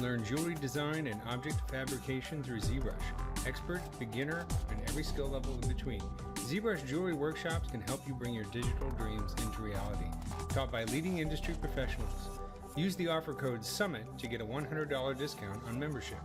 Learn jewelry design and object fabrication through ZBrush. Expert, beginner, and every skill level in between. ZBrush jewelry workshops can help you bring your digital dreams into reality. Taught by leading industry professionals. Use the offer code SUMMIT to get a $100 discount on membership.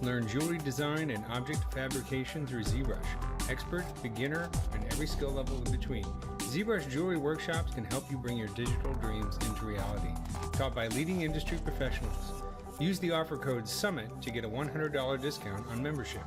Learn jewelry design and object fabrication through ZBrush. Expert, beginner, and every skill level in between. ZBrush jewelry workshops can help you bring your digital dreams into reality. Taught by leading industry professionals. Use the offer code SUMMIT to get a $100 discount on membership.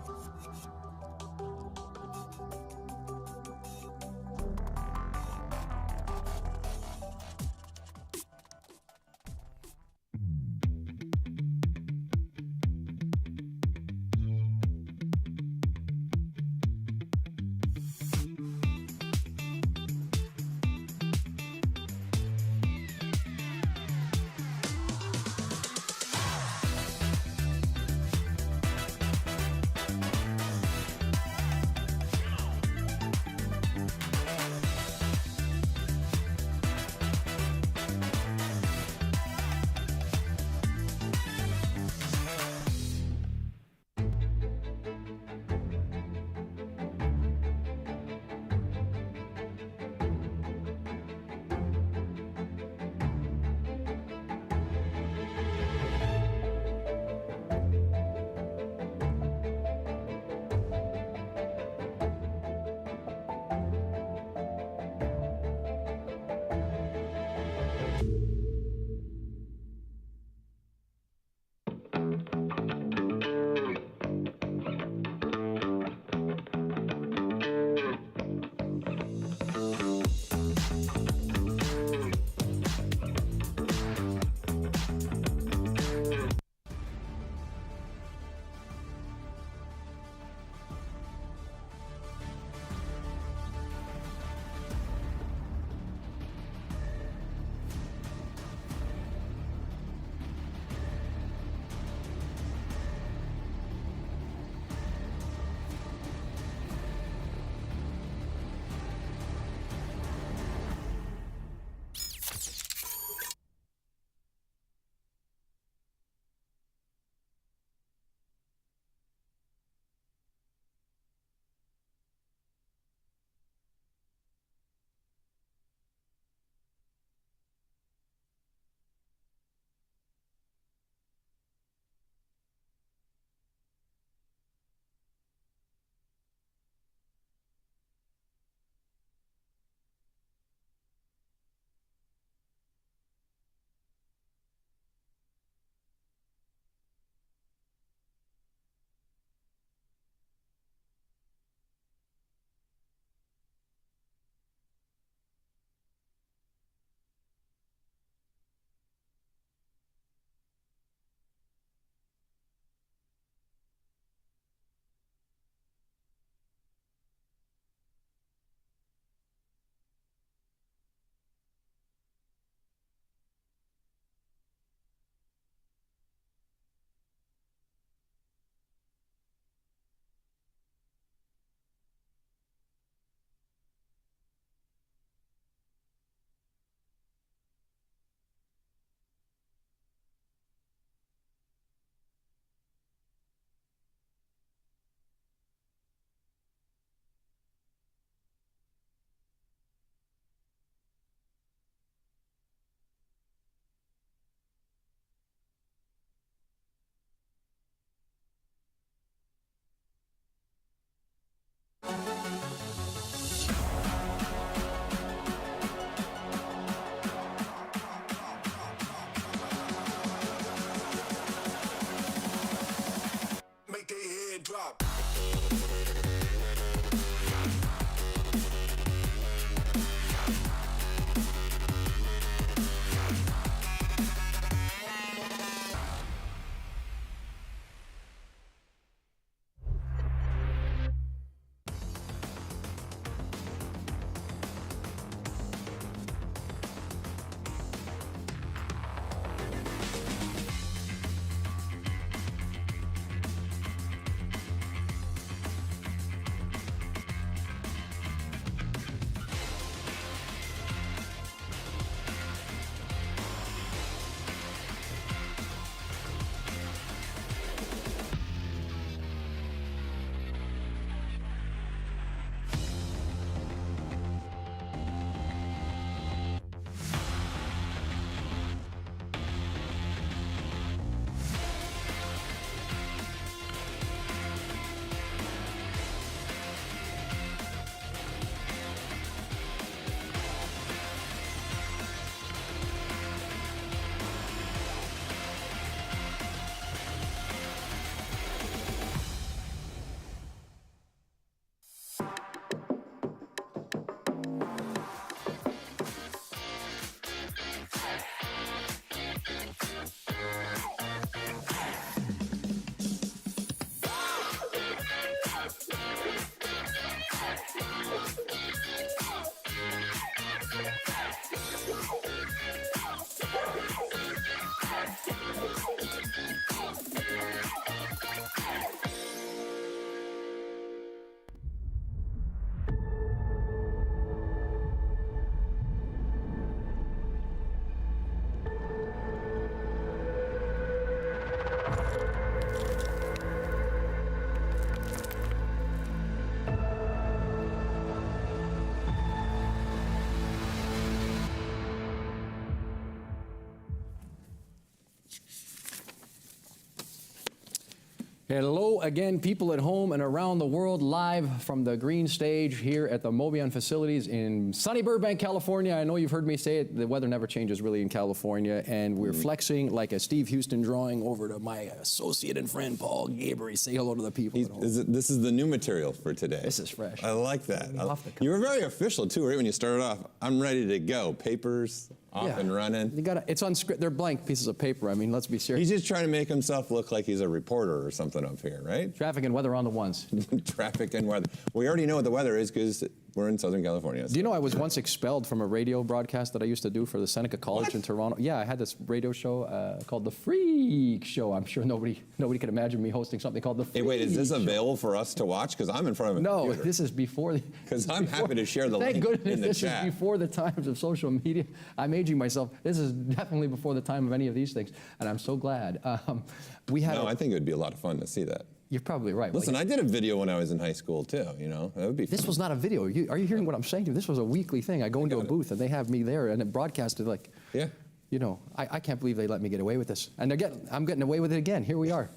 Hello again, people at home and around the world, live from the green stage here at the Mobian facilities in sunny Burbank, California. I know you've heard me say it, the weather never changes really in California, and we're flexing like a Steve Houston drawing over to my associate and friend, Paul Gabriel. Say hello to the people at home. This is the new material for today. This is fresh. I like that. You were very official too, right? When you started off, I'm ready to go. Papers off and running. You gotta, it's on script, they're blank pieces of paper. I mean, let's be serious. He's just trying to make himself look like he's a reporter or something up here, right? Traffic and weather on the ones. Traffic and weather. We already know what the weather is because we're in Southern California. So. Do you know I was once expelled from a radio broadcast that I used to do for the Seneca College in Toronto? Yeah, I had this radio show called The Freak Show. I'm sure nobody could imagine me hosting something called The Freak Show. Hey, wait, is this available for us to watch? Because I'm in front of a computer. No, this is before the... Because I'm happy to share the link in the chat. Thank goodness this is before the times of social media. I'm aging myself. This is definitely before the time of any of these things, and I'm so glad. I think it would be a lot of fun to see that. You're probably right. Listen, I did a video when I was in high school too, you know? That would be fun. This was not a video. Are you hearing what I'm saying to you? This was a weekly thing. I go into a booth and they have me there and it broadcasted like, you know, I can't believe they let me get away with this. And again, I'm getting away with it again. Here we are.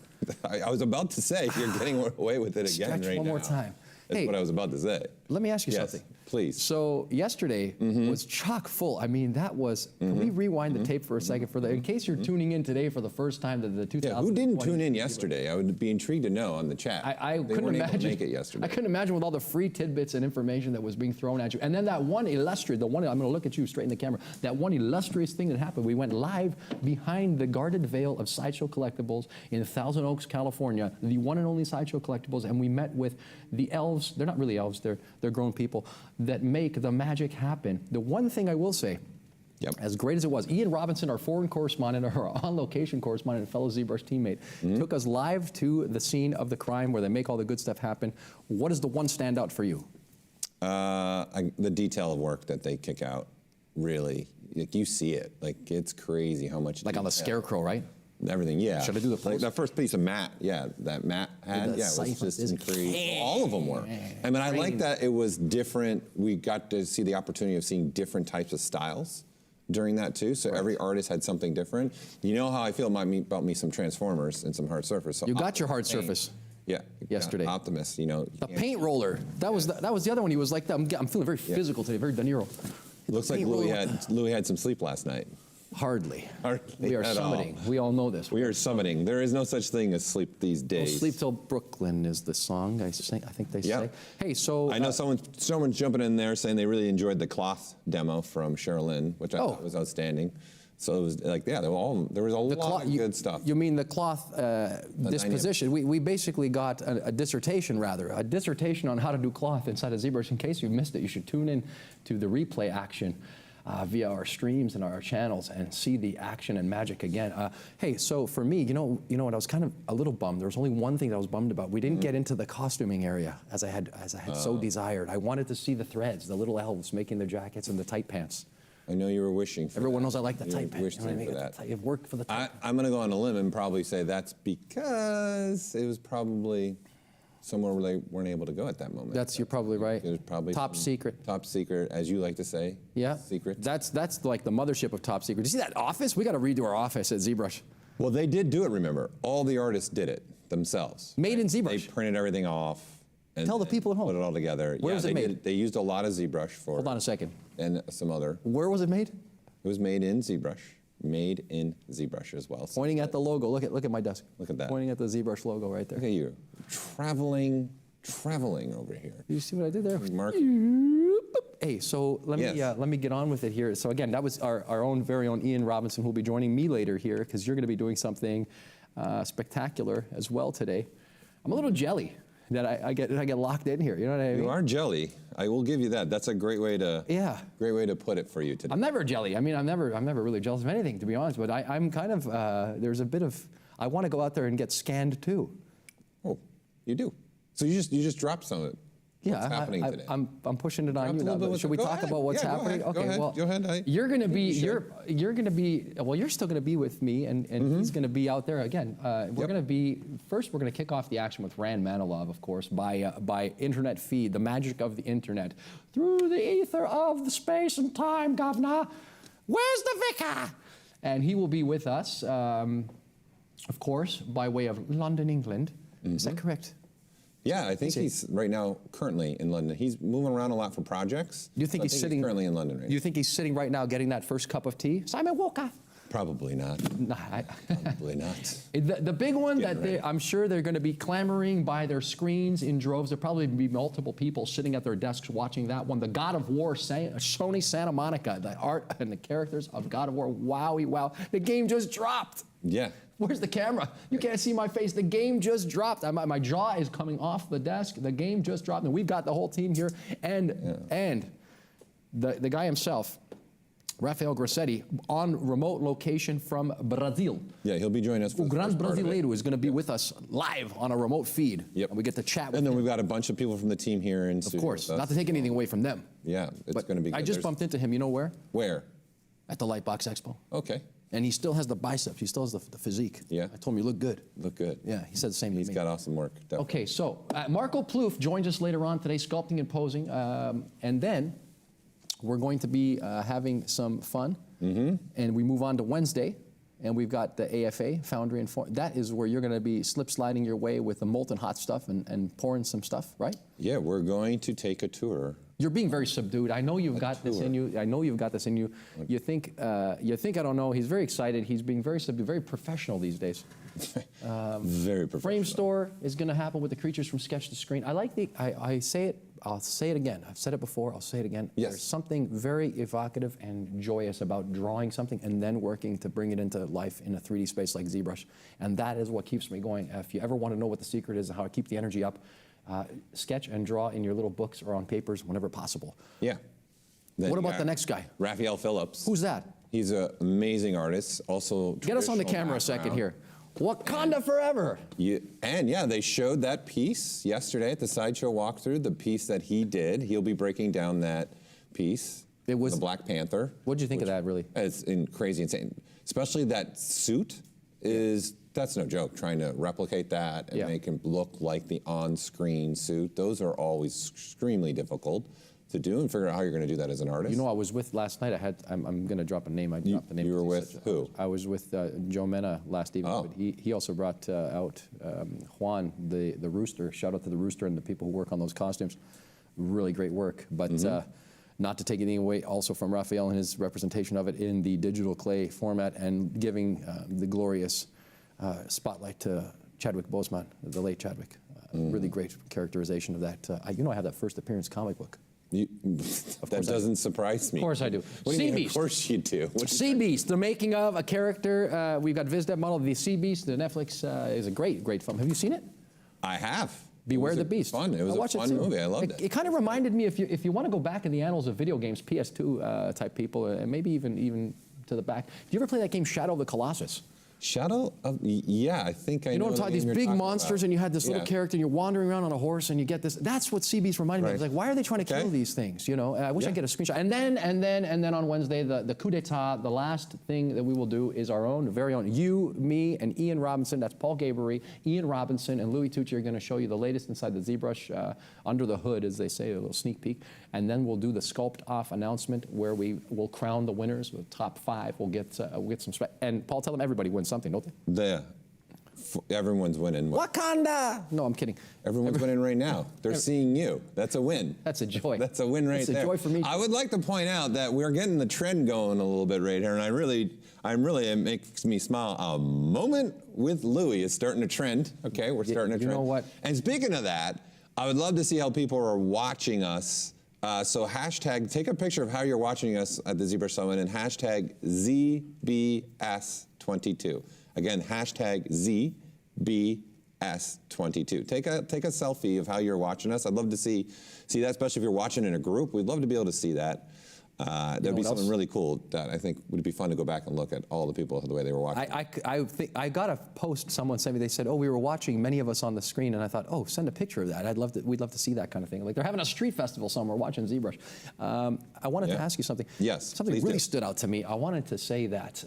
I was about to say, you're getting away with it again right now. One more time. That's what I was about to say. Let me ask you something. Please. So yesterday was chock full. I mean, that was, can we rewind the tape for a second? In case you're tuning in today for the first time to the 2020. Yeah, who didn't tune in yesterday? I would be intrigued to know on the chat. I couldn't imagine. Able to make it yesterday. I couldn't imagine with all the free tidbits and information that was being thrown at you. And then that one illustrious, I'm going to look at you straight in the camera, that one illustrious thing that happened. We went live behind the guarded veil of Sideshow Collectibles in Thousand Oaks, California, the one and only Sideshow Collectibles, and we met with the elves. They're not really elves, they're grown people that make the magic happen. The one thing I will say, as great as it was, Ian Robinson, our foreign correspondent, our on-location correspondent, and fellow ZBrush teammate, took us live to the scene of the crime where they make all the good stuff happen. What is the one standout for you? The detail of work that they kick out, really. Like, you see it. Like, it's crazy how much Like on the scarecrow, right? Everything, yeah. Should I do the post? Like that first piece of Matt, that Matt had, it was just crazy. All of them were. I mean, I like that it was different. We got to see the opportunity of seeing different types of styles during that too. So every artist had something different. You know how I feel about me some Transformers and some hard surface. So you got your hard surface. Yeah. Yesterday. Optimus, you know. The paint roller. That was the other one. He was like, I'm feeling very physical today, very De Niro. Looks like Louis had some sleep last night. Hardly. We are summiting. We all know this. We are summiting. There is no such thing as sleep these days. Well, Sleep Till Brooklyn is the song I think they say. Hey, so I know someone's jumping in there saying they really enjoyed the cloth demo from Sherilyn, which I thought was outstanding. So it was like, there was a lot of good stuff. You mean the cloth disposition? We basically got a dissertation on how to do cloth inside of ZBrush. In case you've missed it, you should tune in to the replay action via our streams and our channels and see the action and magic again. Hey, so for me, you know what? I was kind of a little bummed. There was only one thing that I was bummed about. We didn't get into the costuming area as I had so desired. I wanted to see the threads, the little elves making their jackets and the tight pants. I know you were wishing for Everyone that. knows I like the tight pants. It worked for the tight pants. I'm going to go on a limb and probably say that's because it was probably somewhere where they weren't able to go at that moment. You're probably right. It was probably top secret. Top secret, as you like to say. Yeah. Secret. That's like the mothership of top secret. Do you see that office? We got to redo our office at ZBrush. Well, they did do it, remember. All the artists did it themselves. Made in ZBrush. They printed everything off. And tell the people at home. Put it all together. Where was it made? They used a lot of ZBrush for. Hold on a second. And some other. Where was it made? It was made in ZBrush. Made in ZBrush as well. Pointing at the logo. Look at my desk. Look at that. Pointing at the ZBrush logo right there. Look at you. Traveling over here. You see what I did there? Mark. Hey, so let me get on with it here. So again, that was our very own Ian Robinson, who will be joining me later here, because you're going to be doing something spectacular as well today. I'm a little jelly that I get locked in here. You know what I mean? You are jelly. I will give you that. That's a great way to put it for you today. I'm never jelly. I mean, I'm never really jealous of anything, to be honest. But I'm kind of there's a bit of I want to go out there and get scanned too. Oh, you do. So you just dropped some of it. What's happening today? I'm pushing it on you now. Should we talk about what's happening? Okay, well, go ahead. You're going to be well, you're still going to be with me, and he's going to be out there again. We're going to kick off the action with Rand Manolov, of course, by internet feed, the magic of the internet, through the ether of the space and time, governor. Where's the vicar? And he will be with us, of course, by way of London, England. Is that correct? Yeah, I think he's right now currently in London. He's moving around a lot for projects. Do you think he's sitting currently in London right now? Do you think he's sitting right now getting that first cup of tea? Simon Walker. Probably not. Nah, Probably not. The big one that I'm sure they're going to be clamoring by their screens in droves. There'll probably be multiple people sitting at their desks watching that one. The God of War, Sony Santa Monica, the art and the characters of God of War. Wowie, wow. The game just dropped. Yeah. Where's the camera? You can't see my face. The game just dropped. My jaw is coming off the desk. The game just dropped. And we've got the whole team here. And the guy himself, Rafael Grassetti, on remote location from Brazil. Yeah, he'll be joining us for the Gran Brasileiro is going to be with us live on a remote feed. Yep. And we get to chat with him. And then him. we've got a bunch of people from the team here in studio. Of course, not to take anything away from them. Yeah, it's going to be good. I just bumped into him, you know where? Where? At the Lightbox Expo. Okay. And he still has the biceps. He still has the physique. Yeah. I told him you look good. Look good. Yeah, he said the same to me. He's got awesome work, definitely. Okay, so Marco Plouffe joins us later on today, sculpting and posing. And then we're going to be having some fun. And we move on to Wednesday. And we've got the AFA, Foundry and Form. That is where you're going to be slip-sliding your way with the molten hot stuff and pouring some stuff, right? Yeah, we're going to take a tour. You're being very subdued. I know you've got this in you. I know you've got this in you. You think I don't know. He's very excited. He's being very subdued, very professional these days. Very professional. Frame store is going to happen with the creatures from sketch to screen. I like the. I say it. I'll say it again. I've said it before. I'll say it again. Yes. There's something very evocative and joyous about drawing something and then working to bring it into life in a 3D space like ZBrush, and that is what keeps me going. If you ever want to know what the secret is and how to keep the energy up, sketch and draw in your little books or on papers whenever possible. Yeah. Then what about the next guy? Raphael Phillips. Who's that? He's an amazing artist. Also, get us on the camera a second here. Wakanda forever. They showed that piece yesterday at the Sideshow walkthrough. The piece that he did. He'll be breaking down that piece. It was the Black Panther. What did you think of that? Really? It's crazy, insane. Especially that suit is. That's no joke, trying to replicate that and make him look like the on-screen suit. Those are always extremely difficult to do and figure out how you're going to do that as an artist. You know, I was with last night, I'm going to drop a name. I dropped the name. You were with who? I was with Joe Mena last evening, but he also brought out Juan, the rooster. Shout out to the rooster and the people who work on those costumes. Really great work, but not to take anything away also from Raphael and his representation of it in the digital clay format and giving the glorious spotlight to Chadwick Boseman, the late Chadwick. Really great characterization of that. I have that first appearance comic book. That doesn't surprise me. Of course I do. Sea Beast. Of course you do. Sea Beast, the making of a character. We've got VizDev model of the Sea Beast. The Netflix is a great, great film. Have you seen it? I have. Beware the Beast. Fun. It was a fun movie. I loved it. It kind of reminded me, if you want to go back in the annals of video games, PS2 type people, and maybe even to the back. Did you ever play that game Shadow of the Colossus? Shadow of, yeah, I think I know. You know what I'm talking, these big monsters, and you had this little character, and you're wandering around on a horse, and you get this. That's what Sea Beast reminded me of. I was like, why are they trying to kill these things? You know, I wish I could get a screenshot. And then on Wednesday, the coup d'etat, the last thing that we will do is our own, very own, you, me, and Ian Robinson. That's Paul Gabery, Ian Robinson, and Louis Tucci are going to show you the latest inside the ZBrush, under the hood, as they say, a little sneak peek. And then we'll do the sculpt off announcement where we will crown the winners. The top 5. We'll get some. And Paul, tell them everybody wins something, don't they? Everyone's winning. Wakanda! No, I'm kidding. Everyone's winning right now. They're seeing you. That's a win. That's a joy. That's a win right there. That's a joy for me. I would like to point out that we're getting the trend going a little bit right here, and it makes me smile. A moment with Louis is starting to trend. Okay, we're starting to trend. You know what? And speaking of that, I would love to see how people are watching us. So hashtag, take a picture of how you're watching us at the ZBrush Summit and hashtag ZBS22. Again, hashtag ZBS22. Take a selfie of how you're watching us. I'd love to see that, especially if you're watching in a group. We'd love to be able to see that. That'd be something really cool that I think would be fun to go back and look at all the people, the way they were watching. I got a post someone sent me. They said, "Oh, we were watching many of us on the screen," and I thought, "Oh, send a picture of that. We'd love to see that kind of thing. Like they're having a street festival somewhere watching ZBrush." I wanted to ask you something. Yes, something really stood out to me. I wanted to say that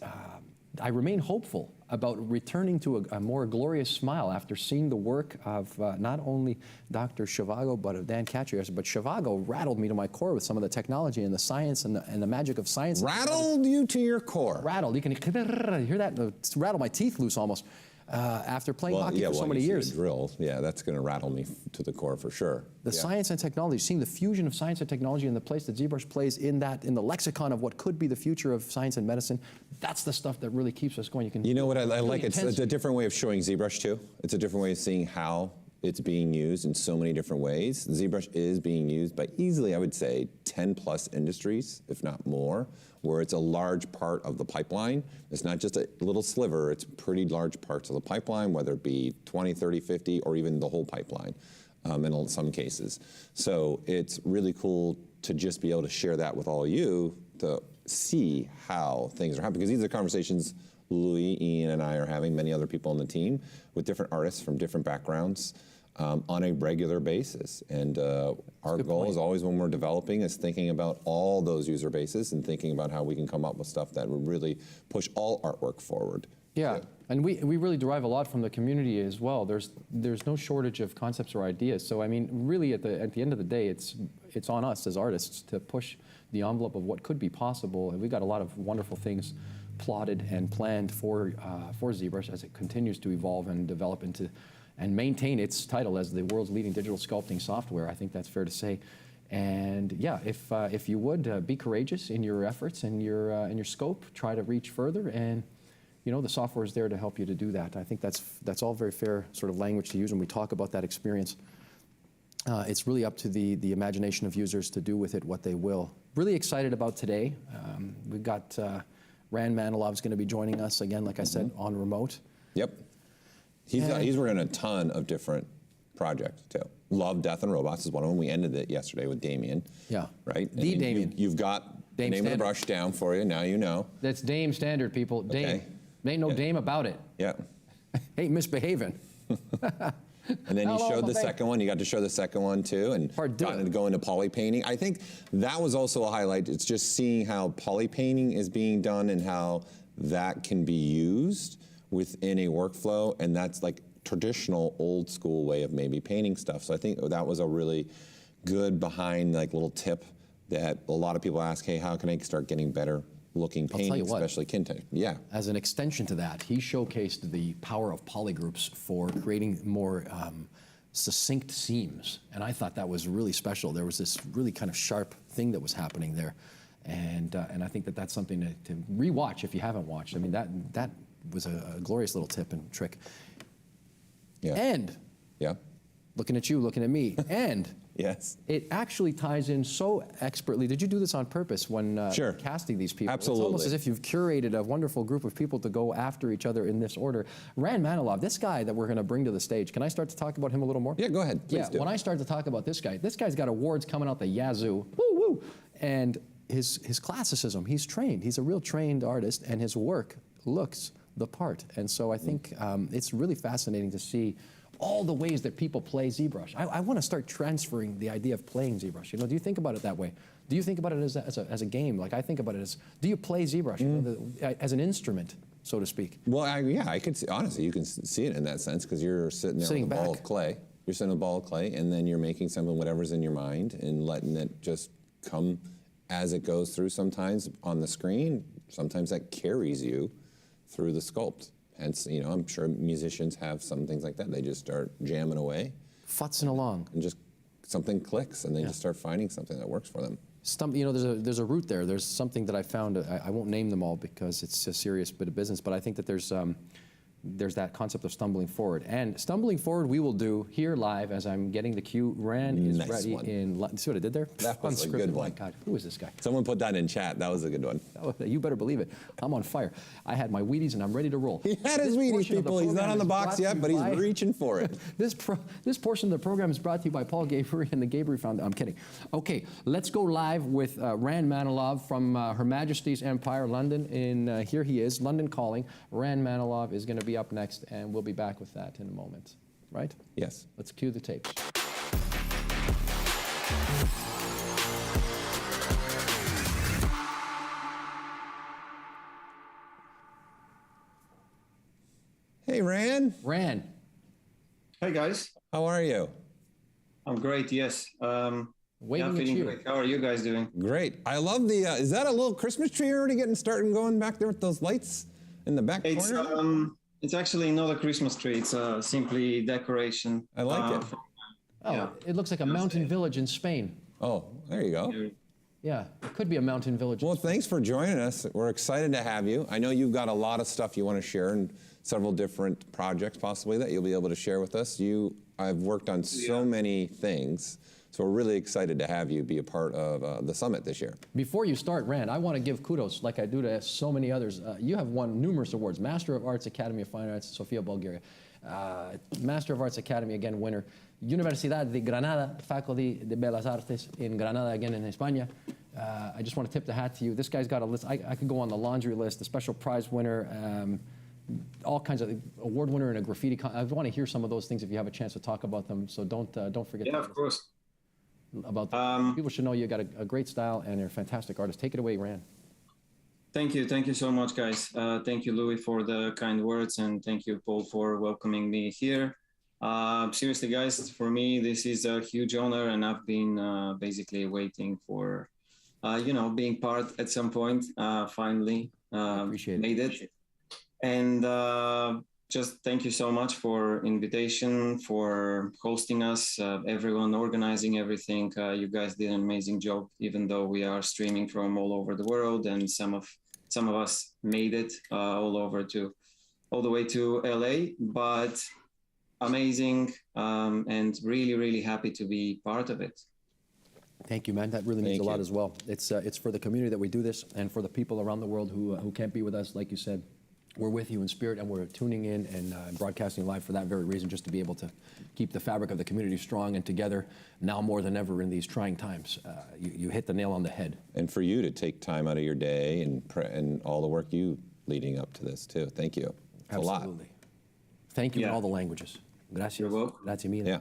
I remain hopeful about returning to a more glorious smile after seeing the work of not only Dr. Zhivago, but of Dan Catrios. But Zhivago rattled me to my core with some of the technology and the science and the magic of science. Rattled you to your core. Rattled. You can hear that? Rattle my teeth loose almost. after playing hockey for so many years. Drill, yeah, that's going to rattle me to the core for sure. The science and technology, seeing the fusion of science and technology and the place that ZBrush plays in the lexicon of what could be the future of science and medicine, that's the stuff that really keeps us going. You know what I like? It's a different way of showing ZBrush too. It's a different way of seeing how it's being used in so many different ways. ZBrush is being used by easily, I would say, 10 plus industries, if not more, where it's a large part of the pipeline. It's not just a little sliver, it's pretty large parts of the pipeline, whether it be 20, 30, 50, or even the whole pipeline in some cases. So it's really cool to just be able to share that with all of you to see how things are happening, because these are conversations Louis, Ian, and I are having, many other people on the team, with different artists from different backgrounds on a regular basis. And our goal is always, when we're developing, is thinking about all those user bases and thinking about how we can come up with stuff that would really push all artwork forward. Yeah, and we really derive a lot from the community as well. There's no shortage of concepts or ideas. So I mean, really at the end of the day, it's on us as artists to push the envelope of what could be possible. And we got a lot of wonderful things plotted and planned for ZBrush as it continues to evolve and develop into and maintain its title as the world's leading digital sculpting software. I think that's fair to say. And yeah, if you would be courageous in your efforts and your scope, try to reach further, and you know the software is there to help you to do that. I think that's all very fair sort of language to use when we talk about that experience. It's really up to the imagination of users to do with it what they will. Really excited about today. We've got Rand Manolov is going to be joining us again, like I said, on remote. Yep. He's working on a ton of different projects too. Love, Death, and Robots is one of them. We ended it yesterday with Damien. Yeah. Right? The Damien. You've got the name of the brush down for you. Now you know. That's Dame standard, people. Dame. Okay. Ain't no Dame about it. Yeah. Ain't misbehaving. And then you showed the second one. You got to show the second one too, and got to go into poly painting. I think that was also a highlight. It's just seeing how poly painting is being done and how that can be used within a workflow, and that's like traditional old school way of maybe painting stuff. So I think that was a really good behind like little tip that a lot of people ask, hey, how can I start getting better looking painting, especially Cont? Yeah. As an extension to that, he showcased the power of polygroups for creating more succinct seams, and I thought that was really special. There was this really kind of sharp thing that was happening there, and I think that's something to rewatch if you haven't watched. I mean, that was a glorious little tip and trick. Yeah. And looking at you, looking at me, and yes, it actually ties in so expertly. Did you do this on purpose when casting these people? Absolutely. It's almost as if you've curated a wonderful group of people to go after each other in this order. Rand Manolov, this guy that we're going to bring to the stage, can I start to talk about him a little more? Yeah, go ahead. Please do. When I start to talk about this guy's got awards coming out the yazoo. Woo, woo. And his classicism, he's trained. He's a real trained artist, and his work looks the part. And so I think it's really fascinating to see all the ways that people play ZBrush. I want to start transferring the idea of playing ZBrush. You know, do you think about it that way? Do you think about it as a game? Like I think about it as, do you play ZBrush you know, as an instrument, so to speak? Well, I could see, honestly, you can see it in that sense because you're sitting there with a ball of clay. You're sitting with a ball of clay, and then you're making something, whatever's in your mind, and letting it just come as it goes through. Sometimes on the screen, sometimes that carries you through the sculpt. Hence, you know, I'm sure musicians have some things like that. They just start jamming away. Futzing along. And just something clicks, and they just start finding something that works for them. You know, there's a root there. There's something that I found. I won't name them all because it's a serious bit of business, but I think that there's that concept of stumbling forward. And stumbling forward we will do here live as I'm getting the cue. Rand is ready in... See what I did there? That was a good one. My God, who is this guy? Someone put that in chat. That was a good one. You better believe it. I'm on fire. I had my Wheaties and I'm ready to roll. He had his Wheaties, people. He's not on the box yet, but he's reaching for it. This portion of the program is brought to you by Paul Gabriel and the Gabriel Foundation. I'm kidding. Okay, let's go live with Rand Manolov from Her Majesty's Empire, London. Here he is, London calling. Rand Manolov is going to be up next, and we'll be back with that in a moment. Right? Yes. Let's cue the tapes. Hey, Rand. Rand. Hey, guys. How are you? I'm great, yes. Waving at feeling you. great. How are you guys doing? Great. I love the, is that a little Christmas tree already getting started and going back there with those lights in the back corner? It's actually not a Christmas tree. It's simply decoration. I like it. Oh, Yeah. it looks like a mountain village in Spain. Oh, there you go. Yeah, it could be a mountain village. Well, thanks for joining us. We're excited to have you. I know you've got a lot of stuff you want to share and several different projects possibly that you'll be able to share with us. I've worked on so many things, so we're really excited to have you be a part of the summit this year. Before you start, Rand, I want to give kudos, like I do to so many others. You have won numerous awards. Master of Arts, Academy of Fine Arts, Sofia, Bulgaria. Master of Arts Academy, again, winner. Universidad de Granada, Faculty de Bellas Artes in Granada, again in España. I just want to tip the hat to you. This guy's got a list. I could go on the laundry list, the special prize winner, all kinds of award winner in a graffiti. I want to hear some of those things if you have a chance to talk about them. So don't forget. Yeah, of course. About them. People should know you got a great style and you're a fantastic artist. Take it away, Rand. Thank you so much, guys. Thank you, Louis, for the kind words, and thank you, Paul, for welcoming me here. Seriously, guys, for me, this is a huge honor, and I've been basically waiting for, being part at some point. Finally, Appreciate made it. And just thank you so much for invitation, for hosting us, everyone organizing everything. You guys did an amazing job, even though we are streaming from all over the world, and some of us made it all the way to LA. But amazing, and really, really happy to be part of it. Thank you, man. That really means a lot as well. It's for the community that we do this, and for the people around the world who can't be with us, like you said. We're with you in spirit, and we're tuning in and broadcasting live for that very reason, just to be able to keep the fabric of the community strong and together now more than ever in these trying times. You hit the nail on the head. And for you to take time out of your day and all the work you leading up to this too. Thank you. It's Absolutely. a lot. Thank you in all the languages. Gracias. You're welcome. Grazie mille. Yeah.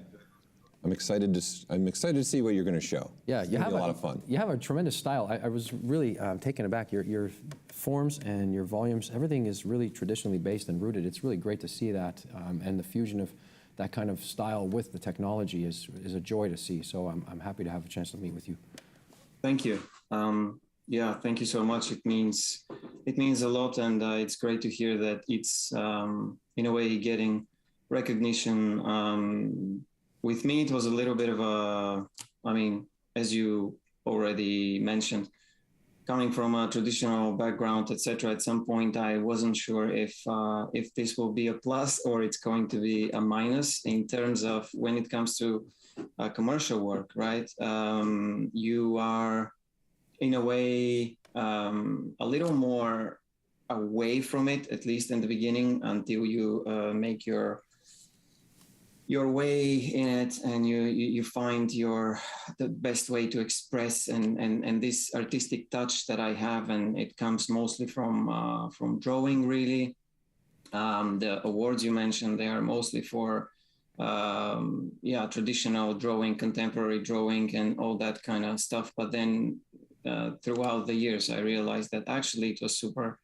I'm excited to see what you're going to show. Yeah, it's gonna be a lot of fun. You have a tremendous style. I was really taken aback. Your forms and your volumes, everything is really traditionally based and rooted. It's really great to see that, and the fusion of that kind of style with the technology is a joy to see. So I'm happy to have a chance to meet with you. Thank you. Yeah, thank you so much. It means a lot, and it's great to hear that it's in a way getting recognition. With me, it was a little bit of as you already mentioned, coming from a traditional background, etc. At some point, I wasn't sure if this will be a plus or it's going to be a minus in terms of when it comes to commercial work, right? You are, in a way, a little more away from it, at least in the beginning, until you make your way in it, and you find the best way to express and this artistic touch that I have, and it comes mostly from drawing, really. The awards you mentioned, they are mostly for traditional drawing, contemporary drawing, and all that kind of stuff. But then throughout the years, I realized that actually it was super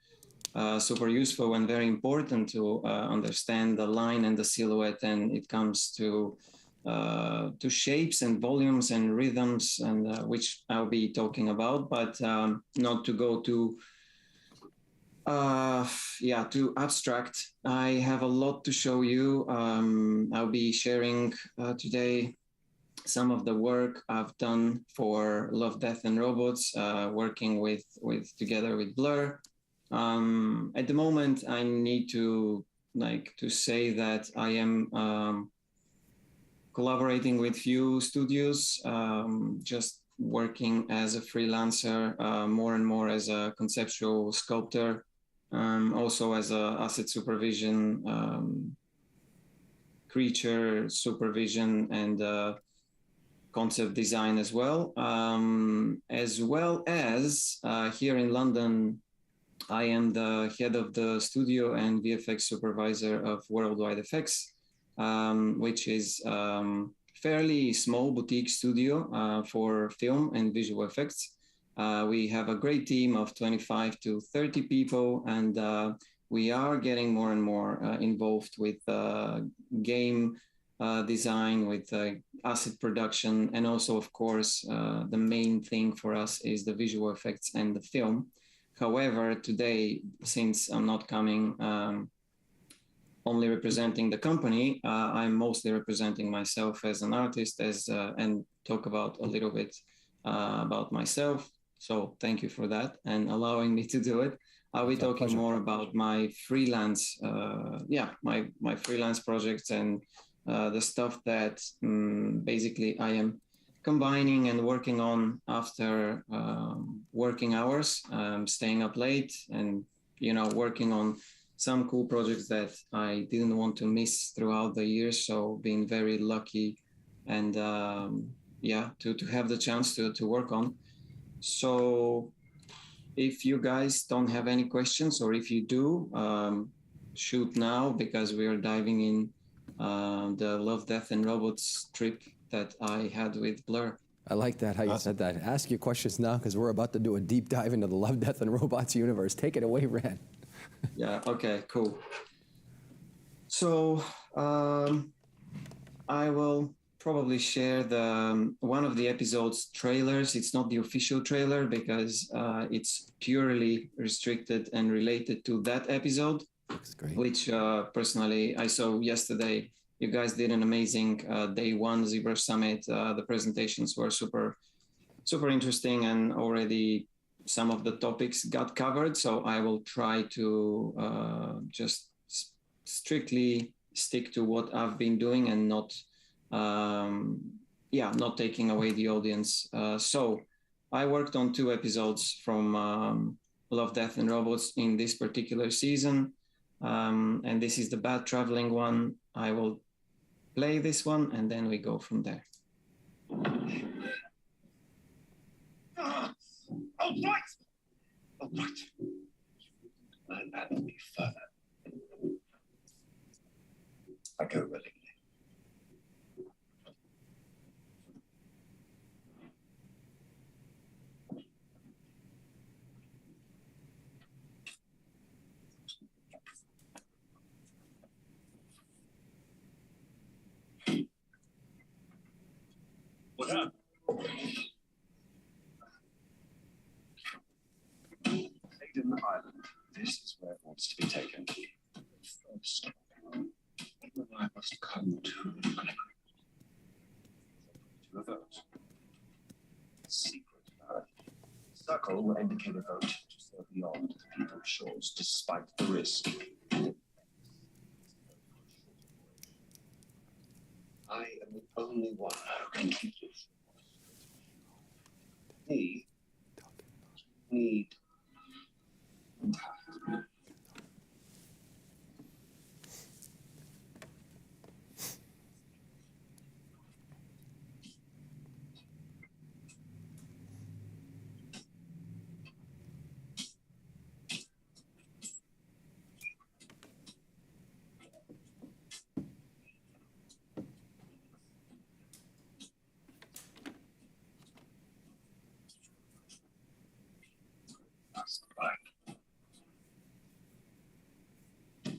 useful and very important to understand the line and the silhouette, and it comes to shapes and volumes and rhythms, and which I'll be talking about, but not to go too abstract. I have a lot to show you. I'll be sharing today some of the work I've done for Love, Death and Robots, working together with Blur. At the moment, I need to say that I am collaborating with few studios, just working as a freelancer, more and more as a conceptual sculptor, also as a asset supervision, creature supervision, and concept design as well as here in London. I am the head of the studio and VFX supervisor of Worldwide Effects, which is fairly small boutique studio for film and visual effects. We have a great team of 25 to 30 people, and we are getting more and more involved with game design, with asset production, and also, of course, the main thing for us is the visual effects and the film. However, today, since I'm not coming only representing the company. I'm mostly representing myself as an artist, and talk about a little bit about myself. So thank you for that and allowing me to do it. I'll be talking more about my freelance, my freelance projects and the stuff that basically I am combining and working on after working hours, staying up late and, working on some cool projects that I didn't want to miss throughout the years. So being very lucky and to have the chance to work on. So if you guys don't have any questions, or if you do, shoot now, because we are diving in the Love, Death, and Robots trip that I had with Blur. I like that, how you said that. Ask your questions now, because we're about to do a deep dive into the Love, Death, and Robots universe. Take it away, Ran. Yeah, okay, cool. So I will probably share one of the episode's trailers. It's not the official trailer because it's purely restricted and related to that episode. Looks great. Which personally I saw yesterday. You guys did an amazing day one ZBrush Summit. The presentations were super, super interesting, and already some of the topics got covered. So I will try to just strictly stick to what I've been doing and not taking away the audience. So I worked on 2 episodes from Love, Death, and Robots in this particular season. And this is the bad traveling one. I will play this one and then we go from there. All right. And that will be further. I go willingly. What's up? Aiden Island. This is where it wants to be taken. First, I must come to an agreement. To a vote. Secret ballot. Circle will indicate a vote to serve beyond the people's shores, despite the risk. I am the only one who can keep this. We need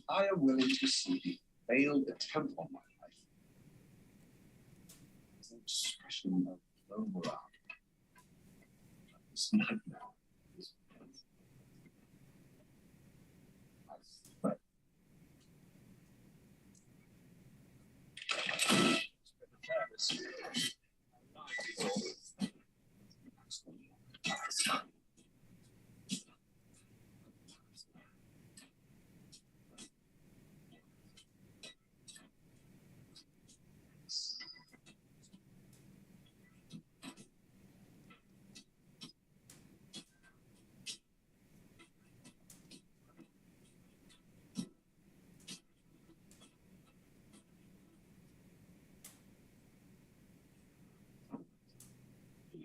I am willing to see the failed attempt on my life as an expression of low morale. This nightmare is I sweat.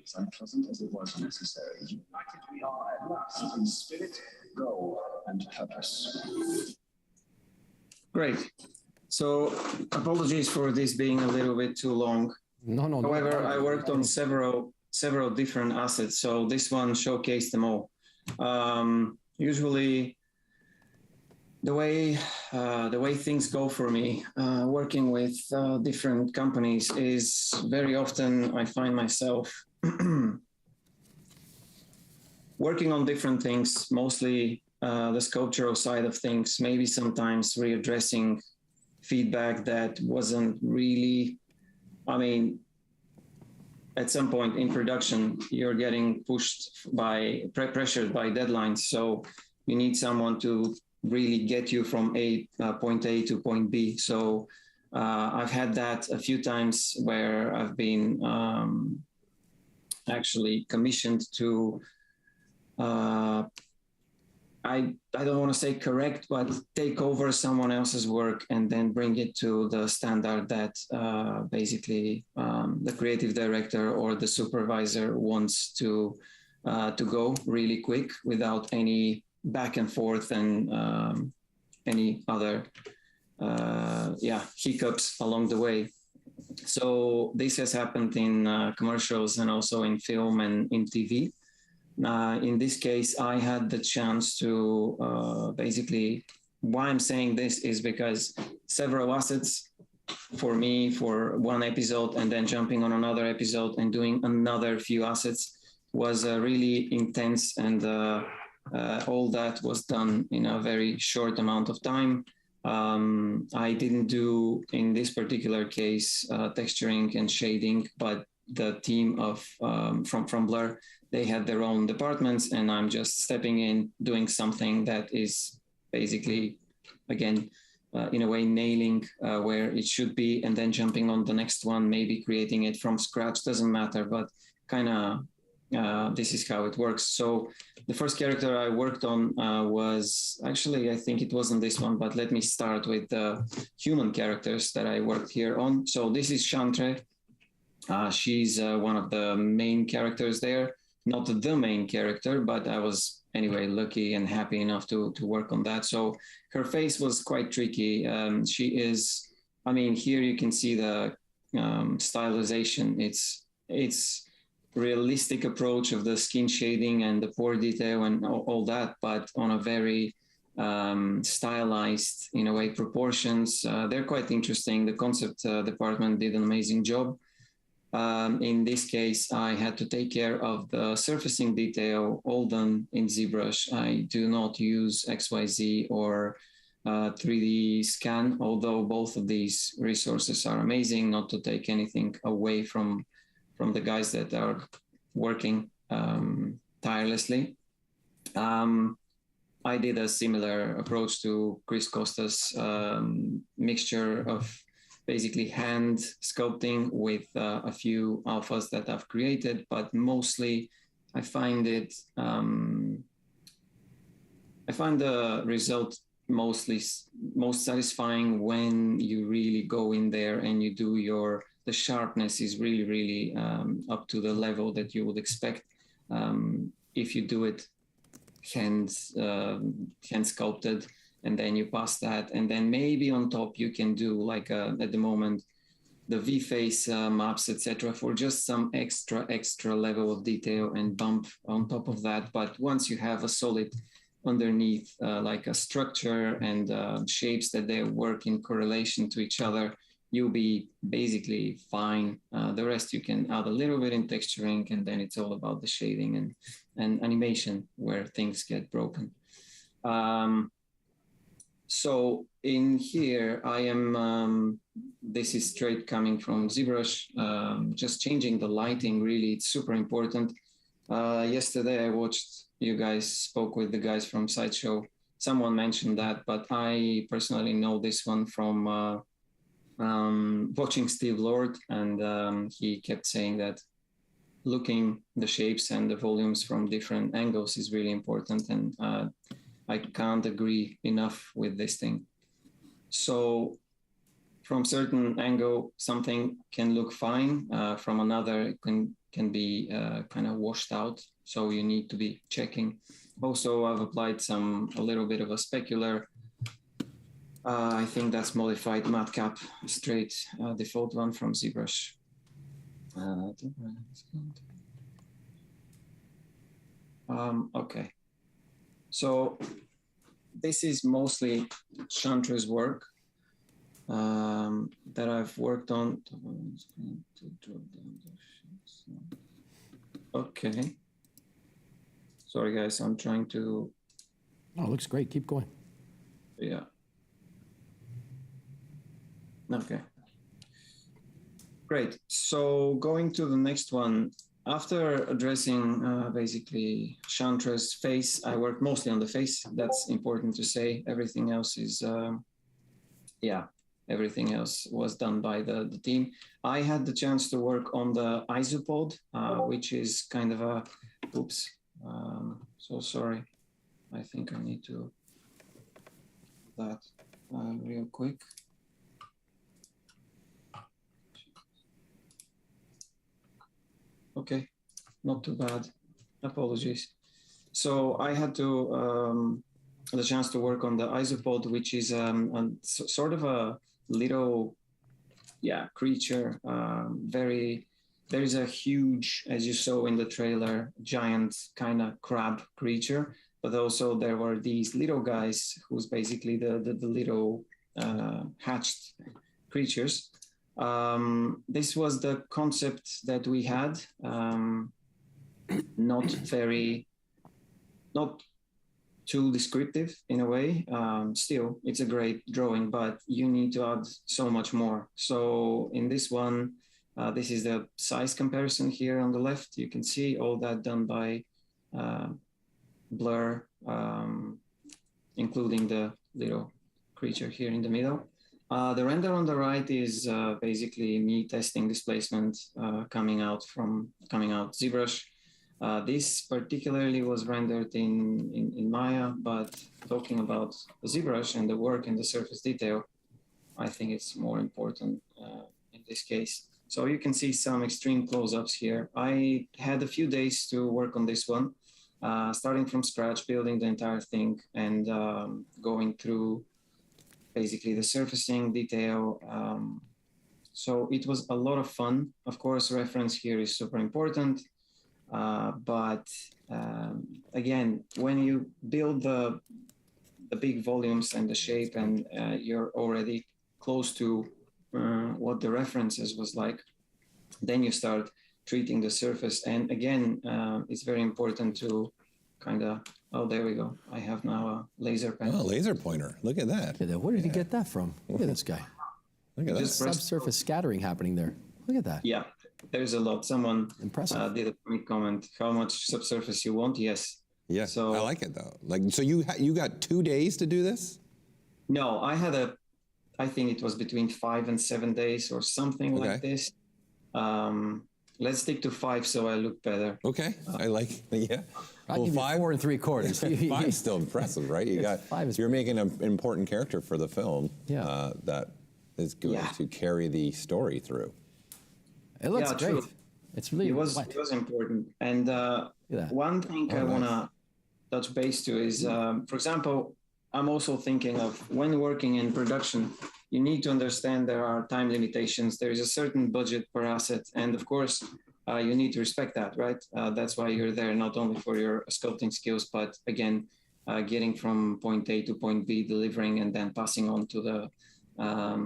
As unpleasant as it was necessary, united we are at last in spirit, goal, and purpose. Great. So apologies for this being a little bit too long. No. However, I worked on several different assets, so this one showcased them all. Usually, the way things go for me, working with different companies, is very often I find myself working on different things, mostly the sculptural side of things, maybe sometimes readdressing feedback that wasn't really, I mean, at some point in production, you're getting pushed by, pressured by deadlines. So you need someone to really get you from point A to point B. So I've had that a few times where I've been actually commissioned to, I don't want to say correct, but take over someone else's work and then bring it to the standard that basically the creative director or the supervisor wants to go really quick without any back and forth and any other hiccups along the way. So this has happened in commercials and also in film and in TV. In this case, I had the chance to basically, why I'm saying this is because several assets for me for one episode and then jumping on another episode and doing another few assets was really intense, and all that was done in a very short amount of time. I didn't do, in this particular case, texturing and shading, but the team of from Blur, they had their own departments, and I'm just stepping in, doing something that is basically, again, in a way, nailing where it should be, and then jumping on the next one, maybe creating it from scratch, doesn't matter, but kind of this is how it works. So the first character I worked on was, actually, I think it wasn't this one, but let me start with the human characters that I worked here on. So this is Chantre. She's one of the main characters there. Not the main character, but I was anyway lucky and happy enough to work on that. So her face was quite tricky. She is, I mean, here you can see the stylization. It's realistic approach of the skin shading and the pore detail and all that, but on a very stylized, in a way, proportions. They're quite interesting. The concept department did an amazing job. In this case, I had to take care of the surfacing detail, all done in ZBrush. I do not use XYZ or 3D scan, although both of these resources are amazing, not to take anything away from the guys that are working tirelessly. I did a similar approach to Chris Costa's mixture of basically hand sculpting with a few alphas that I've created, but mostly I find the result most satisfying when you really go in there and you do the sharpness is really up to the level that you would expect if you do it hand sculpted. And then you pass that, and then maybe on top you can do like at the moment the V-face maps, etc., for just some extra level of detail and bump on top of that. But once you have a solid underneath, like a structure and shapes that they work in correlation to each other, you'll be basically fine. The rest you can add a little bit in texturing, and then it's all about the shading and animation where things get broken. So in here, I am, this is straight coming from ZBrush, just changing the lighting, really, it's super important. Yesterday, I watched, you guys spoke with the guys from Sideshow. Someone mentioned that, but I personally know this one from watching Steve Lord, and he kept saying that looking the shapes and the volumes from different angles is really important, and I can't agree enough with this thing. So from certain angle, something can look fine. From another, it can be kind of washed out. So you need to be checking. Also, I've applied a little bit of a specular. I think that's modified matcap, straight default one from ZBrush. Okay. So this is mostly Chantre's work that I've worked on. Okay. Sorry, guys, I'm trying to Oh, it looks great. Keep going. Yeah. Okay. Great. So going to the next one, after addressing basically Chantra's face, I worked mostly on the face. That's important to say. Everything else is, everything else was done by the team. I had the chance to work on the isopod, which is kind of a, oops, so sorry. I think I need to do that real quick. Okay, not too bad. Apologies. So I had to the chance to work on the isopod, which is sort of a little, creature. There is a huge, as you saw in the trailer, giant kind of crab creature, but also there were these little guys who's basically the little hatched creatures. This was the concept that we had, not too descriptive in a way. Still, it's a great drawing, but you need to add so much more. So in this one, this is the size comparison here on the left. You can see all that done by Blur, including the little creature here in the middle. The render on the right is basically me testing displacement coming out ZBrush. This particularly was rendered in Maya, but talking about the ZBrush and the work in the surface detail, I think it's more important in this case. So you can see some extreme close-ups here. I had a few days to work on this one, starting from scratch, building the entire thing, and going through basically the surfacing detail. So it was a lot of fun. Of course, reference here is super important. But again, when you build the big volumes and the shape and you're already close to what the references was like, then you start treating the surface. And again, it's very important to kind of, oh, there we go. I have now a laser pen. Oh, laser pointer. Look at that. Where did you get that from? Look at this guy. Look at that. Subsurface scattering happening there. Look at that. Yeah, there's a lot. Someone impressive did a funny comment. How much subsurface you want? Yes. Yeah, so I like it though. Like, so you got 2 days to do this? No, I think it was between 5 and 7 days or something like this. Let's stick to 5 so I look better. Okay, I like, yeah. I'll give you 4 3/4. 5 is still impressive, right? You're making an important character for the film that is going to carry the story through. It looks great. True. It's really it was important. And one thing I want to touch base to is, for example, I'm also thinking of when working in production, you need to understand there are time limitations. There is a certain budget per asset. And of course, you need to respect that, right? That's why you're there, not only for your sculpting skills, but again, getting from point A to point B, delivering and then passing on to the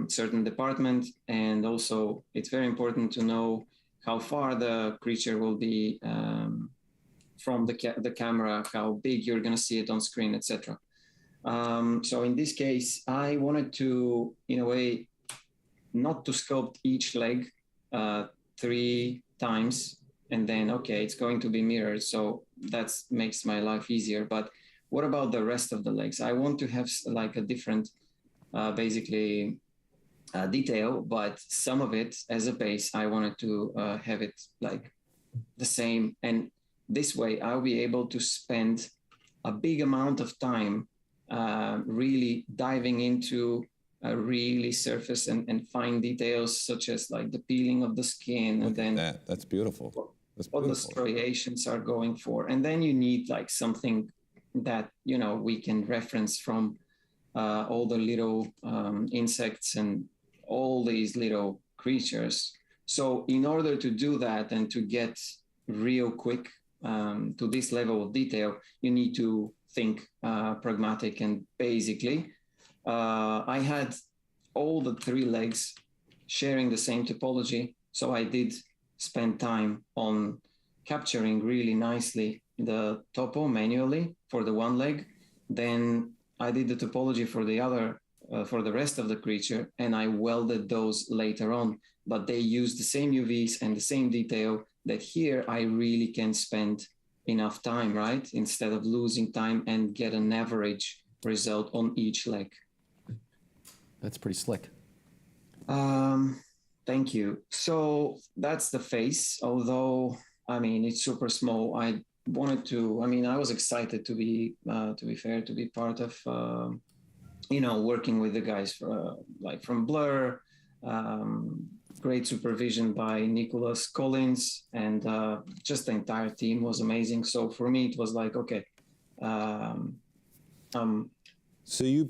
certain department. And also, it's very important to know how far the creature will be from the camera, how big you're going to see it on screen, etc. So in this case, I wanted to, in a way, not to sculpt each leg 3 times and then, okay, it's going to be mirrored. So that makes my life easier. But what about the rest of the legs? I want to have like a different, basically, detail, but some of it as a base, I wanted to have it like the same. And this way I'll be able to spend a big amount of time really diving into really surface and fine details, such as like the peeling of the skin. Look and then that's beautiful. What the striations are going for. And then you need like something that, you know, we can reference from all the little insects and all these little creatures. So in order to do that and to get real quick to this level of detail, you need to think pragmatic. And basically, I had all the 3 legs sharing the same topology. So I did spend time on capturing really nicely the topo manually for the one leg. Then I did the topology for for the rest of the creature, and I welded those later on. But they use the same UVs and the same detail that here I really can spend enough time, right? Instead of losing time and get an average result on each leg. That's pretty slick. Thank you. So that's the face, although, I mean, it's super small. I was excited to be fair, to be part of, working with the guys like from Blur, great supervision by Nicholas Collins, and just the entire team was amazing. So for me, it was like, okay. So you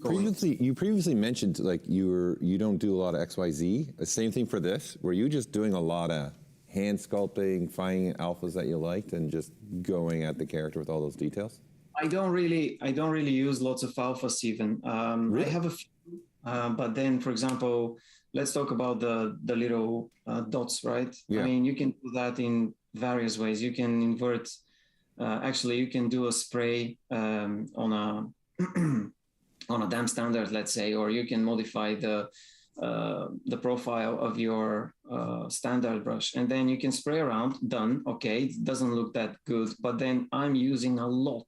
previously mentioned like you don't do a lot of XYZ. The same thing for this. Were you just doing a lot of hand sculpting, finding alphas that you liked, and just going at the character with all those details? I don't really use lots of alphas even. Really? I have a few, but then, for example, let's talk about the little dots, right? Yeah. I mean, you can do that in various ways. You can invert. Actually, you can do a spray on a on a damp standard, let's say, or you can modify the profile of your standard brush, and then you can spray around. Done. Okay, it doesn't look that good, but then I'm using a lot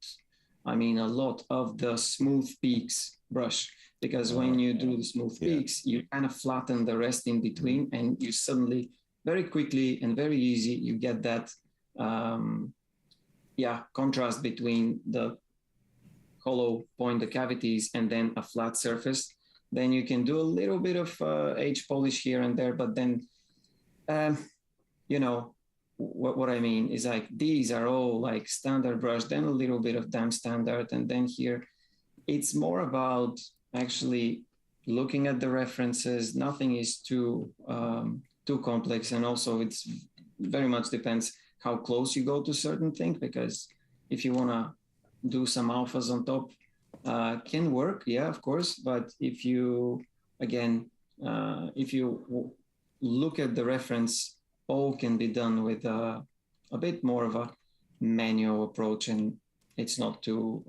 of the smooth peaks brush, because when you do the smooth peaks, you kind of flatten the rest in between, and you suddenly, very quickly and very easy, you get that contrast between the hollow point, the cavities, and then a flat surface. Then you can do a little bit of edge polish here and there, but then, what I mean is like these are all like standard brush, then a little bit of damp standard, and then here, it's more about actually looking at the references. Nothing is too complex, and also it's very much depends how close you go to certain things, because if you want to do some alphas on top, can work, yeah, of course. But if you look at the reference, all can be done with a bit more of a manual approach, and it's not too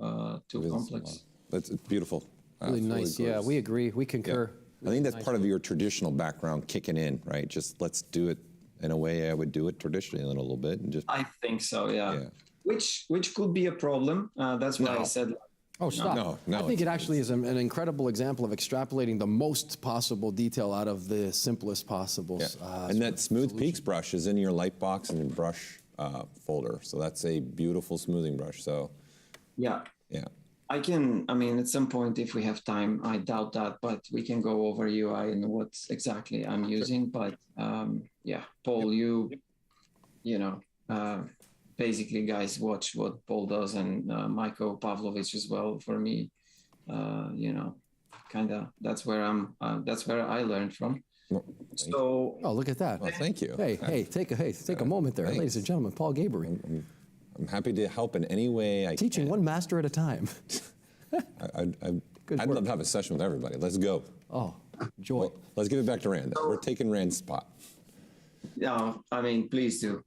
complex. That's beautiful. Really nice. Yeah, we agree. We concur. Yeah. I think that's part of your traditional background kicking in, right? Just let's do it in a way I would do it traditionally a little bit, and just. I think so. Yeah. Which could be a problem. That's why I said. Oh, stop. No, I think it actually is an incredible example of extrapolating the most possible detail out of the simplest possible. Yeah. And that Smooth Peaks brush is in your Lightbox and brush folder. So that's a beautiful smoothing brush. So. Yeah. I mean, at some point, if we have time, I doubt that, but we can go over UI and what exactly I'm using. But Paul, basically, guys, watch what Paul does, and Michael Pavlovich as well. For me, that's where I learned from. So, look at that. Well, thank you. Hey, take a moment there, ladies and gentlemen. Paul Gabriel. I'm happy to help in any way I Teaching can. one master at a time. I'd love to have a session with everybody. Let's go. Oh, joy. Well, let's give it back to Rand. We're taking Rand's spot. Yeah, I mean, please do.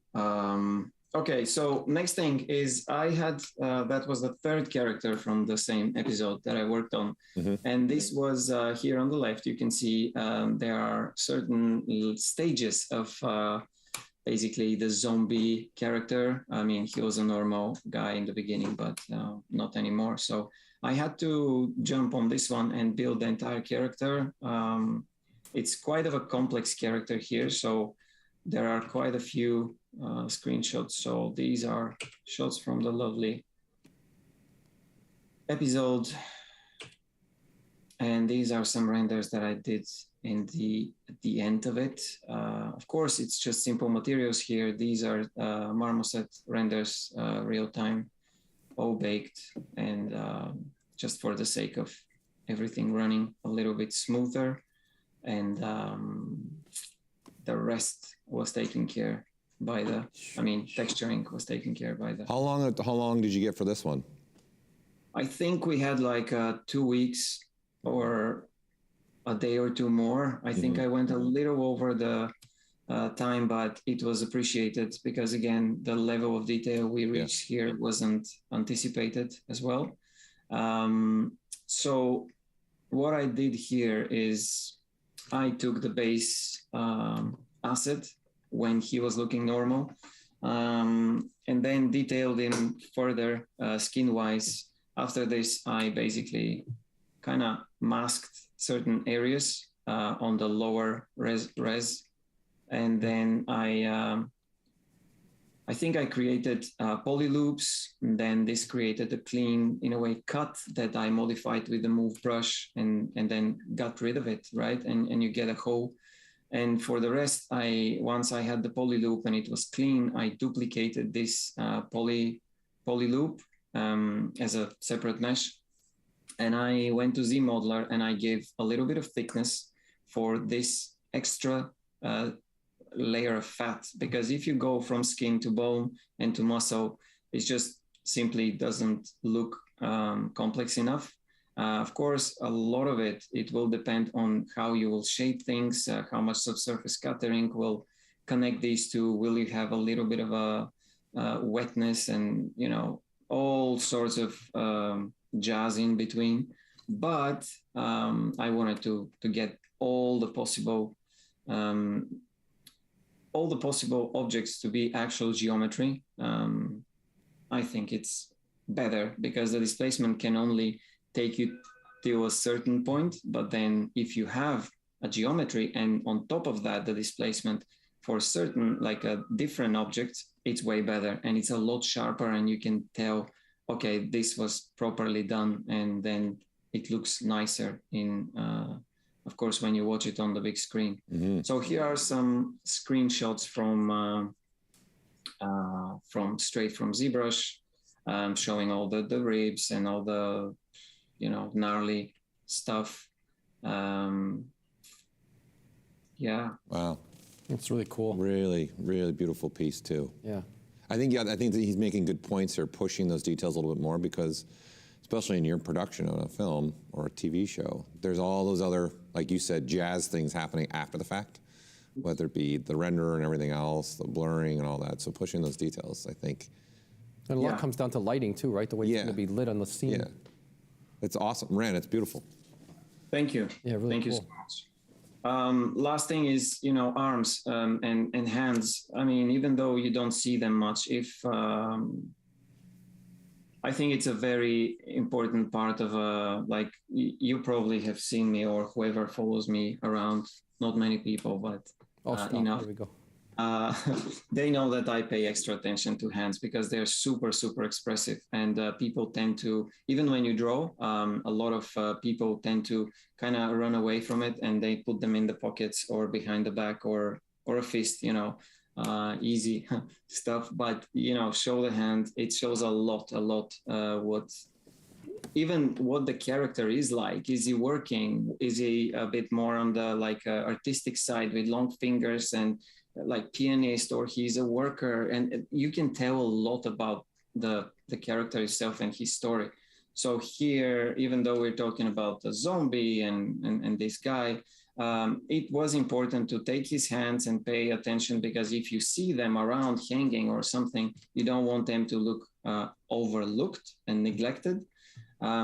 Okay, so next thing is I had, that was the third character from the same episode that I worked on. Mm-hmm. And this was here on the left. You can see there are certain stages of basically the zombie character. I mean, he was a normal guy in the beginning, but not anymore. So I had to jump on this one and build the entire character. It's quite of a complex character here. So there are quite a few screenshots. So these are shots from the lovely episode. And these are some renders that I did at the end of it. Of course, it's just simple materials here. These are marmoset renders, real time, all baked, and just for the sake of everything running a little bit smoother. And the rest was taken care by texturing was taken care by the. How long did you get for this one? I think we had like 2 weeks or a day or two more. I think I went a little over the time, but it was appreciated because, again, the level of detail we reached here wasn't anticipated as well. So what I did here is I took the base asset when he was looking normal, and then detailed him further skin-wise. After this, I basically kind of masked certain areas on the lower res, and then I think I created poly loops, and then this created a clean, in a way, cut that I modified with the move brush, and then got rid of it, right? And you get a hole. And for the rest, once I had the poly loop and it was clean, I duplicated this poly loop as a separate mesh. And I went to ZModeler and I gave a little bit of thickness for this extra layer of fat, because if you go from skin to bone and to muscle, it just simply doesn't look complex enough. Of course, a lot of it will depend on how you will shape things, how much subsurface scattering will connect these two. Will you have a little bit of a wetness and, you know, all sorts of jazz in between. But I wanted to get all the possible objects to be actual geometry. I think it's better because the displacement can only take you to a certain point, but then if you have a geometry and on top of that the displacement for certain, like a different object, it's way better and it's a lot sharper, and you can tell, okay, this was properly done, and then it looks nicer in of course when you watch it on the big screen. Mm-hmm. So here are some screenshots from straight from ZBrush, showing all the ribs and all the, you know, gnarly stuff. Yeah. Wow. It's really cool. Really, really beautiful piece too. Yeah. I think that he's making good points here, pushing those details a little bit more, because especially in your production of a film or a TV show, there's all those other, like you said, jazz things happening after the fact, whether it be the render and everything else, the blurring and all that. So pushing those details, I think. And a lot comes down to lighting too, right? The way it's going to be lit on the scene. Yeah. It's awesome. Ren, it's beautiful. Thank you. Yeah, really Thank cool. you so much. Last thing is, you know, arms and hands. I mean, even though you don't see them much, I think it's a very important part of like you probably have seen me, or whoever follows me around, not many people, but enough. There we go. They know that I pay extra attention to hands because they're super, super expressive. And people tend to, even when you draw, a lot of people tend to kind of run away from it, and they put them in the pockets or behind the back or a fist, you know, easy stuff. But, you know, show the hand. It shows a lot what the character is like. Is he working? Is he a bit more on the like artistic side with long fingers and like pianist, or he's a worker? And you can tell a lot about the character itself and his story. So here, even though we're talking about a zombie and this guy, it was important to take his hands and pay attention, because if you see them around hanging or something, you don't want them to look overlooked and neglected.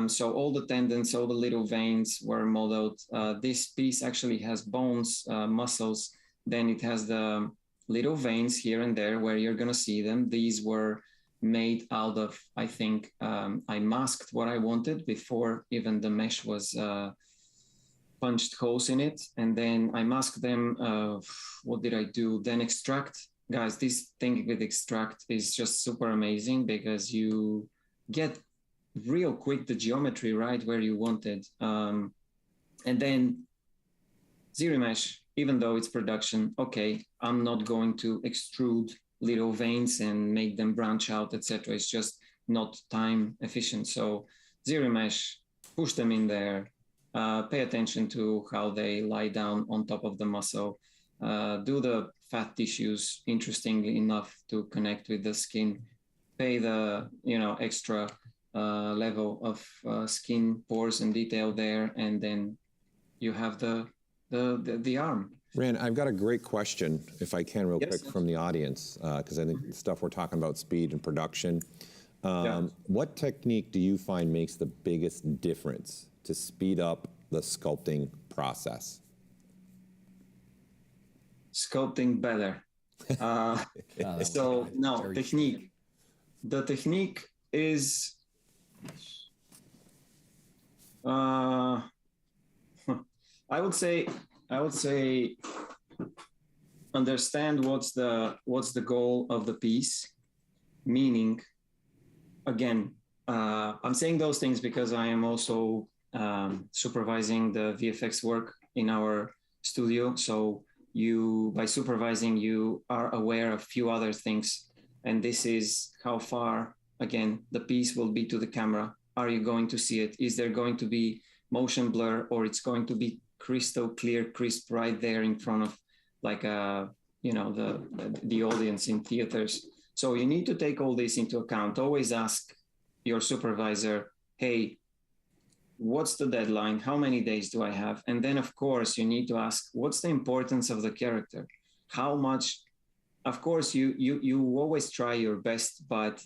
So all the tendons, all the little veins were modeled. This piece actually has bones, muscles. Then it has the little veins here and there where you're going to see them. These were made out of, I think, I masked what I wanted before even the mesh was punched holes in it. And then I masked them. What did I do? Then extract. Guys, this thing with extract is just super amazing, because you get real quick the geometry right where you want it. And then ZRemesh, even though it's production, okay, I'm not going to extrude little veins and make them branch out, etc. It's just not time efficient. So ZRemesh, push them in there, pay attention to how they lie down on top of the muscle, do the fat tissues interestingly enough to connect with the skin, pay the, you know, extra level of skin pores and detail there, and then you have the arm. Ren, I've got a great question, if I can, real quick, from the audience, because I think the stuff we're talking about, speed and production. What technique do you find makes the biggest difference to speed up the sculpting process? Sculpting better. So no, technique. The technique is I would say understand what's the goal of the piece. Meaning, again, I'm saying those things because I am also supervising the VFX work in our studio. So by supervising, you are aware of a few other things. And this is how far, again, the piece will be to the camera. Are you going to see it? Is there going to be motion blur, or it's going to be crystal clear, crisp right there in front of like the audience in theaters? So you need to take all this into account. Always ask your supervisor, hey, what's the deadline? How many days do I have? And then, of course, you need to ask, what's the importance of the character? How much? Of course, you always try your best, but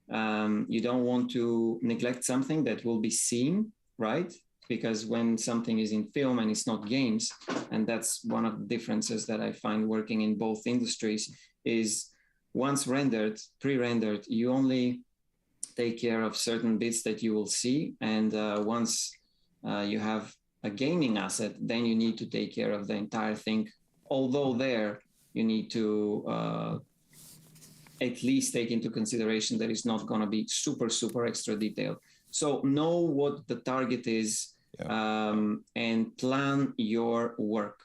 you don't want to neglect something that will be seen, right? Because when something is in film and it's not games, and that's one of the differences that I find working in both industries, is once rendered, pre-rendered, you only take care of certain bits that you will see. And once you have a gaming asset, then you need to take care of the entire thing. Although there, you need to at least take into consideration that it's not going to be super, super extra detailed. So know what the target is, and plan your work.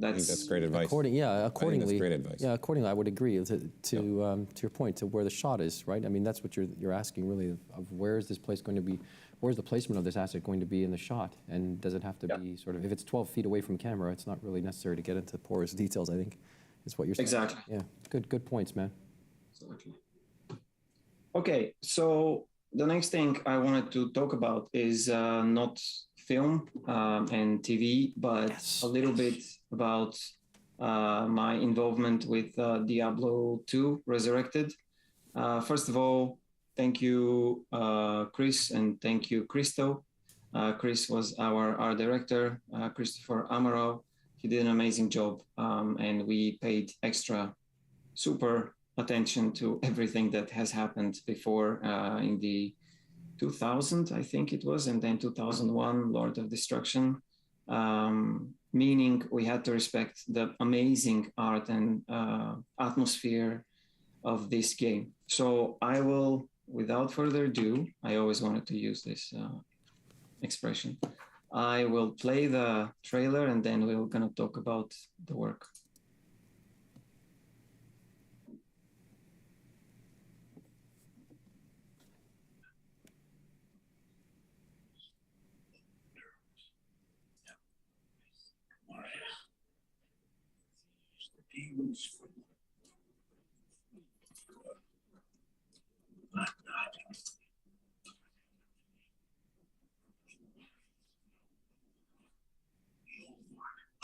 I think that's great advice. Accordingly, that's great advice. Yeah, accordingly, I would agree to your point, to where the shot is, right? I mean, that's what you're asking really of where is this place going to be, where's the placement of this asset going to be in the shot, and does it have to be sort of, if it's 12 feet away from camera, it's not really necessary to get into porous details, I think, is what you're saying. Exactly. Yeah, good points, man. Exactly. Okay, so the next thing I wanted to talk about is not film and TV, but a little bit about my involvement with Diablo II Resurrected. First of all, thank you, Chris, and thank you, Christo. Chris was our art director, Christopher Amarov. He did an amazing job, and we paid extra super attention to everything that has happened before in the 2000, I think it was, and then 2001, Lord of Destruction, meaning we had to respect the amazing art and atmosphere of this game. So I will, without further ado, I always wanted to use this expression. I will play the trailer and then we're gonna talk about the work.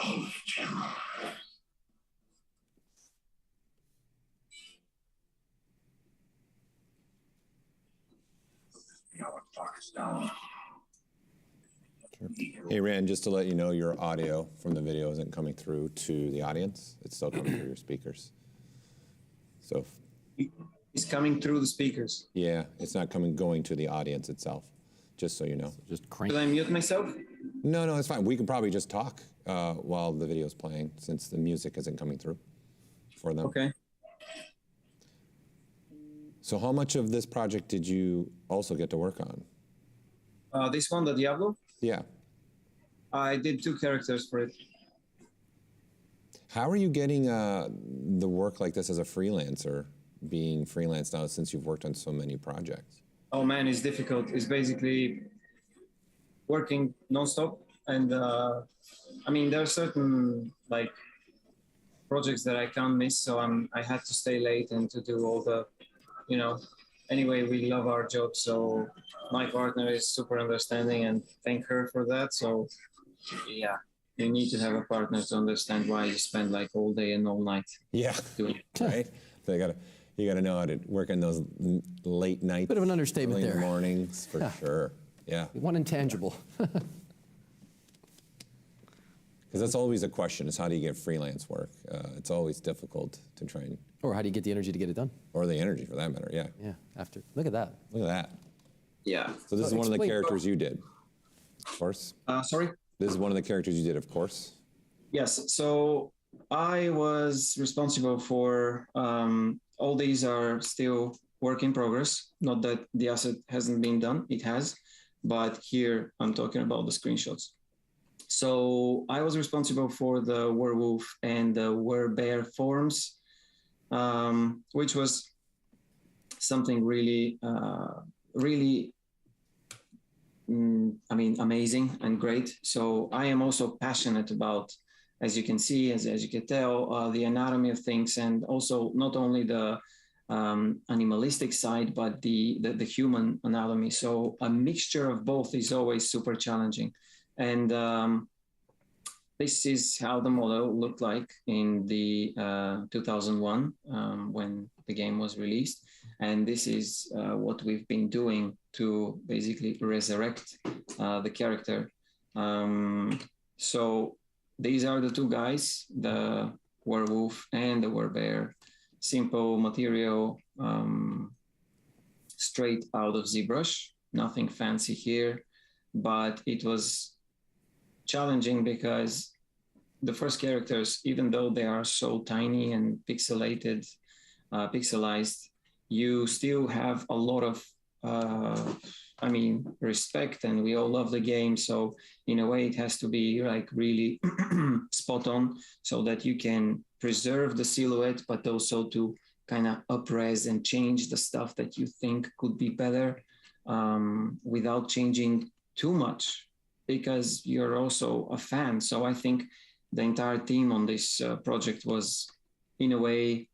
Of terror. Hey, Rand, just to let you know, your audio from the video isn't coming through to the audience. It's still coming through your speakers. So, It's coming through the speakers. yeah, it's not going to the audience itself, just so you know. Just crank. Should I mute myself? No, it's fine. We can probably just talk while the video is playing, since the music isn't coming through for them. Okay. So how much of this project did you also get to work on? This one, the Diablo? Yeah. I did 2 characters for it. How are you getting the work like this as a freelancer, being freelance now since you've worked on so many projects? Oh man, it's difficult. It's basically working nonstop. And I mean, there are certain like projects that I can't miss. So I had to stay late and to do all the, anyway, we love our job. So my partner is super understanding and thank her for that. So yeah, you need to have a partner to understand why you spend like all day and all night. Yeah, doing it. right? They gotta, You got to know how to work in those late nights. Bit of an understatement early there. Mornings, for sure. Yeah. One intangible. Because that's always a question, is how do you get freelance work? It's always difficult to try and... Or how do you get the energy to get it done? Or the energy, for that matter, yeah. Yeah, after. Look at that. Look at that. Yeah. So this is one of the explain- characters you did, of course? Sorry? This is one of the characters you did, of course? Yes. So I was responsible for, all these are still work in progress. Not that the asset hasn't been done, it has. But here I'm talking about the screenshots. So I was responsible for the werewolf and the werebear forms, which was something really, amazing and great. So I am also passionate about, as you can see, as you can tell, the anatomy of things, and also not only the animalistic side, but the human anatomy. So a mixture of both is always super challenging. And this is how the model looked like in the 2001 when the game was released. And this is what we've been doing to basically resurrect the character. So these are the two guys, the werewolf and the werebear. Simple material, straight out of ZBrush, nothing fancy here, but it was challenging because the first characters, even though they are so tiny and pixelized, you still have a lot of, respect, and we all love the game. So in a way, it has to be like really spot on so that you can preserve the silhouette, but also to kind of up-res and change the stuff that you think could be better without changing too much, because you're also a fan. So I think the entire team on this project was, in a way,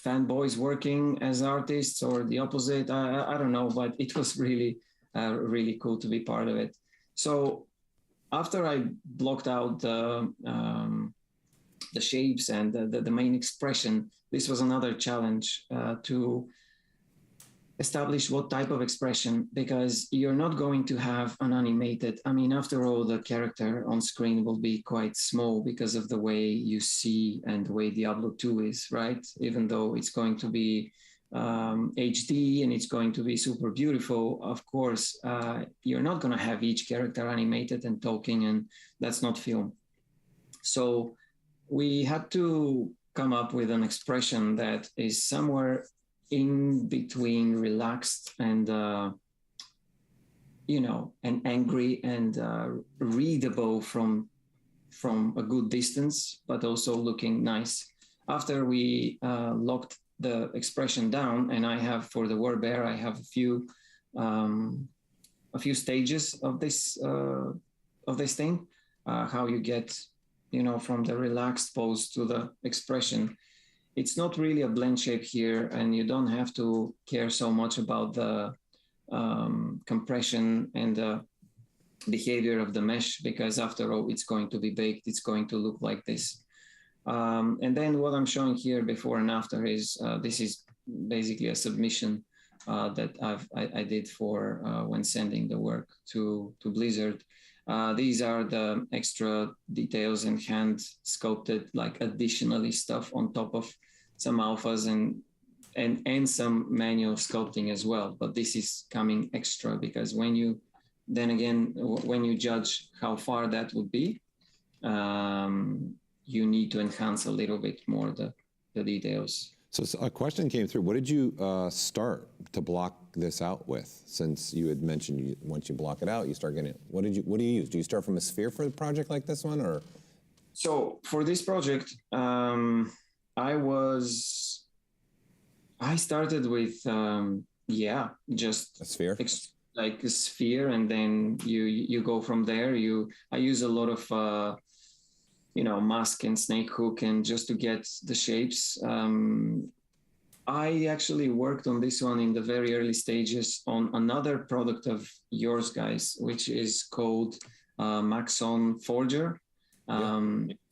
fanboys working as artists, or the opposite. I don't know, but it was really, really cool to be part of it. So after I blocked out the shapes and the main expression, this was another challenge to establish what type of expression, because you're not going to have an animated, after all, the character on screen will be quite small because of the way you see and the way Diablo 2 is, right? Even though it's going to be HD and it's going to be super beautiful, of course, you're not going to have each character animated and talking, and that's not film. So we had to come up with an expression that is somewhere in between relaxed and and angry and readable from a good distance, but also looking nice. After we locked the expression down, and I have, for the werebear, I have a few stages of this thing, how you get from the relaxed pose to the expression. It's not really a blend shape here, and you don't have to care so much about the compression and the behavior of the mesh, because after all, it's going to be baked. It's going to look like this. And then what I'm showing here before and after is, this is basically a submission that I did for when sending the work to Blizzard. These are the extra details and hand sculpted, like additionally stuff on top of some alphas and some manual sculpting as well. But this is coming extra, because when you judge how far that would be, you need to enhance a little bit more the details. So a question came through. What did you start to block this out with? Since you had mentioned once you block it out, you start getting it. What do you use? Do you start from a sphere for a project like this one, or? So for this project, I started with just a sphere, like a sphere, and then you go from there. I use a lot of mask and snake hook, and just to get the shapes. I actually worked on this one in the very early stages on another product of yours, guys, which is called Maxon Forger.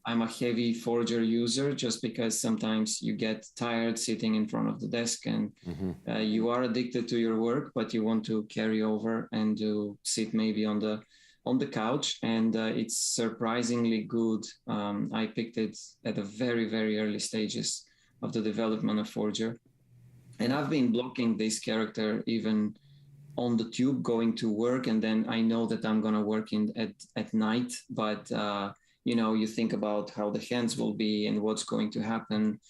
I'm a heavy forger user just because sometimes you get tired sitting in front of the desk and you are addicted to your work, but you want to carry over and to sit maybe on the couch. And it's surprisingly good. I picked it at the very, very early stages of the development of Forger. And I've been blocking this character even on the tube going to work. And then I know that I'm going to work at night, but you know, you think about how the hands will be and what's going to happen.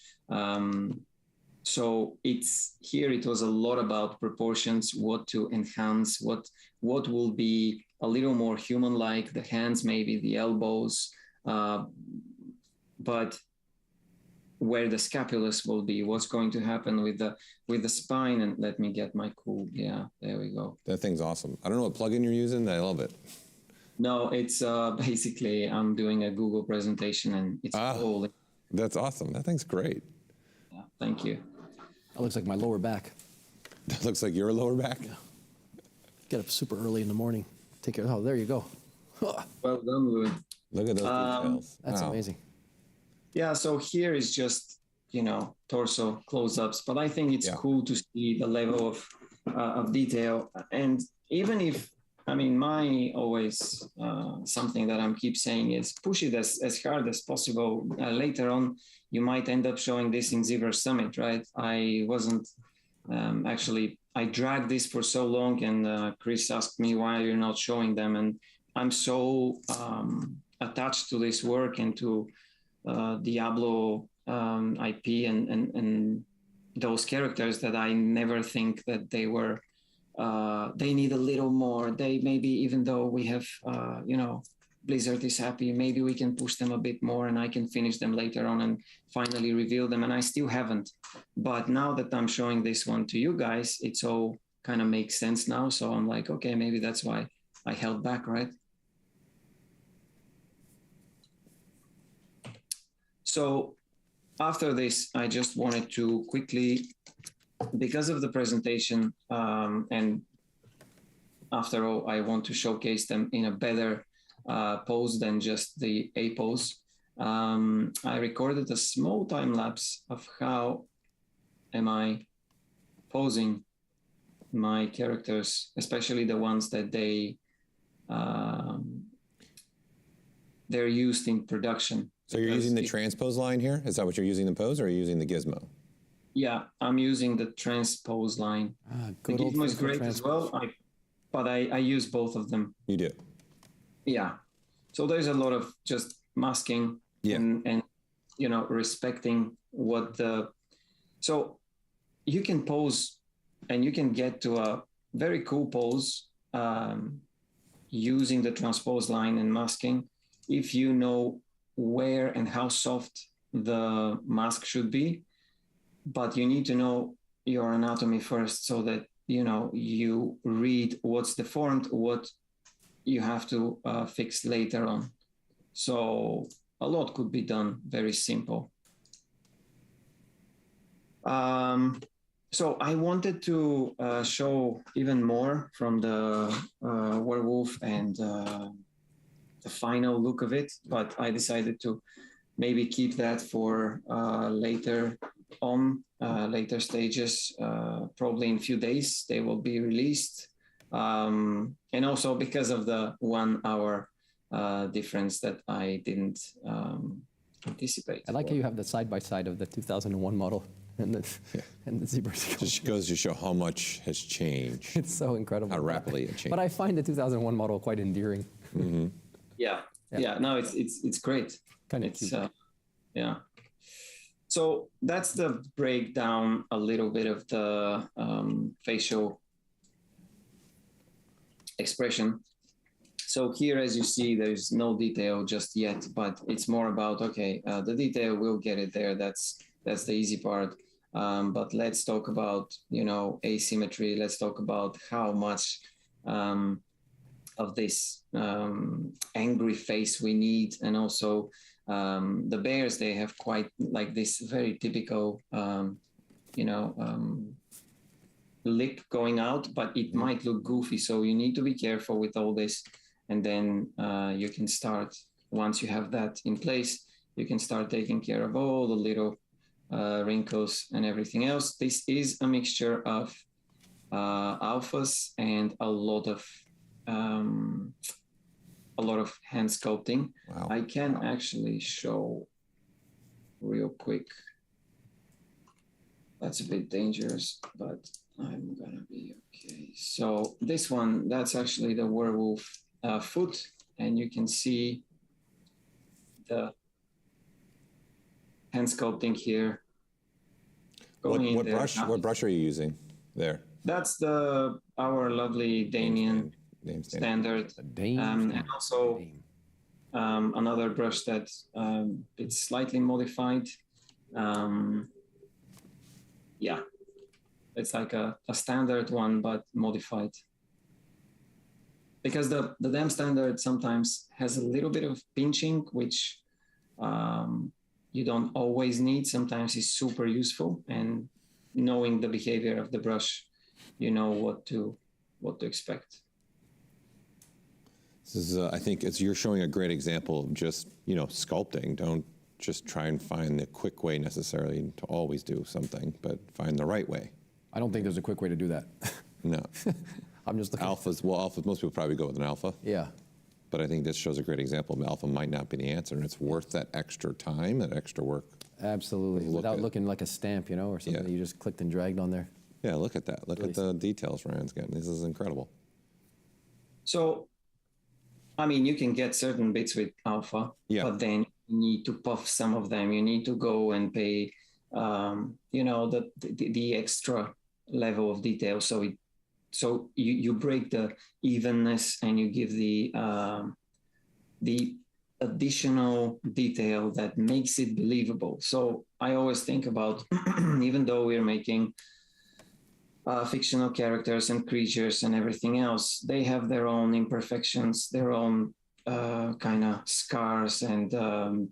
So it was a lot about proportions, what to enhance, what will be a little more human-like, the hands, maybe the elbows, but where the scapulus will be, what's going to happen with the spine. And let me get my cool, yeah, there we go. That thing's awesome. I don't know what plugin you're using. I love it. No, it's basically I'm doing a Google presentation and it's cool. That's awesome. That thing's great. Yeah, thank you. That looks like my lower back. That looks like your lower back? Yeah. Get up super early in the morning. Take care. Oh, there you go. Well done, Louis. Look at those details. That's amazing. Yeah, so here is just, you know, torso close-ups, but I think it's cool to see the level of detail. And even if, I mean, my always something that I'm keep saying is push it as hard as possible. Later on, you might end up showing this in ZBrush Summit, right? I wasn't actually, I dragged this for so long, and Chris asked me why you're not showing them. And I'm so attached to this work and to Diablo IP and those characters that I never think that they were, they need a little more. They maybe, even though we have, you know, Blizzard is happy, maybe we can push them a bit more and I can finish them later on and finally reveal them. And I still haven't. But now that I'm showing this one to you guys, it's all kind of makes sense now. So I'm like, okay, maybe that's why I held back, right? So after this, I just wanted to quickly, because of the presentation, and after all, I want to showcase them in a better pose than just the A pose. I recorded a small time lapse of how am I posing my characters, especially the ones that they're used in production. So you're using the transpose line here? Is that what you're using the pose, or are you using the gizmo? Yeah, I'm using the transpose line. The gizmo is great as well, but I use both of them. You do? Yeah. So there's a lot of just masking and you know, respecting what the... So you can pose and you can get to a very cool pose using the transpose line and masking if you know where and how soft the mask should be, but you need to know your anatomy first so that, you know, you read what's deformed, what you have to fix later on. So a lot could be done very simple. So I wanted to show even more from the werewolf and the final look of it, but I decided to maybe keep that for later on, later stages, probably in a few days they will be released. And also because of the 1 hour difference that I didn't anticipate. I like how you have the side-by-side of the 2001 model and the ZBrush. Just goes to show how much has changed. It's so incredible. How rapidly it changed. But I find the 2001 model quite endearing. Mm-hmm. Yeah, no, it's great. Kind of cute. Yeah. So that's the breakdown a little bit of the facial expression. So here, as you see, there's no detail just yet, but it's more about, okay, the detail, we'll get it there. That's the easy part. But let's talk about, you know, asymmetry. Let's talk about how much of this angry face we need. And also the bears, they have quite like this very typical, you know, lip going out, but it might look goofy. So you need to be careful with all this. And then you can start, once you have that in place, you can start taking care of all the little wrinkles and everything else. This is a mixture of alphas and a lot of hand sculpting. Wow. I can actually show real quick. That's a bit dangerous, but I'm gonna be okay. So this one, that's actually the werewolf foot, and you can see the hand sculpting here. What brush are you using there? That's our lovely Damien standard, and also another brush that it's slightly modified. Yeah, it's like a standard one, but modified. Because the damn standard sometimes has a little bit of pinching, which you don't always need. Sometimes it's super useful, and knowing the behavior of the brush, you know what to expect. This is, I think you're showing a great example of just, sculpting. Don't just try and find the quick way necessarily to always do something, but find the right way. I don't think there's a quick way to do that. No. I'm just looking. Alphas, most people probably go with an alpha. Yeah. But I think this shows a great example. Alpha might not be the answer, and it's worth that extra time, that extra work. Absolutely. Without looking like a stamp, or something that you just clicked and dragged on there. Yeah, look at that. Look at the details Ryan's getting. This is incredible. So, I mean, you can get certain bits with alpha, but then you need to puff some of them. You need to go and pay, the extra level of detail. So you break the evenness and you give the additional detail that makes it believable. So I always think about, even though we're making fictional characters and creatures and everything else, they have their own imperfections, their own kind of scars and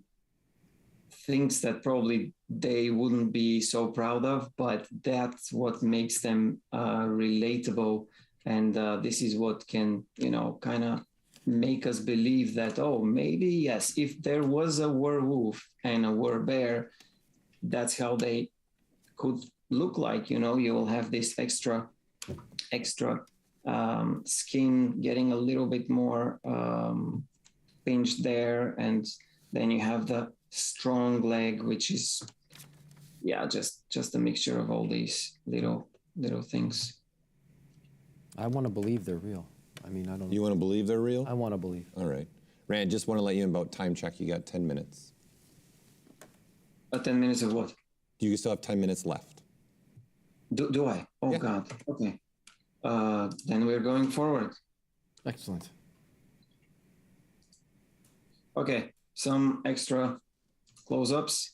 things that probably they wouldn't be so proud of, but that's what makes them relatable. And this is what can, kind of make us believe that, oh, maybe, yes, if there was a werewolf and a werebear, that's how they could look like. You will have this extra skin getting a little bit more pinched there, and then you have the strong leg, which is just a mixture of all these little things. I want to believe they're real. I mean, I don't. You want to believe they're real? I want to believe. All right, Rand. Just want to let you in about time check. You got 10 minutes. 10 minutes of what? You still have 10 minutes left. Do I? Oh, yeah. God. Okay. Then we're going forward. Excellent. Okay. Some extra close-ups.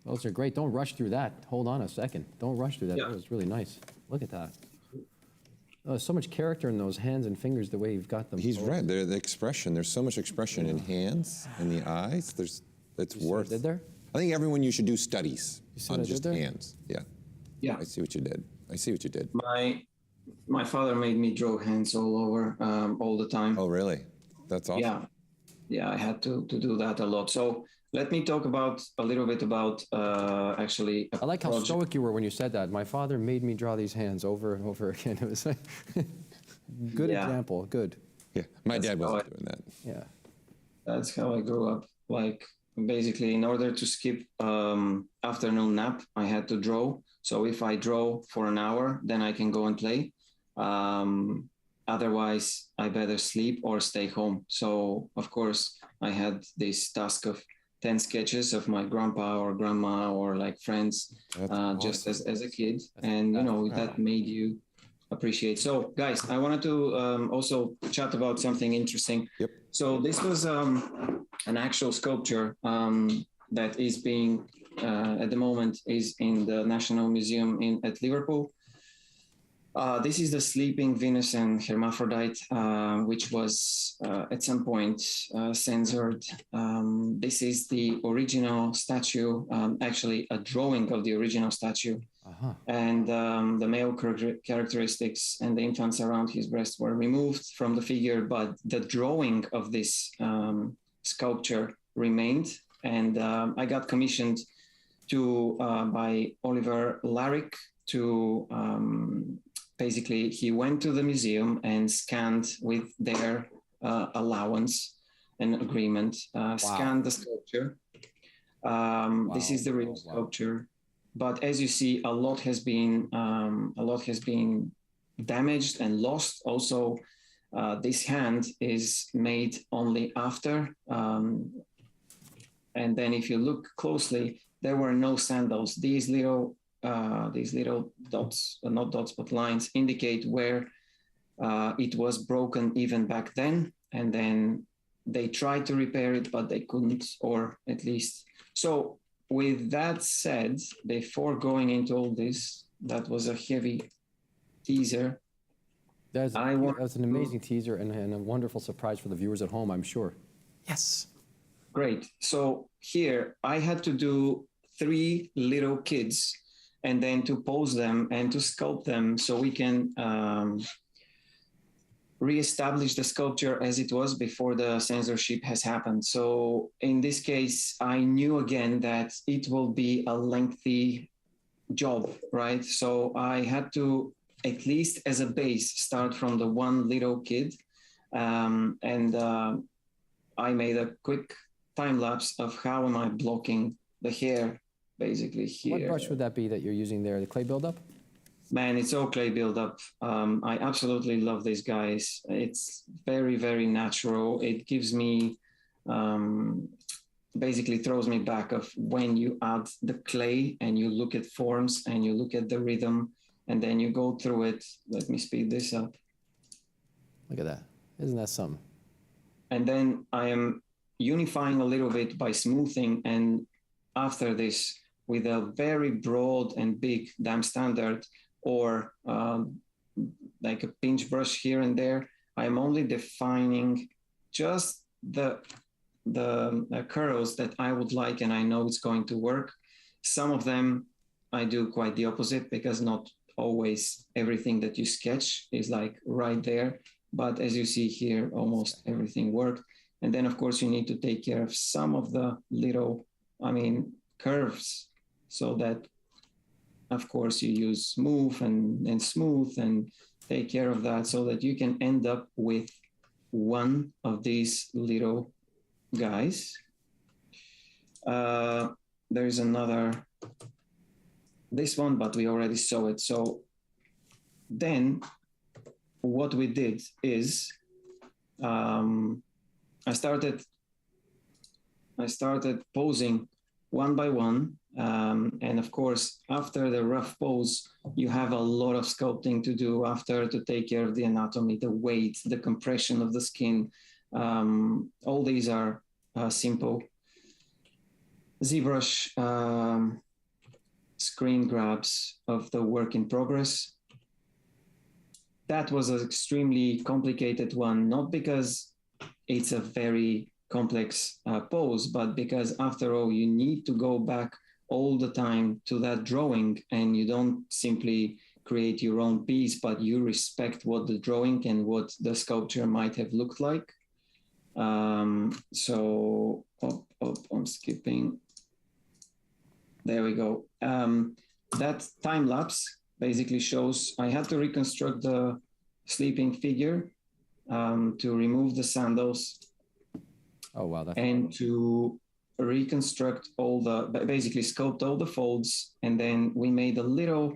Those are great. Don't rush through that. Hold on a second. Don't rush through that. Yeah. That was really nice. Look at that. Oh, so much character in those hands and fingers, the way you've got them. He's right. The expression. There's so much expression in hands and the eyes. It's worth. Did there? I think everyone you should do studies on just there? hands. Yeah. Yeah. I see what you did. My father made me draw hands all over all the time. Oh, really? That's awesome. Yeah. I had to do that a lot. So let me talk a little bit about actually. I like how stoic you were when you said that. My father made me draw these hands over and over again. It was good example. Good. Yeah. My dad wasn't doing that. Yeah. That's how I grew up. Like, basically, in order to skip afternoon nap, I had to draw. So if I draw for an hour, then I can go and play. Otherwise, I better sleep or stay home. So, of course, I had this task of 10 sketches of my grandpa or grandma or like friends, just as a kid. And, that made you appreciate. So, guys, I wanted to also chat about something interesting. Yep. So this was an actual sculpture that is being, at the moment, is in the National Museum at Liverpool. This is the sleeping Venus and Hermaphrodite, which was at some point censored. This is the original statue, actually a drawing of the original statue. Uh-huh. And the male characteristics and the implants around his breast were removed from the figure, but the drawing of this sculpture remained. And I got commissioned by Oliver Larrick to basically, he went to the museum and scanned with their allowance and agreement, scanned the sculpture. This is the real sculpture. But as you see, a lot has been damaged and lost. Also, this hand is made only after. And then if you look closely, there were no sandals. These little dots, not dots, but lines, indicate where it was broken even back then. And then they tried to repair it, but they couldn't, or at least. So with that said, before going into all this, that was a heavy teaser. That was an amazing teaser and a wonderful surprise for the viewers at home, I'm sure. Yes. Great. So here I had to do 3 little kids and then to pose them and to sculpt them so we can reestablish the sculpture as it was before the censorship has happened. So in this case, I knew again that it will be a lengthy job, right? So I had to, at least as a base, start from the one little kid. I made a quick time lapse of how am I blocking the hair basically here. What brush would that be that you're using there? The clay buildup? Man, it's all clay buildup. I absolutely love these guys. It's very, very natural. It gives me, basically throws me back of when you add the clay and you look at forms and you look at the rhythm and then you go through it. Let me speed this up. Look at that. Isn't that something? And then I am unifying a little bit by smoothing. And after this, with a very broad and big dam standard, or like a pinch brush here and there, I'm only defining just the curls that I would like, and I know it's going to work. Some of them I do quite the opposite, because not always everything that you sketch is like right there. But as you see here, almost everything worked. And then of course you need to take care of some of the little, curves, so that of course you use smooth and smooth and take care of that so that you can end up with one of these little guys. There's another, this one, but we already saw it. So then what we did is I started posing one by one. And of course, after the rough pose, you have a lot of sculpting to do after to take care of the anatomy, the weight, the compression of the skin. All these are simple ZBrush screen grabs of the work in progress. That was an extremely complicated one, not because it's a very complex pose, but because after all, you need to go back all the time to that drawing, and you don't simply create your own piece, but you respect what the drawing and what the sculpture might have looked like. So I'm skipping. There we go. That time lapse basically shows I had to reconstruct the sleeping figure, to remove the sandals. Oh, wow. That's and to reconstruct basically sculpt all the folds. And then we made a little,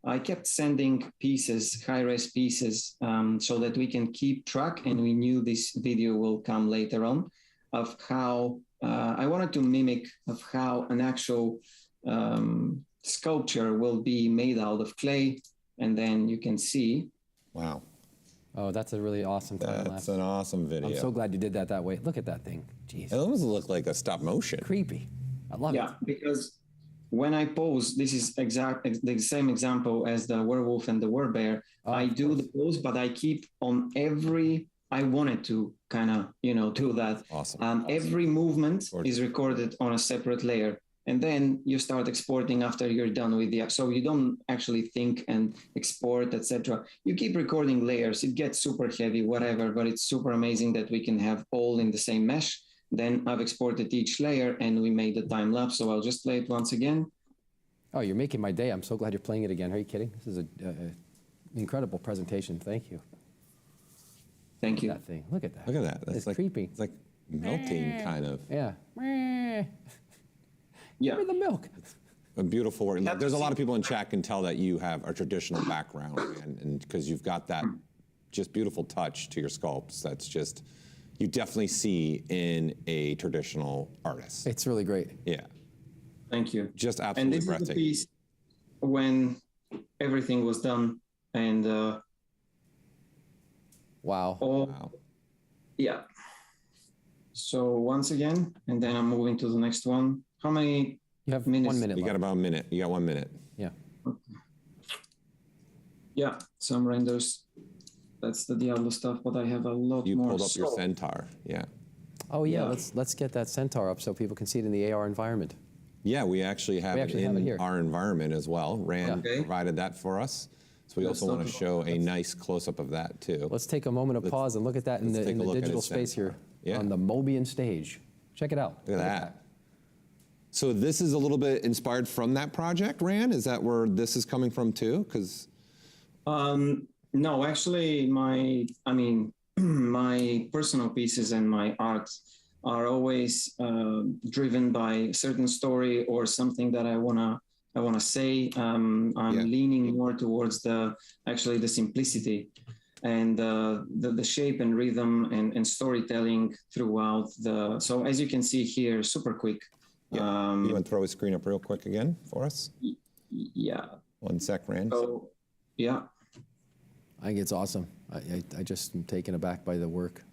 I kept sending pieces, high-res pieces, so that we can keep track. And we knew this video will come later on, of how I wanted to mimic of how an actual sculpture will be made out of clay. And then you can see. Wow. Oh, that's a really awesome time lapse. That's an awesome video. I'm so glad you did that way. Look at that thing. Jeez. It almost looked like a stop motion. Creepy. I love it. Yeah, because when I pose, this is the same example as the werewolf and the werbear. I do the pose, but I keep on I wanted to kind of, do that. Awesome. Every movement is recorded on a separate layer. And then you start exporting after you're done with so you don't actually think and export, etc. You keep recording layers. It gets super heavy, whatever, but it's super amazing that we can have all in the same mesh. Then I've exported each layer and we made the time lapse. So I'll just play it once again. Oh, you're making my day. I'm so glad you're playing it again. Are you kidding? This is an incredible presentation. Thank you. Thank you. That thing. Look at that. Look at that. That's It's like creepy. It's like melting, kind of. Yeah. Yeah. Give me the milk. A beautiful work. There's a lot of people in chat can tell that you have a traditional background, and because you've got that just beautiful touch to your sculpts. That's just, you definitely see in a traditional artist. It's really great. Yeah. Thank you. Just absolutely And this breathtaking. is the piece when everything was done and Wow. Wow. yeah. So once again, and then I'm moving to the next one. How many You have minutes? 1 minute You got left. about a minute. You got 1 minute. Yeah. Yeah, some renders. That's the Diablo stuff, but I have a lot You more. pulled up your So- centaur. Yeah. Oh yeah, Yeah. let's get that centaur up so people can see it in the AR environment. Yeah, we actually have it in here. our environment as well. Rand Okay. provided that for us. So we Let's also want to talk show a nice close-up of that too. Let's take a moment of pause and look at that in let's the, take in a the look at digital his space centaur. here Yeah. on the Mobian stage. Check it out. Look at that. So this is a little bit inspired from that project, Rand? Is that where this is coming from too? Because No, actually, my personal pieces and my art are always driven by a certain story or something that I wanna say. I'm leaning more towards the simplicity and the shape and rhythm and storytelling throughout the. So as you can see here, super quick. yeah. You want to throw his screen up real quick again for us? Yeah. 1 sec, Rand. So yeah. I think it's awesome. I just am taken aback by the work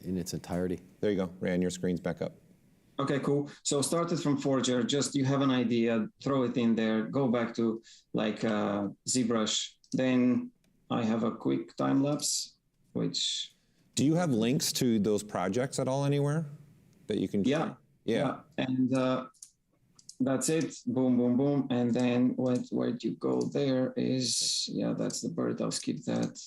in its entirety. There you go, Rand. Your screen's back up. Okay, cool. So started from Forger, just you have an idea, throw it in there, go back to like ZBrush. Then I have a quick time lapse, which. Do you have links to those projects at all anywhere that you can? Yeah. Yeah. And that's it. Boom, boom, boom. And then where you go there is, yeah, that's the bird. I'll skip that.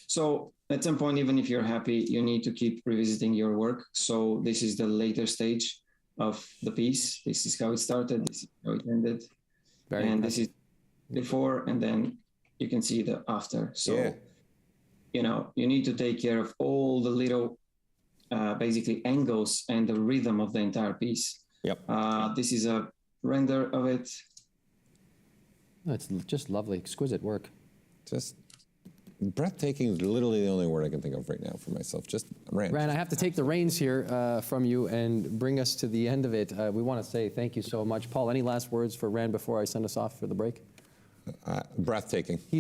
So at some point, even if you're happy, you need to keep revisiting your work. So this is the later stage of the piece. This is how it started. This is how it ended. Very and this is before, and then you can see the after. So, you know, you need to take care of all the little, basically angles and the rhythm of the entire piece. Yep. This is a render of it. It's just lovely, exquisite work. Just breathtaking is literally the only word I can think of right now for myself. Just Rand. Rand, I have to take the reins here from you and bring us to the end of it. We want to say thank you so much. Paul, any last words for Rand before I send us off for the break? Breathtaking. He,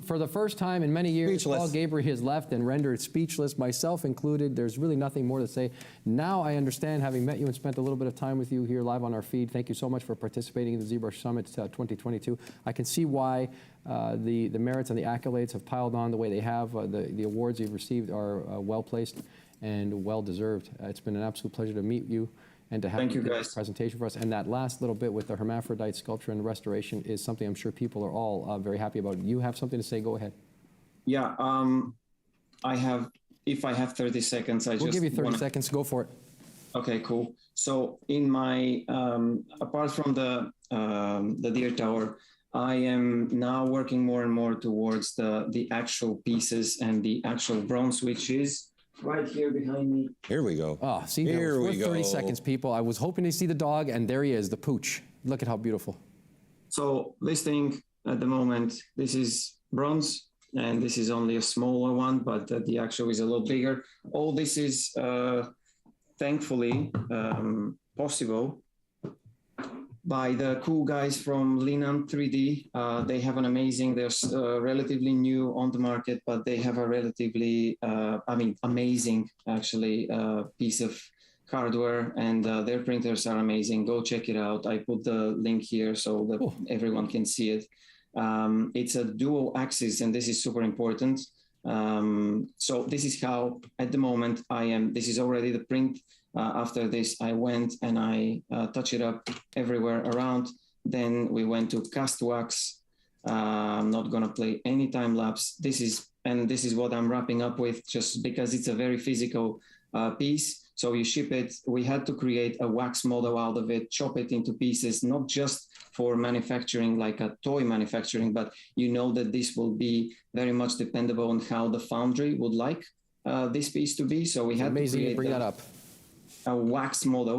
for the first time in many years, Speechless. Paul Gabriel has left and rendered speechless, myself included. There's really nothing more to say. Now I understand, having met you and spent a little bit of time with you here live on our feed. Thank you so much for participating in the ZBrush Summit 2022. I can see why the merits and the accolades have piled on the way they have. The awards you've received are well-placed and well-deserved. It's been an absolute pleasure to meet you and to have Thank you, this guys. presentation for us. And that last little bit with the hermaphrodite sculpture and restoration is something I'm sure people are all very happy about. You have something to say? Go ahead. Yeah, I have, if I have 30 seconds, We'll give you 30 seconds. Go for it. Okay, cool. So in my, apart from the Deer Tower, I am now working more and more towards the actual pieces and the actual bronze, which is right here behind me. Here we go. Oh, see, Here we're we go. 30 seconds, people. I was hoping to see the dog, and there he is, the pooch. Look at how beautiful. So this thing at the moment, this is bronze, and this is only a smaller one, but the actual is a lot bigger. All this is thankfully possible by the cool guys from Linan 3D. They have an amazing, they're relatively new on the market, but they have a relatively, amazing actually piece of hardware, and their printers are amazing. Go check it out. I put the link here so that everyone can see it. It's a dual axis, and this is super important. So this is how, at the moment, this is already the print. After this, I went and I touched it up everywhere around. Then we went to cast wax. I'm not gonna play any time lapse. This is what I'm wrapping up with, just because it's a very physical piece. So you ship it. We had to create a wax model out of it, chop it into pieces, not just for manufacturing like a toy manufacturing, but you know that this will be very much dependable on how the foundry would like this piece to be. So we had to create bring that up. A wax model,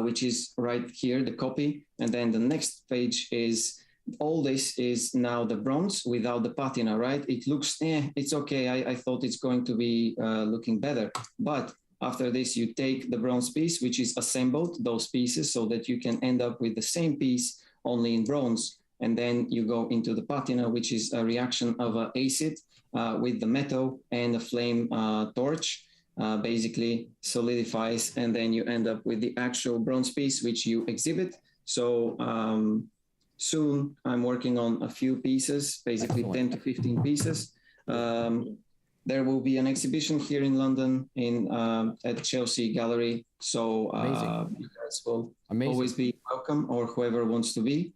which is right here, the copy. And then the next page is, all this is now the bronze without the patina, right? It looks, it's okay. I thought it's going to be looking better. But after this, you take the bronze piece, which is assembled, those pieces, so that you can end up with the same piece, only in bronze. And then you go into the patina, which is a reaction of an acid with the metal and a flame torch. Basically solidifies, and then you end up with the actual bronze piece, which you exhibit. So soon I'm working on a few pieces, basically 10 to 15 pieces. There will be an exhibition here in London at Chelsea Gallery. So you guys will always be welcome, or whoever wants to be.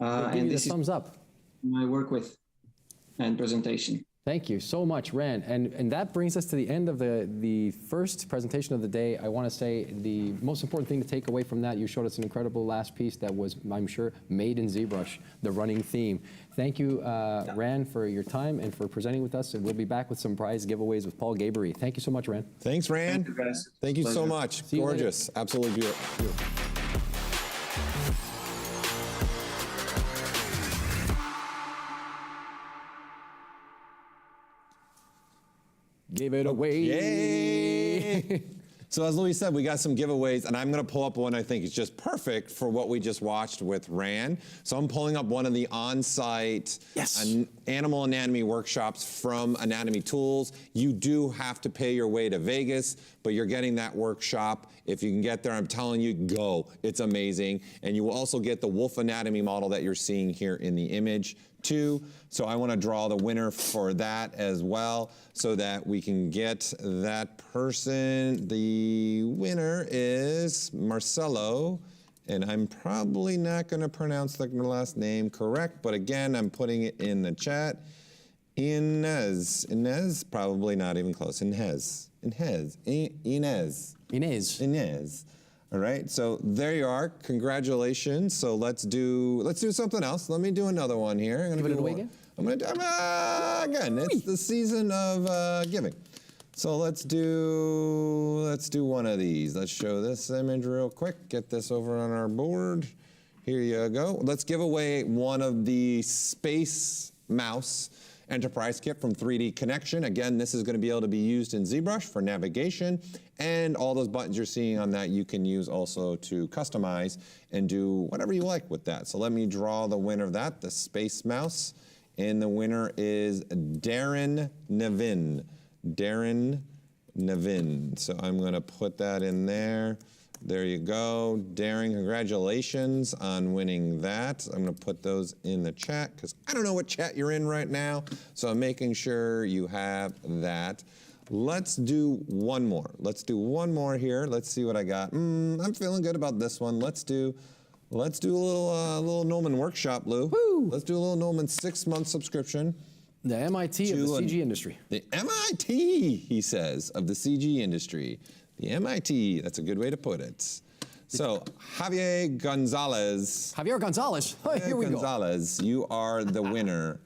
And this is thumbs up. my work with and presentation. Thank you so much, Ran. And that brings us to the end of the first presentation of the day. I want to say the most important thing to take away from that, you showed us an incredible last piece that was, I'm sure, made in ZBrush, the running theme. Thank you, Ran, for your time and for presenting with us. And we'll be back with some prize giveaways with Paul Gabery. Thank you so much, Ran. Thanks, Ran. Thank you, guys. Thank you so much. Gorgeous. Absolutely beautiful. Give it away. Yay! So as Louis said, we got some giveaways, and I'm going to pull up one I think is just perfect for what we just watched with Ran. So I'm pulling up one of the on-site animal anatomy workshops from Anatomy Tools. You do have to pay your way to Vegas, but you're getting that workshop. If you can get there, I'm telling you, go. It's amazing. And you will also get the wolf anatomy model that you're seeing here in the image too. So I want to draw the winner for that as well so that we can get that person. The winner is Marcelo, and I'm probably not going to pronounce the last name correct, but again, I'm putting it in the chat. Inez, probably not even close. Inez. All right, so there you are. Congratulations. So let's do something else. Let me do another one here. I'm gonna Give it away again? I'm gonna do again. It's the season of giving. So let's do one of these. Let's show this image real quick. Get this over on our board. Here you go. Let's give away one of the Space Mouse Enterprise Kit from 3D Connection. Again, this is going to be able to be used in ZBrush for navigation, and all those buttons you're seeing on that you can use also to customize and do whatever you like with that. So let me draw the winner of that, the Space Mouse, and the winner is Darren Nevin. Darren Nevin. So I'm going to put that in there. There you go. Darren, congratulations on winning that. I'm going to put those in the chat because I don't know what chat you're in right now. So I'm making sure you have that. Let's do one more. Let's do one more here. Let's see what I got. I'm feeling good about this one. Let's do a little Noman workshop, Lou. Woo! Let's do a little Noman 6-month subscription. The MIT of the CG industry. The MIT, he says, of the CG industry. The MIT, that's a good way to put it. So, Javier Gonzalez. Javier Gonzalez, here we go. You are the winner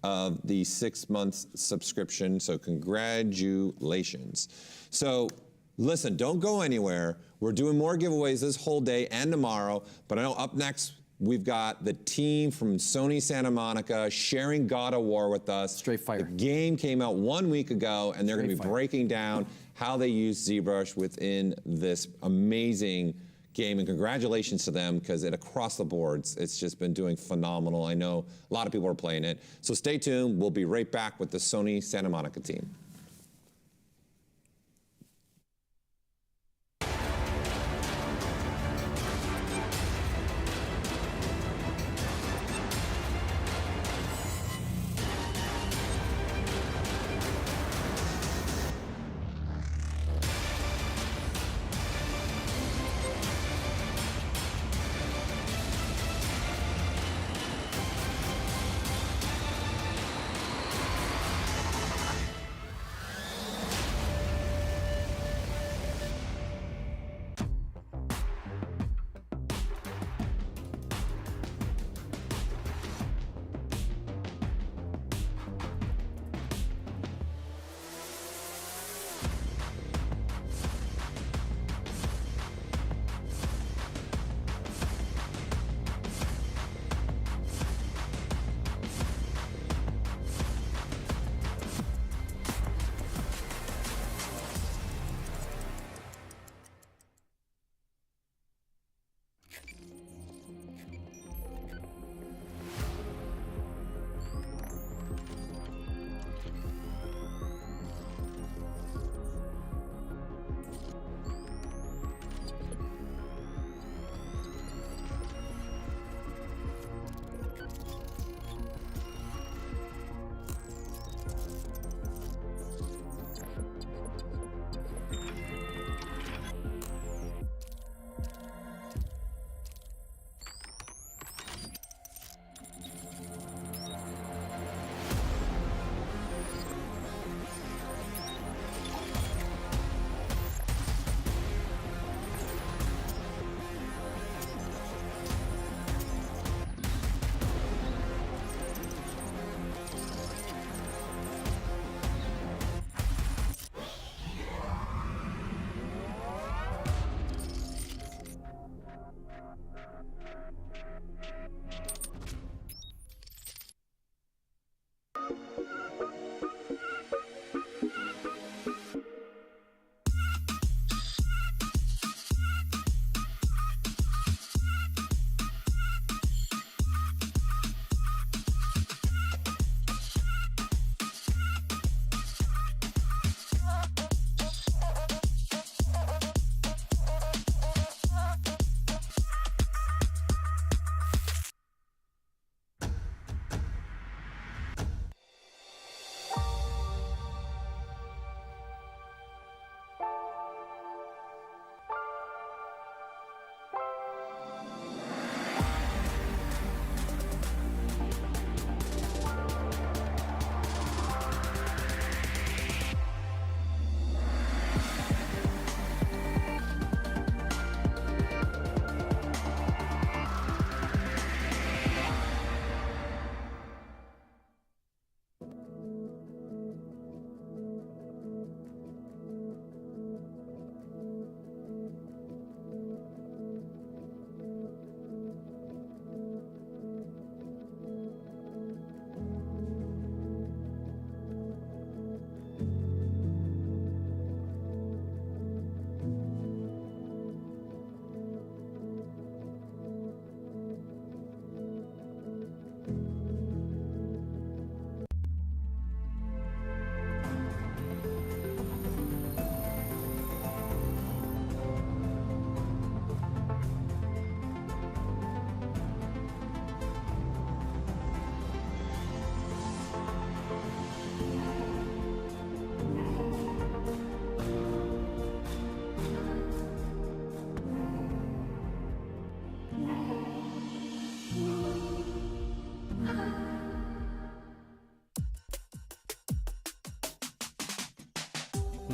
of the 6-month subscription, so congratulations. So, listen, don't go anywhere. We're doing more giveaways this whole day and tomorrow, but I know up next, we've got the team from Sony Santa Monica sharing God of War with us. Straight fire. The game came out 1 week ago, and they're going to be breaking down how they use ZBrush within this amazing game. And congratulations to them, because across the boards, it's just been doing phenomenal. I know a lot of people are playing it. So stay tuned. We'll be right back with the Sony Santa Monica team.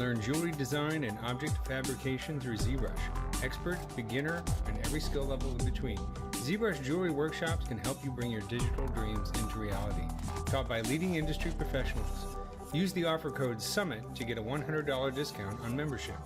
learn jewelry design and object fabrication through ZBrush. Expert, beginner, and every skill level in between. ZBrush Jewelry Workshops can help you bring your digital dreams into reality. Taught by leading industry professionals. Use the offer code SUMMIT to get a $100 discount on membership.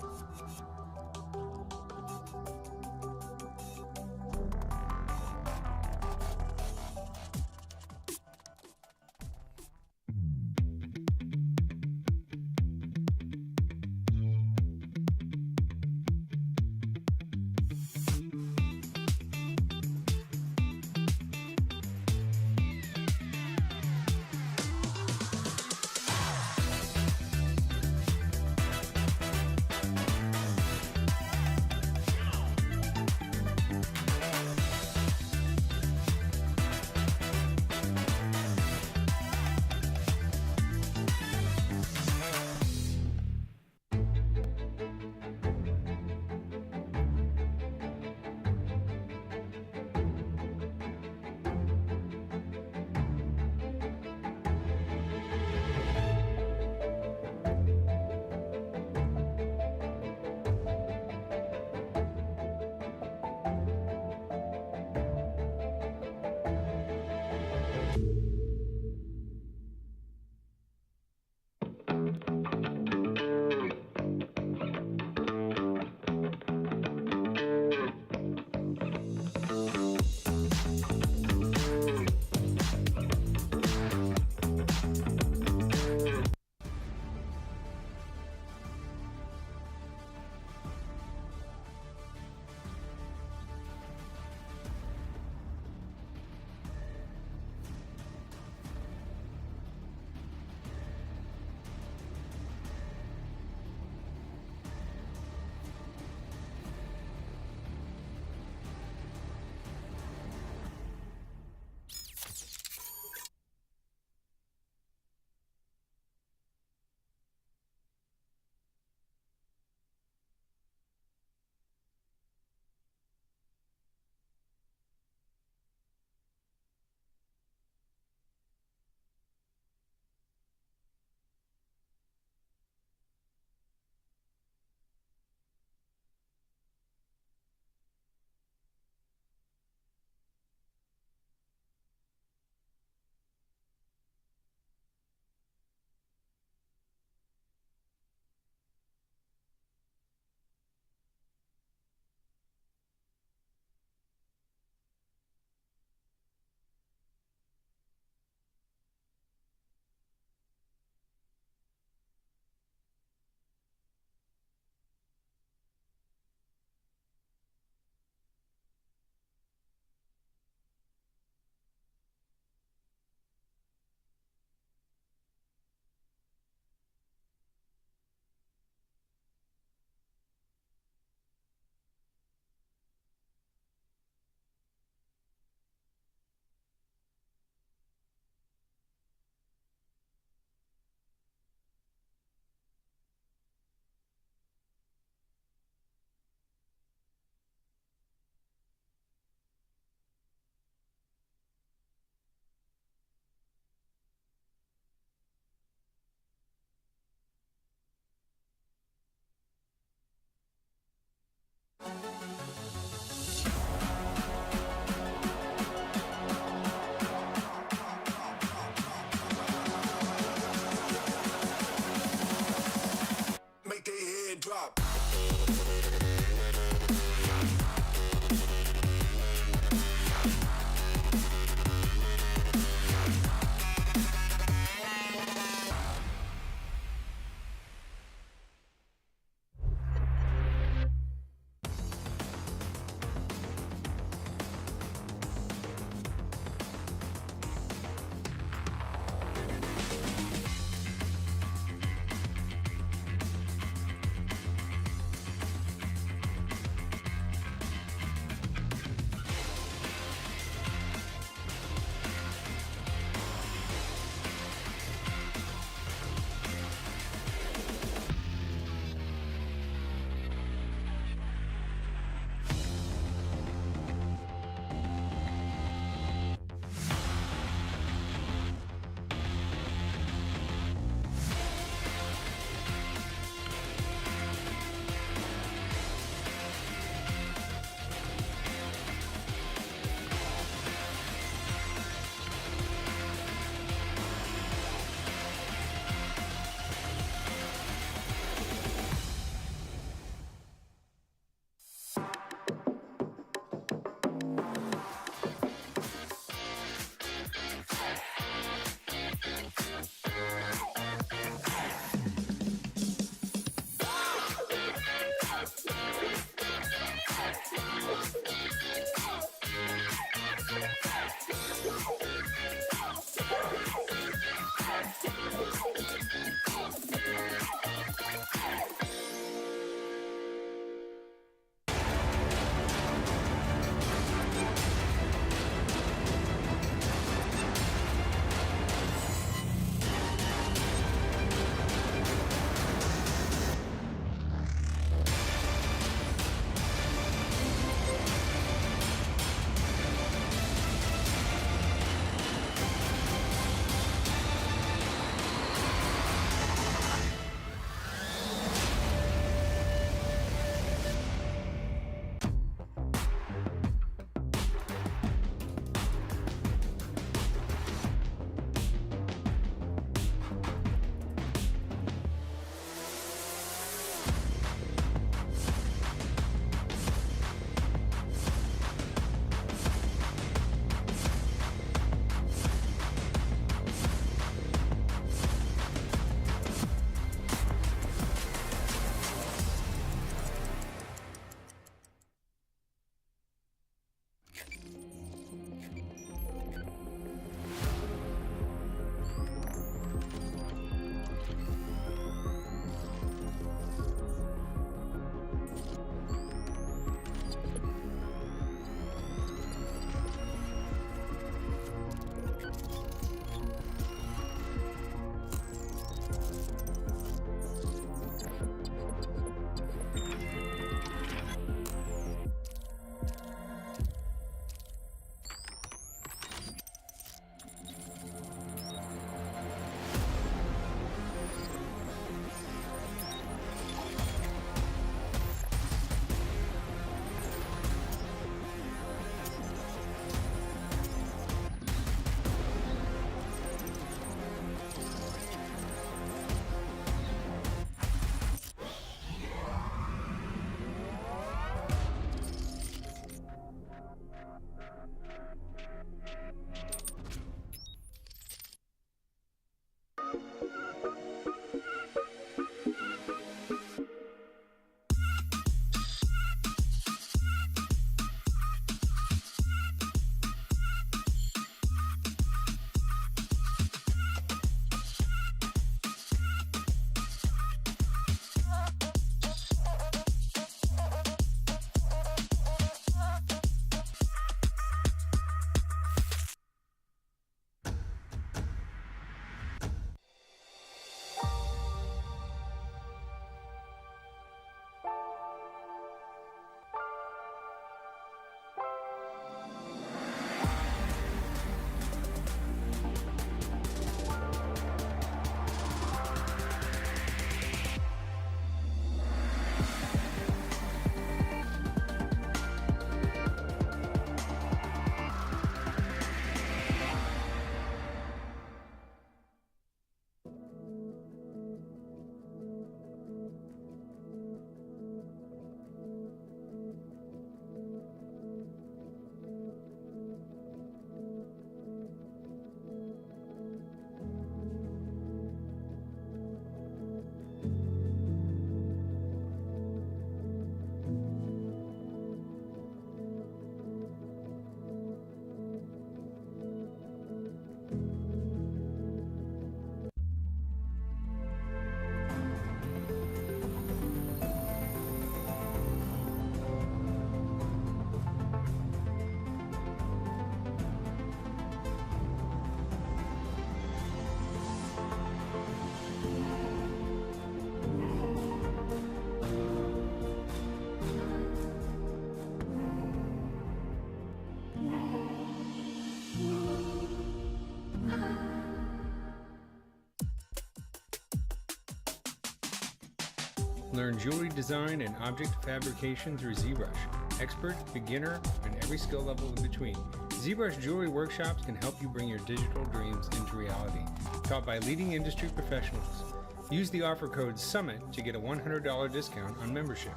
Learn jewelry design and object fabrication through ZBrush. Expert, beginner, and every skill level in between. ZBrush Jewelry Workshops can help you bring your digital dreams into reality. Taught by leading industry professionals. Use the offer code SUMMIT to get a $100 discount on membership.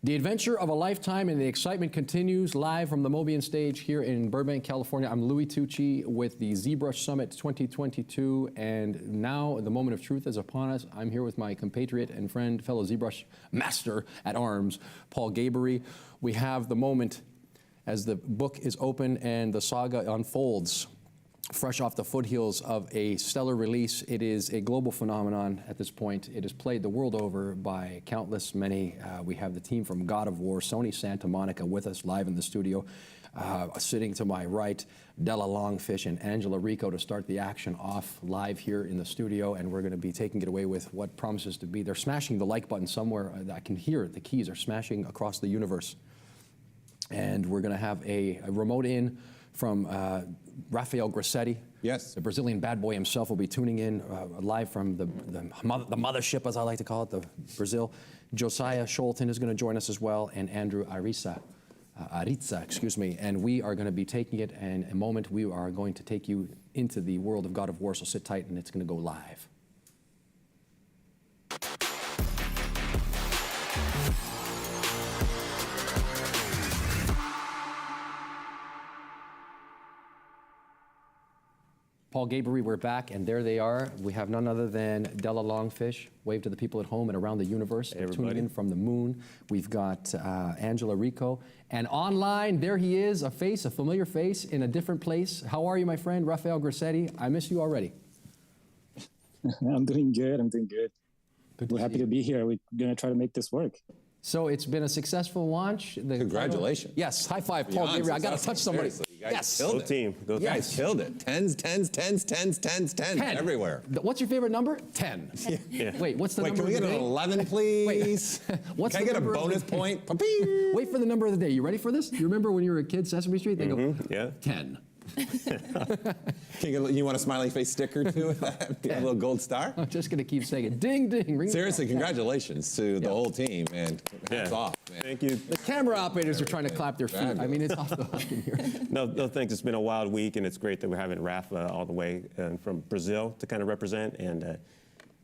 The adventure of a lifetime and the excitement continues live from the Mobian stage here in Burbank, California. I'm Louis Tucci with the ZBrush Summit 2022, and now the moment of truth is upon us. I'm here with my compatriot and friend, fellow ZBrush master at arms, Paul Gabory. We have the moment as the book is open and the saga unfolds. Fresh off the foothills of a stellar release, it is a global phenomenon at this point. It is played the world over by countless many. We have the team from God of War, Sony Santa Monica, with us live in the studio. Sitting to my right, Della Longfish and Angela Rico to start the action off live here in the studio, and we're going to be taking it away with what promises to be. They're smashing the like button somewhere. I can hear it. The keys are smashing across the universe. And we're going to have a remote in from Rafael Grassetti. Yes. The Brazilian bad boy himself will be tuning in live from the mothership, as I like to call it, the Brazil. Josiah Scholten is going to join us as well, and Andrew Aritza, and we are going to be taking it, and in a moment we are going to take you into the world of God of War, so sit tight, and it's going to go live. Paul Gabory, we're back, and there they are. We have none other than Della Longfish. Wave to the people at home and around the universe. Hey, tuning in from the moon. We've got Angela Rico. And online, there he is, a familiar face in a different place. How are you, my friend, Rafael Grassetti? I miss you already. I'm doing good. We're happy to be here. We're going to try to make this work. So it's been a successful launch. Congratulations. Yes, high five, Paul Gabory. I got to touch somebody. Yes. Killed Go it. team. Go You guys killed it. Tens everywhere. What's your favorite number? 10. Yeah. Wait, what's the number Can we of get the an day? 11, please? What's Can I the get a number of bonus the- point? Wait for the number of the day. You ready for this? You remember when you were a kid, Sesame Street? They go, Yeah. 10. You want a smiley face sticker too? A little gold star? I'm just going to keep saying it. Ding, ding. Ring Seriously, the bell. congratulations to the whole team, man. Hats off, man. Thank you. The camera operators are trying to clap their feet. I mean, it's off the hook in here. No, thanks. It's been a wild week, and it's great that we're having Rafa all the way from Brazil to kind of represent. And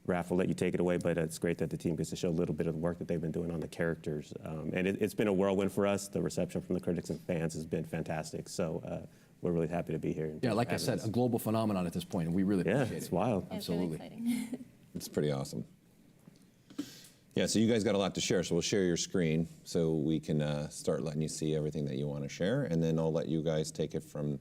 Rafa will let you take it away, but it's great that the team gets to show a little bit of the work that they've been doing on the characters. And it's been a whirlwind for us. The reception from the critics and fans has been fantastic. So we're really happy to be here. Yeah, like I said, a global phenomenon at this point, and we really appreciate it. Yeah, it's wild. Absolutely. It's really exciting. It's pretty awesome. Yeah, so you guys got a lot to share, so we'll share your screen so we can start letting you see everything that you want to share, and then I'll let you guys take it from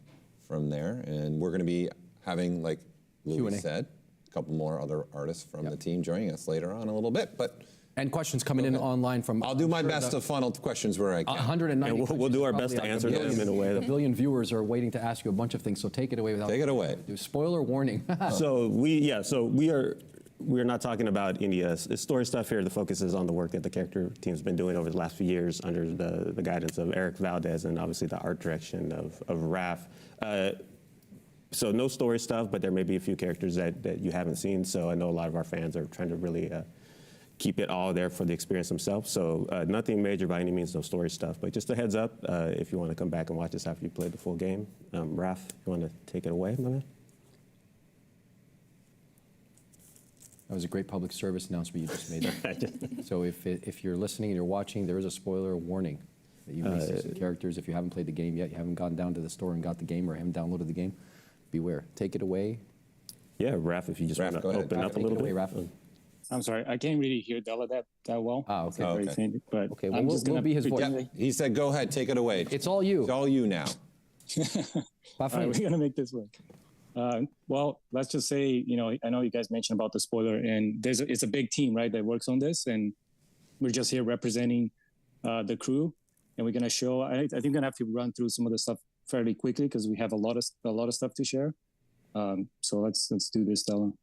there. And we're going to be having, like Louis Q&A. said, a couple more other artists from the team joining us later on a little bit, but And questions coming in online from... I'll do my best to funnel questions where I can. 190 And we'll do our best to answer them in a way A that... billion viewers are waiting to ask you a bunch of things, so take it away without... Take it away. Spoiler warning. So we're not talking about any story stuff here. The focus is on the work that the character team's been doing over the last few years under the guidance of Eric Valdez and obviously the art direction of Raf. So no story stuff, but there may be a few characters that you haven't seen. So I know a lot of our fans are trying to really keep it all there for the experience themselves. So nothing major by any means, no story stuff, but just a heads up if you want to come back and watch this after you play the full game. Raph, you want to take it away, my man? That was a great public service announcement you just made there. So if you're listening and you're watching, there is a spoiler warning that you may see some characters. If you haven't played the game yet, you haven't gone down to the store and got the game or haven't downloaded the game, beware. Take it away. Yeah, Raph, if you just want to open up a little bit. Raph. I'm sorry, I can't really hear Della that well. Ah, okay. Very faint, but Okay, well, I'm we'll, just we'll gonna be his voice. Yeah, he said, go ahead, take it away. It's all you. It's all you now. All right, we're gonna make this work. Well, let's just say, I know you guys mentioned about the spoiler, and it's a big team, right, that works on this, and we're just here representing the crew, and we're gonna show. I think we're gonna have to run through some of the stuff fairly quickly because we have a lot of stuff to share. So let's do this, Della.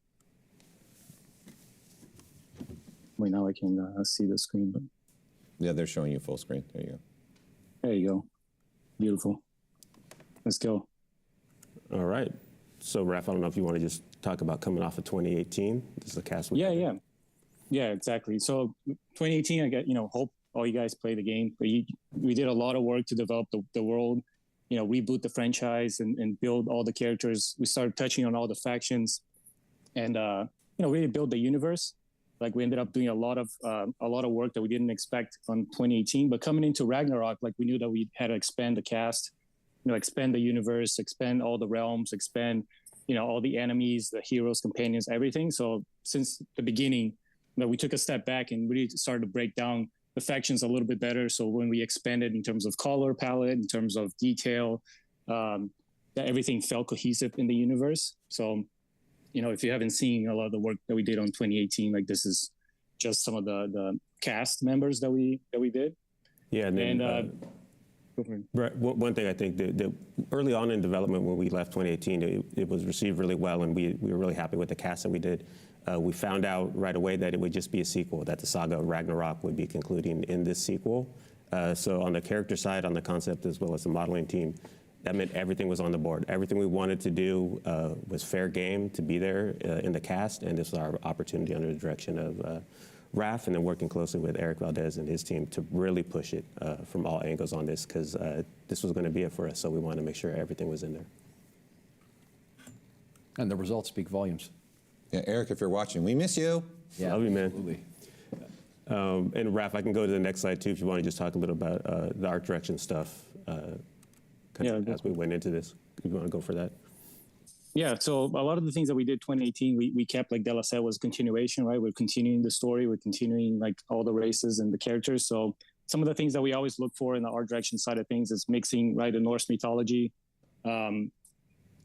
Wait, now I can see the screen, but Yeah, they're showing you full screen. There you go. there you go. Beautiful. Let's go. All right. So, Raph, I don't know if you want to just talk about coming off of 2018. This is a cast. Yeah, exactly. So 2018, I get, hope all you guys play the game. We did a lot of work to develop the world, reboot the franchise and build all the characters. We started touching on all the factions and, really build the universe. Like we ended up doing a lot of work that we didn't expect on 2018, but coming into Ragnarok, like we knew that we had to expand the cast, expand the universe, expand all the realms, expand, all the enemies, the heroes, companions, everything. So since the beginning, we took a step back and really started to break down the factions a little bit better. So when we expanded in terms of color palette, in terms of detail, that everything felt cohesive in the universe. So, if you haven't seen a lot of the work that we did on 2018, like this is just some of the cast members that we did. Yeah, and then, one thing I think that early on in development when we left 2018, it was received really well, and we were really happy with the cast that we did. We found out right away that it would just be a sequel, that the saga of Ragnarok would be concluding in this sequel. So on the character side, on the concept, as well as the modeling team, that meant everything was on the board. Everything we wanted to do was fair game to be there in the cast, and this was our opportunity under the direction of Raph, and then working closely with Eric Valdez and his team to really push it from all angles on this, because this was going to be it for us, so we wanted to make sure everything was in there. And the results speak volumes. Yeah, Eric, if you're watching, we miss you. Yeah, love you, man. Absolutely. And Raph, I can go to the next slide too if you want to just talk a little about the art direction stuff as we went into this. If you want to go for that. Yeah, so a lot of the things that we did 2018, we kept, like Della said, was continuation, right? We're continuing the story. We're continuing like all the races and the characters. So some of the things that we always look for in the art direction side of things is mixing, right, the Norse mythology,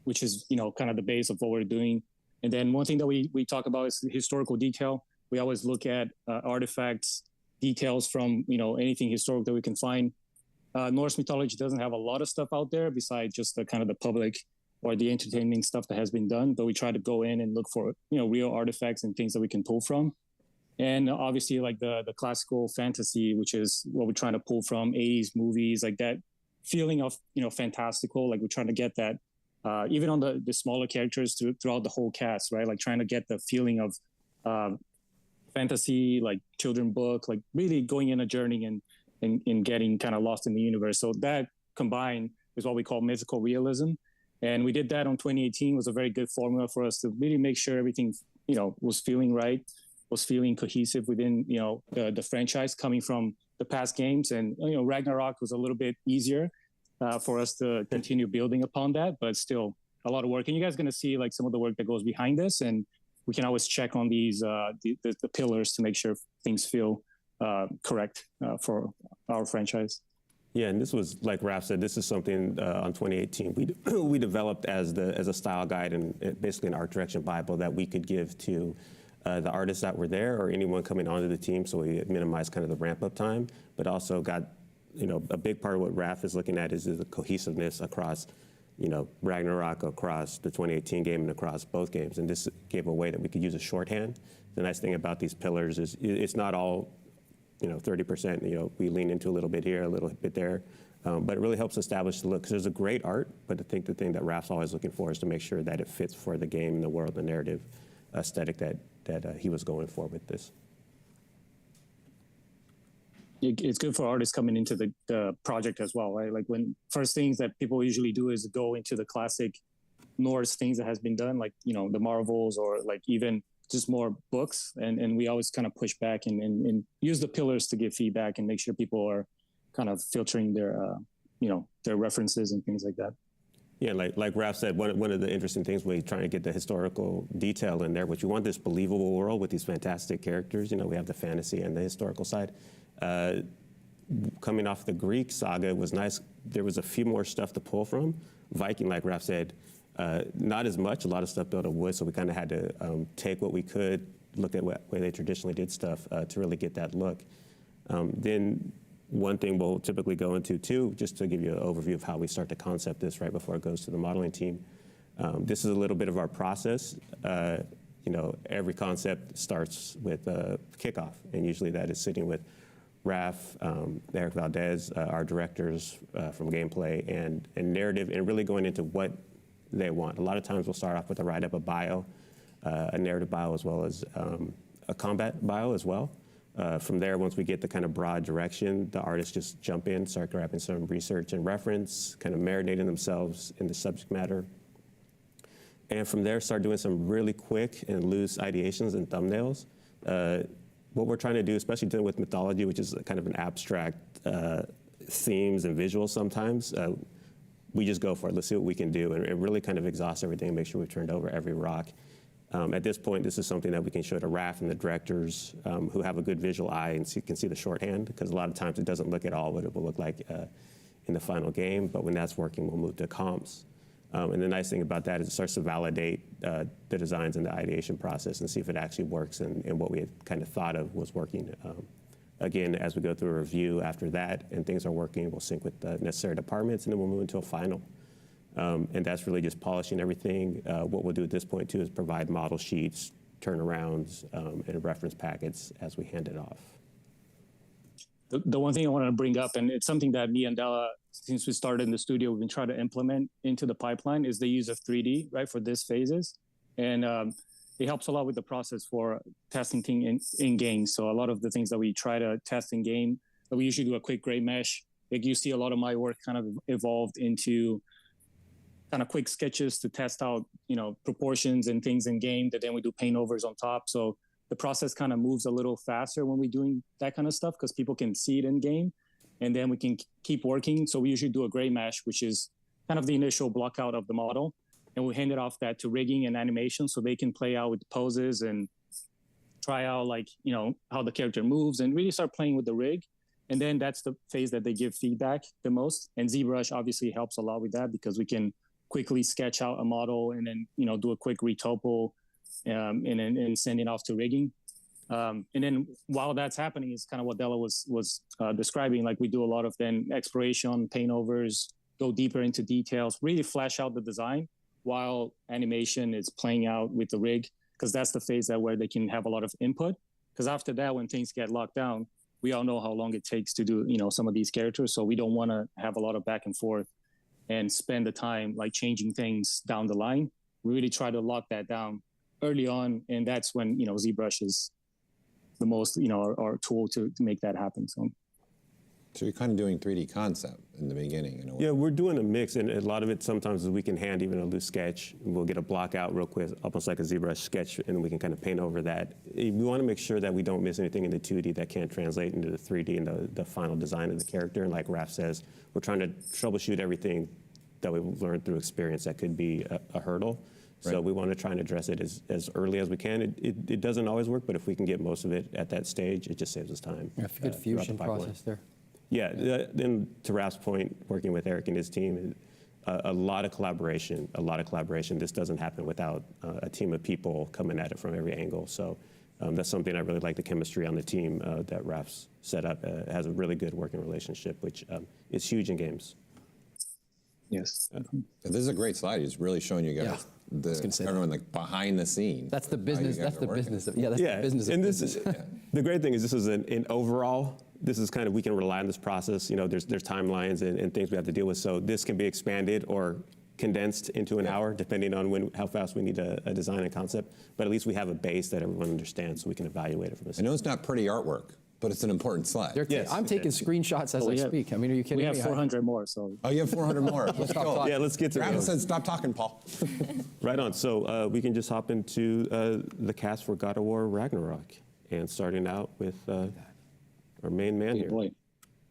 which is, kind of the base of what we're doing. And then one thing that we talk about is historical detail. We always look at artifacts, details from, anything historical that we can find. Norse mythology doesn't have a lot of stuff out there besides just the kind of the public or the entertaining stuff that has been done, but we try to go in and look for, real artifacts and things that we can pull from. And obviously like the classical fantasy, which is what we're trying to pull from 80s movies, like that feeling of, fantastical, like we're trying to get that, even on the smaller characters throughout the whole cast, right? Like trying to get the feeling of fantasy, like children book, like really going in a journey and getting kind of lost in the universe. So that combined is what we call mythical realism. And we did that on 2018. It was a very good formula for us to really make sure everything, was feeling right, was feeling cohesive within, the franchise coming from the past games. And, Ragnarok was a little bit easier for us to continue building upon that, but still a lot of work. And you guys are going to see like some of the work that goes behind this. And we can always check on these, the pillars to make sure things feel correct for our franchise. Yeah, and this was, like Raph said, this is something on 2018 we developed as a style guide and basically an art direction Bible that we could give to the artists that were there or anyone coming onto the team, so we minimized kind of the ramp-up time, but also got, a big part of what Raph is looking at is the cohesiveness across, Ragnarok, across the 2018 game and across both games, and this gave a way that we could use a shorthand. The nice thing about these pillars is it's not all 30%, we lean into a little bit here, a little bit there. But it really helps establish the look, because there's a great art, but I think the thing that Raph's always looking for is to make sure that it fits for the game, the world, the narrative aesthetic that he was going for with this. it's good for artists coming into the project as well, right? Like when first things that people usually do is go into the classic Norse things that has been done, like, you know, the Marvels or like even just more books. And we always kind of push back and use the pillars to give feedback and make sure people are kind of filtering their, you know, their references and things like that. Yeah, like Raph said, one of the interesting things we're trying to get the historical detail in there, which we want this believable world with these fantastic characters. You know, we have the fantasy and the historical side. Coming off the Greek saga, it was nice. There was a few more stuff to pull from. Viking, like Raph said, not as much. A lot of stuff built of wood, so we kind of had to take what we could, look at what way they traditionally did stuff to really get that look. Then one thing we'll typically go into too, just to give you an overview of how we start to concept this right before it goes to the modeling team. This is a little bit of our process. You know, every concept starts with a kickoff, and usually that is sitting with Raph, Eric Valdez, our directors from gameplay and narrative, and really going into what they want. A lot of times we'll start off with a write-up, a bio, a narrative bio, as well as a combat bio as well. From there, once we get the kind of broad direction, the artists just jump in, start grabbing some research and reference, kind of marinating themselves in the subject matter. And from there, start doing some really quick and loose ideations and thumbnails. What we're trying to do, especially dealing with mythology, which is kind of an abstract themes and visuals sometimes, we just go for it. Let's see what we can do, and really kind of exhaust everything and make sure we've turned over every rock. At this point, this is something that we can show to Raph and the directors who have a good visual eye and can see the shorthand, because a lot of times it doesn't look at all what it will look like in the final game. But when that's working, we'll move to comps. And the nice thing about that is it starts to validate the designs and the ideation process and see if it actually works and what we had kind of thought of was working. Again, as we go through a review after that and things are working, we'll sync with the necessary departments, and then we'll move into a final. And that's really just polishing everything. What we'll do at this point, too, is provide model sheets, turnarounds, and reference packets as we hand it off. The one thing I wanted to bring up, and it's something that me and Della, since we started in the studio, we've been trying to implement into the pipeline, is the use of 3D, right, for these phases. And it helps a lot with the process for testing things in game. So a lot of the things that we try to test in game, we usually do a quick gray mesh. Like you see a lot of my work kind of evolved into kind of quick sketches to test out, you know, proportions and things in game, that then we do paint overs on top. So the process kind of moves a little faster when we're doing that kind of stuff because people can see it in game, and then we can keep working. So we usually do a gray mesh, which is kind of the initial block out of the model, and we hand it off that to rigging and animation so they can play out with poses and try out, like, you know, how the character moves and really start playing with the rig. And then that's the phase that they give feedback the most. And ZBrush obviously helps a lot with that because we can quickly sketch out a model and then, you know, do a quick retopo and send it off to rigging. And then while that's happening is kind of what Della was describing. Like we do a lot of then exploration, paint overs, go deeper into details, really flesh out the design while animation is playing out with the rig, because that's the phase where they can have a lot of input. Because after that, when things get locked down, we all know how long it takes to do, you know, some of these characters. So we don't want to have a lot of back and forth and spend the time like changing things down the line. We really try to lock that down early on, and that's when, you know, ZBrush is the most, you know, our tool to make that happen. So you're kind of doing 3D concept in the beginning, in a way. Yeah, we're doing a mix, and a lot of it sometimes is we can hand even a loose sketch, and we'll get a block out real quick, almost like a ZBrush sketch, and we can kind of paint over that. We want to make sure that we don't miss anything in the 2D that can't translate into the 3D and the final design of the character. And like Raph says, we're trying to troubleshoot everything that we've learned through experience that could be a hurdle. So we want to try and address it as early as we can. It doesn't always work, but if we can get most of it at that stage, it just saves us time. Yeah, good fusion process there. Yeah, then to Raph's point, working with Eric and his team, a lot of collaboration, This doesn't happen without a team of people coming at it from every angle. So that's something I really like, the chemistry on the team that Raph's set up. Has a really good working relationship, which is huge in games. yes. This is a great slide. He's really showing you guys everyone like behind the scenes. That's the business. That's the business. The business. And this is the great thing is this is an overall. This is kind of, we can rely on this process. You know, there's timelines and things we have to deal with. So this can be expanded or condensed into an hour, depending on how fast we need a design and concept. But at least we have a base that everyone understands, so we can evaluate it from this. I know it's not pretty artwork, But it's an important slide. I'm taking screenshots as I speak. I mean, are you kidding me? We have 400 more, so. Oh, you have 400 more. Let's go. Yeah, let's get to Travis those. said, stop talking, Paul. Right on. So we can just hop into the cast for God of War Ragnarok, and starting out with our main man here. Boy.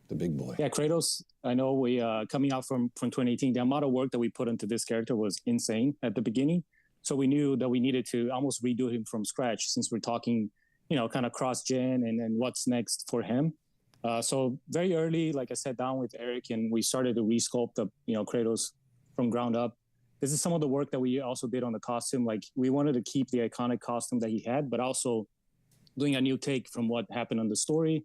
The big boy. Yeah, Kratos, I know we coming out from 2018, the amount of work that we put into this character was insane at the beginning. So we knew that we needed to almost redo him from scratch, since we're talking, kind of cross-gen and what's next for him. So very early, like I sat down with Eric and we started to resculpt the, Kratos from ground up. This is some of the work that we also did on the costume. Like, we wanted to keep the iconic costume that he had, but also doing a new take from what happened on the story.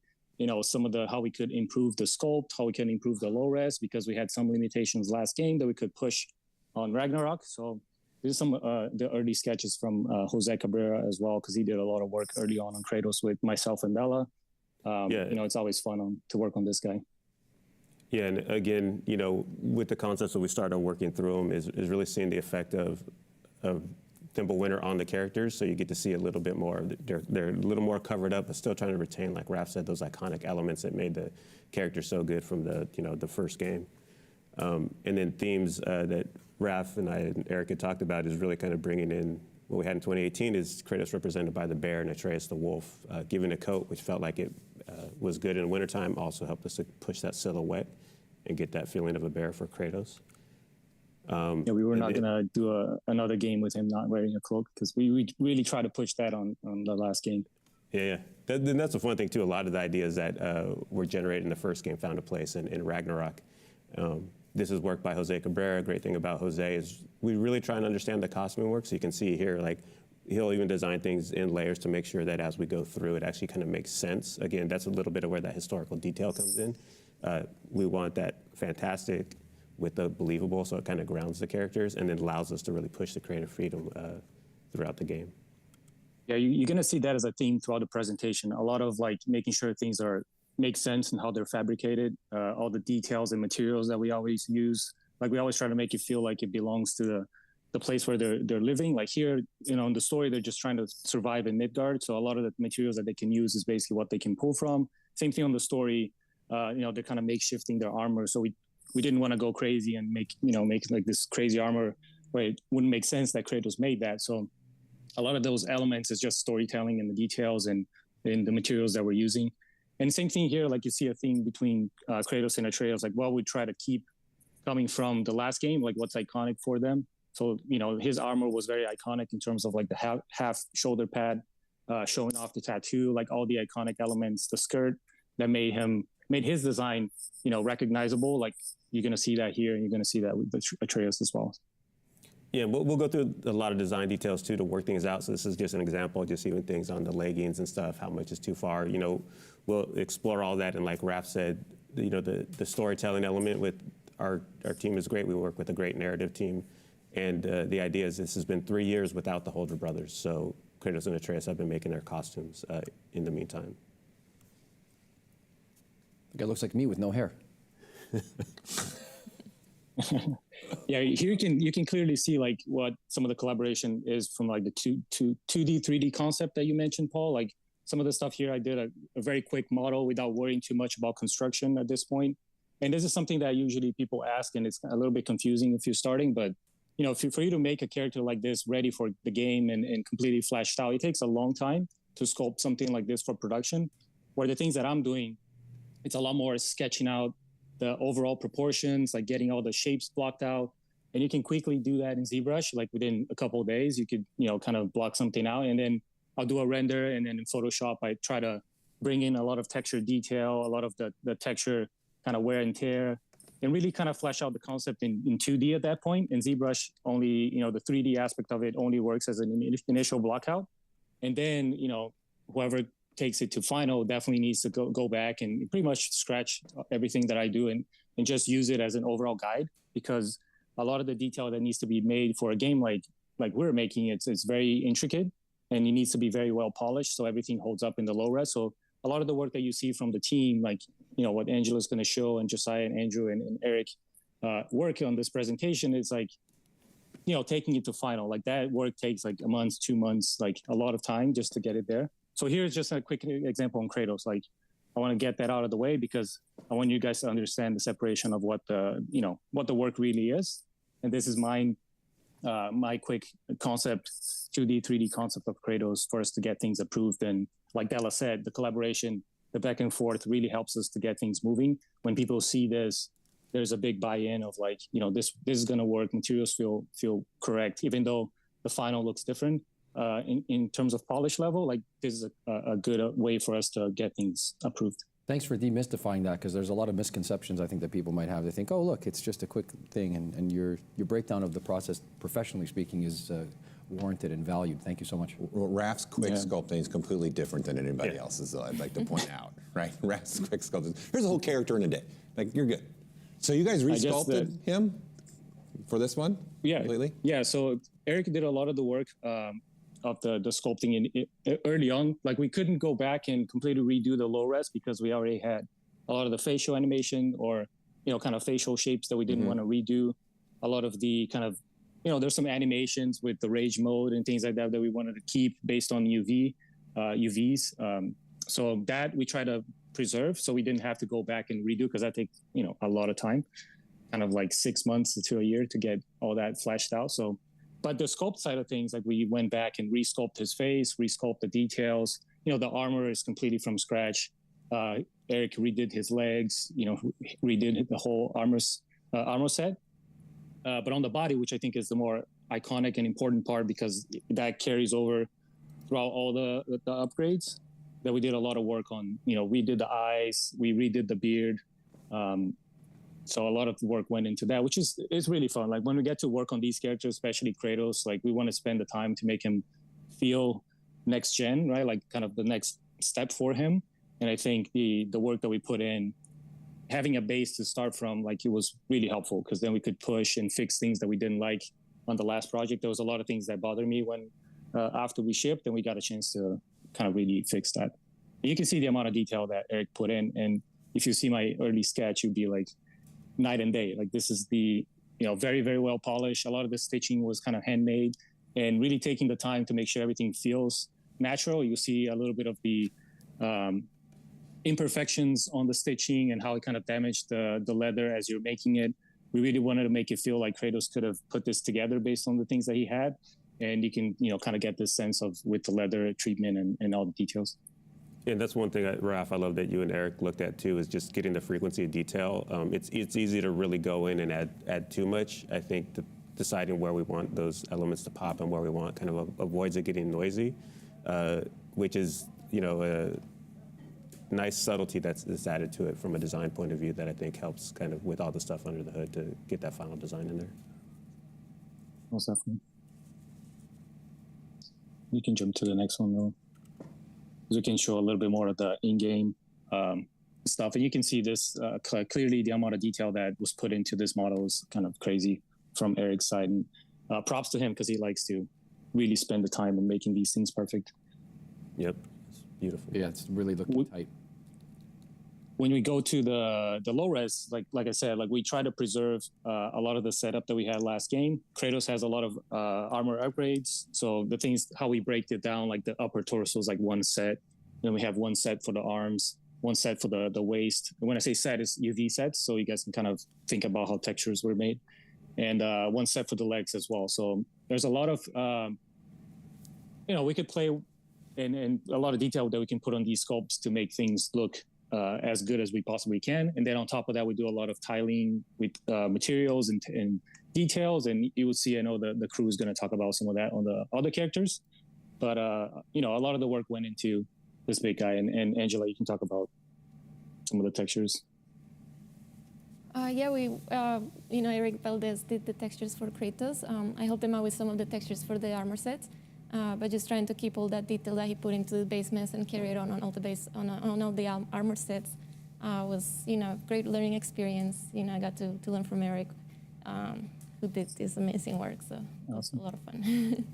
Some of how we could improve the sculpt, how we can improve the low res, because we had some limitations last game that we could push on Ragnarok. So there's some the early sketches from Jose Cabrera as well, because he did a lot of work early on Kratos with myself and Bella. It's always fun to work on this guy. Yeah, and again, with the concepts that we started working through them is really seeing the effect of Thimble Winter on the characters, so you get to see a little bit more. They're a little more covered up, but still trying to retain, like Raph said, those iconic elements that made the character so good from the first game. And then themes that Raph and I and Eric had talked about is really kind of bringing in what we had in 2018 is Kratos represented by the bear and Atreus the wolf, given a coat, which felt like it was good in wintertime, also helped us to push that silhouette and get that feeling of a bear for Kratos. We were not going to do another game with him not wearing a cloak, because we really try to push that on the last game. Yeah. Then that's the fun thing, too. A lot of the ideas that were generated in the first game found a place in Ragnarok. This is work by Jose Cabrera. Great thing about Jose is we really try and understand the costuming work. So you can see here, like, he'll even design things in layers to make sure that as we go through, it actually kind of makes sense. Again, that's a little bit of where that historical detail comes in. We want that fantastic with the believable, so it kind of grounds the characters and then allows us to really push the creative freedom throughout the game. Yeah, you're going to see that as a theme throughout the presentation. A lot of making sure things make sense and how they're fabricated, all the details and materials that we always use. Like, we always try to make it feel like it belongs to the place where they're living. Like here, in the story, they're just trying to survive in Midgard. So a lot of the materials that they can use is basically what they can pull from. Same thing on the story. They're kind of makeshifting their armor. So we didn't want to go crazy and make like this crazy armor where it wouldn't make sense that Kratos made that. So a lot of those elements is just storytelling and the details and the materials that we're using. And same thing here, like you see a theme between Kratos and Atreus, like what we try to keep coming from the last game, like what's iconic for them. So, his armor was very iconic in terms of like the half shoulder pad, showing off the tattoo, like all the iconic elements, the skirt that made his design, recognizable. Like, you're going to see that here, and you're going to see that with Atreus as well. Yeah, we'll go through a lot of design details too to work things out. So this is just an example, just even things on the leggings and stuff, how much is too far. We'll explore all that. And like Raph said, the storytelling element with our team is great. We work with a great narrative team. And the idea is this has been 3 years without the Holder brothers. So Kratos and Atreus have been making their costumes in the meantime. The guy looks like me with no hair. Yeah, here you can clearly see like what some of the collaboration is from like the 2D, 3D concept that you mentioned, Paul. Like some of the stuff here, I did a very quick model without worrying too much about construction at this point. And this is something that usually people ask, and it's a little bit confusing if you're starting, but for you to make a character like this ready for the game and completely fleshed out, it takes a long time to sculpt something like this for production. Where the things that I'm doing, it's a lot more sketching out the overall proportions, like getting all the shapes blocked out. And you can quickly do that in ZBrush, like within a couple of days, you could, kind of block something out. And then I'll do a render. And then in Photoshop, I try to bring in a lot of texture detail, a lot of the texture kind of wear and tear, and really kind of flesh out the concept in 2D at that point. And ZBrush only, the 3D aspect of it only works as an initial blockout. And then, whoever takes it to final definitely needs to go back and pretty much scratch everything that I do and just use it as an overall guide, because a lot of the detail that needs to be made for a game like we're making, it's very intricate and it needs to be very well polished so everything holds up in the low res. So a lot of the work that you see from the team, like, what Angela's going to show and Josiah and Andrew and Eric work on this presentation, is like, taking it to final. Like that work takes like a month, 2 months, like a lot of time just to get it there. So here's just a quick example on Kratos. Like I want to get that out of the way because I want you guys to understand the separation of what the work really is. And this is my quick concept, 2D, 3D concept of Kratos for us to get things approved. And like Della said, the collaboration, the back and forth really helps us to get things moving. When people see this, there's a big buy-in of like, this is going to work. Materials feel correct, even though the final looks different. In terms of polish level, like this is a good way for us to get things approved. Thanks for demystifying that, because there's a lot of misconceptions I think that people might have. They think, oh, look, it's just a quick thing, and your breakdown of the process, professionally speaking, is warranted and valued. Thank you so much. Well, Raf's quick sculpting is completely different than anybody else's, I'd like to point out, right? Raf's quick sculpting. Here's a whole character in a day. Like, you're good. So you guys resculpted him for this one? Yeah. Completely? Yeah, so Eric did a lot of the work of the sculpting early on. Like, we couldn't go back and completely redo the low res because we already had a lot of the facial animation or, kind of facial shapes that we didn't want to redo. A lot of the kind of, there's some animations with the rage mode and things like that that we wanted to keep based on UVs. So that we try to preserve so we didn't have to go back and redo, because that takes, a lot of time, kind of like 6 months to a year to get all that fleshed out. So, but the sculpt side of things, like we went back and resculpt his face, resculpt the details. The armor is completely from scratch. Eric redid his legs, redid the whole armor set. But on the body, which I think is the more iconic and important part, because that carries over throughout all the upgrades, that we did a lot of work on. We did the eyes, we redid the beard. So a lot of work went into that, which is really fun. Like when we get to work on these characters, especially Kratos, like we want to spend the time to make him feel next gen, right? Like kind of the next step for him. And I think the work that we put in, having a base to start from, like it was really helpful, because then we could push and fix things that we didn't like on the last project. There was a lot of things that bothered me when after we shipped, and we got a chance to kind of really fix that. You can see the amount of detail that Eric put in. And if you see my early sketch, you'd be like, night and day. Like this is the, very, very well polished. A lot of the stitching was kind of handmade, and really taking the time to make sure everything feels natural. You see a little bit of the imperfections on the stitching and how it kind of damaged the leather as you're making it. We really wanted to make it feel like Kratos could have put this together based on the things that he had. And you can, kind of get this sense of with the leather treatment and all the details. And that's one thing, Raph, I love that you and Eric looked at too, is just getting the frequency of detail. It's easy to really go in and add too much. I think deciding where we want those elements to pop and where we want kind of avoids it getting noisy, which is, a nice subtlety that's added to it from a design point of view that I think helps kind of with all the stuff under the hood to get that final design in there. Most definitely. You can jump to the next one though. We can show a little bit more of the in-game stuff. And you can see this clearly, the amount of detail that was put into this model is kind of crazy from Eric's side. And props to him, because he likes to really spend the time in making these things perfect. Yep, it's beautiful. Yeah, it's really looking tight. When we go to the low res, like I said, like we try to preserve a lot of the setup that we had last game. Kratos has a lot of armor upgrades. So the things, how we break it down, like the upper torso is like one set. Then we have one set for the arms, one set for the waist. And when I say set, it's UV sets, so you guys can kind of think about how textures were made. And one set for the legs as well. So there's a lot of, we could play in a lot of detail that we can put on these sculpts to make things look as good as we possibly can. And then on top of that, we do a lot of tiling with materials and details. And you will see, I know the crew is going to talk about some of that on the other characters. But, a lot of the work went into this big guy. And Angela, you can talk about some of the textures. Eric Valdez did the textures for Kratos. I helped him out with some of the textures for the armor sets. But just trying to keep all that detail that he put into the base mess and carry it on all the armor sets was, great learning experience. I got to learn from Eric, who did this amazing work. So it was a lot of fun.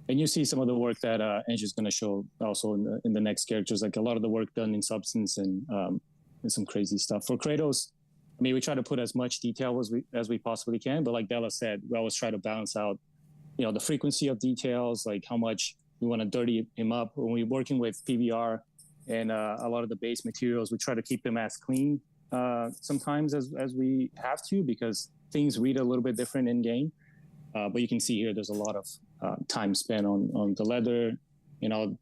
And you see some of the work that Angie's going to show also in the next characters, like a lot of the work done in Substance and some crazy stuff. For Kratos, I mean, we try to put as much detail as we possibly can, but like Della said, we always try to balance out the frequency of details, like how much we want to dirty him up. When we're working with PBR, and a lot of the base materials, we try to keep them as clean sometimes as we have to, because things read a little bit different in game. But you can see here, there's a lot of time spent on the leather, kind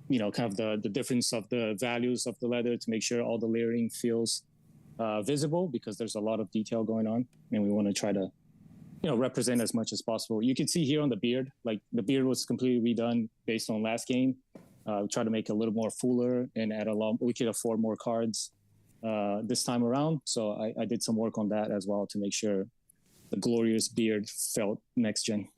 of the difference of the values of the leather to make sure all the layering feels visible, because there's a lot of detail going on, and we want to try to, represent as much as possible. You can see here on the beard, like the beard was completely redone based on last game. We try to make it a little more fuller and we could afford more cards this time around. So I did some work on that as well to make sure the glorious beard felt next gen.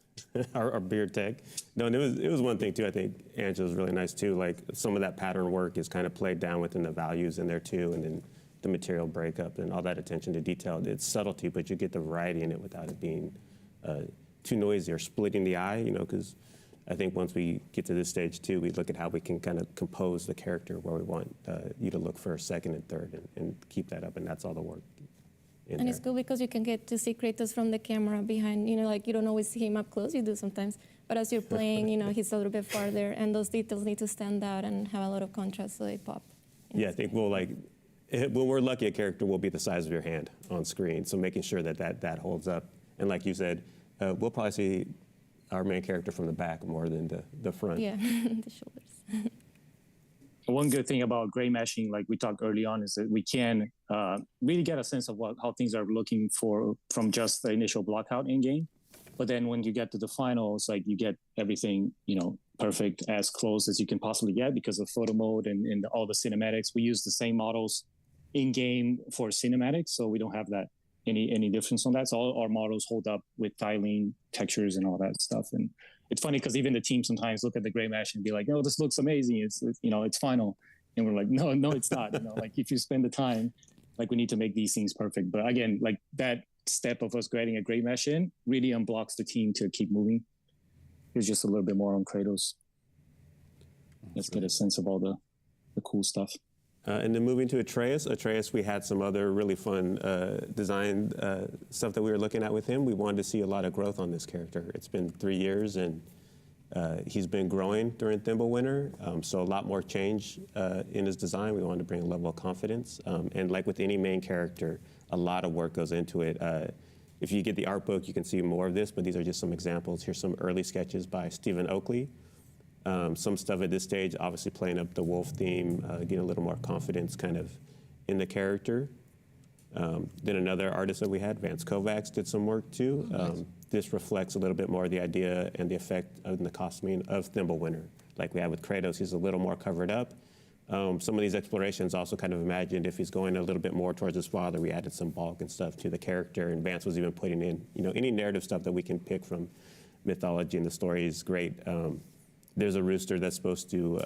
our beard tech. No, and it was one thing too. I think Angela's really nice too. Like some of that pattern work is kind of played down within the values in there too, and then the material breakup and all that attention to detail. It's subtlety, but you get the variety in it without it being too noisy or splitting the eye. Because I think once we get to this stage too, we look at how we can kind of compose the character where we want you to look for second and third, and keep that up, and that's all the work. And it's cool because you can get to see Kratos from the camera behind, like you don't always see him up close, you do sometimes, but as you're playing, he's a little bit farther, and those details need to stand out and have a lot of contrast so they pop. Yeah, I think when we're lucky, a character will be the size of your hand on screen, so making sure that holds up. And like you said, we'll probably see our main character from the back more than the front. Yeah, the shoulders. One good thing about gray meshing, like we talked early on, is that we can really get a sense of how things are looking for from just the initial block out in game. But then when you get to the finals, like you get everything, perfect, as close as you can possibly get because of photo mode and all the cinematics. We use the same models in game for cinematics, so we don't have that any difference on that. So all our models hold up with tiling, textures, and all that stuff. And it's funny because even the team sometimes look at the gray mesh and be like, "Oh, this looks amazing. It's final." And we're like, "No, it's not." Like if you spend the time, like we need to make these things perfect. But again, like that step of us getting a gray mesh in really unblocks the team to keep moving. It's just a little bit more on Kratos. Let's get a sense of all the cool stuff. And then moving to Atreus, we had some other really fun design stuff that we were looking at with him. We wanted to see a lot of growth on this character. It's been 3 years, and he's been growing during Thimble Winter, so a lot more change in his design. We wanted to bring a level of confidence. And like with any main character, a lot of work goes into it. If you get the art book, you can see more of this, but these are just some examples. Here's some early sketches by Stephen Oakley. Some stuff at this stage, obviously playing up the wolf theme, getting a little more confidence kind of in the character. Then another artist that we had, Vance Kovacs, did some work too. Nice. This reflects a little bit more the idea and the effect of the costuming of Thimble Winter. Like we had with Kratos, he's a little more covered up. Some of these explorations also kind of imagined if he's going a little bit more towards his father, we added some bulk and stuff to the character, and Vance was even putting in, any narrative stuff that we can pick from mythology, and the story is great. There's a rooster that's supposed to,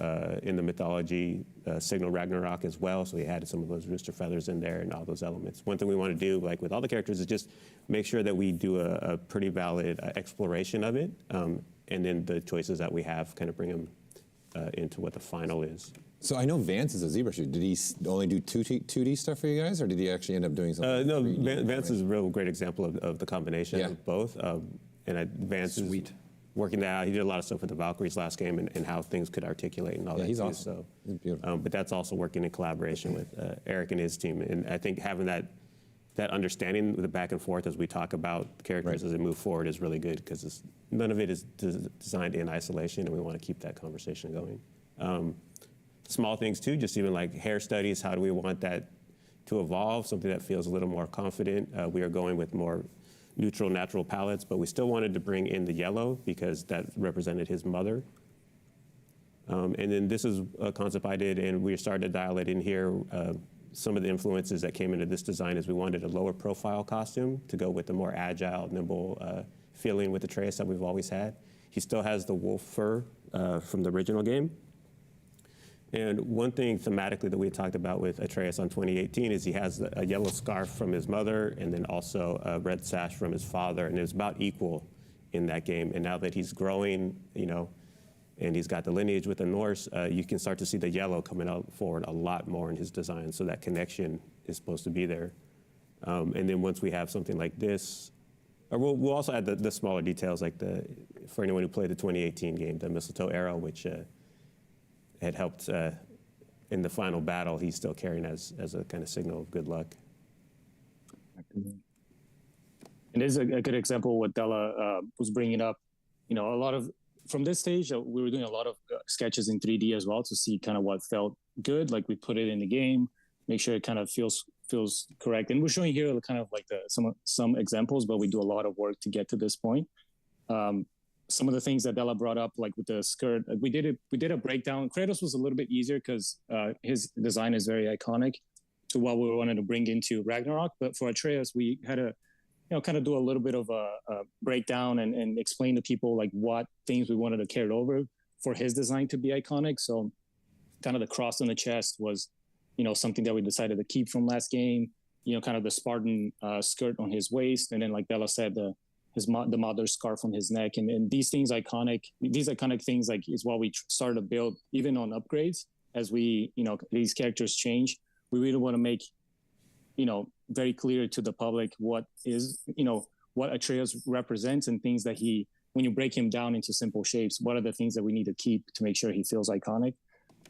in the mythology, signal Ragnarok as well, so we added some of those rooster feathers in there and all those elements. One thing we want to do, like with all the characters, is just make sure that we do a pretty valid exploration of it, and then the choices that we have kind of bring them into what the final is. So I know Vance is a ZBrush. Did he only do 2D stuff for you guys, or did he actually end up doing something? No, Vance is a real great example of the combination of both. Vance is working that out. He did a lot of stuff with the Valkyries last game and how things could articulate and all that. He's too, awesome. So, he's beautiful. but that's also working in collaboration with Eric and his team. And I think having that understanding with the back and forth as we talk about characters as they move forward is really good, because none of it is designed in isolation, and we want to keep that conversation going. Small things too, just even like hair studies, how do we want that to evolve, something that feels a little more confident. We are going with more neutral, natural palettes, but we still wanted to bring in the yellow because that represented his mother. And then this is a concept I did, and we started to dial it in here. Some of the influences that came into this design is we wanted a lower profile costume to go with the more agile, nimble feeling with Atreus that we've always had. He still has the wolf fur from the original game. And one thing thematically that we had talked about with Atreus on 2018 is he has a yellow scarf from his mother and then also a red sash from his father, and it was about equal in that game. And now that he's growing, and he's got the lineage with the Norse, you can start to see the yellow coming out forward a lot more in his design, so that connection is supposed to be there. And then once we have something like this, or we'll also add the smaller details, like for anyone who played the 2018 game, the mistletoe arrow, which had helped in the final battle, he's still carrying as a kind of signal of good luck. And this is a good example of what Della was bringing up. A lot of, from this stage, we were doing a lot of sketches in 3D as well to see kind of what felt good. Like we put it in the game, make sure it kind of feels correct. And we're showing here kind of like some examples, but we do a lot of work to get to this point. Some of the things that Della brought up, like with the skirt, we did a breakdown. Kratos was a little bit easier because his design is very iconic to what we wanted to bring into Ragnarok. But for Atreus, we had to kind of do a little bit of a breakdown and explain to people like what things we wanted to carry over for his design to be iconic. So kind of the cross on the chest was, something that we decided to keep from last game, kind of the Spartan skirt on his waist. And then like Bella said, the mother's scarf on his neck. And these iconic things like is what we started to build even on upgrades as we, these characters change. We really want to make, very clear to the public what Atreus represents and things that when you break him down into simple shapes, what are the things that we need to keep to make sure he feels iconic.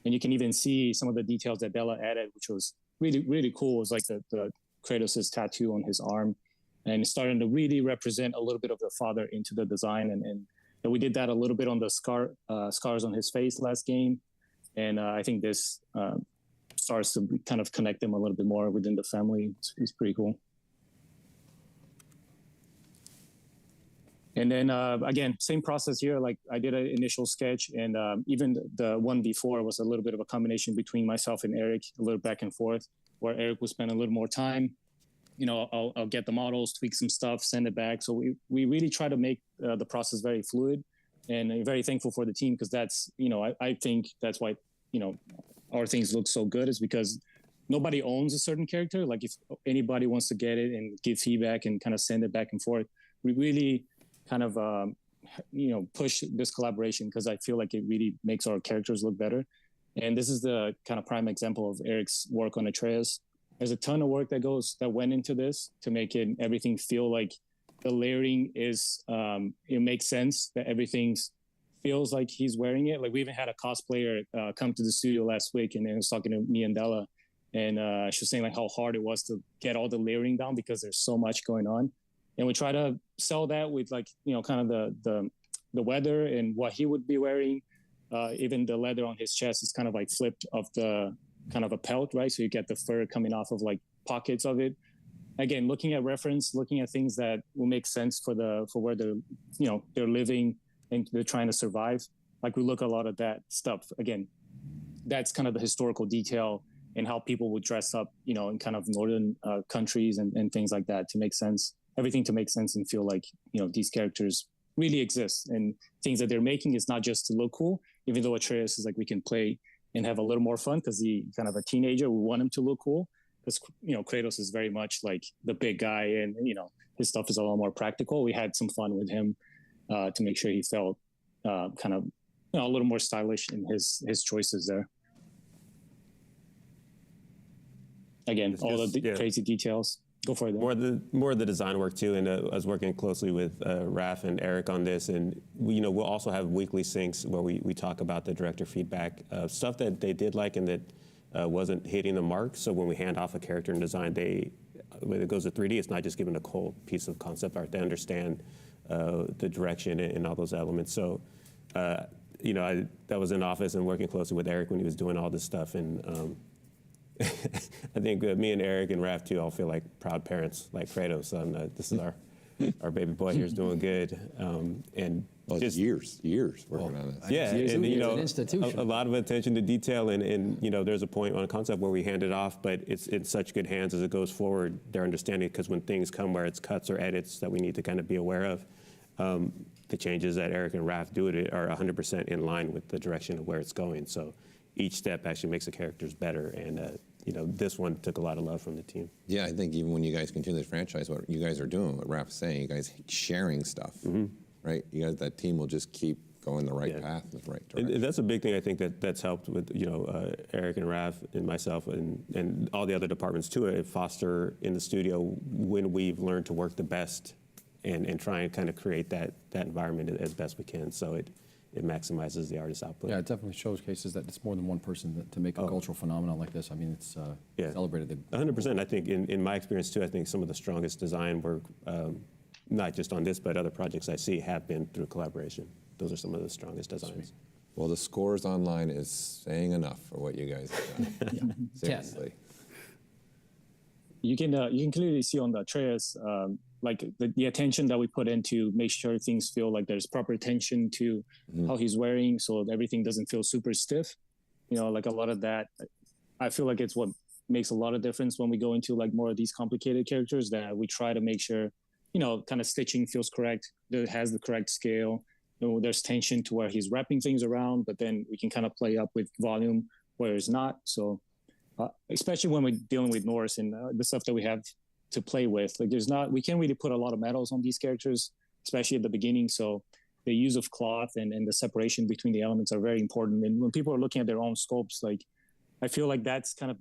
And you can even see some of the details that Della added, which was really, really cool. It was like the Kratos' tattoo on his arm and starting to really represent a little bit of the father into the design. And we did that a little bit on the scars on his face last game. And I think this starts to kind of connect them a little bit more within the family. It's pretty cool. And then again, same process here. Like I did an initial sketch, and even the one before was a little bit of a combination between myself and Eric, a little back and forth, where Eric would spend a little more time. I'll get the models, tweak some stuff, send it back. So we really try to make the process very fluid, and I'm very thankful for the team because that's, I think that's why, our things look so good is because nobody owns a certain character. Like if anybody wants to get it and give feedback and kind of send it back and forth, we really kind of, push this collaboration because I feel like it really makes our characters look better. And this is the kind of prime example of Eric's work on Atreus. There's a ton of work that went into this to make everything feel like the layering is, it makes sense that everything feels like he's wearing it. Like we even had a cosplayer come to the studio last week and was talking to me and Della, and she was saying like how hard it was to get all the layering down because there's so much going on. And we try to sell that with like, kind of the weather and what he would be wearing. Even the leather on his chest is kind of like flipped of the kind of a pelt, right? So you get the fur coming off of like pockets of it. Again, looking at reference, looking at things that will make sense for where they're, they're living and they're trying to survive. Like we look a lot at that stuff. Again, that's kind of the historical detail and how people would dress up, in kind of northern countries and things like that to make sense. Everything to make sense and feel like, these characters really exist, and things that they're making is not just to look cool, even though Atreus is like, we can play and have a little more fun because he's kind of a teenager. We want him to look cool because, Kratos is very much like the big guy and, his stuff is a lot more practical. We had some fun with him to make sure he felt kind of, a little more stylish in his choices there. Again, all the crazy details. Go for it. More of the design work too, and I was working closely with Raf and Eric on this, and we'll also have weekly syncs where we talk about the director feedback, stuff that they did like and that wasn't hitting the mark. So when we hand off a character in design, when it goes to 3D, it's not just giving a cold piece of concept art. They understand the direction and all those elements. So I was in office and working closely with Eric when he was doing all this stuff, and I think me and Eric and Raf too all feel like proud parents, like Kratos. This is our baby boy here is doing good, and just years working on this. Yeah, and an institution. a lot of attention to detail, and there's a point on a concept where we hand it off, but it's in such good hands as it goes forward. They're understanding because when things come where it's cuts or edits that we need to kind of be aware of, the changes that Eric and Raf do are 100% in line with the direction of where it's going. So each step actually makes the characters better, and this one took a lot of love from the team. Yeah, I think even when you guys continue this franchise, what you guys are doing, what Raf's saying, you guys sharing stuff, right? You guys, that team will just keep going the right path, in the right direction. And that's a big thing I think that's helped with Eric and Raf and myself and all the other departments too. It foster in the studio when we've learned to work the best and try and kind of create that environment as best we can. So it maximizes the artist's output. Yeah, it definitely showcases that it's more than one person to make a cultural phenomenon like this. I mean, it's celebrated. 100%. I think in my experience too, I think some of the strongest design work, not just on this, but other projects I see have been through collaboration. Those are some of the strongest designs. Well, the scores online is saying enough for what you guys have done. Seriously. You can clearly see on the Atreus, like the attention that we put into make sure things feel like there's proper attention to how he's wearing, so everything doesn't feel super stiff. You know, like a lot of that, I feel like it's what makes a lot of difference when we go into like more of these complicated characters, that we try to make sure, you know, kind of stitching feels correct, that it has the correct scale. You know, there's tension to where he's wrapping things around, but then we can kind of play up with volume where it's not. So especially when we're dealing with Norse and the stuff that we have to play with, like we can't really put a lot of metals on these characters, especially at the beginning. So the use of cloth and the separation between the elements are very important. And when people are looking at their own sculpts, like I feel like that's kind of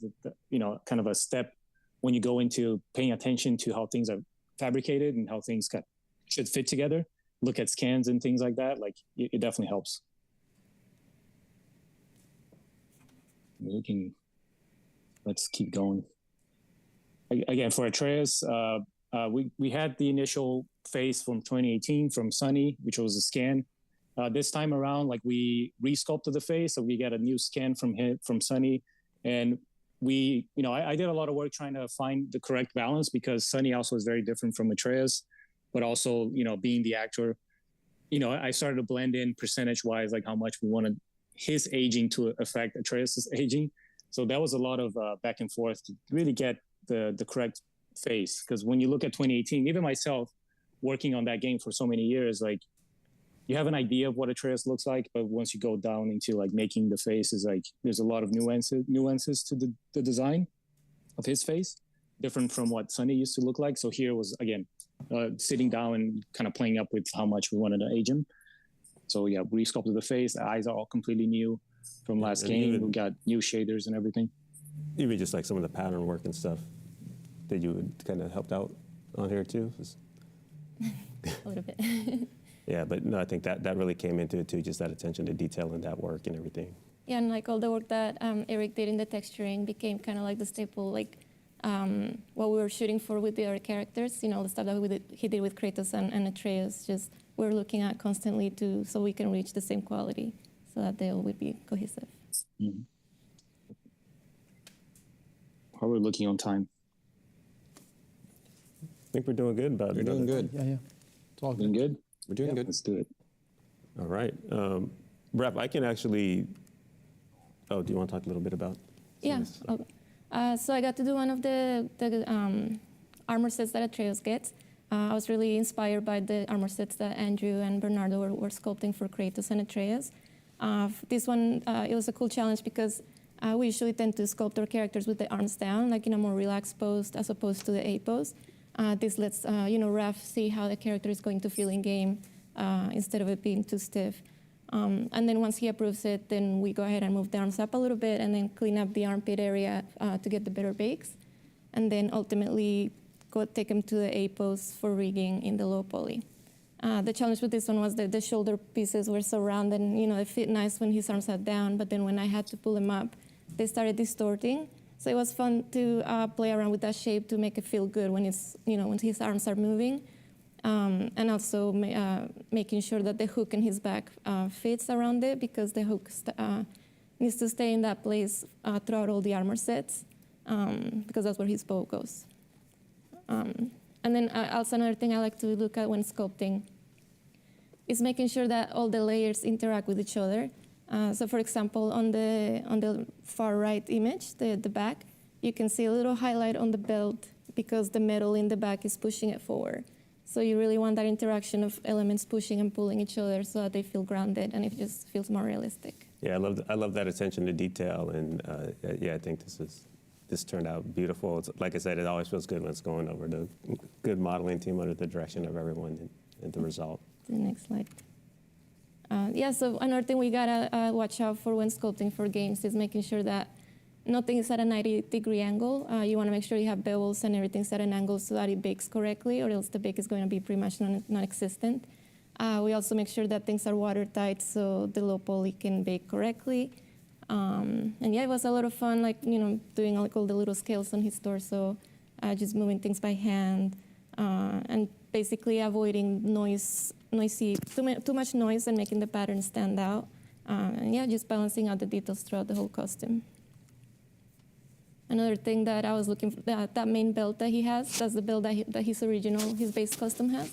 kind of a step when you go into paying attention to how things are fabricated and how things should fit together. Look at scans and things like that. Like it definitely helps. Let's keep going. Again, for Atreus, we had the initial face from 2018 from Sunny, which was a scan. This time around, like we resculpted the face, so we got a new scan from Sunny, and I did a lot of work trying to find the correct balance, because Sunny also is very different from Atreus, but also being the actor, I started to blend in percentage-wise, like how much we wanted his aging to affect Atreus's aging. So that was a lot of back and forth to really get the correct face. Because when you look at 2018, even myself working on that game for so many years, like you have an idea of what Atreus looks like, but once you go down into like making the face, is like there's a lot of nuances to the design of his face, different from what Sunny used to look like. So here was, again, sitting down and kind of playing up with how much we wanted to age him. So yeah, we resculpted the face. The eyes are all completely new from last game. We got new shaders and everything. Even just like some of the pattern work and stuff that you would kind of helped out on here too. A little bit. Yeah, but no, I think that really came into it too, just that attention to detail and that work and everything. Yeah, and like all the work that Eric did in the texturing became kind of like the staple, like what we were shooting for with the other characters, the stuff that he did with Kratos and Atreus, just we're looking at constantly so we can reach the same quality, so that they all would be cohesive. Mm-hmm. How are we looking on time? I think we're doing good about it. We're doing good. Yeah. It's all Doing good? We're doing good. Let's do it. All right. Rap, I can actually... Oh, do you want to talk a little bit about... Yeah. So I got to do one of the armor sets that Atreus gets. I was really inspired by the armor sets that Andrew and Bernardo were sculpting for Kratos and Atreus. This one, it was a cool challenge because we usually tend to sculpt our characters with the arms down, like in a more relaxed pose as opposed to the A pose. This lets Raph see how the character is going to feel in game instead of it being too stiff. And then once he approves it, then we go ahead and move the arms up a little bit and then clean up the armpit area to get the better bakes. And then ultimately take him to the A pose for rigging in the low poly. The challenge with this one was that the shoulder pieces were so round and it fit nice when his arms are down, but then when I had to pull them up, they started distorting. So it was fun to play around with that shape to make it feel good when when his arms are moving. And also making sure that the hook in his back fits around it, because the hook needs to stay in that place throughout all the armor sets, because that's where his bow goes. And then also another thing I like to look at when sculpting is making sure that all the layers interact with each other. So for example, on the far right image, the back, you can see a little highlight on the belt because the metal in the back is pushing it forward. So you really want that interaction of elements pushing and pulling each other so that they feel grounded and it just feels more realistic. Yeah, I love that attention to detail, and I think this turned out beautiful. It's, like I said, it always feels good when it's going over the good modeling team under the direction of everyone and the result. The next slide. So another thing we gotta watch out for when sculpting for games is making sure that nothing is at a 90-degree angle. You want to make sure you have bevels and everything's at an angle so that it bakes correctly, or else the bake is going to be pretty much non-existent. We also make sure that things are watertight so the low poly can bake correctly. And yeah, it was a lot of fun, like, doing like all the little scales on his torso, just moving things by hand, and basically avoiding too much noise and making the pattern stand out. And yeah, just balancing out the details throughout the whole costume. Another thing that I was looking for, that main belt that he has, that's the belt that his base custom has.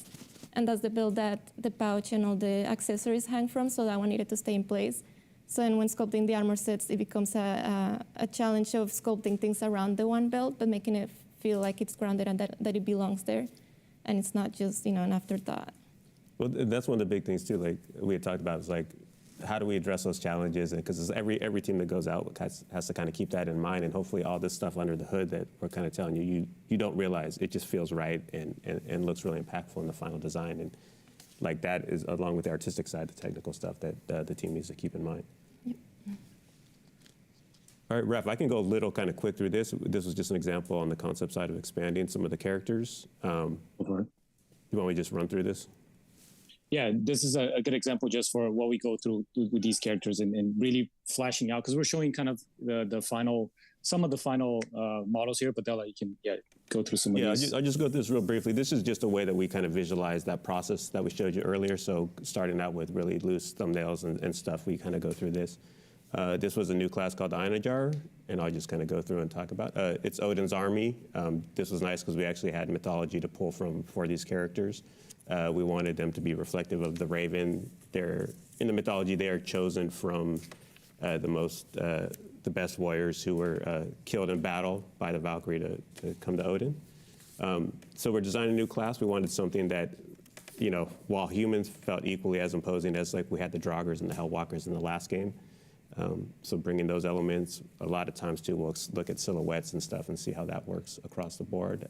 And that's the belt that the pouch and all the accessories hang from, so that one needed to stay in place. So then when sculpting the armor sets, it becomes a challenge of sculpting things around the one belt, but making it feel like it's grounded and that it belongs there. And it's not just, an afterthought. Well, that's one of the big things too, like we had talked about, is like, how do we address those challenges? And because every team that goes out has to kind of keep that in mind, and hopefully all this stuff under the hood that we're kind of telling you don't realize, it just feels right and looks really impactful in the final design. And like that is, along with the artistic side, the technical stuff that the team needs to keep in mind. Yep. All right, Ref, I can go a little kind of quick through this. This was just an example on the concept side of expanding some of the characters. You want me to just run through this? Yeah, this is a good example just for what we go through with these characters and really flashing out, because we're showing kind of some of the final models here, but Della, you can go through some of these. I'll just go through this real briefly. This is just a way that we kind of visualize that process that we showed you earlier. So starting out with really loose thumbnails and stuff, we kind of go through this. This was a new class called Einajar, and I'll just kind of go through and talk about. It's Odin's army. This was nice because we actually had mythology to pull from for these characters. We wanted them to be reflective of the Raven. In the mythology, they are chosen from the best warriors who were killed in battle by the Valkyrie to come to Odin. So we're designing a new class. We wanted something that, while humans felt equally as imposing as like we had the Draugrs and the Hellwalkers in the last game. So bringing those elements, a lot of times too, we'll look at silhouettes and stuff and see how that works across the board.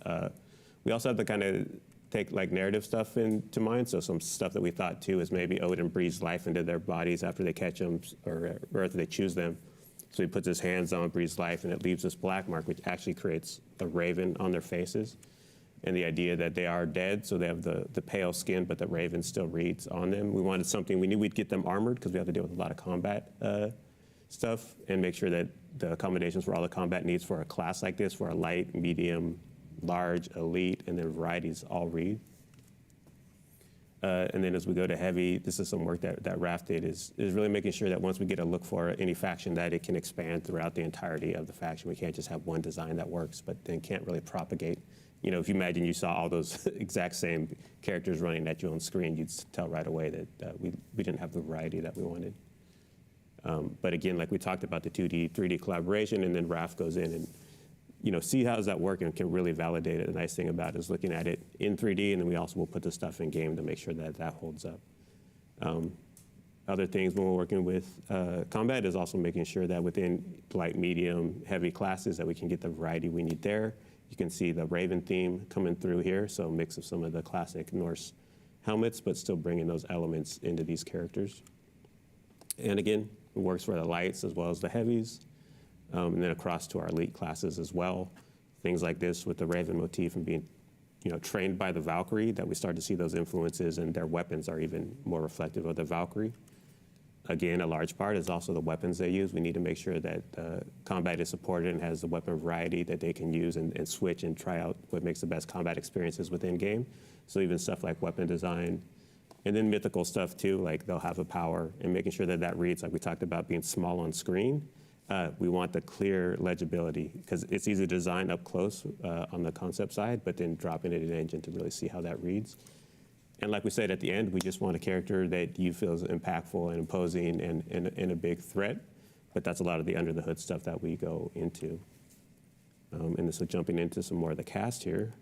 We also have to kind of take like narrative stuff into mind. So some stuff that we thought too is maybe Odin breathes life into their bodies after they catch them or after they choose them. So he puts his hands on, breathes life, and it leaves this black mark, which actually creates a raven on their faces. And the idea that they are dead, so they have the pale skin, but the raven still reads on them. We wanted something, we knew we'd get them armored because we have to deal with a lot of combat stuff, and make sure that the accommodations for all the combat needs for a class like this, for a light, medium, large, elite, and then varieties all read. And then as we go to heavy, this is some work that Raph did, is really making sure that once we get a look for any faction, that it can expand throughout the entirety of the faction. We can't just have one design that works, but then can't really propagate. If you imagine you saw all those exact same characters running at you on screen, you'd tell right away that we didn't have the variety that we wanted. But again, like we talked about the 2D, 3D collaboration, and then Raph goes in and see how does that work and can really validate it. The nice thing about it is looking at it in 3D, and then we also will put the stuff in game to make sure that that holds up. Other things when we're working with combat is also making sure that within light, medium, heavy classes that we can get the variety we need there. You can see the Raven theme coming through here, so a mix of some of the classic Norse helmets, but still bringing those elements into these characters. And again, it works for the lights as well as the heavies. And then across to our elite classes as well. Things like this with the Raven motif and being, trained by the Valkyrie, that we start to see those influences, and their weapons are even more reflective of the Valkyrie. Again, a large part is also the weapons they use. We need to make sure that combat is supported and has the weapon variety that they can use and switch and try out what makes the best combat experiences within game. So even stuff like weapon design, and then mythical stuff too, like they'll have a power, and making sure that that reads, like we talked about being small on screen. We want the clear legibility, because it's easy to design up close on the concept side, but then dropping it in engine to really see how that reads. And like we said at the end, we just want a character that you feel is impactful and imposing and a big threat. But that's a lot of the under the hood stuff that we go into. And so jumping into some more of the cast here.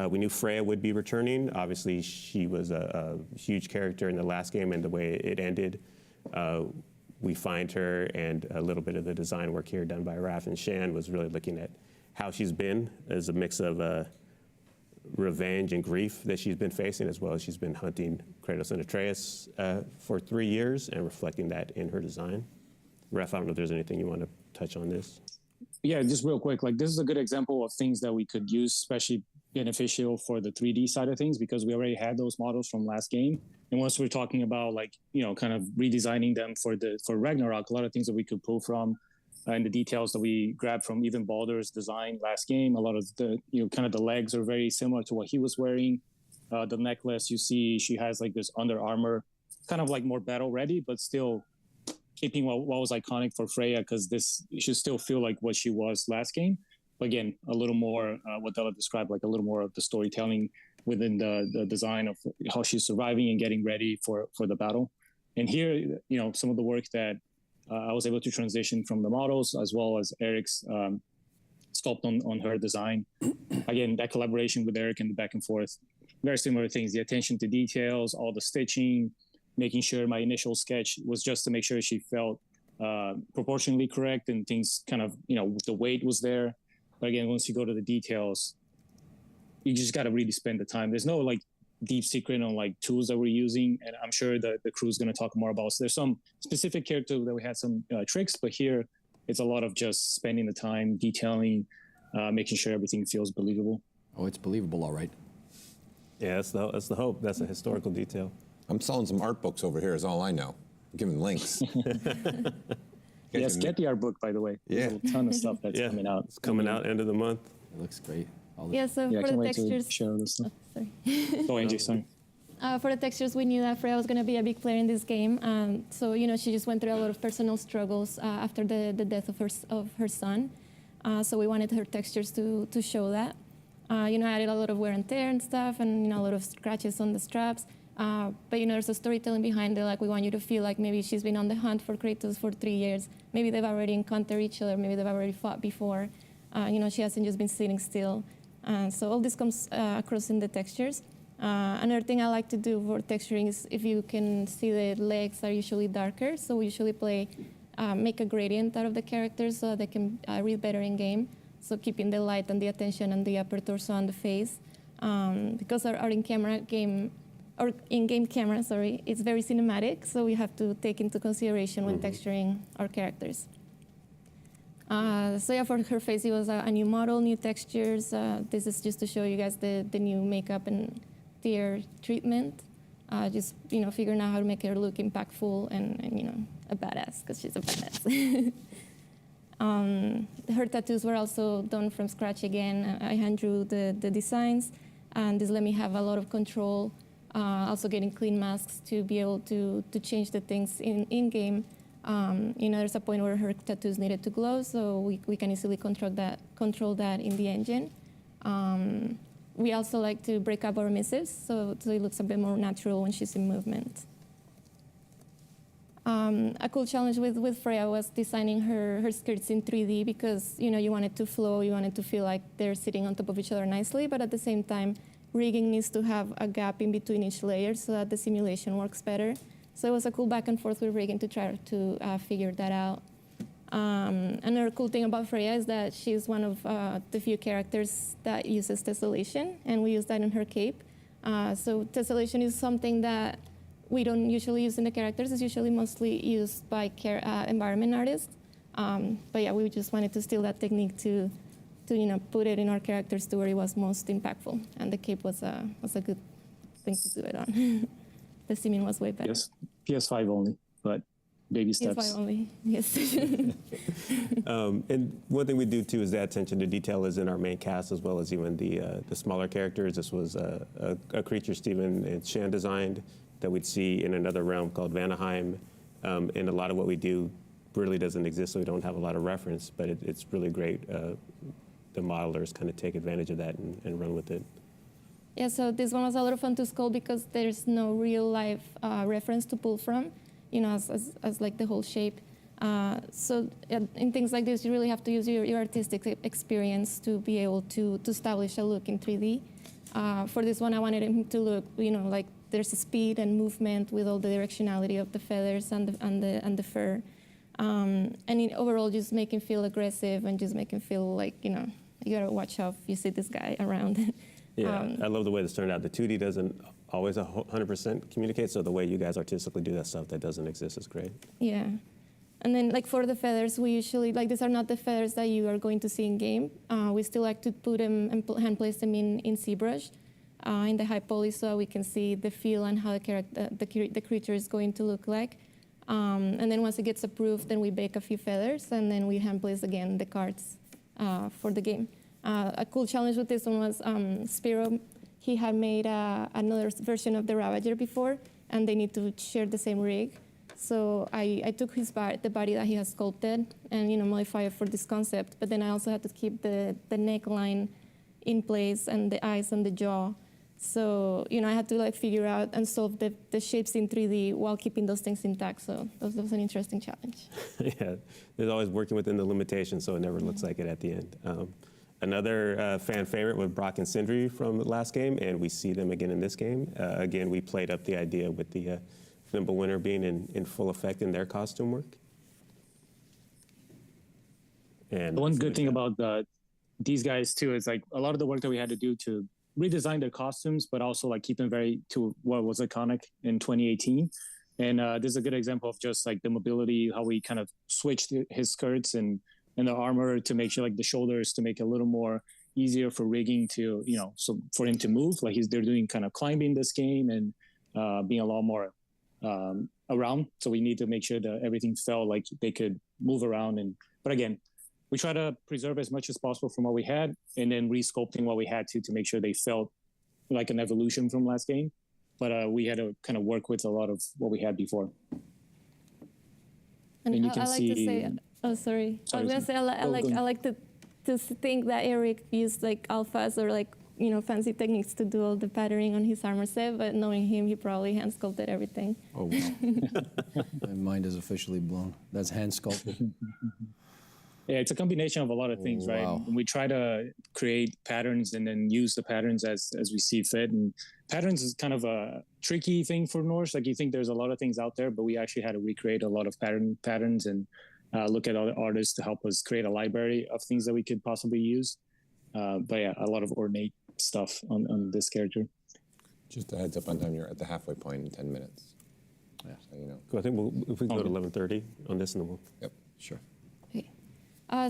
We knew Freya would be returning. Obviously, she was a huge character in the last game, and the way it ended, we find her, and a little bit of the design work here done by Raph and Shan was really looking at how she's been as a mix of revenge and grief that she's been facing, as well as she's been hunting Kratos and Atreus for 3 years, and reflecting that in her design. Raph, I don't know if there's anything you want to touch on this. Yeah, just real quick, like this is a good example of things that we could use, especially beneficial for the 3D side of things because we already had those models from last game. And once we're talking about like, kind of redesigning them for Ragnarok, a lot of things that we could pull from and the details that we grabbed from even Baldur's design last game. A lot of the, kind of the legs are very similar to what he was wearing. The necklace, you see, she has like this under armor, kind of like more battle ready, but still keeping what was iconic for Freya, because you should still feel like what she was last game. But again, a little more, what Della described, like a little more of the storytelling within the design of how she's surviving and getting ready for the battle. And here, some of the work that I was able to transition from the models as well as Eric's sculpt on her design. Again, that collaboration with Eric and the back and forth, very similar things, the attention to details, all the stitching, making sure my initial sketch was just to make sure she felt proportionally correct and things kind of, the weight was there. But again, once you go to the details, you just got to really spend the time. There's no like deep secret on like tools that we're using. And I'm sure the crew is going to talk more about. So there's some specific characters that we had some tricks, but here it's a lot of just spending the time, detailing, making sure everything feels believable. Oh, it's believable, all right. Yeah, that's the hope. That's a historical detail. I'm selling some art books over here is all I know. I'm giving links. Yes, get the art book, by the way. Yeah. There's a ton of stuff that's coming out. It's coming out end of the month. It looks great. Yeah, so Yeah, I for can't the wait to textures. share this stuff. Sorry. Oh, Angie, sorry. For the textures, we knew that Freya was going to be a big player in this game. So, she just went through a lot of personal struggles after the death of her son. So we wanted her textures to show that. I added a lot of wear and tear and stuff and, a lot of scratches on the straps. But, there's a storytelling behind it. Like, we want you to feel like maybe she's been on the hunt for Kratos for 3 years. Maybe they've already encountered each other. Maybe they've already fought before. She hasn't just been sitting still. So all this comes across in the textures. Another thing I like to do for texturing is if you can see the legs are usually darker. So we usually make a gradient out of the characters so they can read better in game. So keeping the light and the attention and the upper torso on the face. Because our in-game camera, it's very cinematic, so we have to take into consideration when texturing our characters. So yeah, for her face, it was a new model, new textures. This is just to show you guys the new makeup and Tyr treatment. Just figuring out how to make her look impactful and a badass, because she's a badass. Her tattoos were also done from scratch again. I hand drew the designs, and this let me have a lot of control. Also getting clean masks to be able to change the things in-game. There's a point where her tattoos needed to glow, so we can easily control that in the engine. We also like to break up our missives, so it looks a bit more natural when she's in movement. A cool challenge with Freya was designing her skirts in 3D because you want it to flow, you want it to feel like they're sitting on top of each other nicely, but at the same time, rigging needs to have a gap in between each layer so that the simulation works better. So it was a cool back and forth with rigging to try to figure that out. Another cool thing about Freya is that she's one of the few characters that uses tessellation, and we use that in her cape. So tessellation is something that we don't usually use in the characters. It's usually mostly used by environment artists. But yeah, we just wanted to steal that technique to put it in our characters to where it was most impactful. And the cape was a good thing to do it on. The seaming was way better. Yes, PS5 only, but baby steps. PS5 only, yes. And one thing we do too is that attention to detail is in our main cast as well as even the smaller characters. This was a creature Steven and Shan designed that we'd see in another realm called Vanaheim. And a lot of what we do really doesn't exist, so we don't have a lot of reference, but it's really great. The modelers kind of take advantage of that and run with it. Yeah, so this one was a lot of fun to sculpt because there's no real life reference to pull from, as like the whole shape. So in things like this, you really have to use your artistic experience to be able to establish a look in 3D. For this one, I wanted him to look, like there's a speed and movement with all the directionality of the feathers and the fur. And overall, just make him feel aggressive and just make him feel like, you gotta watch out if you see this guy around. Yeah, I love the way this turned out. The 2D doesn't always 100% communicate, so the way you guys artistically do that stuff that doesn't exist is great. Yeah. And then like for the feathers, we usually, like these are not the feathers that you are going to see in game. We still like to put them and hand place them in ZBrush in the high poly so we can see the feel and how the creature is going to look like. And then once it gets approved, then we bake a few feathers and then we hand place again the cards for the game. A cool challenge with this one was Spiro. He had made another version of the Ravager before, and they need to share the same rig. So I took the body that he has sculpted and modify it for this concept. But then I also had to keep the neckline in place and the eyes and the jaw. So I had to like figure out and solve the shapes in 3D while keeping those things intact. So that was an interesting challenge. Yeah, there's always working within the limitations, so it never looks like it at the end. Another fan favorite was Brock and Sindri from the last game, and we see them again in this game. Again, we played up the idea with the Thimble Winter being in full effect in their costume work. And the one good thing about these guys too is like a lot of the work that we had to do to redesign their costumes, but also like keep them very to what was iconic in 2018. And this is a good example of just like the mobility, how we kind of switched his skirts and the armor to make sure like the shoulders to make it a little more easier for rigging to, so for him to move. Like they're doing kind of climbing this game and being a lot more around. So we need to make sure that everything felt like they could move around. But again, we try to preserve as much as possible from what we had and then re-sculpting what we had to make sure they felt like an evolution from last game. But we had to kind of work with a lot of what we had before. And you can see... to say, oh, sorry. I was going to say, I like to think that Eric used like alphas or like, fancy techniques to do all the patterning on his armor set, but knowing him, he probably hand sculpted everything. Oh, wow. My mind is officially blown. That's hand sculpted. Yeah, it's a combination of a lot of things, right? Wow. And we try to create patterns and then use the patterns as we see fit. And patterns is kind of a tricky thing for Norse. Like you think there's a lot of things out there, but we actually had to recreate a lot of patterns and look at other artists to help us create a library of things that we could possibly use. But yeah, a lot of ornate stuff on this character. Just a heads up on time, you're at the halfway point in 10 minutes. Yeah. So, Cool. I think if we go to 11:30 on this, and then we'll... Yep. Sure.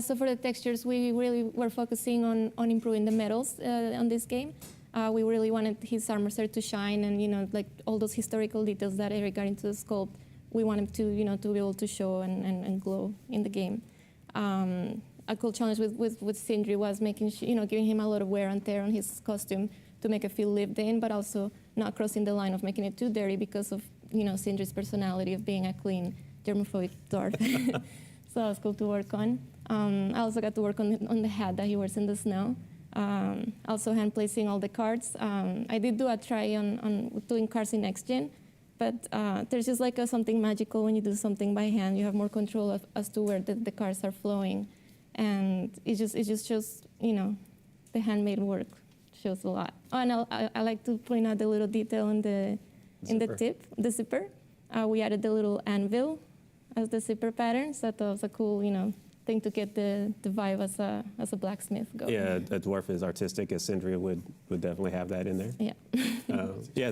So for the textures, we really were focusing on improving the metals on this game. We really wanted his armor set to shine and, like all those historical details that Eric got into the sculpt, we wanted to, to be able to show and glow in the game. A cool challenge with Sindri was making, giving him a lot of wear and tear on his costume to make it feel lived in, but also not crossing the line of making it too dirty because of, Sindri's personality of being a clean, germophobic dwarf. So that was cool to work on. I also got to work on the hat that he wears in the snow. Also hand placing all the cards. I did do a try on doing cards in Next Gen, but there's just like something magical when you do something by hand. You have more control as to where the cards are flowing, and it just shows, the handmade work shows a lot. Oh, and I like to point out the little detail in the tip, the zipper. We added the little anvil as the zipper pattern, so that was a cool, thing to get the vibe as a blacksmith going. Yeah, a dwarf is artistic, as Sindri would definitely have that in there. Yeah. Yeah.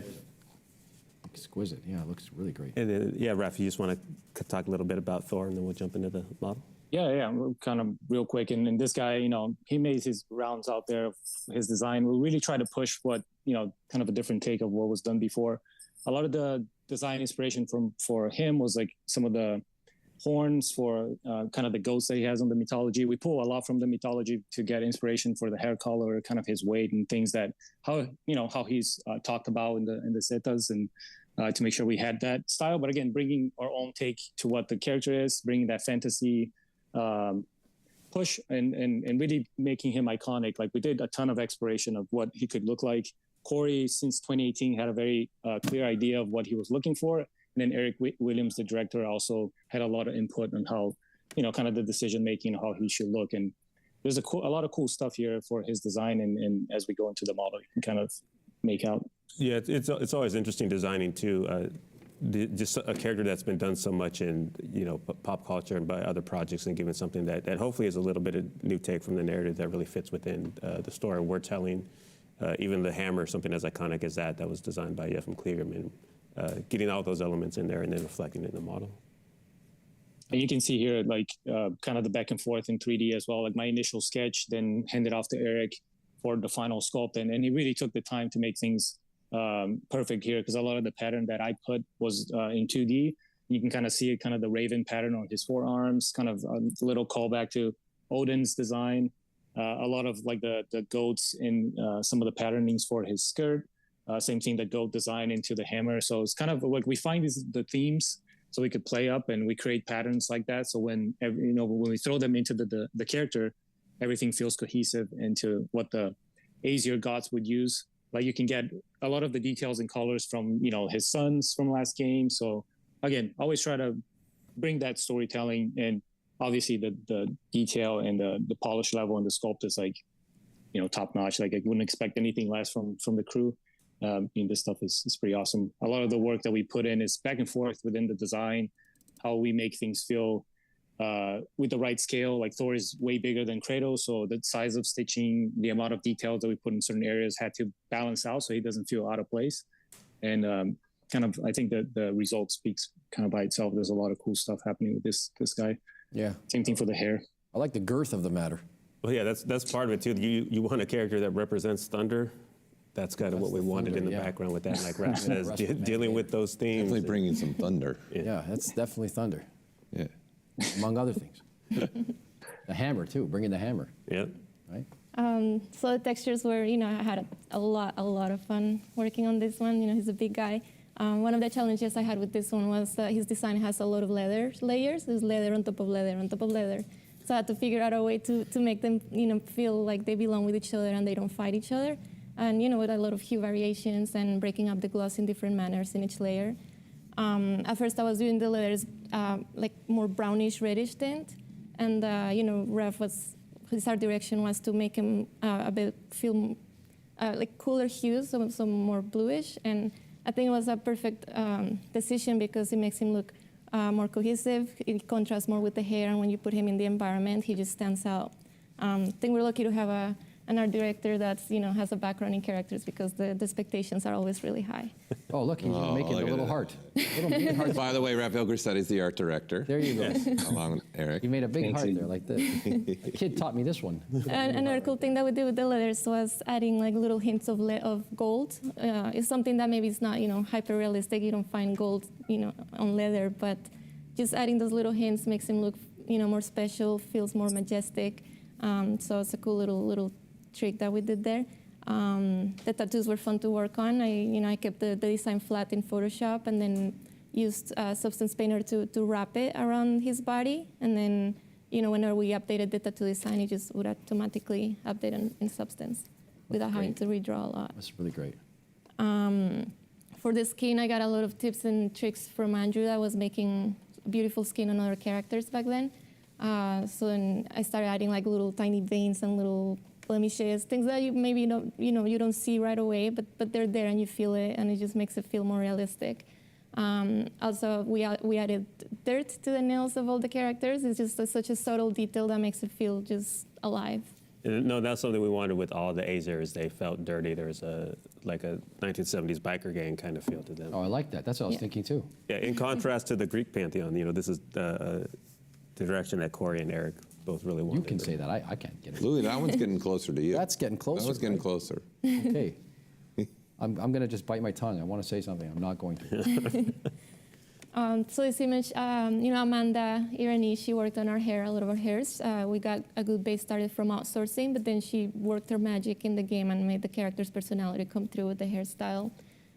Exquisite. Yeah, it looks really great. And then, yeah, Raph, you just want to talk a little bit about Thor, and then we'll jump into the model? Yeah, kind of real quick. And this guy, he made his rounds out there of his design. We really try to push what, kind of a different take of what was done before. A lot of the design inspiration for him was like some of the horns for kind of the ghosts that he has on the mythology. We pull a lot from the mythology to get inspiration for the hair color, kind of his weight and things that how he's talked about in the setas, and to make sure we had that style. But again, bringing our own take to what the character is, bringing that fantasy push and really making him iconic. Like we did a ton of exploration of what he could look like. Corey, since 2018, had a very clear idea of what he was looking for. And then Eric Williams, the director, also had a lot of input on how, kind of the decision-making, how he should look. And there's a lot of cool stuff here for his design. And as we go into the model, you can kind of make out. Yeah, it's always interesting designing, too. Just a character that's been done so much in, pop culture and by other projects, and given something that hopefully is a little bit of new take from the narrative that really fits within the story we're telling. Even the hammer, something as iconic as that was designed by Jeff Kligerman. Getting all those elements in there and then reflecting it in the model. And you can see here, like, kind of the back and forth in 3D as well. Like my initial sketch, then handed off to Eric for the final sculpt. And he really took the time to make things perfect here, because a lot of the pattern that I put was in 2D. You can kind of see it, kind of the raven pattern on his forearms, kind of a little callback to Odin's design. A lot of like the goats in some of the patternings for his skirt. Same thing, the goat design into the hammer. So it's kind of like we find the themes so we could play up, and we create patterns like that. So when when we throw them into the character, everything feels cohesive into what the Aesir gods would use. Like you can get a lot of the details and colors from his sons from last game. So again, always try to bring that storytelling, and obviously the detail and the polish level and the sculpt is like top notch. Like I wouldn't expect anything less from the crew. This stuff is pretty awesome. A lot of the work that we put in is back and forth within the design, how we make things feel with the right scale. Like Thor is way bigger than Kratos, so the size of stitching, the amount of details that we put in certain areas had to balance out so he doesn't feel out of place. And I think that the result speaks kind of by itself. There's a lot of cool stuff happening with this guy. Yeah. Same thing for the hair. I like the girth of the matter. Well, yeah, that's part of it too. You want a character that represents thunder. That's kind of what we wanted in the background with that, like Rap says, dealing with those themes. Definitely bringing some thunder. Yeah, that's definitely thunder. Yeah. Among other things. The hammer too, bringing the hammer. Yeah. Right. So the textures were, I had a lot of fun working on this one. He's a big guy. One of the challenges I had with this one was his design has a lot of leather layers. There's leather on top of leather on top of leather. So I had to figure out a way to make them, feel like they belong with each other and they don't fight each other. And, with a lot of hue variations and breaking up the gloss in different manners in each layer. At first I was doing the layers like more brownish reddish tint. And, his art direction was to make him a bit feel like cooler hues, some more bluish. And I think it was a perfect decision because it makes him look more cohesive. It contrasts more with the hair, and when you put him in the environment, he just stands out. I think we're lucky to have an art director that has a background in characters, because the expectations are always really high. Oh, look, he's making a little heart. Little mini heart. By the way, Raphael Grissetti is the art director. There you go. Along with Eric. You made a big heart there, like this. A kid taught me this one. And another cool thing that we did with the leathers was adding like little hints of gold. It's something that maybe is not hyper realistic. You don't find gold on leather, but just adding those little hints makes him look more special, feels more majestic. So it's a cool little trick that we did there. The tattoos were fun to work on. I kept the design flat in Photoshop, and then used Substance Painter to wrap it around his body. And then, whenever we updated the tattoo design, it just would automatically update in Substance without having to redraw a lot. That's really great. For the skin, I got a lot of tips and tricks from Andrew that was making beautiful skin on other characters back then. So then I started adding like little tiny veins and little blemishes, things that you maybe you don't see right away, but they're there and you feel it, and it just makes it feel more realistic. Also, we added dirt to the nails of all the characters. It's just such a subtle detail that makes it feel just alive. No, that's something we wanted with all the Aesirs. They felt dirty. There's like a 1970s biker gang kind of feel to them. Oh, I like that. That's what I was thinking too. Yeah, in contrast to the Greek pantheon, this is the direction that Corey and Eric both really wanted. You can say that. I can't get it. Louis, that one's getting closer to you. That's getting closer. That one's getting right? closer. Okay. I'm going to just bite my tongue. I want to say something. I'm not going to. So this image, Amanda Irani, she worked on our hair, a lot of our hairs. We got a good base started from outsourcing, but then she worked her magic in the game and made the character's personality come through with the hairstyle.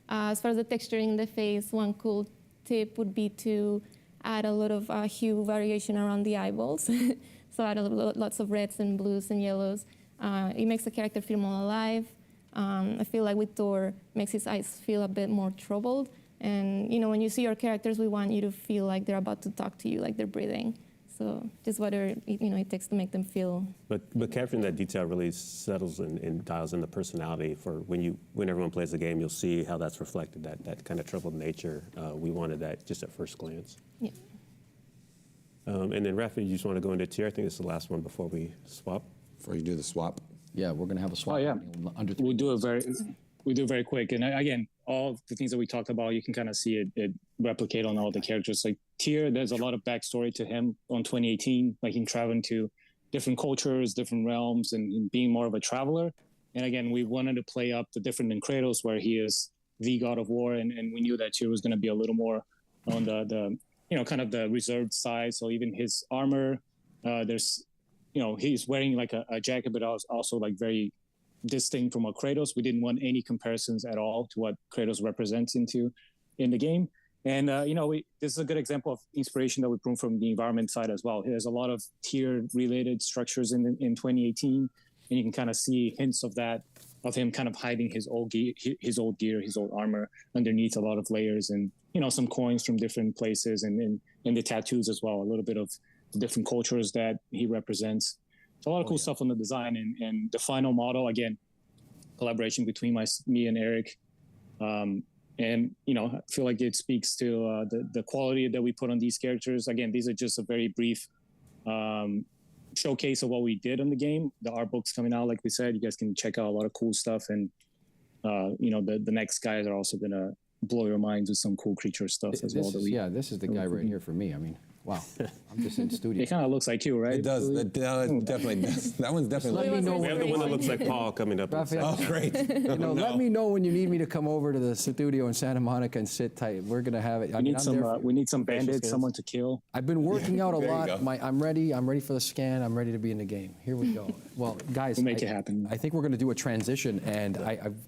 As far as the texturing in the face, one cool tip would be to add a lot of hue variation around the eyeballs. So add lots of reds and blues and yellows. It makes the character feel more alive. I feel like with Thor, makes his eyes feel a bit more troubled. And when you see your characters, we want you to feel like they're about to talk to you, like they're breathing. So just whatever it takes to make them feel. But capturing that detail really settles and dials in the personality for when everyone plays the game. You'll see how that's reflected, that kind of troubled nature. We wanted that just at first glance. Yeah. And then Rafa, you just want to go into Tyr. I think this is the last one before we swap. Before you do the swap. Yeah, we're going to have a swap. Oh yeah, we do it very quick. And again, all the things that we talked about, you can kind of see it replicate on all the characters. Like Tyr, there's a lot of backstory to him on 2018, like him traveling to different cultures, different realms, and being more of a traveler. And again, we wanted to play up the different in Kratos, where he is the god of war, and we knew that Tyr was going to be a little more on the kind of the reserved side. So even his armor, there's, he's wearing like a jacket, but also like very distinct from what Kratos. We didn't want any comparisons at all to what Kratos represents in the game. And, this is a good example of inspiration that we bring from the environment side as well. There's a lot of Tyr-related structures in 2018, and you can kind of see hints of that, of him kind of hiding his old gear, his old armor underneath a lot of layers, and, some coins from different places, and the tattoos as well, a little bit of the different cultures that he represents. So a lot of cool stuff on the design, and the final model, again, collaboration between me and Eric. And, I feel like it speaks to the quality that we put on these characters. Again, these are just a very brief showcase of what we did on the game. The art book's coming out, like we said. You guys can check out a lot of cool stuff. And, the next guys are also going to blow your minds with some cool creature stuff as well. This is the guy right here for me. I mean, wow. I'm just in studio. It kind of looks like you, right? It does. It definitely does. That one's definitely. Let me know. We have the one that looks like Paul coming up. Raphael, Oh, great. Let me know when you need me to come over to the studio in Santa Monica and sit tight. We're gonna have it. We need some bandits, someone to kill. I've been working out a There you lot. go. I'm ready for the scan. I'm ready to be in the game. Here we go. Well, guys, We'll make it happen. I think we're gonna do a transition, and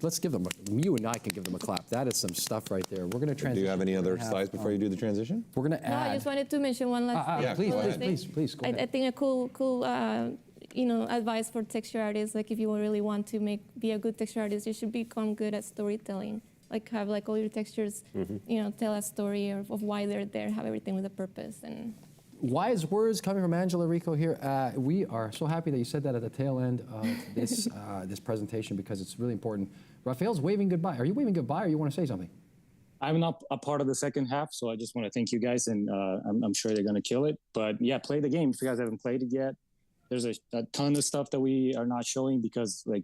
let's give them. You and I can give them a clap. That is some stuff right there. We're gonna transition. Do you have any other slides before you do the transition? We're gonna No, add. I just wanted to mention one last thing. Yeah, please, go ahead. please, go ahead. I think a cool advice for texture artists, like if you really want to be a good texture artist, you should become good at storytelling. Like have like all your textures, tell a story of why they're there, have everything with a purpose. And wise words coming from Angela Rico here. We are so happy that you said that at the tail end of this this presentation, because it's really important. Raphael's waving goodbye. Are you waving goodbye, or you want to say something? I'm not a part of the second half, so I just want to thank you guys, and I'm sure they're going to kill it. But yeah, play the game if you guys haven't played it yet. There's a ton of stuff that we are not showing because, we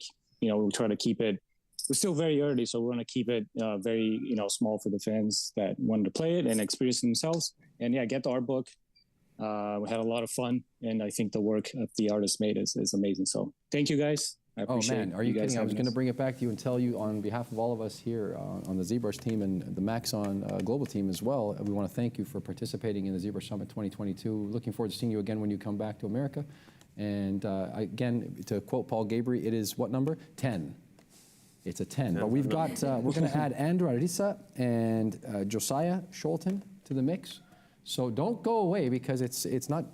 try to keep it. We're still very early, so we want to keep it very, small for the fans that wanted to play it and experience it themselves. And yeah, get the art book. We had a lot of fun, and I think the work that the artist made is amazing. So thank you guys. I appreciate Oh man, are you guys kidding? I was having going to us. bring it back to you and tell you on behalf of all of us here on the ZBrush team and the Maxon global team as well, we want to thank you for participating in the ZBrush Summit 2022. Looking forward to seeing you again when you come back to America. And again, to quote Paul Gabry, it is what number? 10. It's a 10. But we've got, we're going to add Andrew Arisa and Josiah Scholten to the mix. So don't go away, because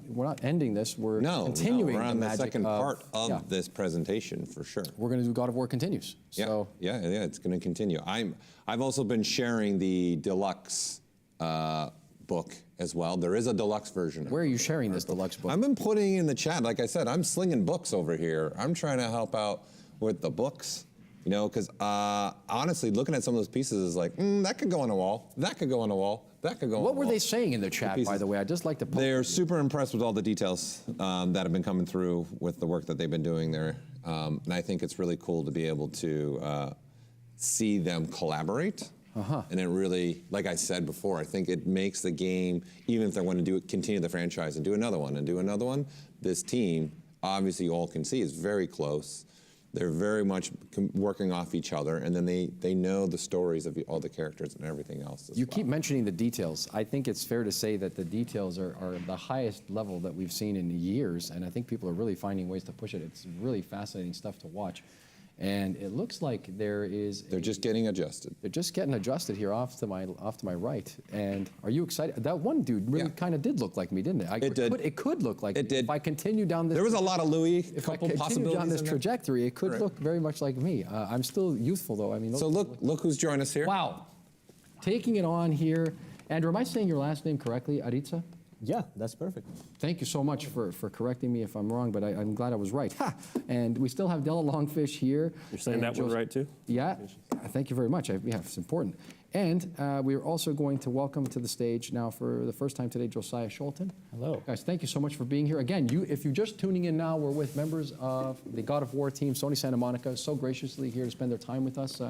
we're not ending this. We're continuing we're on the magic second part of yeah. this presentation for sure. We're going to do God of War Continues. Yeah, So yeah, it's going to continue. I've also been sharing the deluxe book as well. There is a deluxe version. where are you sharing this deluxe book? I've been putting in the chat. Like I said, I'm slinging books over here. I'm trying to help out with the books, because honestly, looking at some of those pieces is like, that could go on a wall. That could go on a wall. That could go on a wall. What were they saying in the chat, by the way? I'd just like to. They're super impressed with all the details that have been coming through with the work that they've been doing there. And I think it's really cool to be able to see them collaborate. And it really, like I said before, I think it makes the game, even if they want to continue the franchise and do another one and do another one, this team, obviously you all can see, is very close. They're very much working off each other, and then they know the stories of all the characters and everything else as You well. keep mentioning the details. I think it's fair to say that the details are the highest level that we've seen in years, and I think people are really finding ways to push it. It's really fascinating stuff to watch. And it looks like they're just getting adjusted. They're just getting adjusted here off to my right. And are you excited? That one dude really kind of did look like me, didn't it? It did. It could look like It me. did. If I continue down this, There was a lot of Louis, if I couple continue possibilities down this in there. trajectory, it could Right. look very much like me. I'm still youthful though. I mean, So look who's joined us here. wow, taking it on here. Andrew, am I saying your last name correctly, Aritza? Yeah, that's perfect. Thank you so much for correcting me if I'm wrong, but I'm glad I was right. Ha! And we still have Della Longfish here. You're saying that one right too? Yeah, thank you very much. Yeah, it's important. And we're also going to welcome to the stage now for the first time today, Josiah Scholten. Hello. Guys, thank you so much for being here. Again, if you're just tuning in now, we're with members of the God of War team, Sony Santa Monica, so graciously here to spend their time with us.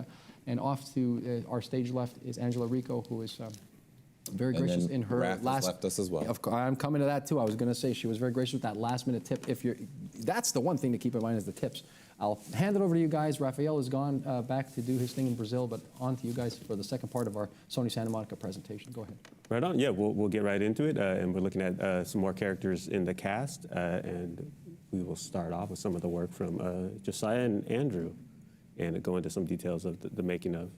And off to our stage left is Angela Rico, who is very gracious in her Raph has last. left us as well. Of course, I'm coming to that too. I was going to say she was very gracious with that last-minute tip. That's the one thing to keep in mind is the tips. I'll hand it over to you guys. Raphael has gone back to do his thing in Brazil, but on to you guys for the second part of our Sony Santa Monica presentation. Go ahead. Right on. Yeah, we'll get right into it, and we're looking at some more characters in the cast, and we will start off with some of the work from Josiah and Andrew, and go into some details of the making of.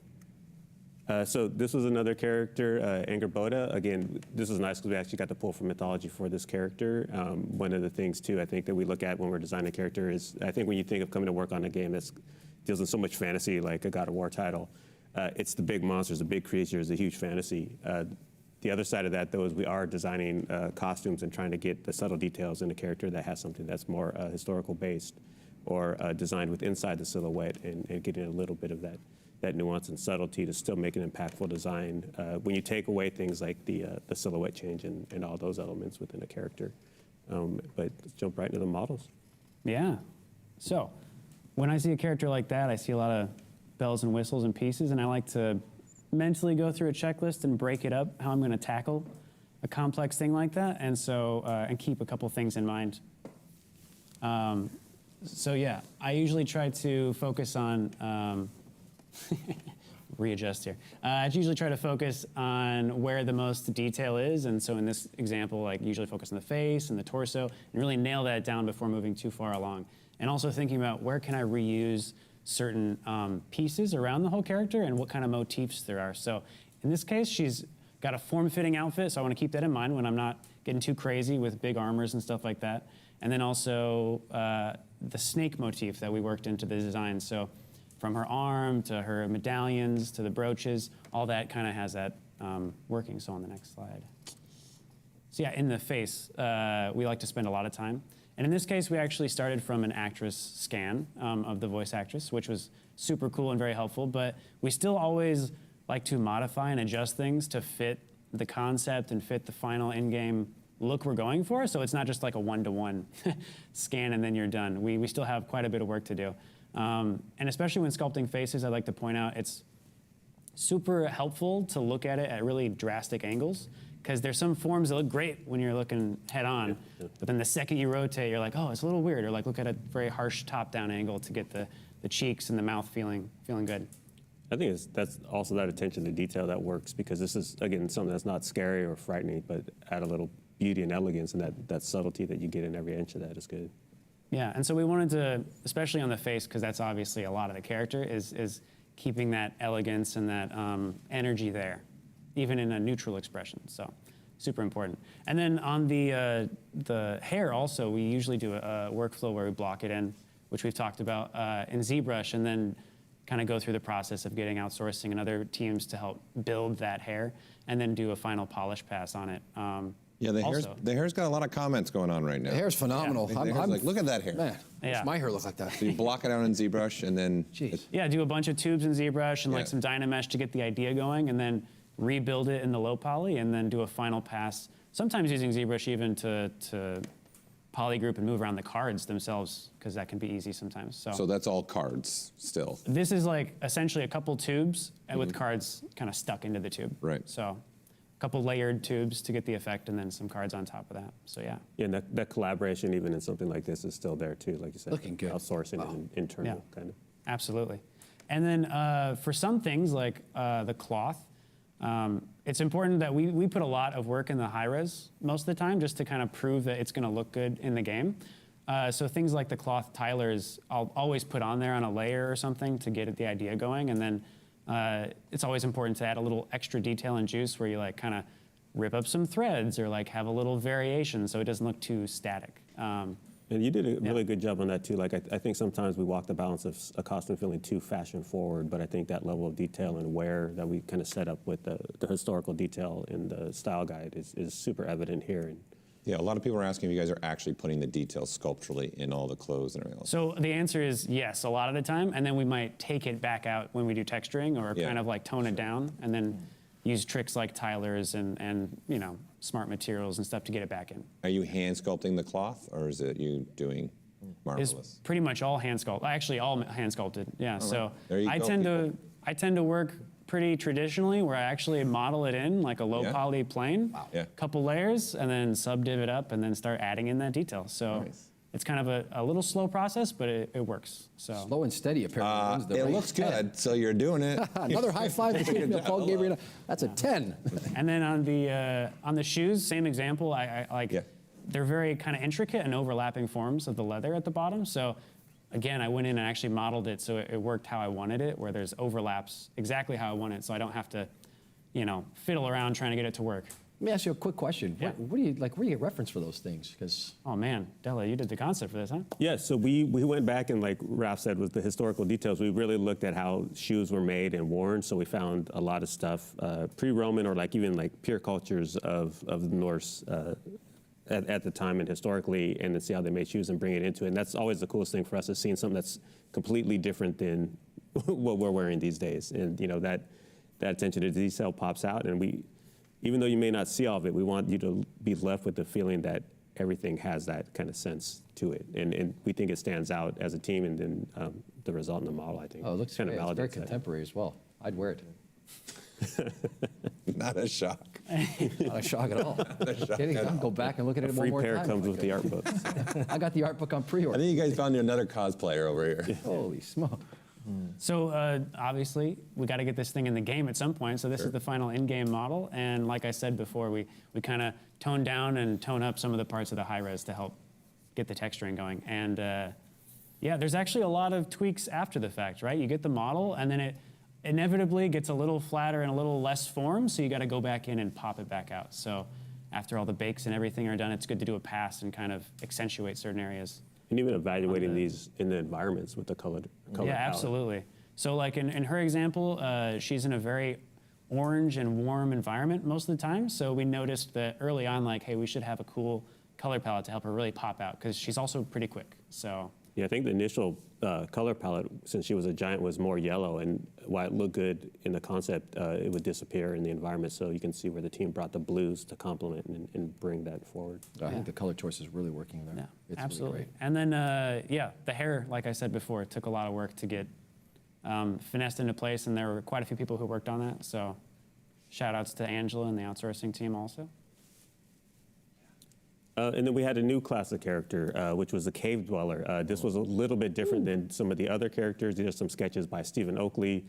So this was another character, Angerboda. Again, this was nice because we actually got to pull from mythology for this character. One of the things, too, I think that we look at when we're designing a character is, I think when you think of coming to work on a game that deals in so much fantasy, like a God of War title, it's the big monsters, the big creatures, the huge fantasy. The other side of that, though, is we are designing costumes and trying to get the subtle details in a character that has something that's more historical based or designed with inside the silhouette and getting a little bit of that nuance and subtlety to still make an impactful design when you take away things like the silhouette change and all those elements within a character. But let's jump right into the models. Yeah. So when I see a character like that, I see a lot of bells and whistles and pieces, and I like to mentally go through a checklist and break it up, how I'm going to tackle a complex thing like that, and so and keep a couple things in mind. So yeah, I usually try to focus on readjust here. I usually try to focus on where the most detail is, and so in this example, like usually focus on the face and the torso, and really nail that down before moving too far along. And also thinking about where can I reuse certain pieces around the whole character and what kind of motifs there are. So in this case, she's got a form-fitting outfit, so I want to keep that in mind when I'm not getting too crazy with big armors and stuff like that. And then also the snake motif that we worked into the design. So from her arm to her medallions to the brooches, all that kind of has that working. So on the next slide. So yeah, in the face, we like to spend a lot of time. And in this case, we actually started from an actress scan of the voice actress, which was super cool and very helpful. But we still always like to modify and adjust things to fit the concept and fit the final in-game look we're going for. So it's not just like a one-to-one scan and then you're done. We still have quite a bit of work to do. And especially when sculpting faces, I'd like to point out it's super helpful to look at it at really drastic angles, because there's some forms that look great when you're looking head on, but then the second you rotate, you're like, oh, it's a little weird, or like look at a very harsh top-down angle to get the cheeks and the mouth feeling good. I think that's also that attention to detail that works, because this is, again, something that's not scary or frightening, but add a little beauty and elegance, and that subtlety that you get in every inch of that is good. Yeah, and so we wanted to, especially on the face, because that's obviously a lot of the character, is keeping that elegance and that energy there, even in a neutral expression. So super important. And then on the hair also, we usually do a workflow where we block it in, which we've talked about in ZBrush, and then kind of go through the process of getting outsourcing and other teams to help build that hair, and then do a final polish pass on it. Yeah, the hair's got a lot of comments going on right now. The hair's phenomenal. Yeah. I'm like, look at that hair. Man, yeah. my hair looks like that. So you block it out in ZBrush and then... Yeah, do a bunch of tubes in ZBrush and like some Dynamesh to get the idea going, and then rebuild it in the low poly, and then do a final pass, sometimes using ZBrush even to polygroup and move around the cards themselves, because that can be easy sometimes. So that's all cards still? This is like essentially a couple tubes and with cards kind of stuck into the tube. Right. So a couple layered tubes to get the effect, and then some cards on top of that. So yeah. Yeah, and that collaboration even in something like this is still there too, like you said. Looking good. Outsourcing and internal kind of. Absolutely. And then for some things like the cloth, it's important that we put a lot of work in the high res most of the time, just to kind of prove that it's going to look good in the game. So things like the cloth tilers, I'll always put on there on a layer or something to get the idea going. And then it's always important to add a little extra detail and juice where you like kind of rip up some threads or like have a little variation so it doesn't look too static. And you did a really good job on that too. Like I think sometimes we walk the balance of a costume feeling too fashion forward, but I think that level of detail and wear that we kind of set up with the historical detail in the style guide is super evident here. And yeah, a lot of people are asking if you guys are actually putting the details sculpturally in all the clothes and everything else. So the answer is yes, a lot of the time, and then we might take it back out when we do texturing or kind of like tone it down, and then use tricks like tilers and you know, smart materials and stuff to get it back in. Are you hand sculpting the cloth, or is it you doing marvelous? It's pretty much all hand sculpted. Actually, all hand sculpted. Yeah. So There you I go, tend to I tend to work pretty traditionally, where I actually model it in like a low poly plane, Yeah. couple layers, and then sub-div it up, and then start adding in that detail. So it's kind of a little slow process, but it works. So Slow and steady, apparently. wins the It race. looks good, so you're doing it. Another high five between Paul Gabriel. That's a 10. And then on the shoes, same example. I like they're very kind of intricate and overlapping forms of the leather at the bottom. So again, I went in and actually modeled it so it worked how I wanted it, where there's overlaps exactly how I want it, so I don't have to, fiddle around trying to get it to work. Let me ask you a quick question. Yeah. What do you like? Where do you get reference for those things? Because Oh man, Della, you did the concept for this, huh? Yeah, so we went back and like Ralph said with the historical details, we really looked at how shoes were made and worn. So we found a lot of stuff pre-Roman or like even like peer cultures of the Norse at the time and historically, and then see how they made shoes and bring it into it. And that's always the coolest thing for us, is seeing something that's completely different than what we're wearing these days. And that attention to detail pops out, and even though you may not see all of it, we want you to be left with the feeling that everything has that kind of sense to it. And we think it stands out as a team, and then the result in the model, I think. it looks kind great. of It's very validates that. contemporary as well. I'd wear it. Not a shock. Not a shock at all. Kidding. I'll go back and look at it one Free more pair time. comes with the art book. I got the art book on I pre-order. think you guys found another cosplayer over here. Holy smoke. So obviously, we got to get this thing in the game at some point. So this is the final in-game model. And like I said before, we kind of tone down and tone up some of the parts of the high res to help get the texturing going. And yeah, there's actually a lot of tweaks after the fact, right? You get the model, and then it inevitably gets a little flatter and a little less form. So you got to go back in and pop it back out. So after all the bakes and everything are done, it's good to do a pass and kind of accentuate certain areas. And even evaluating these in the environments with the color Yeah, palette. absolutely. So like in her example, she's in a very orange and warm environment most of the time. So we noticed that early on, like, hey, we should have a cool color palette to help her really pop out, because she's also pretty quick. So Yeah, I think the initial color palette, since she was a giant, was more yellow, and while it looked good in the concept, it would disappear in the environment. So you can see where the team brought the blues to complement and bring that forward. I think the color choice is really working there. yeah, It's absolutely. Really great. And then yeah, the hair, like I said before, it took a lot of work to get finessed into place, and there were quite a few people who worked on that. So shout outs to Angela and the outsourcing team also. And then we had a new class of character, which was the Cave Dweller. This was a little bit different than some of the other characters. These are some sketches by Stephen Oakley.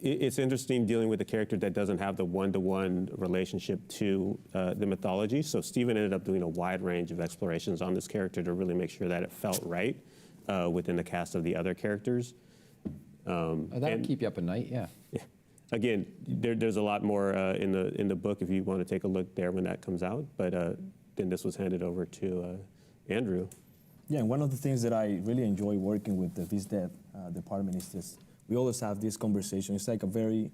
It's interesting dealing with a character that doesn't have the one-to-one relationship to the mythology. So Stephen ended up doing a wide range of explorations on this character to really make sure that it felt right within the cast of the other characters. That'll keep you up at night, yeah. Again, there's a lot more in the book if you want to take a look there when that comes out. But then this was handed over to Andrew. Yeah, and one of the things that I really enjoy working with the VizDev department is this. We always have this conversation. It's like a very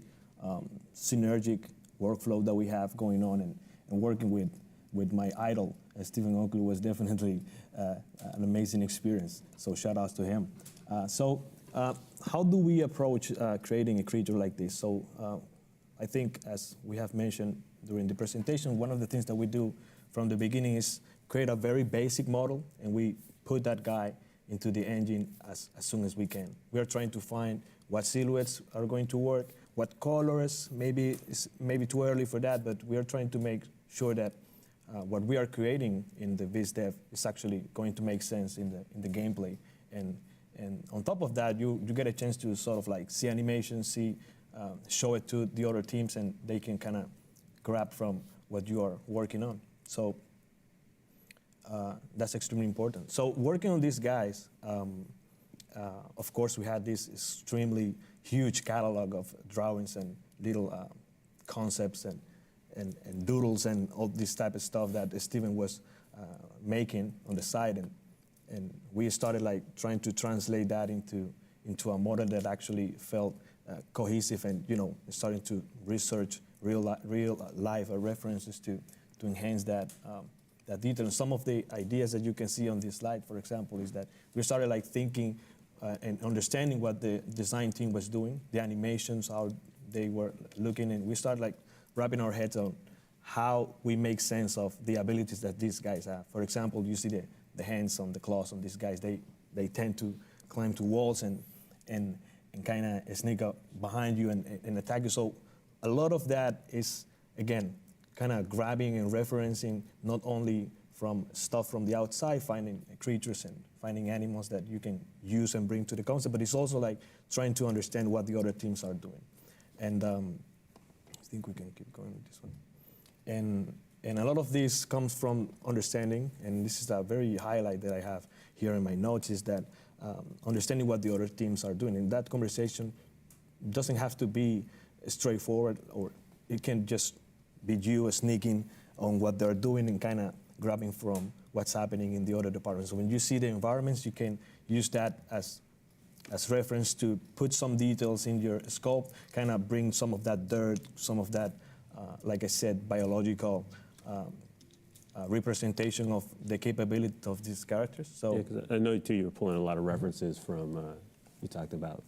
synergic workflow that we have going on, and working with my idol, Stephen Oakley, was definitely an amazing experience. So shout outs to him. How do we approach creating a creature like this? So I think, as we have mentioned during the presentation, one of the things that we do from the beginning is create a very basic model, and we put that guy into the engine as soon as we can. We are trying to find what silhouettes are going to work, what colors, maybe too early for that, but we are trying to make sure that what we are creating in the VizDev is actually going to make sense in the gameplay. And on top of that, you get a chance to sort of like see animation, show it to the other teams, and they can kind of grab from what you are working on. So that's extremely important. So working on these guys, of course, we had this extremely huge catalog of drawings and little concepts and doodles and all this type of stuff that Stephen was making on the side, and we started like trying to translate that into a model that actually felt cohesive, and starting to research real life references to enhance that detail. And some of the ideas that you can see on this slide, for example, is that we started like thinking and understanding what the design team was doing, the animations, how they were looking, and we started like wrapping our heads on how we make sense of the abilities that these guys have. For example, you see the hands on the claws on these guys. They tend to climb to walls and kind of sneak up behind you and attack you. So a lot of that is, again, kind of grabbing and referencing not only from stuff from the outside, finding creatures and finding animals that you can use and bring to the concept, but it's also like trying to understand what the other teams are doing. And I think we can keep going with this one. And a lot of this comes from understanding, and this is a very highlight that I have here in my notes, is that understanding what the other teams are doing. And that conversation doesn't have to be straightforward, or it can just be you sneaking on what they're doing and kind of grabbing from what's happening in the other departments. So when you see the environments, you can use that as reference to put some details in your scope, kind of bring some of that dirt, some of that, like I said, biological representation of the capability of these characters. So yeah, 'cause I know too you were pulling a lot of references from, you talked about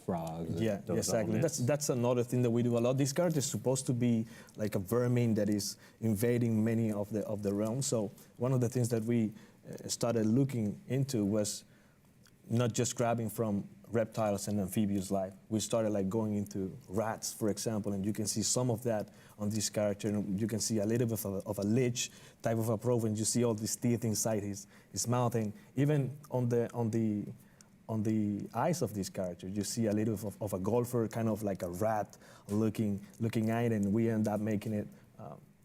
frogs. Yeah, exactly. That's another thing that we do a lot. This character is supposed to be like a vermin that is invading many of the realms. So one of the things that we started looking into was not just grabbing from reptiles and amphibious life. We started like going into rats, for example, and you can see some of that on this character. And you can see a little bit of a lich type of approach, and you see all these teeth inside his mouth, and even on the eyes of this character, you see a little of a golfer, kind of like a rat looking eye, and we end up making it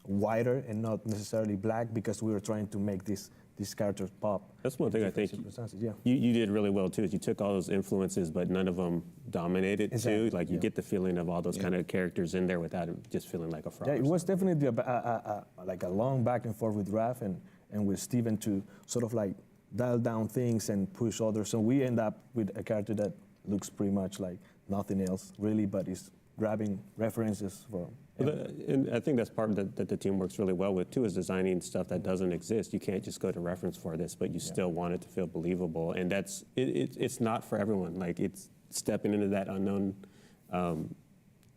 whiter and not necessarily black because we were trying to make this character pop. That's one thing I think you did really well too, is you took all those influences, but none of them dominated too. Like you get the feeling of all those kind of characters in there without it just feeling like a frog. Yeah, it was definitely like a long back and forth with Raph and with Steven to sort of like dial down things and push others. So we end up with a character that looks pretty much like nothing else, really, but is grabbing references from. And I think that's part that the team works really well with too, is designing stuff that doesn't exist. You can't just go to reference for this, but you still want it to feel believable. And that's it's not for everyone. Like it's stepping into that unknown.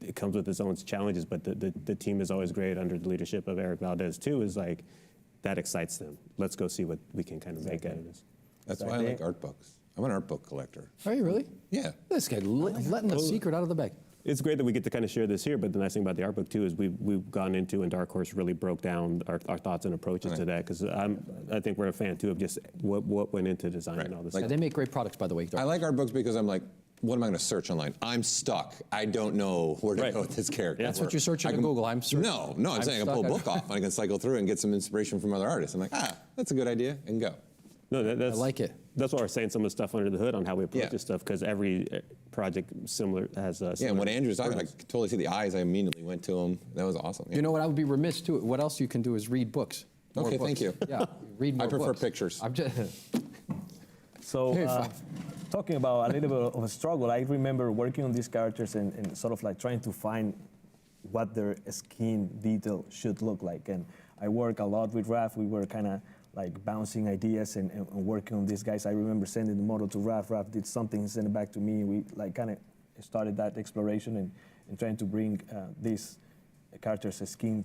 It comes with its own challenges, but the team is always great under the leadership of Eric Valdez too. Is like, that excites them. Let's go see what we can kind of make out of this. That's why I like art books. I'm an art book collector. Are you really? Yeah. This guy letting the secret out of the bag. It's great that we get to kind of share this here, but the nice thing about the art book too is we've gone into, and Dark Horse really broke down our thoughts and approaches to that, because I think we're a fan too of just what went into designing all this. Like, they make great products, by the way. I like art books because I'm like, what am I going to search online? I'm stuck. I don't know where to go with this character. That's what you're searching on Google. I'm searching. No, I'm saying I can pull a book off and I can cycle through and get some inspiration from other artists. I'm like, that's a good idea, and go. No, that's, I like it. That's why we're saying some of the stuff under the hood on how we approach this stuff, because every project similar has a. Yeah, and what Andrew's talking about, I could totally see the eyes. I immediately went to him. That was awesome. Yeah. You know what? I would be remiss too. What else you can do is read books. Okay, thank you. Yeah, read more I prefer books. pictures. I'm just. So, talking about a little bit of a struggle, I remember working on these characters and sort of like trying to find what their skin detail should look like. And I work a lot with Raph. We were kind of like bouncing ideas and working on these guys. I remember sending the model to Raph. Raph did something, sent it back to me. We like kind of started that exploration and trying to bring these characters' skin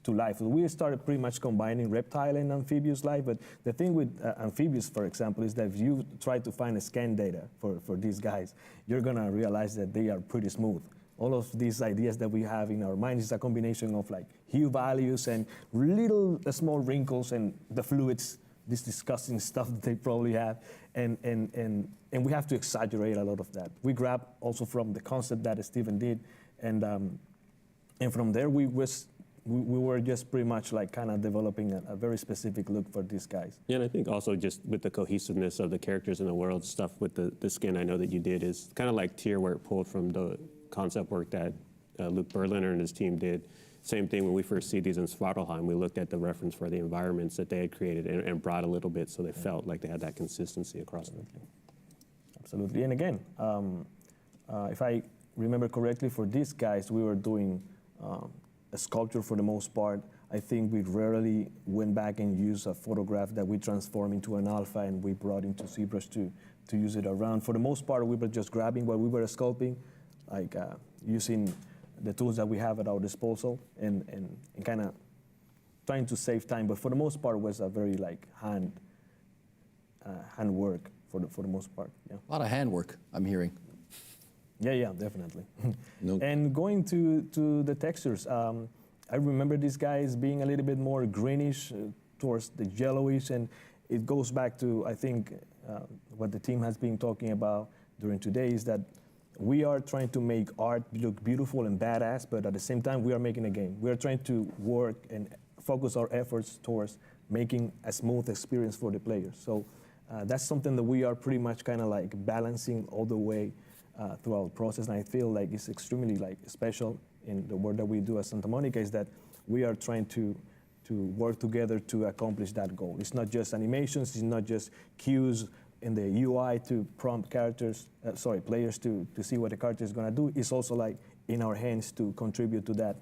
to life. We started pretty much combining reptile and amphibious life, but the thing with amphibious, for example, is that if you try to find a scan data for these guys, you're gonna realize that they are pretty smooth. All of these ideas that we have in our minds is a combination of like hue values and little small wrinkles and the fluids, this disgusting stuff that they probably have, and we have to exaggerate a lot of that. We grab also from the concept that Steven did, and from there we were just pretty much like kind of developing a very specific look for these guys. Yeah, and I think also just with the cohesiveness of the characters in the world, stuff with the skin I know that you did is kind of like Tyr, where it pulled from the concept work that Luke Berliner and his team did. Same thing when we first see these in Svartalheim, we looked at the reference for the environments that they had created and brought a little bit so they felt like they had that consistency across them. Absolutely, and again, if I remember correctly, for these guys, we were doing a sculpture for the most part. I think we rarely went back and used a photograph that we transformed into an alpha and we brought into ZBrush to use it around. For the most part, we were just grabbing what we were sculpting, like using the tools that we have at our disposal and kind of trying to save time. But for the most part, it was a very like hand work for the most part. Yeah. A lot of hand work, I'm hearing. Yeah, definitely. No. And going to the textures, I remember these guys being a little bit more greenish towards the yellowish, and it goes back to, I think, what the team has been talking about during today is that we are trying to make art look beautiful and badass, but at the same time, we are making a game. We are trying to work and focus our efforts towards making a smooth experience for the players. So that's something that we are pretty much kind of like balancing all the way throughout the process. And I feel like it's extremely like special in the work that we do at Santa Monica is that we are trying to work together to accomplish that goal. It's not just animations, it's not just cues in the UI to prompt players to see what the character is gonna do. It's also like in our hands to contribute to that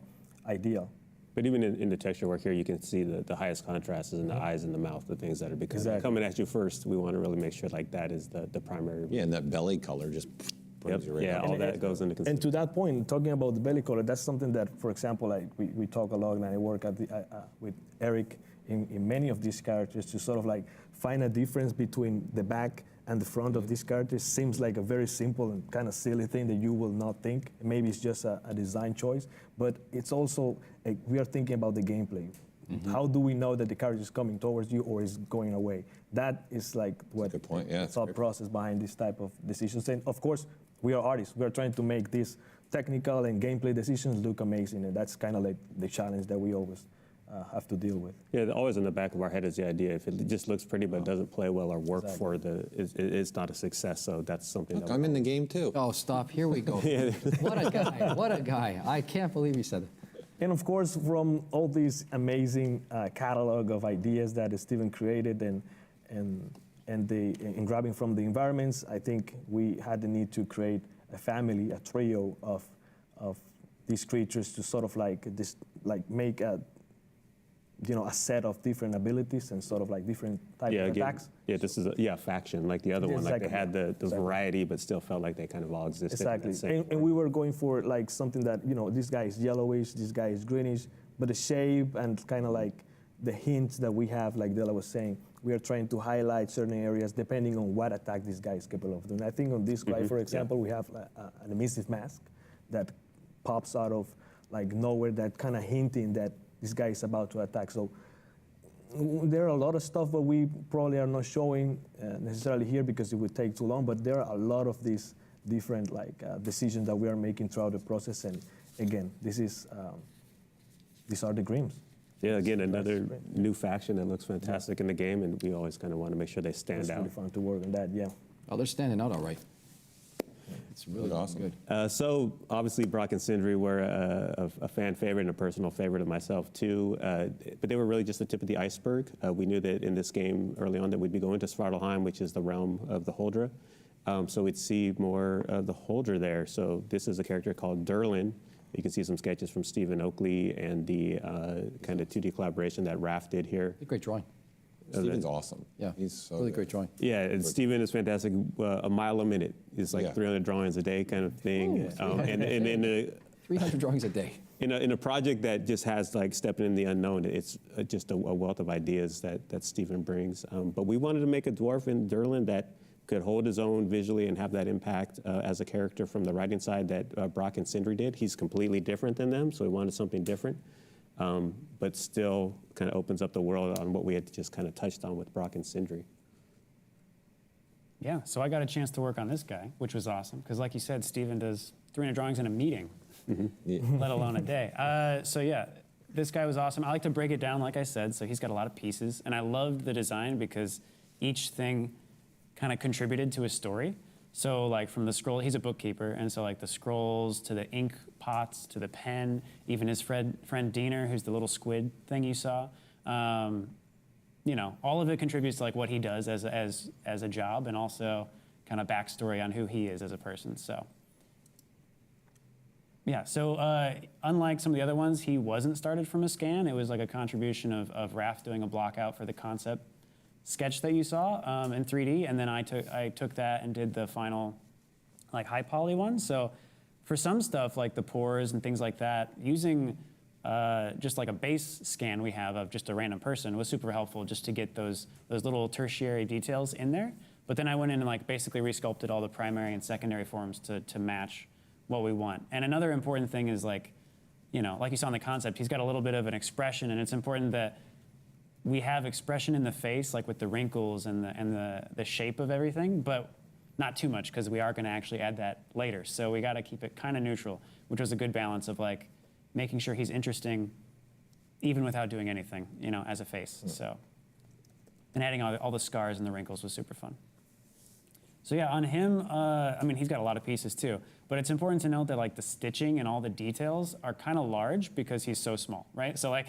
ideal. But even in the texture work here, you can see the highest contrast is in the eyes and the mouth, the things that are because Exactly. coming at you first. We want to really make sure like that is the primary. Yeah, and that belly color just brings you right Yeah, up. all that goes into And consideration. to that point, talking about the belly color, that's something that, for example, like we talk a lot, and I work with Eric in many of these characters to sort of like find a difference between the back and the front of these characters. Seems like a very simple and kind of silly thing that you will not think. Maybe it's just a design choice, but it's also, we are thinking about the gameplay. Mm-hmm. How do we know that the character is coming towards you or is going away? That is like what Good point. Yeah, the thought process behind this type of decisions. And of course, we are artists. We are trying to make these technical and gameplay decisions look amazing, and that's kind of like the challenge that we always have to deal with. Yeah, always in the back of our head is the idea. If it just looks pretty but doesn't play well or work for it's not a success. So that's something. Look, I'm in the game too. Oh, stop. Here we go. What a guy. What a guy. I can't believe he said it. And of course, from all these amazing catalog of ideas that Steven created and grabbing from the environments, I think we had the need to create a family, a trio of these creatures to sort of make a set of different abilities and sort of like different types of attacks. Yeah, this is a faction like the other one. Like they had the variety, but still felt like they kind of all existed. Exactly. And we were going for like something that, this guy is yellowish, this guy is greenish, but the shape and kind of like the hints that we have, like Della was saying, we are trying to highlight certain areas depending on what attack this guy is capable of doing. I think on this guy, for example, we have an emissive mask that pops out of like nowhere, that kind of hinting that this guy is about to attack. So there are a lot of stuff that we probably are not showing necessarily here because it would take too long, but there are a lot of these different decisions that we are making throughout the process. And again, these are the Grims. Yeah, again, another new faction that looks fantastic in the game, and we always kind of want to make sure they stand out. It's really fun to work on that, yeah. Oh, they're standing out all right. It's really awesome. Good. So obviously Brock and Sindri were a fan favorite and a personal favorite of myself too, but they were really just the tip of the iceberg. We knew that in this game early on that we'd be going to Svartalheim, which is the realm of the Huldra. So we'd see more of the Huldra there. So this is a character called Durlin. You can see some sketches from Stephen Oakley and the kind of 2D collaboration that Raph did here. Great drawing. Steven's awesome. Yeah, he's so really good. great drawing. Yeah, and Steven is fantastic. A mile a minute. It's like 300 drawings a day kind of thing. And in a 300 drawings a day. In a project that just has like stepping in the unknown, it's just a wealth of ideas that Steven brings. But we wanted to make a dwarf in Durlin that could hold his own visually and have that impact as a character from the writing side that Brock and Sindri did. He's completely different than them, so we wanted something different. But still kind of opens up the world on what we had just kind of touched on with Brock and Sindri. Yeah, so I got a chance to work on this guy, which was awesome, because like you said, Steven does 300 drawings in a meeting, let alone a day. So yeah, this guy was awesome. I like to break it down, like I said, so he's got a lot of pieces, and I loved the design because each thing kind of contributed to his story. So like from the scroll, he's a bookkeeper, and so like the scrolls to the ink pots to the pen, even his friend Diener, who's the little squid thing you saw, all of it contributes to like what he does as a job, and also kind of backstory on who he is as a person. So yeah, so unlike some of the other ones, he wasn't started from a scan. It was like a contribution of Raph doing a block out for the concept sketch that you saw in 3D, and then I took that and did the final like high poly one. So for some stuff like the pores and things like that, using just like a base scan we have of just a random person was super helpful just to get those little tertiary details in there. But then I went in and like basically resculpted all the primary and secondary forms to match what we want. And another important thing is like, you know, like you saw in the concept, he's got a little bit of an expression, and it's important that we have expression in the face, like with the wrinkles and the shape of everything, but not too much, because we are going to actually add that later. So we got to keep it kind of neutral, which was a good balance of like making sure he's interesting even without doing anything, you know, as a face. So, and adding all the scars and the wrinkles was super fun. So yeah, on him, I mean, he's got a lot of pieces too, but it's important to note that like the stitching and all the details are kind of large because he's so small, right? So like,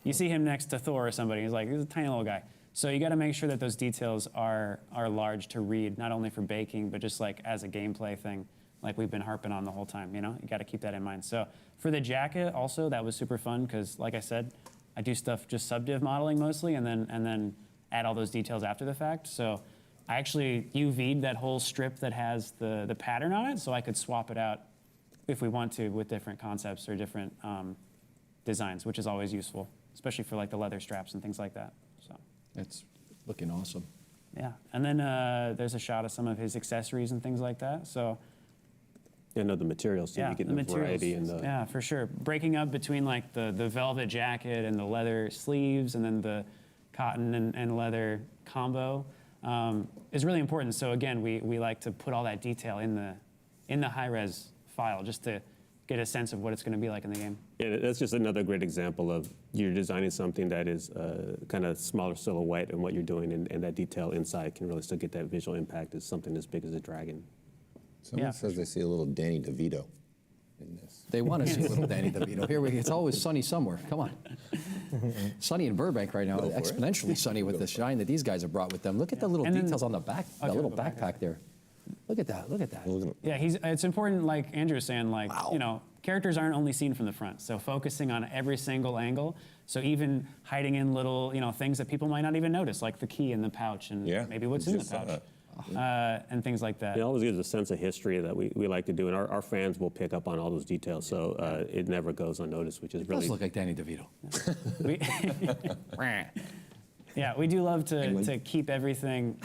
you see him next to Thor or somebody, he's like, he's a tiny little guy. So you got to make sure that those details are large to read, not only for baking, but just like as a gameplay thing, like we've been harping on the whole time, you know? You got to keep that in mind. So for the jacket also, that was super fun because like I said, I do stuff just subdiv modeling mostly and then add all those details after the fact. So I actually UV'd that whole strip that has the pattern on it so I could swap it out if we want to with different concepts or different designs, which is always useful, especially for like the leather straps and things like that. So It's looking awesome. yeah, and then there's a shot of some of his accessories and things like that. So Yeah, no, the materials, so yeah, you get the the variety and materials. the. Yeah, for sure. Breaking up between like the velvet jacket and the leather sleeves and then the cotton and leather combo is really important. So again, we like to put all that detail in the high-res file just to get a sense of what it's going to be like in the game. Yeah, that's just another great example of you're designing something that is kind of smaller silhouette and what you're doing, and that detail inside can really still get that visual impact as something as big as a dragon. Someone says they see a little Danny DeVito in this. They want to see a little Danny DeVito. Here it's always sunny somewhere. Come on. Sunny in Burbank right now, exponentially sunny with the shine that these guys have brought with them. Look at the little details on the back, that little backpack there. Look at that, look at that. Yeah, it's important, like Andrew was saying, like, you know, characters aren't only seen from the front, so focusing on every single angle, so even hiding in little, you know, things that people might not even notice, like the key in the pouch and maybe what's in the pouch. And things like that. It always gives a sense of history that we like to do, and our fans will pick up on all those details, so it never goes unnoticed, which is really... It does look like Danny DeVito. Yeah, we do love to keep everything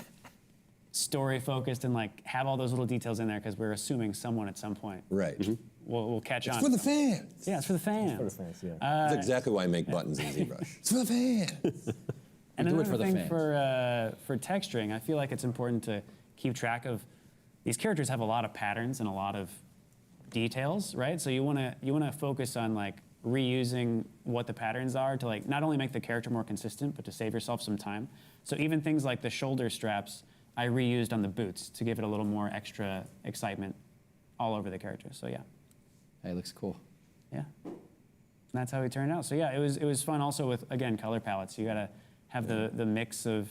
story focused and like have all those little details in there because we're assuming someone at some point Right. will catch on. It's for the fans. Yeah, it's for the fans. For the fans, yeah. That's exactly why I make buttons in ZBrush. It's for the fans. And do it another for the thing fans. for texturing, I feel like it's important to keep track of these characters have a lot of patterns and a lot of details, right? So you want to focus on like reusing what the patterns are to like not only make the character more consistent, but to save yourself some time. So even things like the shoulder straps, I reused on the boots to give it a little more extra excitement all over the character. So yeah. Hey, it looks cool. Yeah. And that's how he turned out. So yeah, it was fun also with, again, color palettes. You gotta have the mix of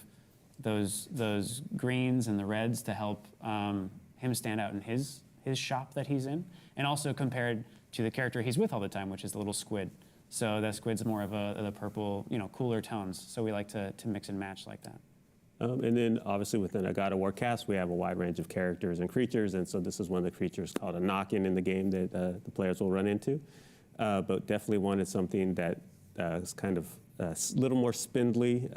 those greens and the reds to help him stand out in his shop that he's in, and also compared to the character he's with all the time, which is the little squid. So the squid's more of the purple, you know, cooler tones. So we like to mix and match like that. And then obviously within a God of War cast, we have a wide range of characters and creatures, and so this is one of the creatures called a knock-in in the game that the players will run into. But definitely wanted something that is kind of a little more spindly,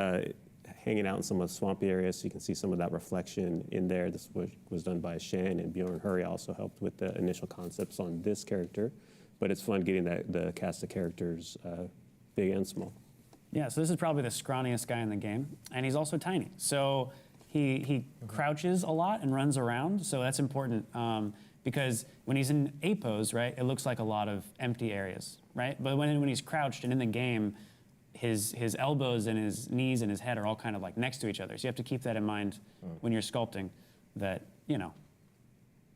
hanging out in some of the swampy areas, so you can see some of that reflection in there. This was done by Shan, and Bjorn Hurry also helped with the initial concepts on this character. But it's fun getting the cast of characters, big and small. Yeah, so this is probably the scrawniest guy in the game, and he's also tiny. So he crouches a lot and runs around, so that's important because when he's in A pose, right, it looks like a lot of empty areas, right? But when he's crouched and in the game, his elbows and his knees and his head are all kind of like next to each other. So you have to keep that in mind when you're sculpting, that, you know,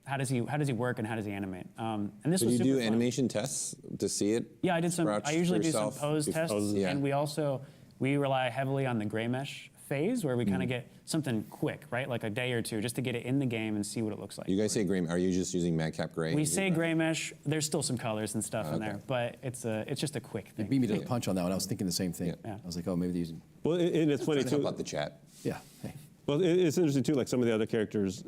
how does he work and how does he animate? And this was super Did you do fun. animation tests to see it? Yeah, I did some. I usually do some yourself? pose tests, Yeah. and we rely heavily on the gray mesh phase where we kind of get something quick, right? Like a day or two, just to get it in the game and see what it looks like. You guys say gray. Are you just using Madcap Gray? We say gray mesh. There's still some colors and stuff in there, but it's just a quick You thing. beat me to the punch on that one. I was thinking the same thing. Yeah. I was like, oh, maybe they're using. Well, and it's funny Trying to too. help out the chat. Yeah. Hey. Well, it's interesting too, like some of the other characters,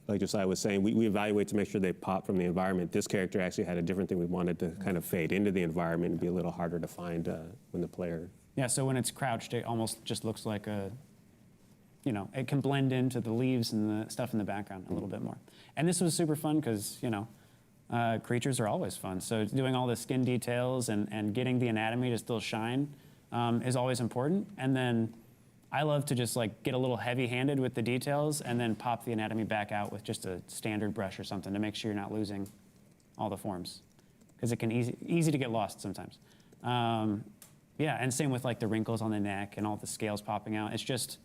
like Josiah was saying, we evaluate to make sure they pop from the environment. This character actually had a different thing we wanted to kind of fade into the environment and be a little harder to find when the player... Yeah, so when it's crouched, it almost just looks like a you know, it can blend into the leaves and the stuff in the background a little bit more. And this was super fun because, you know, creatures are always fun. So doing all the skin details and getting the anatomy to still shine is always important. And then I love to just like get a little heavy-handed with the details and then pop the anatomy back out with just a standard brush or something to make sure you're not losing all the forms, because it can easy to get lost sometimes. Yeah, and same with like the wrinkles on the neck and all the scales popping out. It's just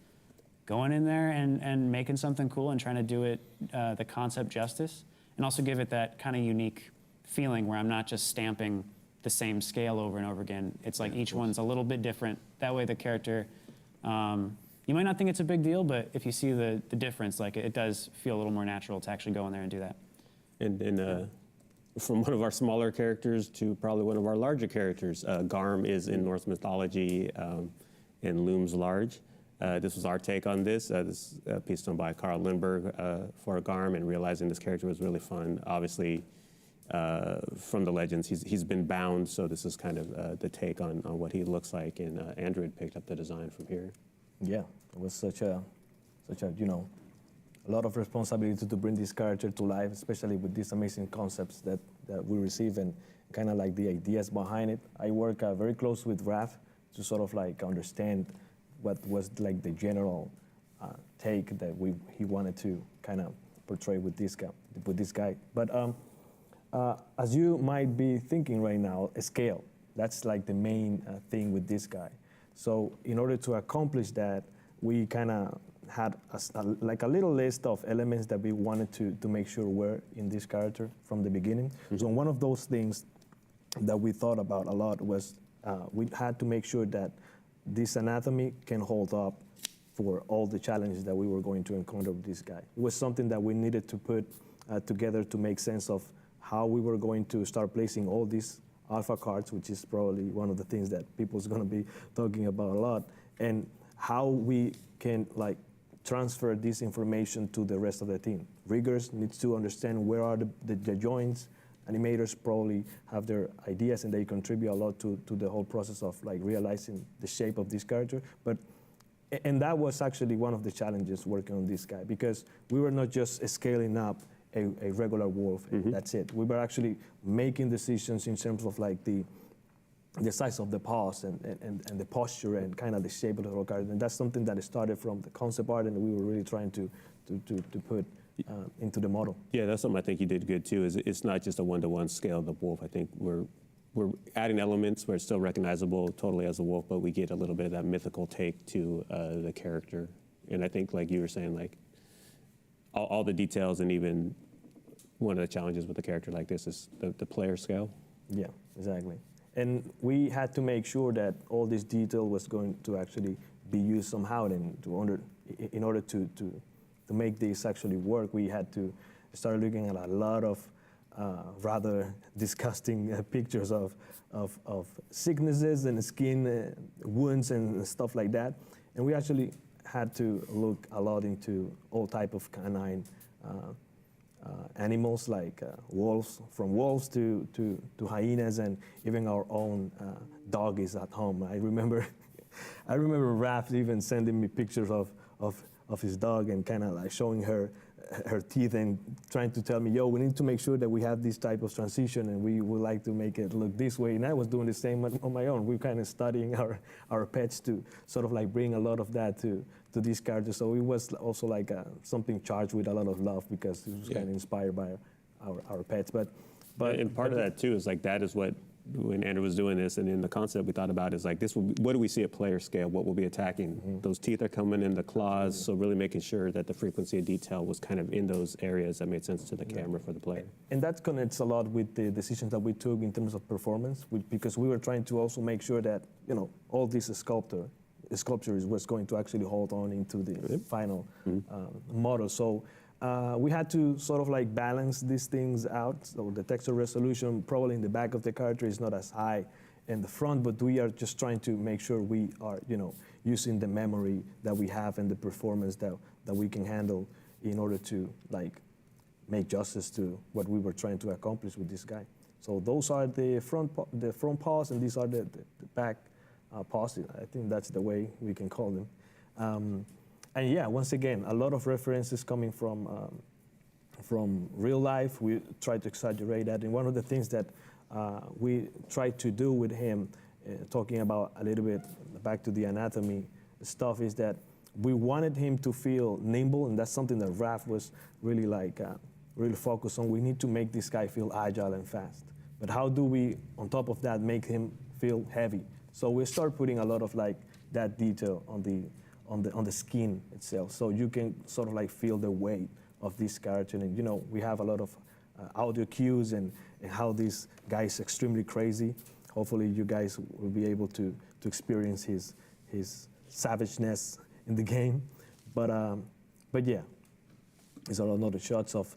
going in there and making something cool and trying to do it the concept justice, and also give it that kind of unique feeling where I'm not just stamping the same scale over and over again. It's like each one's a little bit different. That way the character, you might not think it's a big deal, but if you see the difference, like it does feel a little more natural to actually go in there and do that. And from one of our smaller characters to probably one of our larger characters, Garm is in Norse mythology and looms large. This was our take on this. This piece done by Carl Lindbergh for Garm, and realizing this character was really fun. Obviously, from the legends, he's been bound, so this is kind of the take on what he looks like, and Andrew had picked up the design from here. Yeah, it was such a, you know, a lot of responsibility to bring this character to life, especially with these amazing concepts that we receive and kind of like the ideas behind it. I work very close with Raph to sort of like understand what was like the general take that he wanted to kind of portray with this guy. But as you might be thinking right now, scale. That's like the main thing with this guy. So in order to accomplish that, we kind of had like a little list of elements that we wanted to make sure were in this character from the beginning. Mm-hmm. So one of those things that we thought about a lot was we had to make sure that this anatomy can hold up for all the challenges that we were going to encounter with this guy. It was something that we needed to put together to make sense of how we were going to start placing all these alpha cards, which is probably one of the things that people's going to be talking about a lot, and how we can like transfer this information to the rest of the team. Riggers needs to understand where are the joints. Animators probably have their ideas and they contribute a lot to the whole process of like realizing the shape of this character. And that was actually one of the challenges working on this guy, because we were not just scaling up a regular wolf, mm-hmm. That's it. We were actually making decisions in terms of like the size of the paws and the posture and kind of the shape of the whole character. And that's something that started from the concept art, and we were really trying to put into the model. Yeah, that's something I think you did good too. Is it's not just a one-to-one scale of the wolf. I think we're adding elements where it's still recognizable totally as a wolf, but we get a little bit of that mythical take to the character. And I think, like you were saying, like all the details, and even one of the challenges with a character like this is the player scale. Yeah, exactly. And we had to make sure that all this detail was going to actually be used somehow. And in order to make this actually work, we had to start looking at a lot of rather disgusting pictures of sicknesses and skin wounds and stuff like that. And we actually had to look a lot into all type of canine animals, like wolves, from wolves to hyenas, and even our own doggies at home. I remember Raph even sending me pictures of his dog and kind of like showing her teeth and trying to tell me, yo, we need to make sure that we have this type of transition and we would like to make it look this way. And I was doing the same on my own. We're kind of studying our pets to sort of like bring a lot of that to this character. So it was also like something charged with a lot of love, because it was kind of inspired by our pets. But and part of that too is like that is what, when Andrew was doing this and in the concept we thought about is like this will be, what do we see at player scale, what will be attacking? Mm-hmm. Those teeth are coming in the claws, so really making sure that the frequency of detail was kind of in those areas that made sense to the camera for the player. And that connects a lot with the decisions that we took in terms of performance, because we were trying to also make sure that, you know, all this sculpture was going to actually hold on into the final model. So we had to sort of like balance these things out. So the texture resolution probably in the back of the character is not as high in the front, but we are just trying to make sure we are, you know, using the memory that we have and the performance that we can handle in order to like make justice to what we were trying to accomplish with this guy. So those are the front paws, and these are the back paws. I think that's the way we can call them. And yeah, once again, a lot of references coming from real life. We try to exaggerate that. And one of the things that we try to do with him, talking about a little bit back to the anatomy stuff, is that we wanted him to feel nimble, and that's something that Raph was really really focused on. We need to make this guy feel agile and fast. But how do we, on top of that, make him feel heavy? So we start putting a lot of that detail on the skin itself, so you can sort of feel the weight of this character. And we have a lot of audio cues and how this guy is extremely crazy. Hopefully you guys will be able to experience his savageness in the game. But yeah, these are another shots of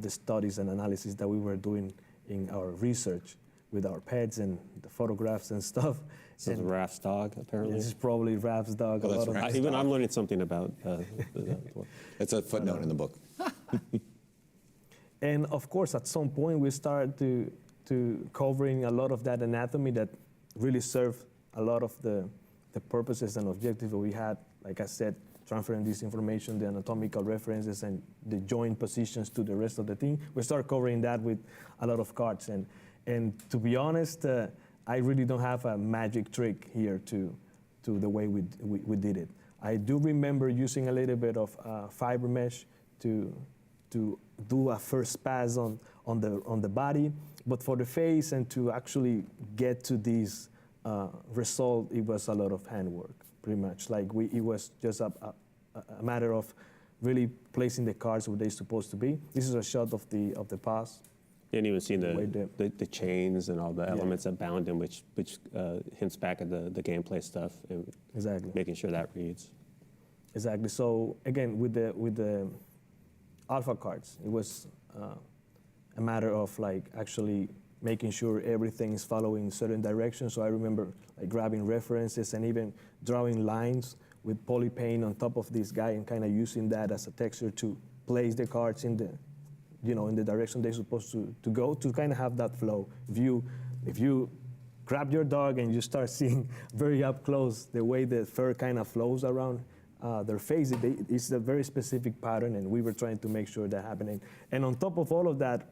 the studies and analysis that we were doing in our research with our pets and the photographs and stuff. This is Raph's dog, apparently. This is probably Raph's dog. Oh, that's Raph's Even dog. I'm learning something about. It's a footnote in the book. And of course, at some point, we started to covering a lot of that anatomy that really served a lot of the purposes and objectives that we had. Like I said, transferring this information, the anatomical references, and the joint positions to the rest of the team. We started covering that with a lot of cards. And to be honest, I really don't have a magic trick here to the way we did it. I do remember using a little bit of fiber mesh to do a first pass on the body, but for the face and to actually get to this result, it was a lot of handwork, pretty much. It was just a matter of really placing the cards where they're supposed to be. This is a shot of the pass. And even seeing the chains and all the elements that bound him, which hints back at the gameplay stuff. And exactly. Making sure that reads. Exactly. So again, with the alpha cards, it was a matter of actually making sure everything is following certain directions. So I remember grabbing references and even drawing lines with poly paint on top of this guy and kind of using that as a texture to place the cards in the in the direction they're supposed to go, to kind of have that flow. If you grab your dog and you start seeing very up close the way the fur kind of flows around their face, it's a very specific pattern, and we were trying to make sure that happening. And on top of all of that,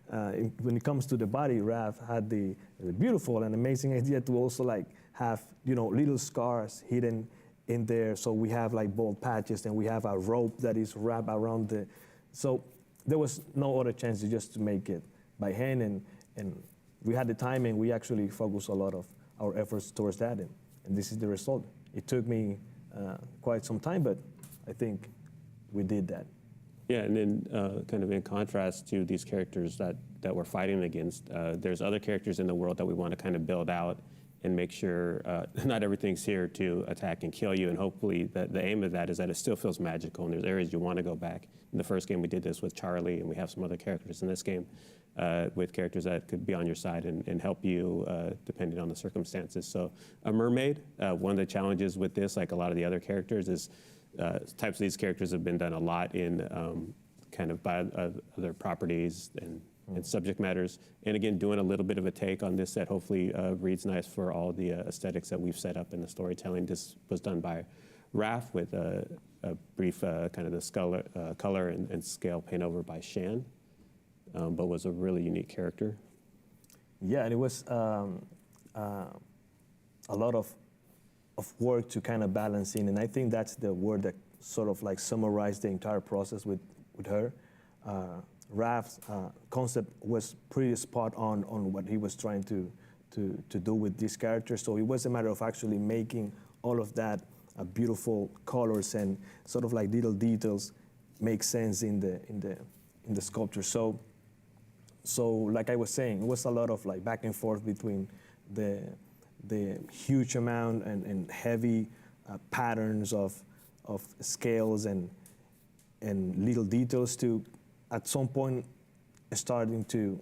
when it comes to the body, Raph had the beautiful and amazing idea to also have little scars hidden in there. So we have bald patches, and we have a rope that is wrapped around the. So there was no other chance just to make it by hand, and we had the time, and we actually focused a lot of our efforts towards that, and this is the result. It took me quite some time, but I think we did that. Yeah, and then kind of in contrast to these characters that we're fighting against, there's other characters in the world that we want to kind of build out and make sure not everything's here to attack and kill you. And hopefully the aim of that is that it still feels magical, and there's areas you want to go back. In the first game, we did this with Charlie, and we have some other characters in this game with characters that could be on your side and help you depending on the circumstances. So a mermaid, one of the challenges with this, like a lot of the other characters, is types of these characters have been done a lot in kind of by other properties and subject matters. And again, doing a little bit of a take on this that hopefully reads nice for all the aesthetics that we've set up in the storytelling. This was done by Raph with a brief kind of the color and scale paint over by Shan, but was a really unique character. Yeah, and it was a lot of work to kind of balance in, and I think that's the word that sort of summarized the entire process with her. Raph's concept was pretty spot on what he was trying to do with this character. So it was a matter of actually making all of that beautiful colors and sort of little details make sense in the sculpture. So like I was saying, it was a lot of back and forth between the huge amount and heavy patterns of scales and little details to, at some point, starting to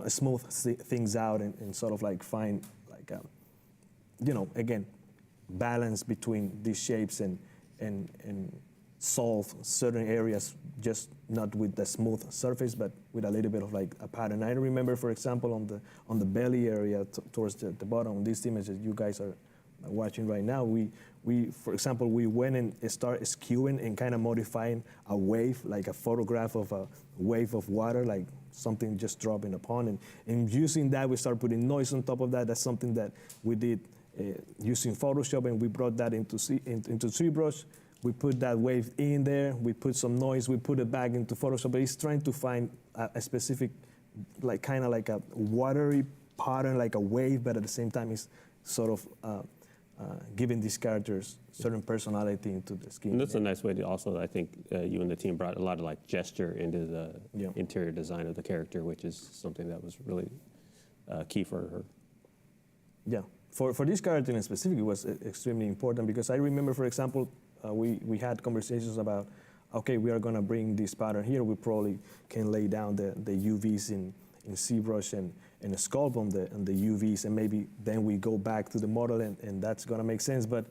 smooth things out and sort of find again, balance between these shapes and solve certain areas, just not with the smooth surface, but with a little bit of a pattern. I remember, for example, on the belly area towards the bottom, these images you guys are watching right now, for example, we went and start skewing and kind of modifying a wave, like a photograph of a wave of water, like something just dropping upon. And using that, we start putting noise on top of that. That's something that we did using Photoshop, and we brought that into ZBrush. We put that wave in there. We put some noise. We put it back into Photoshop. But it's trying to find a specific, like kind of like a watery pattern, like a wave, but at the same time, it's sort of giving these characters certain personality into the skin. And that's a nice way to also, I think, you and the team brought a lot of like gesture into the interior design of the character, which is something that was really key for her. Yeah, for this character in specific, it was extremely important because I remember, for example, we had conversations about, okay, we are going to bring this pattern here. We probably can lay down the UVs in ZBrush and sculpt on the UVs, and maybe then we go back to the model, and that's going to make sense. But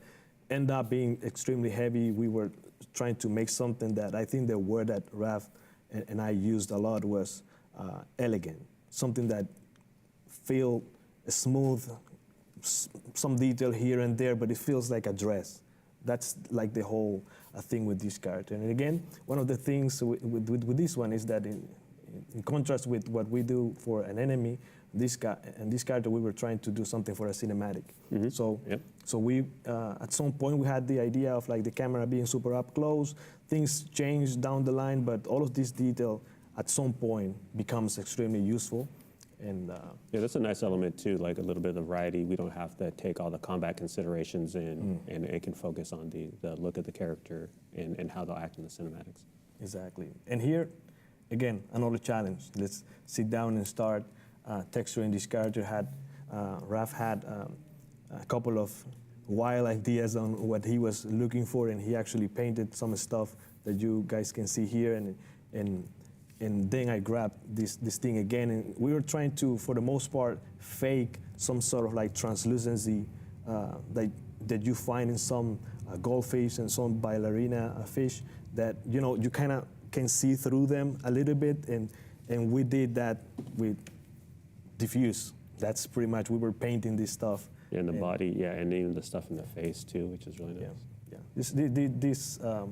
end up being extremely heavy. We were trying to make something that I think the word that Raph and I used a lot was elegant, something that feel smooth, some detail here and there, but it feels like a dress. That's like the whole thing with this character. And again, one of the things with this one is that in contrast with what we do for an enemy, this character, we were trying to do something for a cinematic. Mm-hmm. So we, at some point, we had the idea of like the camera being super up close. Things changed down the line, but all of this detail at some point becomes extremely useful. And yeah, that's a nice element too, like a little bit of variety. We don't have to take all the combat considerations in, and it can focus on the look of the character and how they'll act in the cinematics. Exactly. And here, again, another challenge. Let's sit down and start texturing this character. Raph had a couple of wild ideas on what he was looking for, and he actually painted some stuff that you guys can see here. And then I grabbed this thing again, and we were trying to, for the most part, fake some sort of like translucency that you find in some goldfish and some ballerina fish that, you know, you kind of can see through them a little bit, and we did that with diffuse. That's pretty much, we were painting this stuff. Yeah, in the body, yeah, and even the stuff in the face too, which is really nice. Yeah.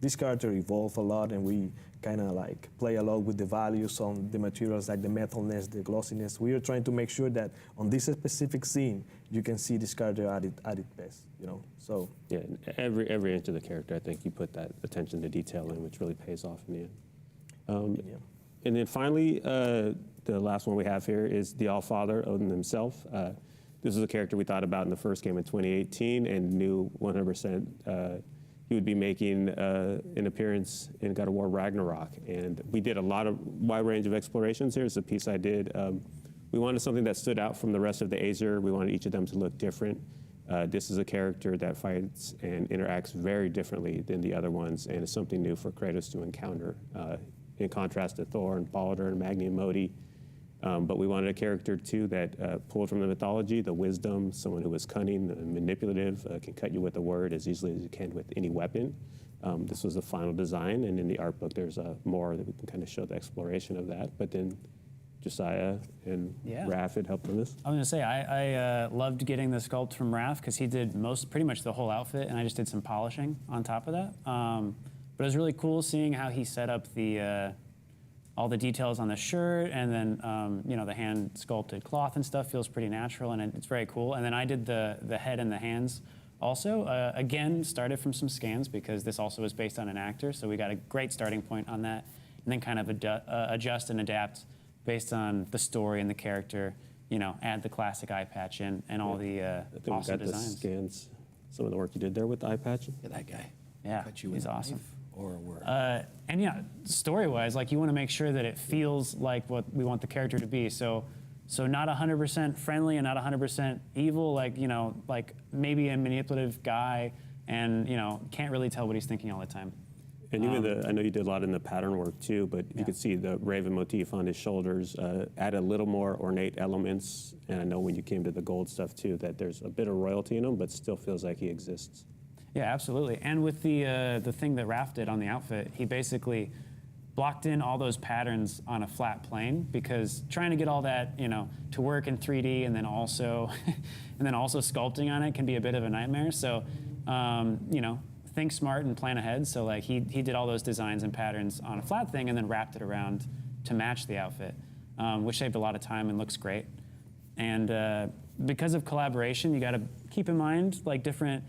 This character evolved a lot, and we kind of like play a lot with the values on the materials, like the metalness, the glossiness. We are trying to make sure that on this specific scene, you can see this character at its best, you know. So yeah, every inch of the character, I think you put that attention to detail in, which really pays off in the end. And then finally, the last one we have here is the All-Father, Odin himself. This is a character we thought about in the first game in 2018 and knew 100% he would be making an appearance in God of War Ragnarok. And we did a wide range of explorations here. It's a piece I did. We wanted something that stood out from the rest of the Aesir. We wanted each of them to look different. This is a character that fights and interacts very differently than the other ones, and it's something new for Kratos to encounter, in contrast to Thor and Baldur and Magni and Modi. But we wanted a character, too, that pulled from the mythology, the wisdom, someone who was cunning and manipulative, can cut you with a word as easily as you can with any weapon. This was the final design, and in the art book, there's more that we can kind of show the exploration of that. But then Josiah and Raph had helped on this. I was going to say, I loved getting the sculpt from Raph because he did pretty much the whole outfit, and I just did some polishing on top of that. But it was really cool seeing how he set up all the details on the shirt, and then you know, the hand sculpted cloth and stuff feels pretty natural, and it's very cool. And then I did the head and the hands also. Again, started from some scans because this also is based on an actor, so we got a great starting point on that, and then kind of adjust and adapt based on the story and the character. You know, add the classic eye patch in and all the awesome designs. The scans, some of the work you did there with the eye patch. Yeah, that guy. Yeah, he's awesome. Or a word. And yeah, story-wise, like you want to make sure that it feels like what we want the character to be. So not 100% friendly and not 100% evil. Like, you know, like maybe a manipulative guy, and you know, can't really tell what he's thinking all the time. And even I know you did a lot in the pattern work too, but you could see the raven motif on his shoulders, add a little more ornate elements. And I know when you came to the gold stuff too, that there's a bit of royalty in him, but still feels like he exists. Yeah, absolutely. And with the thing that Raph did on the outfit, he basically blocked in all those patterns on a flat plane, because trying to get all that, to work in 3D and then also sculpting on it can be a bit of a nightmare. So, think smart and plan ahead. So like he did all those designs and patterns on a flat thing and then wrapped it around to match the outfit, which saved a lot of time and looks great. And because of collaboration, you got to keep in mind like different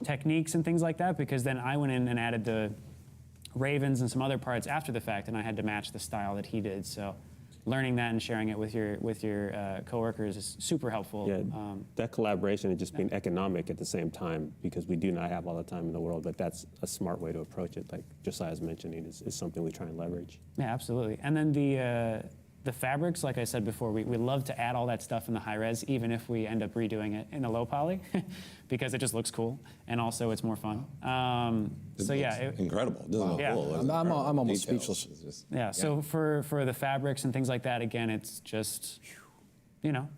techniques and things like that, because then I went in and added the ravens and some other parts after the fact, and I had to match the style that he did. So learning that and sharing it with your coworkers is super helpful. Yeah, that collaboration and just being economic at the same time, because we do not have all the time in the world, but that's a smart way to approach it. Like Josiah's mentioning, is something we try and leverage. Yeah, absolutely. And then the fabrics, like I said before, we love to add all that stuff in the high res, even if we end up redoing it in the low poly, because it just looks cool, and also it's more fun. So yeah, incredible. It doesn't look cool. I'm almost Details. speechless. Yeah. So for the fabrics and things like that, again, it's just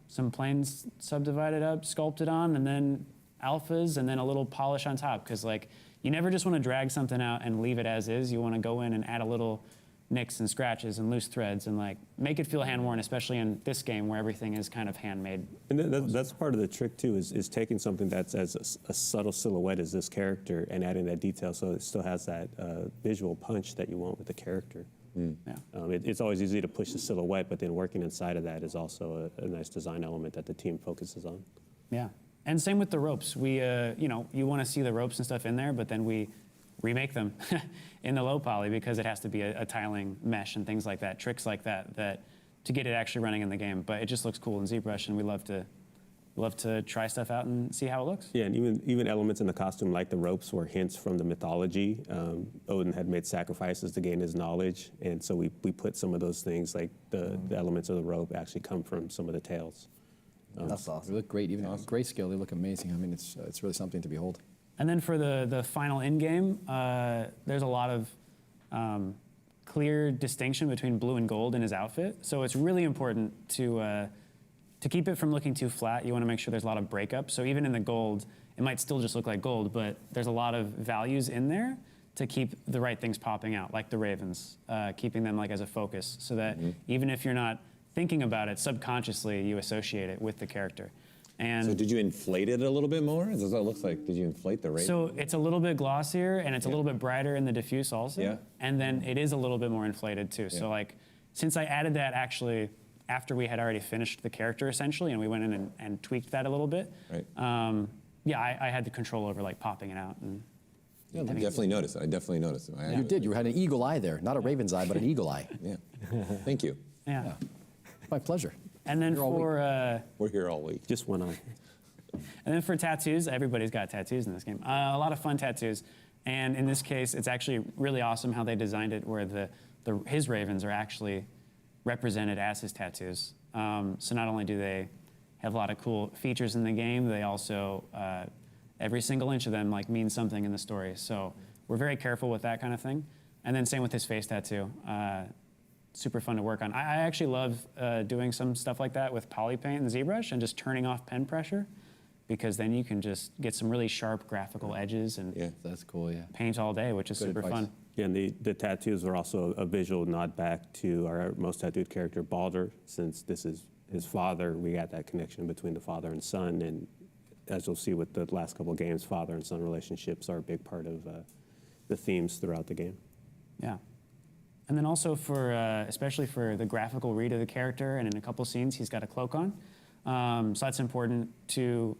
some planes subdivided up, sculpted on, and then alphas, and then a little polish on top, because like you never just want to drag something out and leave it as is. You want to go in and add a little nicks and scratches and loose threads and like make it feel hand-worn, especially in this game where everything is kind of handmade. And that's part of the trick too, is taking something that's as a subtle silhouette as this character and adding that detail so it still has that visual punch that you want with the character. Yeah. It's always easy to push the silhouette, but then working inside of that is also a nice design element that the team focuses on. Yeah. And same with the ropes. We, you want to see the ropes and stuff in there, but then we remake them in the low poly, because it has to be a tiling mesh and things like that, tricks like that to get it actually running in the game. But it just looks cool in ZBrush, and we love to try stuff out and see how it looks. Yeah, and even elements in the costume like the ropes were hints from the mythology. Odin had made sacrifices to gain his knowledge, and so we put some of those things, like the elements of the rope actually come from some of the tales. That's awesome. They look great. Even at grayscale, they look amazing. I mean, it's really something to behold. And then for the final in-game, there's a lot of clear distinction between blue and gold in his outfit. So it's really important to keep it from looking too flat. You want to make sure there's a lot of breakup. So even in the gold, it might still just look like gold, but there's a lot of values in there to keep the right things popping out, like the ravens, keeping them like as a focus, so that even if you're not thinking about it, subconsciously you associate it with the character. And so did you inflate it a little bit more? Is that what it looks like? Did you inflate the raven? So it's a little bit glossier, and it's a little bit brighter in the diffuse also. Yeah. And then it is a little bit more inflated too. So like, since I added that actually after we had already finished the character essentially, and we went in and tweaked that a little bit, right. I had the control over like popping it out. And I definitely noticed it. I definitely noticed it. You did. You had an eagle eye there. Not a raven's eye, but an eagle eye. Yeah. Thank you. Yeah. My pleasure. And then we're here all week. Just one eye. And then for tattoos, everybody's got tattoos in this game. A lot of fun tattoos. And in this case, it's actually really awesome how they designed it, where his ravens are actually represented as his tattoos. So not only do they have a lot of cool features in the game, they also, every single inch of them like means something in the story. So we're very careful with that kind of thing. And then same with his face tattoo. Super fun to work on. I actually love doing some stuff like that with poly paint and ZBrush and just turning off pen pressure, because then you can just get some really sharp graphical edges and That's cool, yeah. paint all day, which is super fun. Yeah, and the tattoos were also a visual nod back to our most tattooed character, Baldur. Since this is his father, we got that connection between the father and son. And as you'll see with the last couple of games, father and son relationships are a big part of the themes throughout the game. Yeah. And then also for, especially for the graphical read of the character, and in a couple scenes, he's got a cloak on. So that's important to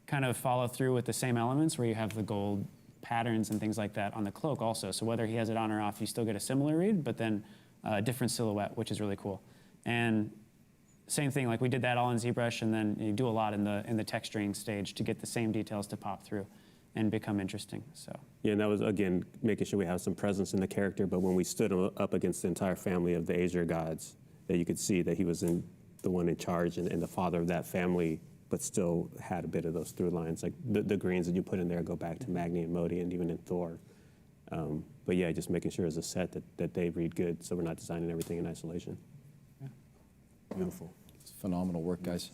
kind of follow through with the same elements, where you have the gold patterns and things like that on the cloak also. So whether he has it on or off, you still get a similar read, but then a different silhouette, which is really cool. And same thing, like we did that all in ZBrush, and then you do a lot in the texturing stage to get the same details to pop through and become interesting. So yeah, and that was, again, making sure we have some presence in the character, but when we stood him up against the entire family of the Aesir gods, that you could see that he was the one in charge and the father of that family, but still had a bit of those through lines. Like the greens that you put in there go back to Magni and Modi, and even in Thor. But yeah, just making sure as a set that they read good, so we're not designing everything in isolation. Yeah. Beautiful. It's phenomenal work, guys.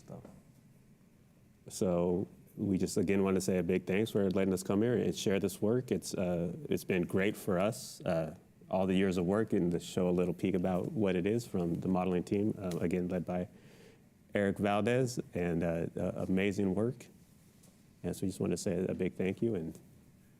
So we just, again, want to say a big thanks for letting us come here and share this work. It's been great for us. all the years of work and to show a little peek about what it is from the modeling team, again, led by Eric Valdez, and amazing work. And so just want to say a big thank you, and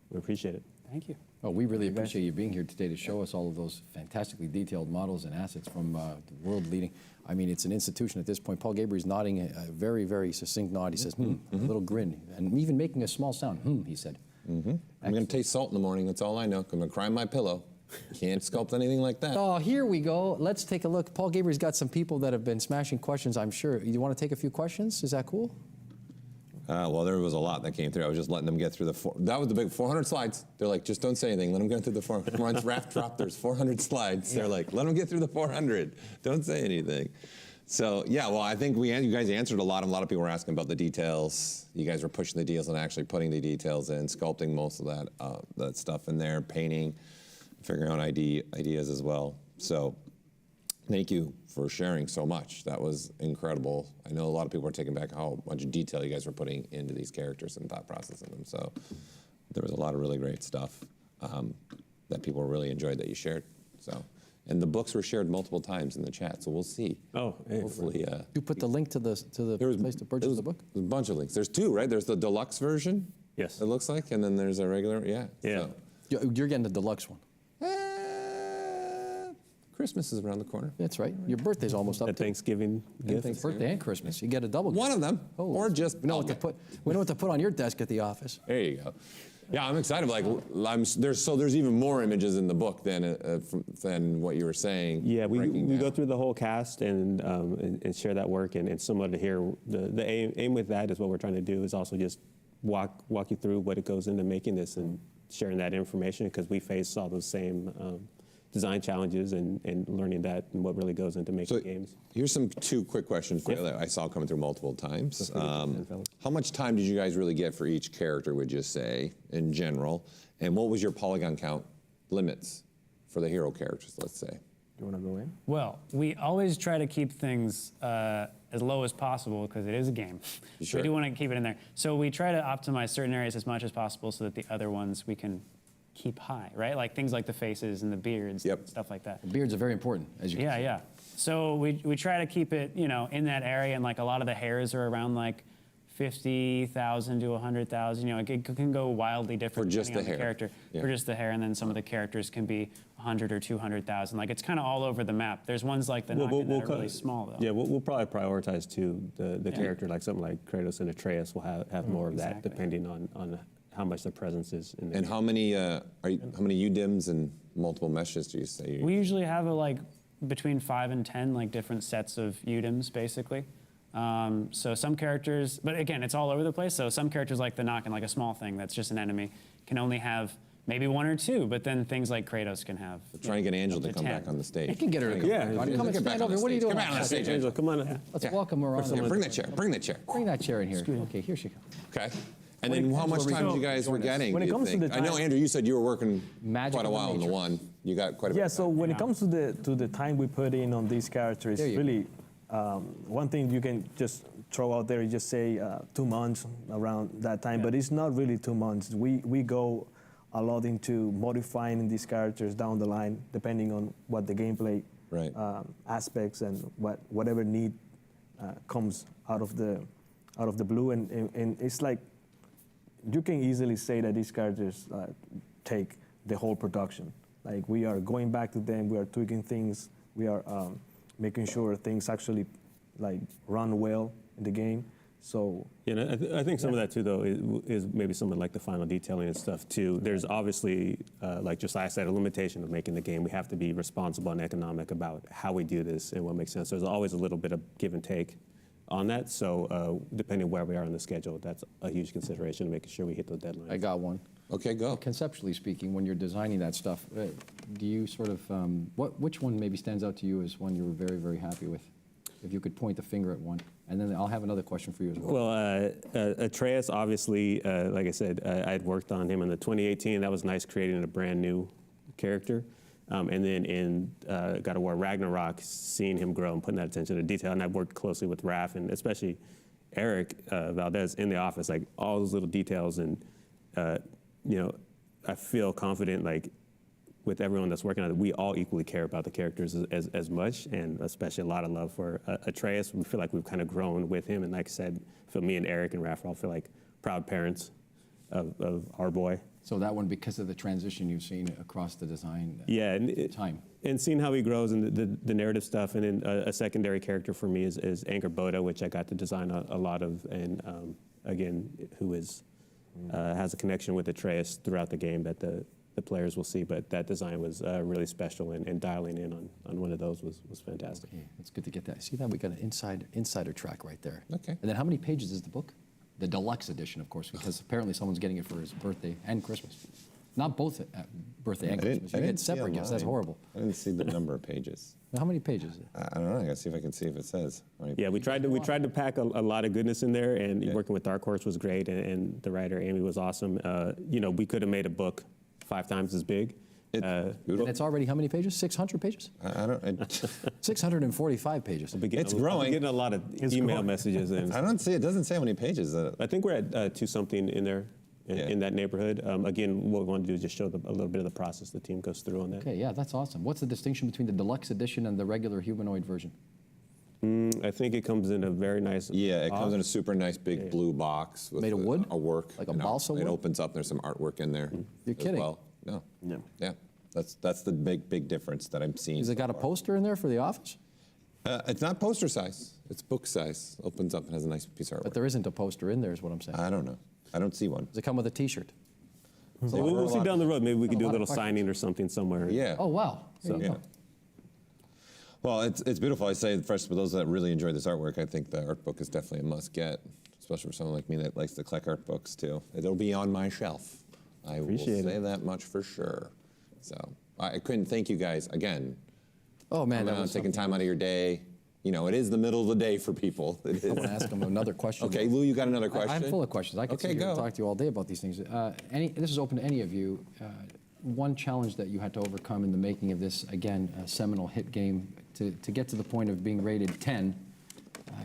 we appreciate it. Thank you. Well, we really appreciate you being here today to show us all of those fantastically detailed models and assets from the world leading. I mean, it's an institution at this point. Paul Gabriel's nodding a very, very succinct nod. He says, a little grin, and even making a small sound, he said. I'm going to taste salt in the morning. That's all I know. I'm going to cry on my pillow. Can't sculpt anything like that. Oh, here we go. Let's take a look. Paul Gabriel's got some people that have been smashing questions, I'm sure. You want to take a few questions? Is that cool? Well, there was a lot that came through. I was just letting them get through that was the big 400 slides. They're like, just don't say anything. Let them get through the 400. Once Raph dropped, there's 400 slides. They're like, let them get through the 400. Don't say anything. So, yeah, well, I think you guys answered a lot. A lot of people were asking about the details. You guys were pushing the deals and actually putting the details in, sculpting most of that stuff in there, painting, figuring out ideas as well. So thank you for sharing so much. That was incredible. I know a lot of people are taking back how much detail you guys were putting into these characters and thought process in them. So there was a lot of really great stuff that people really enjoyed that you shared. So, and the books were shared multiple times in the chat, so we'll see. Oh, hey, hopefully. You put the link to the place to purchase the book? There's a bunch of links. There's two, right? There's the deluxe version. Yes. It looks like, and then there's a regular. Yeah. Yeah. So. You're getting the deluxe one. Christmas is around the corner. That's right. Your birthday's almost up. A Thanksgiving gift. Birthday and Christmas. You get a double gift. One of them, or just we know what to put. We know what to put on your desk at the office. There you go. Yeah, I'm excited. Like, there's even more images in the book than what you were saying. Yeah, we go through the whole cast and share that work, and similar to here, the aim with that is what we're trying to do is also just walk you through what it goes into making this and sharing that information, because we face all those same design challenges and learning that and what really goes into making games. Here's two quick questions for you that I saw coming through multiple times. How much time did you guys really get for each character, would you say, in general? And what was your polygon count limits for the hero characters, let's say? You want to go in? Well, we always try to keep things as low as possible because it is a game. Sure. So we do want to keep it in there. So we try to optimize certain areas as much as possible so that the other ones we can keep high, right? Like things like the faces and the beards, stuff like that. The beards are very important, as you can see. Yeah. So we try to keep it, in that area, and like a lot of the hairs are around like 50,000 to 100,000. It can go wildly different for just depending the on hair. the character. For just the hair, and then some of the characters can be 100 or 200,000. Like it's kind of all over the map. There's ones like the Noggin that are really small though. Yeah, we'll probably prioritize too the character, like something like Kratos and Atreus will have more of that depending on how much the presence is in there. And how many UDIMs and multiple meshes do you say? We usually have like between 5 and 10 like different sets of UDIMs basically. So some characters, but again, it's all over the place. So some characters like the Noggin, like a small thing that's just an enemy, can only have maybe 1 or 2, but then things like Kratos can have. Try and get Angel to come back on the stage. You can get her to come back. Come and stand over. What are you doing? Come on the stage, Angel, come on. Let's welcome her on. Bring that chair. Bring that chair. Bring that chair in here. Okay, here she comes. Okay. And then how much time you guys were getting, when it comes to the time, I know, Andrew, you said you were working quite a while on the one. You got quite a bit. Yeah, so when it comes to the time we put in on these characters, really, one thing you can just throw out there is just say 2 months around that time, but it's not really 2 months. We go a lot into modifying these characters down the line, depending on what the gameplay aspects and whatever need comes out of the blue, and it's like you can easily say that these characters take the whole production. Like we are going back to them, we are tweaking things, we are making sure things actually like run well in the game. So yeah, I think some of that too, though, is maybe something like the final detailing and stuff too. There's obviously, like Josiah said, a limitation of making the game. We have to be responsible and economic about how we do this and what makes sense. There's always a little bit of give and take on that. So depending where we are on the schedule, that's a huge consideration, making sure we hit the deadlines. I got one. Okay, go. Conceptually speaking, when you're designing that stuff, do you sort of, which one maybe stands out to you as one you were very, very happy with? If you could point the finger at one. And then I'll have another question for you as well. Well, Atreus, obviously, like I said, I had worked on him in the 2018. That was nice, creating a brand new character. And then in God of War Ragnarok, seeing him grow and putting that attention to detail. And I've worked closely with Raph and especially Eric Valdez in the office, like all those little details. And, I feel confident, like, with everyone that's working on it, we all equally care about the characters as much, and especially a lot of love for Atreus. We feel like we've kind of grown with him, and like I said, for me and Eric and Raphael feel like proud parents of our boy. So that one, because of the transition you've seen across the design time. And seeing how he grows and the narrative stuff, and then a secondary character for me is Anchor Boda, which I got to design a lot of, and again, who is has a connection with Atreus throughout the game that the players will see. But that design was really special, and dialing in on one of those was fantastic. Okay, it's good to get that. See that? We got an insider track right there. Okay. And then how many pages is the book? The deluxe edition, of course, because apparently someone's getting it for his birthday and Christmas. Not both birthday and Christmas. You get separate gifts. That's horrible. I didn't see the number of pages. How many pages is it? I don't know. I gotta see if I can see if it says. Yeah, we tried to pack a lot of goodness in there, and working with Dark Horse was great, and the writer Amy was awesome. We could have made a book 5 times as big. And it's already how many pages? 600 pages? I don't. 645 pages. It's growing. I'm getting a lot of email messages. And I don't see. It doesn't say how many pages. I think we're at 2 something in there. In that neighborhood. Again, what we want to do is just show a little bit of the process the team goes through on that. Okay, yeah, that's awesome. What's the distinction between the deluxe edition and the regular humanoid version? I think it comes in a very nice it comes in a super nice big blue box. With Made of wood? A work. Like a balsa wood? It opens up, there's some artwork in there. You're kidding. Well. No. Yeah. That's the big difference that I'm seeing. Has it got a poster in there for the office? It's not poster size. It's book size. Opens up and has a nice piece of artwork. But there isn't a poster in there is what I'm saying. I don't know. I don't see one. Does it come with a T-shirt? We'll see down the road. Maybe we could do a little signing or something somewhere. Yeah. Oh, wow. There you go. Well, it's beautiful. I say first, for those that really enjoy this artwork, I think the art book is definitely a must-get, especially for someone like me that likes to collect art books too. It'll be on my shelf. I will say that much for sure. So I couldn't thank you guys again. Oh man, that was taking time out of your day. It is the middle of the day for people. I want to ask them another question. Okay, Lou, you got another question? I'm full of questions. I could sit here and talk to you all day about these things. This is open to any of you. One challenge that you had to overcome in the making of this, again, a seminal hit game, to get to the point of being rated 10,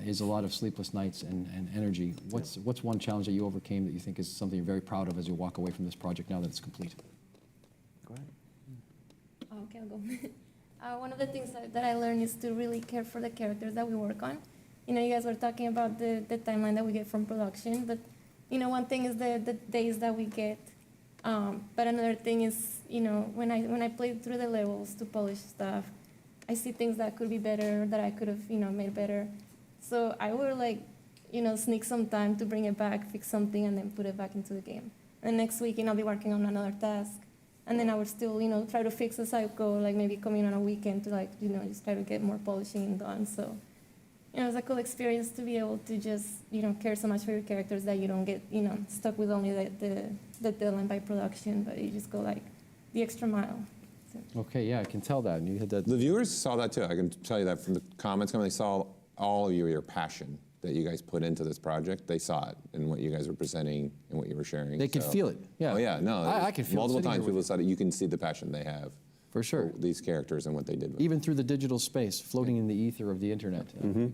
is a lot of sleepless nights and energy. What's one challenge that you overcame that you think is something you're very proud of as you walk away from this project now that it's complete? Go ahead. Okay, I'll go. One of the things that I learned is to really care for the characters that we work on. You guys were talking about the timeline that we get from production, but one thing is the days that we get. But another thing is, when I play through the levels to polish stuff, I see things that could be better, that I could have, made better. So I will sneak some time to bring it back, fix something, and then put it back into the game. And next week, I'll be working on another task. And then I would still, try to fix as I go, like maybe coming on a weekend to just try to get more polishing done. So, it's a cool experience to be able to just, care so much for your characters that you don't get, stuck with only the deadline by production, but you just go the extra mile. So. Okay, yeah, I can tell that. And you had that. The viewers saw that too. I can tell you that from the comments. They saw all of your passion that you guys put into this project. They saw it in what you guys were presenting and what you were sharing. They could feel it. Yeah. Oh yeah, no. I can feel it. Multiple times people said it. You can see the passion they have. For sure. For these characters and what they did. Even through the digital space, floating in the ether of the internet.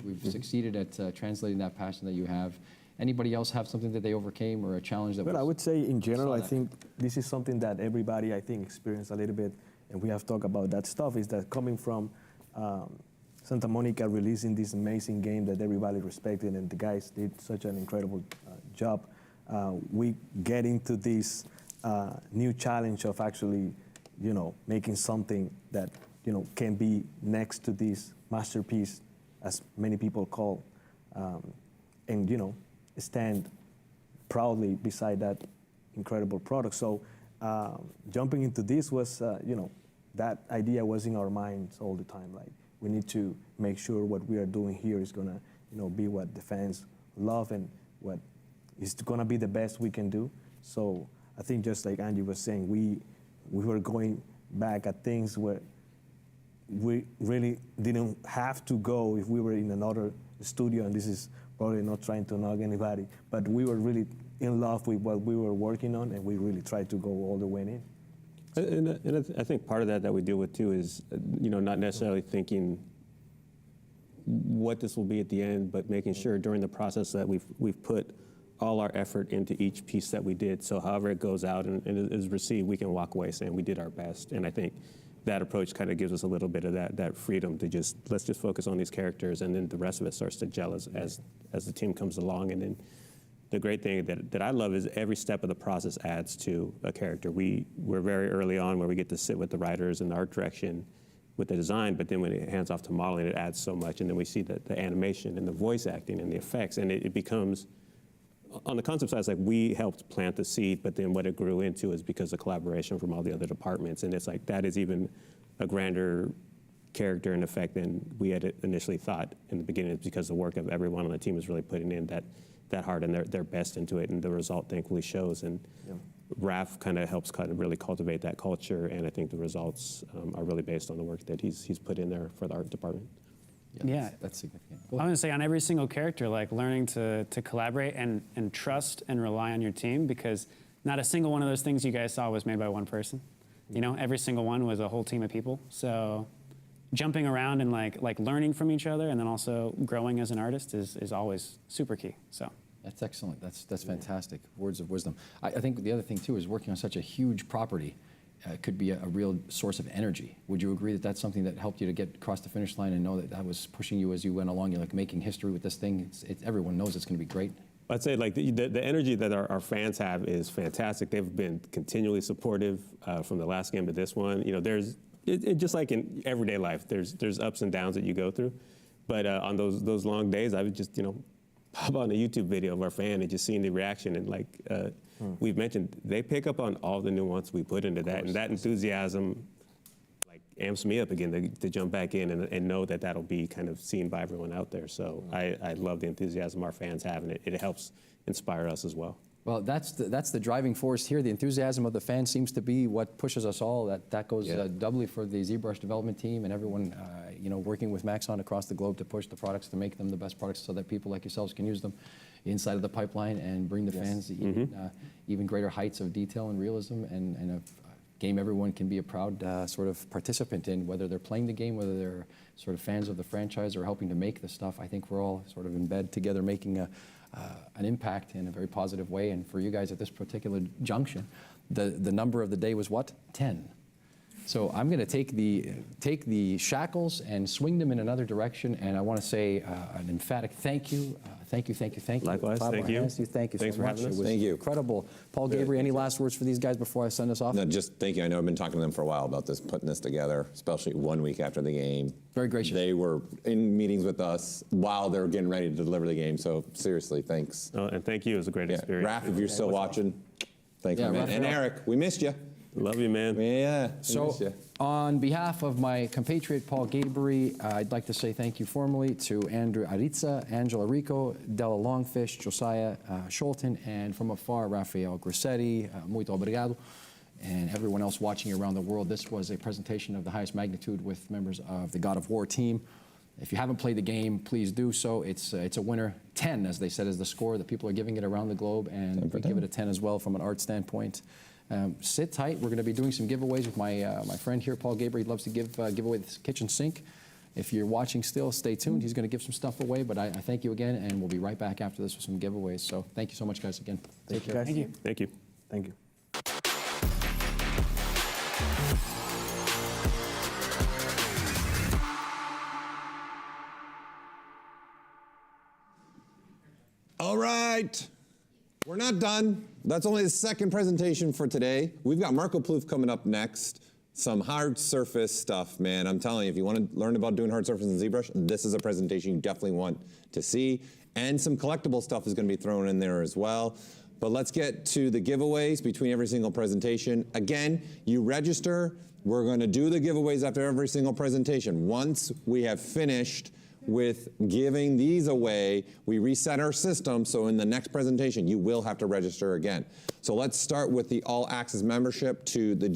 We've succeeded at translating that passion that you have. Anybody else have something that they overcame or a challenge that I would say in general, I think this is something that everybody, I think, experienced a little bit, and we have talked about that stuff, is that coming from Santa Monica releasing this amazing game that everybody respected, and the guys did such an incredible job. We get into this new challenge of actually, making something that, can be next to this masterpiece, as many people call, and, stand proudly beside that incredible product. So jumping into this was, that idea was in our minds all the time. Like, we need to make sure what we are doing here is gonna, be what the fans love and what is gonna be the best we can do. So I think just like Angie was saying, we were going back at things where we really didn't have to go if we were in another studio, and this is probably not trying to knock anybody, but we were really in love with what we were working on, and we really tried to go all the way in. And I think part of that we deal with too is, not necessarily thinking what this will be at the end, but making sure during the process that we've put all our effort into each piece that we did. So however it goes out and is received, we can walk away saying we did our best. And I think that approach kind of gives us a little bit of that freedom to let's just focus on these characters, and then the rest of it starts to gel as the team comes along. And then the great thing that I love is every step of the process adds to a character. We're very early on where we get to sit with the writers and the art direction with the design, but then when it hands off to modeling, it adds so much. And then we see the animation and the voice acting and the effects, and it becomes, on the concept side, it's like we helped plant the seed, but then what it grew into is because of collaboration from all the other departments. And it's like that is even a grander character and effect than we had initially thought in the beginning. It's because the work of everyone on the team is really putting in that hard and their best into it, and the result thankfully shows. And Raph kind of helps kind of really cultivate that culture, and I think the results are really based on the work that he's put in there for the art department. Yeah, that's significant. I'm going to say on every single character, like learning to collaborate and trust and rely on your team, because not a single one of those things you guys saw was made by one person. You know, every single one was a whole team of people. So jumping around and like learning from each other and then also growing as an artist is always super key. So. That's excellent. That's fantastic. Words of wisdom. I think the other thing too is working on such a huge property could be a real source of energy. Would you agree that that's something that helped you to get across the finish line and know that was pushing you as you went along? You're like making history with this thing. Everyone knows it's going to be great. I'd say like the energy that our fans have is fantastic. They've been continually supportive from the last game to this one. You know, there's just like in everyday life, there's ups and downs that you go through. But on those long days, I would just pop on a YouTube video of our fan and just seeing the reaction, and like we've mentioned, they pick up on all the nuance we put into that, and that enthusiasm like amps me up again to jump back in and know that that'll be kind of seen by everyone out there. So I love the enthusiasm our fans have, and it helps inspire us as well. Well, that's the driving force here. The enthusiasm of the fans seems to be what pushes us all. That goes doubly for the ZBrush development team and everyone, working with Maxon across the globe to push the products, to make them the best products so that people like yourselves can use them inside of the pipeline and bring the fans even greater heights of detail and realism, and a game everyone can be a proud sort of participant in, whether they're playing the game, whether they're sort of fans of the franchise or helping to make the stuff. I think we're all sort of in bed together making an impact in a very positive way. And for you guys at this particular junction, the number of the day was what? 10. So I'm going to take the shackles and swing them in another direction. And I want to say an emphatic thank you. Thank you. Likewise, thank you. Thank you Thanks so for much. having us. It was Thank you. incredible. Paul Gabriel, any last words for these guys before I send us off? No, just thank you. I know I've been talking to them for a while about putting this together, especially 1 week after the game. Very gracious. They were in meetings with us while they were getting ready to deliver the game. So seriously, thanks. Oh, and thank you. It was a great experience. Raph, if you're still watching, thank you, man. And Eric, we missed you. Love you, man. Yeah. So, on behalf of my compatriot Paul Gabriel, I'd like to say thank you formally to Andrew Arizza, Angela Rico, Della Longfish, Josiah Scholten, and from afar, Rafael Grassetti. Muito obrigado. And everyone else watching around the world. This was a presentation of the highest magnitude with members of the God of War team. If you haven't played the game, please do so. It's a winner. 10, as they said, is the score that people are giving it around the globe, and we give it a 10 as well from an art standpoint. Sit tight. We're going to be doing some giveaways with my friend here, Paul Gabriel. He loves to give away this kitchen sink. If you're watching still, stay tuned. He's going to give some stuff away, but I thank you again, and we'll be right back after this with some giveaways. So thank you so much, guys, again. Take care. Thank you. Thank you. Thank you. All right. We're not done. That's only the second presentation for today. We've got Marco Plouffe coming up next. Some hard surface stuff, man. I'm telling you, if you want to learn about doing hard surface in ZBrush, this is a presentation you definitely want to see. And some collectible stuff is going to be thrown in there as well. But let's get to the giveaways between every single presentation. Again, you register. We're going to do the giveaways after every single presentation. Once we have finished with giving these away, we reset our system, so in the next presentation, you will have to register again. So let's start with the all access membership to the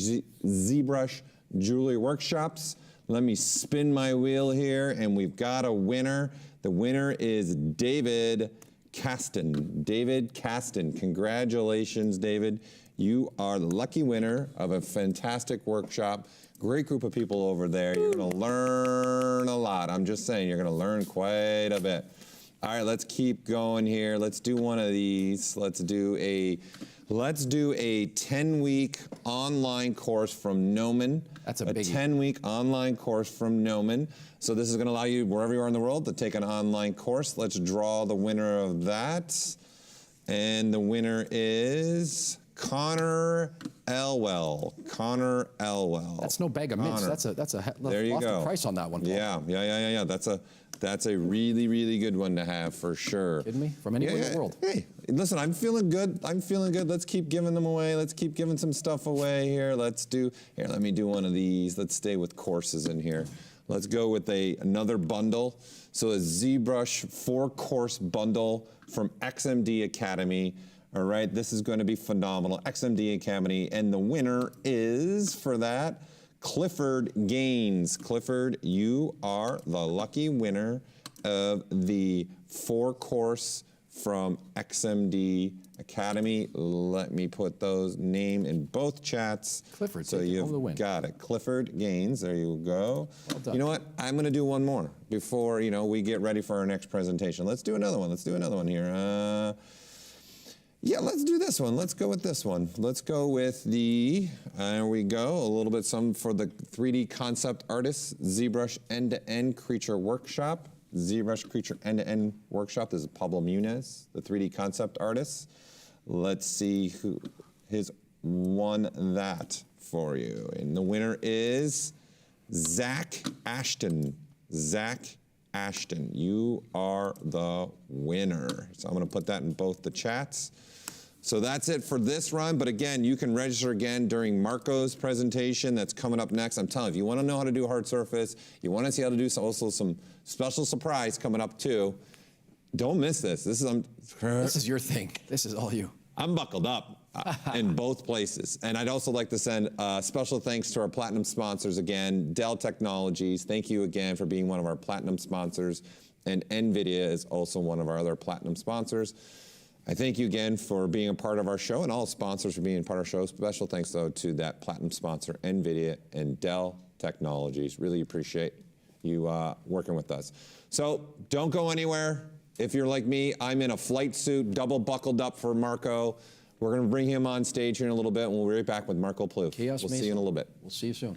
ZBrush Jewelry Workshops. Let me spin my wheel here, and we've got a winner. The winner is David Caston. David Caston, congratulations, David. You are the lucky winner of a fantastic workshop. Great group of people over there. You're going to learn a lot. I'm just saying, you're going to learn quite a bit. All right, let's keep going here. Let's do one of these. Let's do a 10-week online course from Gnomon. That's a biggie. 10-week online course from Gnomon. So this is going to allow you, wherever you are in the world, to take an online course. Let's draw the winner of that. And the winner is Connor Elwell. Connor Elwell. That's no bag of mints. That's a there you go. price on that one, Paul. Yeah. That's a really, really good one to have for sure. Kidding me? From anywhere in the world. Hey, listen, I'm feeling good. Let's keep giving them away. Let's keep giving some stuff away here. Let me do one of these. Let's stay with courses in here. Let's go with another bundle. So a ZBrush 4-course bundle from XMD Academy. All right, this is going to be phenomenal. XMD Academy, and the winner is, for that, Clifford Gaines. Clifford, you are the lucky winner of the 4-course from XMD Academy. Let me put those name in both chats. Clifford, so you've got it. Clifford Gaines, there you go. Well done. You know what? I'm going to do one more before we get ready for our next presentation. Let's do another one. Let's do another one here. Yeah, let's do this one. Let's go with this one. Let's go with there we go, a little bit some for the 3D concept artists, ZBrush End-to-End Creature Workshop. ZBrush Creature End-to-End Workshop. This is Pablo Munez, the 3D concept artist. Let's see who has won that for you. And the winner is Zach Ashton. Zach Ashton, you are the winner. So I'm going to put that in both the chats. So that's it for this run. But again, you can register again during Marco's presentation that's coming up next. I'm telling you, if you want to know how to do hard surface, you want to see how to do also some special surprise coming up too, don't miss this. This is your thing. This is all you. I'm buckled up in both places. And I'd also like to send special thanks to our platinum sponsors again, Dell Technologies. Thank you again for being one of our platinum sponsors. And NVIDIA is also one of our other platinum sponsors. I thank you again for being a part of our show, and all sponsors for being a part of our show. Special thanks, though, to that platinum sponsor, NVIDIA and Dell Technologies. Really appreciate you working with us. So don't go anywhere. If you're like me, I'm in a flight suit, double buckled up for Marco. We're going to bring him on stage here in a little bit, and we'll be right back with Marco Plouffe. We'll see you in a little bit. We'll see you soon.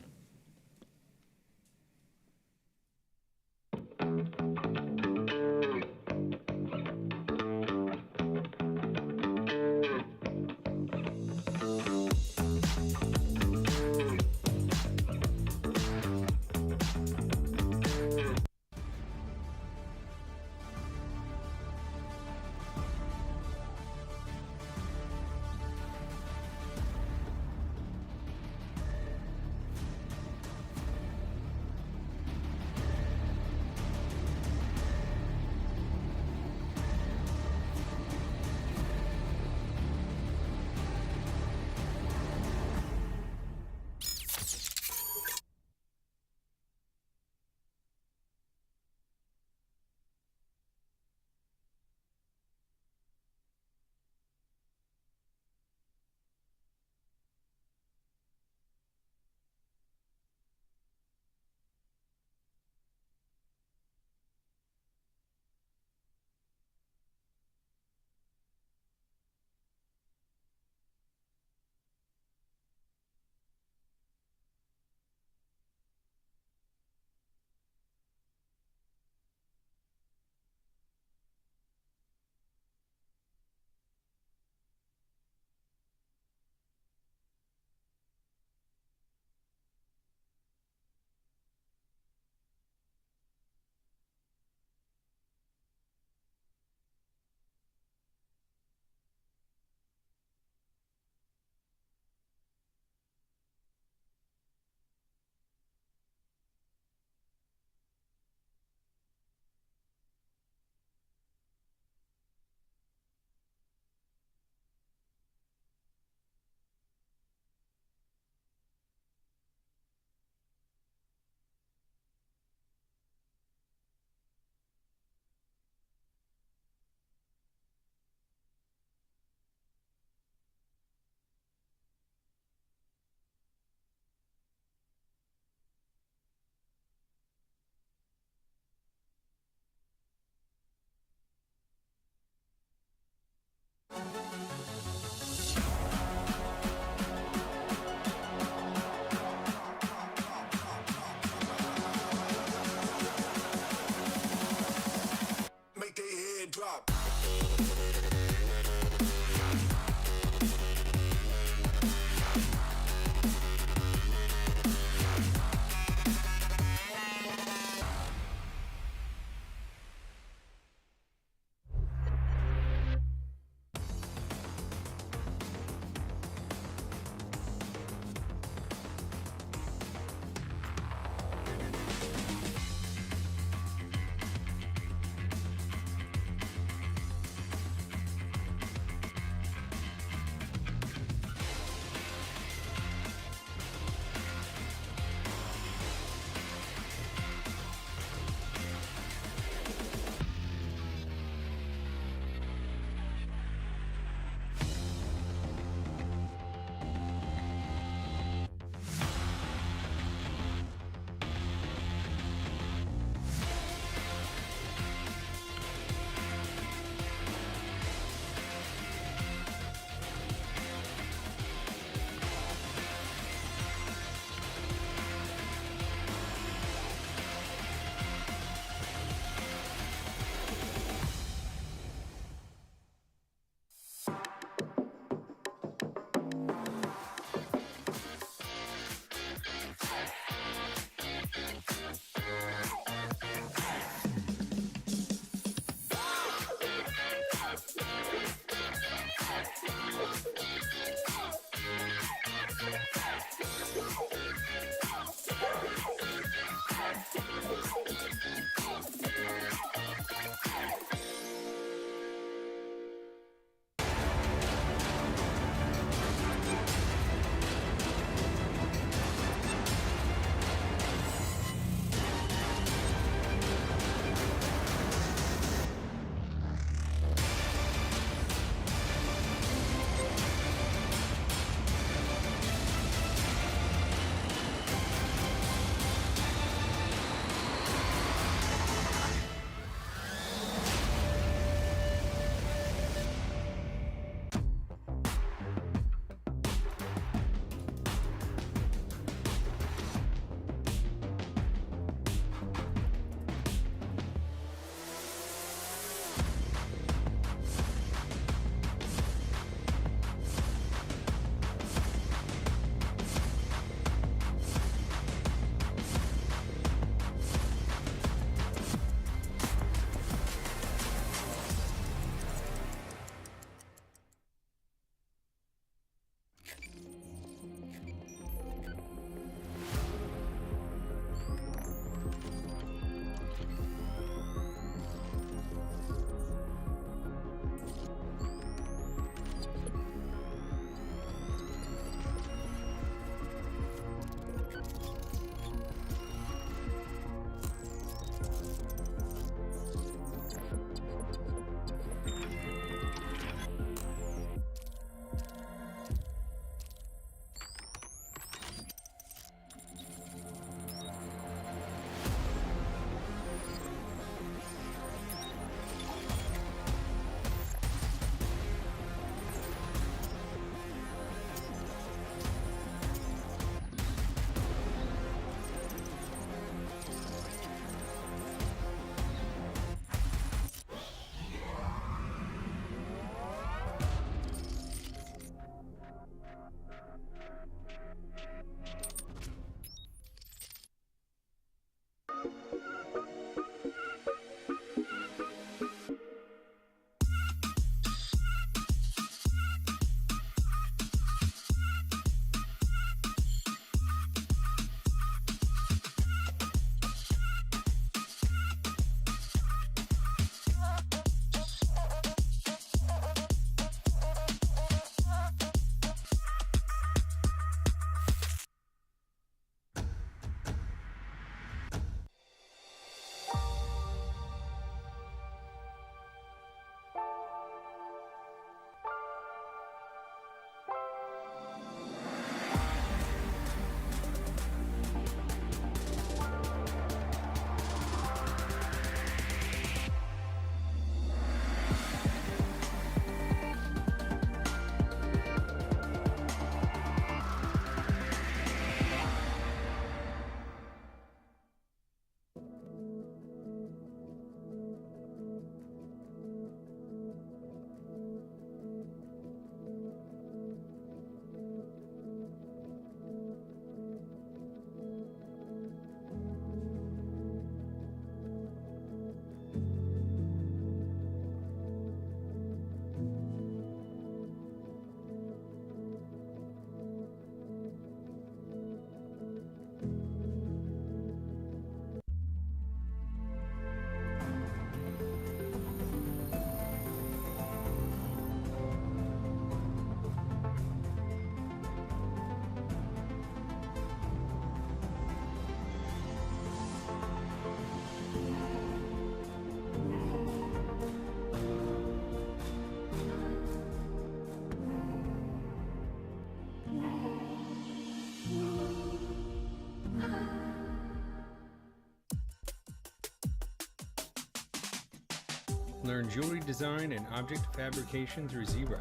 Learn jewelry design and object fabrication through ZBrush.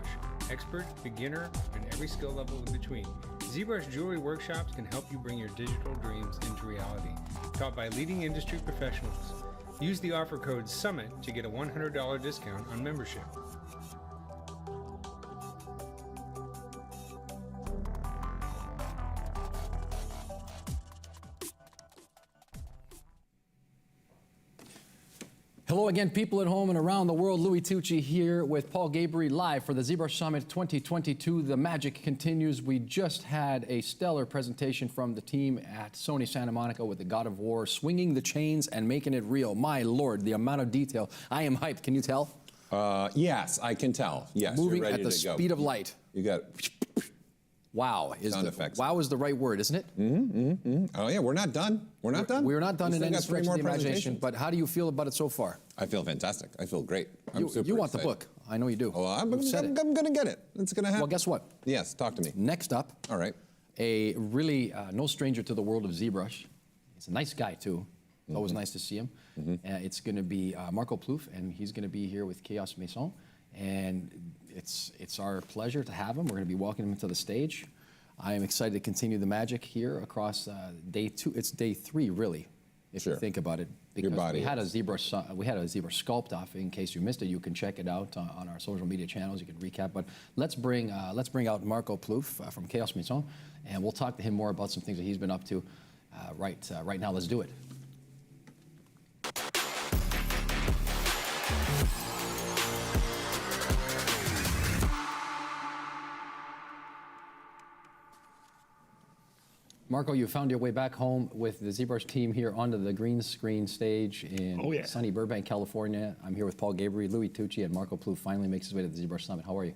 Expert, beginner, and every skill level in between. ZBrush Jewelry Workshops can help you bring your digital dreams into reality. Taught by leading industry professionals. Use the offer code SUMMIT to get a $100 discount on membership. Hello again, people at home and around the world. Louis Tucci here with Paul Gaboury live for the ZBrush Summit 2022. The magic continues. We just had a stellar presentation from the team at Sony Santa Monica with the God of War, swinging the chains and making it real. My Lord, the amount of detail. I am hyped. Can you tell? Yes, I can tell. Yes, Moving you're ready at the to go. speed of light. You got Wow. Sound effects. Wow is the right word, isn't it? Oh yeah, we're not done. We're not done. We're not done We in still any got three stretch of more the imagination, presentations. but how do you feel about it so far? I feel fantastic. I feel great. I'm super You want the excited. book. I know you do. Well, I'm You've said it. going to get it. It's going to happen. Well, guess what? Yes, talk to me. Next up, All right. a really no stranger to the world of ZBrush. He's a nice guy, too. It's always nice to see him. It's going to be Marco Plouffe, and he's going to be here with Chaos Maxon. And it's our pleasure to have him. We're going to be walking him to the stage. I am excited to continue the magic here across day 2. It's day 3, really, if you think about it. Because body we had a ZBrush sculpt off. In case you missed it, you can check it out on our social media channels. You can recap. But let's bring out Marco Plouffe from Chaos Maxon, and we'll talk to him more about some things that he's been up to. Right now, let's do it. Marco, you found your way back home with the ZBrush team here onto the green screen stage in sunny Burbank, California. I'm here with Paul Gaboury, Louis Tucci, and Marco Plouffe finally makes his way to the ZBrush Summit. How are you?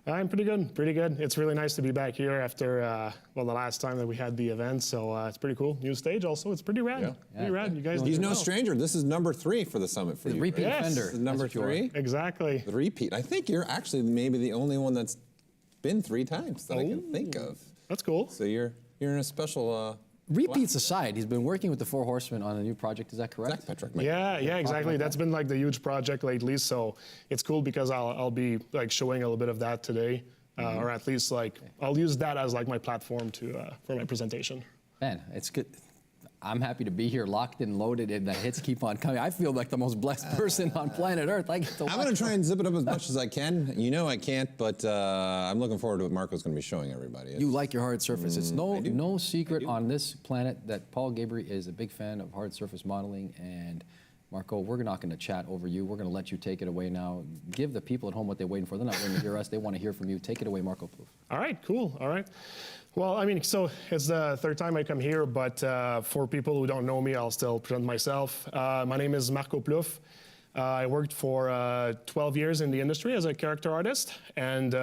I'm pretty good, pretty good. It's really nice to be back here after, the last time that we had the event, so it's pretty cool. New stage also, it's pretty rad. Pretty rad, you guys He's did no well. stranger. This is number 3 for the summit for you. Repeat right? offender. This is number 3. Exactly. The repeat. I think you're actually maybe the only one that's been 3 times that I can think of. That's cool. So you're in a special... Repeats aside, he's been working with the Four Horsemen on a new project. Is that correct? Yeah, exactly. That's been like the huge project lately. So it's cool because I'll be like showing a little bit of that today, or at least like I'll use that as like my platform for my presentation. Man, it's good. I'm happy to be here, locked and loaded, and the hits keep on coming. I feel like the most blessed person on planet Earth. I get to I'm going to try and zip it up as much as I can. You know I can't, but I'm looking forward to what Marco's going to be showing everybody. You like your hard surface. It's no secret on this planet that Paul Gaboury is a big fan of hard surface modeling. And Marco, we're not going to chat over you. We're going to let you take it away now. Give the people at home what they're waiting for. They're not waiting to hear us. They want to hear from you. Take it away, Marco Plouffe. All right, cool. All right. Well, I mean, so it's the 3rd time I come here, but for people who don't know me, I'll still present myself. My name is Marco Plouffe. I worked for 12 years in the industry as a character artist, and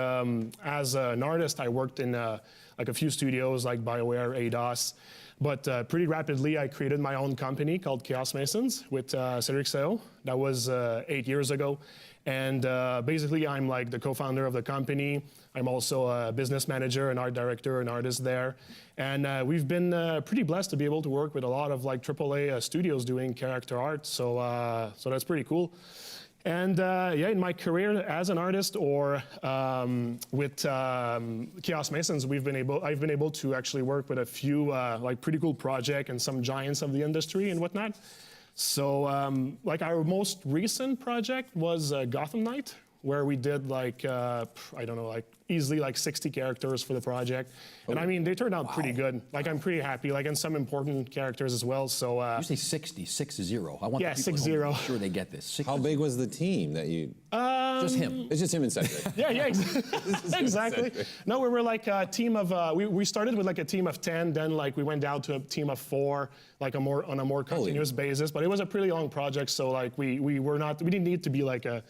as an artist, I worked in like a few studios like BioWare, ADOS, but pretty rapidly I created my own company called Chaos Masons with Cedric Seo. That was 8 years ago. And basically, I'm like the co-founder of the company. I'm also a business manager, an art director, an artist there. And we've been pretty blessed to be able to work with a lot of like AAA studios doing character art. So that's pretty cool. And in my career as an artist or with Chaos Masons, I've been able to actually work with a few like pretty cool projects and some giants of the industry and whatnot. So like our most recent project was Gotham Knight, where we did like, I don't know, like easily like 60 characters for the project. And I mean, they turned out pretty good. Like I'm pretty happy, like and some important characters as well. So you say 60, 6-0. I want the people 6-0. to make sure they get this. How big was the team that you? Just him. It's just him and Cedric. Exactly. No, we were like a team of, we started with like a team of 10, then like we went down to a team of 4, like on a more continuous basis. But it was a pretty long project, so like we didn't need to be like a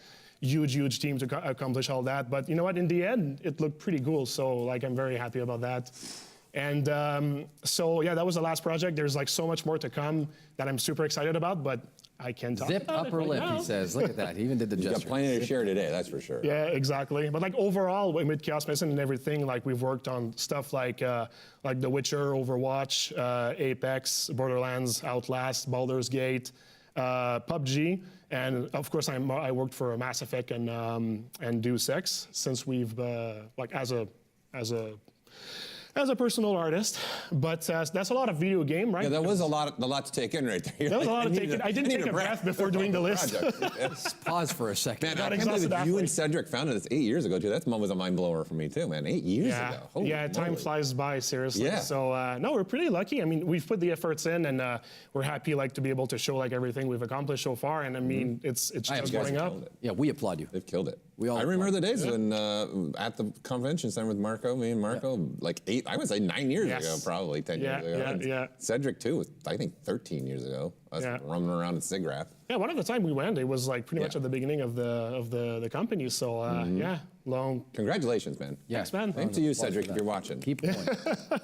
huge team to accomplish all that. But you know what? In the end, it looked pretty cool. So like I'm very happy about that. And so yeah, that was the last project. There's like so much more to come that I'm super excited about, but I can't talk Zip about upper it lip, right now. he says. Look at that. He even did the gesture. Got plenty to share today, that's for sure. Yeah, exactly. But like overall, with Chaos Mason and everything, like we've worked on stuff like The Witcher, Overwatch, Apex, Borderlands, Outlast, Baldur's Gate, PUBG, and of course I worked for Mass Effect and Deus Ex since we've like as a personal artist, but that's a lot of video game, right? Yeah, that was a lot to take in right there. That was a lot to take in. I didn't take a breath before doing the list. Just pause for a second. Man, I can't believe that you and Cedric founded this 8 years ago, too. That was a mind blower for me, too, man. 8 years ago. Holy time flies by, seriously. Yeah. So, no, we're pretty lucky. I mean, we've put the efforts in, and we're happy, like, to be able to show, like, everything we've accomplished so far. And, I mean, it's just going up. Yeah, we applaud you. They've killed it. I remember the days when at the convention center with Marco, me and Marco, like 9 years ago, probably 10 years ago. Yeah. Cedric too, was, I think 13 years ago. Us roaming around at ZWrap. Yeah, one of the time we went, it was like pretty much at the beginning of the company. So long. Congratulations, man. Thanks, man. Same to you, Cedric, if you're watching. Keep going.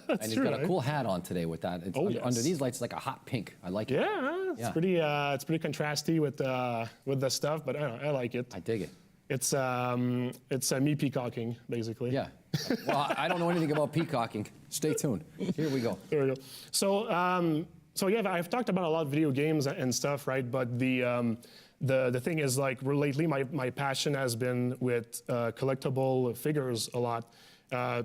And he's got a cool hat on today with that. It's under these lights, it's like a hot pink. I like it. Yeah, it's pretty contrasty with the stuff, but I like it. I dig it. It's me peacocking, basically. Yeah. Well, I don't know anything about peacocking. Stay tuned. Here we go. There we go. So yeah, I've talked about a lot of video games and stuff, right? But the thing is, like, lately my passion has been with collectible figures a lot.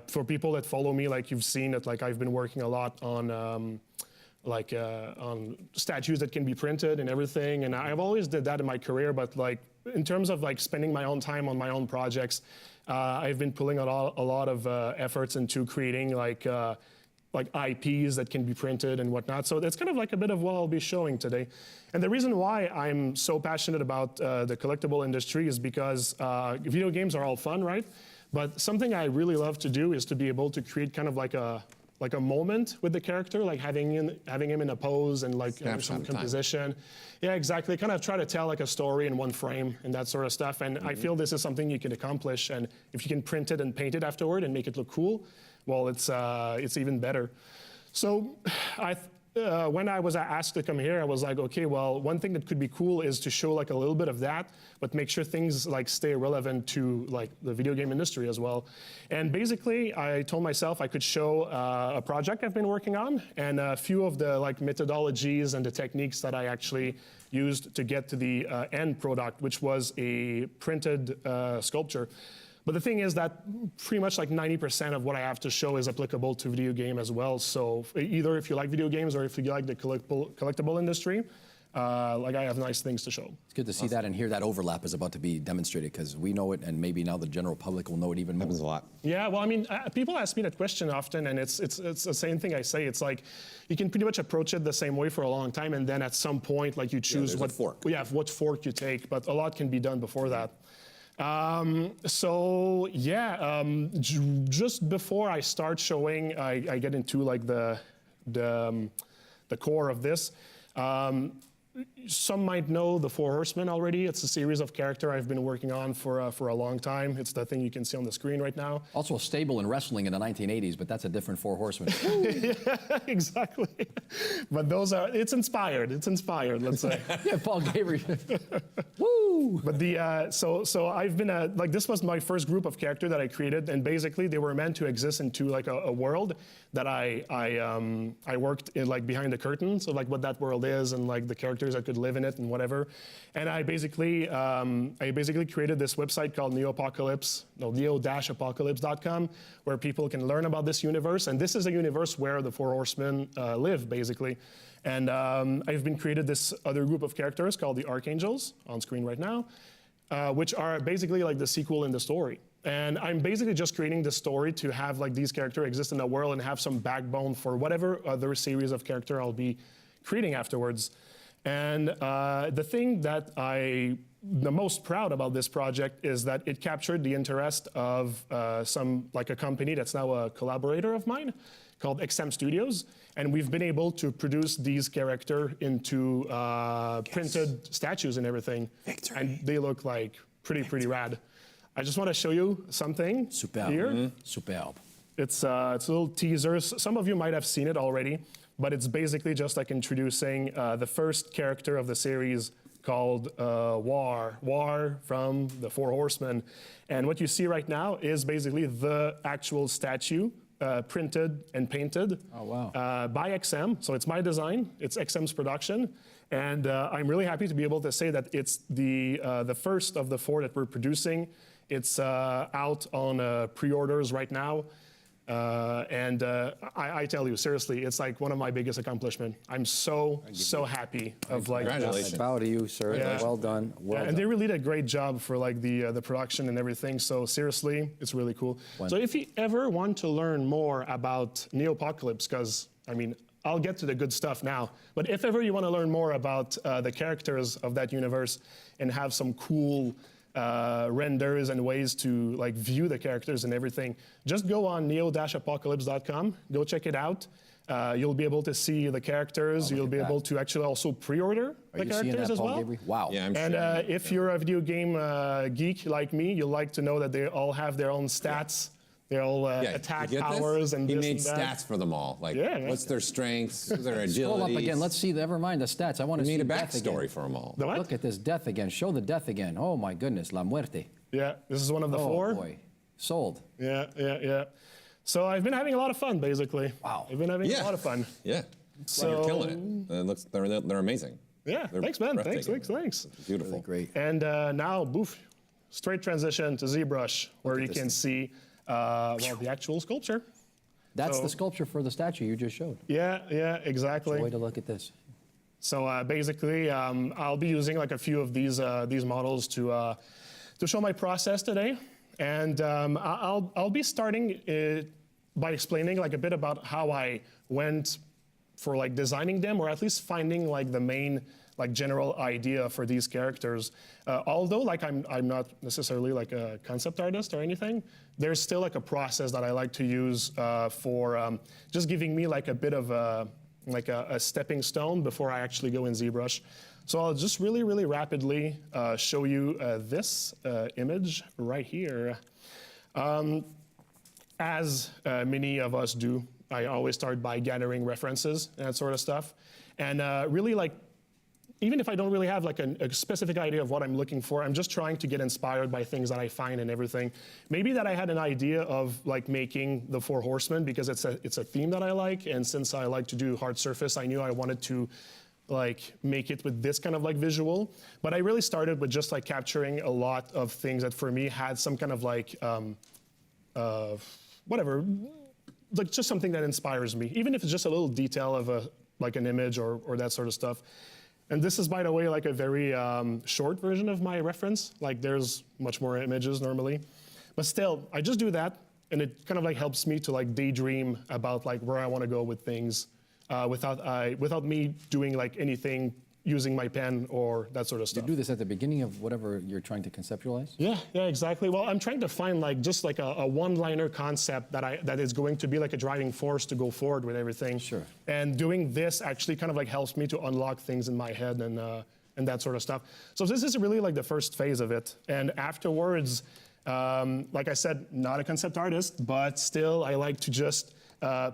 For people that follow me, like, you've seen it, like, I've been working a lot on on statues that can be printed and everything. And I've always did that in my career, but like in terms of like spending my own time on my own projects, I've been pulling a lot of efforts into creating like IPs that can be printed and whatnot. So that's kind of like a bit of what I'll be showing today. And the reason why I'm so passionate about the collectible industry is because video games are all fun, right? But something I really love to do is to be able to create kind of like a moment with the character, like having him in a pose and like some composition. Yeah, exactly. Kind of try to tell like a story in one frame and that sort of stuff. And I feel this is something you can accomplish. And if you can print it and paint it afterward and make it look cool, well, it's even better. So when I was asked to come here, I was like, okay, well, one thing that could be cool is to show like a little bit of that, but make sure things like stay relevant to like the video game industry as well. And basically, I told myself I could show a project I've been working on and a few of the like methodologies and the techniques that I actually used to get to the end product, which was a printed sculpture. But the thing is that pretty much like 90% of what I have to show is applicable to video game as well. So either if you like video games or if you like the collectible industry, like I have nice things to show. It's good to see that and hear that overlap is about to be demonstrated because we know it and maybe now the general public will know it even more. Happens a lot. Yeah, well, I mean, people ask me that question often and it's the same thing I say. It's like you can pretty much approach it the same way for a long time and then at some point like you choose what fork you take, but a lot can be done before that. Just before I start showing, I get into like the core of this. Some might know the Four Horsemen already. It's a series of character I've been working on for a long time. It's the thing you can see on the screen right now. Also a stable in wrestling in the 1980s, but that's a different Four Horsemen. Yeah, exactly. But it's inspired, let's say. Yeah, Paul Gabriel. Woo! But so I've been, like this was my first group of character that I created, and basically they were meant to exist into like a world that I worked in like behind the curtain, so like what that world is and like the characters that could live in it and whatever. And I basically created this website called neo-apocalypse.com where people can learn about this universe. And this is a universe where the Four Horsemen live, basically. And I've been created this other group of characters called the Archangels on screen right now, which are basically like the sequel in the story. And I'm basically just creating the story to have like these characters exist in the world and have some backbone for whatever other series of character I'll be creating afterwards. And the thing that I'm the most proud about this project is that it captured the interest of a company that's now a collaborator of mine called XM Studios. And we've been able to produce these characters into printed statues and everything. Victory. And they look like pretty rad. I just want to show you something here. Mm-hmm. Superb. It's a little teaser. Some of you might have seen it already, but it's basically just like introducing the first character of the series called War from the Four Horsemen. And what you see right now is basically the actual statue printed and painted by XM. So it's my design, it's XM's production. And I'm really happy to be able to say that it's the first of the 4 that we're producing. It's out on pre-orders right now. I tell you, seriously, it's like one of my biggest accomplishments. I'm so happy of like. Congratulations. I bow to you, sir. Yeah. Well done. Well done. And they really did a great job for like the production and everything. So seriously, it's really cool. So if you ever want to learn more about Neopocalypse, because I mean, I'll get to the good stuff now, but if ever you want to learn more about the characters of that universe and have some cool renders and ways to like view the characters and everything, just go on neo-apocalypse.com, go check it out. You'll be able to see the characters. You'll be able to actually also pre-order the characters as well. Wow. Yeah, I'm And sure. if you're a video game geek like me, you'll like to know that they all have their own stats. Their all attack you get powers this? and he this made and that. stats for them all. Like, Yeah. what's their strengths, their agility. Scroll up again. Let's see. Never mind the stats. I want to We see need a death again. backstory for them all. The what? Look at this death again. Show the death again. Oh my goodness, La Muerte. Yeah, this is one of the 4. Oh boy, sold. Yeah. So I've been having a lot of fun, basically. Wow. I've been having a lot of fun. Yeah. So You're killing it. It looks, they're amazing. Yeah, They're thanks, man. Thanks. breathtaking. Beautiful. Really great. And now, straight transition to ZBrush, where you can see the actual sculpture. That's the sculpture for the statue you just showed. Yeah, exactly. Way to look at this. So basically, I'll be using like a few of these models to show my process today, and I'll be starting by explaining like a bit about how I went for like designing them, or at least finding like the main like general idea for these characters. Although like I'm not necessarily like a concept artist or anything, there's still like a process that I like to use for just giving me like a bit of a stepping stone before I actually go in ZBrush. So I'll just really rapidly show you this image right here. As many of us do, I always start by gathering references and that sort of stuff. And really like, even if I don't really have like a specific idea of what I'm looking for, I'm just trying to get inspired by things that I find and everything. Maybe that I had an idea of like making the 4 Horsemen because it's a theme that I like, and since I like to do hard surface, I knew I wanted to like make it with this kind of like visual. But I really started with just like capturing a lot of things that for me had some kind of like whatever, like just something that inspires me, even if it's just a little detail of like an image or that sort of stuff. And this is, by the way, like a very short version of my reference. Like there's much more images normally, but still, I just do that, and it kind of like helps me to like daydream about like where I want to go with things, without me doing like anything using my pen or that sort of stuff. You do this at the beginning of whatever you're trying to conceptualize? Yeah, exactly. Well, I'm trying to find like just like a one-liner concept that is going to be like a driving force to go forward with everything. Sure. And doing this actually kind of like helps me to unlock things in my head and that sort of stuff. So this is really like the first phase of it. And afterwards, like I said, not a concept artist, but still I like to just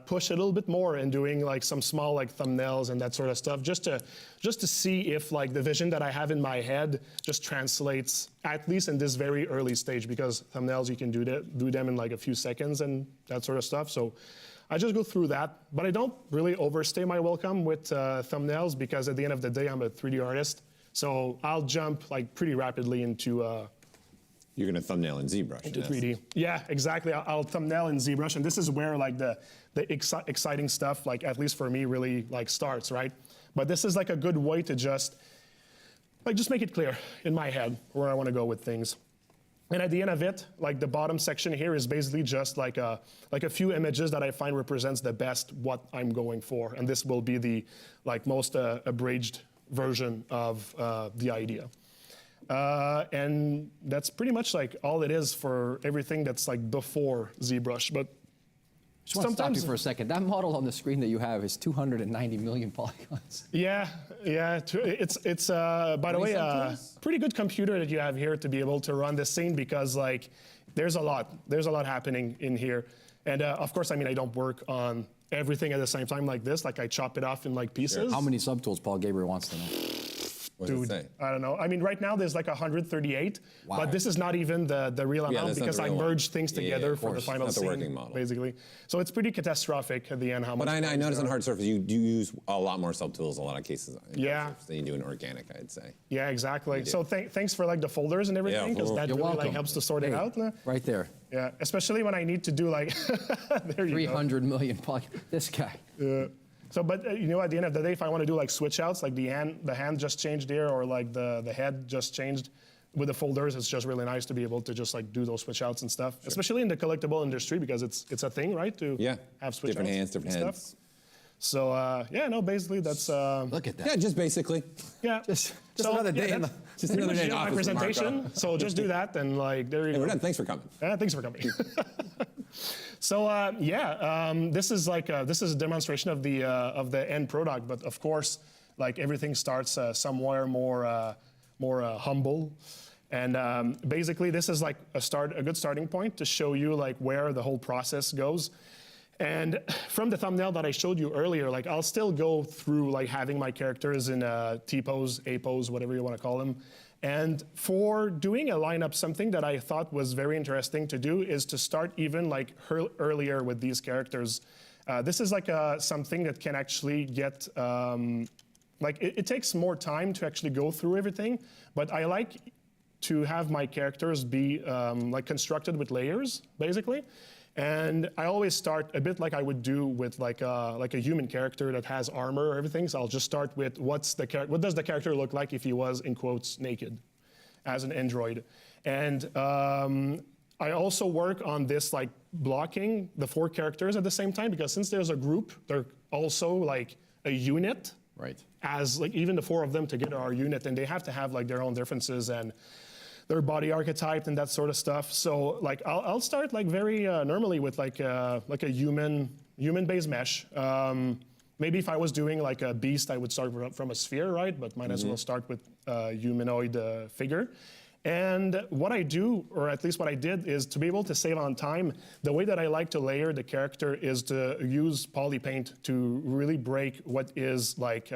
push a little bit more in doing like some small like thumbnails and that sort of stuff, just to see if like the vision that I have in my head just translates, at least in this very early stage, because thumbnails you can do them in like a few seconds and that sort of stuff. So I just go through that, but I don't really overstay my welcome with thumbnails, because at the end of the day I'm a 3D artist, so I'll jump like pretty rapidly into You're going to thumbnail in ZBrush. into 3D. Yeah, exactly. I'll thumbnail in ZBrush, and this is where like the exciting stuff, like at least for me, really like starts, right? But this is like a good way to just make it clear in my head where I want to go with things. And at the end of it, like the bottom section here is basically just like a few images that I find represents the best what I'm going for, and this will be the like most abridged version of the idea. And that's pretty much like all it is for everything that's like before ZBrush. But I just want to stop you for a second. That model on the screen that you have is 290 million polygons. Yeah. It's by the way a pretty good computer that you have here to be able to run this scene, because like there's a lot happening in here. And of course, I mean, I don't work on everything at the same time like this. Like I chop it off in like pieces. How many subtools Paul Gabriel wants to know? What does it Dude, say? I don't know. I mean, right now there's like 138, but this is not even the real amount that's not because the I real one. merged things Yeah, together of for the course. final Not the scene, working model. basically. So it's pretty catastrophic at the end how much. But I bugs noticed there on are. hard surface, you use a lot more subtools in a lot of cases in Yeah. hard surface than you do in organic, I'd say. Yeah, exactly. So thanks for like the folders and everything because that You're really welcome. like helps to sort it Hey, out. Right there. Yeah, especially when I need to do like there you 300 million poly. This guy. go. So, but you know, at the end of the day, if I want to do like switch outs, like the hand just changed here, or like the head just changed with the folders, it's just really nice to be able to just like do those switch outs and stuff, especially in the collectible industry because it's a thing, right? To have switch different outs hands, different and heads. stuff. So yeah, no, basically that's Look at that. Yeah, just basically. yeah. Just So, another day. yeah, in the, that's just pretty another much day in my office with presentation. Marco. So just do that and like there you Hey, go. we're done. Thanks for coming. Thanks for coming. So this is like this is a demonstration of the end product, but of course, like everything starts somewhere more humble, and basically this is like a good starting point to show you like where the whole process goes. And from the thumbnail that I showed you earlier, like I'll still go through like having my characters in T pose, A pose, whatever you want to call them. And for doing a lineup, something that I thought was very interesting to do is to start even like earlier with these characters. This is like something that can actually get, like it takes more time to actually go through everything, but I like to have my characters be like constructed with layers, basically. And I always start a bit like I would do with like a human character that has armor or everything. So I'll just start with what does the character look like if he was, in quotes, naked as an android. And I also work on this like blocking the 4 characters at the same time because since there's a group, they're also like a unit. Right. As like even the 4 of them together are a unit, and they have to have like their own differences and their body archetype and that sort of stuff. So like I'll start like very normally with like a human-based mesh. Maybe if I was doing like a beast, I would start from a sphere, right? But might as well start with a humanoid figure. And what I do, or at least what I did, is to be able to save on time, the way that I like to layer the character is to use poly paint to really break what is like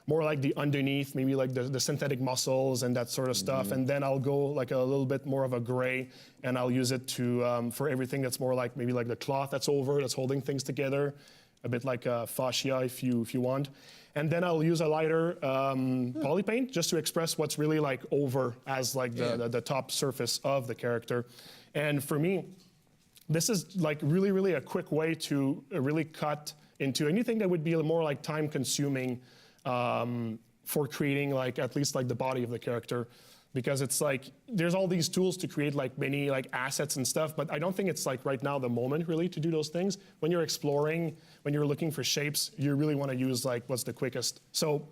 more like the underneath, maybe like the synthetic muscles and that sort of stuff. And then I'll go like a little bit more of a gray, and I'll use it to for everything that's more like maybe like the cloth that's holding things together, a bit like fascia if you want. And then I'll use a lighter poly paint just to express what's really like over as like the top surface of the character. And for me, this is like really a quick way to really cut into anything that would be more like time consuming for creating like at least like the body of the character, because it's like there's all these tools to create like many like assets and stuff, but I don't think it's like right now the moment really to do those things. When you're exploring, when you're looking for shapes, you really want to use like what's the quickest. So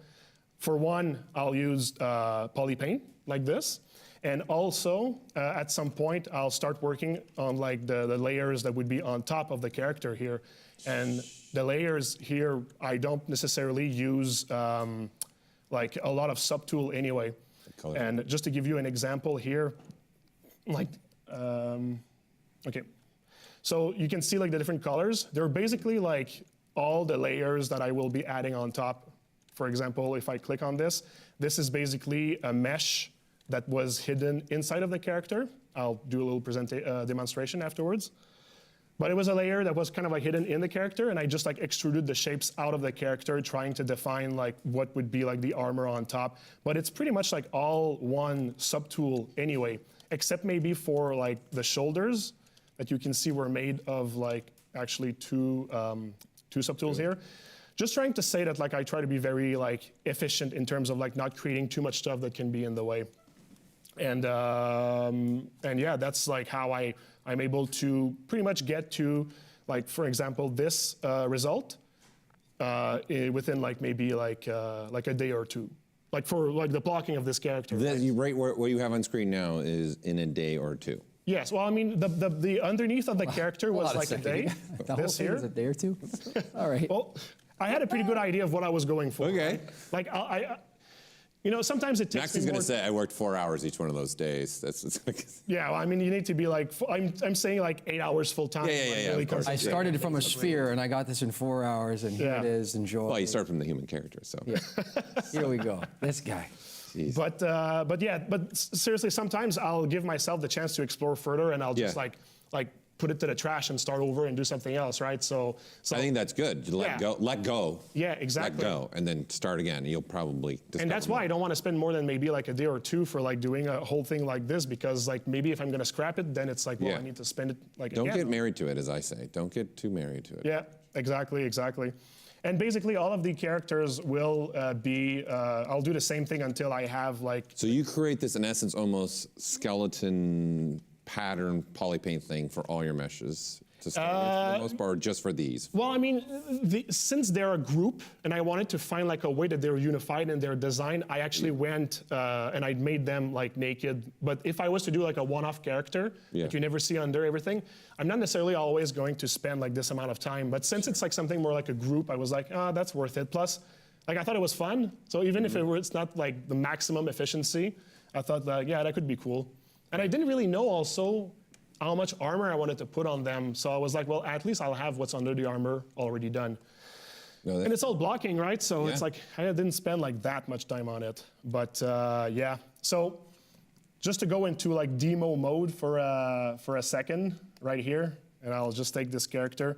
for one, I'll use poly paint like this. And also, at some point, I'll start working on like the layers that would be on top of the character here. And the layers here, I don't necessarily use like a lot of subtool anyway. And just to give you an example here, like, okay. So you can see like the different colors. They're basically like all the layers that I will be adding on top. For example, if I click on this, this is basically a mesh that was hidden inside of the character. I'll do a little demonstration afterwards. But it was a layer that was kind of like hidden in the character, and I just like extruded the shapes out of the character, trying to define like what would be like the armor on top. But it's pretty much like all one subtool anyway, except maybe for like the shoulders that you can see were made of like actually two subtools here. Just trying to say that like I try to be very like efficient in terms of like not creating too much stuff that can be in the way. And yeah, that's like how I'm able to pretty much get to, like, for example, this result within like maybe like a day or two, like for like the blocking of this character. Right what you have on screen now is in a day or two. Yes, well, I mean, the underneath of the character was like a day. The whole thing is a day or two? All right. Well, I had a pretty good idea of what I was going for. Okay. Right? Like You know, sometimes it takes Max is going to say, I worked 4 hours each one of those days. Yeah, well, I mean, you need to be like, I'm saying like 8 hours full time. Yeah, of course. I started from a sphere, and I got this in 4 hours, and here it is, enjoy. Well, you start from the human character, so. Yeah. Here we go, this guy. Jeez. But seriously, sometimes I'll give myself the chance to explore further, and I'll just like put it to the trash and start over and do something else, right? So I think that's good. Let go. Yeah, exactly. Let go, and then start again. And you'll probably discover And that's why I don't want to spend more than maybe like a day or two for like doing a whole thing like this, because like maybe if I'm going to scrap it, then it's like, well, I need to spend it like Don't again. get married to it, as I say. Don't get too married to it. Yeah, exactly. And basically, all of the characters will I'll do the same thing until I have like. So you create this, in essence, almost skeleton pattern polypaint thing for all your meshes to start with, for the most part, or just for these? Well, I mean, since they're a group, and I wanted to find like a way that they're unified in their design, I actually went and I made them like naked. But if I was to do like a one-off character that you never see under everything, I'm not necessarily always going to spend like this amount of time. But since it's like something more like a group, I was like, that's worth it. Plus, like I thought it was fun. So even if it's not like the maximum efficiency, I thought that, that could be cool. And I didn't really know also how much armor I wanted to put on them. So I was like, well, at least I'll have what's under the armor already done. No, and it's all blocking, right? So it's like, I didn't spend like that much time on it. But yeah, so just to go into like demo mode for a second right here, and I'll just take this character.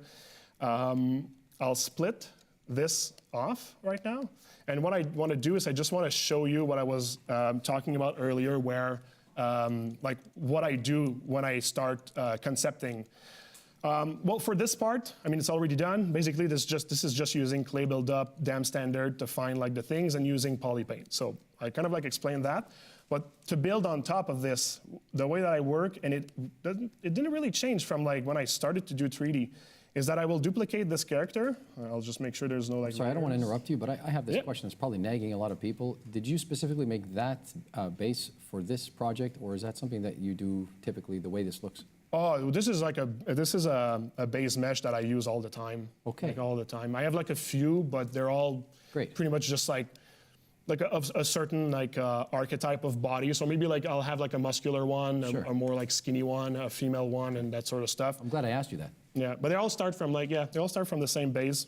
I'll split this off right now. And what I want to do is I just want to show you what I was talking about earlier, where like what I do when I start concepting. Well, for this part, I mean, it's already done. Basically, this is just using clay buildup, dam standard to find like the things, and using polypaint. So I kind of like explained that. But to build on top of this, the way that I work, and it didn't really change from like when I started to do 3D, is that I will duplicate this character. I'll just make sure there's no like. Sorry, I don't want to interrupt you, but I have this question that's probably nagging a lot of people. Did you specifically make that base for this project, or is that something that you do typically the way this looks? Oh, this is a base mesh that I use all the time. Okay. Like all the time. I have like a few, but they're all pretty much just like a certain like archetype of body. So maybe like I'll have like a muscular one, a more like skinny one, a female one, and that sort of stuff. I'm glad I asked you that. Yeah, but they all start from like, they all start from the same base.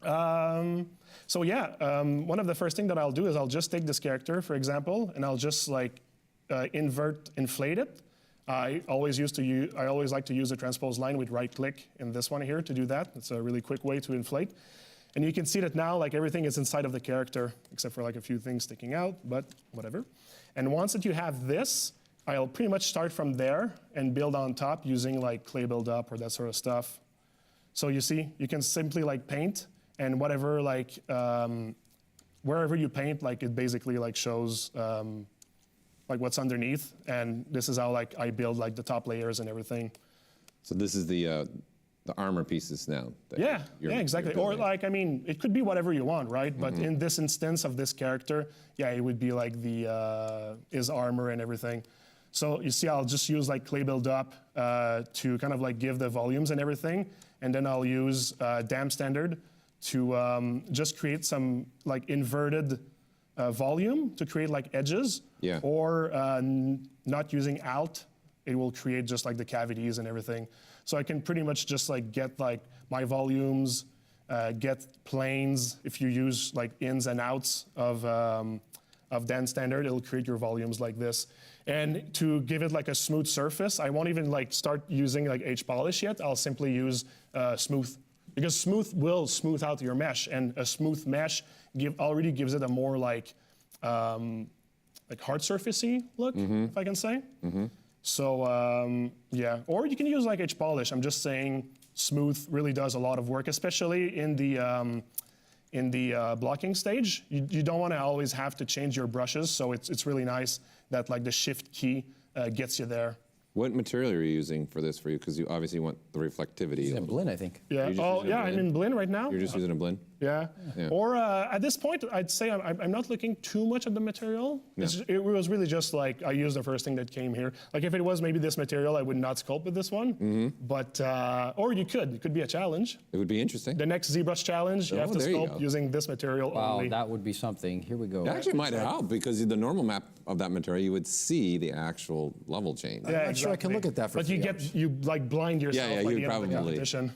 So yeah, one of the first thing that I'll do is I'll just take this character, for example, and I'll just like inflate it. I always like to use a transpose line with right click in this one here to do that. It's a really quick way to inflate. And you can see that now like everything is inside of the character, except for like a few things sticking out, but whatever. And once that you have this, I'll pretty much start from there and build on top using like clay buildup or that sort of stuff. So you see, you can simply like paint, and whatever like, wherever you paint, like it basically like shows like what's underneath. And this is how like I build like the top layers and everything. So this is the armor pieces now. Yeah, exactly. Or like, I mean, it could be whatever you want, right? But in this instance of this character, it would be like his armor and everything. So you see, I'll just use like clay buildup to kind of like give the volumes and everything. And then I'll use dam standard to just create some like inverted volume to create like edges. Yeah. Or not using alt, it will create just like the cavities and everything. So I can pretty much just like get like my volumes, get planes. If you use like ins and outs of dam standard, it'll create your volumes like this. And to give it like a smooth surface, I won't even like start using like H-polish yet. I'll simply use smooth, because smooth will smooth out your mesh, and a smooth mesh already gives it a more like hard surfacey look, if I can say. So yeah, or you can use like H-polish. I'm just saying smooth really does a lot of work, especially in the blocking stage. You don't want to always have to change your brushes, so it's really nice that like the shift key gets you there. What material are you using for this for you? Because you obviously want the reflectivity. It's in Blinn, I think. Yeah. Oh, yeah. I'm in Blinn right now. You're just using a Blinn? Yeah. Or at this point, I'd say I'm not looking too much at the material. It was really just like I used the first thing that came here. Like if it was maybe this material, I would not sculpt with this one. But or you could. It could be a challenge. It would be interesting. The next ZBrush challenge, you have to sculpt using this material only. Wow, that would be something. Here we go. It actually might help because the normal map of that material, you would see the actual level change. I'm not sure I can look at that for But you like blind yourself by you'd the end of the probably. competition.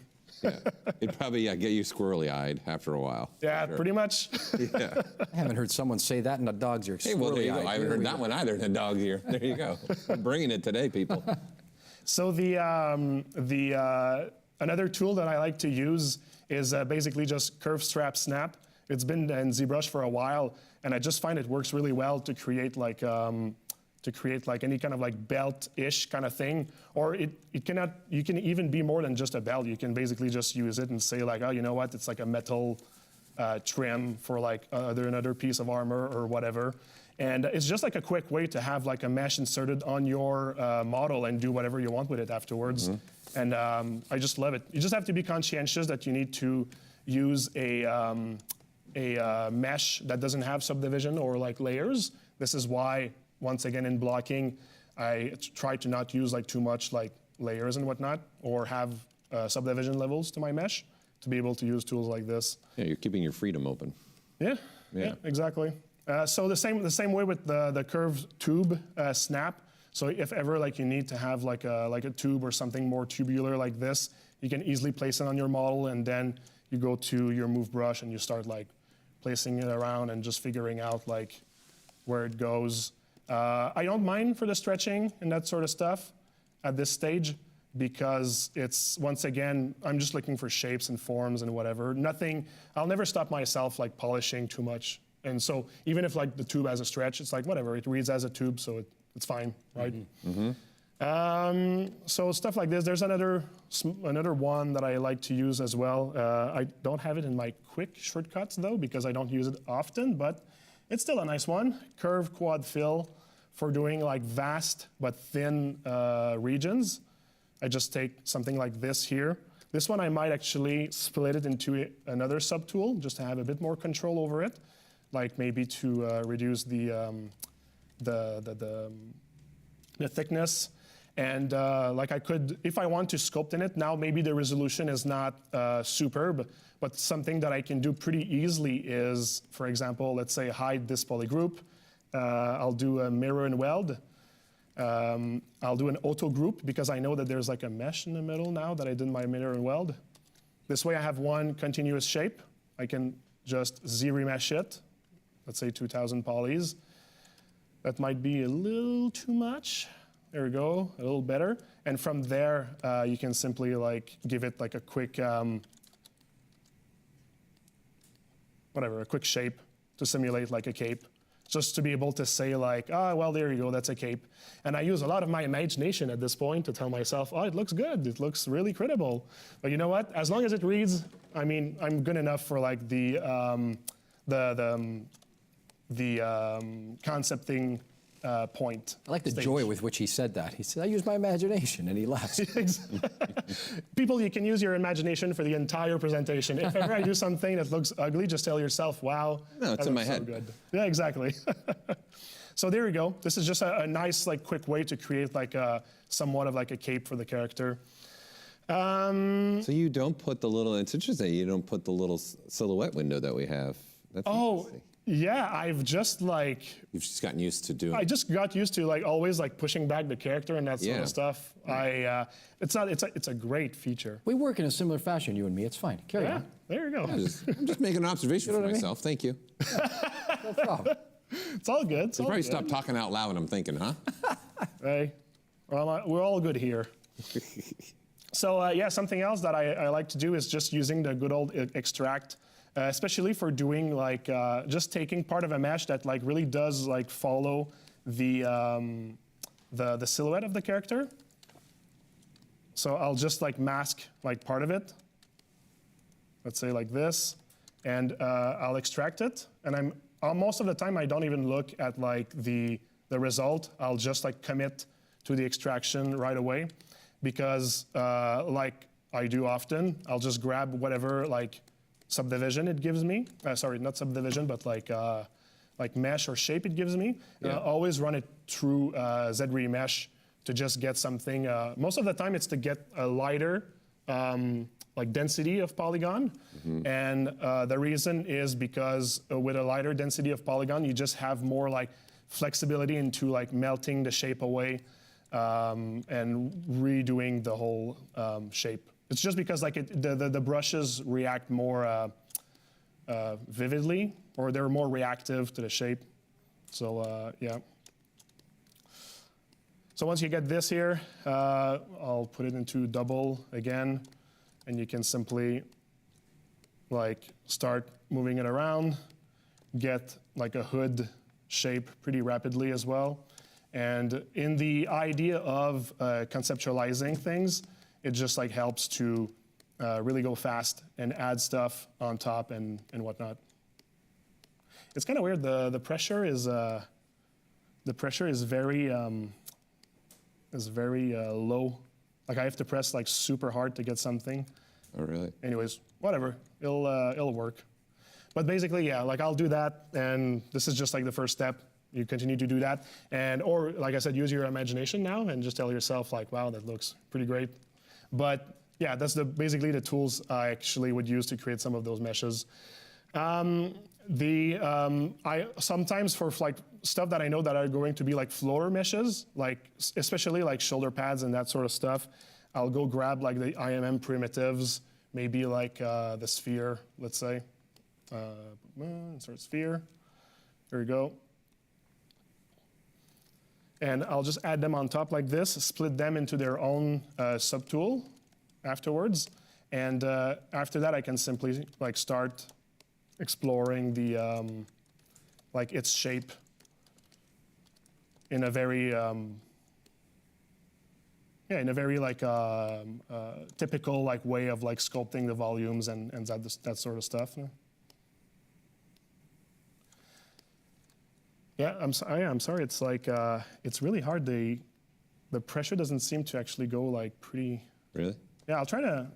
It'd probably get you squirrely-eyed after a while. Yeah, pretty much. Yeah. I haven't heard someone say that in a dog's ear. Hey, well, there you go. I haven't heard that one either in a dog's ear. There you go. I'm bringing it today, people. So another tool that I like to use is basically just curve strap snap. It's been in ZBrush for a while, and I just find it works really well to create like any kind of like belt-ish kind of thing, or you can even be more than just a belt. You can basically just use it and say like, oh, you know what? It's like a metal trim for like another piece of armor or whatever. And it's just like a quick way to have like a mesh inserted on your model and do whatever you want with it afterwards. And I just love it. You just have to be conscientious that you need to use a mesh that doesn't have subdivision or like layers. This is why, once again, in blocking, I try to not use like too much like layers and whatnot, or have subdivision levels to my mesh to be able to use tools like this. Yeah, you're keeping your freedom open. Yeah, exactly. So the same way with the curved tube snap. So if ever like you need to have like a tube or something more tubular like this, you can easily place it on your model, and then you go to your move brush and you start like placing it around and just figuring out like where it goes. I don't mind for the stretching and that sort of stuff at this stage, because it's, once again, I'm just looking for shapes and forms and whatever. I'll never stop myself like polishing too much. And so even if like the tube has a stretch, it's like whatever, it reads as a tube, so it's fine, right? So stuff like this. There's another one that I like to use as well. I don't have it in my quick shortcuts though, because I don't use it often, but it's still a nice one. Curve quad fill for doing like vast but thin regions. I just take something like this here. This one I might actually split it into another subtool just to have a bit more control over it, like maybe to reduce the thickness. And like I could, if I want to sculpt in it, now maybe the resolution is not superb, but something that I can do pretty easily is, for example, let's say hide this polygroup. I'll do a mirror and weld. I'll do an auto group because I know that there's like a mesh in the middle now that I did my mirror and weld. This way I have one continuous shape. I can just Z-remesh it. Let's say 2000 polys. That might be a little too much. There we go, a little better. And from there, you can simply like give it like a quick, a quick shape to simulate like a cape. Just to be able to say like, oh, well, there you go, that's a cape. And I use a lot of my imagination at this point to tell myself, oh, it looks good, it looks really credible. But you know what, as long as it reads, I mean, I'm good enough for like the concepting point. I like the joy with which he said that. He said, I use my imagination, and he laughs. People, you can use your imagination for the entire presentation. If ever I do something that looks ugly, just tell yourself, wow, no, it's in my head. So good. Yeah, exactly. So there you go. This is just a nice, like, quick way to create like somewhat of like a cape for the character. So you don't put the little, it's interesting, you don't put the little silhouette window that we have. That's interesting. Yeah, I've just like... You've just gotten used to doing it. I just got used to like always like pushing back the character and that sort of stuff. It's a great feature. We work in a similar fashion, you and me. It's fine. Carry on. There you go. I'm just making an observation for myself. Thank you. No problem. It's all good. You probably stop talking out loud when I'm thinking, huh? Hey, well, we're all good here. So yeah, something else that I like to do is just using the good old extract. Especially for doing like just taking part of a mesh that like really does like follow the silhouette of the character. So I'll just like mask like part of it. Let's say like this, and I'll extract it. And most of the time I don't even look at like the result. I'll just like commit to the extraction right away, because like I do often, I'll just grab whatever like subdivision it gives me. Sorry, not subdivision, but like mesh or shape it gives me. And I'll always run it through ZBrush to just get something. Most of the time it's to get a lighter like density of polygon. And the reason is because with a lighter density of polygon, you just have more like flexibility into like melting the shape away and redoing the whole shape. It's just because like the brushes react more vividly, or they're more reactive to the shape. So yeah. So once you get this here, I'll put it into double again, and you can simply like start moving it around, get like a hood shape pretty rapidly as well. And in the idea of conceptualizing things, it just like helps to really go fast and add stuff on top and whatnot. It's kind of weird. The pressure is very low. Like I have to press like super hard to get something. Oh really? Anyways, whatever. It'll work. But basically, yeah. Like I'll do that, and this is just like the first step. You continue to do that, or like I said, use your imagination now and just tell yourself like, wow, that looks pretty great. But yeah, that's basically the tools I actually would use to create some of those meshes. I sometimes for like stuff that I know that are going to be like floor meshes, like especially like shoulder pads and that sort of stuff, I'll go grab like the IMM primitives, maybe like the sphere, let's say. Insert sphere. There we go. And I'll just add them on top like this, split them into their own subtool afterwards. And after that, I can simply like start exploring the like its shape in a very like typical like way of like sculpting the volumes and that sort of stuff. Yeah, I'm sorry. It's like it's really hard. The pressure doesn't seem to actually go like pretty. Really? Yeah, I'll try to.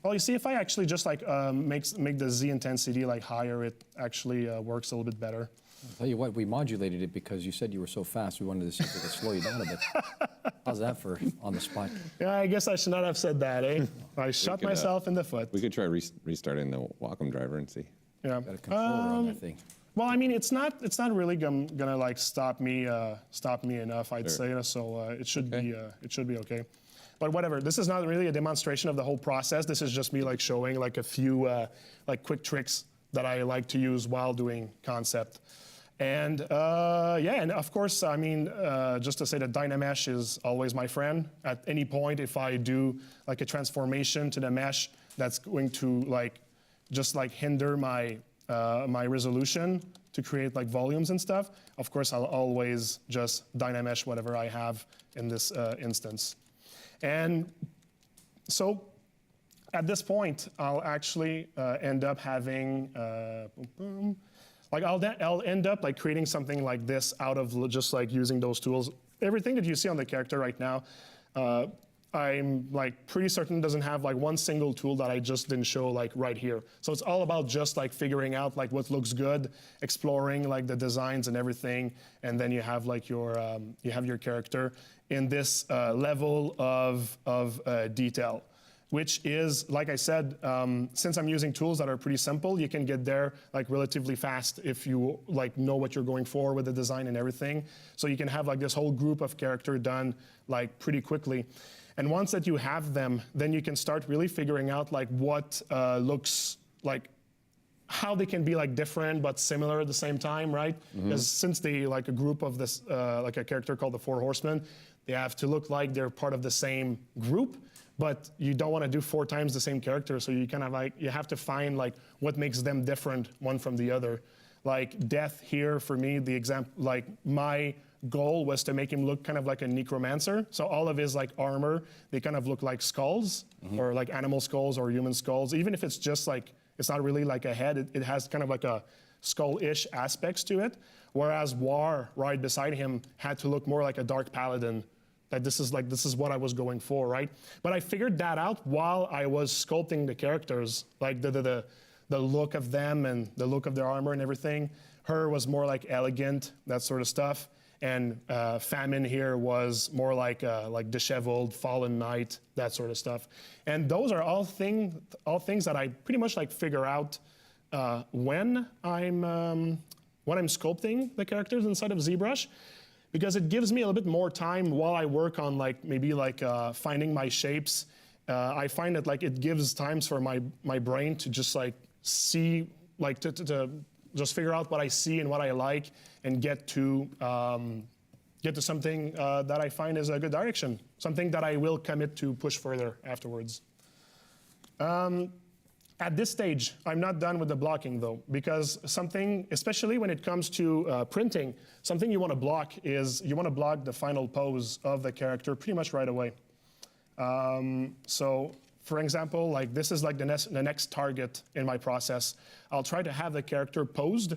Well, you see, if I actually just like make the Z intensity like higher, it actually works a little bit better. I'll tell you what, we modulated it because you said you were so fast. We wanted to see if we could slow you down a bit. How's that for on the spot? Yeah, I guess I should not have said that, eh? I shot myself in the foot. We could try restarting the Wacom driver and see. Yeah. Got a controller on that thing. Well, I mean, it's not really gonna like stop me enough, I'd say. So it should be okay. But whatever. This is not really a demonstration of the whole process. This is just me like showing like a few like quick tricks that I like to use while doing concept. And yeah, and of course, I mean, just to say that Dynamesh is always my friend. At any point, if I do like a transformation to the mesh that's going to like just like hinder my my resolution to create like volumes and stuff, of course, I'll always just Dynamesh whatever I have in this instance. And so at this point, I'll actually end up having, like I'll end up like creating something like this out of just like using those tools. Everything that you see on the character right now, I'm like pretty certain doesn't have like one single tool that I just didn't show like right here. So it's all about just like figuring out like what looks good, exploring like the designs and everything, and then you have like your you have your character in this level of detail, which is, like I said, since I'm using tools that are pretty simple, you can get there like relatively fast if you like know what you're going for with the design and everything. So you can have like this whole group of character done like pretty quickly. And once that you have them, then you can start really figuring out like what looks like, how they can be like different but similar at the same time, right? Because since they like a group of this, like a character called the Four Horsemen, they have to look like they're part of the same group, but you don't want to do 4 times the same character, so you kind of like, you have to find like what makes them different one from the other. Like Death here, for me, the example, like my goal was to make him look kind of like a necromancer. So all of his like armor, they kind of look like skulls, or like animal skulls or human skulls. Even if it's just like, it's not really like a head, it has kind of like a skull-ish aspects to it. Whereas War, right beside him, had to look more like a dark paladin. That this is what I was going for, right? But I figured that out while I was sculpting the characters. Like the the look of them and the look of their armor and everything. Her was more like elegant, that sort of stuff. And Famine here was more like disheveled, fallen knight, that sort of stuff. And those are all things that I pretty much like figure out when I'm sculpting the characters inside of ZBrush, because it gives me a little bit more time while I work on finding my shapes. I find that like it gives times for my brain to just like see, like to just figure out what I see and what I like, and get to something that I find is a good direction, something that I will commit to push further afterwards. At this stage, I'm not done with the blocking though, because something, especially when it comes to printing, something you want to block is you want to block the final pose of the character pretty much right away. So for example, like this is like the next target in my process. I'll try to have the character posed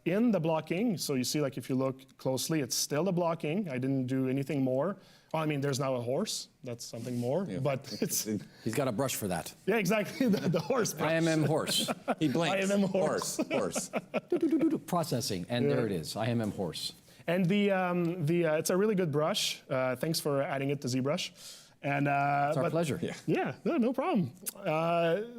in the blocking. So you see, like if you look closely, it's still the blocking. I didn't do anything more. Well, I mean, there's now a horse. That's something more, but it's... He's got a brush for that. Yeah, exactly, the horse brush. IMM horse. He blinks. IMM horse. Horse. Processing, and there it is, IMM horse. And it's a really good brush. Thanks for adding it to ZBrush. And it's our pleasure. Yeah, no problem.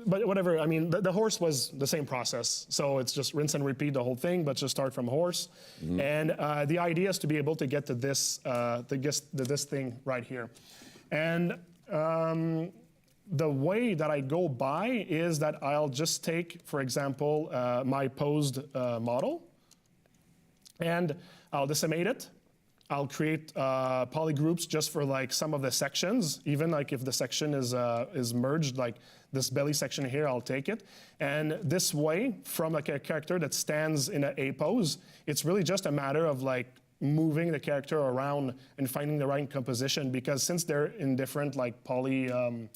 But whatever, I mean, the horse was the same process. So it's just rinse and repeat the whole thing, but just start from horse. Mm-hmm. And the idea is to be able to get to this, this thing right here. And the way that I go by is that I'll just take, for example, my posed model, and I'll decimate it. I'll create polygroups just for like some of the sections, even like if the section is merged, like this belly section here, I'll take it. And this way, from like a character that stands in an A pose, it's really just a matter of like moving the character around and finding the right composition, because since they're in different like polygroups,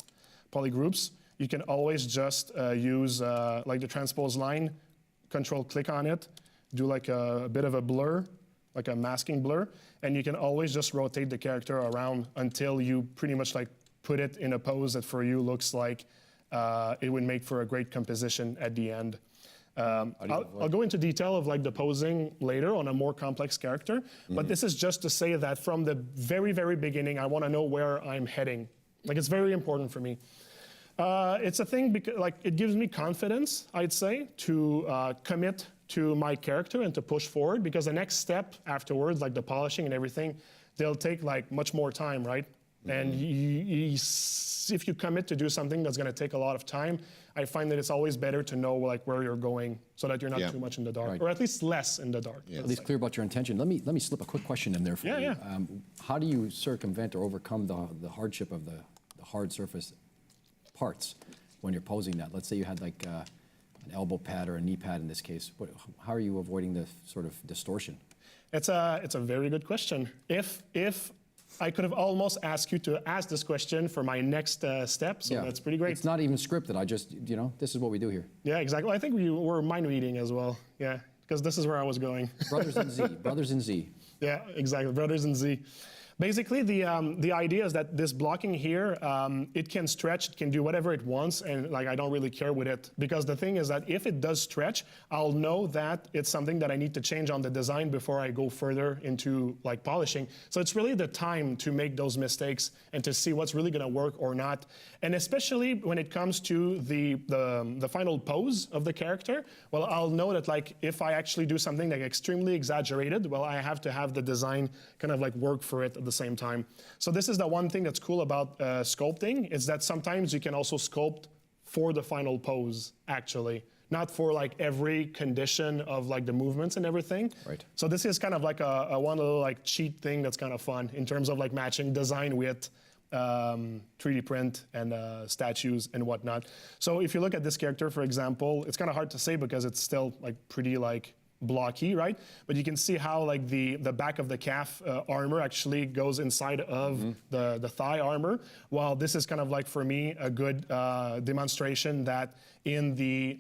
you can always just use like the transpose line, control-click on it, do like a bit of a blur, like a masking blur, and you can always just rotate the character around until you pretty much like put it in a pose that for you looks like it would make for a great composition at the end. I'll go into detail of like the posing later on a more complex character, but this is just to say that from the very, very beginning, I want to know where I'm heading. Like it's very important for me. It's a thing because like it gives me confidence, I'd say, to commit to my character and to push forward, because the next step afterwards, like the polishing and everything, they'll take like much more time, right? And if you commit to do something that's going to take a lot of time, I find that it's always better to know like where you're going, so that you're not too much in the dark, or at least less in the dark. At least clear about your intention. Let me slip a quick question in there for you. How do you circumvent or overcome the hardship of the hard surface parts when you're posing that? Let's say you had like an elbow pad or a knee pad in this case. How are you avoiding the sort of distortion? It's a very good question. If I could have almost asked you to ask this question for my next step, so that's pretty great. It's not even scripted. I just, this is what we do here. Yeah, exactly. I think we were mind reading as well. Yeah, because this is where I was going. Brothers in Z. Brothers in Z. Yeah, exactly. Brothers in Z. Basically, the idea is that this blocking here, it can stretch, it can do whatever it wants, and like I don't really care with it, because the thing is that if it does stretch, I'll know that it's something that I need to change on the design before I go further into like polishing. So it's really the time to make those mistakes and to see what's really going to work or not. And especially when it comes to the final pose of the character, well, I'll know that like if I actually do something like extremely exaggerated, well, I have to have the design kind of like work for it at the same time. So this is the one thing that's cool about sculpting, is that sometimes you can also sculpt for the final pose, actually, not for like every condition of like the movements and everything. Right. So this is kind of like a one little like cheat thing that's kind of fun in terms of like matching design with 3D print and statues and whatnot. So if you look at this character, for example, it's kind of hard to say because it's still like pretty like blocky, right? But you can see how like the back of the calf armor actually goes inside of the thigh armor, while this is kind of like for me a good demonstration that in the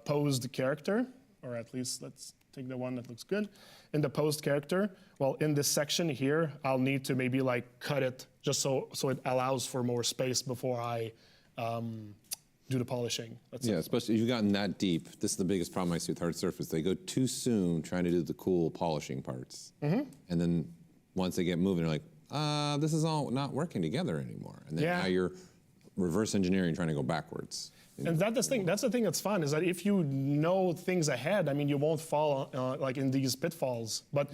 posed character, or at least let's take the one that looks good, in the posed character, well, in this section here, I'll need to maybe like cut it just so it allows for more space before I do the polishing. Yeah, especially if you've gotten that deep. This is the biggest problem I see with hard surface. They go too soon trying to do the cool polishing parts. And then once they get moving, they're like, this is all not working together anymore. And then now you're reverse engineering trying to go backwards. And that's the thing that's fun, is that if you know things ahead, I mean, you won't fall like in these pitfalls. But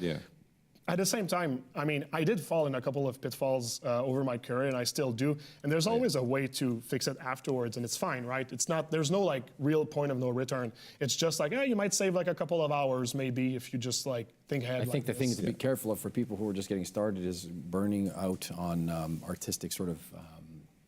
at the same time, I mean, I did fall in a couple of pitfalls over my career, and I still do. And there's always a way to fix it afterwards, and it's fine, right? It's not, there's no like real point of no return. It's just like, you might save like a couple of hours maybe if you just like think ahead. I think the thing to be careful of for people who are just getting started is burning out on artistic sort of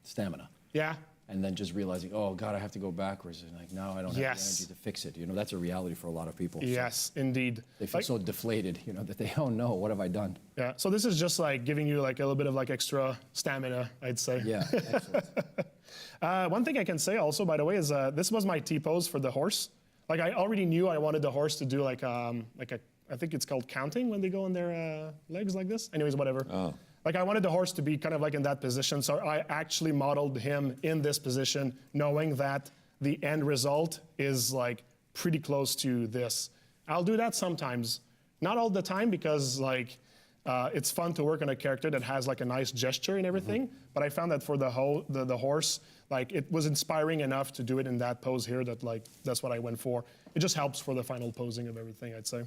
stamina. Yeah. And then just realizing, oh God, I have to go backwards, and like now I don't have the energy to fix it. You know, that's a reality for a lot of people. Yes, so indeed. They feel so deflated, you know, that they don't know, what have I done? Yeah. So this is just like giving you like a little bit of like extra stamina, I'd say. Yeah. Excellent. One thing I can say also, by the way, is this was my T-pose for the horse. Like I already knew I wanted the horse to do like a, I think it's called counting when they go on their legs like this. Anyways, whatever. Oh. Like I wanted the horse to be kind of like in that position, so I actually modeled him in this position, knowing that the end result is like pretty close to this. I'll do that sometimes, not all the time, because like it's fun to work on a character that has like a nice gesture and everything. But I found that for the horse, like it was inspiring enough to do it in that pose here that like that's what I went for. It just helps for the final posing of everything, I'd say.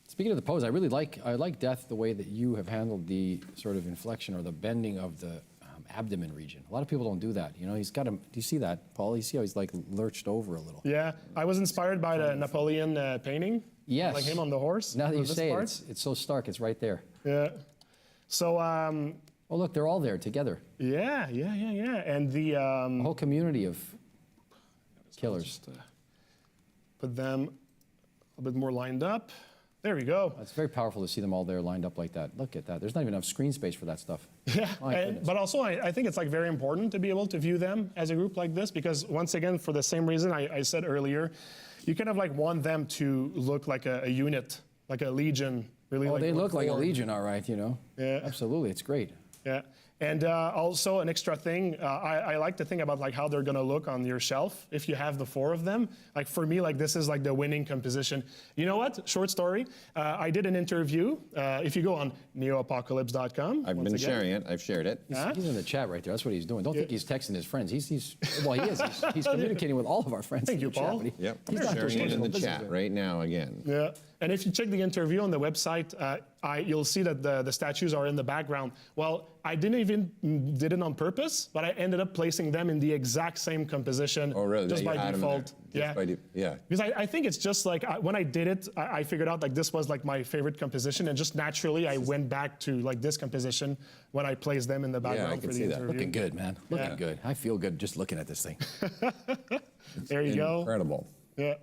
Speaking of the pose, I like Death the way that you have handled the sort of inflection or the bending of the abdomen region. A lot of people don't do that. You know, he's got him. Do you see that, Paul? You see how he's like lurched over a little. Yeah, I was inspired by the Napoleon painting. Yes. Like him on the horse. Now that you say it, it's so stark. It's right there. Yeah. So. Oh look, they're all there together. Yeah. And the a whole community of killers. Put them a bit more lined up. There we go. It's very powerful to see them all there lined up like that. Look at that. There's not even enough screen space for that stuff. Yeah, but also I think it's like very important to be able to view them as a group like this, because once again, for the same reason I said earlier, you kind of like want them to look like a unit, like a legion. Really. Oh, like they look like a legion, all right, you know. Yeah. Absolutely, it's great. Yeah. And also an extra thing, I like to think about like how they're gonna look on your shelf if you have the 4 of them. Like for me, like this is like the winning composition. You know what? Short story. I did an interview. If you go on neoapocalypse.com. I've been sharing it. I've shared it. He's in the chat right there. That's what he's doing. Don't think he's texting his friends. Well, he is. He's communicating with all of our friends. Thank you, Paul. Chat, Yep. He's sharing it in the chat right now again. Yeah. And if you check the interview on the website, you'll see that the statues are in the background. Well, I didn't even did it on purpose, but I ended up placing them in the exact same composition. Oh, really? Just by default. Yeah. Because I think it's just like when I did it, I figured out like this was like my favorite composition, and just naturally I went back to like this composition when I placed them in the background for the interview. Looking good, man. Looking good. I feel good just looking at this thing. There you go. Incredible. Yeah.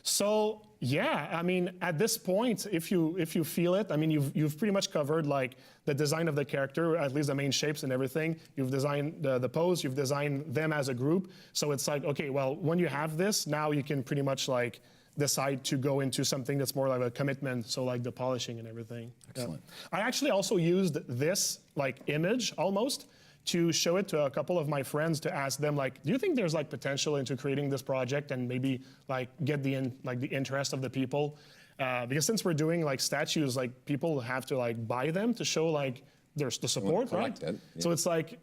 So yeah, I mean, at this point, if you feel it, I mean, you've pretty much covered like the design of the character, at least the main shapes and everything. You've designed the pose, you've designed them as a group. So it's like, okay, well, when you have this, now you can pretty much like decide to go into something that's more like a commitment. So like the polishing and everything. Excellent. Yeah. I actually also used this like image almost to show it to a couple of my friends to ask them like, do you think there's like potential into creating this project and maybe like get the interest of the people? Because since we're doing like statues, like people have to like buy them to show like there's the support, right? Yeah. So it's like,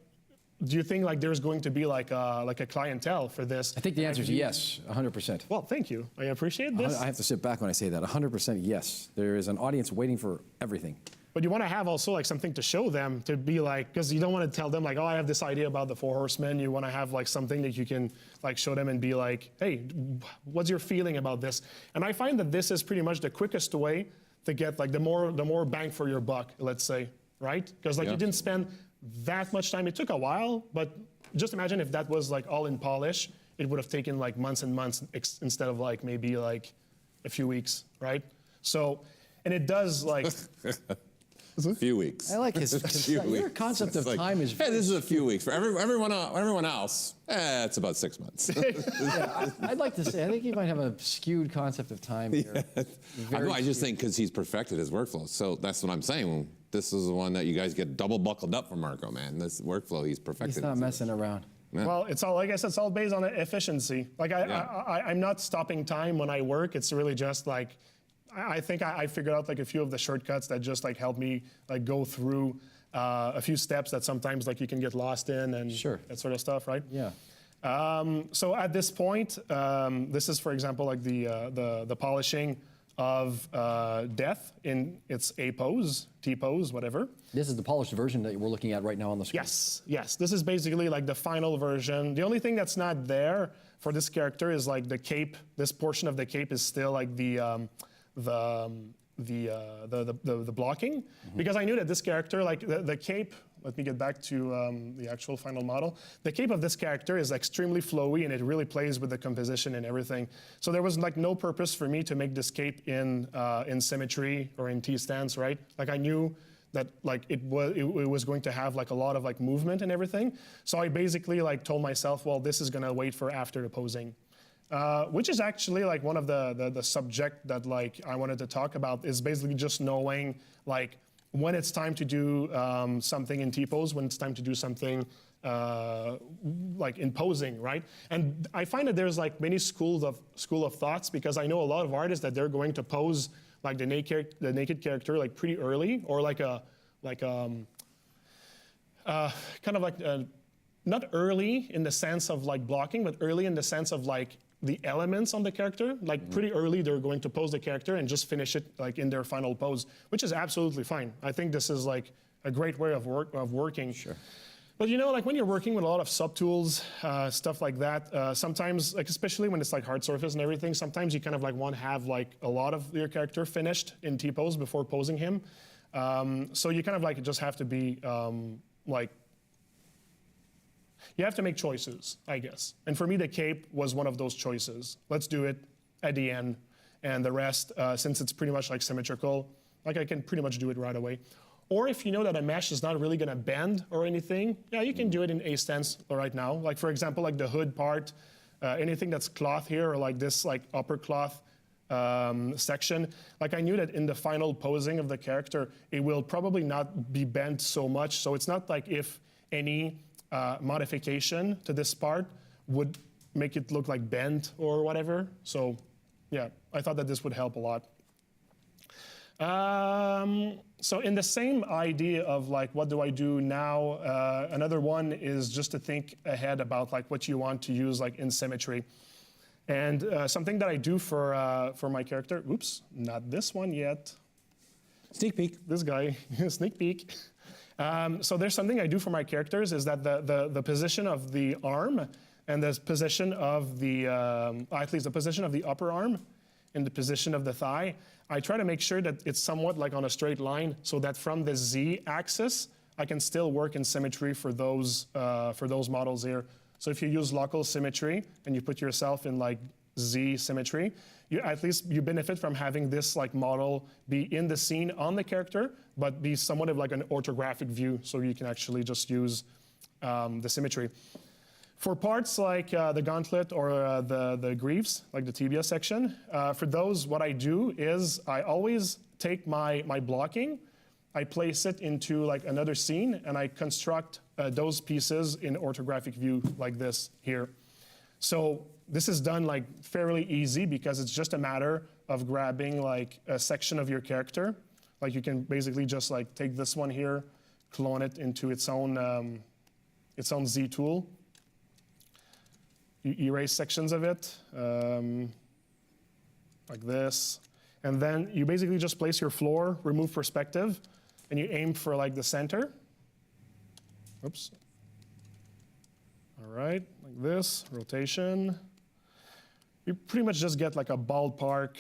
do you think like there's going to be like a clientele for this? I think the answer is yes, 100%. Well, thank you. I appreciate this. I have to sit back when I say that. 100% yes. There is an audience waiting for everything. But you want to have also like something to show them, to be like, because you don't want to tell them like, oh, I have this idea about the 4 horsemen. You want to have like something that you can like show them and be like, hey, what's your feeling about this? And I find that this is pretty much the quickest way to get like the more bang for your buck, let's say, right? Because like you didn't spend that much time. It took a while, but just imagine if that was like all in polish, it would have taken like months and months instead of like maybe like a few weeks, right? So, and it does like. A few weeks. I like his your concept of like, time is. Hey, this is a few weeks. For everyone else, it's about 6 months. Yeah, I'd like to say, I think he might have a skewed concept of time here. I just think because he's perfected his workflow. So that's what I'm saying. This is the one that you guys get double buckled up from Marco, man. This workflow, he's perfected. He's not messing around. Yeah. Well, it's all, like I said, it's all based on efficiency. Like I'm not stopping time when I work. It's really just like, I think I figured out like a few of the shortcuts that just like help me like go through a few steps that sometimes like you can get lost in and that sort of stuff, right? Yeah. So at this point, this is, for example, like the polishing of death in its A pose, T pose, whatever. This is the polished version that we're looking at right now on the screen. Yes, yes. This is basically like the final version. The only thing that's not there for this character is like the cape. This portion of the cape is still like the blocking, because I knew that this character, like the cape. Let me get back to the actual final model. The cape of this character is extremely flowy, and it really plays with the composition and everything. So there was like no purpose for me to make this cape in symmetry or in T-stance, right? Like I knew that like it was going to have like a lot of like movement and everything. So I basically like told myself, well, this is gonna wait for after the posing. Which is actually like one of the subject that like I wanted to talk about, is basically just knowing like when it's time to do something in T-pose, when it's time to do something like in posing, right? And I find that there's like many school of thoughts, because I know a lot of artists that they're going to pose like the naked character like pretty early, or like kind of like not early in the sense of like blocking, but early in the sense of like the elements on the character. Like pretty early they're going to pose the character and just finish it like in their final pose, which is absolutely fine. I think this is like a great way of working. Sure. But you know, like when you're working with a lot of subtools, stuff like that, sometimes, like especially when it's like hard surface and everything, sometimes you kind of like want to have like a lot of your character finished in T-pose before posing him. So you kind of like just have to be like, you have to make choices, I guess. And for me, the cape was one of those choices. Let's do it at the end. And the rest, since it's pretty much like symmetrical, like I can pretty much do it right away. Or if you know that a mesh is not really gonna bend or anything, yeah, you can do it in A stance right now. Like for example, like the hood part, anything that's cloth here, or like this like upper cloth section, like I knew that in the final posing of the character, it will probably not be bent so much. So it's not like if any modification to this part would make it look like bent or whatever. So yeah, I thought that this would help a lot. So in the same idea of like, what do I do now? Another one is just to think ahead about like what you want to use like in symmetry. And something that I do for my character, oops, not this one yet. Sneak peek. This guy, sneak peek. So there's something I do for my characters, is that the position of the arm and the position of the, at least the position of the upper arm and the position of the thigh, I try to make sure that it's somewhat like on a straight line, so that from the Z axis, I can still work in symmetry for those models here. So if you use local symmetry and you put yourself in like Z symmetry, at least you benefit from having this like model be in the scene on the character, but be somewhat of like an orthographic view, so you can actually just use the symmetry. For parts like the gauntlet or the greaves, like the tibia section, for those, what I do is I always take my blocking, I place it into like another scene, and I construct those pieces in orthographic view like this here. So this is done like fairly easy, because it's just a matter of grabbing like a section of your character. Like you can basically just like take this one here, clone it into its own Z tool. You erase sections of it, like this. And then you basically just place your floor, remove perspective, and you aim for like the center. Oops. All right, like this, rotation. You pretty much just get like a ballpark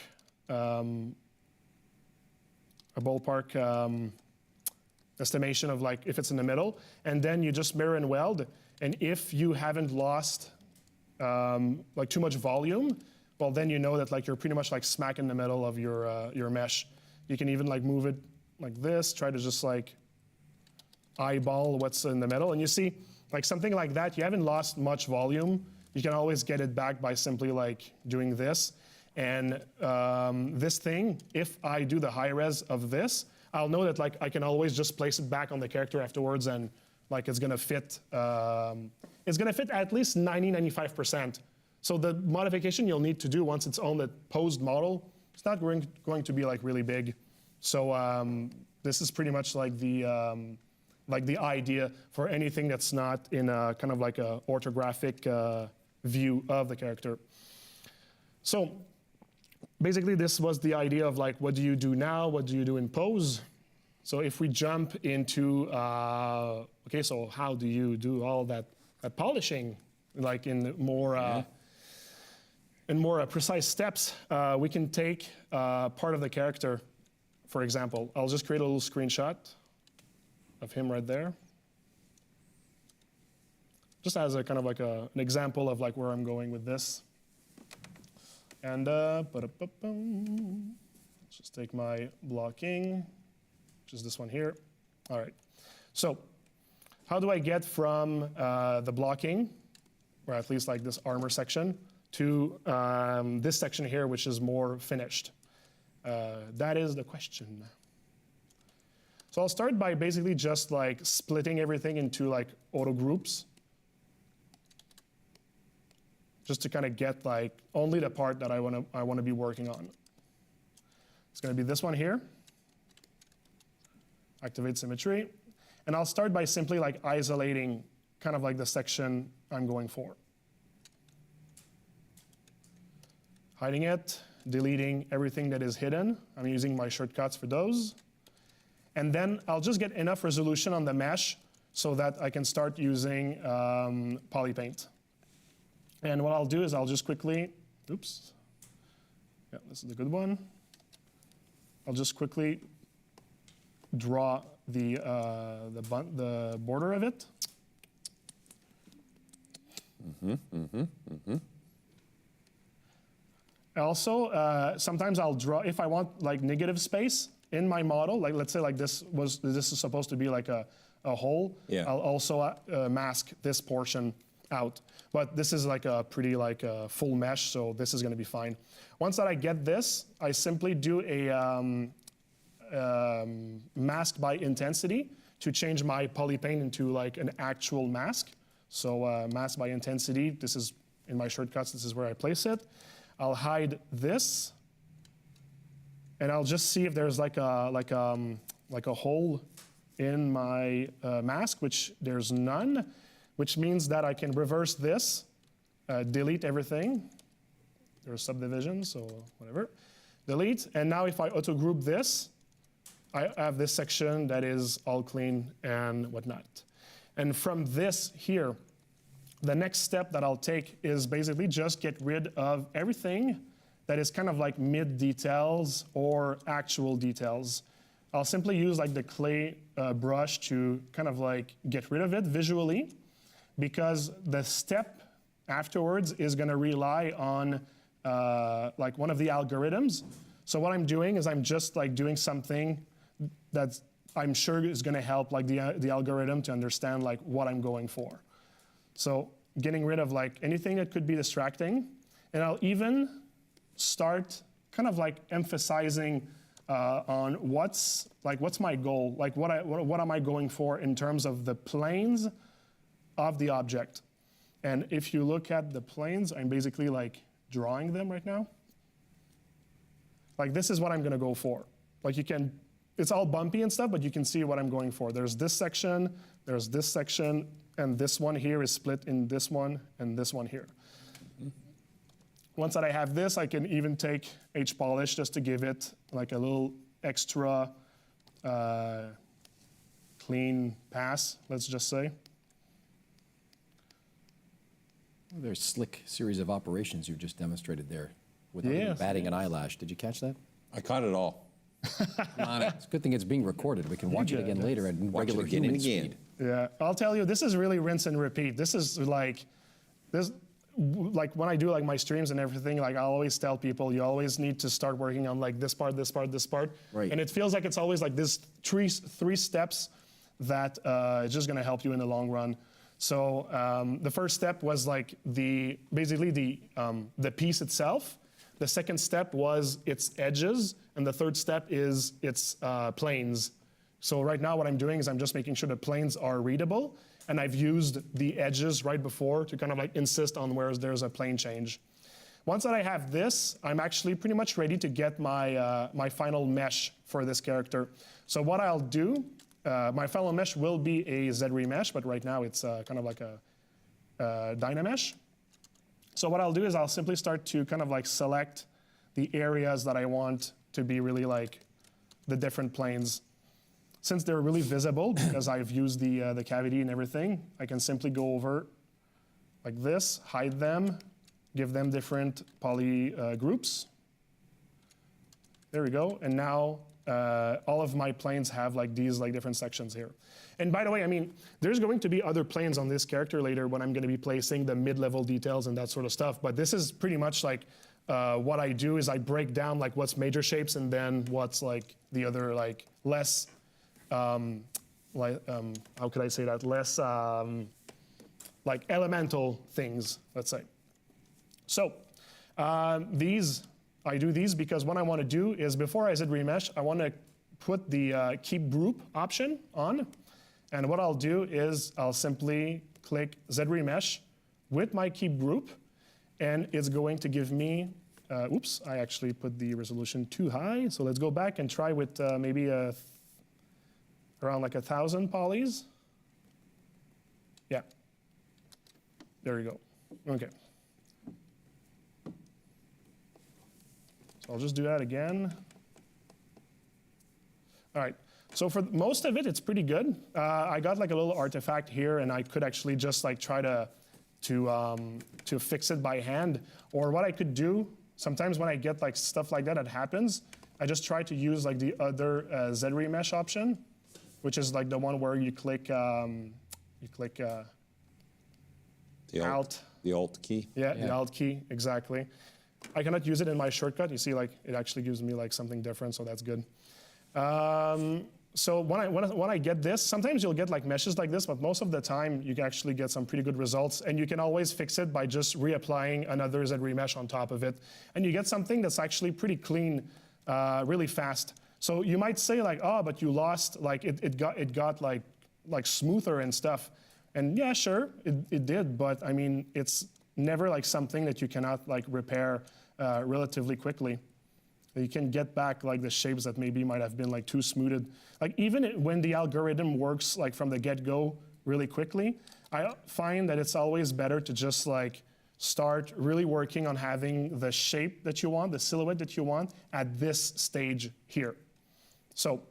estimation of like if it's in the middle, and then you just mirror and weld. And if you haven't lost like too much volume, well then you know that like you're pretty much like smack in the middle of your mesh. You can even like move it like this, try to just like eyeball what's in the middle, and you see like something like that, you haven't lost much volume. You can always get it back by simply like doing this. And this thing, if I do the high res of this, I'll know that like I can always just place it back on the character afterwards, and like it's gonna fit it's going to fit at least 95%. So the modification you'll need to do once it's on the posed model, it's not going to be like really big. So this is pretty much like the idea for anything that's not in a kind of like a orthographic view of the character. So basically this was the idea of like, what do you do now? What do you do in pose? So if we jump into, okay, so how do you do all that polishing, like in more precise steps? We can take part of the character, for example. I'll just create a little screenshot of him right there, just as a kind of like an example of like where I'm going with this. And let's just take my blocking, which is this one here. All right. So how do I get from the blocking, or at least like this armor section, to this section here, which is more finished? That is the question. So I'll start by basically just like splitting everything into like auto groups, just to kind of get like only the part that I want to be working on. It's going to be this one here. Activate symmetry. And I'll start by simply like isolating kind of like the section I'm going for. Hiding it, deleting everything that is hidden. I'm using my shortcuts for those. And then I'll just get enough resolution on the mesh so that I can start using polypaint. And what I'll do is I'll just quickly, oops. Yeah, this is the good one. I'll just quickly draw the border of it. Also, sometimes I'll draw, if I want like negative space in my model, like let's say like this is supposed to be like a hole. Yeah. I'll also mask this portion out. But this is like a pretty like a full mesh, so this is going to be fine. Once that I get this, I simply do a mask by intensity to change my polypaint into like an actual mask. So mask by intensity, this is in my shortcuts, this is where I place it. I'll hide this, and I'll just see if there's like a hole in my mask, which there's none, which means that I can reverse this, delete everything. There's subdivisions, so whatever. Delete, and now if I auto-group this, I have this section that is all clean and whatnot. And from this here, the next step that I'll take is basically just get rid of everything that is kind of like mid details or actual details. I'll simply use like the clay brush to kind of like get rid of it visually, because the step afterwards is going to rely on like one of the algorithms. So what I'm doing is I'm just like doing something that I'm sure is going to help like the algorithm to understand like what I'm going for. So getting rid of like anything that could be distracting, and I'll even start kind of like emphasizing on what's my goal, like what am I going for in terms of the planes of the object. And if you look at the planes, I'm basically like drawing them right now. Like this is what I'm gonna go for. Like you can, it's all bumpy and stuff, but you can see what I'm going for. There's this section, and this one here is split in this one and this one here. Once that I have this, I can even take H-polish just to give it like a little extra clean pass, let's just say. Very slick series of operations you just demonstrated there without even batting an eyelash. Did you catch that? I caught it all. It's a good thing it's being recorded. We can watch it again later at regular human speed. Yeah, I'll tell you, this is really rinse and repeat. This is like, like when I do like my streams and everything, like I always tell people, you always need to start working on like this part, this part, this part. Right. And it feels like it's always like this three steps that is just gonna help you in the long run. So the first step was like basically the piece itself. The second step was its edges, and the third step is its planes. So right now what I'm doing is I'm just making sure the planes are readable, and I've used the edges right before to kind of like insist on where there's a plane change. Once that I have this, I'm actually pretty much ready to get my, my final mesh for this character. So what I'll do, my final mesh will be a ZRemesh, but right now it's kind of like a Dynamesh. So what I'll do is I'll simply start to kind of like select the areas that I want to be really like the different planes. Since they're really visible, because I've used the cavity and everything, I can simply go over like this, hide them, give them different poly groups. There we go. And now all of my planes have like these like different sections here. And by the way, I mean, there's going to be other planes on this character later when I'm going to be placing the mid-level details and that sort of stuff. But this is pretty much like what I do is I break down like what's major shapes and then what's like the other like less, how could I say that? Less like elemental things, let's say. So I do these because what I want to do is before I ZRemesh, I want to put the keep group option on. And what I'll do is I'll simply click ZRemesh with my keep group, and it's going to give me, oops, I actually put the resolution too high. So let's go back and try with maybe around like 1,000 polys. Yeah, there you go, okay. So I'll just do that again. All right, so for most of it, it's pretty good. I got like a little artifact here, and I could actually just like try to fix it by hand. Or what I could do, sometimes when I get like stuff like that happens, I just try to use like the other ZRemesh option, which is like the one where you click Alt. The Alt key? Yeah, the Alt key, exactly. I cannot use it in my shortcut. You see, like it actually gives me like something different, so that's good. So when I get this, sometimes you'll get like meshes like this, but most of the time you can actually get some pretty good results, and you can always fix it by just reapplying another ZRemesh on top of it, and you get something that's actually pretty clean, really fast. So you might say like, oh, but you lost, like it got like smoother and stuff, and yeah, sure, it did, but I mean it's never like something that you cannot like repair relatively quickly. You can get back like the shapes that maybe might have been like too smoothed. Like even when the algorithm works like from the get-go really quickly, I find that it's always better to just like start really working on having the shape that you want, the silhouette that you want at this stage here. So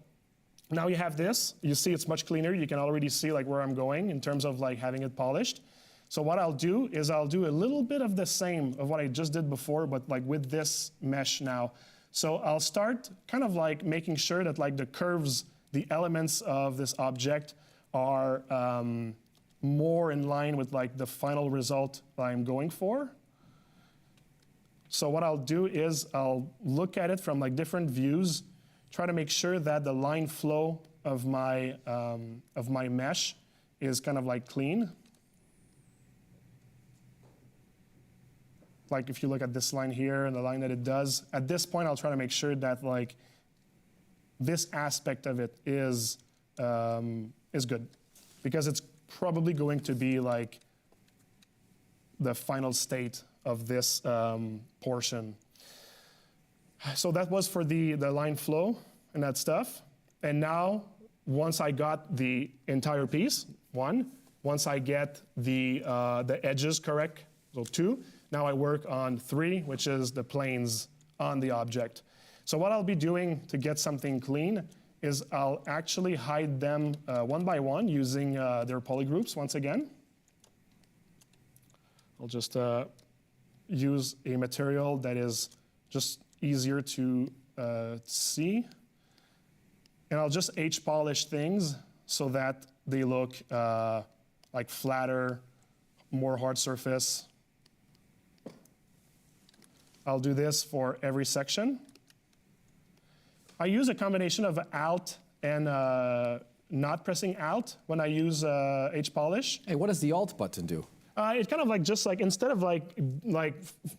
now you have this, you see it's much cleaner. You can already see like where I'm going in terms of like having it polished. So what I'll do is I'll do a little bit of the same of what I just did before, but like with this mesh now. So I'll start kind of like making sure that like the curves, the elements of this object are more in line with like the final result that I'm going for. So what I'll do is I'll look at it from like different views, try to make sure that the line flow of my mesh is kind of like clean. Like if you look at this line here and the line that it does, at this point I'll try to make sure that like this aspect of it is good, because it's probably going to be like the final state of this portion. So that was for the line flow and that stuff. And now once I got the entire piece, once I get the edges correct, so 2. Now I work on 3, which is the planes on the object. So what I'll be doing to get something clean is I'll actually hide them one by one using their polygroups once again. I'll just use a material that is just easier to see. And I'll just H-polish things so that they look like flatter, more hard surface. I'll do this for every section. I use a combination of Alt and not pressing Alt when I use H-polish. Hey, what does the Alt button do? It kind of like just like instead of like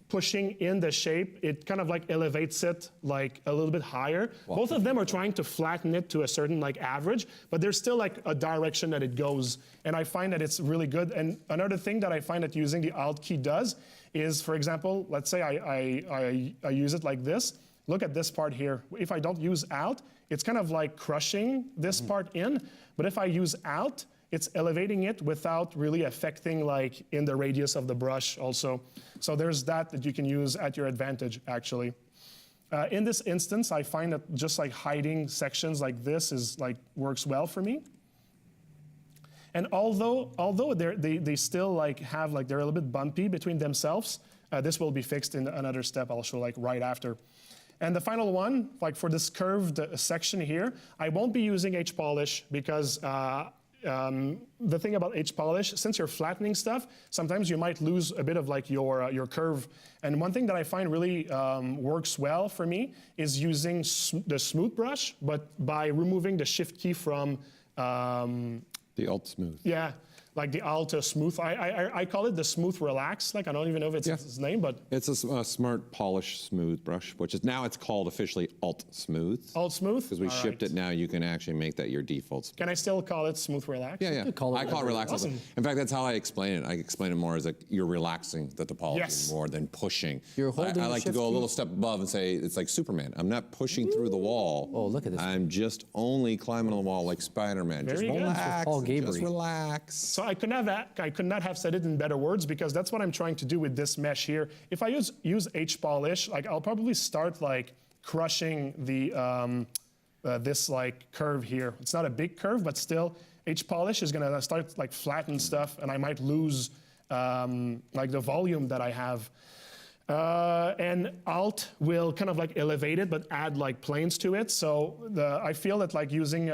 pushing in the shape, it kind of like elevates it like a little bit higher. Wow. Both of them are trying to flatten it to a certain like average, but there's still like a direction that it goes. And I find that it's really good. And another thing that I find that using the Alt key does is, for example, let's say I use it like this. Look at this part here. If I don't use Alt, it's kind of like crushing this part in. But if I use Alt, it's elevating it without really affecting like in the radius of the brush also. So there's that you can use at your advantage actually. In this instance, I find that just like hiding sections like this is like works well for me. And although they still like have like they're a little bit bumpy between themselves, this will be fixed in another step I'll show like right after. And the final one, like for this curved section here, I won't be using H-polish because the thing about H-polish, since you're flattening stuff, sometimes you might lose a bit of like your curve. And one thing that I find really works well for me is using the smooth brush, but by removing the shift key from the Alt smooth. Yeah, like the Alt smooth. I call it the smooth relax. Like I don't even know if it's its name, but it's a smart polish smooth brush, which is now it's called officially Alt smooth. Alt smooth. Because we shipped it now, you can actually make that your default. Can I still call it smooth relax? Yeah, yeah. I call it relax. Awesome. In fact, that's how I explain it. I explain it more as like you're relaxing the topology more than pushing. You're holding I like to go a little step above and say it's like Superman. I'm not pushing through the wall. Oh, look at this. I'm just only climbing on the wall like Spider-Man. Just relax. Just relax. So I could not have said it in better words because that's what I'm trying to do with this mesh here. If I use H-polish, like I'll probably start like crushing the this like curve here. It's not a big curve, but still H-polish is gonna start like flatten stuff, and I might lose like the volume that I have. And Alt will kind of like elevate it, but add like planes to it. So I feel that like using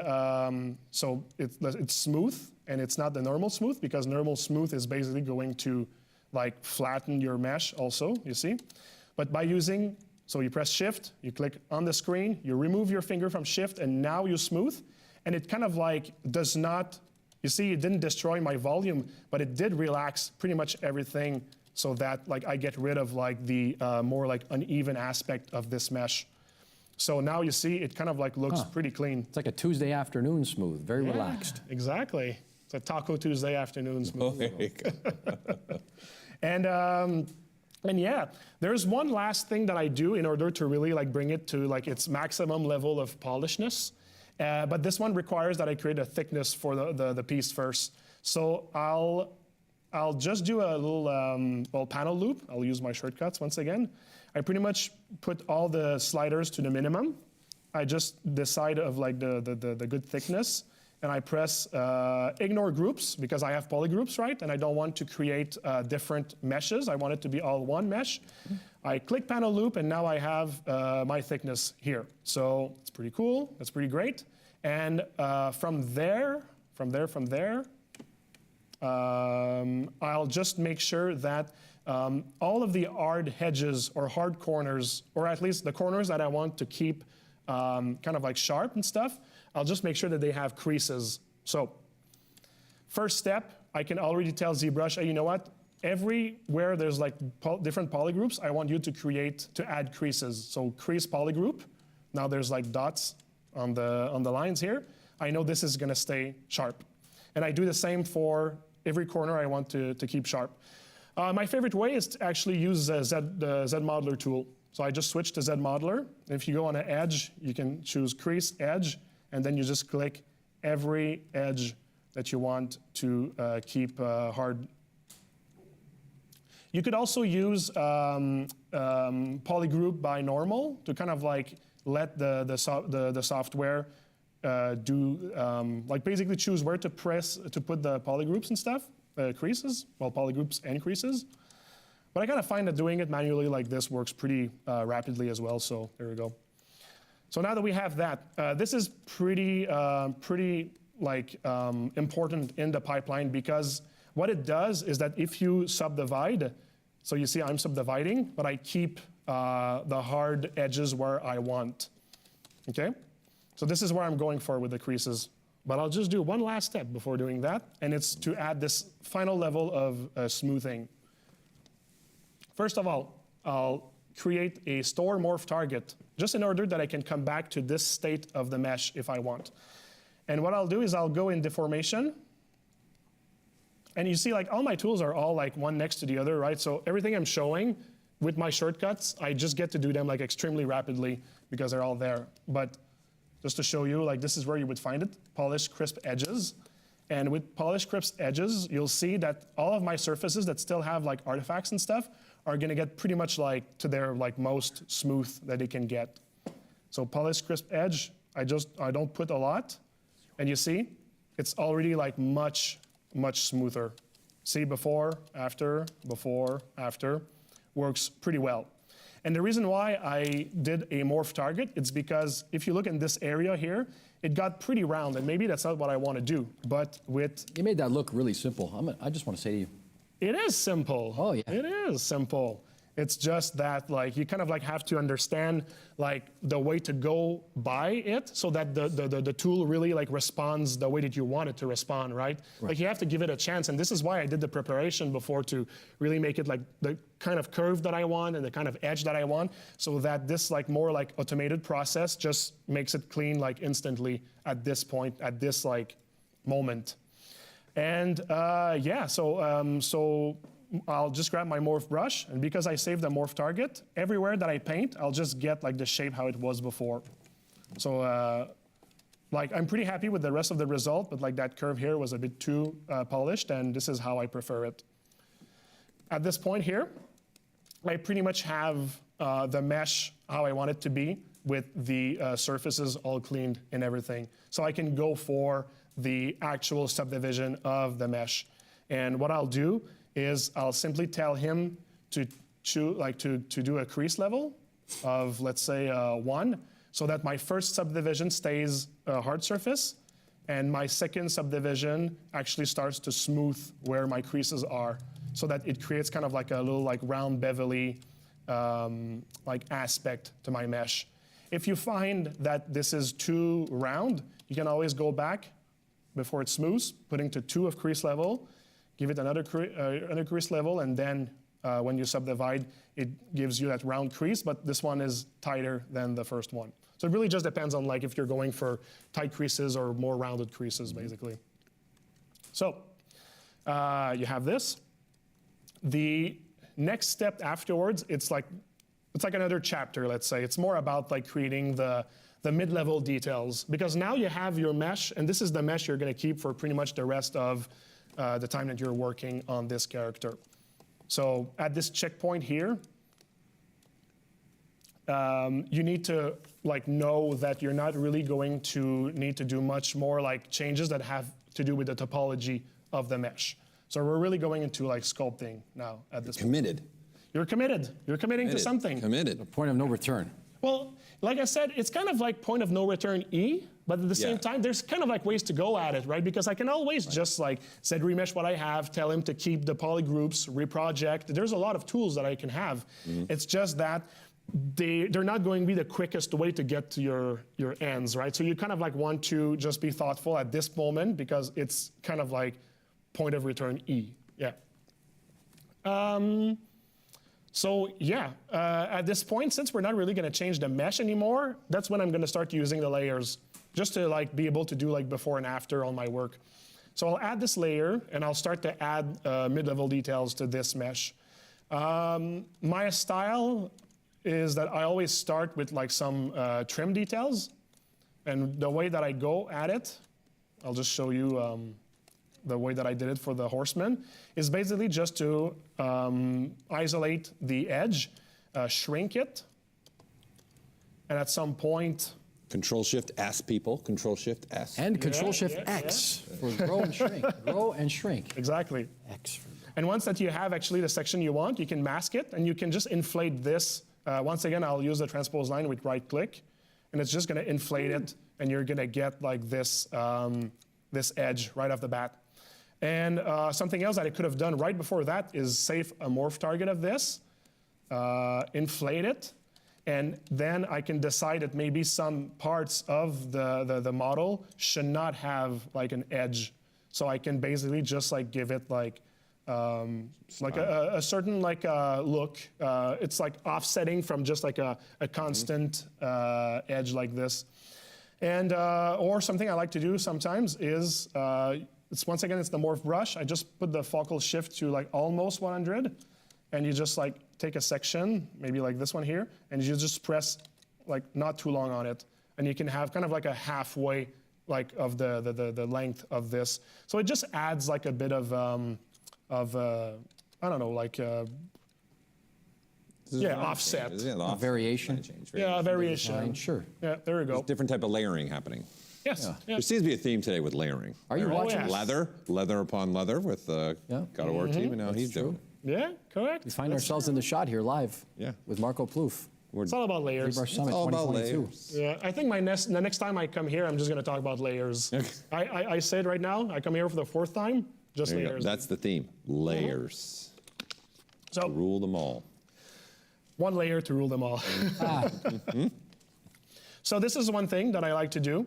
so it's smooth. And it's not the normal smooth because normal smooth is basically going to like flatten your mesh also, you see? But by using, so you press shift, you click on the screen, you remove your finger from shift, and now you smooth. And it kind of like does not, you see, it didn't destroy my volume, but it did relax pretty much everything so that like I get rid of like the more like uneven aspect of this mesh. So now you see it kind of like looks pretty clean. It's like a Tuesday afternoon smooth, very relaxed. Exactly. It's a Taco Tuesday afternoon smooth. And yeah, there's one last thing that I do in order to really like bring it to like its maximum level of polishness. But this one requires that I create a thickness for the piece first. So I'll just do a little panel loop. I'll use my shortcuts once again. I pretty much put all the sliders to the minimum. I just decide of like the good thickness. And I press ignore groups because I have polygroups, right? And I don't want to create different meshes. I want it to be all one mesh. I click panel loop, and now I have my thickness here. So it's pretty cool. That's pretty great. And from there, I'll just make sure that all of the hard edges or hard corners, or at least the corners that I want to keep kind of like sharp and stuff, I'll just make sure that they have creases. So first step, I can already tell ZBrush, hey, you know what? Everywhere there's like different polygroups, I want you to add creases. So crease polygroup. Now there's like dots on the lines here. I know this is gonna stay sharp. And I do the same for every corner I want to keep sharp. My favorite way is to actually use the ZModeler tool. So I just switch to ZModeler. If you go on an edge, you can choose crease, edge, and then you just click every edge that you want to keep hard. You could also use polygroup by normal to kind of like let the software like basically choose where to press to put the polygroups and stuff, creases, well, polygroups and creases. But I kind of find that doing it manually like this works pretty rapidly as well, so there we go. So now that we have that, this is pretty like important in the pipeline because what it does is that if you subdivide, so you see I'm subdividing, but I keep the hard edges where I want, okay? So this is where I'm going for with the creases. But I'll just do one last step before doing that, and it's to add this final level of smoothing. First of all, I'll create a store morph target, just in order that I can come back to this state of the mesh if I want. And what I'll do is I'll go in deformation, and you see like all my tools are all like one next to the other, right? So everything I'm showing with my shortcuts, I just get to do them like extremely rapidly because they're all there. But just to show you, like this is where you would find it, polished crisp edges. And with polished crisp edges, you'll see that all of my surfaces that still have like artifacts and stuff are gonna get pretty much like to their like most smooth that they can get. So polished crisp edge, I don't put a lot. And you see, it's already like much smoother. See, before, after, works pretty well. And the reason why I did a morph target, it's because if you look in this area here, it got pretty round, and maybe that's not what I want to do, but with... You made that look really simple. I just want to say to you. It is simple. Oh, yeah. It is simple. It's just that like you kind of like have to understand like the way to go by it so that the tool really like responds the way that you want it to respond, right? Like you have to give it a chance, and this is why I did the preparation before to really make it like the kind of curve that I want and the kind of edge that I want, so that this like more like automated process just makes it clean like instantly at this point, at this like moment. And yeah, so I'll just grab my morph brush, and because I saved the morph target, everywhere that I paint, I'll just get like the shape how it was before. So like I'm pretty happy with the rest of the result, but like that curve here was a bit too polished, and this is how I prefer it. At this point here, I pretty much have the mesh how I want it to be with the surfaces all cleaned and everything. So I can go for the actual subdivision of the mesh. And what I'll do is I'll simply tell him to do a crease level of, let's say, 1, so that my first subdivision stays a hard surface, and my second subdivision actually starts to smooth where my creases are, so that it creates kind of like a little like round bevelly like aspect to my mesh. If you find that this is too round, you can always go back before it smooths, putting to 2 of crease level, give it another crease level, and then when you subdivide, it gives you that round crease, but this one is tighter than the first one. So it really just depends on like if you're going for tight creases or more rounded creases, basically. So you have this. The next step afterwards, it's like another chapter, let's say. It's more about like creating the mid-level details, because now you have your mesh, and this is the mesh you're gonna keep for pretty much the rest of the time that you're working on this character. So at this checkpoint here, you need to like know that you're not really going to need to do much more like changes that have to do with the topology of the mesh. So we're really going into like sculpting now at this point. Committed. You're committed. You're committing to something. Committed. A point of no return. Well, like I said, it's kind of like point of no return E, but at the same time, there's kind of like ways to go at it, right? Because I can always just like ZRemesh what I have, tell him to keep the polygroups, reproject. There's a lot of tools that I can have. It's just that they're not going to be the quickest way to get to your ends, right? So you kind of like want to just be thoughtful at this moment, because it's kind of like point of return E, yeah. So yeah, at this point, since we're not really going to change the mesh anymore, that's when I'm going to start using the layers, just to like be able to do like before and after on my work. So I'll add this layer, and I'll start to add mid-level details to this mesh. My style is that I always start with like some trim details, and the way that I go at it, I'll just show you the way that I did it for the horseman, is basically just to isolate the edge, shrink it, and at some point... Control-Shift-S, people. Control-Shift-S. And Control-Shift-X for grow and shrink. Grow and shrink. Exactly. X. And once that you have actually the section you want, you can mask it, and you can just inflate this. Once again, I'll use the transpose line with right-click, and it's just going to inflate it, and you're going to get like this, this edge right off the bat. And something else that I could have done right before that is save a morph target of this, inflate it, And then I can decide that maybe some parts of the model should not have like an edge. So I can basically just like give it like a certain like look. It's like offsetting from just like a constant edge like this. And or something I like to do sometimes is, it's once again, it's the morph brush. I just put the focal shift to like almost 100. And you just like take a section, maybe like this one here, and you just press like not too long on it. And you can have kind of like a halfway like of the length of this. So it just adds like a bit of I don't know, like offset. A variation. Yeah, a variation. Sure. Yeah, there we go. There's different type of layering happening. Yes. Yeah. Yeah. There seems to be a theme today with layering. Are you watching? yes. Leather upon leather with God of War team, and now he's doing it. Yeah, correct. We find ourselves in the shot here live. Yeah. With Marco Plouffe. It's all about layers. ZBrush Summit all about 2022. layers. Yeah, I think the next time I come here, I'm just going to talk about layers. I say it right now. I come here for the 4th time, just There you go. layers. That's the theme. Layers. So Rule them all. one layer to rule them all. So this is one thing that I like to do.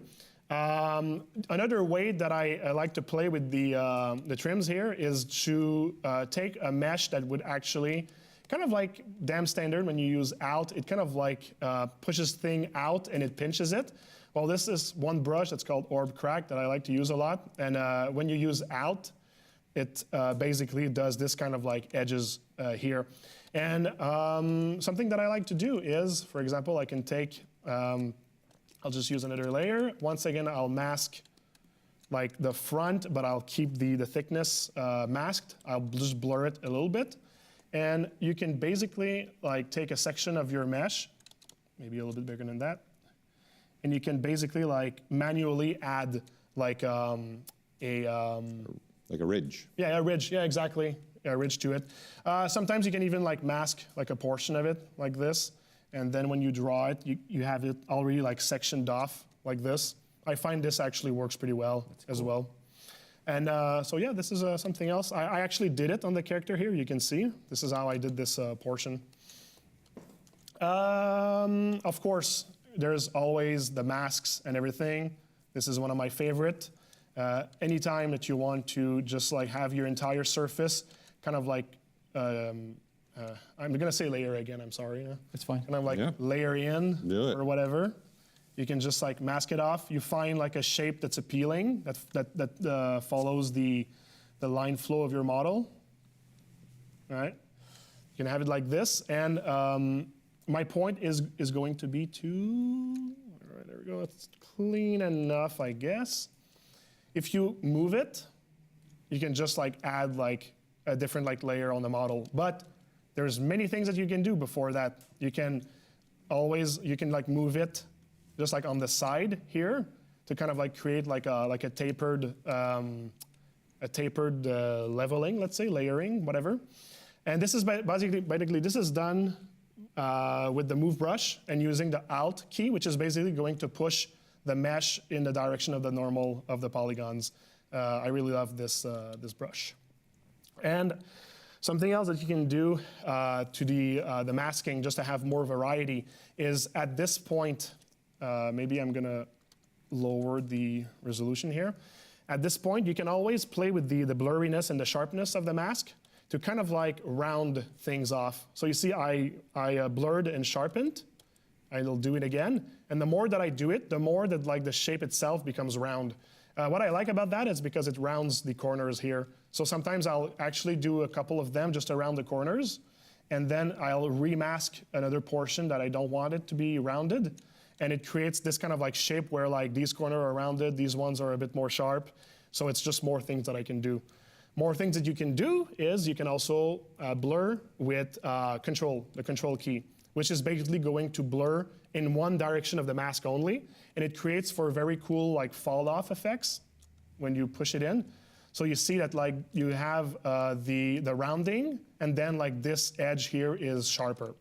Another way that I like to play with the trims here is to take a mesh that would actually, kind of like damn standard when you use Alt, it kind of like pushes thing out and it pinches it. Well, this is one brush that's called Orb Crack that I like to use a lot. And when you use Alt, it basically does this kind of like edges here. And something that I like to do is, for example, I can take, I'll just use another layer. Once again, I'll mask like the front, but I'll keep the thickness masked. I'll just blur it a little bit. And you can basically like take a section of your mesh, maybe a little bit bigger than that. And you can basically like manually add like like a ridge. Yeah, a ridge. Yeah, exactly. Yeah, a ridge to it. Sometimes you can even like mask like a portion of it like this. And then when you draw it, you have it already like sectioned off like this. I find this actually works pretty well as well. And so yeah, this is something else. I actually did it on the character here. You can see this is how I did this portion. Of course, there's always the masks and everything. This is one of my favorite. Anytime that you want to just like have your entire surface kind of like, I'm gonna say layer again, I'm sorry. It's fine. Kind of like layer in or whatever. You can just like mask it off. You find like a shape that's appealing, that follows the line flow of your model. All right. You can have it like this. And my point is going to be to, all right, there we go. It's clean enough, I guess. If you move it, you can just like add like a different like layer on the model. But there's many things that you can do before that. You can like move it just like on the side here to kind of like create like a tapered leveling, let's say, layering, whatever. And this is basically this is done with the move brush and using the Alt key, which is basically going to push the mesh in the direction of the normal of the polygons. I really love this brush. And something else that you can do to the masking, just to have more variety, is at this point, maybe I'm gonna lower the resolution here. At this point, you can always play with the blurriness and the sharpness of the mask to kind of like round things off. So you see I blurred and sharpened. I'll do it again. And the more that I do it, the more that like the shape itself becomes round. What I like about that is because it rounds the corners here. So sometimes I'll actually do a couple of them just around the corners, and then I'll remask another portion that I don't want it to be rounded. And it creates this kind of like shape where like these corners are rounded, these ones are a bit more sharp. So it's just more things that I can do. More things that you can do is you can also blur with the control key, which is basically going to blur in one direction of the mask only. And it creates for very cool like fall off effects when you push it in. So you see that like you have the rounding, and then like this edge here is sharper.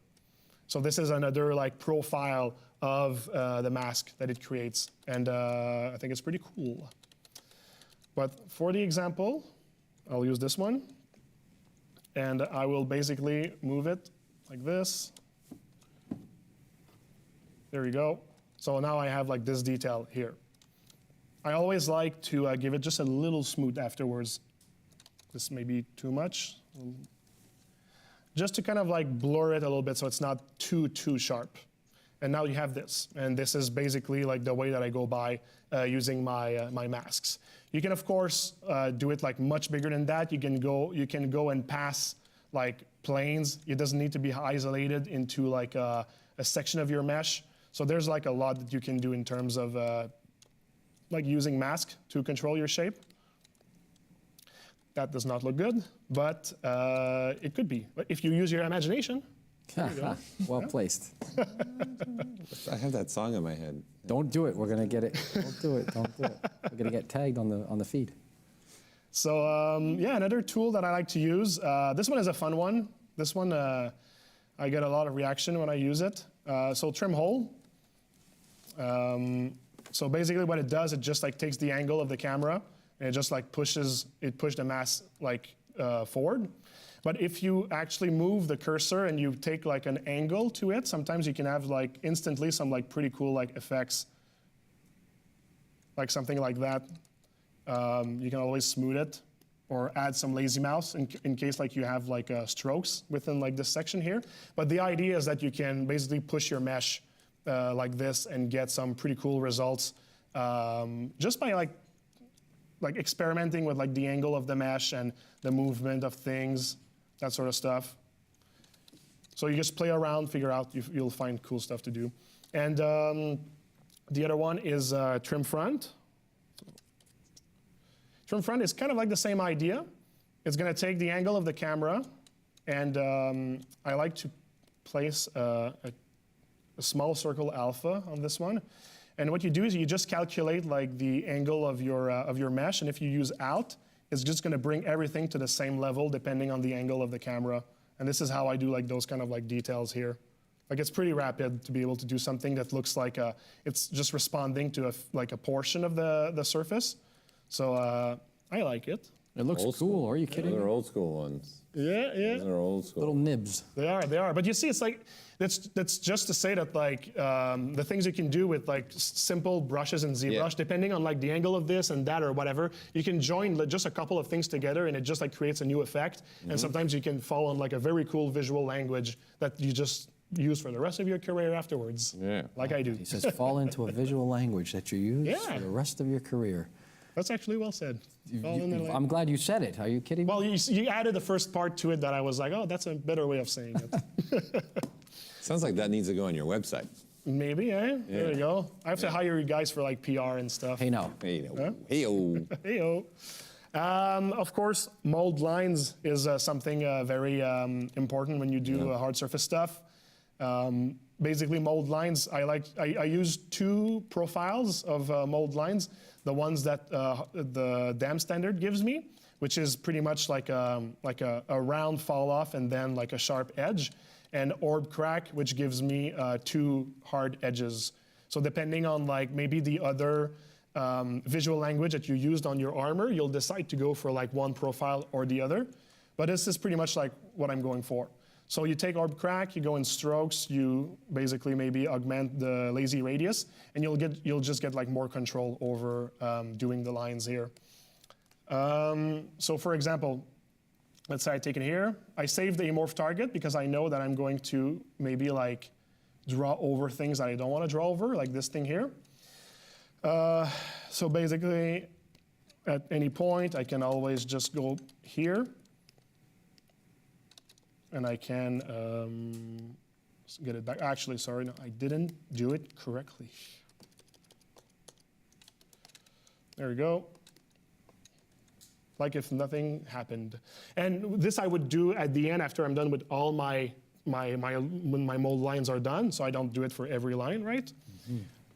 So this is another like profile of the mask that it creates. And I think it's pretty cool. But for the example, I'll use this one. And I will basically move it like this. There you go. So now I have like this detail here. I always like to give it just a little smooth afterwards. This may be too much. Just to kind of like blur it a little bit so it's not too sharp. And now you have this. And this is basically like the way that I go by using my masks. You can of course do it like much bigger than that. You can go and pass like planes. It doesn't need to be isolated into like a section of your mesh. So there's like a lot that you can do in terms of like using mask to control your shape. That does not look good, but it could be. But if you use your imagination, there you go. Well placed. I have that song in my head. Don't do it. We're gonna get it. Don't do it. Don't do it. We're gonna get tagged on the feed. So yeah, another tool that I like to use. This one is a fun one. This one I get a lot of reaction when I use it. So trim hole. So basically, what it does, it just like takes the angle of the camera and it just like push the mask like forward. But if you actually move the cursor and you take like an angle to it, sometimes you can have like instantly some like pretty cool like effects, like something like that. You can always smooth it or add some lazy mouse in case like you have like strokes within like this section here. But the idea is that you can basically push your mesh like this and get some pretty cool results just by like experimenting with like the angle of the mesh and the movement of things, that sort of stuff. So you just play around, figure out, you'll find cool stuff to do. And the other one is trim front. Trim front is kind of like the same idea. It's gonna take the angle of the camera, and I like to place a small circle alpha on this one. And what you do is you just calculate like the angle of your mesh, and if you use Alt, it's just gonna bring everything to the same level depending on the angle of the camera. And this is how I do like those kind of like details here. Like it's pretty rapid to be able to do something that looks like it's just responding to like a portion of the surface. So I like it. It looks cool. Are you kidding? They're old school ones. Yeah. Those are old school. Little nibs. They are. But you see, it's like, that's just to say that like the things you can do with like simple brushes in ZBrush, depending on like the angle of this and that or whatever, you can join just a couple of things together and it just like creates a new effect. And sometimes you can fall on like a very cool visual language that you just use for the rest of your career afterwards. Yeah. Like I do. He says fall into a visual language that you use for the rest of your career. That's actually well said. I'm glad you said it. Are you kidding me? Well, you added the first part to it that I was like, oh, that's a better way of saying it. Sounds like that needs to go on your website. Maybe, eh? Yeah. There you go. I have to hire you guys for like PR and stuff. Hey, no. Hey-o. Hey-o. Hey-o. Of course, mold lines is something very important when you do hard surface stuff. Basically, mold lines, I use two profiles of mold lines. The ones that the DAM standard gives me, which is pretty much like a round fall off and then like a sharp edge, and orb crack, which gives me two hard edges. So depending on like maybe the other visual language that you used on your armor, you'll decide to go for like one profile or the other. But this is pretty much like what I'm going for. So you take orb crack, you go in strokes, you basically maybe augment the lazy radius, and you'll just get like more control over doing the lines here. So for example, let's say I take it here. I save the amorph target because I know that I'm going to maybe like draw over things that I don't want to draw over, like this thing here. So basically, at any point, I can always just go here. And I can get it back. Actually, sorry, no, I didn't do it correctly. There we go. Like if nothing happened. And this I would do at the end after I'm done with all when my mold lines are done, so I don't do it for every line, right?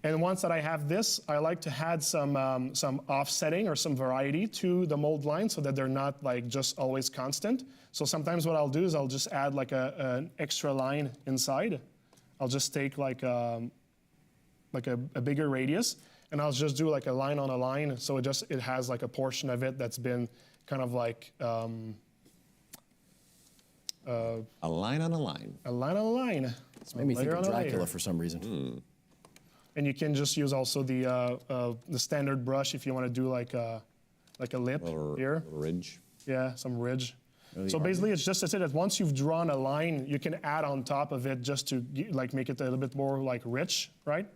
And once that I have this, I like to add some offsetting or some variety to the mold line so that they're not like just always constant. So sometimes what I'll do is I'll just add like an extra line inside. I'll just take like a bigger radius, and I'll just do like a line on a line. So it has like a portion of it that's been kind of like a line on a line. A line on a line. It's made me think of Dracula for some reason. And you can just use also the standard brush if you want to do like a lip here. Little ridge. Yeah, some ridge. So basically, it's just to say that once you've drawn a line, you can add on top of it just to like make it a little bit more like rich, right?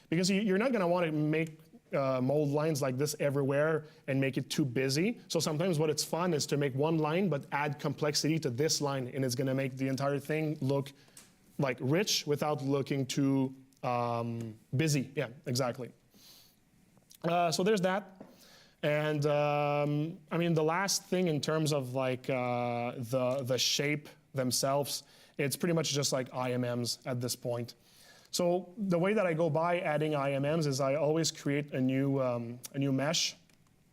Because you're not going to want to make mold lines like this everywhere and make it too busy. So sometimes what it's fun is to make one line but add complexity to this line, and it's going to make the entire thing look like rich without looking too busy. Yeah, exactly. So there's that. And I mean, the last thing in terms of like the shape themselves, it's pretty much just like IMMs at this point. So the way that I go by adding IMMs is I always create a new mesh,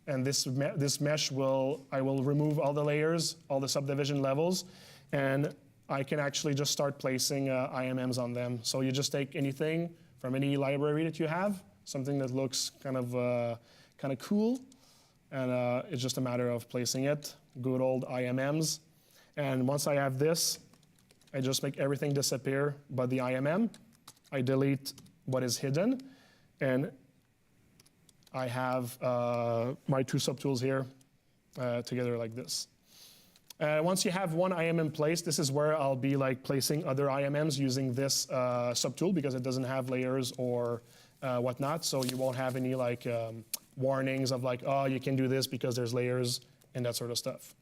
and this mesh I will remove all the layers, all the subdivision levels, and I can actually just start placing IMMs on them. So you just take anything from any library that you have, something that looks kind of cool, and it's just a matter of placing it. Good old IMMs, and once I have this, I just make everything disappear but the IMM. I delete what is hidden, and I have my two subtools here together like this. Once you have one IMM in place, this is where I'll be like placing other IMMs using this subtool because it doesn't have layers or whatnot, so you won't have any like warnings of like, oh, you can do this because there's layers and that sort of stuff.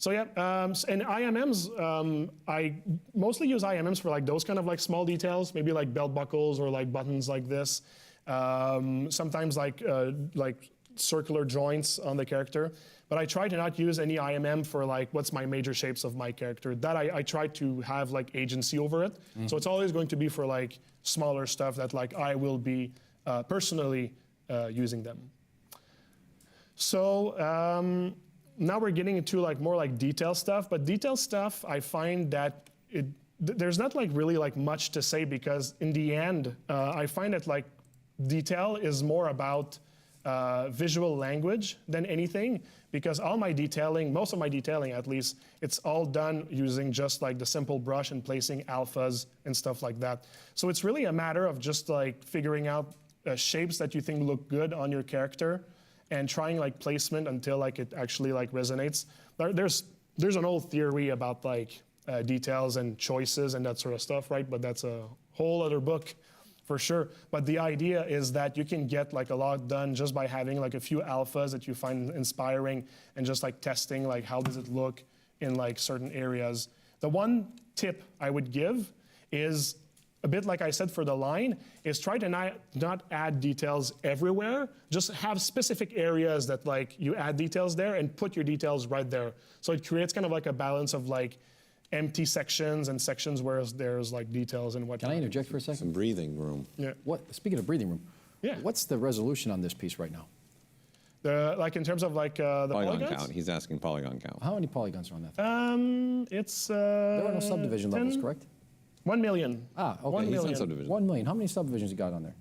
So yeah, and IMMs, I mostly use IMMs for like those kind of like small details, maybe like belt buckles or like buttons like this. Sometimes like circular joints on the character. But I try to not use any IMM for like what's my major shapes of my character. That I try to have like agency over it. So it's always going to be for like smaller stuff that like I will be personally using them. So now we're getting into like more like detail stuff, but detail stuff I find that there's not like really like much to say because in the end I find that like detail is more about visual language than anything because all my detailing, most of my detailing at least, it's all done using just like the simple brush and placing alphas and stuff like that. So it's really a matter of just like figuring out shapes that you think look good on your character and trying like placement until like it actually like resonates. There's an old theory about like details and choices and that sort of stuff, right? But that's a whole other book for sure. But the idea is that you can get like a lot done just by having like a few alphas that you find inspiring and just like testing like how does it look in like certain areas. The one tip I would give is a bit like I said for the line, is try to not add details everywhere. Just have specific areas that like you add details there and put your details right there. So it creates kind of like a balance of like empty sections and sections where there's like details and whatnot. Can I interject for a second? Some breathing room. Yeah. Speaking of breathing room, yeah. What's the resolution on this piece right now? Like in terms of like the polygon polygons? count. He's asking polygon count. How many polygons are on that thing? It's There are no subdivision levels, correct? 1 million. Ah, okay. 1 million. Subdivision. 1 million. How many subdivisions you got on there?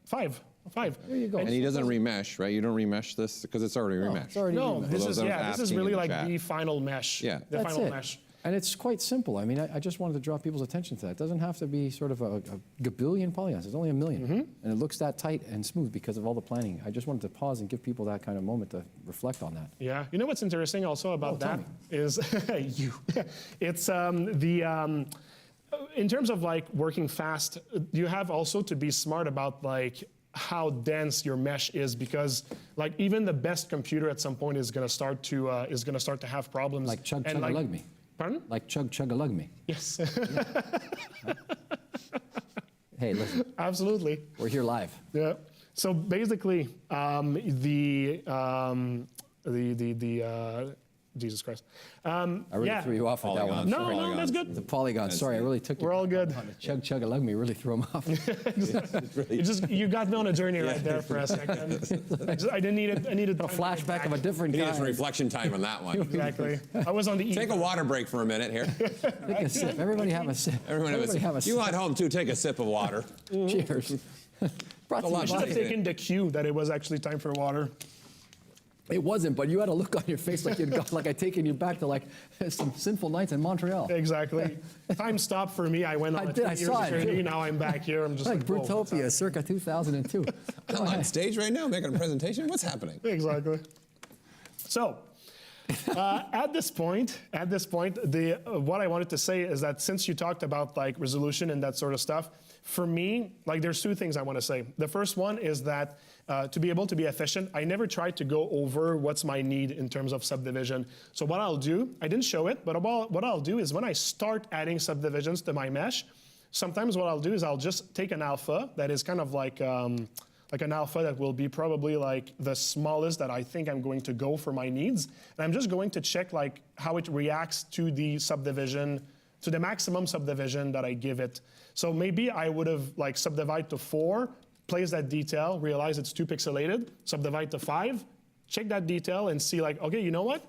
5. There you go. And he doesn't remesh, right? You don't remesh this because it's already remeshed. It's already No, remeshed. this those is that was this is asking really in the like chat. the final mesh. Yeah. The That's final it. mesh. And it's quite simple. I mean, I just wanted to draw people's attention to that. It doesn't have to be sort of a gabillion polygons. It's only 1 million. And it looks that tight and smooth because of all the planning. I just wanted to pause and give people that kind of moment to reflect on that. Yeah. You know what's interesting also about tell that me. is you. It's in terms of like working fast, you have also to be smart about like how dense your mesh is because like even the best computer at some point is going to start to have problems. Like chug and, chug a lug me. Pardon? Like chug chug a lug me. Yes. Hey, listen, Absolutely. we're here live. Yeah. So basically, Jesus Christ. I really threw you off with that one. I'm No, sorry. no, that's good. The polygons. Sorry, I really took you. We're all good. The chug chug a lug me really threw them off. You got me on a journey right there for a second. I didn't need it. I needed A flashback of a different He needed some kind. reflection time on that one. Exactly. I was on the Take a water break for a minute here. Take a sip. Everybody have a sip. Everyone have a sip. You at home too, take a sip of water. Cheers. Brought to you lunch I should by- have taken the cue that it was actually time for water. It wasn't, but you had a look on your face like you'd got, like I'd taken you back to like some sinful nights in Montreal. Exactly. Time stopped for me. I went on a 20 years journey. Now I'm back here. I'm just like like, whoa, Brutopia, circa 2002. I'm on stage right now making a presentation. What's happening? Exactly. So, at this point, what I wanted to say is that since you talked about like resolution and that sort of stuff, for me, like there's two things I want to say. The first one is that to be able to be efficient, I never tried to go over what's my need in terms of subdivision. So what I'll do, I didn't show it, but what I'll do is when I start adding subdivisions to my mesh, sometimes what I'll do is I'll just take an alpha that is kind of like an alpha that will be probably like the smallest that I think I'm going to go for my needs. And I'm just going to check like how it reacts to the subdivision, to the maximum subdivision that I give it. So maybe I would have like subdivide to 4, place that detail, realize it's too pixelated, subdivide to 5, check that detail and see like, okay, you know what?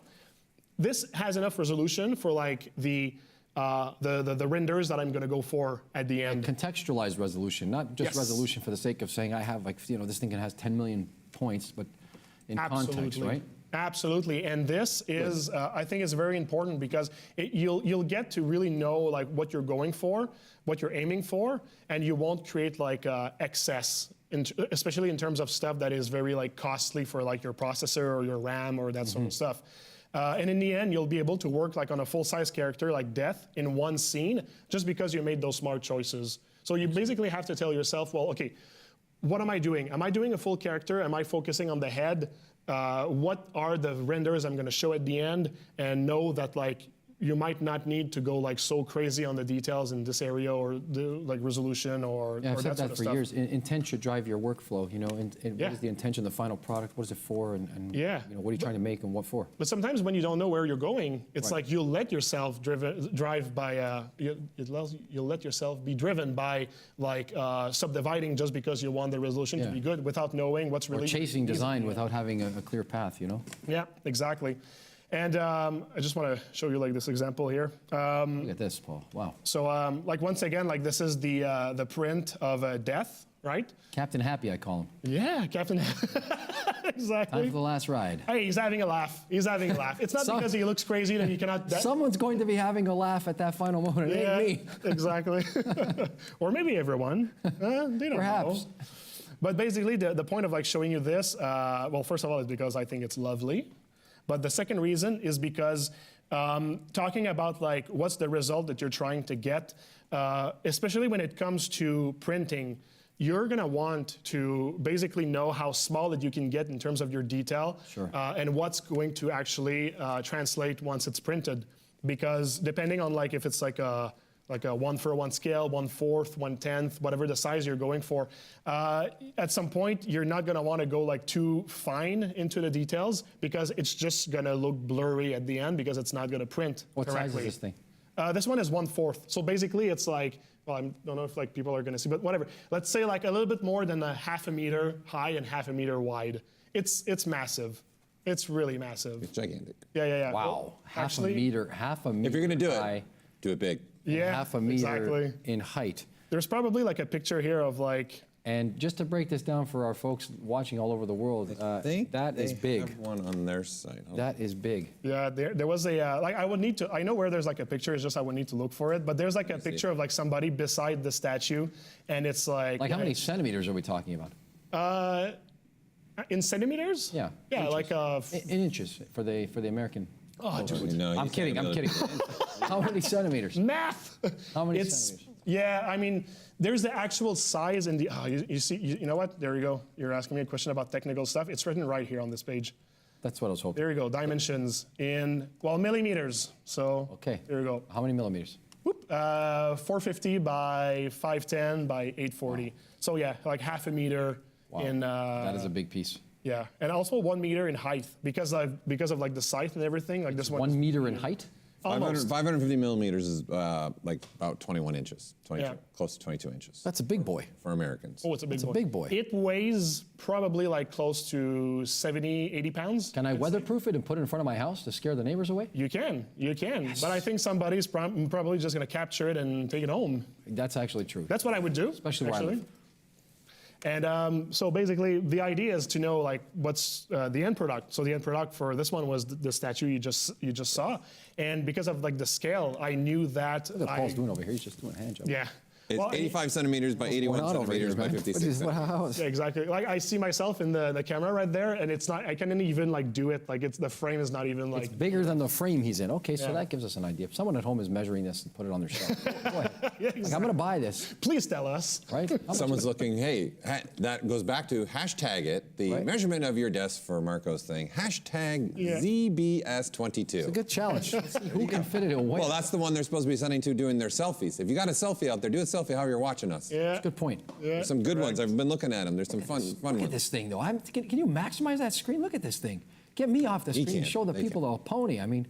This has enough resolution for like the renders that I'm going to go for at the end. Contextualized resolution, not just resolution for the sake of saying I have like, you know, this thing has 10 million points, but in context, right? Absolutely, and this is, I think, is very important because you'll get to really know like what you're going for, what you're aiming for, and you won't create like excess, especially in terms of stuff that is very like costly for like your processor or your RAM or that sort of stuff. And in the end, you'll be able to work like on a full-size character like Death in one scene just because you made those smart choices. So you basically have to tell yourself, well, okay, what am I doing? Am I doing a full character? Am I focusing on the head? What are the renders I'm going to show at the end? And know that like you might not need to go like so crazy on the details in this area or the like resolution or I've said that sort that of for stuff. years. Intent should drive your workflow. You know, and what is the intention of the final product? What is it for? And you know, what are you trying to make and what for? But sometimes when you don't know where you're going, it's like you'll let yourself drive by. You'll let yourself be driven by like subdividing just because you want the resolution to be good without knowing what's really. Or chasing design without having a clear path. You know. Yeah, exactly. And I just want to show you like this example here. Look at this, Paul. Wow. So like once again, like this is the print of Death, right? Captain Happy, I call him. Yeah, Captain. Exactly. Time for the last ride. Hey, he's having a laugh. He's having a laugh. It's not because he looks crazy that he cannot. Someone's going to be having a laugh at that final moment. It ain't me. Exactly. Or maybe everyone. They don't know. But basically, the point of like showing you this, well, first of all, is because I think it's lovely. But the second reason is because talking about like what's the result that you're trying to get, especially when it comes to printing, you're gonna want to basically know how small that you can get in terms of your detail, and what's going to actually translate once it's printed. Because depending on like if it's like a 1:1 scale, 1/4, 1/10, whatever the size you're going for, at some point you're not gonna wanna go like too fine into the details because it's just gonna look blurry at the end because it's not gonna print correctly. What size is this thing? This one is 1/4. So basically it's like, well, I don't know if like people are gonna see, but whatever. Let's say like a little bit more than 1/2 meter high and 1/2 meter wide. It's massive. It's really massive. It's gigantic. Yeah. Wow, Well, half a meter. If you're gonna do it, do it big. Yeah, half a meter in height. There's probably like a picture here of like. And just to break this down for our folks watching all over the world, that is big. Have one on their site. That is big. Yeah, there was a like I would need to. I know where there's like a picture. It's just I would need to look for it. But there's like a picture of like somebody beside the statue, and it's like. Like how many centimeters are we talking about? In centimeters? Yeah. Yeah, inches. like in inches for the American. Oh, dude. No, I'm kidding. How many centimeters? Math. How many centimeters? Yeah, I mean, there's the actual size and the. You see, you know what? There you go. You're asking me a question about technical stuff. It's written right here on this page. That's what I was hoping. There you go. Dimensions in millimeters. So. Okay. There you go. How many millimeters? 450 by 510 by 840. Wow. So yeah, like 1/2 meter. Wow. In. That is a big piece. Yeah, and also 1 meter in height because of like the scythe and everything. Like this one. 1 meter in height. 550 millimeters is like about 21 inches, close to 22 inches. That's a big boy. For Americans. Oh, it's a big boy. It's a big boy. It weighs probably like close to 70, 80 pounds. Can I weatherproof it and put it in front of my house to scare the neighbors away? You can. Yes. But I think somebody's probably just going to capture it and take it home. That's actually true. That's what I would do. Especially where I live. And so basically, the idea is to know like what's the end product. So the end product for this one was the statue you just saw, and because of like the scale, I knew that. Look what Paul's doing over here. He's just doing a hand job. Yeah. It's Well, 85 centimeters by 81 centimeters by 56 centimeters. Yeah, exactly. Like I see myself in the camera right there, and it's not. I can't even like do it. Like the frame is not even like. It's bigger than the frame he's in. Okay, so that gives us an idea. If someone at home is measuring this and put it on their shelf, go ahead. Yeah, Like, I'm going to buy this. Please tell us. Right? Someone's looking, hey, that goes back to hashtag it, the measurement of your desk for Marco's thing. Hashtag ZBS22. It's a good challenge. Let's see who can fit it away. Well, that's the one they're supposed to be sending to doing their selfies. If you got a selfie out there, do a selfie how you're watching us. Yeah. That's a good point. Yeah. There's some good ones. I've been looking at them. There's some fun Look ones. at this thing, though. Can you maximize that screen? Look at this thing. Get me off the screen and can't. show the They people the pony. I mean,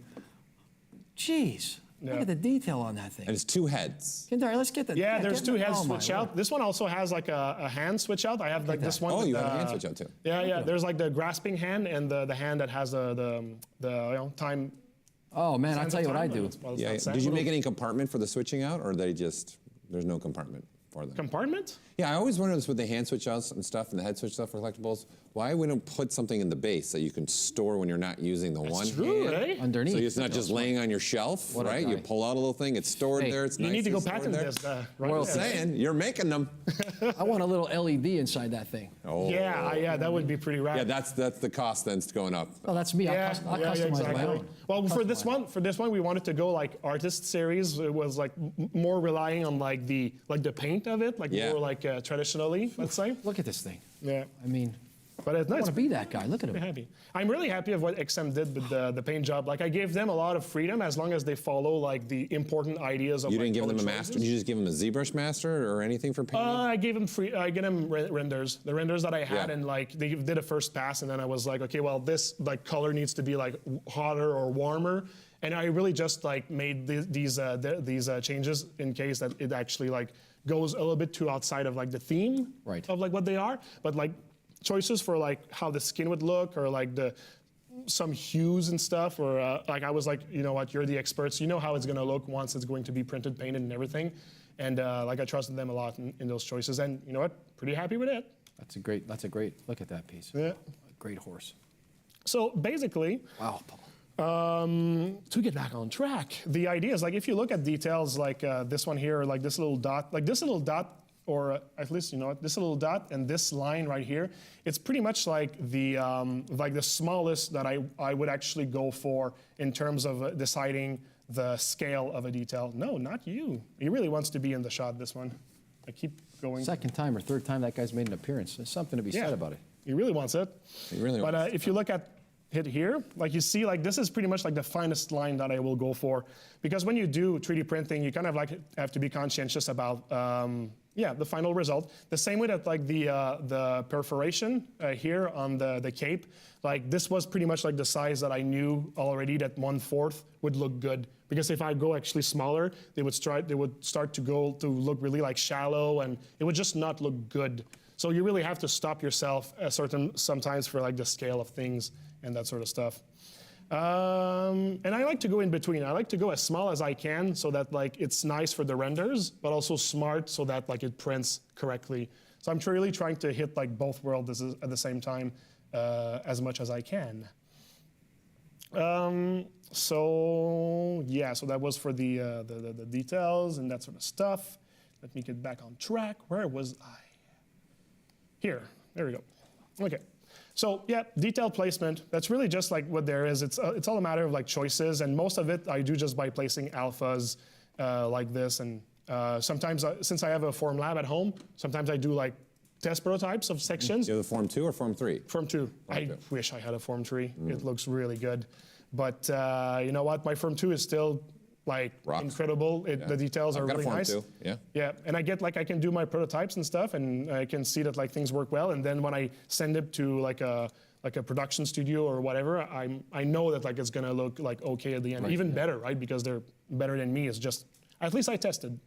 geez. Look at the detail on that thing. And it's two heads. Kindar, let's get the. Yeah, there's two heads oh, my switch out. word. This one also has like a hand switch out. I have like this one. Oh, with you have a the- hand switch out too. Yeah. There's like the grasping hand and the hand that has the time. Oh, man, I'll sense tell of you what I time, do. but it's Yeah. not set. Did you make any compartment for the switching out, or there's no compartment for them? compartment? Yeah, I always wonder this with the hand switch outs and stuff and the head switch stuff for collectibles. Why we don't put something in the base that you can store when you're not using the one True, hand? eh? Underneath. So it's not just laying on your shelf, What a right? You guy. pull out a little thing, it's stored Hey, there, it's You nice. need to go stored patent there. this. Well, Right there. saying, you're making them. I want a little LED inside that thing. Oh. Yeah, that would be pretty rad. Yeah, that's the cost then's going up. Oh, that's me. Yeah, I'll customize my own. Well, for this one, we wanted to go like artist series. It was like more relying on like the paint of it, like more like traditionally, let's say. Look at this thing. Yeah, I mean, but it's I nice. want to be that guy. Look at him. Happy. I'm really happy of what XM did with the paint job. Like I gave them a lot of freedom as long as they follow like the important ideas of. You like, didn't give them a color master? choices. Did you just give them a ZBrush master or anything for painting? I gave them I get them renders, the renders that I had, Yeah. and like they did a first pass, and then I was like, okay, well this like color needs to be like hotter or warmer, and I really just like made these changes in case that it actually like goes a little bit too outside of like the theme of like what they are, but like choices for like how the skin would look or like some hues and stuff, or like I was like, you know what, you're the experts, you know how it's gonna look once it's going to be printed, painted, and everything. And like I trusted them a lot in those choices, and you know what, pretty happy with it. That's a great, look at that piece. Yeah. A great horse. So basically, wow, Paul. To get back on track, the idea is like if you look at details like this one here, like this little dot, or at least you know what, this little dot and this line right here, it's pretty much like the smallest that I would actually go for in terms of deciding the scale of a detail. No, not you. He really wants to be in the shot. This one, I keep going. Second time or third time that guy's made an appearance. There's something to be said about it. He really wants it. He really wants But if you look at it here, like you see, like this is pretty much like the finest line that I will go for, because when you do 3D printing, you kind of like have to be conscientious about the final result. The same way that like the perforation here on the cape, like this was pretty much like the size that I knew already that 1/4 would look good. Because if I go actually smaller, they would start to look really like shallow, and it would just not look good. So you really have to stop yourself sometimes for like the scale of things and that sort of stuff. And I like to go in between. I like to go as small as I can so that like it's nice for the renders, but also smart so that like it prints correctly. So I'm really trying to hit like both worlds at the same time as much as I can. So that was for the details and that sort of stuff. Let me get back on track. Where was I? Here, there we go. Okay. So yeah, detail placement, that's really just like what there is. It's all a matter of like choices, and most of it I do just by placing alphas like this. And sometimes, since I have a Form Lab at home, sometimes I do like test prototypes of sections. You have a Form 2 or Form 3? Form 2. I wish I had a Form 3. It looks really good. But you know what, my Form 2 is still like incredible. The details are really nice. I've got a Form 2, yeah. Yeah, and I can do my prototypes and stuff, and I can see that like things work well. And then when I send it to like a production studio or whatever, I know that like it's gonna look like okay at the end, even better, right? Because they're better than me. It's just at least I tested.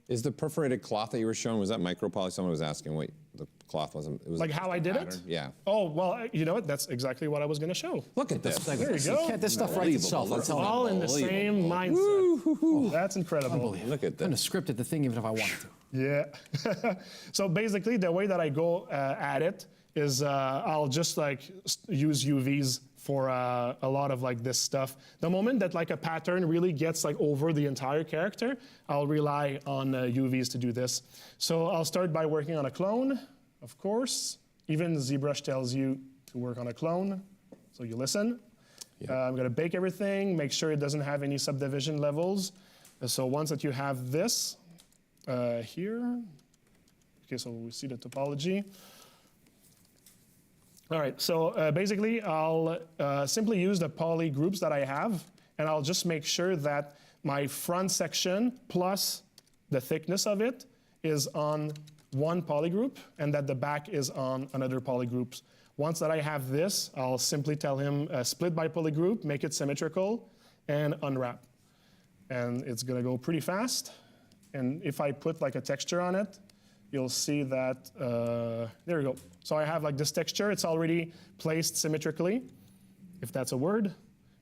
Is the perforated cloth that you were showing, was that micropoly? Someone was asking what the cloth wasn't. It was like how I did it? Yeah. Oh, well, you know what? That's exactly what I was going to show. Look at this. There you go. This stuff writes itself. It's all in the same mindset. That's incredible. Unbelievable. Look at that. I'm going to script it the thing even if I wanted to. Yeah. So basically, the way that I go at it is I'll just like use UVs for a lot of like this stuff. The moment that like a pattern really gets like over the entire character, I'll rely on UVs to do this. So I'll start by working on a clone, of course. Even ZBrush tells you to work on a clone, so you listen. I'm gonna bake everything, make sure it doesn't have any subdivision levels. So once that you have this here, okay, so we see the topology. All right, so basically I'll simply use the poly groups that I have, and I'll just make sure that my front section plus the thickness of it is on one poly group, and that the back is on another poly group. Once that I have this, I'll simply tell him split by poly group, make it symmetrical, and unwrap. And it's gonna go pretty fast. And if I put like a texture on it, you'll see that, there we go. So I have like this texture, it's already placed symmetrically, if that's a word.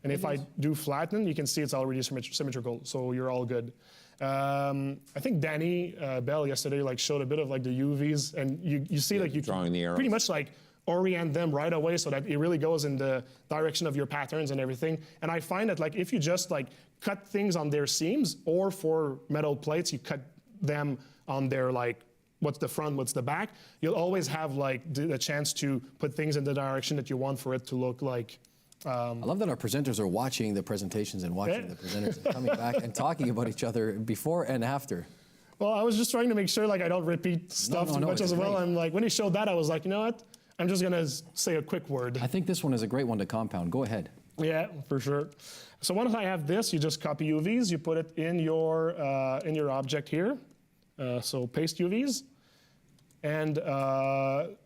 And if I do flatten, you can see it's already symmetrical, so you're all good. I think Danny Bell yesterday like showed a bit of like the UVs, and you see like you drawing the arrows. Pretty much like orient them right away so that it really goes in the direction of your patterns and everything. And I find that like if you just like cut things on their seams, or for metal plates, you cut them on their like what's the front, what's the back, you'll always have like the chance to put things in the direction that you want for it to look like. I love that our presenters are watching the presentations and watching the presenters and coming back and talking about each other before and after. Well, I was just trying to make sure like I don't repeat stuff too much as well. Great. I'm like, when he showed that, I was like, you know what? I'm just gonna say a quick word. I think this one is a great one to compound. Go ahead. Yeah, for sure. So once I have this, you just copy UVs, you put it in your object here. So paste UVs. And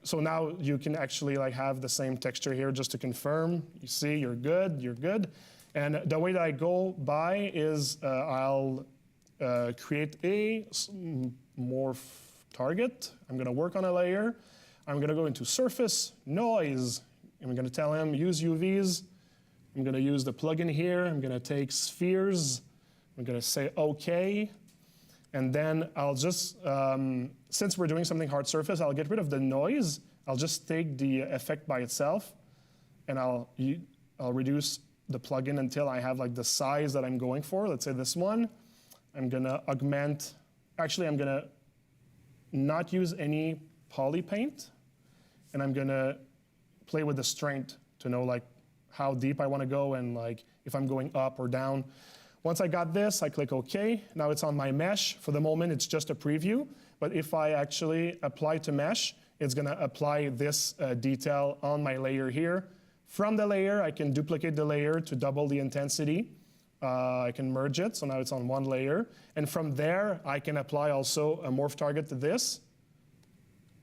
so now you can actually like have the same texture here just to confirm. You see, you're good, you're good. And the way that I go by is I'll create a morph target. I'm gonna work on a layer. I'm gonna go into surface, noise. I'm gonna tell him use UVs. I'm gonna use the plugin here. I'm gonna take spheres. I'm gonna say okay. And then I'll just, since we're doing something hard surface, I'll get rid of the noise. I'll just take the effect by itself, and I'll reduce the plugin until I have like the size that I'm going for. Let's say this one. I'm gonna augment. Actually, I'm gonna not use any poly paint, and I'm gonna play with the strength to know like how deep I want to go and like if I'm going up or down. Once I got this, I click OK. Now it's on my mesh. For the moment, it's just a preview. But if I actually apply to mesh, it's going to apply this detail on my layer here. From the layer, I can duplicate the layer to double the intensity. I can merge it, so now it's on one layer. And from there, I can apply also a morph target to this,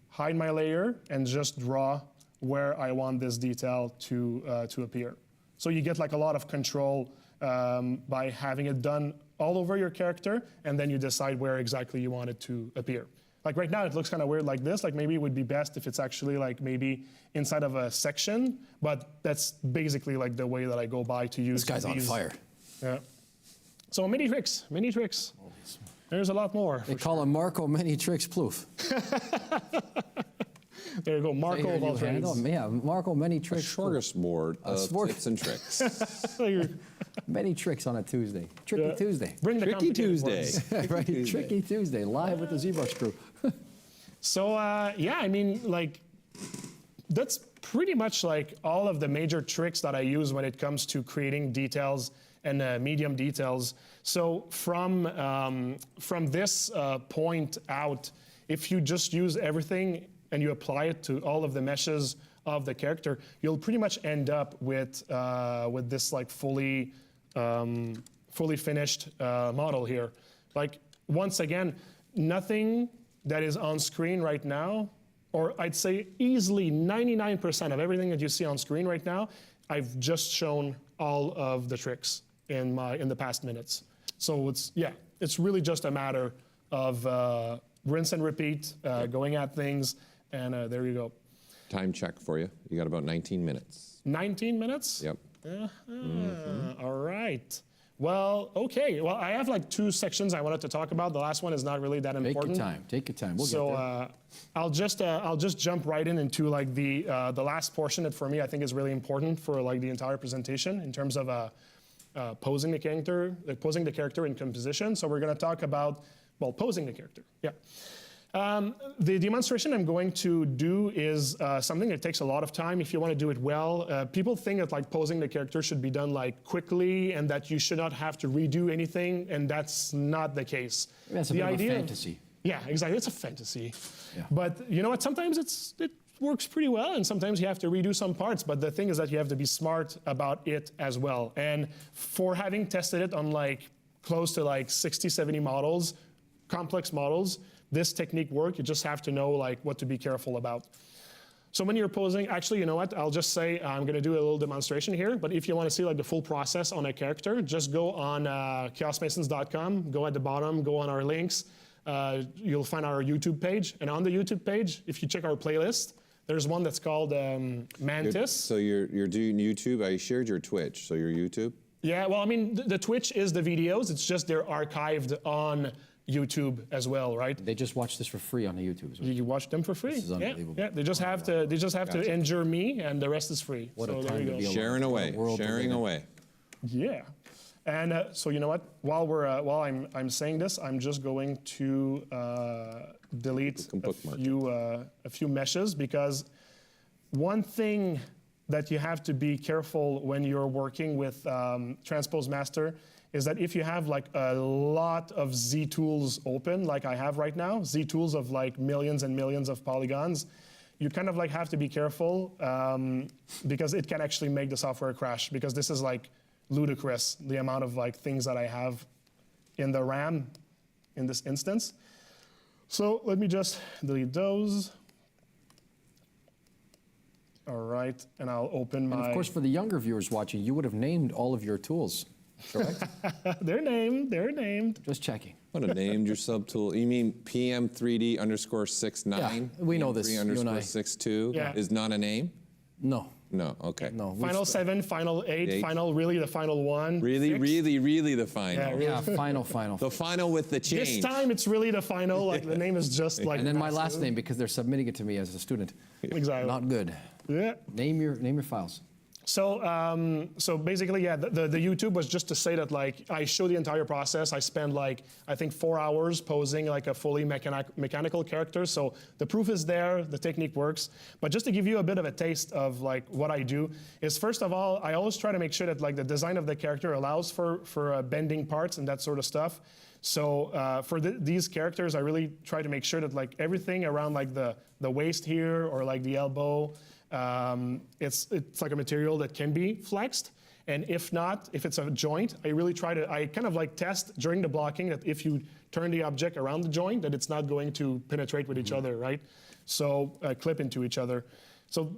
hide my layer, and just draw where I want this detail to appear. So you get like a lot of control by having it done all over your character, and then you decide where exactly you want it to appear. Like right now, it looks kind of weird like this. Like maybe it would be best if it's actually like maybe inside of a section, but that's basically like the way that I go by to use This guy's on fire. Yeah. So many tricks, many tricks. There's a lot more. They call him Marco Many Tricks Plouffe. There you go, Marco of all trades. Yeah, Marco Many Tricks. A smorgasbord of tips and tricks. Many tricks on a Tuesday. Tricky Tuesday. Bring the Tricky Tuesday. Right, Tricky Tuesday, live with the ZBrush crew. So yeah, I mean, like, that's pretty much like all of the major tricks that I use when it comes to creating details and medium details. So from this point out, if you just use everything and you apply it to all of the meshes of the character, you'll pretty much end up with this like fully finished model here. Like once again, nothing that is on screen right now, or I'd say easily 99% of everything that you see on screen right now, I've just shown all of the tricks in the past minutes. So it's really just a matter of rinse and repeat, going at things, and there you go. Time check for you. You got about 19 minutes. 19 minutes? Yep. All right. Well, okay. Well, I have like 2 sections I wanted to talk about. The last one is not really that important. Take your time. We'll So get there. I'll just jump right into like the last portion that for me I think is really important for like the entire presentation in terms of posing the character in composition. So we're going to talk about, well, posing the character. Yeah. The demonstration I'm going to do is something that takes a lot of time if you want to do it well. People think that like posing the character should be done like quickly and that you should not have to redo anything, and that's not the case. That's a bit of a fantasy. Yeah, exactly. It's a fantasy. Yeah. But you know what? Sometimes it works pretty well, and sometimes you have to redo some parts. But the thing is that you have to be smart about it as well. And for having tested it on like close to like 60, 70 models, complex models, this technique works. You just have to know like what to be careful about. So when you're posing, actually, you know what? I'll just say I'm going to do a little demonstration here. But if you want to see like the full process on a character, just go on chaosmasons.com. Go at the bottom. Go on our links. You'll find our YouTube page. And on the YouTube page, if you check our playlist, there's one that's called Mantis. So you're doing YouTube. I shared your Twitch. So your YouTube. Yeah. Well, I mean, the Twitch is the videos. It's just they're archived on YouTube as well, right? They just watch this for free on the YouTube as well. You watch them for free. This is unbelievable. Yeah, they just have to endure me, and the rest is free. What so a there time you to go. be alive. Sharing away. What a world to Sharing live in. away. Yeah, and so you know what? While I'm saying this, I'm just going to delete a few meshes, because one thing that you have to be careful when you're working with Transpose Master is that if you have like a lot of Z tools open, like I have right now, Z tools of like millions and millions of polygons, you kind of like have to be careful because it can actually make the software crash, because this is like ludicrous, the amount of like things that I have in the RAM in this instance. So let me just delete those. All right, and I'll open my... And of course, for the younger viewers watching, you would have named all of your tools, correct? They're named. Just checking. What a named your subtool. You mean PM3D_69? Yeah, we know this, you and I. PM3D_62 is not a name? No. No, okay. No. Final 7, final 8, final, really the final 1. Really, 6. really the final. Yeah, really. Yeah, final. The final with the change. This time it's really the final, like the name is just like... And then my last name, because they're submitting it to me as a student. Exactly. Not good. Yeah. Name your files. So, so basically, yeah, the YouTube was just to say that like I show the entire process. I spend like I think 4 hours posing like a fully mechanical character. So the proof is there, the technique works. But just to give you a bit of a taste of like what I do is, first of all, I always try to make sure that like the design of the character allows for bending parts and that sort of stuff. So for these characters, I really try to make sure that like everything around like the waist here or like the elbow. It's like a material that can be flexed, and if not, if it's a joint, I kind of like test during the blocking that if you turn the object around the joint, that it's not going to penetrate with each other, right? So clip into each other. So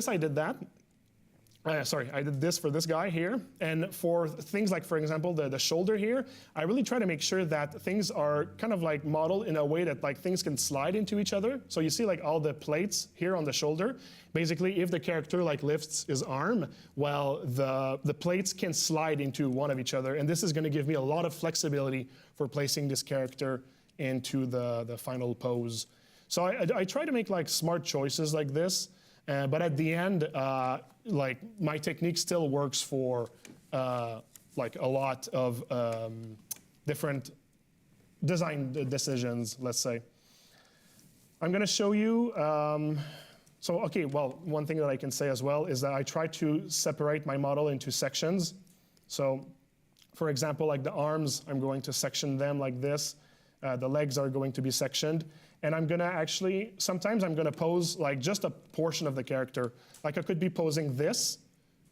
I did that. I did this for this guy here, and for things like, for example, the shoulder here, I really try to make sure that things are kind of like modeled in a way that like things can slide into each other. So you see like all the plates here on the shoulder. Basically, if the character like lifts his arm, well, the plates can slide into one of each other, and this is going to give me a lot of flexibility for placing this character into the final pose. So I try to make like smart choices like this. But at the end, like my technique still works for like a lot of different design decisions, let's say. I'm going to show you. Okay, well, one thing that I can say as well is that I try to separate my model into sections. So, for example, like the arms, I'm going to section them like this. The legs are going to be sectioned. And I'm gonna actually, sometimes I'm gonna pose like just a portion of the character. Like I could be posing this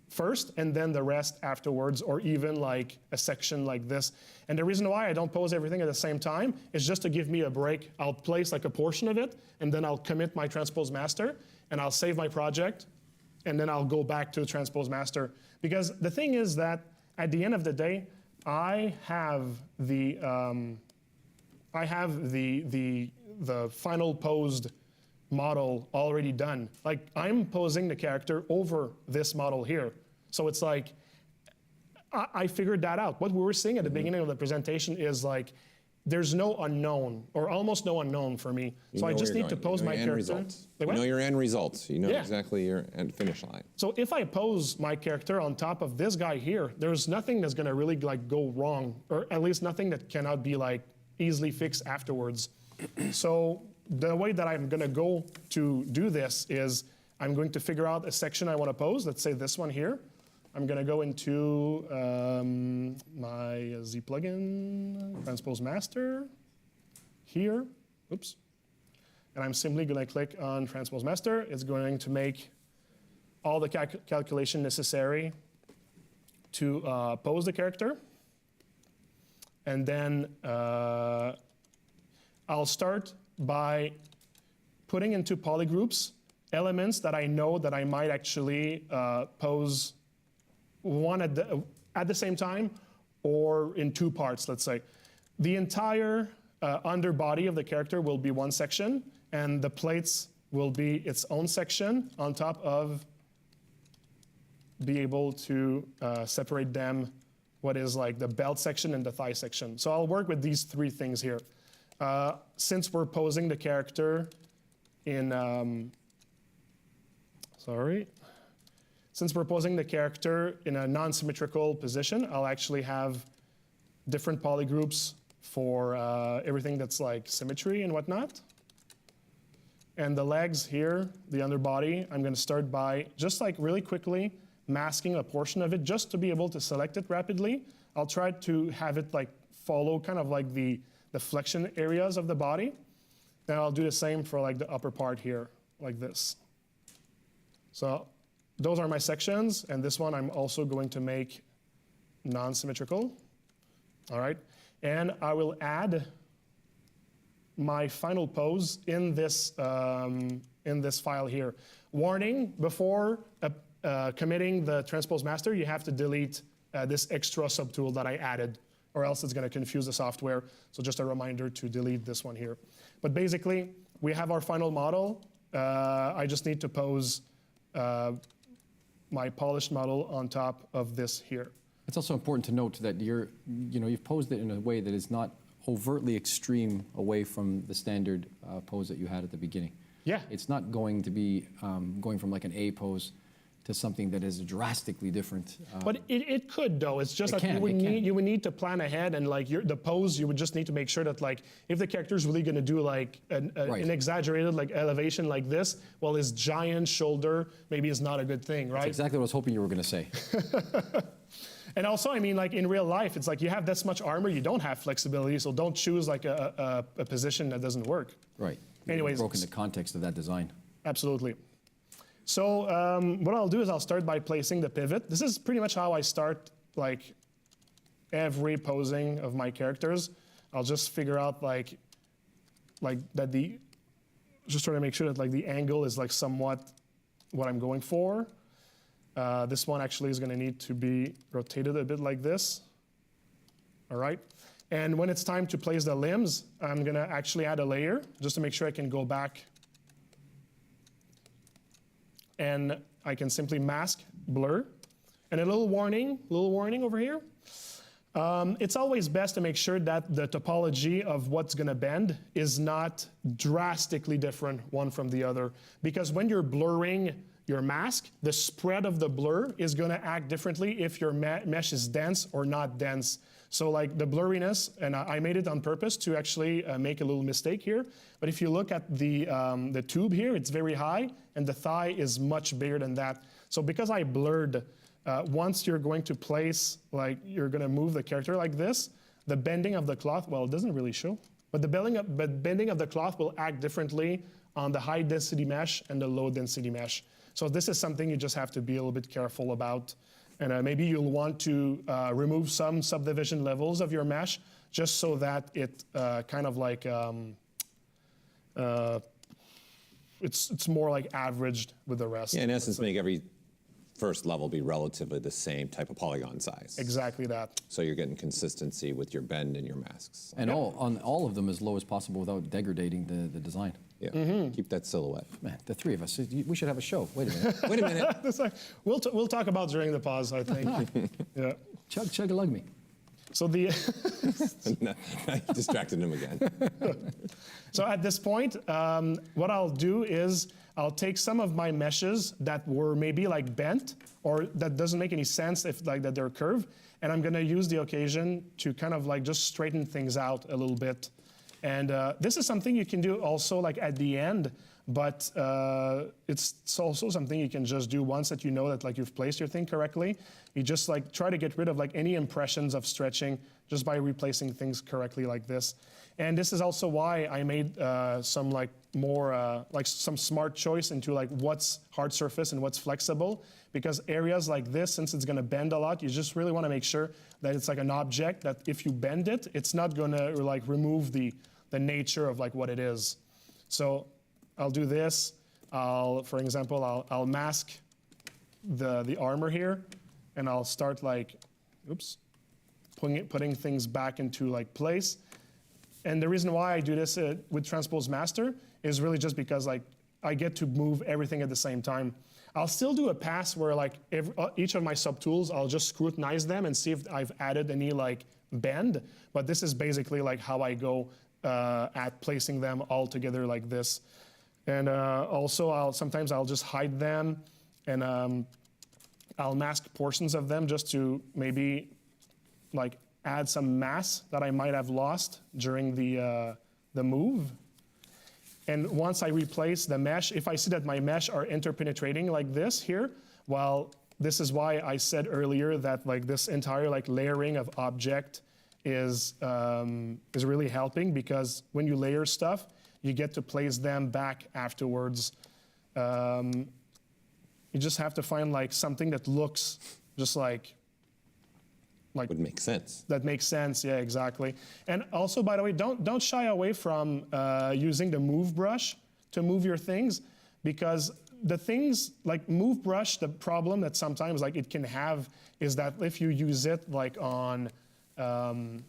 first and then the rest afterwards, or even like a section like this. And the reason why I don't pose everything at the same time is just to give me a break. I'll place like a portion of it, and then I'll commit my Transpose Master, and I'll save my project, and then I'll go back to Transpose Master. Because the thing is that at the end of the day, I have the final posed model already done. Like I'm posing the character over this model here. So it's like I figured that out. What we were seeing at the beginning of the presentation is like, there's no unknown, or almost no unknown for me. So I just need to pose my character. You know your end results. You know Yeah. exactly your end finish line. So if I pose my character on top of this guy here, there's nothing that's gonna really like go wrong, or at least nothing that cannot be like easily fixed afterwards. So the way that I'm gonna go to do this is I'm going to figure out a section I wanna pose. Let's say this one here. I'm gonna go into my Z plugin, Transpose Master, here, oops. And I'm simply gonna click on Transpose Master. It's going to make all the calculation necessary to pose the character. And then I'll start by putting into polygroups elements that I know that I might actually pose one at the same time, or in two parts, let's say. The entire underbody of the character will be one section, and the plates will be its own section on top of be able to separate them, what is like the belt section and the thigh section. So I'll work with these three things here. Since we're posing the character in, Since we're posing the character in a non-symmetrical position, I'll actually have different polygroups for everything that's like symmetry and whatnot. And the legs here, the underbody, I'm gonna start by just like really quickly masking a portion of it just to be able to select it rapidly. I'll try to have it like follow kind of like the flexion areas of the body. Then I'll do the same for like the upper part here, like this. So those are my sections, and this one I'm also going to make non-symmetrical. All right, and I will add my final pose in this file here. Warning, before committing the Transpose Master, you have to delete this extra subtool that I added, or else it's gonna confuse the software. So just a reminder to delete this one here. But basically, we have our final model. I just need to pose my polished model on top of this here. It's also important to note that you've posed it in a way that is not overtly extreme away from the standard pose that you had at the beginning. Yeah. It's not going to be going from like an A pose to something that is drastically different. But it could though. It's just that you would need to plan ahead, and like the pose, you would just need to make sure that like if the character is really going to do like an exaggerated like elevation like this, well, his giant shoulder maybe is not a good thing, right? That's exactly what I was hoping you were going to say. And also, I mean, like in real life, it's like you have this much armor, you don't have flexibility, so don't choose like a position that doesn't work. Right. Anyways, broken the context of that design. Absolutely. So what I'll do is I'll start by placing the pivot. This is pretty much how I start like every posing of my characters. I'll just figure out like that just trying to make sure that like the angle is like somewhat what I'm going for. This one actually is going to need to be rotated a bit like this. All right. And when it's time to place the limbs, I'm going to actually add a layer just to make sure I can go back. And I can simply mask, blur. And a little warning over here. It's always best to make sure that the topology of what's going to bend is not drastically different one from the other. Because when you're blurring your mask, the spread of the blur is going to act differently if your mesh is dense or not dense. So like the blurriness, and I made it on purpose to actually make a little mistake here. But if you look at the tube here, it's very high, and the thigh is much bigger than that. So because I blurred, once you're going to place, like you're going to move the character like this, the bending of the cloth, well, it doesn't really show, but the bending of the cloth will act differently on the high density mesh and the low density mesh. So this is something you just have to be a little bit careful about. And maybe you'll want to remove some subdivision levels of your mesh just so that it kind of like, it's more like averaged with the rest. Yeah, in essence, make every first level be relatively the same type of polygon size. Exactly that. So you're getting consistency with your bend and your masks. And on all of them as low as possible without degrading the design. Yeah, keep that silhouette. Man, the three of us, we should have a show. Wait a minute. Wait a minute. We'll talk about during the pause, I think. Yeah. Chug-a-lug me. So the No, I distracted him again. So at this point, what I'll do is I'll take some of my meshes that were maybe like bent or that doesn't make any sense if like that they're curved, and I'm gonna use the occasion to kind of like just straighten things out a little bit. And this is something you can do also like at the end, but it's also something you can just do once that you know that like you've placed your thing correctly. You just like try to get rid of like any impressions of stretching just by replacing things correctly like this. And this is also why I made some like more like some smart choice into like what's hard surface and what's flexible, because areas like this, since it's gonna bend a lot, you just really wanna make sure that it's like an object that if you bend it, it's not gonna like remove the nature of like what it is. So I'll do this. For example, I'll mask the armor here, and I'll start like, putting things back into like place. And the reason why I do this with Transpose Master is really just because like I get to move everything at the same time. I'll still do a pass where like each of my subtools, I'll just scrutinize them and see if I've added any like bend. But this is basically like how I go at placing them all together like this. And also sometimes I'll just hide them, and I'll mask portions of them just to maybe like add some mass that I might have lost during the move. And once I replace the mesh, if I see that my mesh are interpenetrating like this here, well, this is why I said earlier that like this entire like layering of object is really helping, because when you layer stuff, you get to place them back afterwards. You just have to find like something that looks just like would make sense. That makes sense, yeah, exactly. And also, by the way, don't shy away from using the move brush to move your things, because the things like move brush, the problem that sometimes like it can have is that if you use it like on, on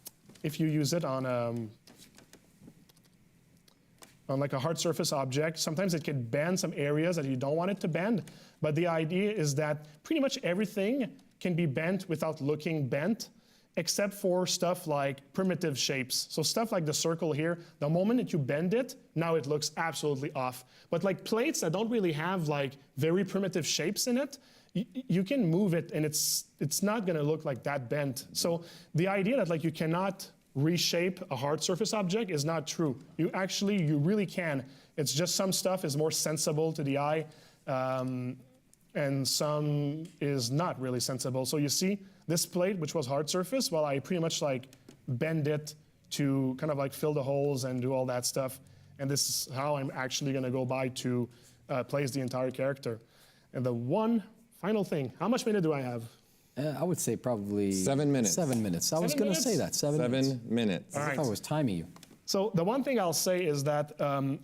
like a hard surface object, sometimes it can bend some areas that you don't want it to bend. But the idea is that pretty much everything can be bent without looking bent, except for stuff like primitive shapes. So stuff like the circle here, the moment that you bend it, now it looks absolutely off. But like plates that don't really have like very primitive shapes in it, you can move it and it's not gonna look like that bent. So the idea that like you cannot reshape a hard surface object is not true. You really can. It's just some stuff is more sensible to the eye, and some is not really sensible. So you see this plate, which was hard surface, well, I pretty much like bend it to kind of like fill the holes and do all that stuff. And this is how I'm actually gonna go by to place the entire character. And the one final thing, how much minute do I have? I would say probably 7 minutes. 7 minutes. I was going to say that. 7 minutes. 7 minutes. All right. If I was timing you. So the one thing I'll say is that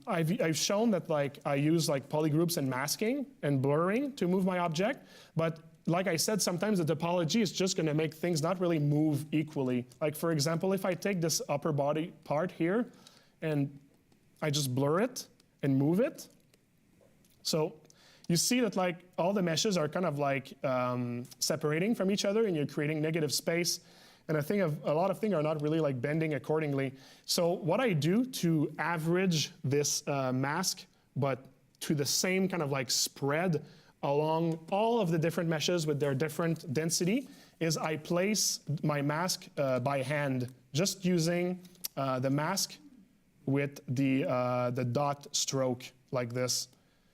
I've shown that like I use like polygroups and masking and blurring to move my object, but like I said, sometimes the topology is just going to make things not really move equally. Like for example, if I take this upper body part here and I just blur it and move it, so you see that like all the meshes are kind of like separating from each other, and you're creating negative space. And I think a lot of things are not really like bending accordingly. So what I do to average this mask, but to the same kind of like spread along all of the different meshes with their different density, is I place my mask by hand, just using the mask with the dot stroke like this.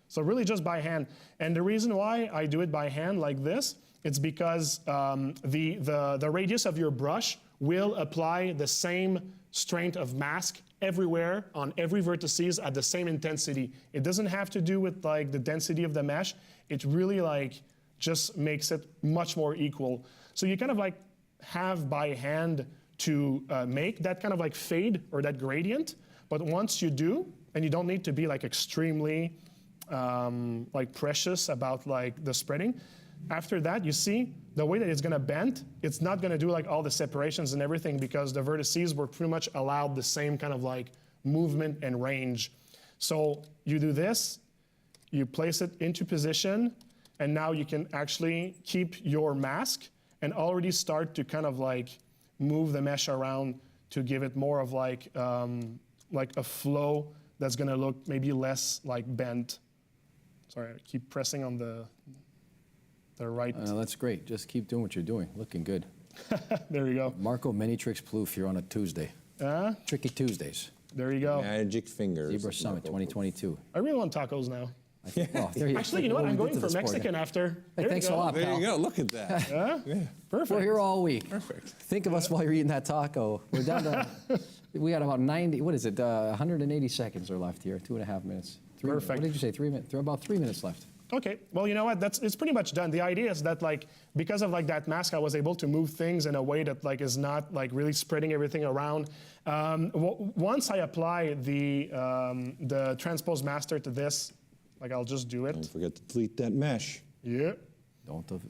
So really just by hand. And the reason why I do it by hand like this, it's because the radius of your brush will apply the same strength of mask everywhere on every vertices at the same intensity. It doesn't have to do with like the density of the mesh. It really like just makes it much more equal. So you kind of like have by hand to make that kind of like fade or that gradient. But once you do, and you don't need to be like extremely like precious about like the spreading. After that, you see the way that it's gonna bend, it's not gonna do like all the separations and everything, because the vertices were pretty much allowed the same kind of like movement and range. So you do this, you place it into position, and now you can actually keep your mask, and already start to kind of like move the mesh around to give it more of like a flow that's gonna look maybe less like bent. Sorry, I keep pressing on the right. That's great. Just keep doing what you're doing. Looking good. There you go. Marco Many Tricks Plouffe here on a Tuesday. Tricky Tuesdays. There you go. Magic fingers. ZBrush Summit 2022. I really want tacos now. Well, Actually, you know what? I'm going for Mexican after. Hey, thanks a lot, There pal. you go. Look at that. Yeah? Perfect. We're here all week. Perfect. Think of us while you're eating that taco. We're down to, we got about 90, what is it, 180 seconds are left here, 2.5 minutes. Perfect. What did you say, 3 minutes? About 3 minutes left. Okay, well, you know what? It's pretty much done. The idea is that like because of like that mask, I was able to move things in a way that like is not like really spreading everything around. Once I apply the transpose master to this, like I'll just do it. Don't forget to delete that mesh. Yeah. Don't forget.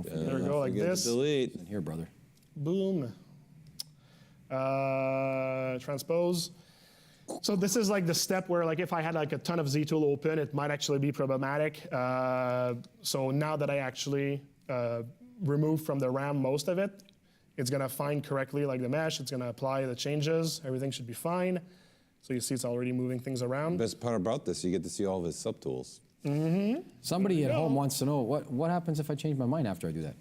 There we go, like this. Delete. And here, brother. Boom. Transpose. So this is like the step where like if I had like a ton of Z tool open, it might actually be problematic. So now that I actually remove from the RAM most of it, it's gonna find correctly like the mesh, it's gonna apply the changes, everything should be fine. So you see it's already moving things around. The best part about this, you get to see all of his subtools. Mm-hmm. Somebody at home wants to know, what happens if I change my mind after I do that?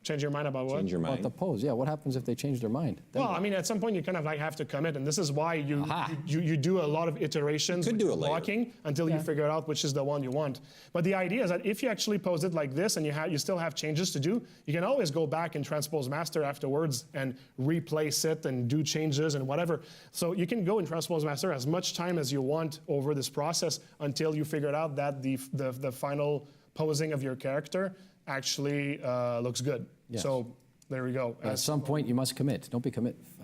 Change your mind about what? Change your mind. About the pose, yeah. What happens if they change their mind? Then Well, what? I mean, at some point you kind of like have to commit, and this is why you do a lot of iterations You could do it later. blocking until you figure out which is the one you want. But the idea is that if you actually pose it like this and you still have changes to do, you can always go back and transpose master afterwards and replace it and do changes and whatever. So you can go in transpose master as much time as you want over this process until you figure out that the final posing of your character actually looks good. Yes. So there we go. At some point, you must commit. Don't be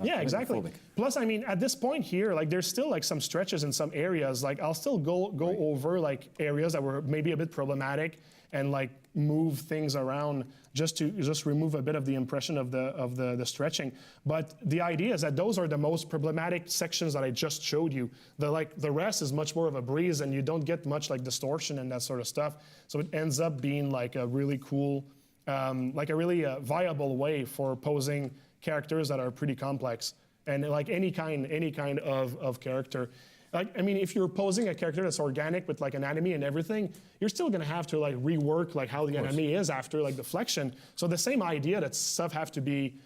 Yeah, exactly. commitment-phobic. Plus, I mean, at this point here, like there's still like some stretches in some areas. Like I'll still go over like areas that were maybe a bit problematic and like move things around just to remove a bit of the impression of the stretching. But the idea is that those are the most problematic sections that I just showed you. The rest is much more of a breeze, and you don't get much like distortion and that sort of stuff. So it ends up being like a really cool. Like a really viable way for posing characters that are pretty complex, and like any kind of character. Like, I mean, if you're posing a character that's organic with like anatomy and everything, you're still gonna have to like rework like how the anatomy is after like the flexion. So the same idea that stuff have to be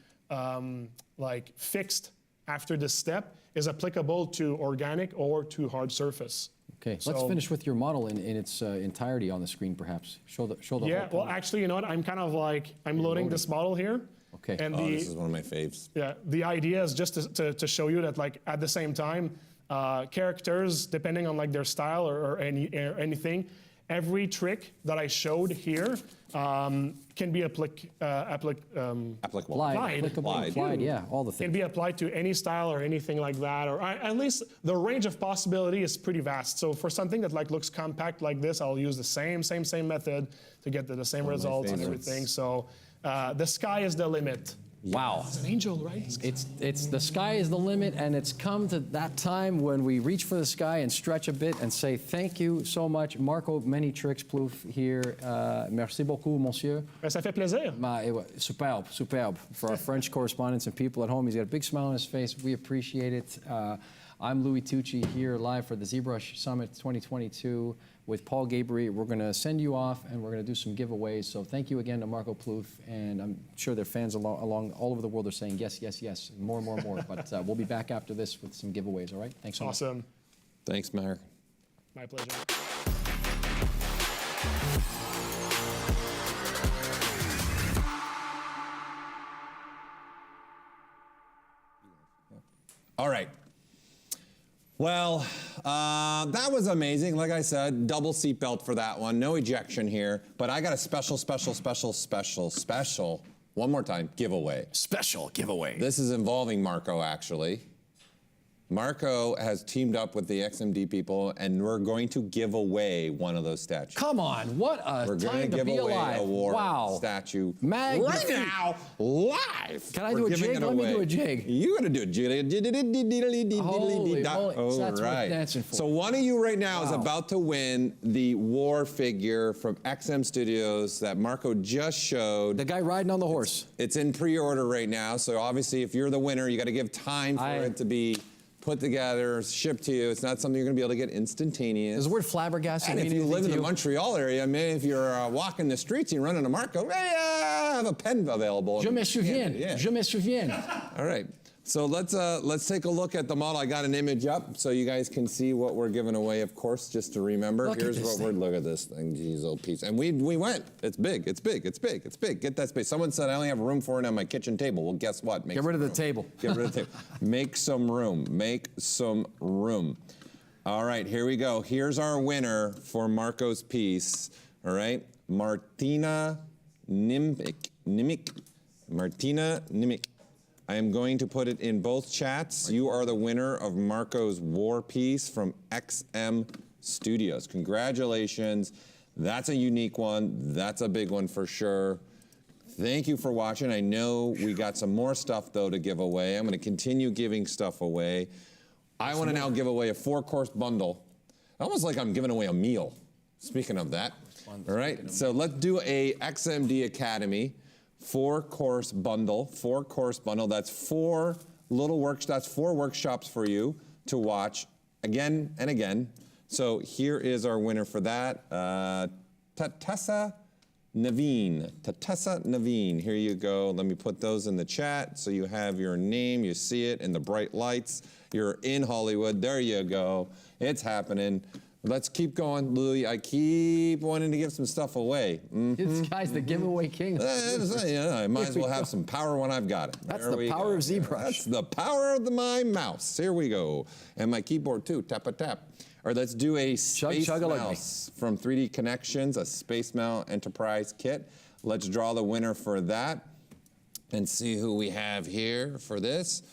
like fixed after this step is applicable to organic or to hard surface. Okay, let's finish with your model in its entirety on the screen, perhaps. Show the Yeah, whole well, actually, you know what? I'm kind of like, I'm loading this model here. Okay. And This is one of my faves. Yeah, the idea is just to show you that like at the same time, characters, depending on like their style or anything, every trick that I showed here can be Applicable. Applied, yeah, all the can things. be applied to any style or anything like that, or at least the range of possibility is pretty vast. So for something that like looks compact like this, I'll use the same method to get the same results and everything. So the sky is the limit. Wow. It's an angel, right? It's the sky is the limit, and it's come to that time when we reach for the sky and stretch a bit and say thank you so much. Marco Many Tricks Plouffe here. Merci beaucoup, monsieur. Ça fait plaisir. Superbe. For our French correspondents and people at home, he's got a big smile on his face. We appreciate it. I'm Louis Tucci here live for the ZBrush Summit 2022 with Paul Gabriel. We're going to send you off, and we're going to do some giveaways. So thank you again to Marco Plouffe, and I'm sure their fans along all over the world are saying yes, yes, yes, more. But we'll be back after this with some giveaways, all right? Thanks so much. Awesome. Thanks, Mark. My pleasure. All right. Well, that was amazing. Like I said, double seatbelt for that one. No ejection here. But I got a special, one more time, giveaway. Special giveaway. This is involving Marco, actually. Marco has teamed up with the XMD people, and we're going to give away one of those statues. Come on, what a We're going time to to give be away alive. a war Wow. statue Magnifique. right now, live. Can I We're do a giving jig? it Let me away. do a jig. You got to do a jig. Holy moly, All that's worth right. dancing for. So one of you right now is about to win the war figure from XM Studios that Marco just showed. The guy riding on the horse. It's in pre-order right now, so obviously if you're the winner, you got to give time for it to be put together, shipped to you. It's not something you're going to be able to get instantaneous. Does the word flabbergasted And if mean you anything live in to the you? Montreal area, maybe if you're walking the streets and you run into Marco, I have a pen available. Je me souviens. Yeah. Je me souviens. All right. So let's take a look at the model. I got an image up so you guys can see what we're giving away, of course, just to remember. Look at Here's this what we're, look at this thing, geez, old piece. And we went, it's big, it's big, it's big, it's big. Get that space. Someone said I only have room for it on my kitchen table. Well, guess what? Get rid of the table. Get rid of the table. Make some room, make some room. All right, here we go. Here's our winner for Marco's piece, all right? Martina Nimic. Martina Nimic. I am going to put it in both chats. You are the winner of Marco's war piece from XM Studios. Congratulations. That's a unique one. That's a big one for sure. Thank you for watching. I know we got some more stuff, though, to give away. I'm going to continue giving stuff away. I want to now give away a 4-course bundle. Almost like I'm giving away a meal. Speaking of that. All right, so let's do a XMD Academy 4-course bundle. 4-course bundle. That's 4 little workshops. That's 4 workshops for you to watch again and again. So here is our winner for that. Tatessa Naveen. Tatessa Naveen. Here you go. Let me put those in the chat so you have your name. You see it in the bright lights. You're in Hollywood. There you go. It's happening. Let's keep going, Louis. I keep wanting to give some stuff away. This guy's the giveaway king. I might as well have some power when I've got it. That's the power of ZBrush. That's the power of my mouse. Here we go. And my keyboard too, tap-a-tap. Or let's do a Space Mouse from 3D Connections, a Space Mouse Enterprise kit. Let's draw the winner for that and see who we have here for this.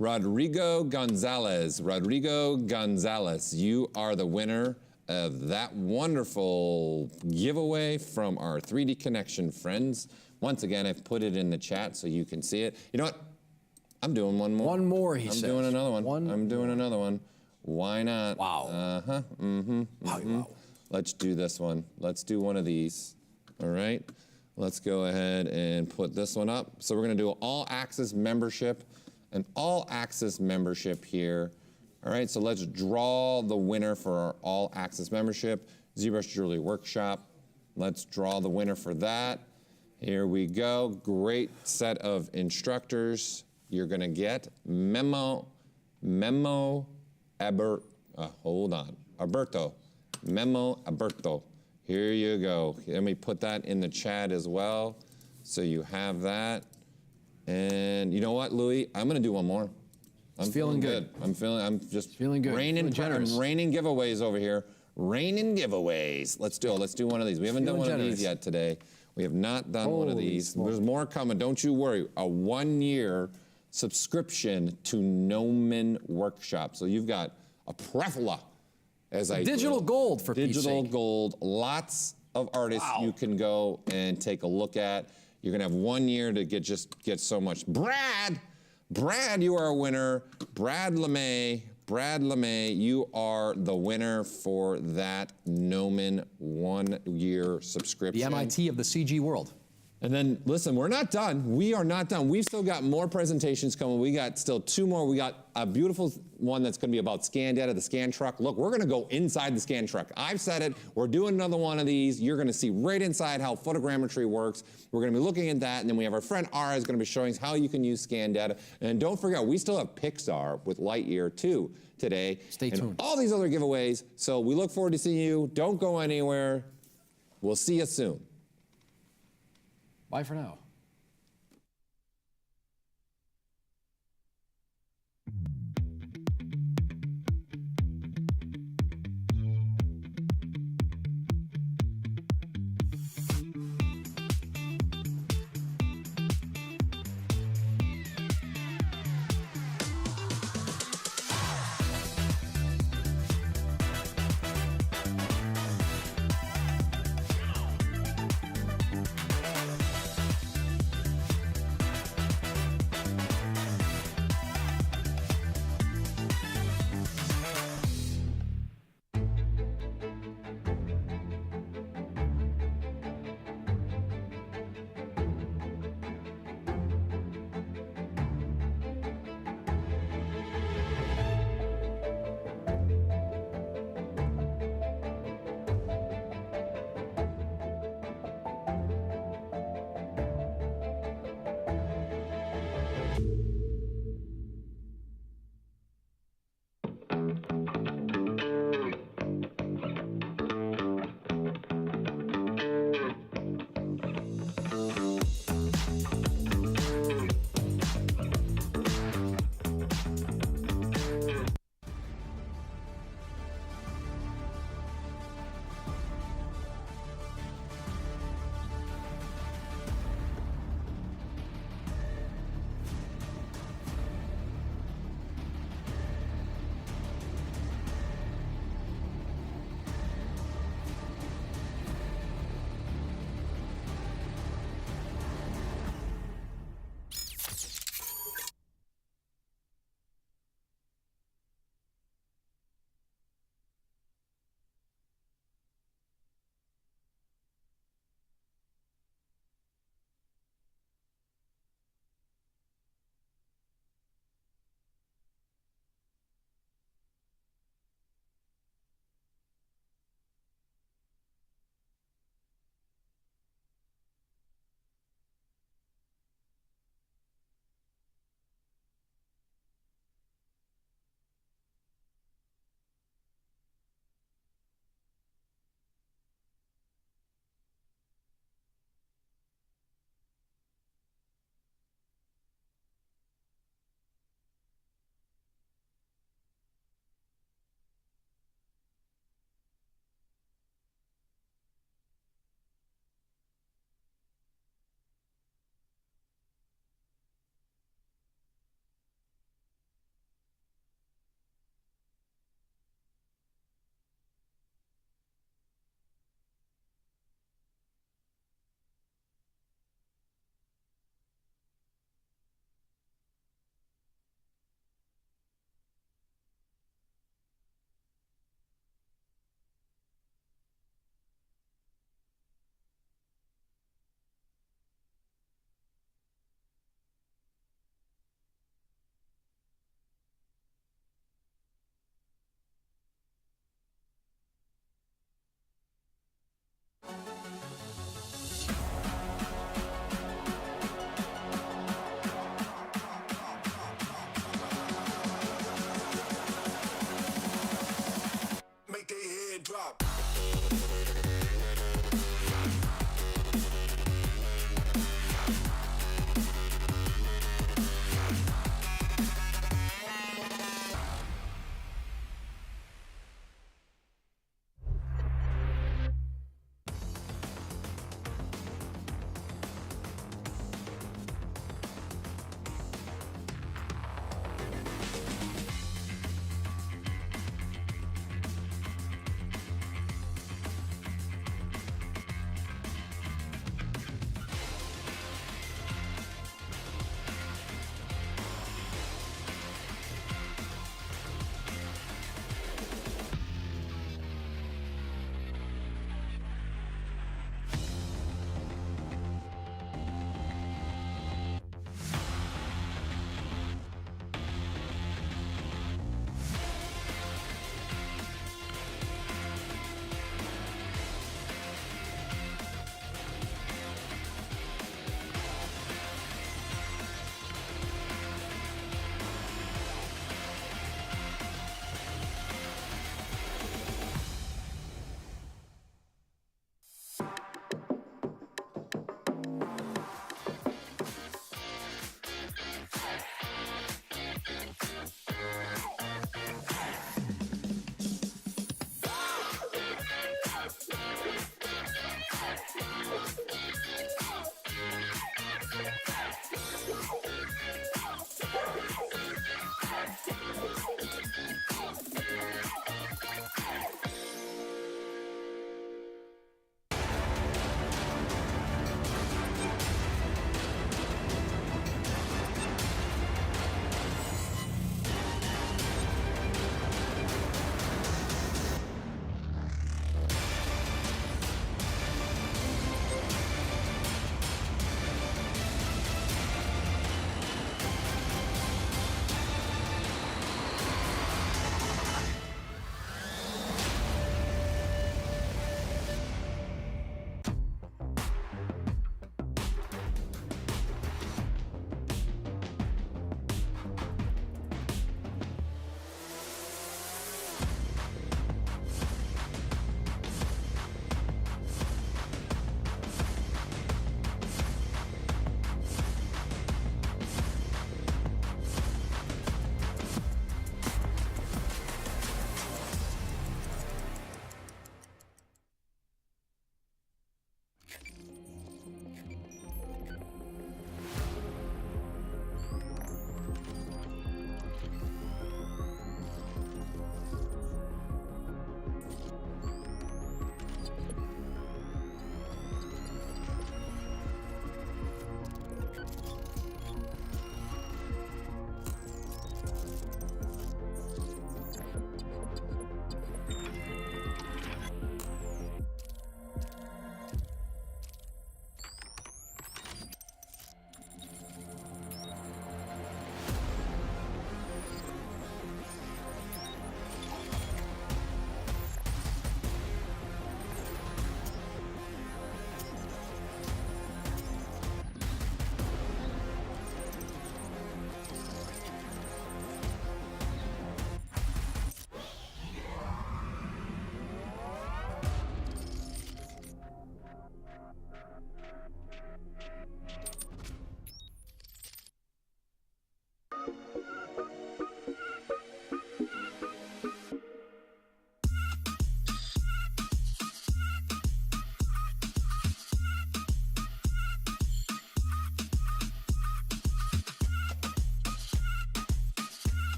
Rodrigo Gonzalez. Rodrigo Gonzalez, you are the winner of that wonderful giveaway from our 3D Connection friends. Once again, I've put it in the chat so you can see it. You know what? I'm doing one more. One more, he says. I'm doing another one. I'm doing another one. Why not? Wow. Wow. Let's do this one. Let's do one of these. All right. Let's go ahead and put this one up. So we're going to do all access membership. An all-access membership here. All right, so let's draw the winner for our all-access membership, ZBrush Jewelry Workshop. Let's draw the winner for that. Here we go. Great set of instructors. You're going to get Alberto. Memo Alberto. Here you go. Let me put that in the chat as well, so you have that. And you know what, Louis? I'm gonna do one more. I'm feeling good. I'm just feeling good. Raining giveaways over here. Raining giveaways. Let's do it. Let's do one of these. We haven't done one of these yet today. We have not done one of these. There's more coming. Don't you worry. A 1-year subscription to Gnomon Workshop. So you've got a plethora, as I digital gold for digital gold. Lots of artists you can go and take a look at. You're gonna have 1 year to get so much. Brad, you are a winner. Brad LeMay, you are the winner for that Gnomon 1-year subscription. The MIT of the CG world. And then, listen, we're not done. We are not done. We've still got more presentations coming. We got still 2 more. We got a beautiful one that's going to be about scan data, the scan truck. Look, we're going to go inside the scan truck. I've said it. We're doing another one of these. You're going to see right inside how photogrammetry works. We're going to be looking at that. And then we have our friend Ara is going to be showing us how you can use scan data. And don't forget, we still have Pixar with Lightyear too today. Stay tuned. All these other giveaways. So we look forward to seeing you. Don't go anywhere. We'll see you soon. Bye for now.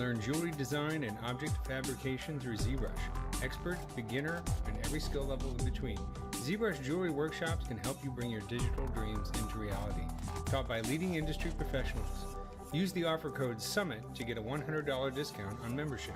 Learn jewelry design and object fabrication through ZBrush. Expert, beginner, and every skill level in between. ZBrush Jewelry Workshops can help you bring your digital dreams into reality. Taught by leading industry professionals. Use the offer code SUMMIT to get a $100 discount on membership.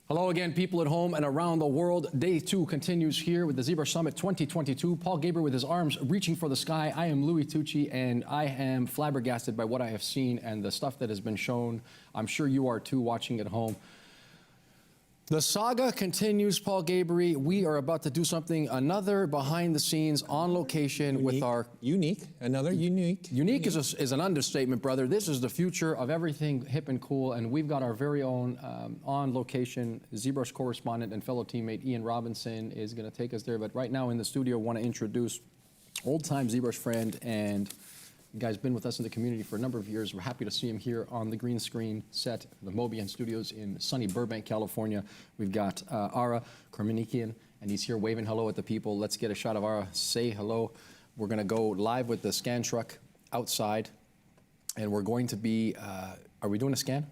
Hello again, people at home and around the world. Day 2 continues here with the ZBrush Summit 2022. Paul Gabriel with his arms reaching for the sky. I am Louis Tucci, and I am flabbergasted by what I have seen and the stuff that has been shown. I'm sure you are too, watching at home. The saga continues, Paul Gabriel. We are about to do something, another behind the scenes, on location with our... Unique, another unique. Unique is an understatement, brother. This is the future of everything hip and cool, and we've got our very own on location ZBrush correspondent and fellow teammate Ian Robinson is going to take us there. But right now in the studio, I want to introduce old-time ZBrush friend and the guy's been with us in the community for a number of years. We're happy to see him here on the green screen set, the Mobian Studios in sunny Burbank, California. We've got Ara Karmanikian, and he's here waving hello at the people. Let's get a shot of Ara. Say hello. We're going to go live with the scan truck outside, and we're going to be, are we doing a scan?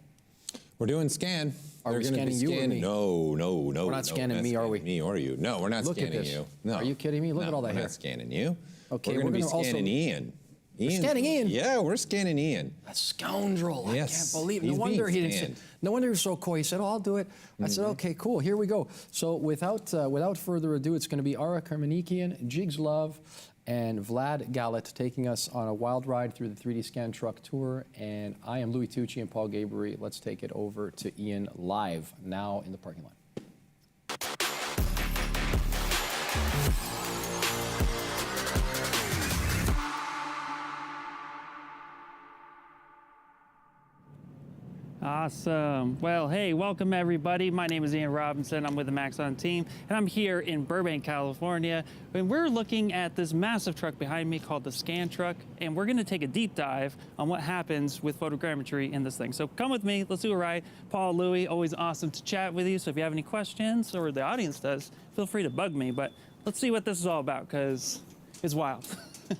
We're doing scan. Are we scanning you or me? No. We're not scanning me, are we? Me or you. No, we're not Look scanning at this. you. No. Are you kidding me? Look at all that we're hair. not scanning you. Okay, we're going to be also scanning Ian. We're scanning Ian? Yeah, we're scanning Ian. A scoundrel. Yes. I can't believe it. He's No wonder being he didn't scanned. say, no wonder he was so coy. He said, oh, I'll do it. I said, okay, cool, here we go. So without further ado, it's going to be Ara Karmanikian, Jigs Love, and Vlad Gallet taking us on a wild ride through the 3D Scan Truck Tour. And I am Louis Tucci and Paul Gabriel. Let's take it over to Ian live now in the parking lot. Awesome. Well, hey, welcome everybody. My name is Ian Robinson. I'm with the Maxon team, and I'm here in Burbank, California. And we're looking at this massive truck behind me called the Scan Truck, and we're gonna take a deep dive on what happens with photogrammetry in this thing. So come with me, let's do a ride. Paul, Louis, always awesome to chat with you. So if you have any questions, or the audience does, feel free to bug me. But let's see what this is all about, because it's wild.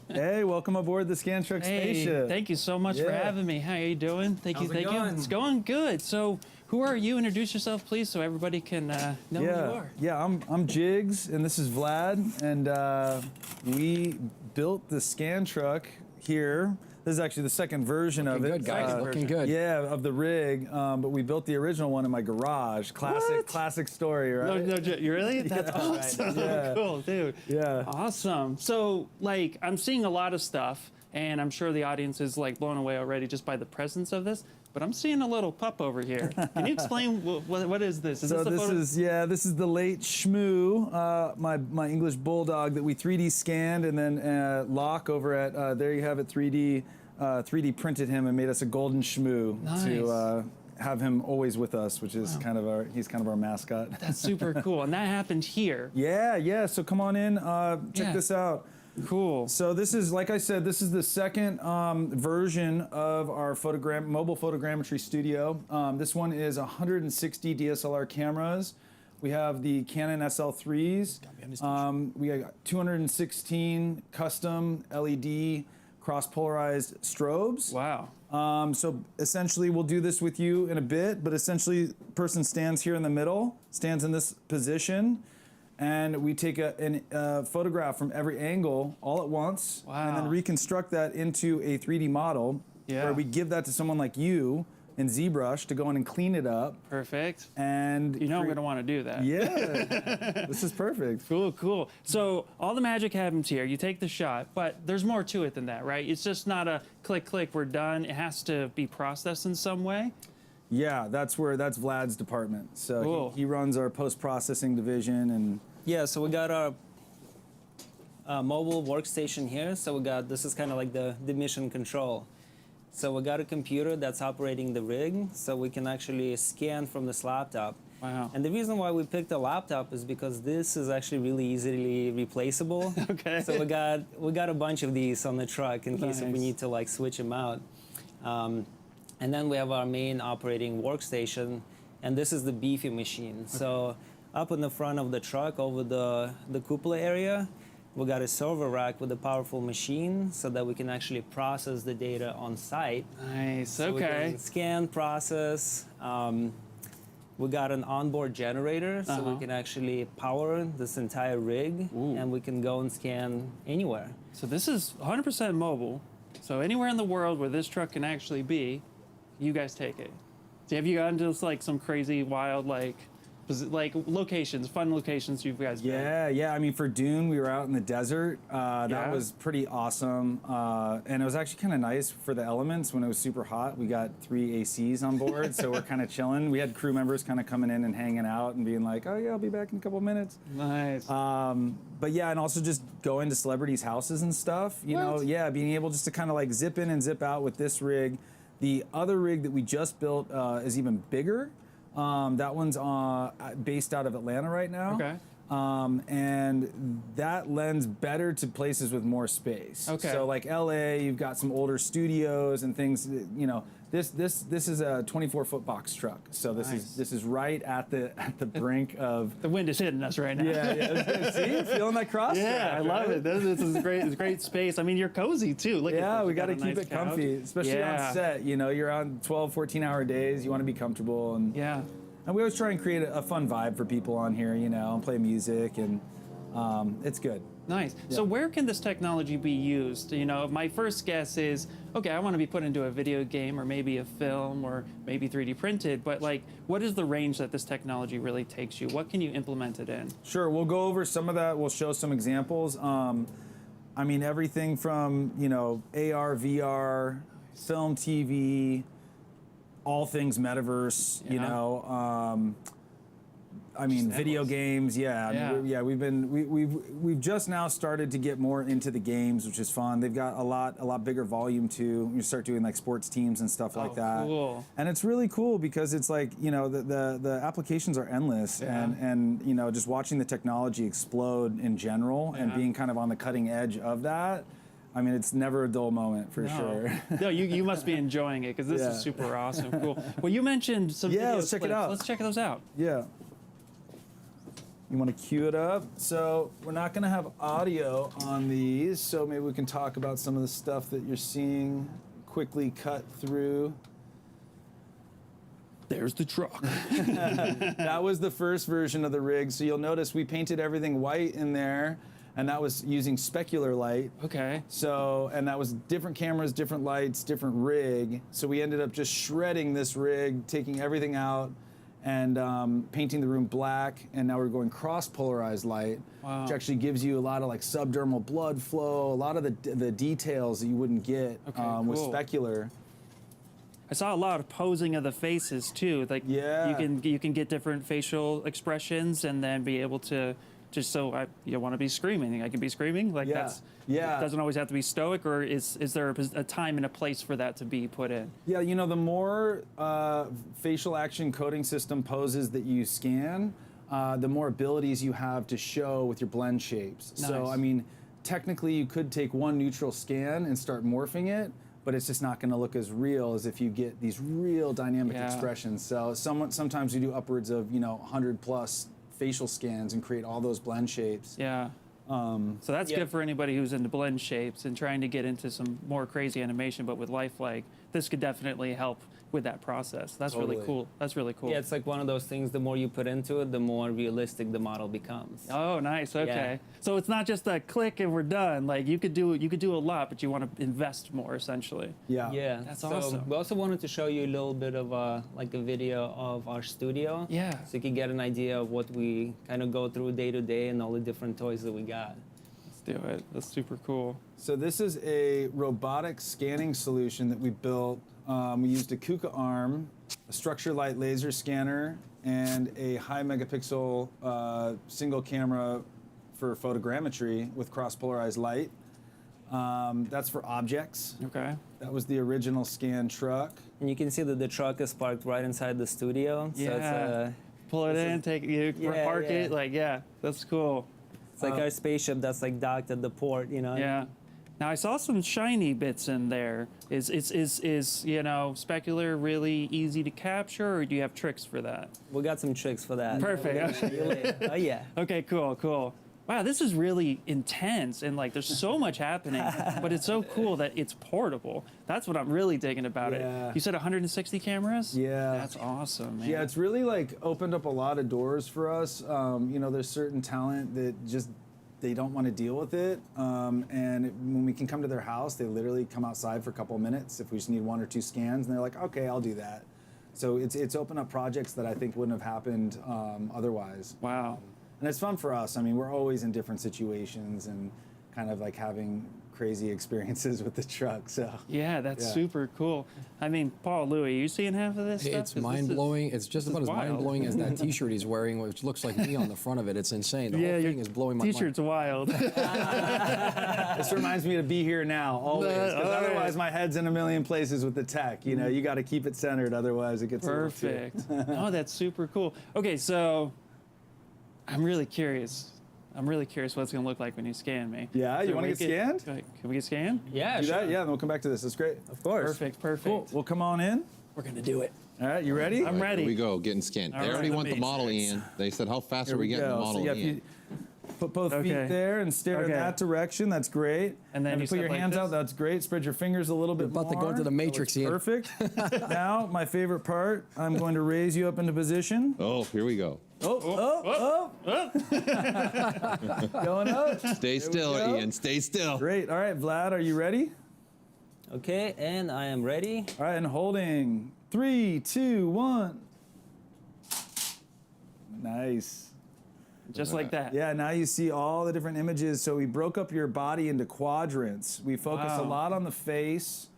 Hey, welcome aboard the Scan Truck spaceship. Thank you so much for having me. How are you doing? Thank you. It's going good. So, who are you? Introduce yourself, please, so everybody can know who you are. Yeah, I'm Jigs, and this is Vlad, and we built the Scan Truck here. This is actually the second version of it. Looking good, guys. Looking good. Yeah, of the rig, but we built the original one in my garage. Classic story, right? No, you really? That's awesome. Yeah. Cool, dude. Yeah. Awesome. So, like, I'm seeing a lot of stuff, and I'm sure the audience is like blown away already just by the presence of this. But I'm seeing a little pup over here. Can you explain what is this? This is the late Shmoo, my English bulldog that we 3D scanned, and then Locke over at there you have it 3D printed him and made us a golden Shmoo to have him always with us, which is he's kind of our mascot. That's super cool, and that happened here. Yeah. So come on in, check this out. Cool. So this is, like I said, this is the second version of our mobile photogrammetry studio. This one is 160 DSLR cameras. We have the Canon SL3s. We got 216 custom LED cross-polarized strobes. Wow. So essentially, we'll do this with you in a bit, but essentially, the person stands here in the middle, stands in this position, and we take a photograph from every angle all at once, and then reconstruct that into a 3D model, where we give that to someone like you in ZBrush to go in and clean it up. Perfect. And you know I'm going to want to do that. Yeah. This is perfect. Cool. So all the magic happens here. You take the shot, but there's more to it than that, right? It's just not a click, we're done. It has to be processed in some way. Yeah, that's Vlad's department. So cool. he runs our post-processing division. And yeah, so we got our mobile workstation here. So this is kind of like the mission control. So we got a computer that's operating the rig, so we can actually scan from this laptop. Wow. And the reason why we picked a laptop is because this is actually really easily replaceable. Okay. So we got a bunch of these on the truck in case if we need to like switch them out. And then we have our main operating workstation, and this is the beefy machine. Okay. So up in the front of the truck over the cupola area, we got a server rack with a powerful machine so that we can actually process the data on site. Nice, so okay. We can scan, process. We got an onboard generator, so we can actually power this entire rig, and we can go and scan anywhere. So this is 100% mobile. So anywhere in the world where this truck can actually be, you guys take it. So have you gotten to like some crazy, wild, like like locations, fun locations you guys been? Yeah. I mean, for Dune, we were out in the desert. That was pretty awesome. And it was actually kind of nice for the elements when it was super hot. We got 3 ACs on board, so we're kind of chilling. We had crew members kind of coming in and hanging out and being like, oh yeah, I'll be back in a couple of minutes. Nice. But yeah, and also just going to celebrities' houses and stuff. You know, being able just to kind of like zip in and zip out with this rig. The other rig that we just built is even bigger. That one's based out of Atlanta right now. Okay. And that lends better to places with more space. Okay. So like LA, you've got some older studios and things. You know, this is a 24-foot box truck. So this is right at the brink of. The wind is hitting us right now. Yeah. See, feeling that cross. Yeah, I love it. This is great. It's a great space. I mean, you're cozy too. Look at this. We got to keep it comfy, especially on set. You know, you're on 12, 14-hour days. You want to be comfortable and. Yeah. And we always try and create a fun vibe for people on here, you know, and play music, and it's good. Nice. Yeah. So where can this technology be used? You know, my first guess is, okay, I want to be put into a video game or maybe a film or maybe 3D printed, but like, what is the range that this technology really takes you? What can you implement it in? Sure, we'll go over some of that. We'll show some examples. I mean, everything from, you know, AR, VR, film, TV, all things metaverse, you know, I mean, video games, we've just now started to get more into the games, which is fun. They've got a lot bigger volume too. You start doing like sports teams and stuff like that. Cool. And it's really cool because it's like, you know, the applications are endless, and you know, just watching the technology explode in general and being kind of on the cutting edge of that. I mean, it's never a dull moment for sure. No, you must be enjoying it because this is super awesome. Cool. Well, you mentioned some video let's check clips. it out. Let's check those out. Yeah. You want to cue it up? So we're not going to have audio on these, so maybe we can talk about some of the stuff that you're seeing quickly cut through. There's the truck. That was the first version of the rig. So you'll notice we painted everything white in there, and that was using specular light. Okay. So, and that was different cameras, different lights, different rig. So we ended up just shredding this rig, taking everything out, and painting the room black. And now we're going cross-polarized light, which actually gives you a lot of like subdermal blood flow, a lot of the details that you wouldn't get with specular. I saw a lot of posing of the faces too. Like you can get different facial expressions and then be able to. Just so you want to be screaming. I can be screaming. Like it doesn't always have to be stoic, or is there a time and a place for that to be put in? Yeah, you know, the more facial action coding system poses that you scan, the more abilities you have to show with your blend shapes. Nice. So, I mean, technically you could take one neutral scan and start morphing it, but it's just not going to look as real as if you get these real dynamic expressions. So sometimes you do upwards of, you know, 100 plus facial scans and create all those blend shapes. Yeah. So that's good for anybody who's into blend shapes and trying to get into some more crazy animation, but with lifelike, this could definitely help with that process. That's really cool. That's really cool. Yeah, it's like one of those things, the more you put into it, the more realistic the model becomes. Oh, nice. Okay. So it's not just a click and we're done. Like you could do a lot, but you want to invest more essentially. Yeah. That's awesome. We also wanted to show you a little bit of like a video of our studio. Yeah. So you can get an idea of what we kind of go through day to day and all the different toys that we got. Let's do it. That's super cool. So this is a robotic scanning solution that we built. We used a KUKA arm, a structure light laser scanner, and a high megapixel single camera for photogrammetry with cross-polarized light. That's for objects. Okay. That was the original scan truck. And you can see that the truck is parked right inside the studio. Yeah. So it's pull it in, take it, park it. Like, that's cool. It's like our spaceship that's like docked at the port, you know? Yeah. Now I saw some shiny bits in there. Is you know, specular really easy to capture, or do you have tricks for that? We got some tricks for that. Perfect. Oh yeah. Okay, cool. Wow, this is really intense, and like there's so much happening, but it's so cool that it's portable. That's what I'm really digging about it. You said 160 cameras? Yeah. That's awesome, man. Yeah, it's really like opened up a lot of doors for us. You know, there's certain talent that just they don't want to deal with it. When we can come to their house, they literally come outside for a couple of minutes if we just need 1 or 2 scans, and they're like, okay, I'll do that. So it's opened up projects that I think wouldn't have happened otherwise. Wow. And it's fun for us. I mean, we're always in different situations and kind of like having crazy experiences with the truck. So yeah, that's super cool. I mean, Paul, Louis, you seeing half of this stuff? It's mind-blowing. It's just about as mind-blowing as that T-shirt he's wearing, which looks like me on the front of it. It's insane. The whole thing is blowing my mind. T-shirt's wild. This reminds me to be here now, always. Because otherwise my head's in a million places with the tech. You know, you got to keep it centered, otherwise it gets perfect. Oh, that's super cool. Okay, so I'm really curious. I'm really curious what it's going to look like when you scan me. Yeah, so you want to get scanned? Can we get scanned? Yeah, do sure. that? Yeah, then we'll come back to this. That's great. Of course. Perfect, perfect. Cool. Well, come on in. We're going to do it. All right, you ready? I'm ready. Here we go, getting scanned. They already want the model in. They said, how fast are we getting the model in? Put both feet there and stare in that direction. That's great. And then you put your like hands this? out. That's great. Spread your fingers a little bit more. About to go into the Matrix, Ian. Perfect. Now, my favorite part. I'm going to raise you up into position. Oh, here we go. Oh. Going up. Stay still, Ian. Stay still. Great. All right, Vlad, are you ready? Okay, and I am ready. All right, and holding. 3, 2, 1. Nice. Just like that. Yeah, now you see all the different images. So we broke up your body into quadrants. We focus a lot on the face.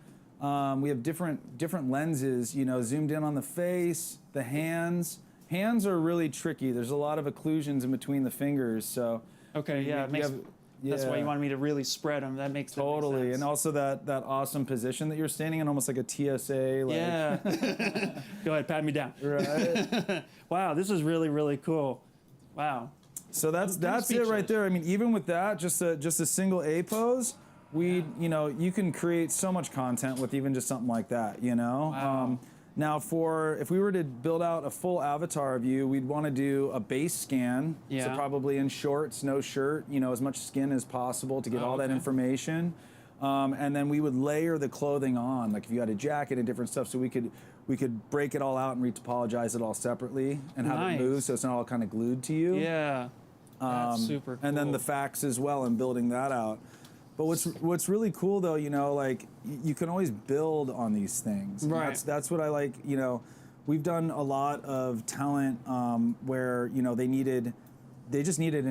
We have different lenses, you know, zoomed in on the face, the hands. Hands are really tricky. There's a lot of occlusions in between the fingers. So okay, yeah, that's why you wanted me to really spread them. That makes totally. sense. And also that awesome position that you're standing in, almost like a TSA. Like. Yeah. Go ahead, pat me down. Right. Wow, this is really, really cool. Wow. So that's it right there. I mean, even with that, just a single A pose, you know, you can create so much content with even just something like that, you know. Wow. Now, if we were to build out a full avatar of you, we'd want to do a base scan. Yeah. So probably in shorts, no shirt, you know, as much skin as possible to get all that information. And then we would layer the clothing on, like if you had a jacket and different stuff, so we could break it all out and retopologize it all separately and have it move so it's not all kind of glued to you. Yeah. That's super cool. And then the facts as well and building that out. But what's really cool though, you know, like you can always build on these things. Right. That's what I like. You know, we've done a lot of talent where you know they just needed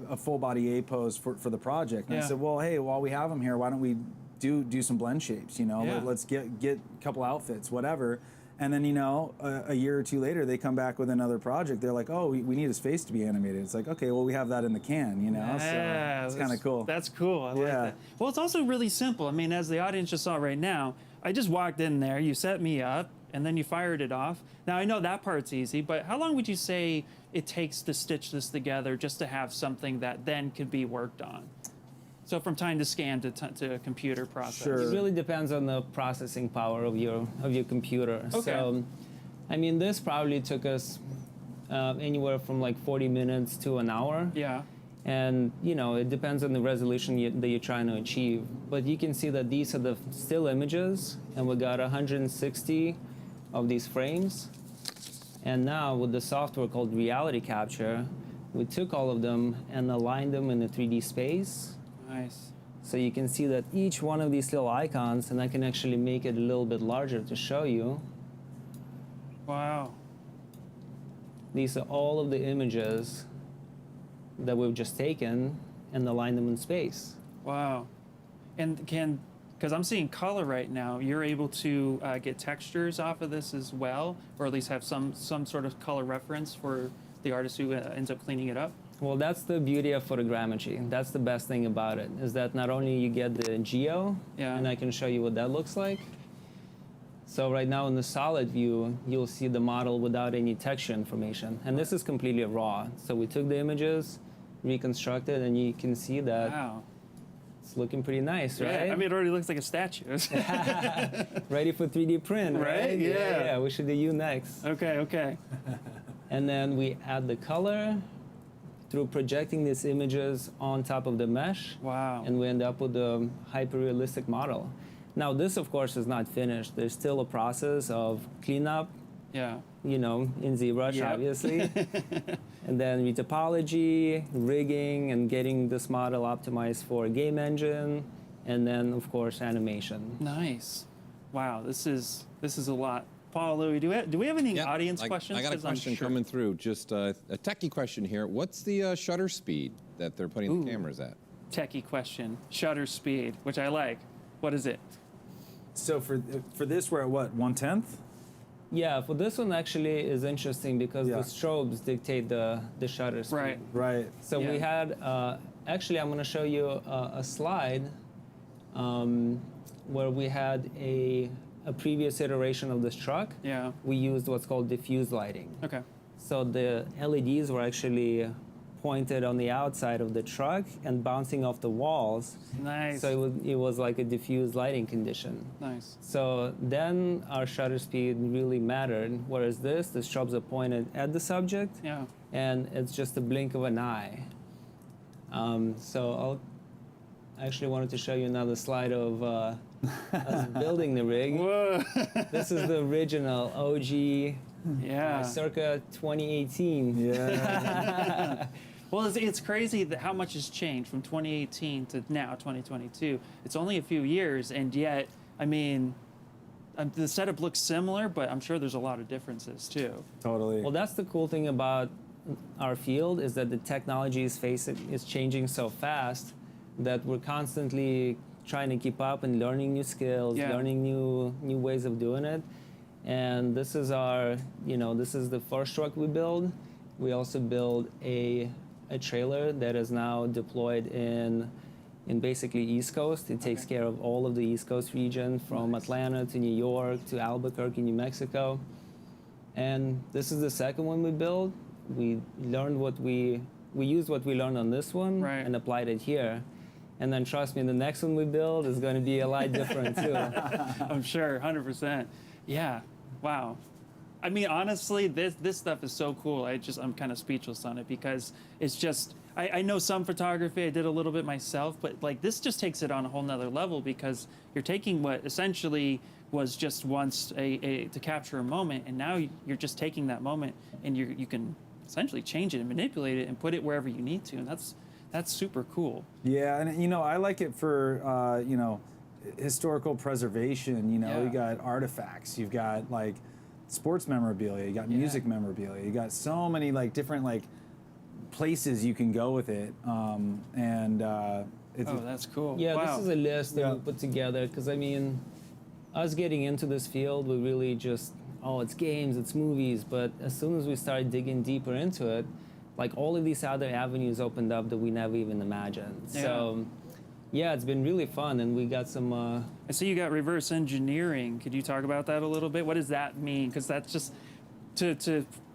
a full body A pose for the project. And I said, well, hey, while we have them here, why don't we do some blend shapes? You know, let's get a couple outfits, whatever. And then, you know, a year or two later, they come back with another project. They're like, oh, we need his face to be animated. It's like, okay, well, we have that in the can, you know? Yeah, so it's kind of cool. That's cool. I like that. Well, it's also really simple. I mean, as the audience just saw right now, I just walked in there, you set me up, and then you fired it off. Now, I know that part's easy, but how long would you say it takes to stitch this together just to have something that then could be worked on? So from time to scan to a computer process. Sure. It really depends on the processing power of your computer. Okay. So, I mean, this probably took us anywhere from like 40 minutes to an hour. Yeah. And, you know, it depends on the resolution that you're trying to achieve. But you can see that these are the still images, and we got 160 of these frames. And now with the software called Reality Capture, we took all of them and aligned them in a 3D space. Nice. So you can see that each one of these little icons, and I can actually make it a little bit larger to show you. Wow. These are all of the images that we've just taken and aligned them in space. Wow. And because I'm seeing color right now, you're able to get textures off of this as well, or at least have some sort of color reference for the artist who ends up cleaning it up? Well, that's the beauty of photogrammetry. That's the best thing about it, is that not only you get the geo, and I can show you what that looks like. So right now in the solid view, you'll see the model without any texture information. And this is completely raw. So we took the images, reconstructed, and you can see that it's looking pretty nice, right? Yeah, I mean, it already looks like a statue. Ready for 3D print, right? Yeah. We should do you next. Okay. And then we add the color through projecting these images on top of the mesh. Wow. And we end up with a hyper-realistic model. Now, this, of course, is not finished. There's still a process of cleanup, you know, in ZBrush, obviously. And then retopology, rigging, and getting this model optimized for a game engine. And then, of course, animation. Nice. Wow, this is a lot. Paul, Louis, do we have any audience questions? I got a 'Cause I'm question sure- coming through. Just a techie question here. What's the shutter speed that they're putting the cameras at? Techie question. Shutter speed, which I like. What is it? So for this, we're at what, 1/10? Yeah, for this one actually is interesting because the strobes dictate the shutter speed. Right. Right. So we had, actually I'm going to show you a slide where we had a previous iteration of this truck. Yeah. We used what's called diffuse lighting. Okay. So the LEDs were actually pointed on the outside of the truck and bouncing off the walls. Nice. So it was like a diffuse lighting condition. Nice. So then our shutter speed really mattered, whereas the strobes are pointed at the subject, Yeah. and it's just a blink of an eye. So I actually wanted to show you another slide of us building the rig. Whoa. This is the original OG, Yeah. circa 2018. Yeah. Well, it's crazy that how much has changed from 2018 to now 2022. It's only a few years, and yet, I mean, the setup looks similar, but I'm sure there's a lot of differences too. Totally. Well, that's the cool thing about our field is that the technology is changing so fast that we're constantly trying to keep up and learning new skills, learning new ways of doing it. And this is this is the first truck we build. We also build a trailer that is now deployed in basically East Coast. It takes care of all of the East Coast region from Atlanta to New York to Albuquerque, New Mexico. And this is the second one we built. We learned we used what we learned on this one and applied it here. And then trust me, the next one we build is going to be a lot different too. I'm sure, 100%. Yeah. Wow. I mean, honestly, this stuff is so cool. I'm kind of speechless on it because it's just, I know some photography, I did a little bit myself, but like this just takes it on a whole nother level because you're taking what essentially was just once to capture a moment, and now you're just taking that moment and you can essentially change it and manipulate it and put it wherever you need to, and that's super cool. Yeah, and I like it for historical preservation. You got artifacts, you've got like sports memorabilia, you got music memorabilia, you got so many like different like places you can go with it. That's cool. Yeah, wow. This is a list that we put together because I mean, us getting into this field, we really just it's games, it's movies, but as soon as we started digging deeper into it, like all of these other avenues opened up that we never even imagined. Yeah. So yeah, it's been really fun, and we got some. I see you got reverse engineering. Could you talk about that a little bit? What does that mean? Because that's just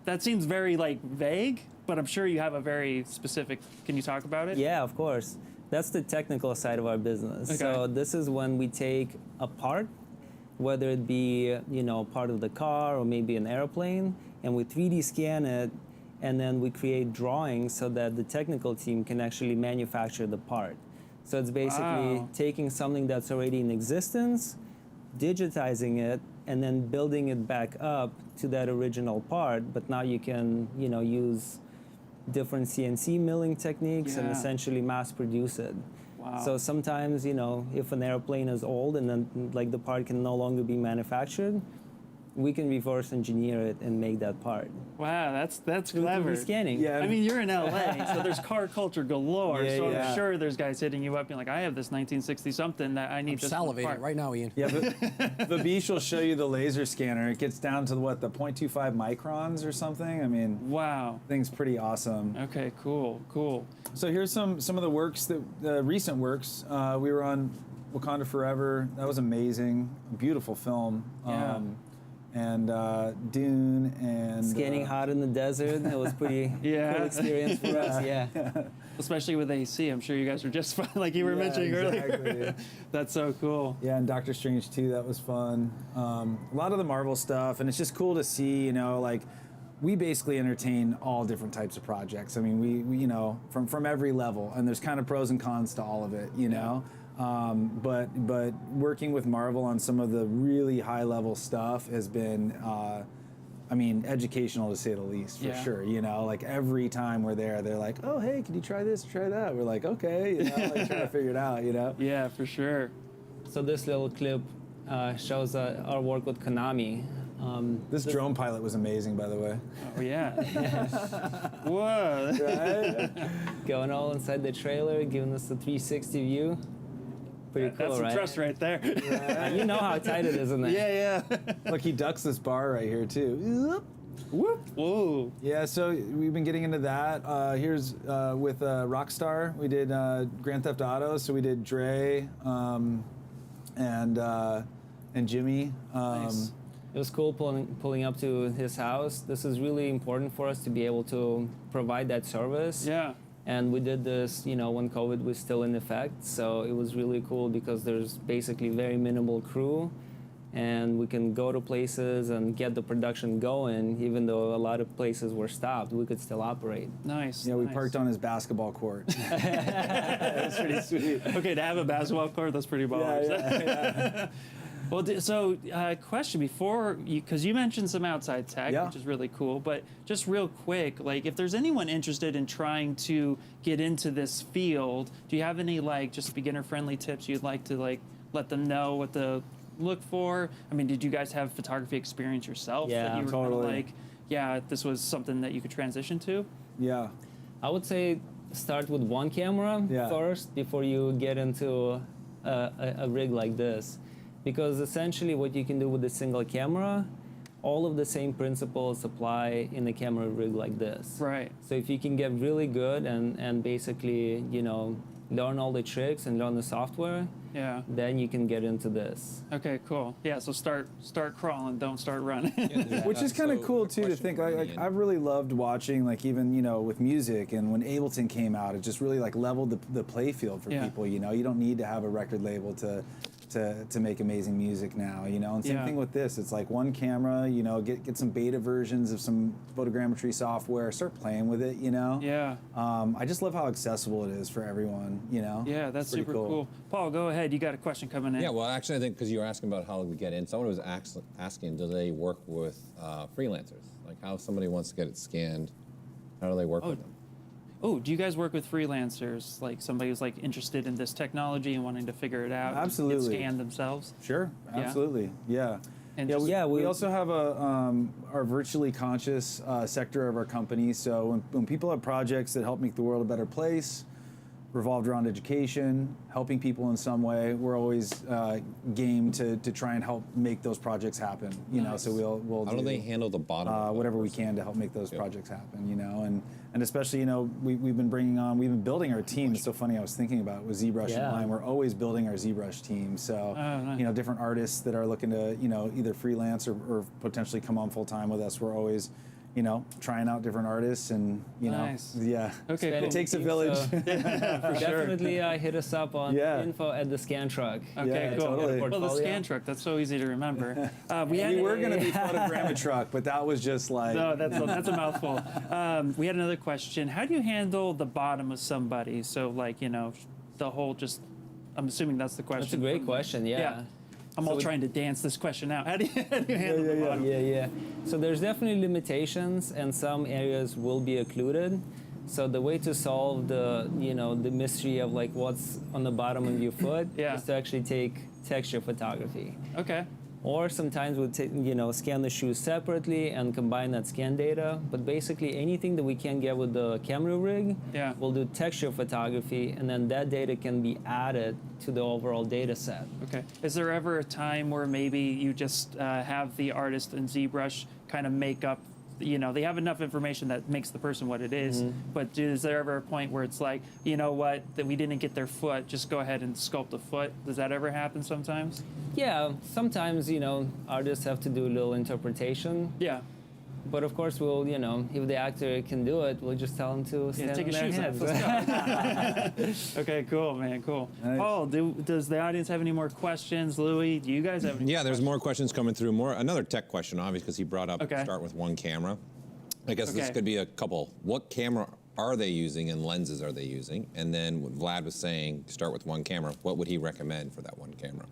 that seems very like vague, but I'm sure you have a very specific. Can you talk about it? Yeah, of course. That's the technical side of our business. Okay. So this is when we take a part, whether it be part of the car or maybe an airplane, and we 3D scan it, and then we create drawings so that the technical team can actually manufacture the part. So it's basically taking something that's already in existence, digitizing it, and then building it back up to that original part. But now you can, use different CNC milling techniques and essentially mass produce it. Wow. So sometimes, if an airplane is old and then like the part can no longer be manufactured, we can reverse engineer it and make that part. Wow, that's clever. 3D scanning. Yeah. I mean, you're in LA, so there's car culture galore. Yeah, so yeah. I'm sure there's guys hitting you up being like, I have this 1960 something that I need. I'm just one salivating part. right now, Ian. Yeah, but Babish will show you the laser scanner. It gets down to the 0.25 microns or something. I mean, Wow. thing's pretty awesome. Okay, cool. So here's some of the works recent works. We were on Wakanda Forever. That was amazing. Beautiful film. Yeah. And Dune and Scanning hot in the desert. It was pretty cool experience for us. Yeah. Especially with AC, I'm sure you guys were just fine, like you were mentioning earlier. That's so cool. Yeah, and Doctor Strange 2, that was fun. A lot of the Marvel stuff, and it's just cool to see, like, we basically entertain all different types of projects. I mean, we from every level, and there's kind of pros and cons to all of it, But working with Marvel on some of the really high level stuff has been, educational to say the least, for sure. Like every time we're there, they're like, "Oh, hey, can you try this, try that?" We're like, "Okay," like trying to figure it out, Yeah, for sure. So this little clip shows our work with Konami. This drone pilot was amazing, by the way. Oh yeah. Whoa. Right? Going all inside the trailer, giving us the 360 view. Pretty cool, That's some right? trust right there. You know how tight it is in there. Yeah. Look, he ducks this bar right here too. Whoop. Whoa. Yeah, so we've been getting into that. Here's with Rockstar. We did Grand Theft Auto, so we did Dre and Jimmy. Nice. It was cool pulling up to his house. This is really important for us to be able to provide that service. Yeah. And we did this, when COVID was still in effect. So it was really cool because there's basically very minimal crew, and we can go to places and get the production going, even though a lot of places were stopped. We could still operate. Nice. Yeah, we parked on his basketball court. That's pretty sweet. Okay, to have a basketball court, that's pretty ballers. Yeah. Well, so question before you, because you mentioned some outside tech, Yeah. which is really cool, but just real quick, like if there's anyone interested in trying to get into this field, do you have any just beginner-friendly tips you'd like to let them know what to look for? I mean, did you guys have photography experience yourself? Yeah, that you were totally. This was something that you could transition to? Yeah. I would say start with one camera first before you get into a rig like this. Because essentially what you can do with a single camera, all of the same principles apply in a camera rig like this. Right. So if you can get really good and basically, learn all the tricks and learn the software, then you can get into this. Okay, cool. Yeah, so start crawling, don't start running. Which is kind of cool too to think. Like I've really loved watching, even with music, and when Ableton came out, it just really leveled the play field for people. You don't need to have a record label to make amazing music now, and same thing with this. It's like one camera, get some beta versions of some photogrammetry software, start playing with it, Yeah. I just love how accessible it is for everyone, Yeah, that's Pretty super cool. Paul, go ahead. You got a question coming in. Yeah, well, actually, I think because you were asking about how we get in, someone was asking, do they work with freelancers? Like how somebody wants to get it scanned, how do they work with them? Oh, do you guys work with freelancers? Like somebody who's interested in this technology and wanting to figure it out? Absolutely. And get scanned themselves? Sure, absolutely, yeah. And we also have our virtually conscious sector of our company. So when people have projects that help make the world a better place, revolved around education, helping people in some way, we're always game to try and help make those projects happen. So we'll How do they handle the bottom? whatever we can to help make those projects happen. And especially we've been building our team. It's so funny. I was thinking about with ZBrush in mind. We're always building our ZBrush team. So nice. Different artists that are looking to either freelance or potentially come on full time with us. We're always trying out different artists, and Nice. yeah. Okay, It cool. takes a village. For sure. Definitely hit us up on info at the Scan Truck. Okay, Yeah, cool. totally. Well, the scan truck, that's so easy to remember. We were going to be photogrammetry truck, but that was just like... No, that's a mouthful. We had another question. How do you handle the bottom of somebody? So the whole I'm assuming that's the question. That's a great question, yeah. I'm all trying to dance this question out. How do you handle the bottom? Yeah. So there's definitely limitations, and some areas will be occluded. So the way to solve the mystery of what's on the bottom of your foot is to actually take texture photography. Okay. Or sometimes we'll scan the shoes separately and combine that scan data. But basically anything that we can get with the camera rig, we'll do texture photography, and then that data can be added to the overall data set. Okay. Is there ever a time where maybe you just have the artist in ZBrush kind of make up, they have enough information that makes the person what it is, but is there ever a point where it's like, that we didn't get their foot, just go ahead and sculpt a foot? Does that ever happen sometimes? Yeah, sometimes, artists have to do a little interpretation. Yeah. But of course, we'll, if the actor can do it, we'll just tell him to stand take on his their shoes heads. off. Let's go. Okay, cool, man, cool. Nice. Paul, does the audience have any more questions? Louis, do you guys have any? Yeah, there's more questions coming through. Another tech question, obviously, because he brought up start with one camera. I guess this could be a couple. What camera are they using and lenses are they using? And then what Vlad was saying, start with one camera. What would he recommend for that one camera?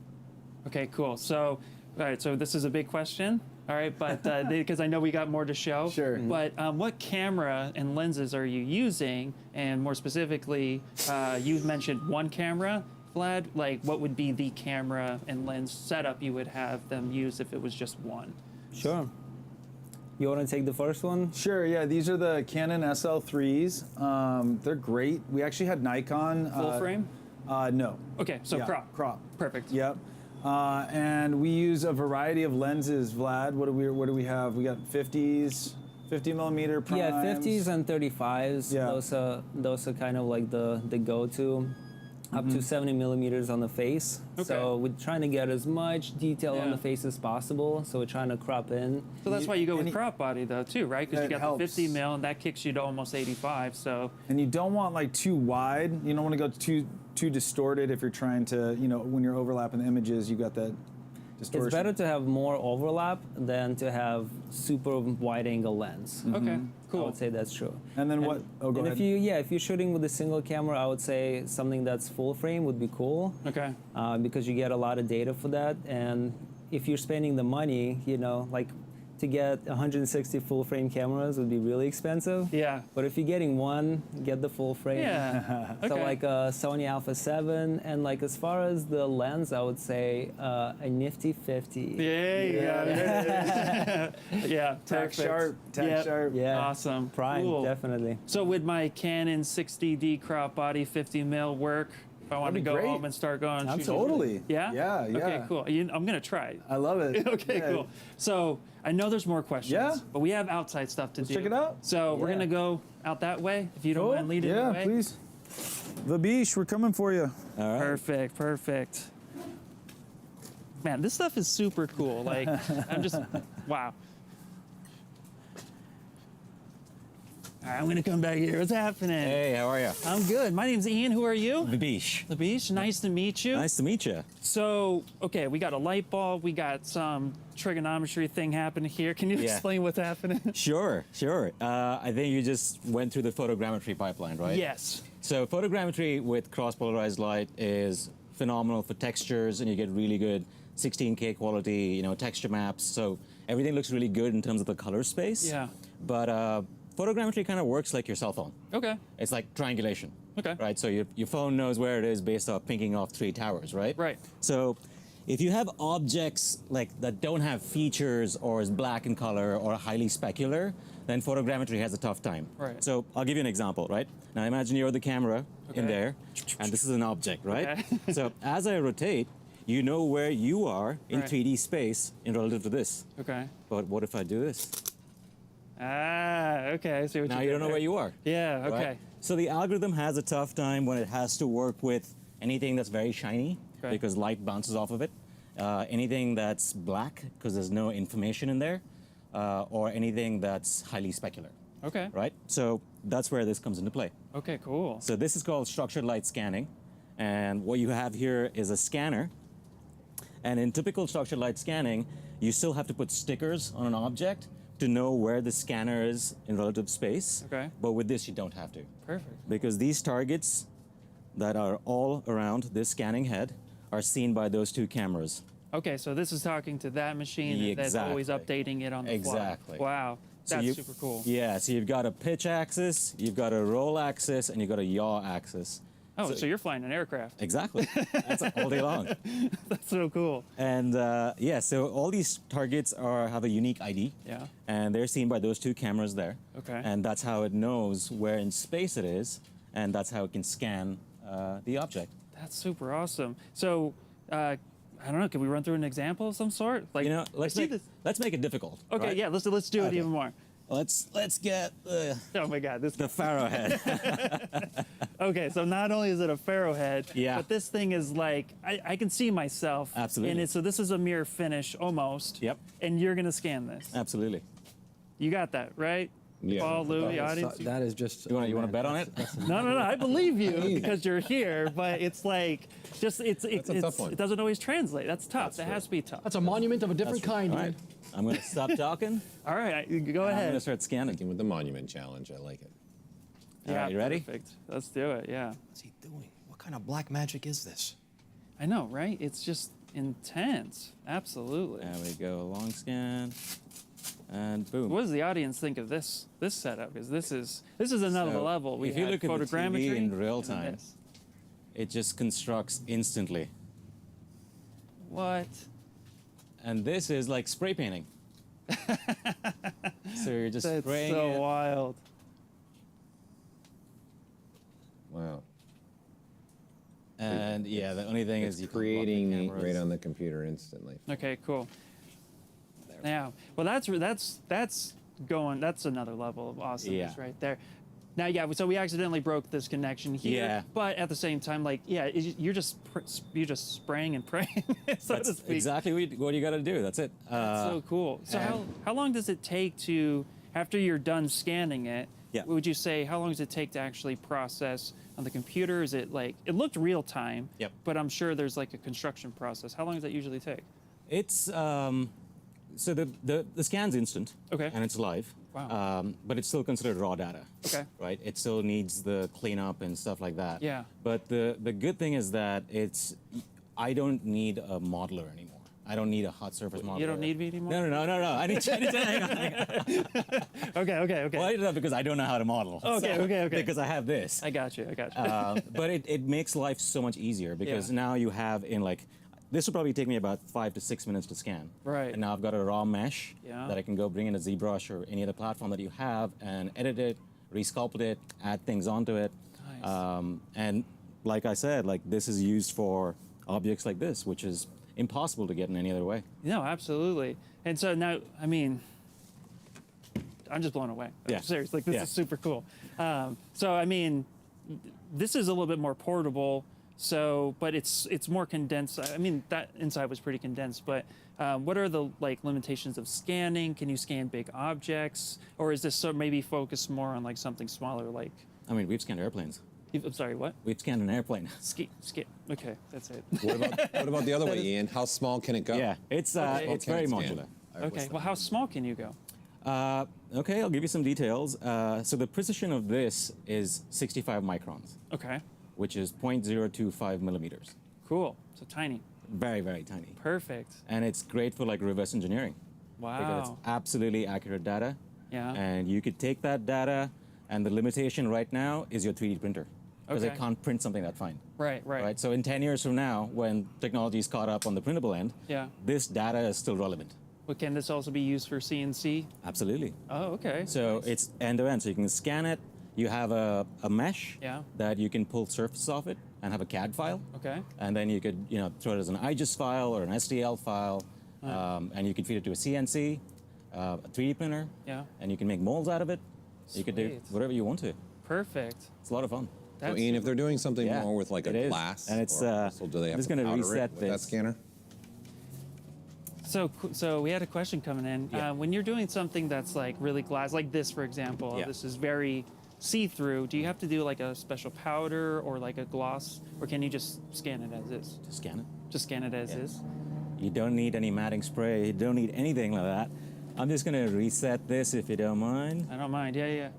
Okay, cool. So, all right, so this is a big question. All right, but because I know we got more to show. Sure. But what camera and lenses are you using? And more specifically, you've mentioned one camera. Vlad, what would be the camera and lens setup you would have them use if it was just one? Sure. You want to take the first one? Sure, yeah. These are the Canon SL3s. They're great. We actually had Nikon. Full frame? No. Okay, so Yeah, crop. Crop. Perfect. Yep. And we use a variety of lenses, Vlad. What do we have? We got 50s, 50 millimeter primes. Yeah, 50s and 35s. Yeah. Those are kind of like the go-to. Up to 70 millimeters on the face. Okay. So we're trying to get as much detail on the face as possible. So we're trying to crop in. So that's why you go with crop body though too, right? Because you That got helps. the 50 mil and that kicks you to almost 85. So And you don't want like too wide. You don't want to go too distorted if you're trying to, when you're overlapping the images, you got that distortion. It's better to have more overlap than to have super wide angle lens. okay, cool. I would say that's true. And then what? Oh, go ahead. If you're shooting with a single camera, I would say something that's full frame would be cool. Okay. Because you get a lot of data for that, and if you're spending the money, like to get 160 full frame cameras would be really expensive. Yeah. But if you're getting one, get the full frame. Yeah. So Okay. like a Sony Alpha 7, and like as far as the lens, I would say a nifty 50. Yeah, you got it. Yeah, Tack perfect. sharp, tack Yep. sharp. Yeah. Awesome. Prime, Cool. definitely. So would my Canon 60D crop body 50 mil work if I wanted to That'd be go great. home and start going? shooting? Totally. Yeah? Yeah, yeah. Okay, cool. I'm going to try it. I love it. Okay, Yeah. cool. So I know there's more questions, Yeah. but we have outside stuff to do. check it out. So we're Yeah. going to go out that way, if you don't Cool. mind leading Yeah, the way. please. Vabish, we're coming for you. All right. Perfect, perfect. Man, this stuff is super cool. Like, I'm just, wow. All right, I'm gonna come back here. What's happening? Hey, how are you? I'm good. My name's Ian. Who are you? Babish. Labish, nice to meet you. Nice to meet you. So, okay, we got a light bulb. We got some trigonometry thing happening here. Can you Yeah. explain what's happening? Sure, sure. I think you just went through the photogrammetry pipeline, right? Yes. So photogrammetry with cross-polarized light is phenomenal for textures, and you get really good 16K quality, texture maps. So everything looks really good in terms of the color space. Yeah. But photogrammetry kind of works like your cell phone. Okay. It's like triangulation. Okay. Right. So your phone knows where it is based off pinging off 3 towers, right? Right. So if you have objects like that don't have features or is black in color or highly specular, then photogrammetry has a tough time. Right. So I'll give you an example, right? Now imagine you're the camera in Okay. there, and this is an object, right? Okay. So as I rotate, you know where you are in Right. 3D space in relative to this. Okay. But what if I do this? Ah, okay. I see what Now you you did don't know there. where you are. Yeah, okay. Right? So the algorithm has a tough time when it has to work with anything that's very shiny Okay. because light bounces off of it, anything that's black because there's no information in there, or anything that's highly specular, Okay. right? So that's where this comes into play. Okay, cool. So this is called structured light scanning, and what you have here is a scanner. And in typical structured light scanning, you still have to put stickers on an object to know where the scanner is in relative space. Okay. But with this, you don't have to. Perfect. Because these targets that are all around this scanning head are seen by those 2 cameras. Okay, so this is talking to that machine that's always updating it on the fly. Exactly. Wow, So that's you- super cool. Yeah, so you've got a pitch axis, you've got a roll axis, and you've got a yaw axis. Oh, so you're flying an aircraft. Exactly. That's all day long. That's so cool. And yeah, so all these targets have a unique ID. Yeah. And they're seen by those 2 cameras there. Okay. And that's how it knows where in space it is, and that's how it can scan the object. That's super awesome. So, I don't know. Can we run through an example of some sort? Like, Let's make it difficult. Okay, right? yeah. Let's do it Okay. even more. Let's get Oh my God, this the pharaoh head. Okay, so not only is it a pharaoh head, Yeah. but this thing is like I can see myself. Absolutely. in it. So this is a mirror finish almost. Yep. And you're gonna scan this. Absolutely. You got that right? Yeah. Paul, Lou, the audience. That is just. You want to bet on it? No. I believe you because you're here, but it's like just it's a tough one. it doesn't always translate. That's tough. That has to be tough. That's a monument of a different kind, All man. right. I'm going to stop talking. All right, go I'm going ahead. to start scanning. With the monument challenge, I like it. All right, you ready? Perfect. Let's do it. Yeah. What's he doing? What kind of black magic is this? I know, right? It's just intense. Absolutely. There we go. Long scan. And boom. What does the audience think of this setup? Because this is another So, level. We if you had look at the photogrammetry TV in real and then time, this. it just constructs instantly. What? And this is like spray painting. So you're just That's spraying so it. wild. Wow. And yeah, the only thing It's is you creating can lock the right cameras. on the computer instantly. Okay, cool. Yeah, well, that's going. That's another level of awesomeness right there. Now, yeah, so we accidentally broke this connection here, Yeah. but at the same time, like, yeah, you're just spraying and praying, so That's to speak. exactly what you got to do. That's it. That's so cool. So how long does it take to, after you're done scanning it, would you say, how long does it take to actually process on the computer? Is it like, it looked real time, but I'm sure there's like a construction process. How long does that usually take? It's, so the scan's instant. Okay. And it's live. Wow. But it's still considered raw data. Okay. Right? It still needs the cleanup and stuff like that. Yeah. But the good thing is that I don't need a modeler anymore. I don't need a hot surface modeler. You don't need me anymore? No. I need to hang on. Okay. Well, I did that because I don't know how to model. Okay. Because I have this. I got you. But it makes life so much easier because now you have this will probably take me about 5 to 6 minutes to scan. Right. And now I've got a raw mesh that I can go bring in a ZBrush or any other platform that you have and edit it, resculpt it, add things onto it. Nice. And like I said, this is used for objects like this, which is impossible to get in any other way. No, absolutely. And so now, I mean, I'm just blown away. Yeah. Seriously, this is super cool. So, I mean, this is a little bit more portable. So, but it's more condensed. I mean, that inside was pretty condensed, but what are the limitations of scanning? Can you scan big objects? Or is this maybe focused more on something smaller like? I mean, we've scanned airplanes. I'm sorry, what? We've scanned an airplane. Okay, that's it. What about the other way, Ian? How small can it go? Yeah, it's very modular. Okay, well, how small can you go? Okay, I'll give you some details. So the precision of this is 65 microns. Okay. Which is 0.025 millimeters. Cool. So tiny. Very, very tiny. Perfect. And it's great for reverse engineering. Wow. Because it's absolutely accurate data. Yeah. And you could take that data, and the limitation right now is your 3D printer. Because it can't print something that fine. Right. So in 10 years from now, when technology is caught up on the printable end, this data is still relevant. But can this also be used for CNC? Absolutely. Oh, okay. So nice. It's end-to-end. So you can scan it. You have a mesh that you can pull surfaces off it and have a CAD file. Okay. And then you could throw it as an IGES file or an STL file, and you can feed it to a CNC, a 3D printer, and you can make molds out of it. Sweet. You could do whatever you want to. Perfect. It's a lot of fun. So Ian, if they're doing something more with a glass, and it's so do they have just to going to powder reset it with that scanner? So we had a question coming in. When you're doing something that's really glass, like this, for example, this is very see-through. Do you have to do a special powder or a gloss, or can you just scan it as is? Just scan it. Just scan it as is. You don't need any matting spray. You don't need anything like that. I'm just going to reset this if you don't mind. I don't mind. Yeah.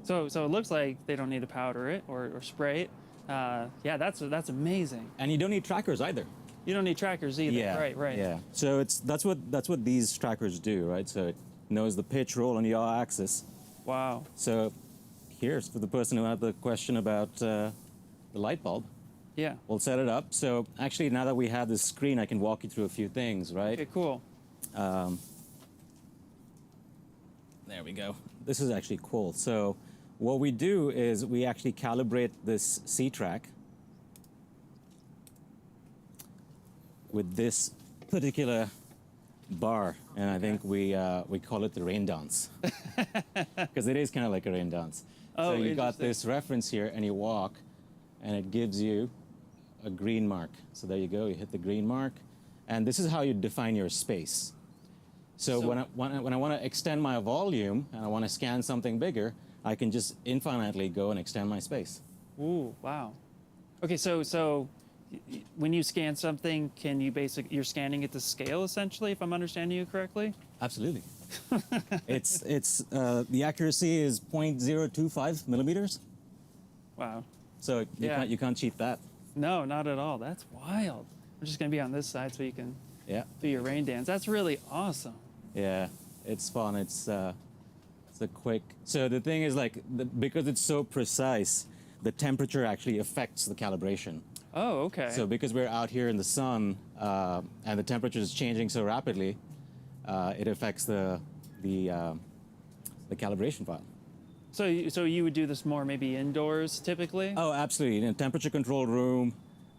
So it looks like they don't need to powder it or spray it. Yeah, that's amazing. And you don't need trackers either. You don't need trackers either. Yeah. Right. Yeah. So that's what these trackers do, right? So it knows the pitch, roll, on your axis. Wow. So here's for the person who had the question about the light bulb. Yeah. We'll set it up. So actually, now that we have this screen, I can walk you through a few things, right? Okay, cool. There we go. This is actually cool. So what we do is we actually calibrate this C-track with this particular bar, and I think we call it the rain dance because it is kind of like a rain dance. Oh, so you got this reference here, and you walk, and it gives you a green mark. So there you go. You hit the green mark, and this is how you define your space. So when I want to extend my volume and I want to scan something bigger, I can just infinitely go and extend my space. Ooh, wow. Okay, so when you scan something, can you you're scanning it to scale essentially, if I'm understanding you correctly? Absolutely. it's the accuracy is 0.025 millimeters. Wow. So you can't cheat that. No, not at all. That's wild. We're just gonna be on this side so you can do your rain dance. That's really awesome. Yeah, it's fun. It's a quick. So the thing is because it's so precise, the temperature actually affects the calibration. Oh, okay. So because we're out here in the sun and the temperature is changing so rapidly, it affects the calibration file. So you would do this more maybe indoors typically? Oh, absolutely. In a temperature controlled room,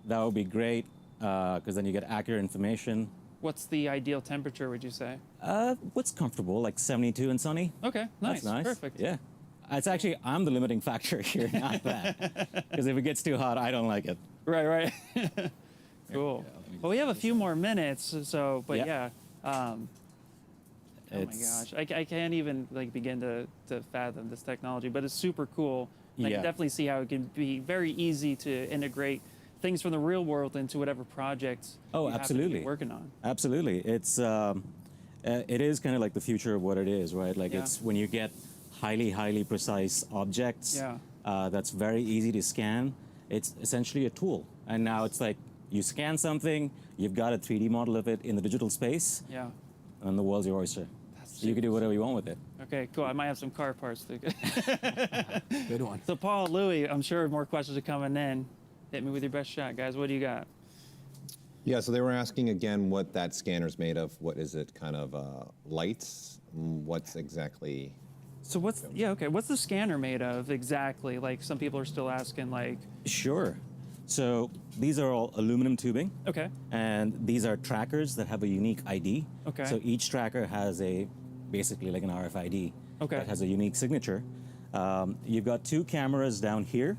that would be great because then you get accurate information. What's the ideal temperature, would you say? What's comfortable, like 72 and sunny. Okay, nice. That's nice. Perfect. Yeah. It's actually, I'm the limiting factor here, not that. Because if it gets too hot, I don't like it. Right. Cool. Well, we have a few more minutes, so, but yeah. Oh my gosh, I can't even like begin to fathom this technology, but it's super cool. And I can definitely see how it can be very easy to integrate things from the real world into whatever projects you happen to be working on. Absolutely. It is kind of like the future of what it is, right? Like it's when you get highly precise objects that's very easy to scan, it's essentially a tool. And now it's like you scan something, you've got a 3D model of it in the digital space, and the world's your oyster. You can do whatever you want with it. Okay, cool. I might have some car parts too. Good one. So Paul, Louis, I'm sure more questions are coming in. Hit me with your best shot, guys. What do you got? Yeah, so they were asking again what that scanner's made of. What is it, kind of lights? What's exactly? So what's the scanner made of exactly? Like some people are still asking like. Sure. So these are all aluminum tubing. Okay. And these are trackers that have a unique ID. Okay. So each tracker has basically like an RFID. Okay. That has a unique signature. You've got two cameras down here.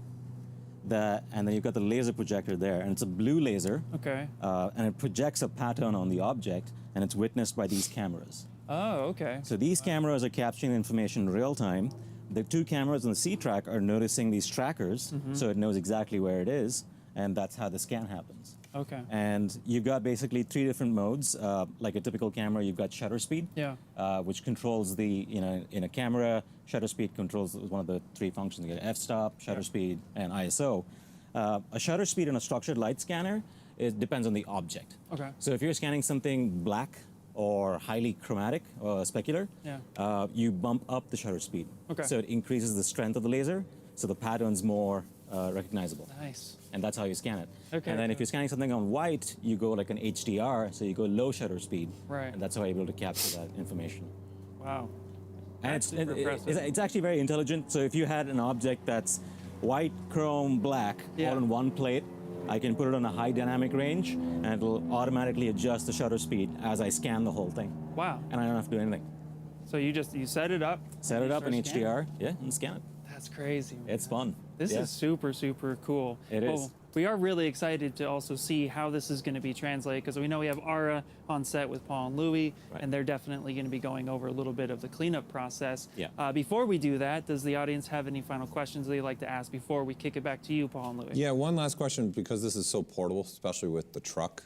And then you've got the laser projector there, and it's a blue laser. Okay. And it projects a pattern on the object, and it's witnessed by these cameras. Oh, okay. So these cameras are capturing information in real time. The two cameras on the C-track are noticing these trackers, so it knows exactly where it is, and that's how the scan happens. Okay. And you've got basically three different modes. Like a typical camera, you've got shutter speed, which controls in a camera, shutter speed controls one of the three functions. You get f-stop, shutter speed, and ISO. A shutter speed in a structured light scanner, it depends on the object. Okay. So if you're scanning something black or highly chromatic or specular, you bump up the shutter speed. Okay. So it increases the strength of the laser, so the pattern's more recognizable. Nice. And that's how you scan it. Okay. And then if you're scanning something on white, you go like an HDR, so you go low shutter speed. Right. And that's how you're able to capture that information. Wow. And That's super impressive. it's actually very intelligent. So if you had an object that's white, chrome, black, all in one plate, I can put it on a high dynamic range, and it'll automatically adjust the shutter speed as I scan the whole thing. Wow. And I don't have to do anything. So you set it up. Set it up in start scanning? HDR, and scan it. That's crazy. Man. It's fun. This is super, super cool. It is. We are really excited to also see how this is going to be translated, because we know we have Ara on set with Paul and Louis, and they're definitely going to be going over a little bit of the cleanup process. Yeah. Before we do that, does the audience have any final questions they'd like to ask before we kick it back to you, Paul and Louis? Yeah, one last question, because this is so portable, especially with the truck.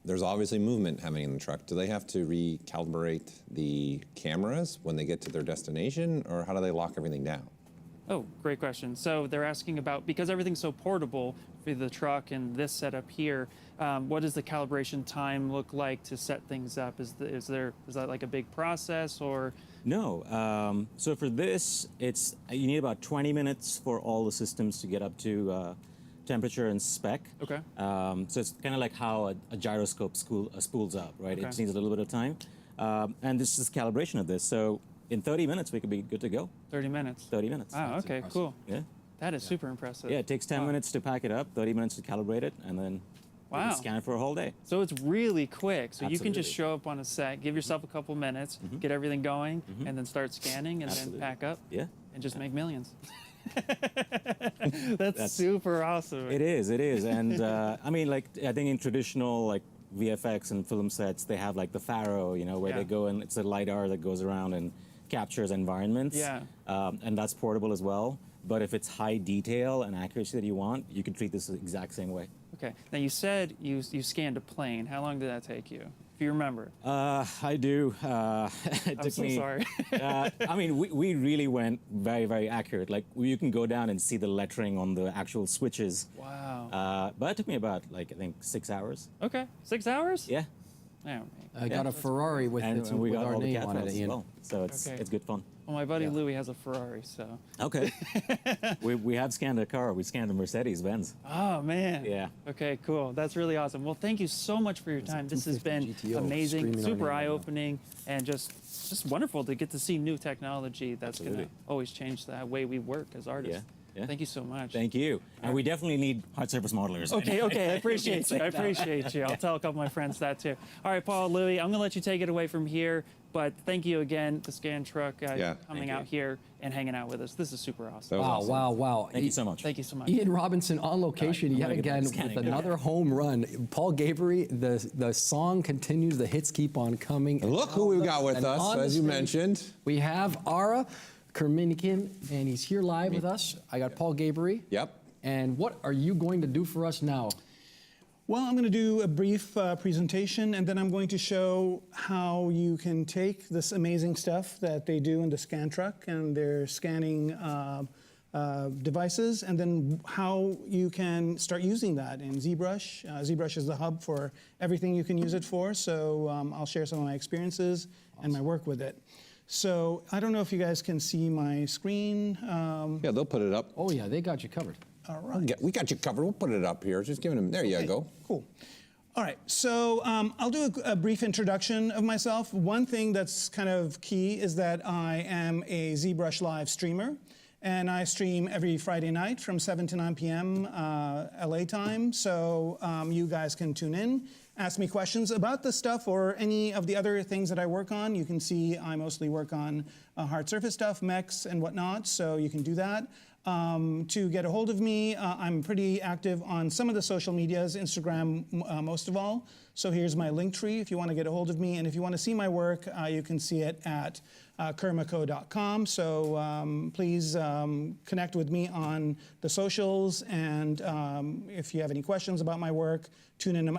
There's obviously movement happening in the truck. Do they have to recalibrate the cameras when they get to their destination, or how do they lock everything down? Oh, great question. So they're asking about, because everything's so portable for the truck and this setup here, what does the calibration time look like to set things up? Is that like a big process, or? No. So for this, you need about 20 minutes for all the systems to get up to temperature and spec. Okay. So it's kind of like how a gyroscope spools up, right? Okay. It just needs a little bit of time. And this is calibration of this. So in 30 minutes, we could be good to go. 30 minutes? 30 minutes. Wow, okay, cool. Yeah. That is super impressive. Yeah, it takes 10 minutes to pack it up, 30 minutes to calibrate it, and then you can scan it for a whole day. So it's really quick. So you can just Absolutely. show up on a set, give yourself a couple minutes, get everything going, and then start scanning, and then pack up. Yeah. And just make millions. That's super awesome. It is, and I mean, like, I think in traditional like VFX and film sets, they have like the Pharaoh, where they go and it's a LiDAR that goes around and captures environments. Yeah. And that's portable as well. But if it's high detail and accuracy that you want, you can treat this the exact same way. Okay. Now you said you scanned a plane. How long did that take you, if you remember? I do. It I'm took so me, sorry. I mean, we really went very, very accurate. Like, you can go down and see the lettering on the actual switches. Wow. But it took me about, like, I think 6 hours. Okay. 6 hours? Yeah. Oh, I got a Ferrari with and we got our all the name cat on it. files as well. So it's good fun. Well, my buddy Louis has a Ferrari, so. Okay. we have scanned a car. We scanned a Mercedes-Benz. Oh, man. Yeah. Okay, cool. That's really awesome. Well, thank you so much for your time. This has been amazing, super eye-opening, and just wonderful to get to see new technology that's going to always change the way we work as artists. Yeah. Thank you so much. Thank you. And we definitely need hard surface modelers. Okay, I appreciate you. I appreciate you. I'll tell a couple of my friends that too. All right, Paul, Louis, I'm going to let you take it away from here. But thank you again, the Scan Truck, coming out here and hanging out with us. This is super awesome. Wow. Thank you so much. Thank you so much. Ian Robinson on location yet again with another home run. Paul Gavery, the song continues, the hits keep on coming. And look who we've got with us, as you mentioned. We have Ara Kerminikin, and he's here live with us. I got Paul Gavery. Yep. And what are you going to do for us now? Well, I'm going to do a brief presentation, and then I'm going to show how you can take this amazing stuff that they do in the Scan Truck and their scanning devices, and then how you can start using that in ZBrush. ZBrush is the hub for everything you can use it for, so I'll share some of my experiences and my work with it. So I don't know if you guys can see my screen. Yeah, they'll put it up. Oh, yeah, they got you covered. All right. We got you covered. We'll put it up here. Just giving them. There you go. Cool. All right. So I'll do a brief introduction of myself. One thing that's kind of key is that I am a ZBrush Live streamer, and I stream every Friday night from 7 to 9 p.m. LA time. So you guys can tune in, ask me questions about the stuff or any of the other things that I work on. You can see I mostly work on hard surface stuff, mechs and whatnot. So you can do that. To get a hold of me, I'm pretty active on some of the social medias, Instagram most of all. So here's my link tree if you want to get a hold of me. And if you want to see my work, you can see it at kermako.com. So please connect with me on the socials. And if you have any questions about my work, tune in on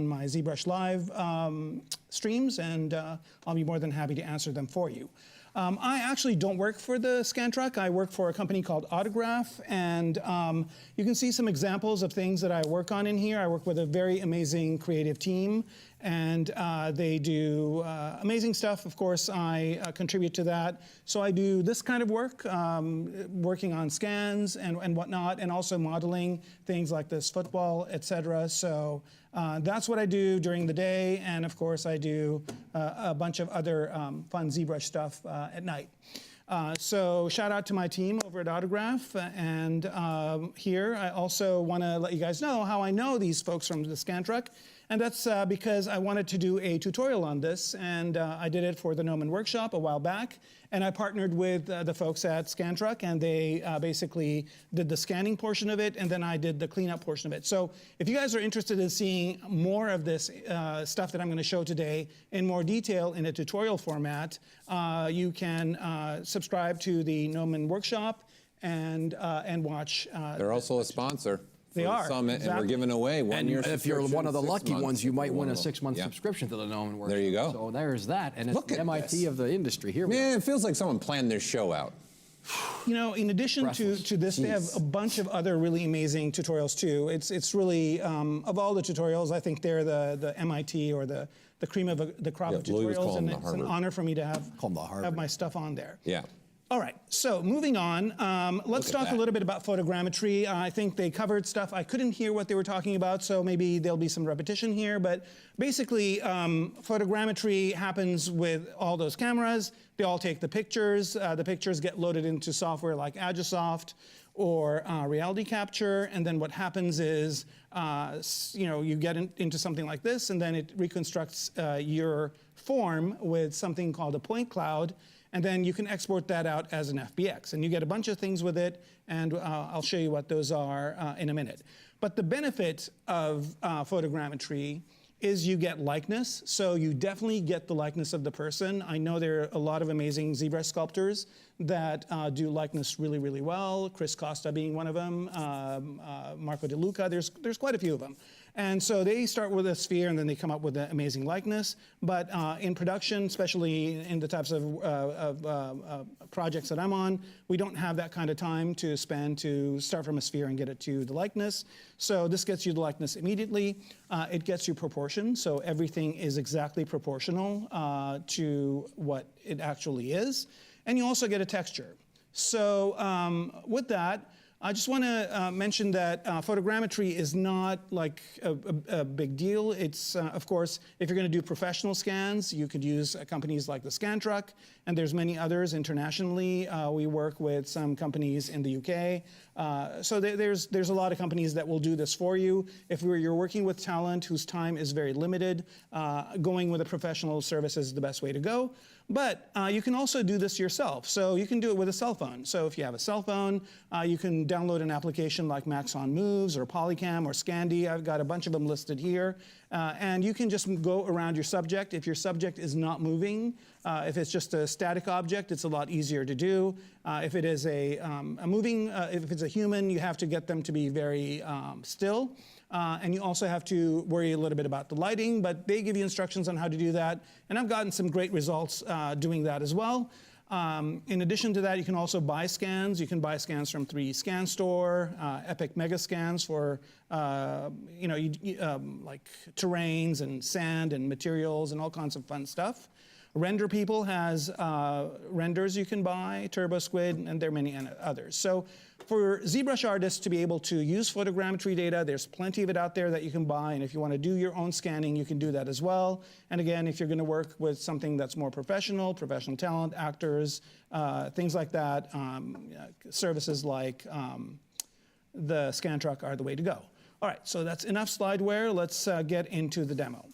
my ZBrush Live streams, and I'll be more than happy to answer them for you. I actually don't work for the Scan Truck. I work for a company called Autograph, and you can see some examples of things that I work on in here. I work with a very amazing creative team, and they do amazing stuff. Of course, I contribute to that. So I do this kind of work, working on scans and whatnot, and also modeling things like this football, etc. So that's what I do during the day, and of course I do a bunch of other fun ZBrush stuff at night. So shout out to my team over at Autograph, and here I also want to let you guys know how I know these folks from the Scan Truck, and that's because I wanted to do a tutorial on this, and I did it for the Gnomon Workshop a while back, and I partnered with the folks at Scan Truck, and they basically did the scanning portion of it, and then I did the cleanup portion of it. So if you guys are interested in seeing more of this stuff that I'm going to show today in more detail in a tutorial format, you can subscribe to the Gnomon Workshop and watch. They're also a sponsor. They are. Summit, exactly. And we're giving away one-year if you're one of the lucky ones, you might win a 6-month subscription to the Gnomon Workshop. There you go. So there's that, and it's the MIT of the industry. Here we Man, it feels like someone planned their show out. You know, in addition to this, they have a bunch of other really amazing tutorials too. It's really, of all the tutorials, I think they're the MIT or the cream of the crop of tutorials, and it's an honor for me to have my stuff on there. Yeah. All right, so moving on, let's talk a little bit about photogrammetry. I think they covered stuff. I couldn't hear what they were talking about, so maybe there'll be some repetition here. But basically, photogrammetry happens with all those cameras. They all take the pictures. The pictures get loaded into software like Agisoft or Reality Capture. And then what happens is, you get into something like this, and then it reconstructs your form with something called a point cloud. And then you can export that out as an FBX. And you get a bunch of things with it, and I'll show you what those are in a minute. But the benefit of photogrammetry is you get likeness. So you definitely get the likeness of the person. I know there are a lot of amazing ZBrush sculptors that do likeness really, really well. Chris Costa being one of them, Marco De Luca, there's quite a few of them. And so they start with a sphere, and then they come up with an amazing likeness. But in production, especially in the types of projects that I'm on, we don't have that kind of time to spend to start from a sphere and get it to the likeness. So this gets you the likeness immediately. It gets you proportion, so everything is exactly proportional to what it actually is. and you also get a texture. So with that, I just want to mention that photogrammetry is not like a big deal. It's, of course, if you're going to do professional scans, you could use companies like the Scan Truck, and there's many others internationally. We work with some companies in the UK. So there's a lot of companies that will do this for you. If you're working with talent whose time is very limited, going with a professional service is the best way to go. But you can also do this yourself. So you can do it with a cell phone. So if you have a cell phone, you can download an application like Maxon Moves or Polycam or Scandy. I've got a bunch of them listed here. And you can just go around your subject. If your subject is not moving, if it's just a static object, it's a lot easier to do. If it is a moving, if it's a human, you have to get them to be very still. And you also have to worry a little bit about the lighting, but they give you instructions on how to do that. And I've gotten some great results doing that as well. In addition to that, you can also buy scans. You can buy scans from 3D Scan Store, Epic Mega Scans for like terrains and sand and materials and all kinds of fun stuff. Render People has renders you can buy, Turbo Squid, and there are many others. So for ZBrush artists to be able to use photogrammetry data, there's plenty of it out there that you can buy, and if you want to do your own scanning, you can do that as well. And again, if you're going to work with something that's more professional talent, actors, things like that, services like the Scan Truck are the way to go. All right, so that's enough slideware. Let's get into the demo.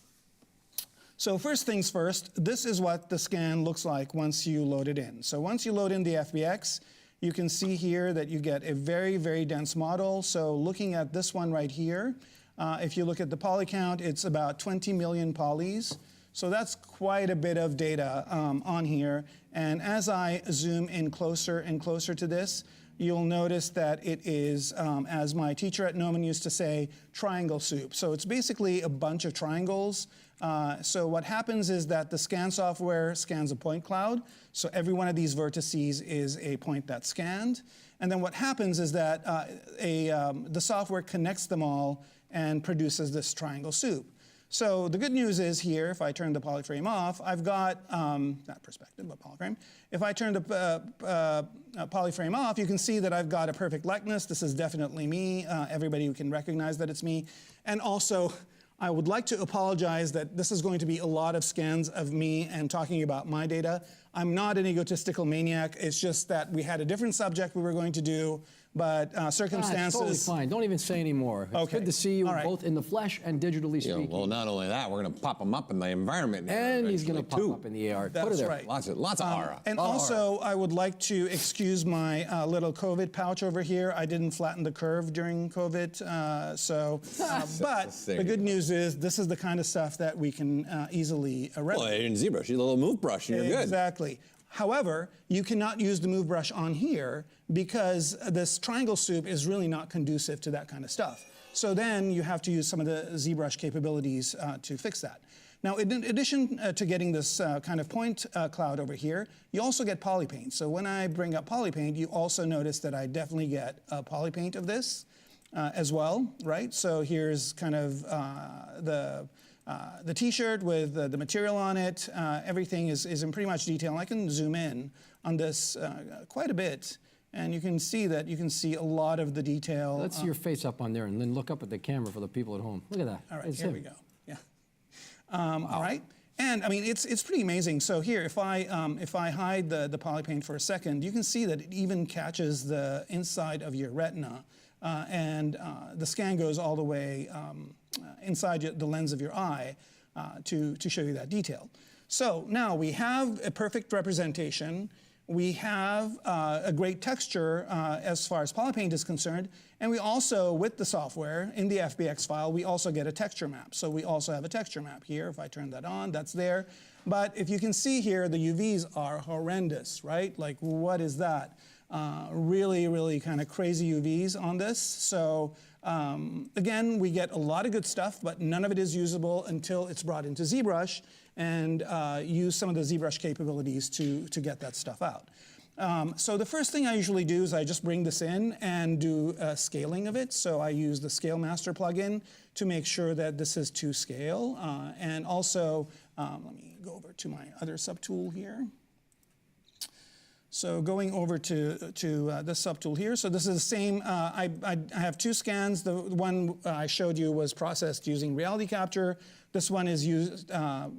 So first things first, this is what the scan looks like once you load it in. So once you load in the FBX, you can see here that you get a very, very dense model. So looking at this one right here, if you look at the poly count, it's about 20 million polys. So that's quite a bit of data on here. And as I zoom in closer and closer to this, you'll notice that it is, as my teacher at Noman used to say, triangle soup. So it's basically a bunch of triangles. So what happens is that the scan software scans a point cloud. So every one of these vertices is a point that's scanned. And then what happens is that the software connects them all and produces this triangle soup. So the good news is here, if I turn the polyframe off, I've got, not perspective, but polyframe. If I turn the polyframe off, you can see that I've got a perfect likeness. This is definitely me. Everybody can recognize that it's me. And also, I would like to apologize that this is going to be a lot of scans of me and talking about my data. I'm not an egotistical maniac. It's just that we had a different subject we were going to do, but circumstances. Totally fine. Don't even say anymore. It's good to see you both in the flesh and digitally speaking. Well, not only that, we're going to pop them up in the environment. And he's going to pop up in the AR. That's Put it there. right. Lots of aura. And also, I would like to excuse my little COVID pouch over here. I didn't flatten the curve during COVID, but the good news is this is the kind of stuff that we can easily replicate. Well, in ZBrush, you a little move brush and you're good. Exactly. However, you cannot use the move brush on here because this triangle soup is really not conducive to that kind of stuff. So then you have to use some of the ZBrush capabilities to fix that. Now, in addition to getting this kind of point cloud over here, you also get polypaint. So when I bring up polypaint, you also notice that I definitely get a polypaint of this as well, right? So here's kind of the t-shirt with the material on it. Everything is in pretty much detail. I can zoom in on this quite a bit, and you can see that you can see a lot of the detail. Let's see your face up on there, and then look up at the camera for the people at home. Look at that. All right, here we go. Yeah. All right. And I mean, it's pretty amazing. So here, if I hide the polypaint for a second, you can see that it even catches the inside of your retina, and the scan goes all the way inside the lens of your eye to show you that detail. So now we have a perfect representation. We have a great texture as far as polypaint is concerned. And we also, with the software, in the FBX file, we also get a texture map. So we also have a texture map here. If I turn that on, that's there. But if you can see here, the UVs are horrendous, right? Like, what is that? Really, really kind of crazy UVs on this. So again, we get a lot of good stuff, but none of it is usable until it's brought into ZBrush and use some of the ZBrush capabilities to get that stuff out. So the first thing I usually do is I just bring this in and do a scaling of it. So I use the Scale Master plugin to make sure that this is to scale. And also, let me go over to my other subtool here. So going over to this subtool here. So this is the same, I have two scans. The one I showed you was processed using reality capture. This one is used using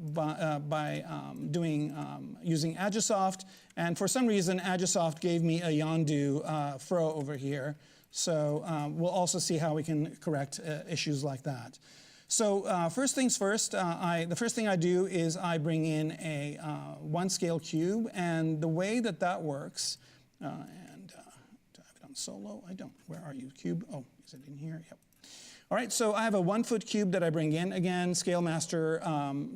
Agisoft. And for some reason, Agisoft gave me a Yondu fro over here. So we'll also see how we can correct issues like that. So first things first, the first thing I do is I bring in a 1-scale cube, and the way that that works, do I have it on solo? I don't. Where are you, cube? Oh, is it in here? Yep. All right, so I have a 1-foot cube that I bring in. Again, Scale Master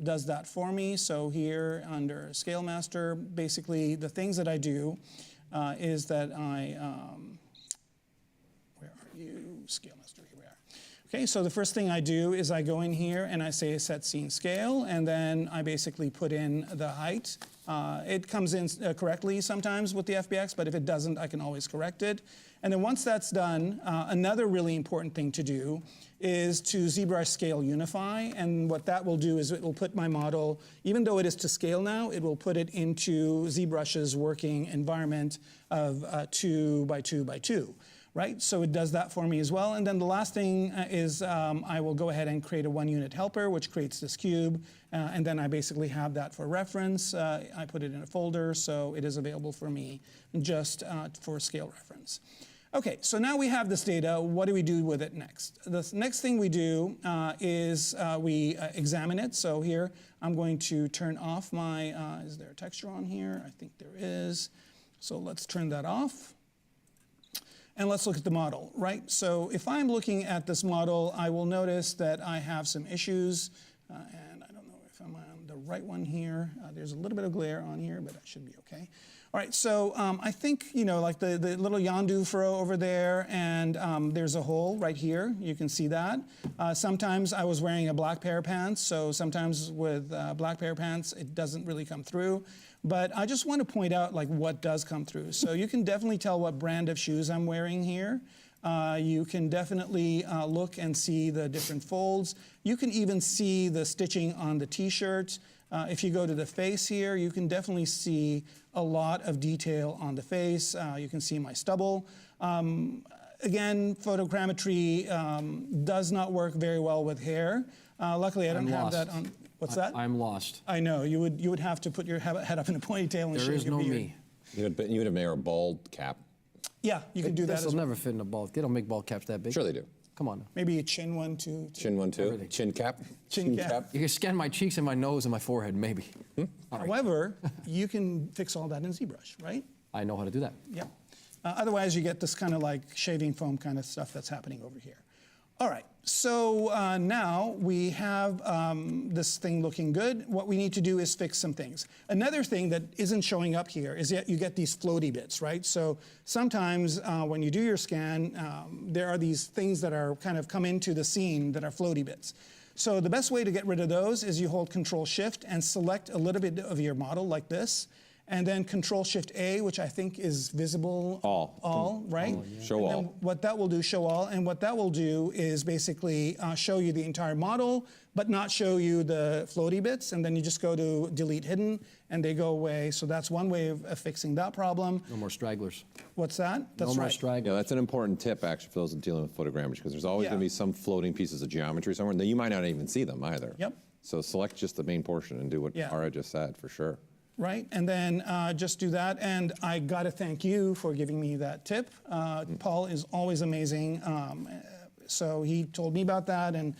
does that for me. So here under Scale Master, basically the things that I do is that I, where are you, Scale Master? Here we are. Okay, so the first thing I do is I go in here and I say set scene scale, and then I basically put in the height. It comes in correctly sometimes with the FBX, but if it doesn't, I can always correct it. And then once that's done, another really important thing to do is to ZBrush Scale Unify, and what that will do is it will put my model, even though it is to scale now, it will put it into ZBrush's working environment of 2 by 2 by 2. Right, so it does that for me as well. And then the last thing is I will go ahead and create a 1-unit helper, which creates this cube. And then I basically have that for reference. I put it in a folder, so it is available for me just for scale reference. Okay, so now we have this data. What do we do with it next? The next thing we do is we examine it. So here, I'm going to turn off my, is there a texture on here? I think there is. So let's turn that off. And let's look at the model, right? So if I'm looking at this model, I will notice that I have some issues. And I don't know if I'm on the right one here. There's a little bit of glare on here, but I should be okay. All right, so I think, you know, like the little Yondu furrow over there, and there's a hole right here. You can see that. Sometimes I was wearing a black pair of pants, so sometimes with black pair of pants, it doesn't really come through. But I just want to point out like what does come through. So you can definitely tell what brand of shoes I'm wearing here. You can definitely look and see the different folds. You can even see the stitching on the t-shirt. If you go to the face here, you can definitely see a lot of detail on the face. You can see my stubble. Again, photogrammetry does not work very well with hair. Luckily, I don't have that on. What's that? I'm lost. I know. You would have to put your head up in a ponytail and shave your beard. There is no me. You would wear a bald cap. Yeah, you can do that as well. This will never fit in a bald. They don't make bald caps that big. Sure they do. Come on now. Maybe a chin one, too. Chin one, too? Everything. Chin cap? Chin cap. You can scan my cheeks and my nose and my forehead, maybe. However, you can fix all that in ZBrush, right? I know how to do that. Yeah. Otherwise, you get this kind of like shaving foam kind of stuff that's happening over here. All right, so now we have this thing looking good. What we need to do is fix some things. Another thing that isn't showing up here is that you get these floaty bits, right? So sometimes when you do your scan, there are these things that are kind of come into the scene that are floaty bits. So the best way to get rid of those is you hold Control-Shift and select a little bit of your model like this. And then Control-Shift-A, which I think is visible all, right? All, yeah. Show all. And what that will do, show all, and what that will do is basically show you the entire model, but not show you the floaty bits, and then you just go to Delete Hidden, and they go away. So that's one way of fixing that problem. No more stragglers. What's that? That's no right. more stragglers. Yeah, that's an important tip, actually, for those dealing with photogrammetry, because there's always going to be some floating pieces of geometry somewhere, and then you might not even see them either. Yep. So select just the main portion and do what Ara just said, for sure. Right, and then just do that. And I gotta thank you for giving me that tip. Paul is always amazing. So he told me about that, and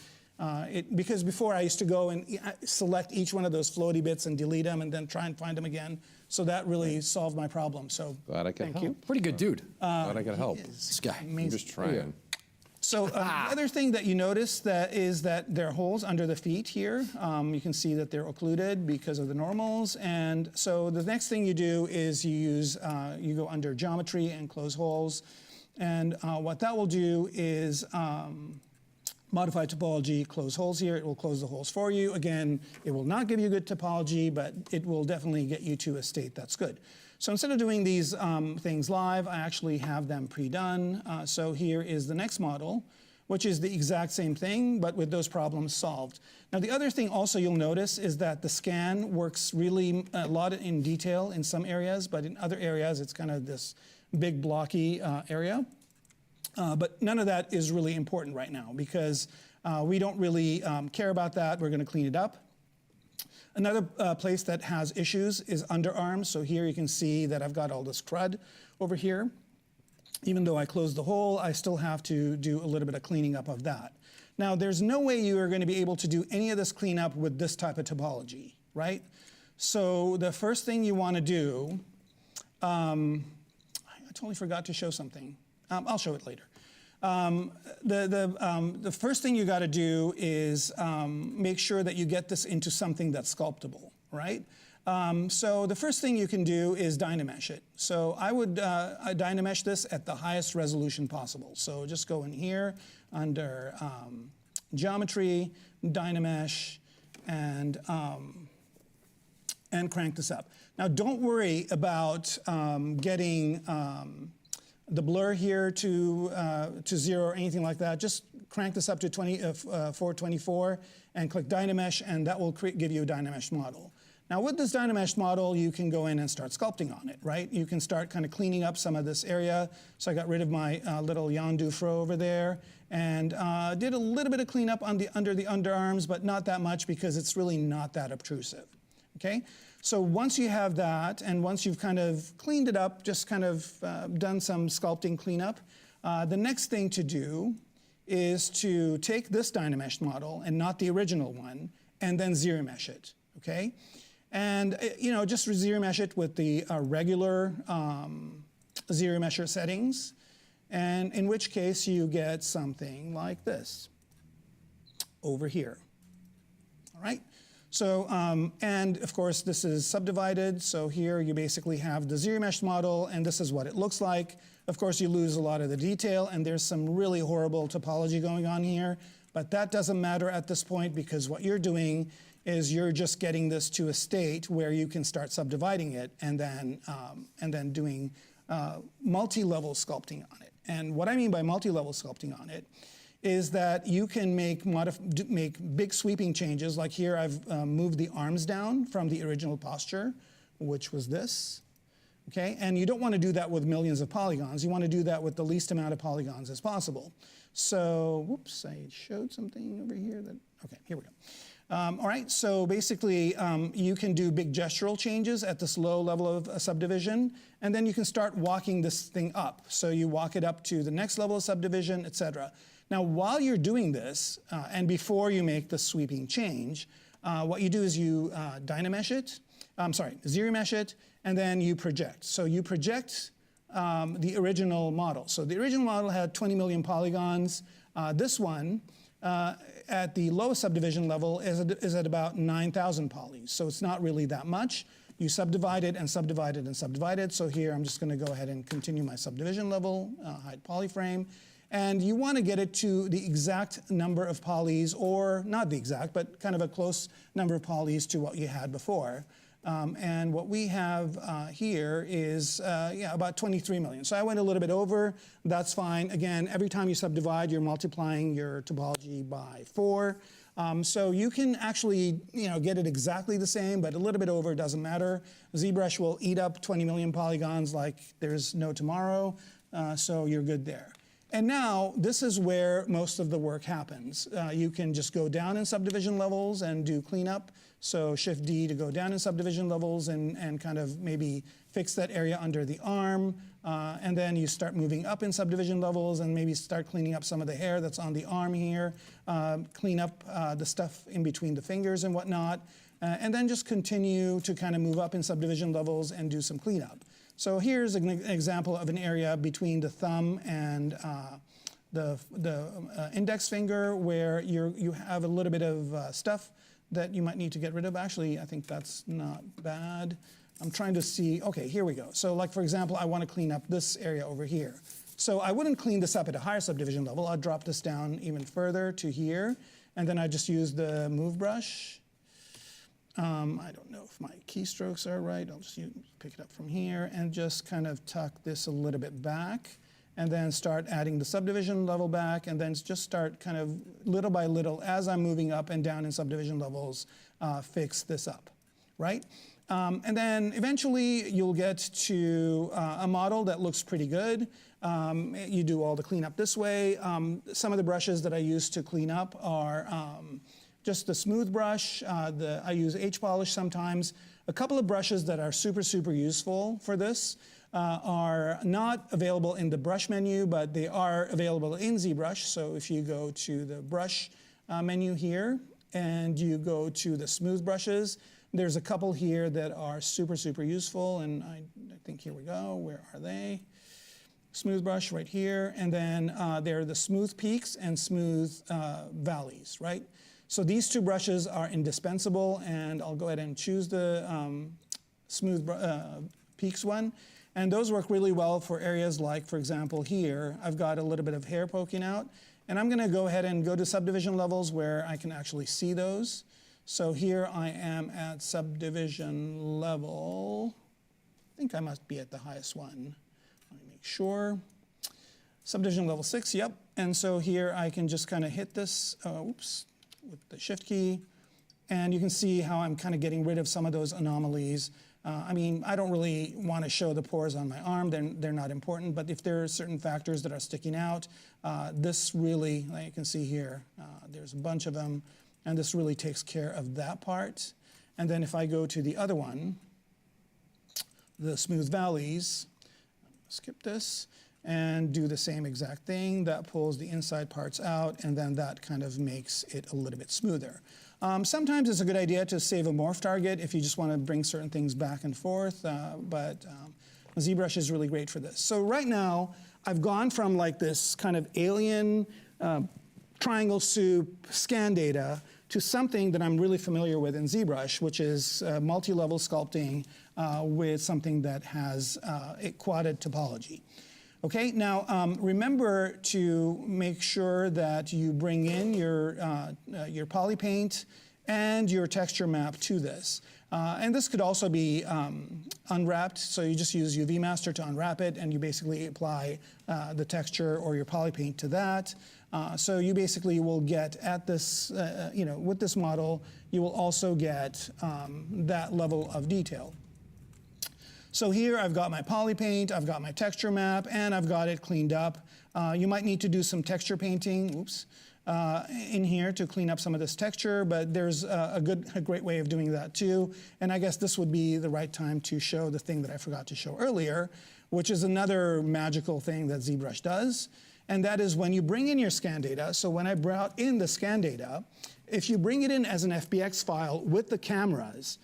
because before I used to go and select each one of those floaty bits and delete them and then try and find them again. So that really solved my problem. So glad I could help. Thank you. Pretty good dude. Glad I could help. This guy. I'm just trying. So the other thing that you notice is that there are holes under the feet here. You can see that they're occluded because of the normals. And so the next thing you do is you go under geometry and close holes. And what that will do is modify topology, close holes here. It will close the holes for you. Again, it will not give you good topology, but it will definitely get you to a state that's good. So instead of doing these things live, I actually have them pre-done. So here is the next model, which is the exact same thing, but with those problems solved. Now, the other thing also you'll notice is that the scan works really a lot in detail in some areas, but in other areas, it's kind of this big blocky area. But none of that is really important right now because we don't really care about that. We're going to clean it up. Another place that has issues is underarms. So here you can see that I've got all this crud over here. Even though I closed the hole, I still have to do a little bit of cleaning up of that. Now, there's no way you are going to be able to do any of this cleanup with this type of topology, right? So the first thing you want to do, I totally forgot to show something. I'll show it later. The first thing you got to do is make sure that you get this into something that's sculptable, right? So the first thing you can do is Dynamesh it. So I would Dynamesh this at the highest resolution possible. So just go in here under Geometry, Dynamesh, and crank this up. Now don't worry about getting the blur here to 0 or anything like that. Just crank this up to 424 and click Dynamesh, and that will give you a Dynamesh model. Now with this Dynamesh model, you can go in and start sculpting on it, right? You can start kind of cleaning up some of this area. So I got rid of my little Yondu fro over there and did a little bit of cleanup on under the underarms, but not that much because it's really not that obtrusive, okay? So once you have that, and once you've kind of cleaned it up, just kind of done some sculpting cleanup, the next thing to do is to take this Dynamesh model, and not the original one, and then ZRemesh it, okay? And just ZRemesh it with the regular ZRemesher settings, and in which case you get something like this over here, all right? So, and of course, this is subdivided. So here you basically have the ZRemesh model, and this is what it looks like. Of course, you lose a lot of the detail, and there's some really horrible topology going on here. But that doesn't matter at this point because what you're doing is you're just getting this to a state where you can start subdividing it and then doing multi-level sculpting on it. And what I mean by multi-level sculpting on it is that you can make big sweeping changes. Like here, I've moved the arms down from the original posture, which was this, okay? And you don't want to do that with millions of polygons. You want to do that with the least amount of polygons as possible. So, whoops, I showed something over here that, okay, here we go. All right, so basically, you can do big gestural changes at this low level of subdivision, and then you can start walking this thing up. So you walk it up to the next level of subdivision, et cetera. Now, while you're doing this, and before you make the sweeping change, what you do is you Dynamesh it, ZRemesh it, and then you project. So you project the original model. So the original model had 20 million polygons. This one, at the lowest subdivision level, is at about 9,000 polys. So it's not really that much. You subdivide it and subdivide it and subdivide it. So here, I'm just going to go ahead and continue my subdivision level, hide polyframe. And you want to get it to the exact number of polys, or not the exact, but kind of a close number of polys to what you had before. And what we have here is about 23 million. So I went a little bit over. That's fine. Again, every time you subdivide, you're multiplying your topology by 4. So you can actually get it exactly the same, but a little bit over doesn't matter. ZBrush will eat up 20 million polygons like there's no tomorrow. So you're good there. And now, this is where most of the work happens. You can just go down in subdivision levels and do cleanup. So Shift D to go down in subdivision levels and kind of maybe fix that area under the arm. And then you start moving up in subdivision levels and maybe start cleaning up some of the hair that's on the arm here. Clean up the stuff in between the fingers and whatnot. And then just continue to kind of move up in subdivision levels and do some cleanup. So here's an example of an area between the thumb and the index finger where you have a little bit of stuff that you might need to get rid of. Actually, I think that's not bad. I'm trying to see, okay, here we go. So like, for example, I want to clean up this area over here. So I wouldn't clean this up at a higher subdivision level. I'd drop this down even further to here, and then I just use the move brush. I don't know if my keystrokes are right. I'll just pick it up from here and just kind of tuck this a little bit back. and then start adding the subdivision level back, and then just start kind of little by little, as I'm moving up and down in subdivision levels, fix this up, right? And then eventually you'll get to a model that looks pretty good. You do all the cleanup this way. Some of the brushes that I use to clean up are just the smooth brush. I use H-polish sometimes. A couple of brushes that are super, super useful for this are not available in the brush menu, but they are available in ZBrush. So if you go to the brush menu here and you go to the smooth brushes, there's a couple here that are super, super useful. And I think here we go. Where are they? Smooth brush right here. And then there are the smooth peaks and smooth valleys, right? So these two brushes are indispensable, and I'll go ahead and choose the smooth peaks one. And those work really well for areas like, for example, here, I've got a little bit of hair poking out. And I'm gonna go ahead and go to subdivision levels where I can actually see those. So here I am at subdivision level. I think I must be at the highest one. Let me make sure. Subdivision level 6, yep. And so here I can just kind of hit this, with the shift key. And you can see how I'm kind of getting rid of some of those anomalies. I mean, I don't really want to show the pores on my arm. They're not important. But if there are certain factors that are sticking out, this really, like you can see here, there's a bunch of them. And this really takes care of that part. And then if I go to the other one, the smooth valleys, skip this, and do the same exact thing. That pulls the inside parts out, and then that kind of makes it a little bit smoother. Sometimes it's a good idea to save a morph target if you just want to bring certain things back and forth, but ZBrush is really great for this. So right now, I've gone from like this kind of alien triangle soup scan data to something that I'm really familiar with in ZBrush, which is multi-level sculpting with something that has a quaded topology. Okay, now remember to make sure that you bring in your poly paint and your texture map to this. And this could also be unwrapped, so you just use UV Master to unwrap it, and you basically apply the texture or your poly paint to that. So you basically will get at this, with this model, you will also get that level of detail. So here I've got my poly paint, I've got my texture map, and I've got it cleaned up. You might need to do some texture painting, in here to clean up some of this texture, but there's a great way of doing that too. And I guess this would be the right time to show the thing that I forgot to show earlier, which is another magical thing that ZBrush does. And that is when you bring in your scan data. So when I brought in the scan data, if you bring it in as an FBX file with the cameras,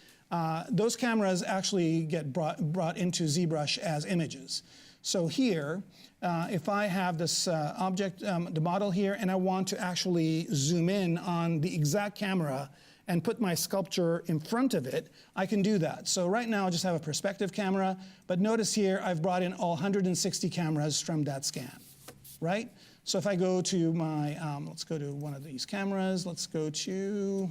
those cameras actually get brought into ZBrush as images. So here, if I have this object, the model here, and I want to actually zoom in on the exact camera and put my sculpture in front of it, I can do that. So right now I just have a perspective camera, but notice here I've brought in all 160 cameras from that scan, right? So if I go to my, let's go to one of these cameras, let's go to,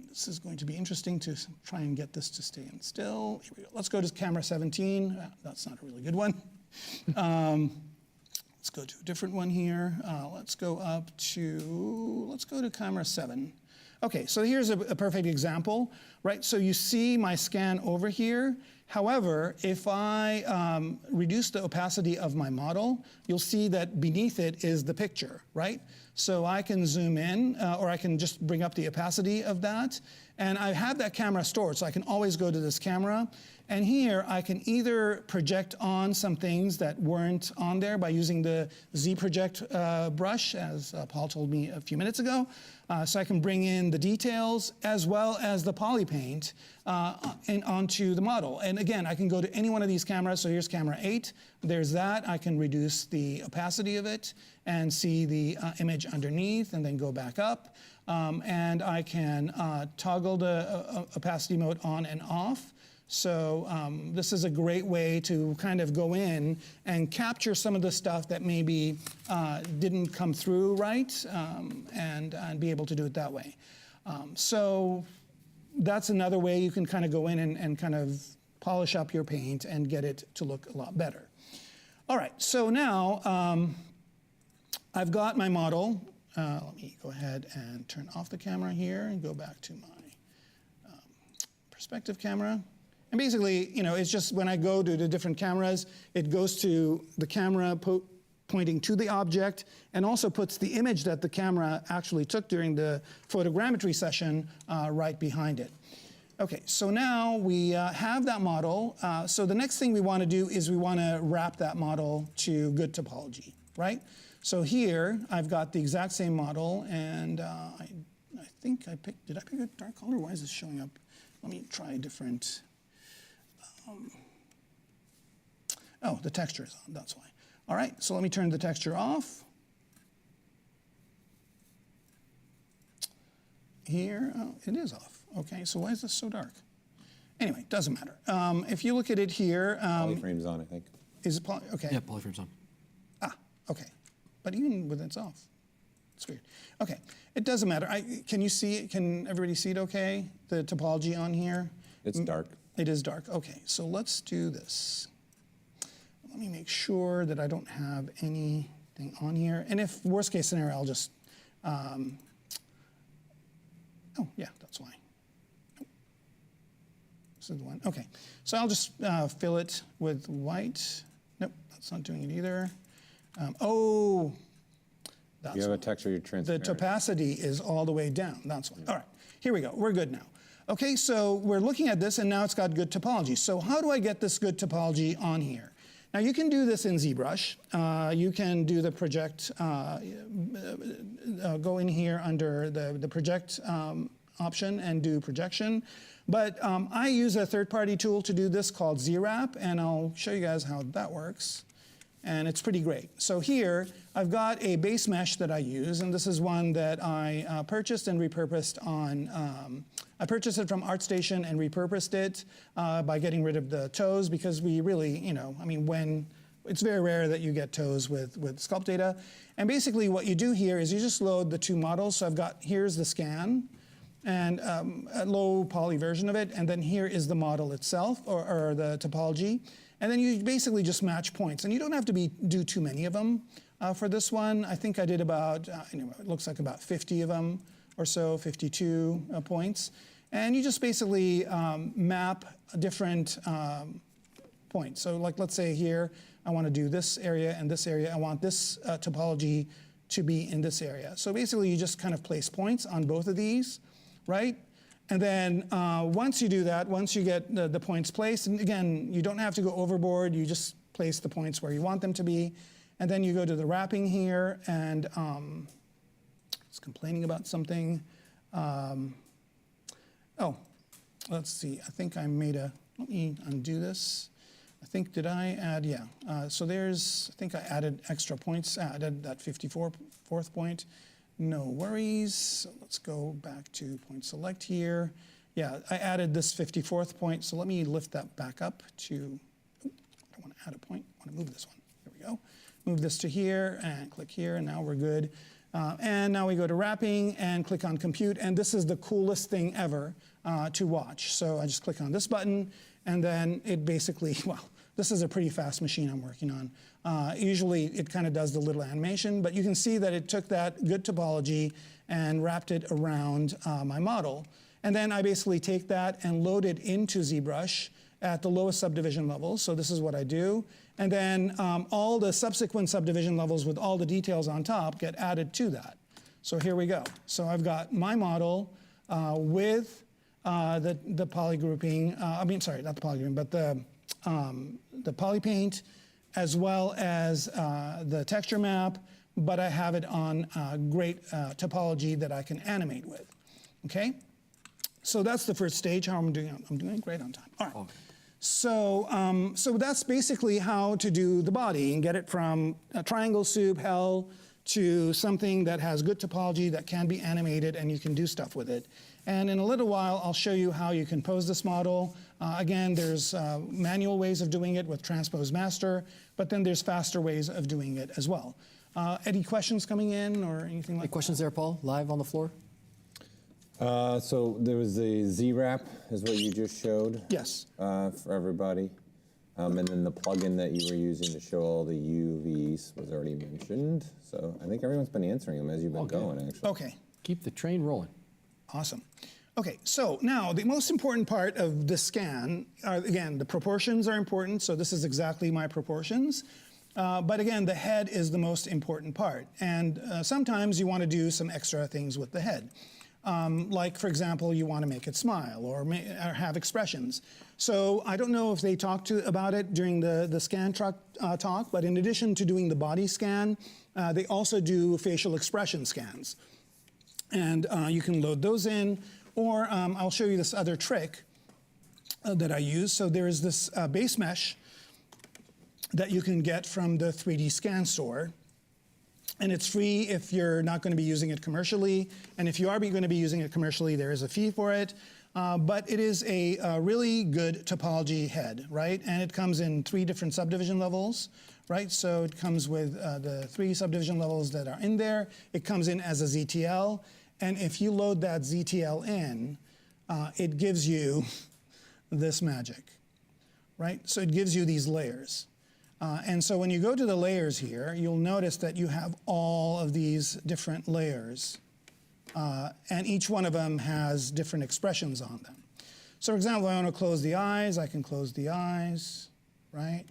this is going to be interesting to try and get this to stay in still. Here we go. Let's go to camera 17. That's not a really good one. Let's go to a different one here. Let's go to camera 7. Okay, so here's a perfect example, right? So you see my scan over here. However, if I reduce the opacity of my model, you'll see that beneath it is the picture, right? So I can zoom in, or I can just bring up the opacity of that. And I have that camera stored, so I can always go to this camera. And here I can either project on some things that weren't on there by using the ZProject brush, as Paul told me a few minutes ago. So I can bring in the details as well as the poly paint onto the model. And again, I can go to any one of these cameras. So here's camera 8. There's that. I can reduce the opacity of it and see the image underneath and then go back up. And I can toggle the opacity mode on and off. So this is a great way to kind of go in and capture some of the stuff that maybe didn't come through right, and be able to do it that way. So that's another way you can kind of go in and kind of polish up your paint and get it to look a lot better. All right, so now I've got my model. Let me go ahead and turn off the camera here and go back to my perspective camera. And basically, you know, it's just when I go to the different cameras, it goes to the camera pointing to the object and also puts the image that the camera actually took during the photogrammetry session right behind it. Okay, so now we have that model. So the next thing we want to do is we want to wrap that model to good topology, right? So here I've got the exact same model, and I think I picked, did I pick a dark color? Why is this showing up? Let me try a different. Oh, the texture is on, that's why. All right, so let me turn the texture off. Here, oh, it is off. Okay, so why is this so dark? Anyway, doesn't matter. If you look at it here. Polyframe's on, I think. Is it okay? Yeah, polyframe's on. Ah, okay. But even when it's off, it's weird. Okay, it doesn't matter. Can you see it? Can everybody see it okay? The topology on here? It's dark. It is dark. Okay, so let's do this. Let me make sure that I don't have anything on here. And if worst case scenario, I'll just, oh yeah, that's why. This is the one. Okay, so I'll just fill it with white. Nope, that's not doing it either. Oh, that's you have a texture you're transparent. The opacity is all the way down. That's why. All right, here we go. We're good now. Okay, so we're looking at this, and now it's got good topology. So how do I get this good topology on here? Now you can do this in ZBrush. You can do the project, go in here under the project option and do projection. But I use a third-party tool to do this called ZWrap, and I'll show you guys how that works. And it's pretty great. So here, I've got a base mesh that I use, and this is one that I purchased and repurposed on, I purchased it from ArtStation and repurposed it by getting rid of the toes, because we really, you know, I mean, it's very rare that you get toes with sculpt data. And basically what you do here is you just load the two models. So I've got, here's the scan, and a low poly version of it, and then here is the model itself, or the topology. And then you basically just match points. And you don't have to do too many of them for this one. I think I did about, anyway, it looks like about 50 of them or so, 52 points. And you just basically map different points. So like, let's say here, I want to do this area and this area. I want this topology to be in this area. So basically, you just kind of place points on both of these, right? And then once you do that, once you get the points placed, and again, you don't have to go overboard, you just place the points where you want them to be. And then you go to the wrapping here, and it's complaining about something. Oh, let's see, I think I made a, let me undo this. I think, did I add, yeah. So there's, I think I added extra points, added that 54th point. No worries. So let's go back to point select here. Yeah, I added this 54th point. So let me lift that back up to, I don't want to add a point. I want to move this one. Here we go. Move this to here and click here, and now we're good. And now we go to wrapping and click on compute. And this is the coolest thing ever to watch. So I just click on this button, and then it basically, well, this is a pretty fast machine I'm working on. Usually it kind of does the little animation, but you can see that it took that good topology and wrapped it around my model. And then I basically take that and load it into ZBrush at the lowest subdivision levels. So this is what I do. And then all the subsequent subdivision levels with all the details on top get added to that. So here we go. So I've got my model with the poly grouping, I mean, sorry, not the poly grouping, but the poly paint, as well as the texture map, but I have it on great topology that I can animate with, okay? So that's the first stage, how I'm doing. I'm doing great on time. All right. Okay. So, so that's basically how to do the body and get it from a triangle soup hell to something that has good topology that can be animated and you can do stuff with it. And in a little while, I'll show you how you can pose this model. Again, there's manual ways of doing it with transpose master, but then there's faster ways of doing it as well. Any questions coming in or anything like that? Any questions there, Paul, live on the floor? So there was the ZWrap, is what you just showed. Yes. For everybody. And then the plugin that you were using to show all the UVs was already mentioned. So I think everyone's been answering them as you've been going, actually. Okay. Keep the train rolling. Awesome. Okay, so now the most important part of the scan are, again, the proportions are important. So this is exactly my proportions. But again, the head is the most important part. And sometimes you want to do some extra things with the head. Like, for example, you want to make it smile or have expressions. So I don't know if they talked about it during the scan truck talk, but in addition to doing the body scan, they also do facial expression scans. And you can load those in, or I'll show you this other trick that I use. So there is this base mesh that you can get from the 3D scan store. And it's free if you're not going to be using it commercially. And if you are going to be using it commercially, there is a fee for it. But it is a really good topology head, right? And it comes in 3 different subdivision levels, right? So it comes with the 3 subdivision levels that are in there. It comes in as a ZTL. And if you load that ZTL in, it gives you this magic, right? So it gives you these layers. And so when you go to the layers here, you'll notice that you have all of these different layers. And each one of them has different expressions on them. So for example, if I want to close the eyes, I can close the eyes, right?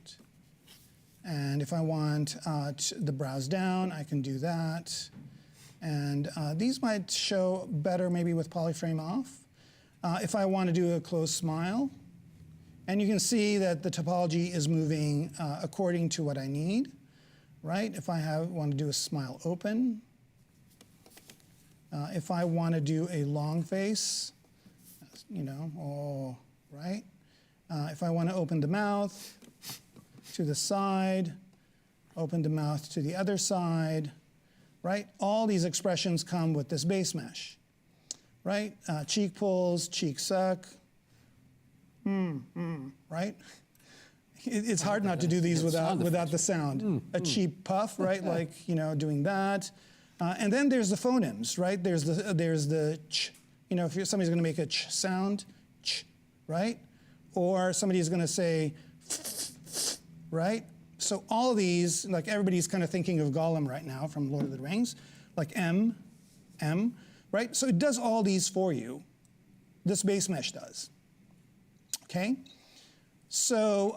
And if I want the brows down, I can do that. And these might show better maybe with polyframe off. If I want to do a closed smile, and you can see that the topology is moving according to what I need, right? If I want to do a smile open, if I want to do a long face, you know, right? If I want to open the mouth to the side, open the mouth to the other side, right? All these expressions come with this base mesh, right? Cheek pulls, cheek suck, right? It's hard not to do these without the sound. A cheap puff, right? Like, you know, doing that. And then there's the phonemes, right? There's the ch. You know, if somebody's going to make a ch sound, ch, right? Or somebody's going to say, right? So all of these, like everybody's kind of thinking of Gollum right now from Lord of the Rings, like M, right? So it does all these for you. This base mesh does. Okay? So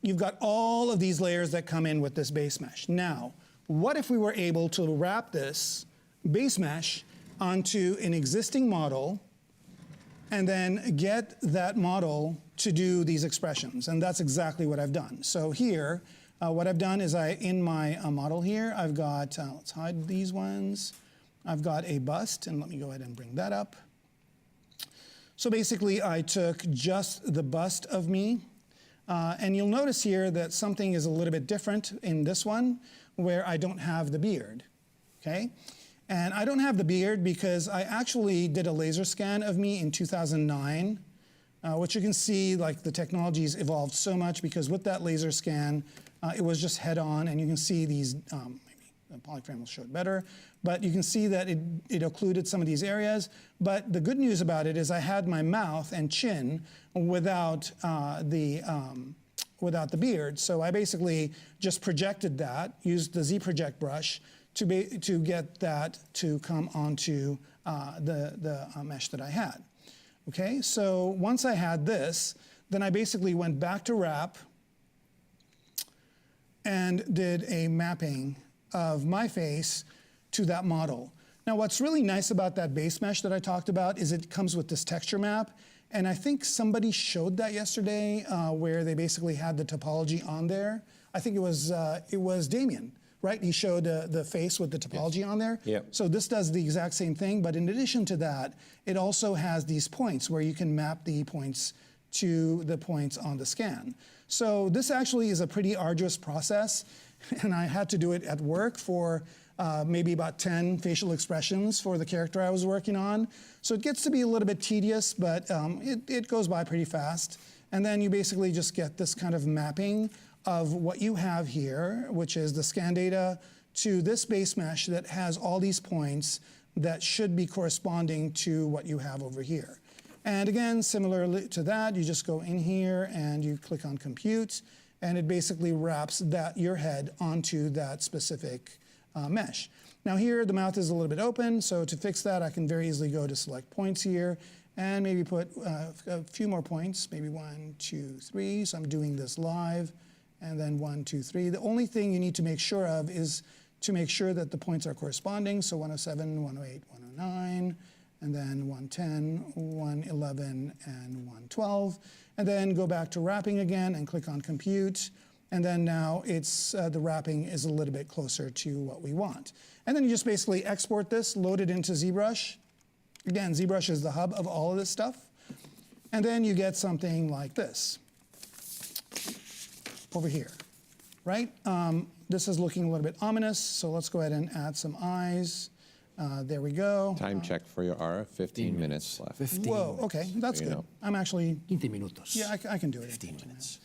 you've got all of these layers that come in with this base mesh. Now, what if we were able to wrap this base mesh onto an existing model and then get that model to do these expressions? And that's exactly what I've done. So here, what I've done is in my model here, I've got, let's hide these ones. I've got a bust, and let me go ahead and bring that up. So basically, I took just the bust of me, and you'll notice here that something is a little bit different in this one, where I don't have the beard, okay? And I don't have the beard because I actually did a laser scan of me in 2009, which you can see, like, the technology's evolved so much because with that laser scan, it was just head-on, and you can see these, maybe the polyframe will show it better, but you can see that it occluded some of these areas. But the good news about it is I had my mouth and chin without the beard. So I basically just projected that, used the ZProject brush to get that to come onto the mesh that I had. Okay, so once I had this, then I basically went back to wrap and did a mapping of my face to that model. Now, what's really nice about that base mesh that I talked about is it comes with this texture map. And I think somebody showed that yesterday where they basically had the topology on there. I think it was Damien, right? He showed the face with the topology on there. Yep. So this does the exact same thing, but in addition to that, it also has these points where you can map the points to the points on the scan. So this actually is a pretty arduous process, and I had to do it at work for maybe about 10 facial expressions for the character I was working on. So it gets to be a little bit tedious, but it goes by pretty fast. And then you basically just get this kind of mapping of what you have here, which is the scan data, to this base mesh that has all these points that should be corresponding to what you have over here. And again, similarly to that, you just go in here and you click on compute, and it basically wraps your head onto that specific mesh. Now here, the mouth is a little bit open, so to fix that, I can very easily go to select points here and maybe put a few more points, maybe 1, 2, 3. So I'm doing this live, and then 1, 2, 3. The only thing you need to make sure of is to make sure that the points are corresponding. So 107, 108, 109, and then 110, 111, and 112. And then go back to wrapping again and click on compute. And then now it's the wrapping is a little bit closer to what we want. And then you just basically export this, load it into ZBrush. Again, ZBrush is the hub of all of this stuff. And then you get something like this over here, right? This is looking a little bit ominous, so let's go ahead and add some eyes. There we go. Time check for your aura, 15 minutes left. 15 Whoa, okay, that's good. I'm actually... 15 minutos. Yeah, I can do it. 15 minutes.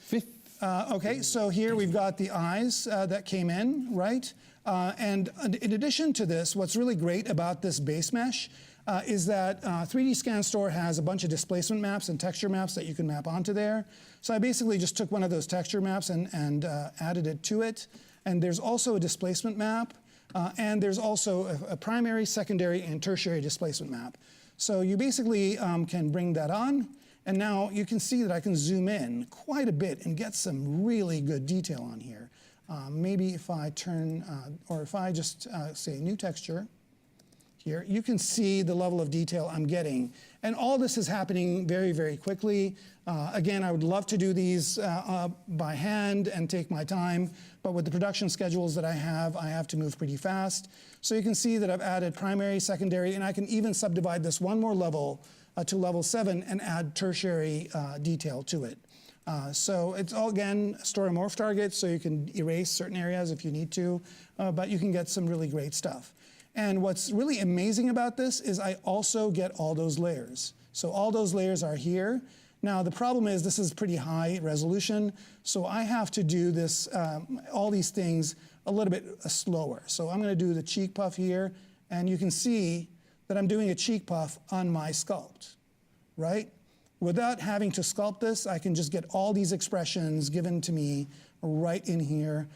Okay, so here we've got the eyes that came in, right? And in addition to this, what's really great about this base mesh is that 3D Scan Store has a bunch of displacement maps and texture maps that you can map onto there. So I basically just took one of those texture maps and added it to it. And there's also a displacement map, and there's also a primary, secondary, and tertiary displacement map. So you basically can bring that on, and now you can see that I can zoom in quite a bit and get some really good detail on here. Maybe if I turn, or if I just say new texture, here, you can see the level of detail I'm getting. And all this is happening very, very quickly. Again, I would love to do these by hand and take my time, but with the production schedules that I have to move pretty fast. So you can see that I've added primary, secondary, and I can even subdivide this one more level to level 7 and add tertiary detail to it. So it's all, again, story morph targets, so you can erase certain areas if you need to, but you can get some really great stuff. And what's really amazing about this is I also get all those layers. So all those layers are here. Now the problem is this is pretty high resolution, so I have to do this, all these things a little bit slower. So I'm gonna do the cheek puff here, and you can see that I'm doing a cheek puff on my sculpt, right? Without having to sculpt this, I can just get all these expressions given to me right in here.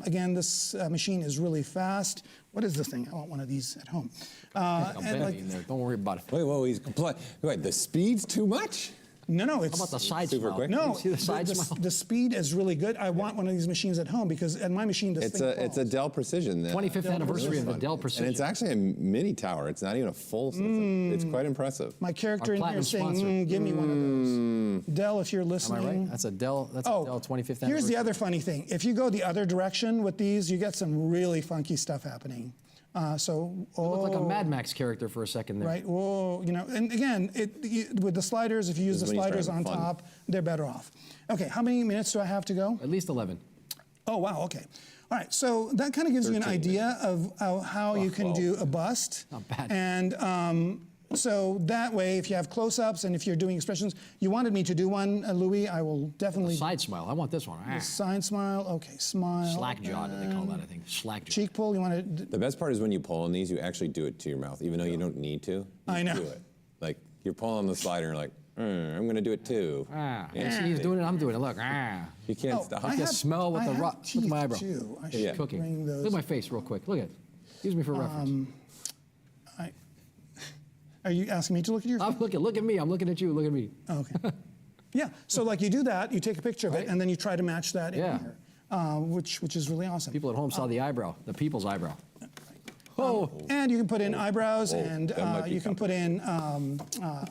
Again, this machine is really fast. What is this thing? I want one of these at home. In there. Don't worry about it. Wait, the speed's too much? No, it's... How about the side super smile? quick? No, See the side smile? the speed is really good. I want one of these machines at home because at my machine, this thing It's a Dell Precision. 25th anniversary of the Dell Precision. And it's actually a mini tower. It's not even a full system. It's quite impressive. My character in here saying, give me one of those. Dell, if you're listening. Am I right? That's a Dell, a Dell 25th anniversary. Here's the other funny thing. If you go the other direction with these, you get some really funky stuff happening. You look like a Mad Max character for a second there. Right, whoa, you know, and again, with the sliders, if you use the sliders on top, they're better off. Okay, how many minutes do I have to go? At least 11. Oh, wow, okay. All right, so that kind of gives you an idea of how you can do a bust. Not bad. And so that way, if you have close-ups and if you're doing expressions, you wanted me to do one, Louis, I will definitely... Side smile, I want this one. Side smile, okay, smile. Slack jaw, do they call that, I think. Slack jaw. Cheek pull, you want to... The best part is when you pull on these, you actually do it to your mouth, even though you don't need to. I know. Do it. Like, you're pulling on the slider and you're like, I'm going to do it too. See, he's doing it, I'm doing it, look. You can't stop. I can smell with the rock. Look at my eyebrow. Too. I should cooking. Look at my face real quick, look at it. Use me for reference. Are you asking me to look at your face? Look at me, I'm looking at you, look at me. Oh, okay. Yeah, so like you do that, you take a picture of it, and then you try to match that in here, which is really awesome. People at home saw the eyebrow, the people's eyebrow. And you can put in eyebrows, and you can put in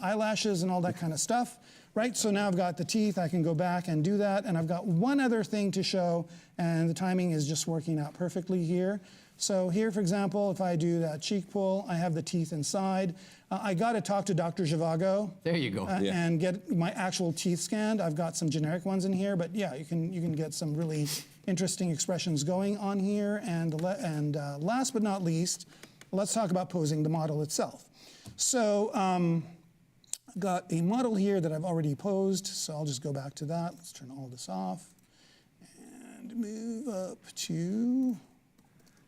eyelashes and all that kind of stuff, right? So now I've got the teeth, I can go back and do that, and I've got one other thing to show, and the timing is just working out perfectly here. So here, for example, if I do that cheek pull, I have the teeth inside. I got to talk to Dr. Zhivago. There you go. And get my actual teeth scanned. I've got some generic ones in here, but yeah, you can get some really interesting expressions going on here. And last but not least, let's talk about posing the model itself. So I've got a model here that I've already posed, so I'll just go back to that. Let's turn all this off and move up to...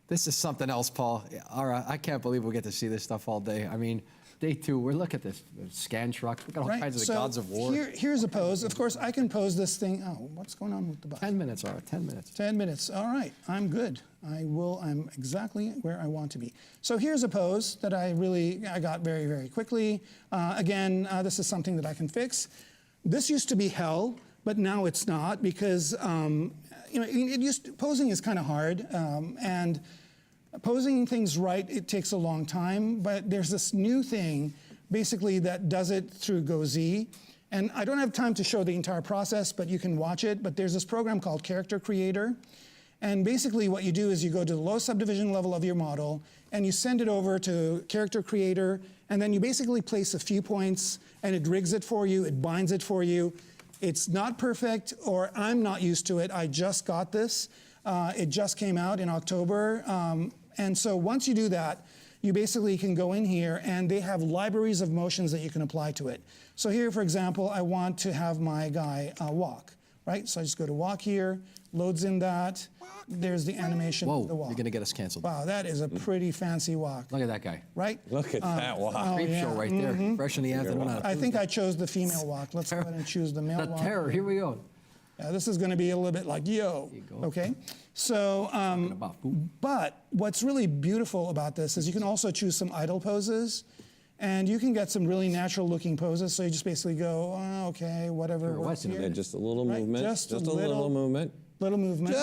This is something else, Paul. All right, I can't believe we'll get to see this stuff all day. I mean, day 2. We're look at this scan truck. We got all kinds of the gods of war. Here's a pose. Of course, I can pose this thing. Oh, what's going on with the bus? 10 minutes, Ara. 10 minutes. 10 minutes. All right. I'm good. I'm exactly where I want to be. So here's a pose that I got very, very quickly. Again, this is something that I can fix. This used to be hell, but now it's not because posing is kind of hard, and posing things right, it takes a long time, but there's this new thing basically that does it through GoZ. And I don't have time to show the entire process, but you can watch it. But there's this program called Character Creator. And basically what you do is you go to the low subdivision level of your model and you send it over to Character Creator, and then you basically place a few points and it rigs it for you, it binds it for you. It's not perfect, or I'm not used to it. I just got this. It just came out in October. And so once you do that, you basically can go in here and they have libraries of motions that you can apply to it. So here, for example, I want to have my guy walk, right? So I just go to walk here, loads in that. There's the animation of the walk. You're going to get us canceled. Wow, that is a pretty fancy walk. Look at that guy. Right? Look at that walk. Creep show right there. Fresh in the afternoon. I think I chose the female walk. Let's go ahead and choose the male walk. The terror. Here we go. This is going to be a little bit like, yo, okay? So, but what's really beautiful about this is you can also choose some idle poses, and you can get some really natural looking poses. So you just basically go, okay, whatever works here. Yeah, just a little movement. Just a little movement. Little movement.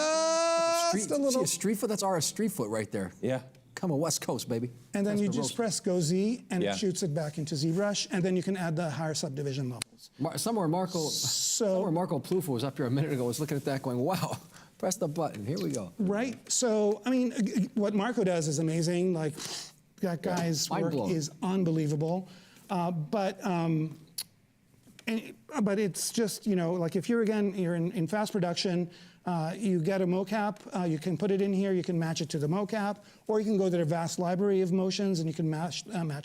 Just a little. See a street foot? That's our street foot right there. Yeah. Come on, West Coast, baby. And then you just press Go Z, and it shoots it back into ZBrush, and then you can add the higher subdivision levels. Somewhere Marco Plufa was up here a minute ago, was looking at that going, wow, press the button, here we go. Right, so, I mean, what Marco does is amazing. Like, that guy's work is unbelievable. But it's just, like if you're in fast production, you get a mocap, you can put it in here, you can match it to the mocap, or you can go to the vast library of motions and you can match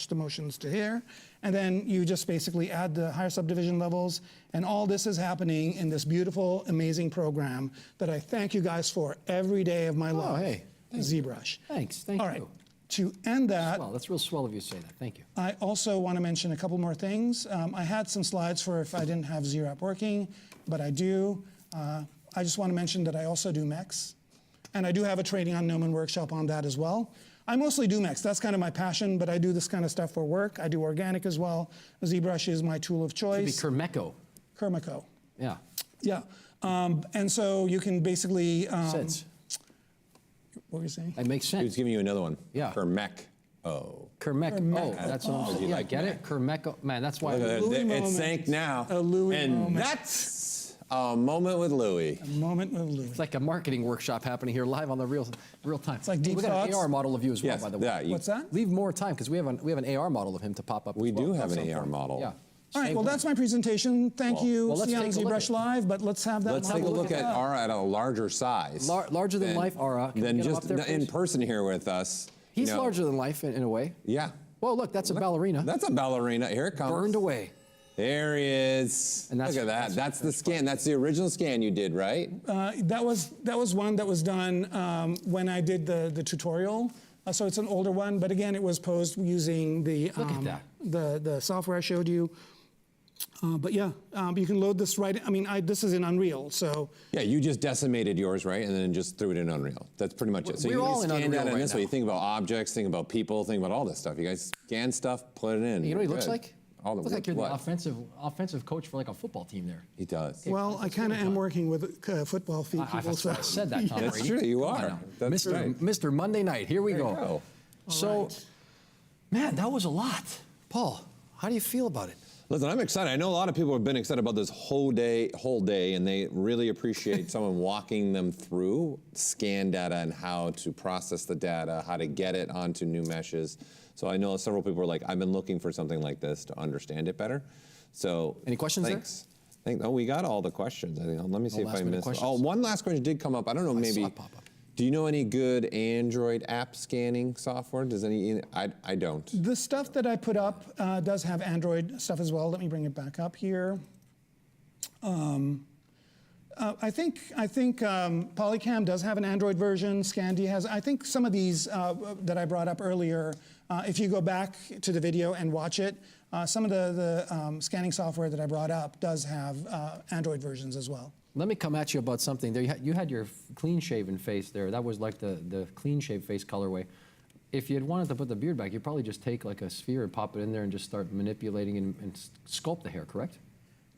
the motions to here. And then you just basically add the higher subdivision levels. And all this is happening in this beautiful, amazing program that I thank you guys for every day of my life. Hey, ZBrush. Thanks, thank you. All right, to end that. Swell. That's real swell of you to say that, thank you. I also want to mention a couple more things. I had some slides for if I didn't have ZWrap working, but I do. I just want to mention that I also do mechs, and I do have a training on Gnomon workshop on that as well. I mostly do mechs. That's kind of my passion, but I do this kind of stuff for work. I do organic as well. ZBrush is my tool of choice. It could be Kermeko. Kermeko. Yeah. Yeah. And so you can basically... Sense. What were you saying? It makes sense. He was giving you another one. Yeah. Kermeko. Kermeko. Oh, that's all. Yeah, I get it. Kermeko. Man, that's why. It sank now. A Louis and moment. That's a moment with Louis. A moment with Louis. It's like a marketing workshop happening here live on the real time. It's like deep We got an thoughts. AR model of you as well, by the way. Yeah, What's that? Leave more time because we have an AR model of him to pop up. We as well do have at an some AR point. model. Yeah. All right, well, that's my presentation. Thank you. let's See you on take a look ZBrush at it. Live, but let's have that. Let's take a look at Ara at a larger size. Larger than life, Ara. Can Than you get him just up there, in please? person here with us. He's larger than life in a way. Yeah. Well, look, that's a ballerina. That's a ballerina. Here it comes. Burned away. There he is. And look at that. That's the scan. That's the original scan you did, right? That was one that was done when I did the tutorial. So it's an older one, but again, it was posed using the the software I showed you. But yeah, you can load this right. I mean, this is in Unreal, so. Yeah, you just decimated yours, right? And then just threw it in Unreal. That's pretty much it. So We're you all in scan Unreal that in right this way. now. You think about objects, think about people, think about all this stuff. You guys scan stuff, put it in. You know what he looks Good. like? Looks like you're the offensive coach for like a football team there. He does. Well, I kind of am working with football people. That's why I said that, Tom That's Brady. true, you Come on are. now. That's right. Mr. Monday Night, here we There you go. go. So, man, that was a lot. Paul, how do you feel about it? Listen, I'm excited. I know a lot of people have been excited about this whole day, and they really appreciate someone walking them through scan data and how to process the data, how to get it onto new meshes. So I know several people are like, I've been looking for something like this to understand it better. So any questions thanks. Oh, we got all the questions. I think. Let me see if I missed. questions. Oh, one last question did come up. I don't know, maybe. Saw it pop up. Do you know any good Android app scanning software? Does any? I don't. The stuff that I put up does have Android stuff as well. Let me bring it back up here. I think Polycam does have an Android version. Scandy has. I think some of these that I brought up earlier, if you go back to the video and watch it, some of the scanning software that I brought up does have Android versions as well. Let me come at you about something. There, you had your clean-shaven face there. That was like the clean-shaved face colorway. If you had wanted to put the beard back, you'd probably just take like a sphere and pop it in there and just start manipulating and sculpt the hair, correct?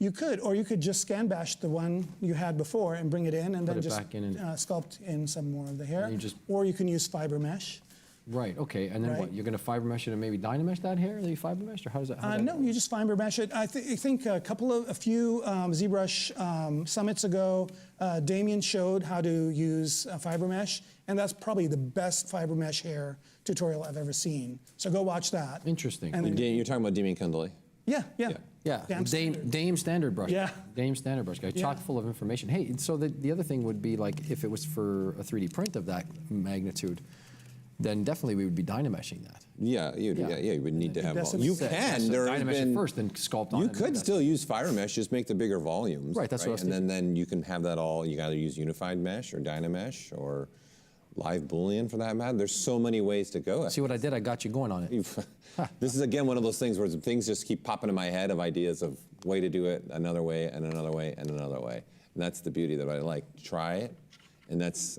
You could, or you could just scan bash the one you had before and bring it in and then just back in and sculpt in some more of the hair. And you or you can use fiber mesh. Right, okay, and then what? You're going to fiber mesh it and maybe dynamesh that hair that you fiber meshed, or how does that? No, you just fiber mesh it. I think a few ZBrush summits ago, Damien showed how to use fiber mesh, and that's probably the best fiber mesh hair tutorial I've ever seen. So go watch that. Interesting. And You're talking about Damien Kundaley? Yeah. Dame Standard Brush. Yeah. Dame Standard Brush, guy, chock full of information. Hey, so the other thing would be like if it was for a 3D print of that magnitude, then definitely we would be dynameshing that. Yeah, you would need to have all. You can. So there has dynamesh been, it first, then sculpt on You it. could still use fiber mesh, just make the bigger volumes. Right, that's what I was And then you can have that all. You got to use unified mesh or dynamesh or live Boolean for that matter. There's so many ways to go. See what I did? I got you going on it. This is again one of those things where things just keep popping in my head of ideas of way to do it, another way, and another way, and another way. And that's the beauty that I like. Try it. And that's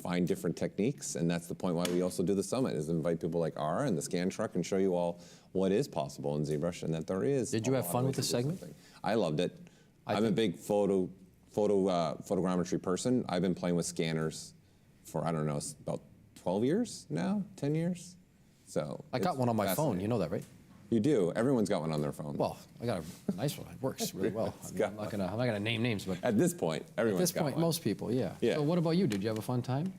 find different techniques, and that's the point why we also do the summit, is invite people like Ara and the Scan Truck and show you all what is possible in ZBrush and that there is. Did you have fun with the segment? Something. I loved it. I'm a big photogrammetry person. I've been playing with scanners for, I don't know, about 12 years now, 10 years. So I got one on my phone, you know that, right? You do. Everyone's got one on their phone. Well, I got a nice one. It works really well. I'm not gonna name names, but at this point, everyone's got one. Most people, yeah. Yeah. So what about you? Did you have a fun time?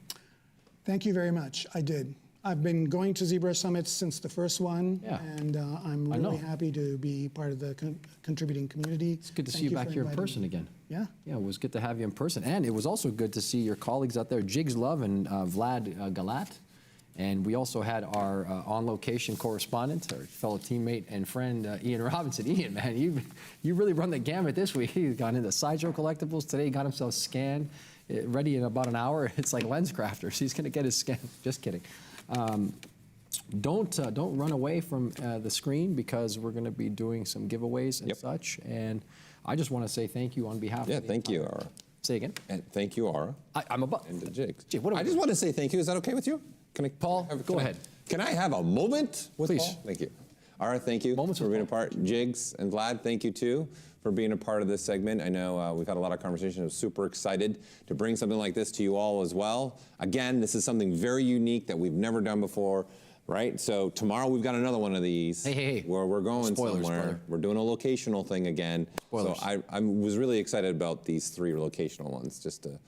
Thank you very much. I did. I've been going to ZBrush Summits since the first one, and I'm really happy to be part of the contributing community. It's good to see you back here in person again. Yeah. Yeah, it was good to have you in person, and it was also good to see your colleagues out there, Jigs Love and Vlad Galat. And we also had our on-location correspondent, our fellow teammate and friend, Ian Robinson. Ian, man, you really run the gamut this week. He's gone into Sideshow collectibles. Today he got himself scanned, ready in about an hour. It's like Lens Crafters. He's going to get his scan. Just kidding. Don't run away from the screen, because we're going to be doing some giveaways and such. And I just want to say thank you on behalf of the thank you, Ara. Say again? And thank you, Ara. I'm above. And the Jigs. Gee, I just want to say thank you. Is that okay with you? Paul, go ahead. Can I have a moment with Please. Paul? Thank you. Ara, thank you for being a part. Jigs and Vlad, thank you too for being a part of this segment. I know we've had a lot of conversation. I'm super excited to bring something like this to you all as well. Again, this is something very unique that we've never done before, right? So tomorrow we've got another one of these where we're going somewhere. Spoiler. We're doing a locational thing again. Spoilers. So I was really excited about these 3 locational ones, just to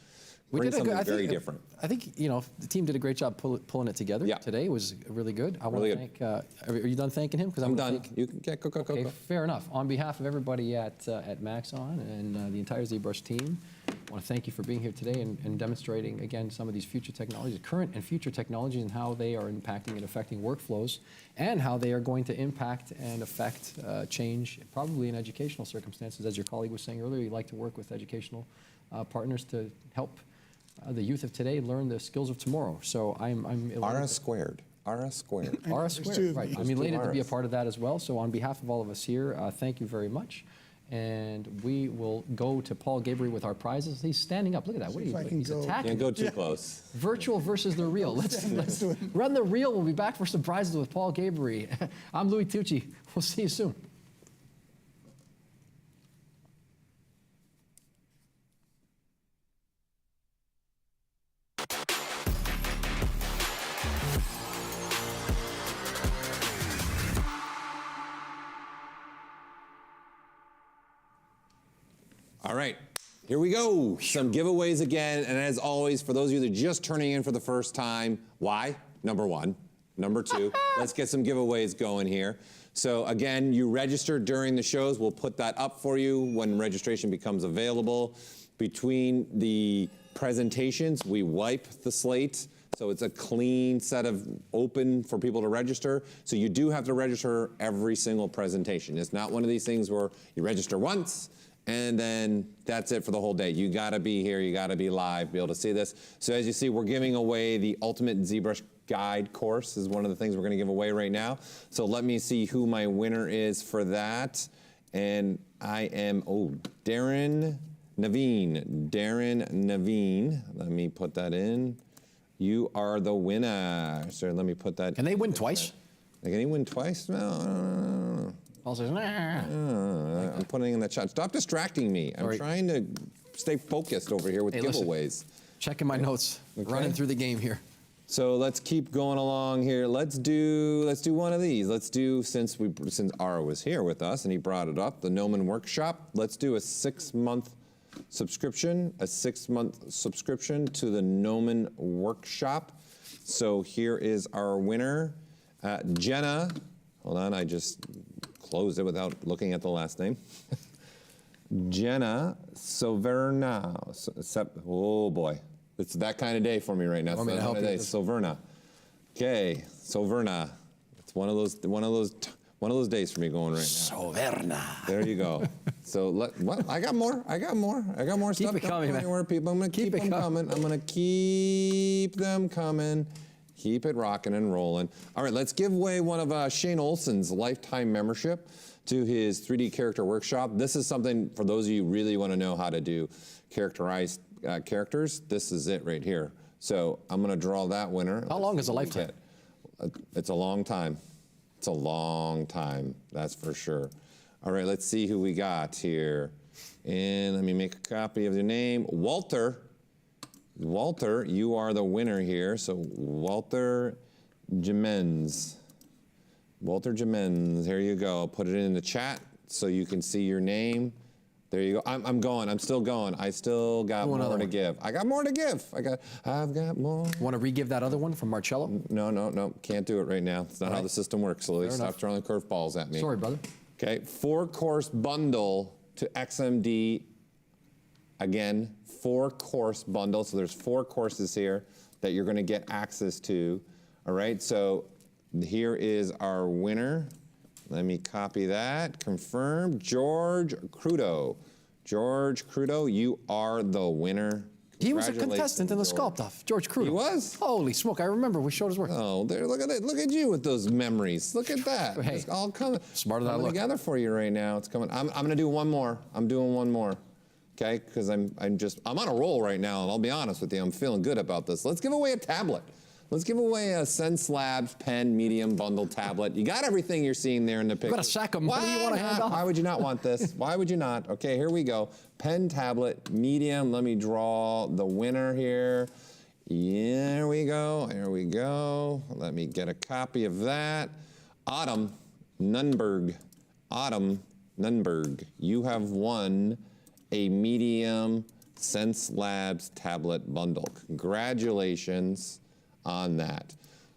bring something very different. I think the team did a great job pulling it together. Today was really good. I want to thank. Are you done thanking him? Because I'm done. You can go. Okay, fair enough. On behalf of everybody at Maxon and the entire ZBrush team, I want to thank you for being here today and demonstrating again some of these future technologies, current and future technologies, and how they are impacting and affecting workflows, and how they are going to impact and affect change, probably in educational circumstances. As your colleague was saying earlier, you like to work with educational partners to help the youth of today learn the skills of tomorrow. So I'm elated. Ara squared. Ara squared. Ara squared, right. I'm elated to be a part of that as well. So on behalf of all of us here, thank you very much. And we will go to Paul Gabriel with our prizes. He's standing up. Look at that. What are you doing? He's attacking. Can't go too close. Virtual versus the real. Let's run the real. We'll be back for some prizes with Paul Gabriel. I'm Louis Tucci. We'll see you soon. All right, here we go. Some giveaways again, and as always, for those of you that are just turning in for the first time, why? Number 1. Number 2, let's get some giveaways going here. So again, you registered during the shows. We'll put that up for you when registration becomes available. Between the presentations, we wipe the slate, so it's a clean set of open for people to register. So you do have to register every single presentation. It's not one of these things where you register once, and then that's it for the whole day. You gotta be here, you gotta be live, be able to see this. So as you see, we're giving away the Ultimate ZBrush Guide course is one of the things we're gonna give away right now. So let me see who my winner is for that. And I am, Darren Naveen. Darren Naveen, let me put that in. You are the winner. So let me put that. Can they win twice? Can he win twice? No. Paul says, nah. I'm putting in the chat. Stop distracting me. I'm trying to stay focused over here with giveaways. Listen, checking my notes, running through the game here. So let's keep going along here. Let's do one of these. Let's do, since Ara was here with us and he brought it up, the Gnomon Workshop. Let's do a 6-month subscription, to the Gnomon Workshop. So here is our winner, Jenna. Hold on, I just closed it without looking at the last name. Jenna Soverna. Oh boy, it's that kind of day for me right now. Want me to help you? Soverna. Okay, Soverna. It's one of those days for me going right now. Soverna. There you go. So what? I got more stuff. Keep it coming, man. People. I'm gonna keep them coming. I'm gonna keep them coming. Keep it rocking and rolling. All right, let's give away one of Shane Olson's lifetime membership to his 3D character workshop. This is something for those of you who really want to know how to do characterized characters. This is it right here. So I'm going to draw that winner. How long is a lifetime? It's a long time. It's a long time, that's for sure. All right, let's see who we got here. And let me make a copy of your name. Walter. Walter, you are the winner here. So Walter Jimenez. Walter Jimenez, here you go. Put it in the chat so you can see your name. There you go. I'm going. I'm still going. I still got more to give. I got more to give. I've got more. Want to re-give that other one from Marcello? No. Can't do it right now. It's not how the system works. So stop throwing curveballs at me. Sorry, brother. Okay, 4-course bundle to XMD. Again, 4-course bundle. So there's 4 courses here that you're going to get access to. All right, so here is our winner. Let me copy that. Confirm. George Crudo. George Crudo, you are the winner. He was a contestant in the Sculpt-Off, George Crudo. He was? Holy smoke, I remember. We showed his work. Oh, there, look at it. Look at you with those memories. Look at that. Hey, it's all coming. Smarter than I look. Together for you right now. It's coming. I'm going to do one more. I'm doing one more. Okay? Because I'm on a roll right now, and I'll be honest with you. I'm feeling good about this. Let's give away a tablet. Let's give away a Sense Labs pen medium bundle tablet. You got everything you're seeing there in the picture. We've got a sack of them. What do you want to hand off? Why would you not want this? Why would you not? Okay, here we go. Pen tablet medium. Let me draw the winner here. Here we go. Here we go. Let me get a copy of that. Autumn Nunberg. Autumn Nunberg. You have won a medium Sense Labs tablet bundle. Congratulations on that.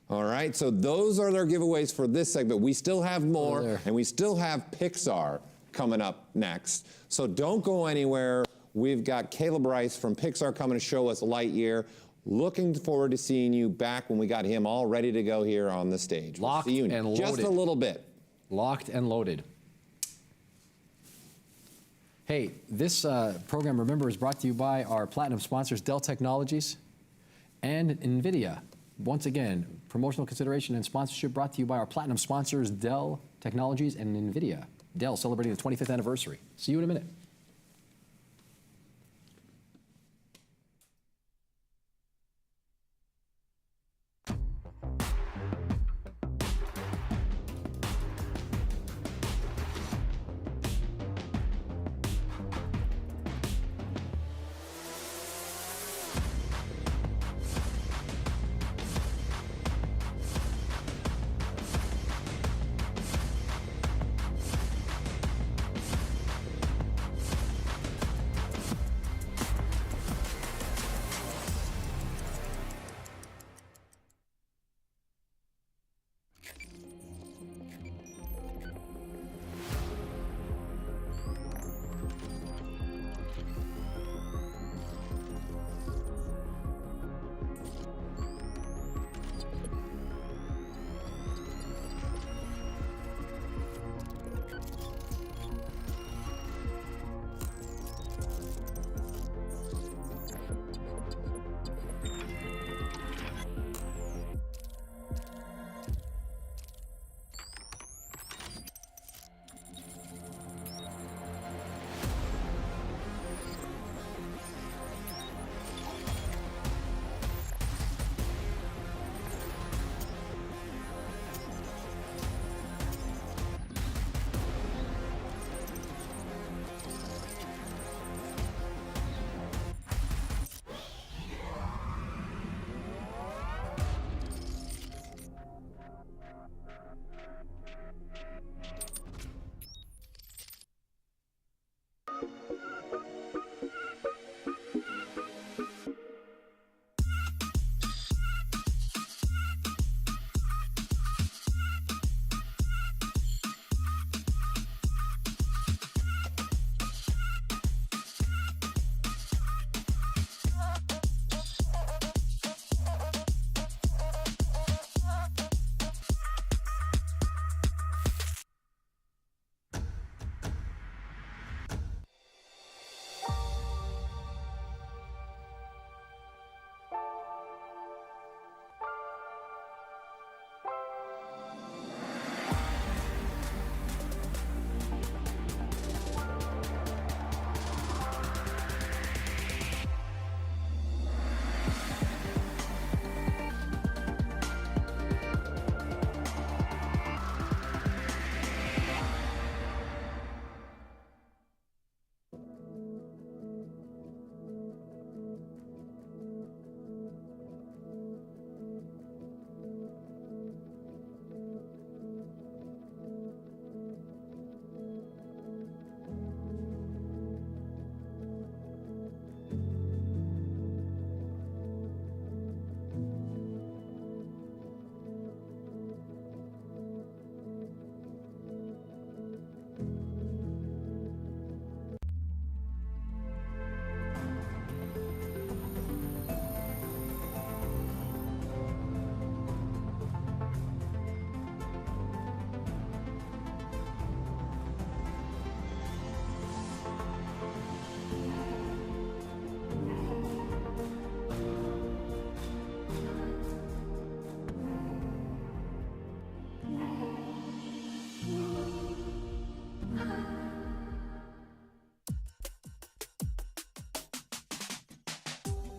All right, so those are their giveaways for this segment. We still have more, and we still have Pixar coming up next. So don't go anywhere. We've got Caleb Rice from Pixar coming to show us Lightyear. Looking forward to seeing you back when we got him all ready to go here on the stage. Locked and loaded. Just a little bit. Locked and loaded. Hey, this program, remember, is brought to you by our platinum sponsors, Dell Technologies and NVIDIA. Once again, promotional consideration and sponsorship brought to you by our platinum sponsors, Dell Technologies and NVIDIA. Dell celebrating the 25th anniversary. See you in a minute.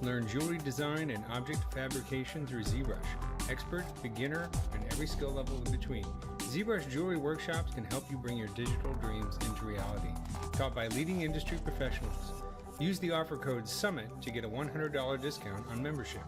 Learn jewelry design and object fabrication through ZBrush. Expert, beginner, and every skill level in between. ZBrush Jewelry Workshops can help you bring your digital dreams into reality. Taught by leading industry professionals. Use the offer code SUMMIT to get a $100 discount on membership.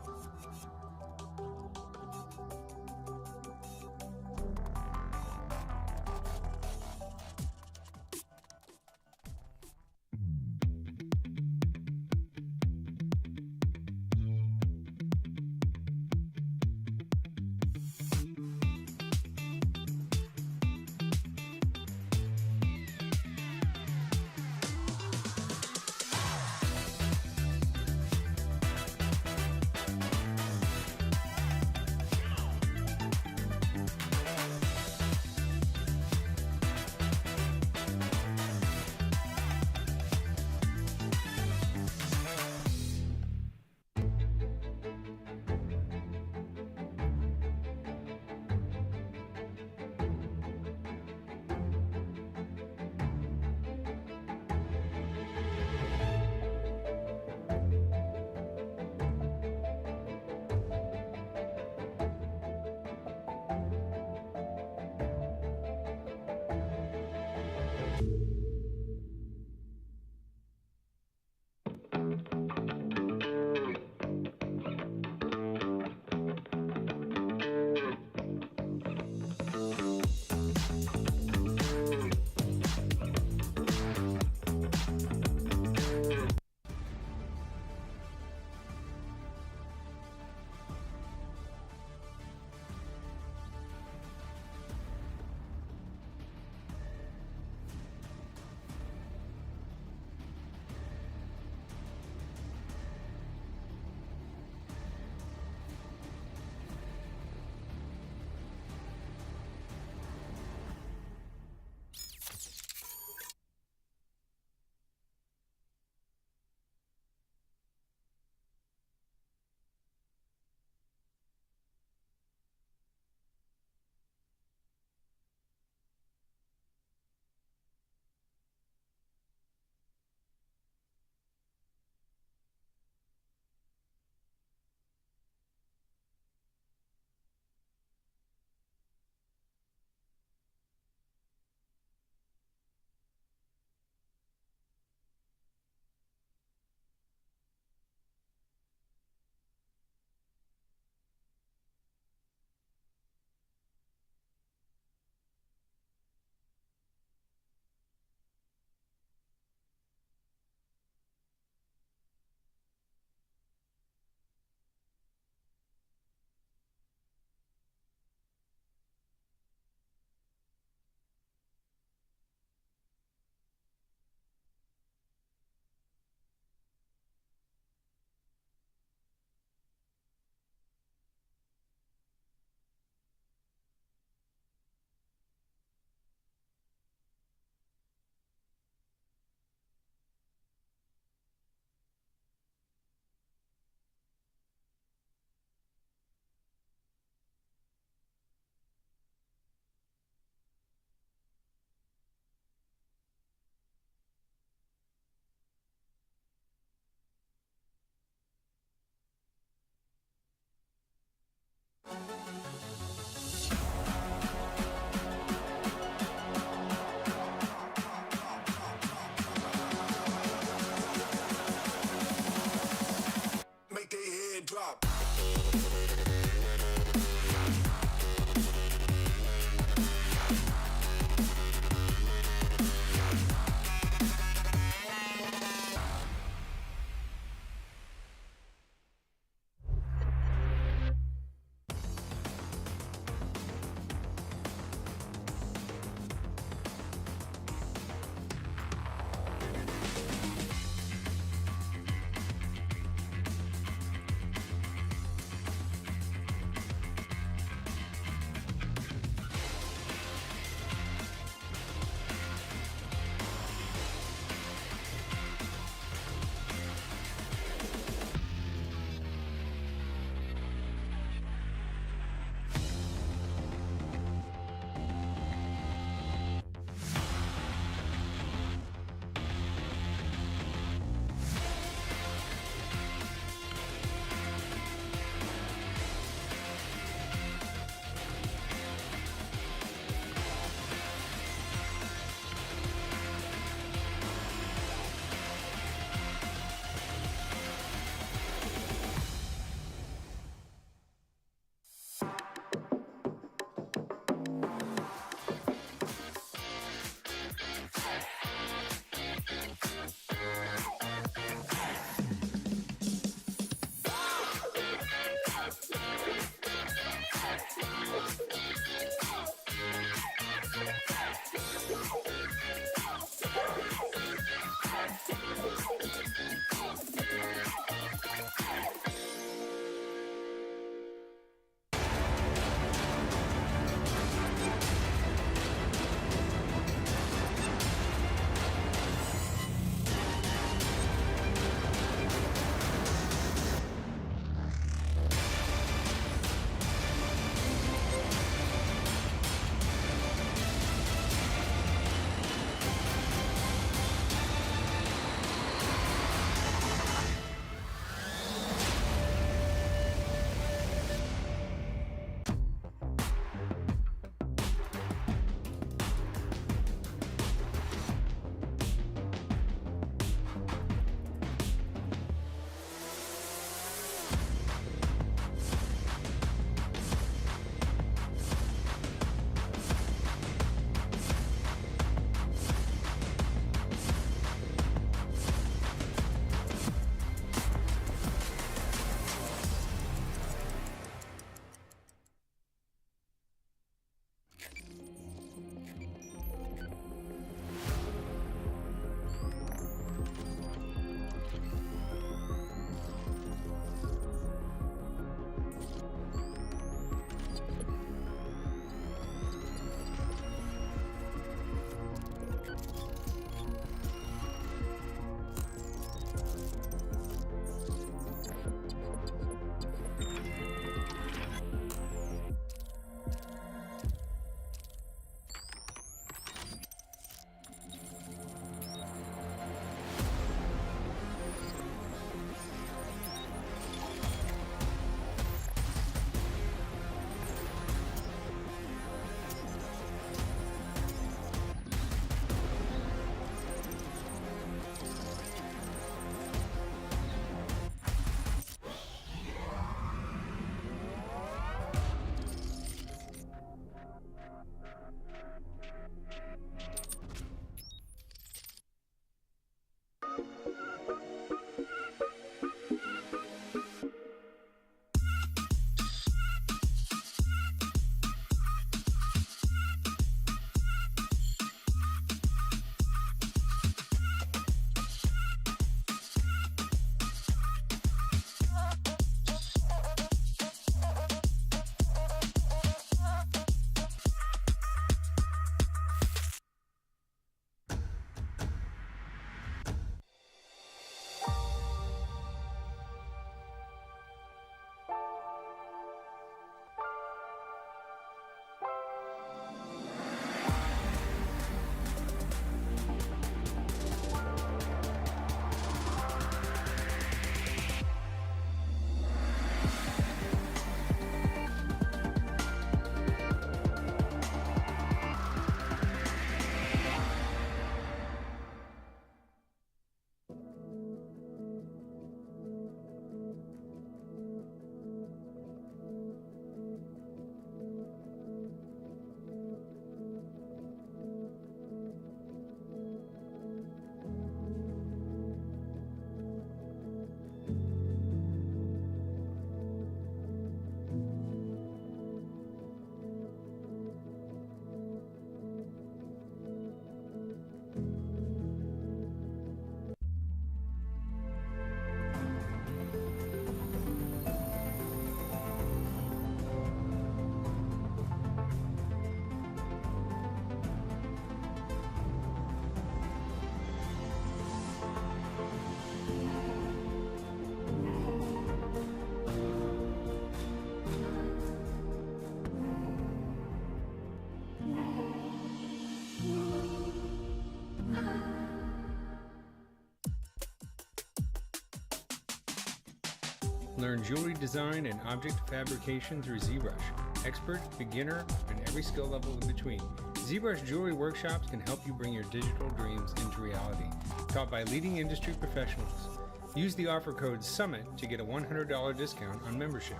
Learn jewelry design and object fabrication through ZBrush. Expert, beginner, and every skill level in between. ZBrush Jewelry Workshops can help you bring your digital dreams into reality. Taught by leading industry professionals. Use the offer code SUMMIT to get a $100 discount on membership.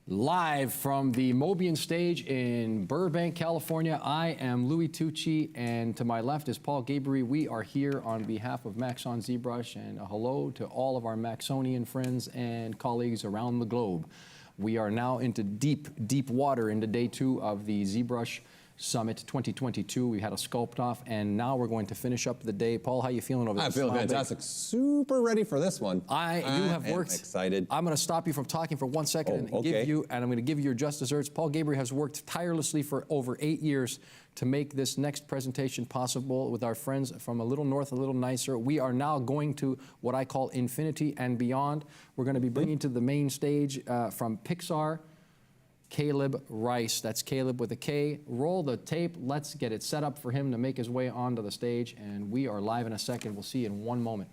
Live from the Mobian stage in Burbank, California, I am Louis Tucci, and to my left is Paul Gabriel. We are here on behalf of Maxon ZBrush, and a hello to all of our Maxonian friends and colleagues around the globe. We are now into deep, deep water into day 2 of the ZBrush Summit 2022. We had a sculpt off, and now we're going to finish up the day. Paul, how you feeling over there? I'm feeling fantastic. Super ready for this one. You have worked. Excited. I'm going to stop you from talking for 1 second and I'm going to give you your just desserts. Paul Gabriel has worked tirelessly for over 8 years to make this next presentation possible with our friends from a little north, a little nicer. We are now going to what I call infinity and beyond. We're going to be bringing to the main stage from Pixar, Caleb Rice. That's Caleb with a K. Roll the tape. Let's get it set up for him to make his way onto the stage. And we are live in a second. We'll see you in one moment.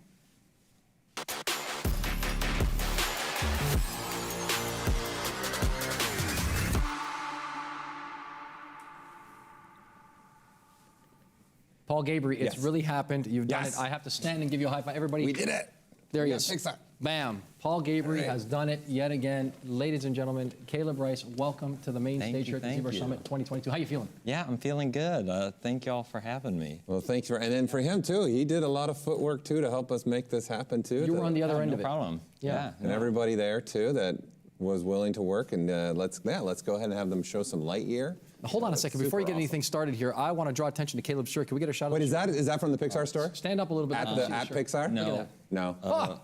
Paul Gabriel, it's really happened. You've done it. I have to stand and give you a high five. Everybody. We did it. There he is. Pixar. Bam. Paul Gabriel has done it yet again. Ladies and gentlemen, Caleb Rice, welcome to the main stage here at the ZBrush Summit 2022. How you feeling? Yeah, I'm feeling good. Thank y'all for having me. Well, thanks and then for him too, he did a lot of footwork too to help us make this happen too. You were on the other end of it. No problem. Yeah. And everybody there too that was willing to work, and let's go ahead and have them show some Lightyear. Hold on a second. Before you get anything started here, I want to draw attention to Caleb's shirt. Can we get a shot of Wait, his shirt? is that from the Pixar store? Stand up a little bit. At Pixar? No. No.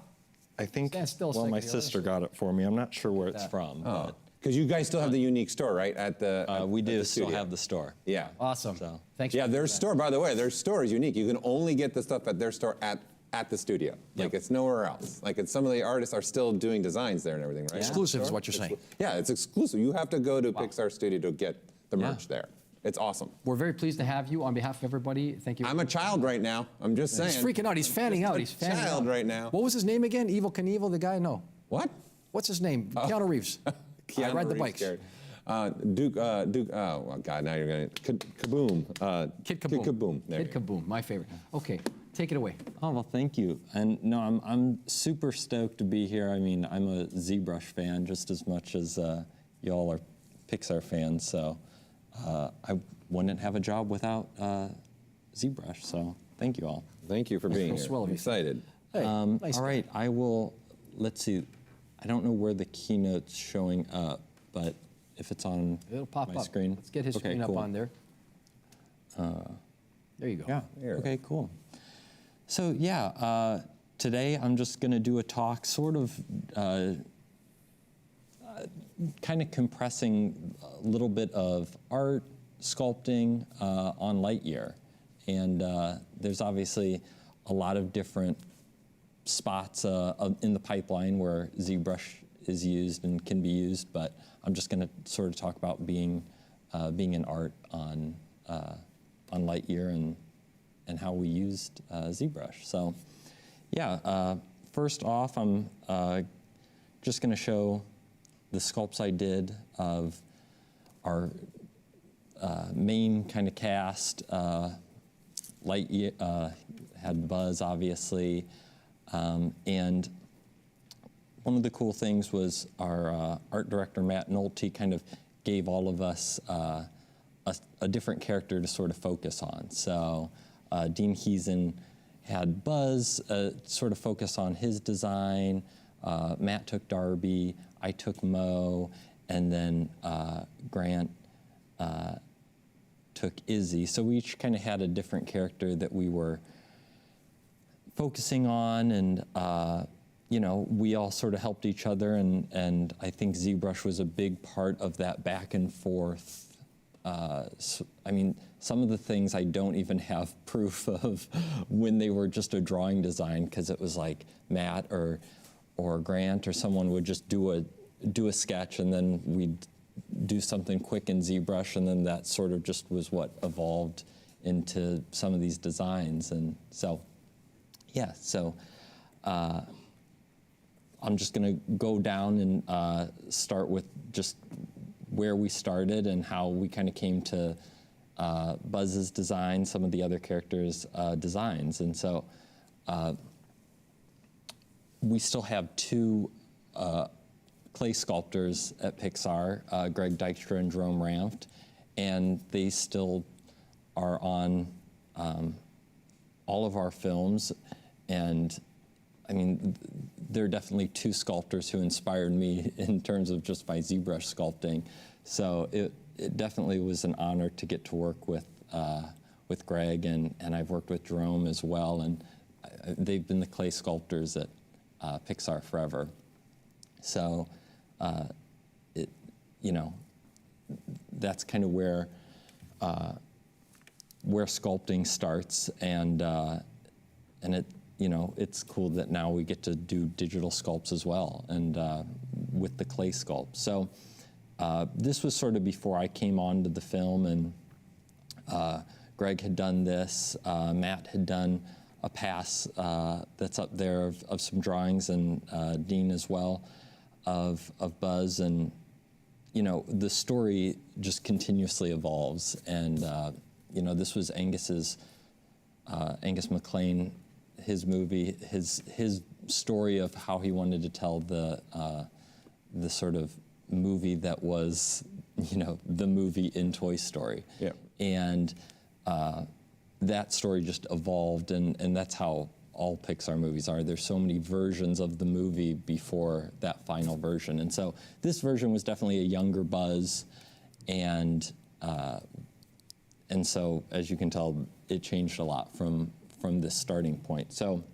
I think, Stand still a well, second my here. sister got it for me. I'm not sure where it's from. Oh. Because you guys still have the unique store, right? We do still have the store. Yeah. Awesome. So. Thanks. Yeah, their store, by the way, their store is unique. You can only get the stuff at their store at the studio. Like, it's nowhere else. Like, some of the artists are still doing designs there and everything, right? Exclusive is what you're saying. Yeah, it's exclusive. You have to go to Pixar Studio to get the merch there. It's awesome. We're very pleased to have you on behalf of everybody. Thank you. I'm a child right now. I'm just saying. He's freaking out. He's fanning out. He's fanning out. Child right now. What was his name again? Evil Knievel, the guy? No. What? What's his name? Keanu Reeves. I ride the bikes. Duke, oh, well, God, now you're going to, Kaboom. Kid Kaboom. Kid Kaboom. Kid Kaboom, my favorite. Okay, take it away. Oh, well, thank you. And no, I'm super stoked to be here. I mean, I'm a ZBrush fan just as much as y'all are Pixar fans, so I wouldn't have a job without ZBrush, so thank you all. Thank you for being here. I'm excited. Hey, nice all right, I will, let's see. I don't know where the keynote's showing up, but if it's on It'll pop my up. screen. Let's get his screen cool. up on there. There you go. Yeah, okay, cool. So yeah, today I'm just gonna do a talk sort of kind of compressing a little bit of art, sculpting on Lightyear. And there's obviously a lot of different spots in the pipeline where ZBrush is used and can be used, but I'm just going to sort of talk about being in art on Lightyear and how we used ZBrush. So yeah, first off, I'm just going to show the sculpts I did of our main kind of cast. Lightyear had Buzz, obviously, and one of the cool things was our art director, Matt Nolte, kind of gave all of us a different character to sort of focus on. So Dean Heesen had Buzz sort of focus on his design. Matt took Darby, I took Mo, and then Grant took Izzy. So we each kind of had a different character that we were focusing on, and you know, we all sort of helped each other, and I think ZBrush was a big part of that back and forth. So, I mean, some of the things I don't even have proof of when they were just a drawing design, because it was like Matt or Grant or someone would just do a sketch, and then we'd do something quick in ZBrush, and then that sort of just was what evolved into some of these designs. And so, yeah, so I'm just going to go down and start with just where we started and how we kind of came to Buzz's design, some of the other characters' designs. And so we still have two clay sculptors at Pixar, Greg Dykstra and Jerome Ramft, and they still are on all of our films. And I mean, there are definitely two sculptors who inspired me in terms of just my ZBrush sculpting. So it definitely was an honor to get to work with Greg, and I've worked with Jerome as well, and they've been the clay sculptors at Pixar forever. So, you know, that's kind of where sculpting starts, and it, you know, it's cool that now we get to do digital sculpts as well, and with the clay sculpt. So this was sort of before I came onto the film, and Greg had done this. Matt had done a pass that's up there of some drawings, and Dean as well, of Buzz. And you know, the story just continuously evolves, and you know, this was Angus MacLean, his movie, his story of how he wanted to tell the sort of movie that was, you know, the movie in Toy Story. Yeah. And that story just evolved, and that's how all Pixar movies are. There's so many versions of the movie before that final version. And so this version was definitely a younger Buzz, and so as you can tell, it changed a lot from this starting point. So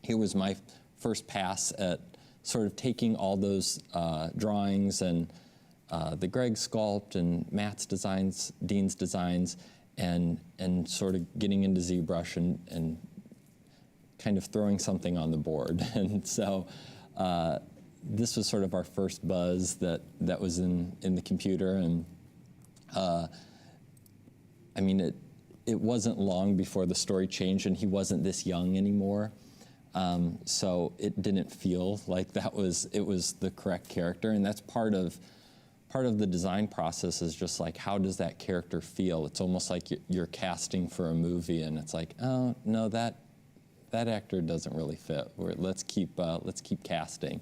here was my first pass at sort of taking all those drawings and the Greg sculpt and Matt's designs, Dean's designs, and sort of getting into ZBrush and kind of throwing something on the board. And so this was sort of our first Buzz that was in the computer. And I mean, it wasn't long before the story changed and he wasn't this young anymore. So it didn't feel like it was the correct character. And that's part of the design process, is just like, how does that character feel? It's almost like you're casting for a movie, and it's like, oh no, that actor doesn't really fit. Let's keep casting.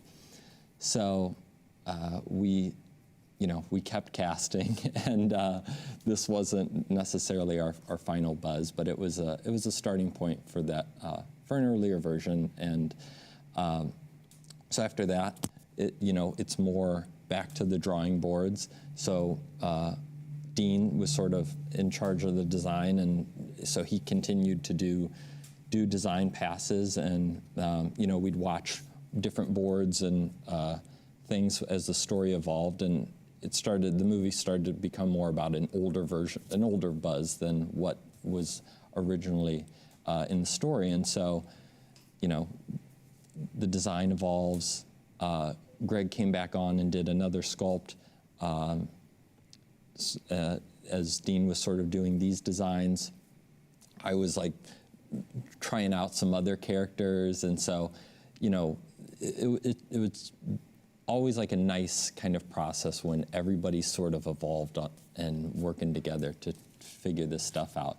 So we kept casting, and this wasn't necessarily our final Buzz, but it was a starting point for that for an earlier version. And so after that, it's more back to the drawing boards. So Dean was sort of in charge of the design, and so he continued to do design passes, and we'd watch different boards and things as the story evolved, and the movie started to become more about an older Buzz than what was originally in the story. And so, the design evolves. Greg came back on and did another sculpt as Dean was sort of doing these designs. I was like trying out some other characters, and so, it was always like a nice kind of process when everybody sort of evolved and working together to figure this stuff out.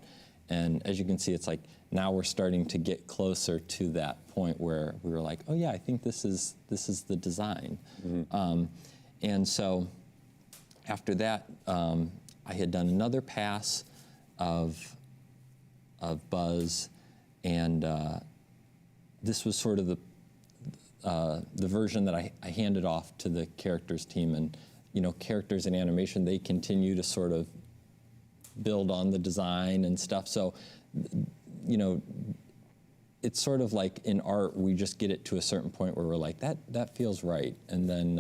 And as you can see, it's like now we're starting to get closer to that point where we were like, oh yeah, I think this is the design. Mm-hmm. And so after that, I had done another pass of Buzz, and this was sort of the version that I handed off to the characters team. And characters in animation, they continue to sort of build on the design and stuff. So, it's sort of like in art, we just get it to a certain point where we're like, that feels right. And then,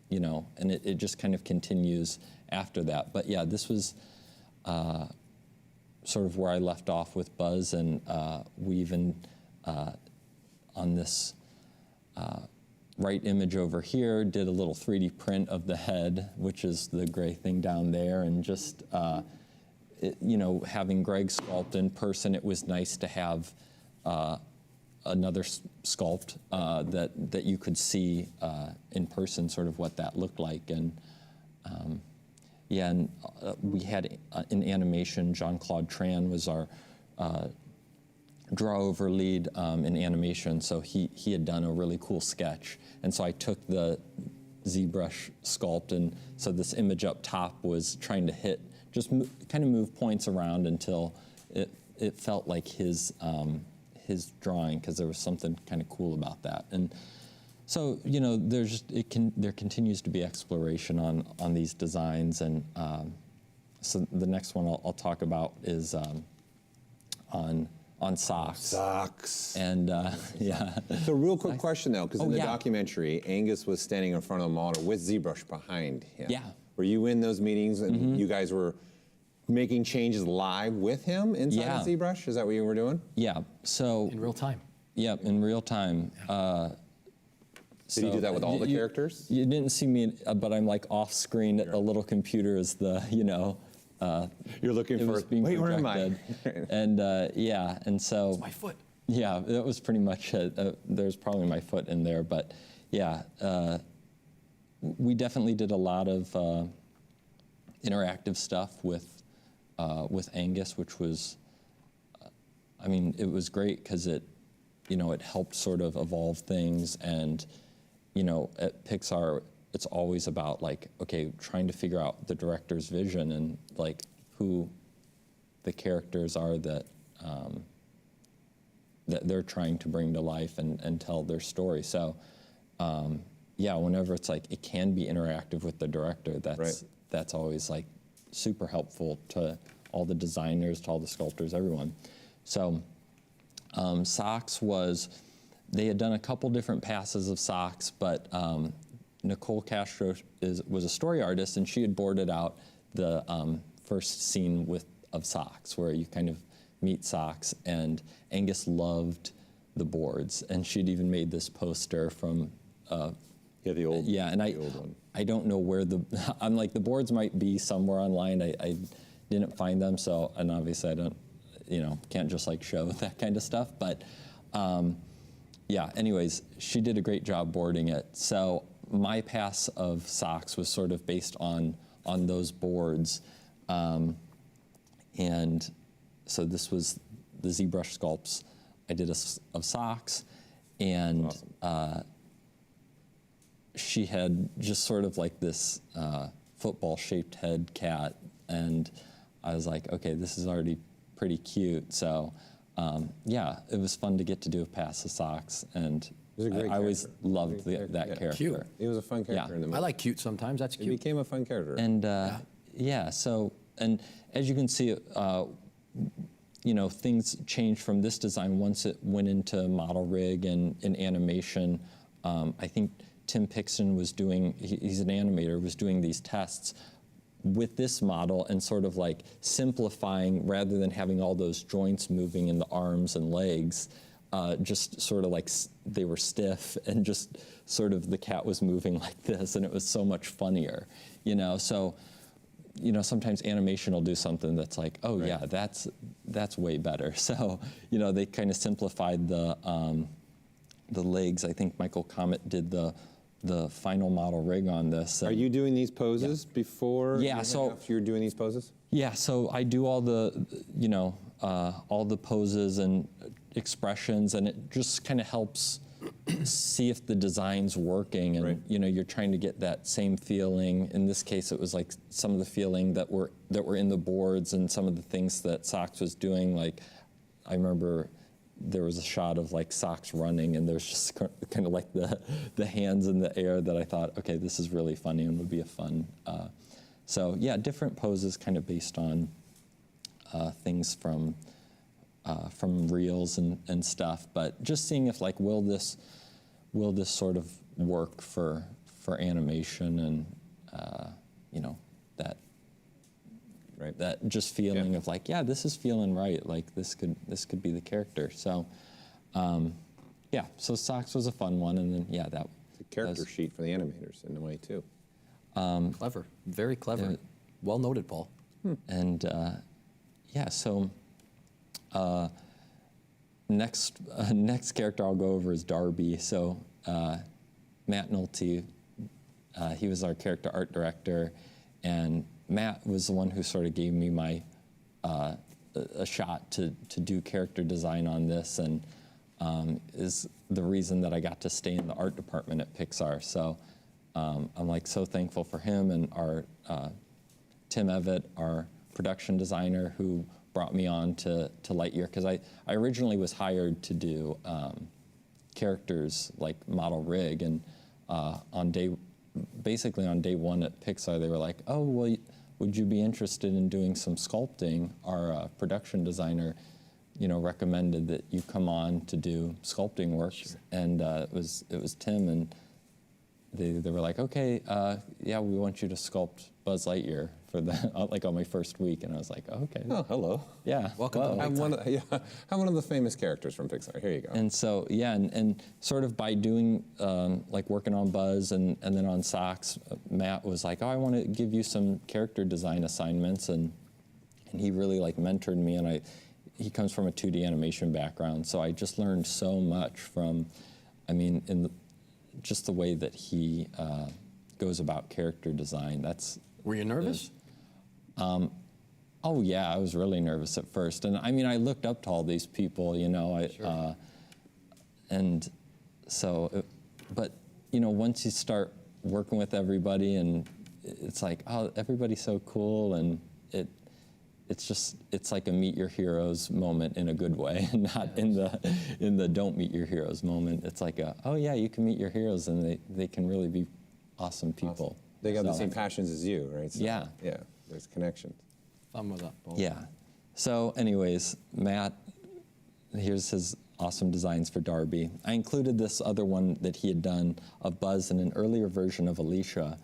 and it just kind of continues after that. But yeah, this was sort of where I left off with Buzz, and we even, on this right image over here, did a little 3D print of the head, which is the gray thing down there, and just, having Greg sculpt in person, it was nice to have another sculpt that you could see in person, sort of what that looked like. And we had in animation, Jean-Claude Tran was our draw over lead in animation, so he had done a really cool sketch. And so I took the ZBrush sculpt, and so this image up top was trying to hit, just kind of move points around until it felt like his drawing, because there was something kind of cool about that. And so, there continues to be exploration on these designs. And so the next one I'll talk about is on socks. Socks. And yeah. So real quick question though, because in the documentary, Angus was standing in front of the monitor with ZBrush behind him. Yeah. Were you in those meetings and you guys were making changes live with him inside of ZBrush? Is that what you were doing? Yeah. So in real time. Yeah, in real time. Did you do that with all the characters? You didn't see me, but I'm like off screen at a little computer as the, you're looking for, wait, where am I? And and so. It's my foot. Yeah, that was pretty much it. There's probably my foot in there, but yeah, we definitely did a lot of interactive stuff with Angus, which was, it was great because it helped sort of evolve things. And, at Pixar, it's always about like, okay, trying to figure out the director's vision and like who the characters are that that they're trying to bring to life and tell their story. So, yeah, whenever it's like it can be interactive with the director, that's always like super helpful to all the designers, to all the sculptors, everyone. So, socks was, they had done a couple different passes of socks, but Nicole Castro was a story artist, and she had boarded out the first scene of socks, where you kind of meet socks, and Angus loved the boards, and she'd even made this poster from the old one. I don't know where I'm like, the boards might be somewhere online. I didn't find them, so, and obviously I don't, can't just like show that kind of stuff, but yeah, anyways, she did a great job boarding it. So my pass of socks was sort of based on those boards. And so this was the ZBrush sculpts I did of socks. And she had just sort of like this football-shaped head cat. And I was like, okay, this is already pretty cute. So yeah, it was fun to get to do a pass of socks. And I always loved that character. Cute. He was a fun character in the movie. I like cute sometimes. That's cute. He became a fun character. And yeah, so, and as you can see, things changed from this design once it went into model rig and in animation. I think Tim Pixon was doing, he's an animator, was doing these tests with this model and sort of like simplifying, rather than having all those joints moving in the arms and legs, just sort of like they were stiff, and just sort of the cat was moving like this, and it was so much funnier, so sometimes animation will do something that's like, oh yeah, that's way better. So they kind of simplified the legs. I think Michael Comet did the final model rig on this. Are you doing these poses before? Yeah, so you're doing these poses. Yeah, so I do all the all the poses and expressions, and it just kind of helps see if the design's working, and you're trying to get that same feeling. In this case, it was like some of the feeling that were in the boards, and some of the things that Socks was doing. Like, I remember there was a shot of like Socks running, and there's just kind of like the hands in the air that I thought, okay, this is really funny and would be a fun. So yeah, different poses kind of based on things from reels and stuff, but just seeing if like will this sort of work for animation, and that just feeling of like, yeah, this is feeling right, like this could be the character. So yeah, so Socks was a fun one, and then yeah, that it's a character sheet for the animators in a way too. Clever, very clever. Well noted, Paul. And yeah, so next character I'll go over is Darby. So Matt Nolte, he was our character art director, and Matt was the one who sort of gave me my a shot to do character design on this, and is the reason that I got to stay in the art department at Pixar. So I'm like so thankful for him, and our Tim Evett, our production designer, who brought me on to Lightyear, because I originally was hired to do characters like model rig, and basically on day one at Pixar, they were like, oh, well, would you be interested in doing some sculpting? Our production designer, recommended that you come on to do sculpting work, and it was Tim, and they were like, okay, yeah, we want you to sculpt Buzz Lightyear for like on my first week, and I was like, oh, okay. Oh, hello. Yeah. Welcome. I'm one of the famous characters from Pixar. Here you go. And so yeah, and sort of by doing like working on Buzz and then on Socks, Matt was like, oh, I want to give you some character design assignments, and he really like mentored me, and he comes from a 2D animation background, so I just learned so much from, just the way that he goes about character design. Were you nervous? Oh yeah, I was really nervous at first, and I looked up to all these people, and so, but once you start working with everybody, and it's like, oh, everybody's so cool, and it's like a meet your heroes moment in a good way, and not in the don't meet your heroes moment. It's like oh yeah, you can meet your heroes, and they can really be awesome people. Awesome. They got the same passions as you, right? So, yeah. Yeah, there's connections. Fun with that. Yeah. So anyways, Matt, here's his awesome designs for Darby. I included this other one that he had done of Buzz in an earlier version of Alicia,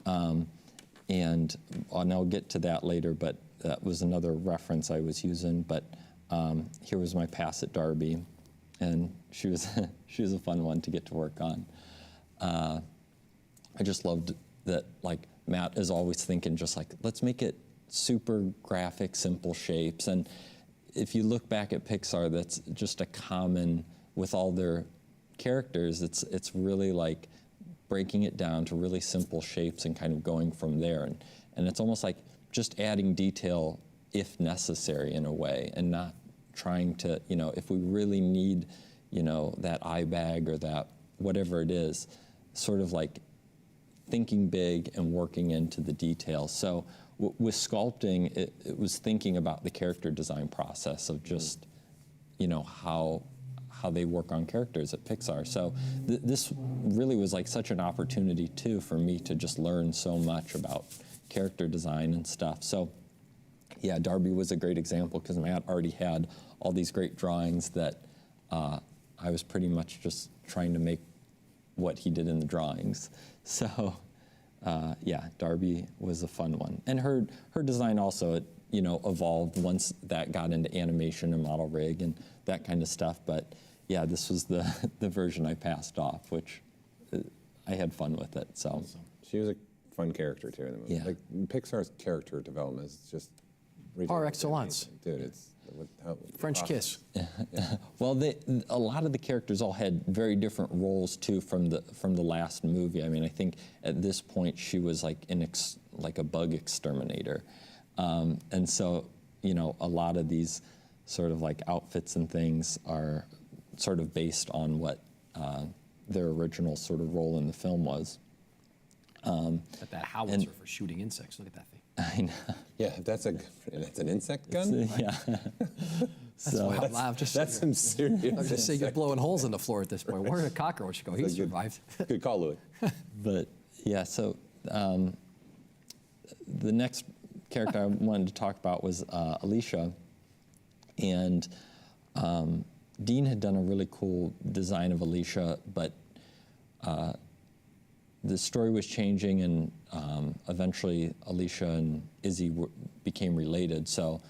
and I'll get to that later, but that was another reference I was using. But here was my pass at Darby, and she was she was a fun one to get to work on. I just loved that, like, Matt is always thinking just like, let's make it super graphic, simple shapes. And if you look back at Pixar, that's just a common, with all their characters, it's really like breaking it down to really simple shapes and kind of going from there. And it's almost like just adding detail if necessary in a way, and not trying to, if we really need, that eye bag or that whatever it is, sort of like thinking big and working into the details. So with sculpting, it was thinking about the character design process of just, how they work on characters at Pixar. So this really was like such an opportunity too for me to just learn so much about character design and stuff. So yeah, Darby was a great example because Matt already had all these great drawings that I was pretty much just trying to make what he did in the drawings. So yeah, Darby was a fun one. And her design also, evolved once that got into animation and model rig and that kind of stuff. But yeah, this was the version I passed off, which I had fun with it. So she was a fun character too in the movie. Yeah. Like Pixar's character development is just par excellence. Dude, it's French kiss. Well, a lot of the characters all had very different roles too from the last movie. I mean, I think at this point she was like like a bug exterminator, and so a lot of these sort of like outfits and things are sort of based on what their original sort of role in the film was. But that howitzer for shooting insects. Look at that thing. I know. Yeah, that's an insect gun? Yeah. That's why I'm laughing. That's some serious. I'm just saying you're blowing holes in the floor at this point. Where did a cockroach go? He survived. Good call, Louis. But yeah, so the next character I wanted to talk about was Alicia. And Dean had done a really cool design of Alicia, but the story was changing, and eventually Alicia and Izzy became related. So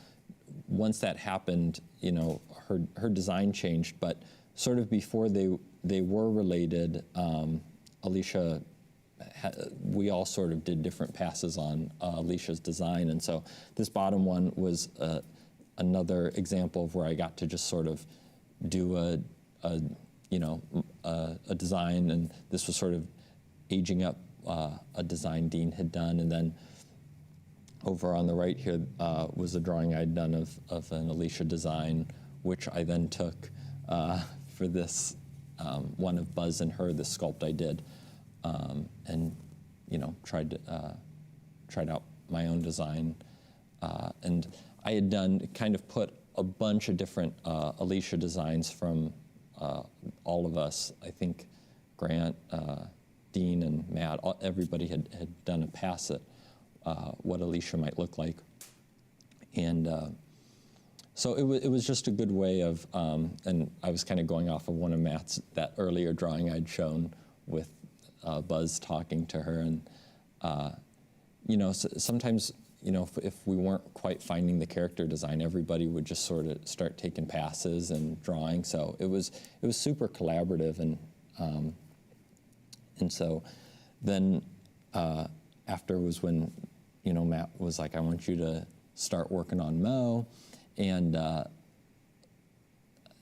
once that happened, her design changed. But sort of before they were related, Alicia, we all sort of did different passes on Alicia's design. And so this bottom one was another example of where I got to just sort of do a design, and this was sort of aging up a design Dean had done. And then over on the right here was a drawing I'd done of an Alicia design, which I then took for this one of Buzz and her, this sculpt I did, and tried out my own design. And I had kind of put a bunch of different Alicia designs from all of us. I think Grant, Dean, and Matt, everybody had done a pass at what Alicia might look like. And so it was just a good way of, and I was kind of going off of one of Matt's, that earlier drawing I'd shown with Buzz talking to her. And, sometimes, if we weren't quite finding the character design, everybody would just sort of start taking passes and drawing. So it was super collaborative. And so then after was when, Matt was like, I want you to start working on Mo. And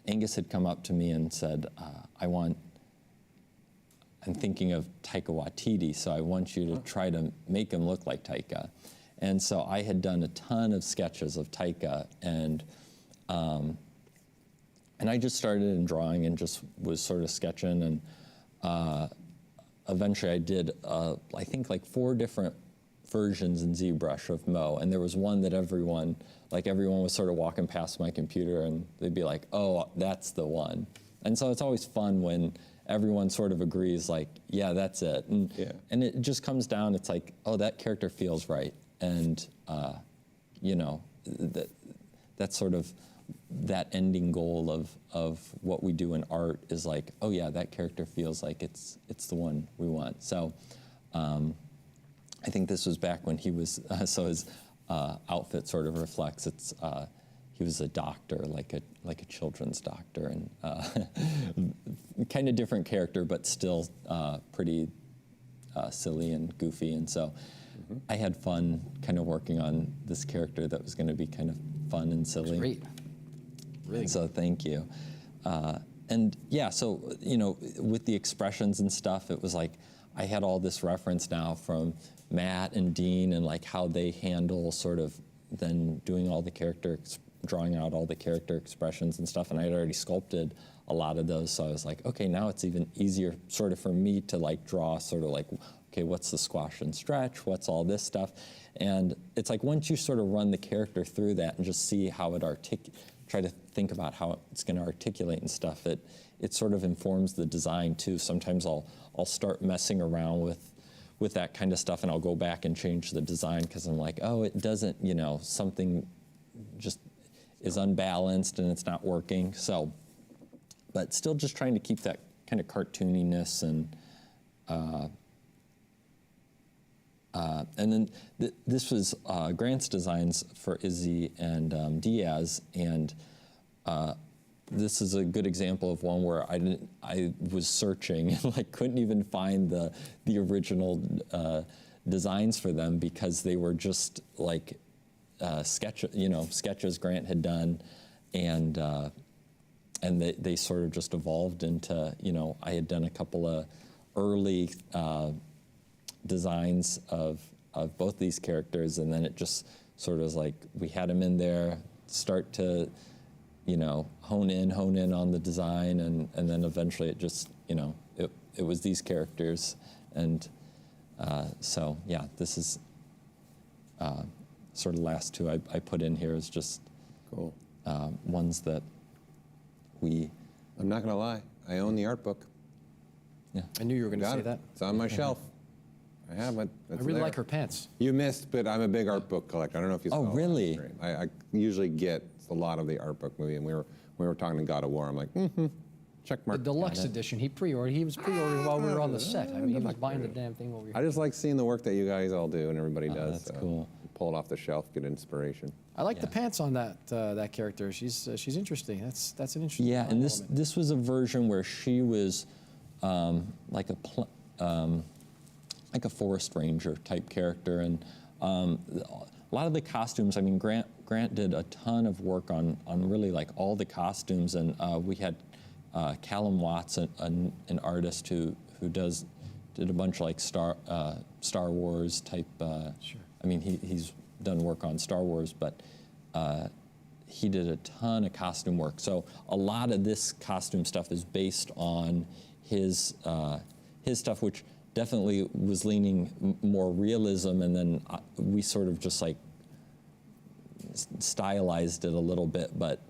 Angus had come up to me and said, I'm thinking of Taika Waititi, so I want you to try to make him look like Taika. And so I had done a ton of sketches of Taika, and I just started in drawing and just was sort of sketching, and eventually I did, I think like 4 different versions in ZBrush of Mo, and there was one that everyone was sort of walking past my computer and they'd be like, oh, that's the one. And so it's always fun when everyone sort of agrees, like, yeah, that's it. And it just comes down, it's like, oh, that character feels right. And, you know, that's sort of that ending goal of what we do in art is like, oh yeah, that character feels like it's the one we want. So I think this was back when he was, so his outfit sort of reflects he was a doctor, like a children's doctor, and kind of different character, but still pretty silly and goofy. And so I had fun kind of working on this character that was going to be kind of fun and silly. That's great. Really. So thank you. And yeah, so, you know, with the expressions and stuff, it was like I had all this reference now from Matt and Dean and like how they handle sort of then doing all the drawing out all the character expressions and stuff, and I had already sculpted a lot of those, so I was like, okay, now it's even easier sort of for me to like draw sort of like, okay, what's the squash and stretch, what's all this stuff, and it's like once you sort of run the character through that and just see how it try to think about how it's going to articulate and stuff, it sort of informs the design too. Sometimes I'll start messing around with that kind of stuff, and I'll go back and change the design because I'm like, oh, it doesn't, you know, something just is unbalanced and it's not working. So, but still just trying to keep that kind of cartooniness and then this was Grant's designs for Izzy and Diaz, and this is a good example of one where I was searching and like couldn't even find the original designs for them because they were just like sketches Grant had done, and they sort of just evolved into, you know, I had done a couple of early designs of both these characters, and then it just sort of was like we had them in there, start to, you know, hone in on the design, and then eventually it just, you know, it was these characters, and so yeah, this is sort of last two I put in here is just cool ones that I'm not gonna lie, I own the art book. Yeah, I knew you were going to say that. It's on my shelf. I have it. I really like her pants. You missed, but I'm a big art book collector. I don't know if you saw. Oh, really? I usually get a lot of the art book movie, and we were talking to God of War. I'm like, check mark. The deluxe edition. He was pre-ordered while we were on the set. I mean, he was buying the damn thing over here. I just like seeing the work that you guys all do and everybody does. That's cool. Pull it off the shelf, get inspiration. I like the pants on that character. She's interesting. That's an interesting. Yeah, and this was a version where she was like a forest ranger type character, and a lot of the costumes. I mean, Grant did a ton of work on really like all the costumes, and we had Callum Watts, an artist who did a bunch of like Star Wars type. Sure. I mean, he's done work on Star Wars, but he did a ton of costume work. So a lot of this costume stuff is based on his stuff, which definitely was leaning more realism, and then we sort of just like stylized it a little bit. But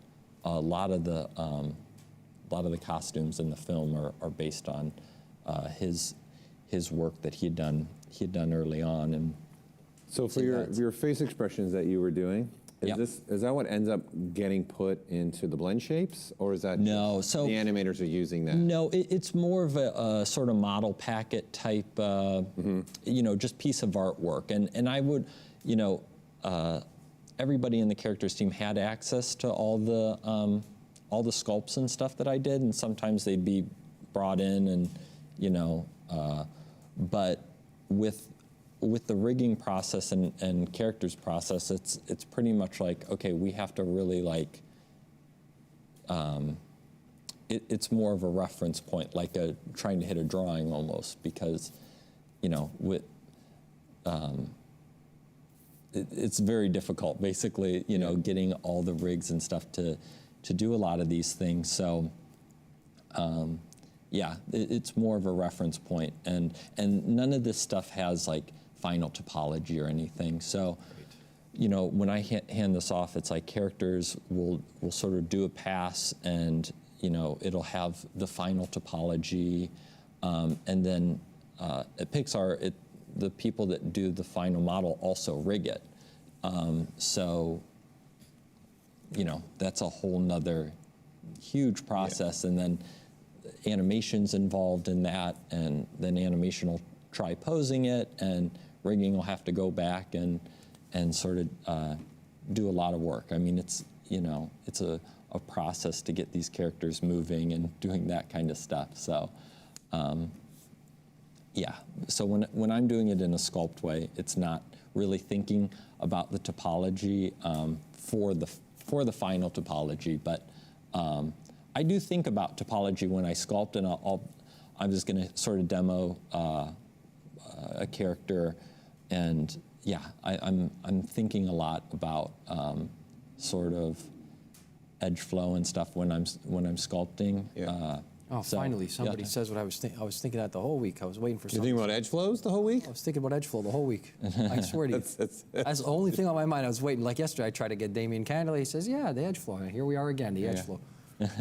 a lot of the costumes in the film are based on his work that he had done early on. And so for your face expressions that you were doing, is that what ends up getting put into the blend shapes, or is that no? So the animators are using that? No, it's more of a sort of model packet type, you know, just piece of artwork. And I would, you know, everybody in the characters team had access to all the sculpts and stuff that I did, and sometimes they'd be brought in, and you know, but with the rigging process and characters process, it's pretty much like, okay, we have to really like, it's more of a reference point, like trying to hit a drawing almost, because, you know, it's very difficult, basically, you know, getting all the rigs and stuff to do a lot of these things. So, yeah, it's more of a reference point, and none of this stuff has like final topology or anything. So, you know, when I hand this off, it's like characters will sort of do a pass, and you know, it'll have the final topology, and then at Pixar, the people that do the final model also rig it. So, you know, that's a whole nother huge process, and then animation's involved in that, and then animation will try posing it, and rigging will have to go back and sort of do a lot of work. I mean, it's, you know, it's a process to get these characters moving and doing that kind of stuff. So, yeah. So when I'm doing it in a sculpt way, it's not really thinking about the topology for the final topology, but I do think about topology when I sculpt, and I'm just going to sort of demo a character, and yeah, I'm thinking a lot about sort of edge flow and stuff when I'm sculpting. Yeah. So, finally, somebody says what I was thinking. I was thinking that the whole week. I was waiting for something. You're thinking about edge flows the whole week? I was thinking about edge flow the whole week. I swear to you. That's the only thing on my mind. I was waiting. Like yesterday, I tried to get Damien Candley. He says, yeah, the edge flow. And here we are again, the edge flow.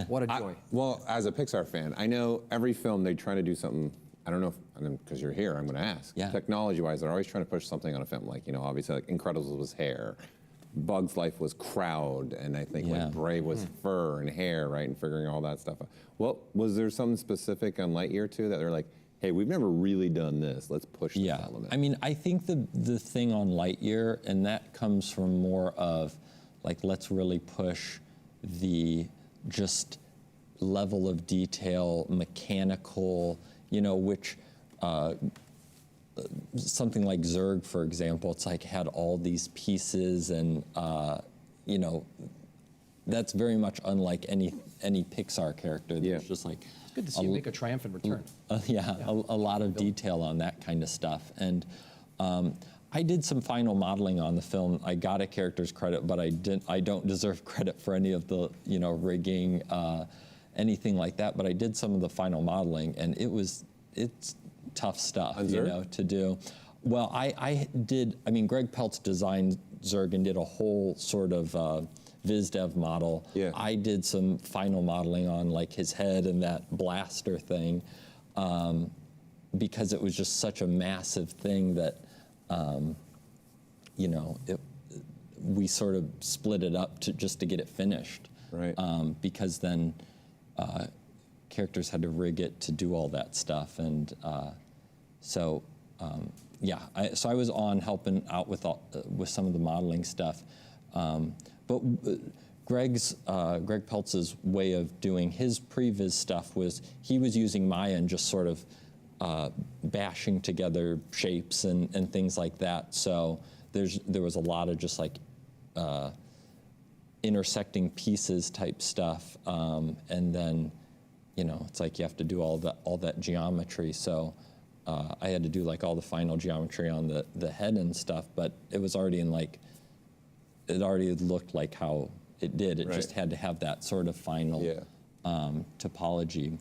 What a joy. Well, as a Pixar fan, I know every film they try to do something. I don't know if, because you're here, I'm going to ask. Yeah. Technology-wise, they're always trying to push something on a film. Like, you know, obviously, like Incredibles was hair. Bug's Life was crowd, and I think like Brave was fur and hair, right, and figuring all that stuff out. Well, was there something specific on Lightyear too that they're like, hey, we've never really done this, let's push this element? I mean, I think the thing on Lightyear, and that comes from more of like, let's really push the just level of detail, mechanical, you know, which something like Zurg, for example, it's like had all these pieces, and you know, that's very much unlike any Pixar character. There's just like it's good to see you make a triumphant return. A lot of detail on that kind of stuff. And I did some final modeling on the film. I got a character's credit, but I don't deserve credit for any of the, you know, rigging, anything like that. But I did some of the final modeling, and it's tough stuff, you know, to do. Well, I mean, Greg Peltz designed Zurg and did a whole sort of viz dev model. Yeah. I did some final modeling on like his head and that blaster thing, because it was just such a massive thing that, you know, we sort of split it up just to get it finished. Right. Because then characters had to rig it to do all that stuff, and so yeah. So I was on helping out with some of the modeling stuff, but Greg Peltz's way of doing his previs stuff was he was using Maya and just sort of bashing together shapes and things like that. So there was a lot of just like intersecting pieces type stuff, and then, you know, it's like you have to do all that geometry. So I had to do like all the final geometry on the head and stuff, but it was already in like, it already looked like how it did. It just had to have that sort of final topology.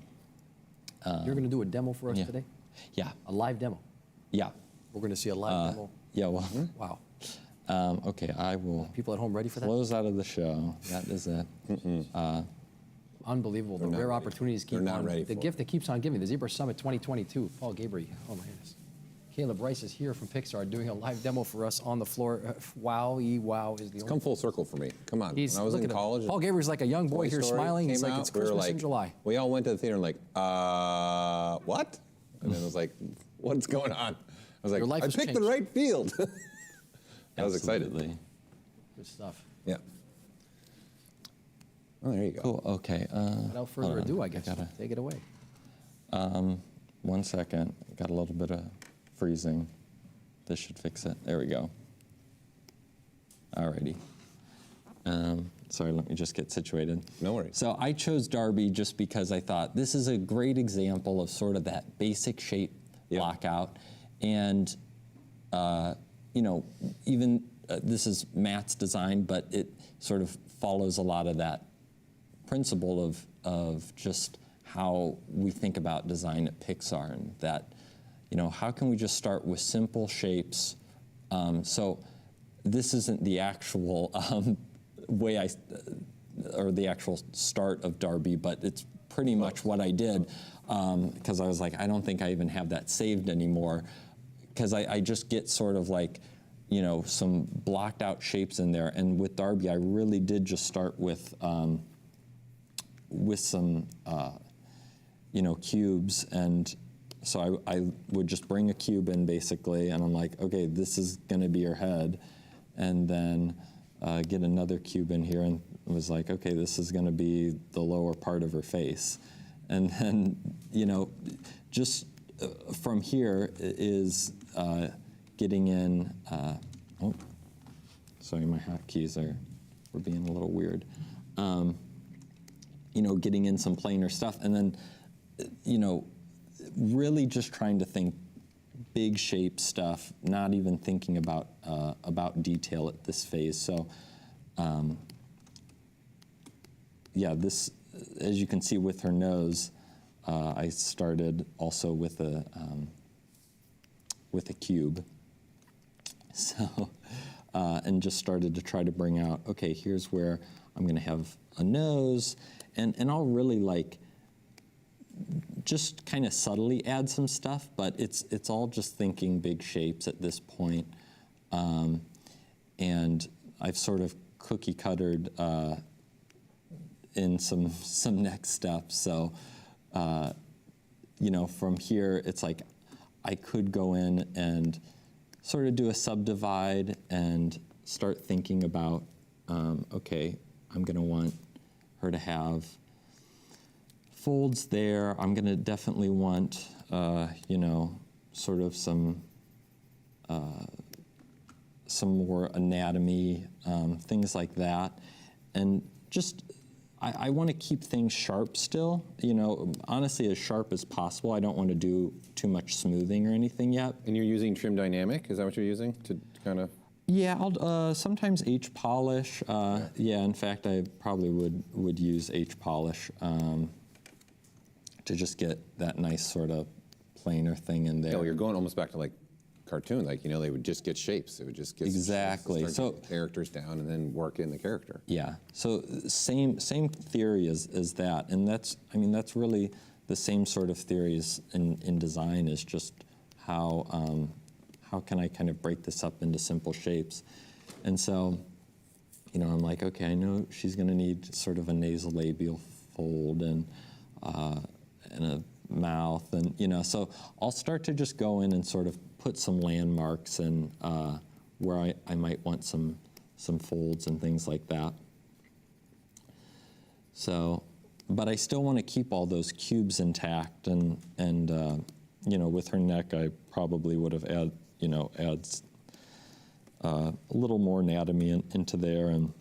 You're going to do a demo for us today? Yeah. A live demo? Yeah. We're going to see a live demo? Yeah, well. Wow. Okay, I will. People at home ready for that? Close out of the show. That is it. Unbelievable. The rare opportunities keep on. The gift that keeps on giving. The ZBrush Summit 2022. Paul Gabriel. Oh my goodness. Caleb Rice is here from Pixar doing a live demo for us on the floor. Wow is the only. Come full circle for me. Come on. When I was in college, Paul Gabriel's like a young boy here smiling. He's like, it's Christmas in July. We all went to the theater and like, what? And then it was like, what's going on? I was like, I picked the right field. I was excited. Good stuff. Yeah. Oh, there you go. Cool. Okay. Without further ado, I guess. Take it away. 1 second. Got a little bit of freezing. This should fix it. There we go. Alrighty. Sorry, let me just get situated. No worries. So I chose Darby just because I thought this is a great example of sort of that basic shape lockout. And, you know, even this is Matt's design, but it sort of follows a lot of that principle of just how we think about design at Pixar, and that, how can we just start with simple shapes? So this isn't the actual way or the actual start of Darby, but it's pretty much what I did, because I was like, I don't think I even have that saved anymore, because I just get sort of like, some blocked out shapes in there. And with Darby, I really did just start with some, cubes. And so I would just bring a cube in basically, and I'm like, okay, this is gonna be her head. And then get another cube in here, and it was like, okay, this is gonna be the lower part of her face. And then, just from here is getting in, oh, sorry, my hotkeys were being a little weird. Getting in some plainer stuff, and then, really just trying to think big shape stuff, not even thinking about detail at this phase. So, yeah, this, as you can see with her nose, I started also with a cube. So, and just started to try to bring out, okay, here's where I'm gonna have a nose, and I'll really like just kind of subtly add some stuff, but it's all just thinking big shapes at this point. And I've sort of cookie cuttered in some next steps. So, from here, it's like I could go in and sort of do a subdivide and start thinking about, okay, I'm gonna want her to have folds there. I'm gonna definitely want, sort of some more anatomy, things like that. And just, I want to keep things sharp still, honestly as sharp as possible. I don't want to do too much smoothing or anything yet. And you're using trim dynamic? Is that what you're using to kind of? Yeah, I'll sometimes H polish. Yeah, in fact, I probably would use H polish to just get that nice sort of plainer thing in there. Yeah, well, you're going almost back to like cartoon, like, they would just get shapes. It would just get exactly. Shapes, so characters down and then work in the character. Yeah. So same theory as that, and that's really the same sort of theories in design, is just how can I kind of break this up into simple shapes. And so, I'm like, okay, I know she's going to need sort of a nasolabial fold and a mouth, and so I'll start to just go in and sort of put some landmarks and where I might want some folds and things like that. So, but I still want to keep all those cubes intact, and with her neck, I probably would have add a little more anatomy into there, and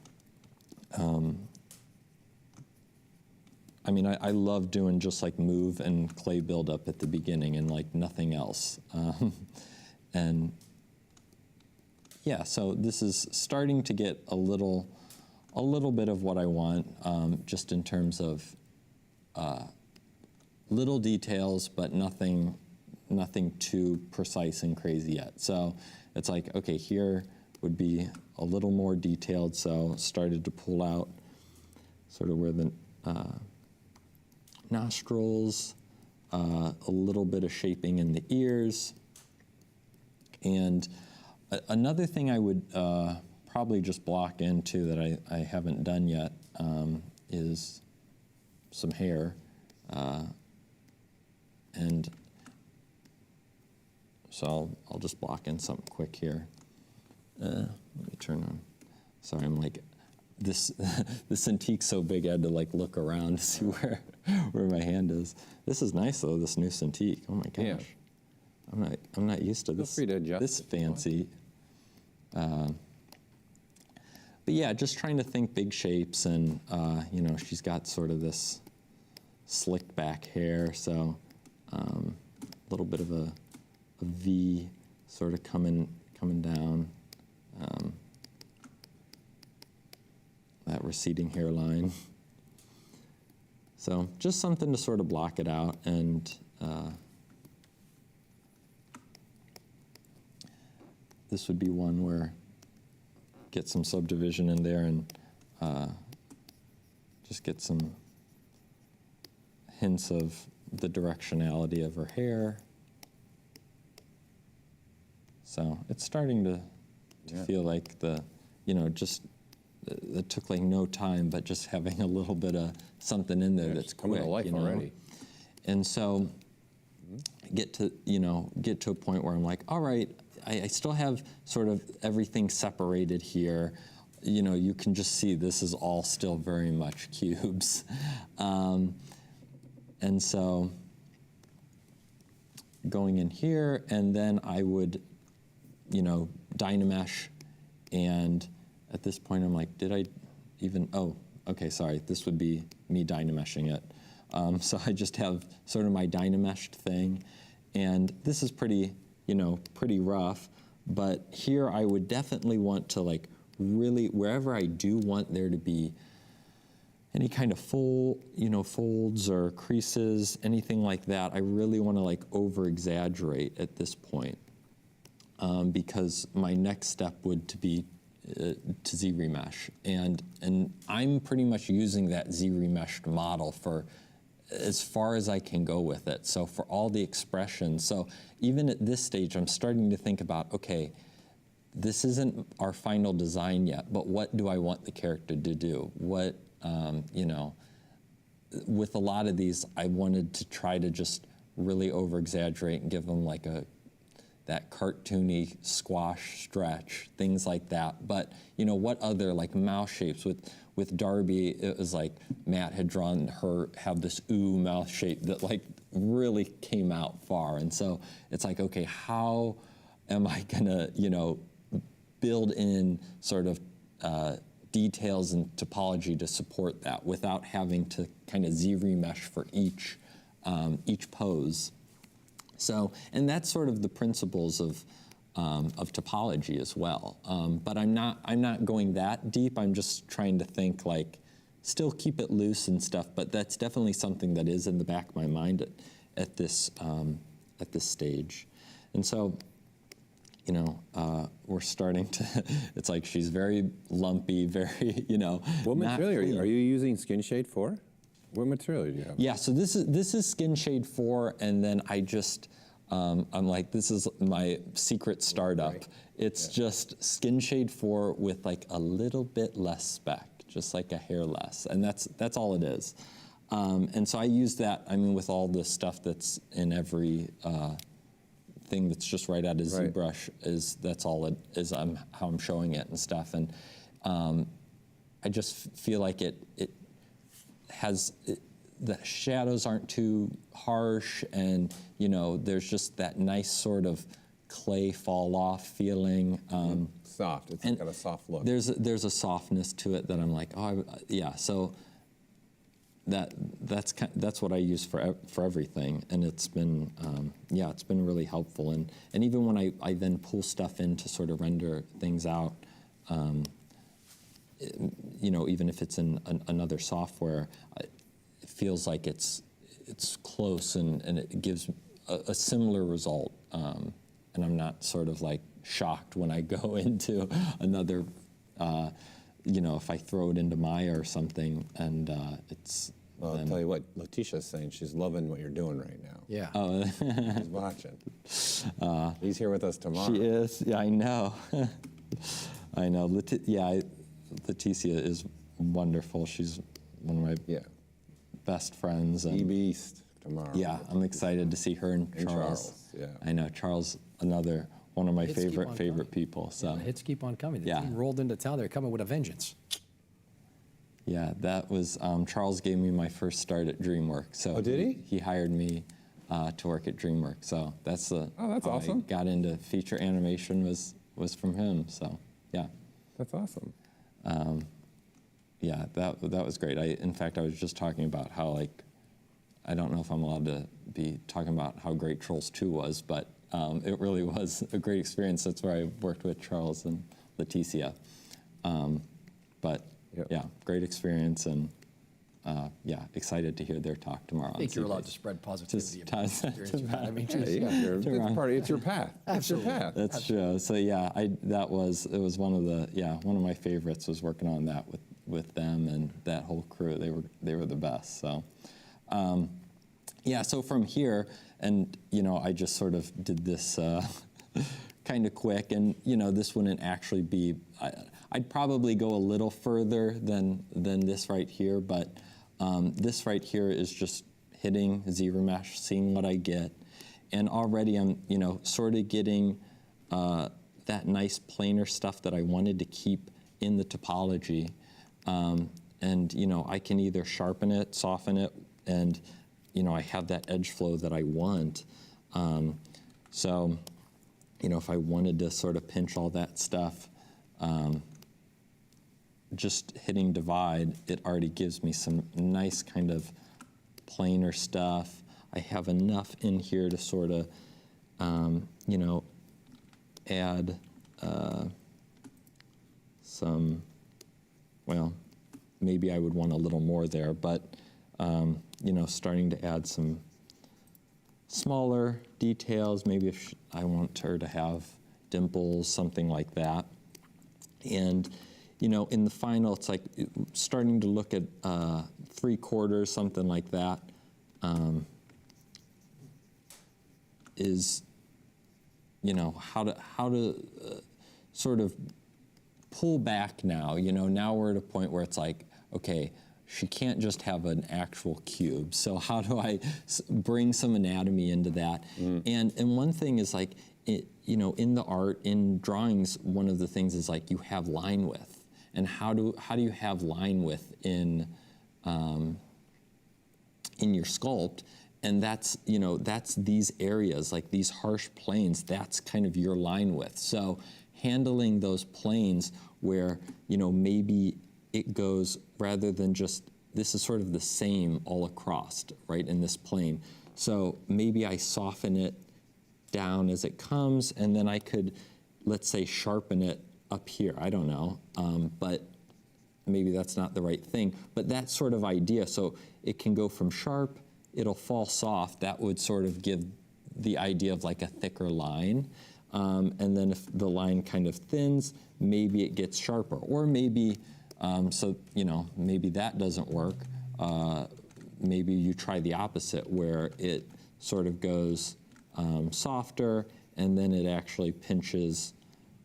I love doing just like move and clay buildup at the beginning and like nothing else. And yeah, so this is starting to get a little bit of what I want, just in terms of little details, but nothing too precise and crazy yet. So it's like, okay, here would be a little more detailed, so started to pull out sort of where the nostrils, a little bit of shaping in the ears. And another thing I would probably just block into that I haven't done yet is some hair. And so I'll just block in something quick here. Let me turn on. Sorry, I'm like, this Cintiq's so big I had to like look around to see where my hand is. This is nice though, this new Cintiq. Oh my gosh. Yeah. I'm not used to this fancy. But yeah, just trying to think big shapes, and she's got sort of this slicked back hair, so a little bit of a V sort of coming down. That receding hairline. So just something to sort of block it out, and this would be one where get some subdivision in there and just get some hints of the directionality of her hair. So it's starting to feel like the, just, it took like no time, but just having a little bit of something in there that's coming to life already. And so get to a point where I'm like, all right, I still have sort of everything separated here. You can just see this is all still very much cubes. And so going in here, and then I would, Dynamesh, and at this point I'm like, did I even, oh, okay, sorry, this would be me Dynameshing it. So I just have sort of my Dynameshed thing, and this is pretty, pretty rough, but here I would definitely want to like really, wherever I do want there to be any kind of folds or creases, anything like that, I really want to like over-exaggerate at this point, because my next step would to be to Z-remesh, and I'm pretty much using that Z-remeshed model for as far as I can go with it. So for all the expressions, so even at this stage, I'm starting to think about, okay, this isn't our final design yet, but what do I want the character to do? What, with a lot of these, I wanted to try to just really over-exaggerate and give them like that cartoony squash stretch, things like that. But what other like mouth shapes with Darby, it was like Matt had drawn her have this ooh mouth shape that like really came out far. And so it's like, okay, how am I gonna, build in sort of details and topology to support that without having to kind of Z-remesh for each pose. So, and that's sort of the principles of topology as well. But I'm not going that deep. I'm just trying to think like, still keep it loose and stuff. But that's definitely something that is in the back of my mind at this stage. And so, we're starting to. It's like she's very lumpy, very What material are you using? Skin Shade 4? What material do you have? Yeah, so this is Skin Shade 4, and then I just, I'm like, this is my secret startup. Right. It's just Skin Shade 4 with like a little bit less spec, just like a hair less, and that's all it is. And so I use that, with all the stuff that's in every thing that's just right out of ZBrush, that's all it is, how I'm showing it and stuff. And I just feel like it has, the shadows aren't too harsh, and there's just that nice sort of clay fall off feeling. Soft, it's got a soft look. There's a softness to it that I'm like, oh, yeah, so that's what I use for everything, and it's been it's been really helpful. And even when I then pull stuff in to sort of render things out, even if it's in another software, it feels like it's close and it gives a similar result, and I'm not sort of like shocked when I go into another. If I throw it into Maya or something, and it's. Well, I'll tell you what, Letitia's saying she's loving what you're doing right now. Yeah. Oh. She's watching. He's here with us tomorrow. She is. Yeah, I know. I know. Leticia is wonderful. She's one of my best friends. E-Beast tomorrow. Yeah, I'm excited to see her and Charles. Yeah. I know. Charles, another one of my favorite people. So the hits keep on coming. The Yeah. team rolled into town. They're coming with a vengeance. Yeah, that was, Charles gave me my first start at DreamWorks. So oh, did he? He hired me to work at DreamWorks. So that's that's awesome. I got into feature animation was from him. So yeah. That's awesome. Yeah, that was great. In fact, I was just talking about how I don't know if I'm allowed to be talking about how great Trolls 2 was, but it really was a great experience. That's where I worked with Charles and Leticia. But yeah, great experience, and yeah, excited to hear their talk tomorrow. I think you're allowed to spread positivity about the experience you've had. I mean, it's your path. It's your path. That's true. So yeah, it was one of my favorites was working on that with them and that whole crew. They were the best. So yeah, so from here, and I just sort of did this kind of quick, and this wouldn't actually be. I'd probably go a little further than this right here, but this right here is just hitting ZRemesh, seeing what I get, and already I'm sort of getting that nice planar stuff that I wanted to keep in the topology, and I can either sharpen it, soften it, and I have that edge flow that I want. So if I wanted to sort of pinch all that stuff. Just hitting divide, it already gives me some nice kind of planar stuff. I have enough in here to sort of, add some, well, maybe I would want a little more there, but, starting to add some smaller details, maybe if I want her to have dimples, something like that. And, in the final, it's like starting to look at 3/4, something like that, is, how to sort of pull back now. Now we're at a point where it's like, okay, she can't just have an actual cube. So how do I bring some anatomy into that? And one thing is like, in the art, in drawings, one of the things is like you have line width. And how do you have line width in your sculpt? And that's these areas, like these harsh planes, that's kind of your line width. So handling those planes where, maybe it goes, rather than just, this is sort of the same all across, right, in this plane. So maybe I soften it down as it comes, and then I could, let's say, sharpen it up here. I don't know, but maybe that's not the right thing. But that sort of idea, so it can go from sharp, it'll fall soft. That would sort of give the idea of like a thicker line. And then if the line kind of thins, maybe it gets sharper. Or maybe, maybe that doesn't work. Maybe you try the opposite, where it sort of goes softer, and then it actually pinches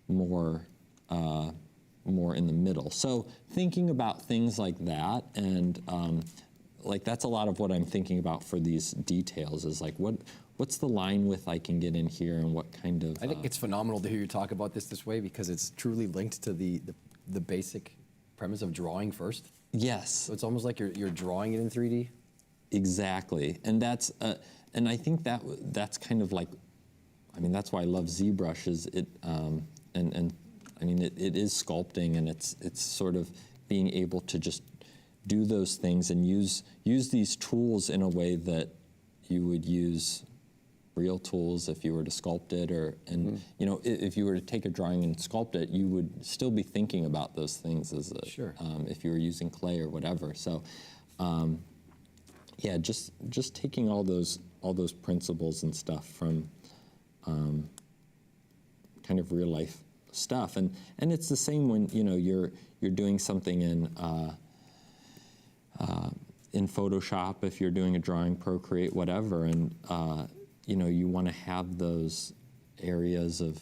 more in the middle. So thinking about things like that, and that's a lot of what I'm thinking about for these details, is like what's the line width I can get in here, and what kind of... I think it's phenomenal to hear you talk about this way, because it's truly linked to the basic premise of drawing first. Yes. So it's almost like you're drawing it in 3D. Exactly, and that's and I think that's kind of like, I mean, that's why I love ZBrush, is it and I mean it is sculpting, and it's sort of being able to just do those things and use these tools in a way that you would use real tools if you were to sculpt it, or if you were to take a drawing and sculpt it, you would still be thinking about those things as if you were using clay or whatever. So yeah, just taking all those principles and stuff from kind of real life stuff, and it's the same when you're doing something in Photoshop, if you're doing a drawing, Procreate, whatever, and you want to have those areas of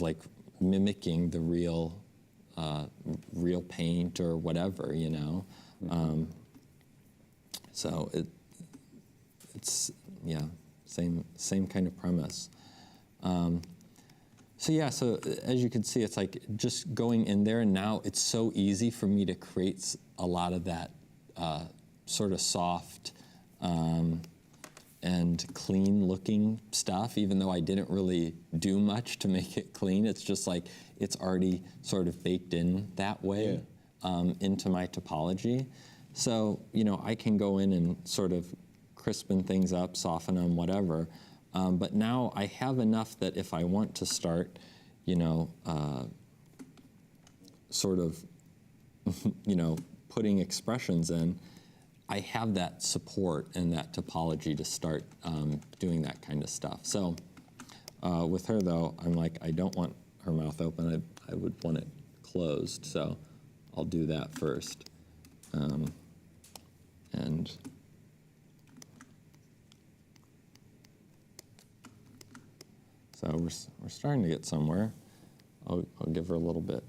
like mimicking the real paint or whatever, so it's yeah, same kind of premise. So yeah, so as you can see, it's like just going in there, and now it's so easy for me to create a lot of that sort of soft and clean looking stuff, even though I didn't really do much to make it clean. It's just like, it's already sort of baked in that way into my topology. So, I can go in and sort of crispen things up, soften them, whatever. But now I have enough that if I want to start, sort of, putting expressions in, I have that support and that topology to start doing that kind of stuff. So with her though, I'm like, I don't want her mouth open. I would want it closed. So I'll do that first. And so we're starting to get somewhere. I'll give her a little bit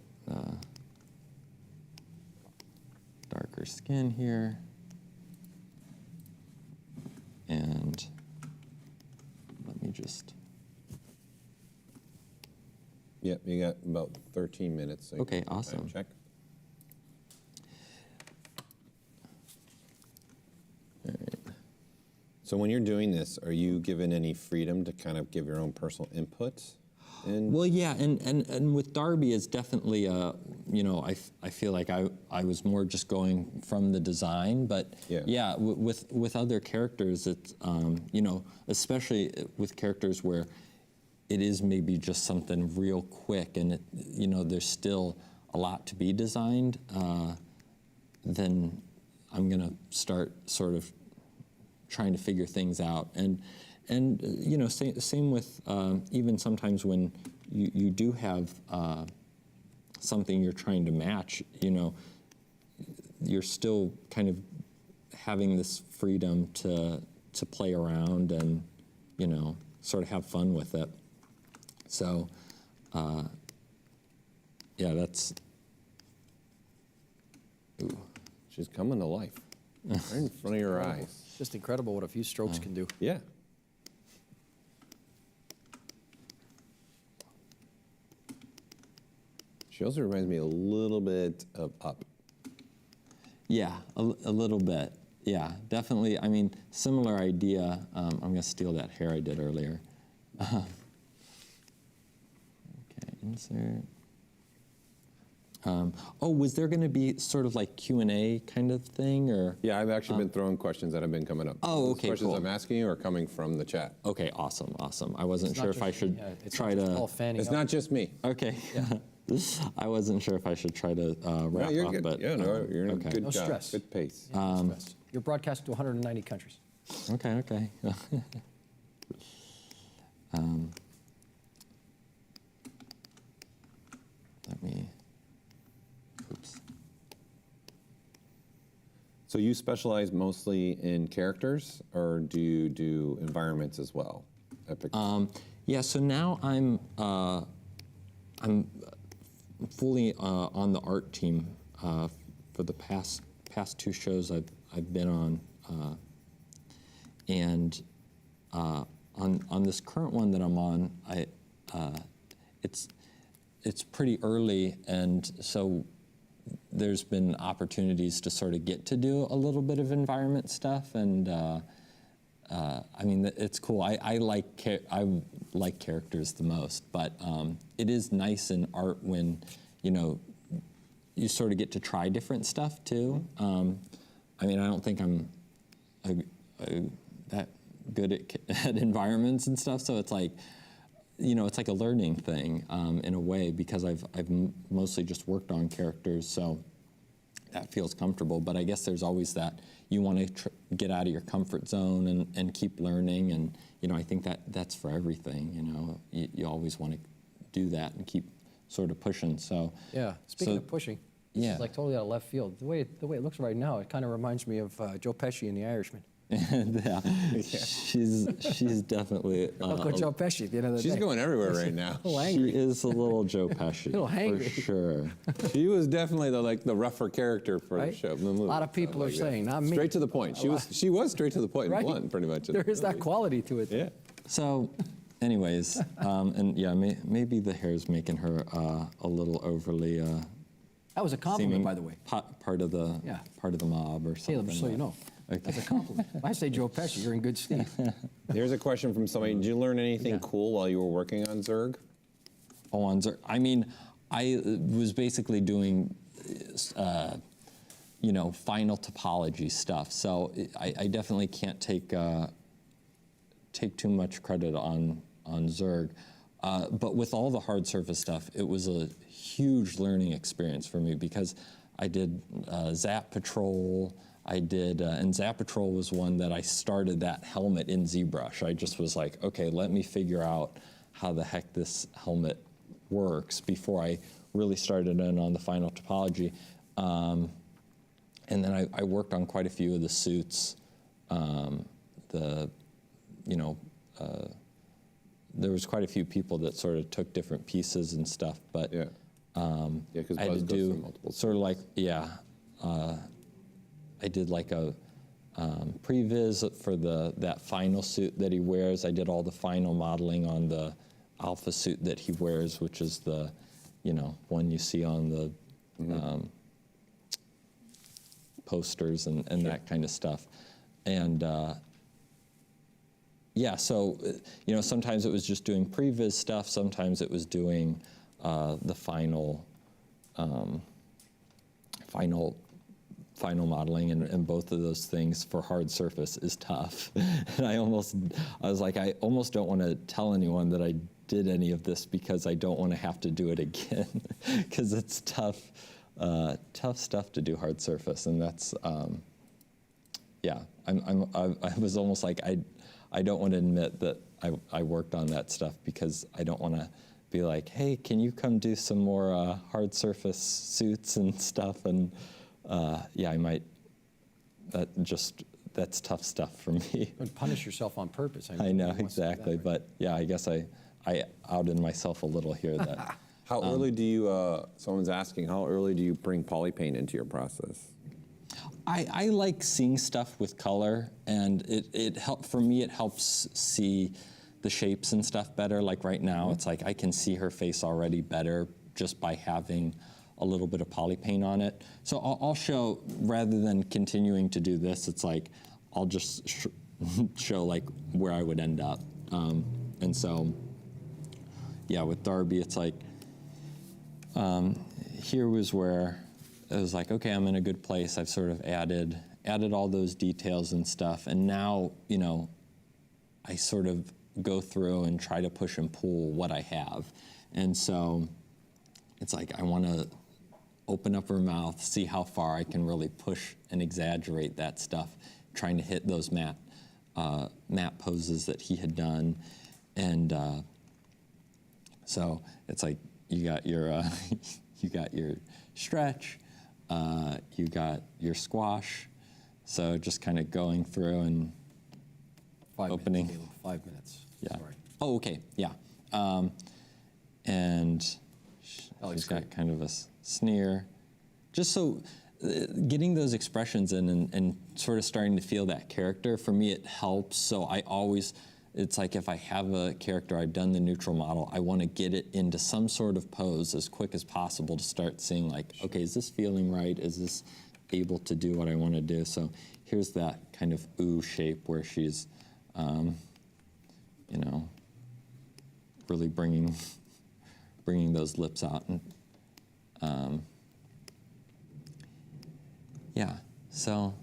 darker skin here. And let me just... Yep, you got about 13 minutes. So okay, awesome. Check. All right. So when you're doing this, are you given any freedom to kind of give your own personal input? Well, yeah, and with Darby, it's definitely, you know, I feel like I was more just going from the design, but yeah, with other characters, it's, you know, especially with characters where it is maybe just something real quick and, you know, there's still a lot to be designed, then I'm going to start sort of trying to figure things out. And you know, same with even sometimes when you do have something you're trying to match, you know, you're still kind of having this freedom to play around and, you know, sort of have fun with it. So, yeah, that's... Ooh, she's coming to life right in front of your eyes. It's just incredible what a few strokes can do. Yeah. She also reminds me a little bit of Up. Yeah, a little bit. Yeah, definitely. I mean, similar idea. I'm going to steal that hair I did earlier. Okay, insert. Oh, was there going to be sort of like Q&A kind of thing, or? Yeah, I've actually been throwing questions that have been coming up. Oh, okay, questions cool. I'm asking you are coming from the chat. Okay, awesome, awesome. I wasn't sure if I should try to. It's not just me. Okay. Yeah. I wasn't sure if I should try to wrap you're up, good. but yeah, no, you're in a good No job. stress. Good pace. No stress. You're broadcast to 190 countries. Okay, okay. Let me. Oops. So you specialize mostly in characters, or do you do environments as well? at Pixar? Yeah. So now I'm fully on the art team for the past two shows I've been on, and on this current one that I'm on, it's pretty early, and so there's been opportunities to sort of get to do a little bit of environment stuff, and I mean, it's cool. I like characters the most, but it is nice in art when, you know, you sort of get to try different stuff too. I mean, I don't think I'm that good at environments and stuff, so it's like, you know, it's like a learning thing in a way, because I've mostly just worked on characters, so that feels comfortable. But I guess there's always that you want to get out of your comfort zone and keep learning, and you know, I think that's for everything. You know, you always want to do that and keep sort of pushing. So yeah, speaking of pushing, this is like totally out of left field. The way it looks right now, it kind of reminds me of Joe Pesci in The Irishman. Yeah, she's definitely. Uncle Joe Pesci at the end of the day. She's going everywhere right now. She is a little Joe Pesci. A little hangry. For sure. She was definitely the rougher character for the show. The movie. A lot of people are saying, not me. Straight to the point. She was straight to the point in one, pretty much. There is that quality to it. Yeah. So, anyways, and yeah, maybe the hair's making her a little overly. That was a compliment, by the way. Part of the mob or something. Caleb, just so you know. Okay. That's a compliment. If I say Joe Pesci, you're in good stead. Here's a question from somebody. Did you learn anything cool while you were working on Zerg? Oh, on Zerg. I mean, I was basically doing, you know, final topology stuff. So I definitely can't take too much credit on Zerg. But with all the hard surface stuff, it was a huge learning experience for me, because I did Zap Patrol. I did, and Zap Patrol was one that I started that helmet in ZBrush. I just was like, okay, let me figure out how the heck this helmet works before I really started in on the final topology. And then I worked on quite a few of the suits. There was quite a few people that sort of took different pieces and stuff, but because I had to do sort of like, I did like a previs for that final suit that he wears. I did all the final modeling on the alpha suit that he wears, which is the, one you see on the posters and that kind of stuff. And so, sometimes it was just doing previs stuff. Sometimes it was doing the final modeling, and both of those things for hard surface is tough. And I was like, I almost don't want to tell anyone that I did any of this because I don't want to have to do it again, because it's tough stuff to do hard surface, and that's I was almost like I don't want to admit that I worked on that stuff because I don't want to be like, hey, can you come do some more hard surface suits and stuff? And I might. That's tough stuff for me. But punish yourself on purpose. I know, exactly. That, right? But I guess I outed myself a little here. That how early do you? Someone's asking, how early do you bring polypaint into your process? I like seeing stuff with color, and it helps see the shapes and stuff better. Like right now, it's like I can see her face already better just by having a little bit of polypaint on it. So I'll show, rather than continuing to do this, it's like I'll just show like where I would end up. And so, with Darby, it's like here was where it was like, okay, I'm in a good place. I've sort of added all those details and stuff, and now I sort of go through and try to push and pull what I have, and so it's like I want to open up her mouth, see how far I can really push and exaggerate that stuff, trying to hit those matte poses that he had done, and so it's like you got your stretch. You got your squash, so just kind of going through and opening. 5 minutes. Yeah. Sorry. Oh, okay. Yeah. And she's got kind of a sneer, just so getting those expressions in and sort of starting to feel that character. For me, it helps. So it's like if I have a character, I've done the neutral model, I want to get it into some sort of pose as quick as possible to start seeing like, okay, is this feeling right? Is this able to do what I want to do? So here's that kind of ooh shape where she's, really bringing those lips out. And so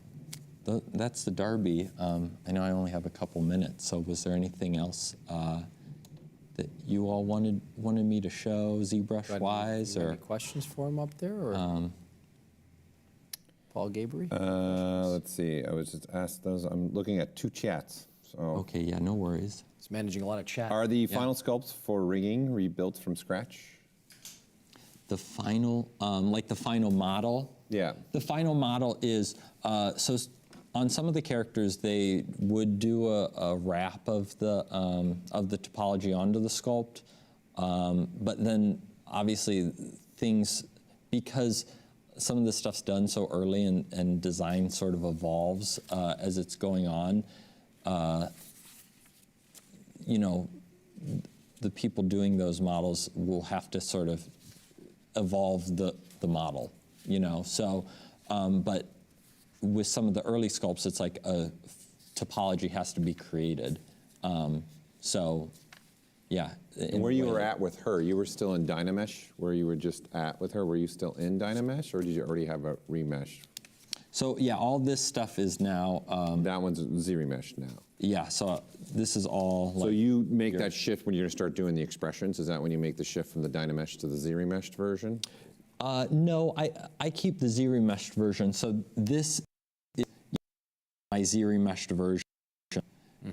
that's the Darby. I know I only have a couple minutes, so was there anything else that you all wanted me to show ZBrush-wise? Any questions for him up there? Or Paul Gabriel? Let's see. I was just asked those. I'm looking at two chats. So okay, yeah, no worries. He's managing a lot of chat. Are the final sculpts for rigging rebuilt from scratch? The final, like the final model? Yeah. The final model is, so on some of the characters, they would do a wrap of the topology onto the sculpt, but then obviously things, because some of this stuff's done so early and design sort of evolves as it's going on, the people doing those models will have to sort of evolve the model, so, but with some of the early sculpts, it's like a topology has to be created. So, yeah. And where you were at with her, you were still in Dynamesh, where you were just at with her, were you still in Dynamesh, or did you already have a remesh? So, yeah, all this stuff is now... that one's ZRemesh now. Yeah, so this is all... So you make that shift when you're going to start doing the expressions? Is that when you make the shift from the Dynamesh to the ZRemeshed version? No, I keep the ZRemeshed version. So this is my ZRemeshed version.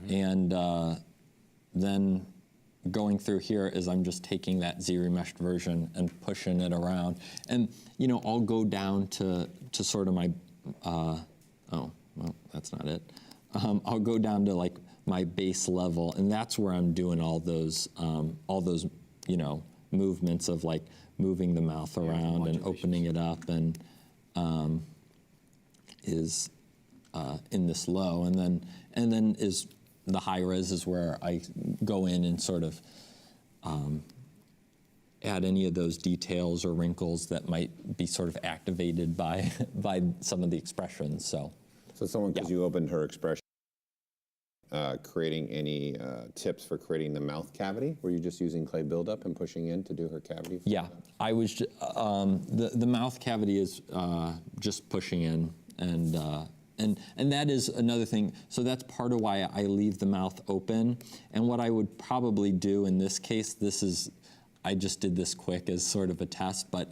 And then going through here is I'm just taking that ZRemeshed version and pushing it around. And, you know, I'll go down to sort of my, oh, well, that's not it. I'll go down to like my base level, and that's where I'm doing all those, you know, movements of like moving the mouth around and opening it up, and is in this low, and then is the high res is where I go in and sort of add any of those details or wrinkles that might be sort of activated by some of the expressions. So someone, because you opened her expression, creating any tips for creating the mouth cavity? Were you just using clay buildup and pushing in to do her cavity? Yeah, I was. The mouth cavity is just pushing in, and that is another thing. So that's part of why I leave the mouth open. And what I would probably do in this case, I just did this quick as sort of a test. But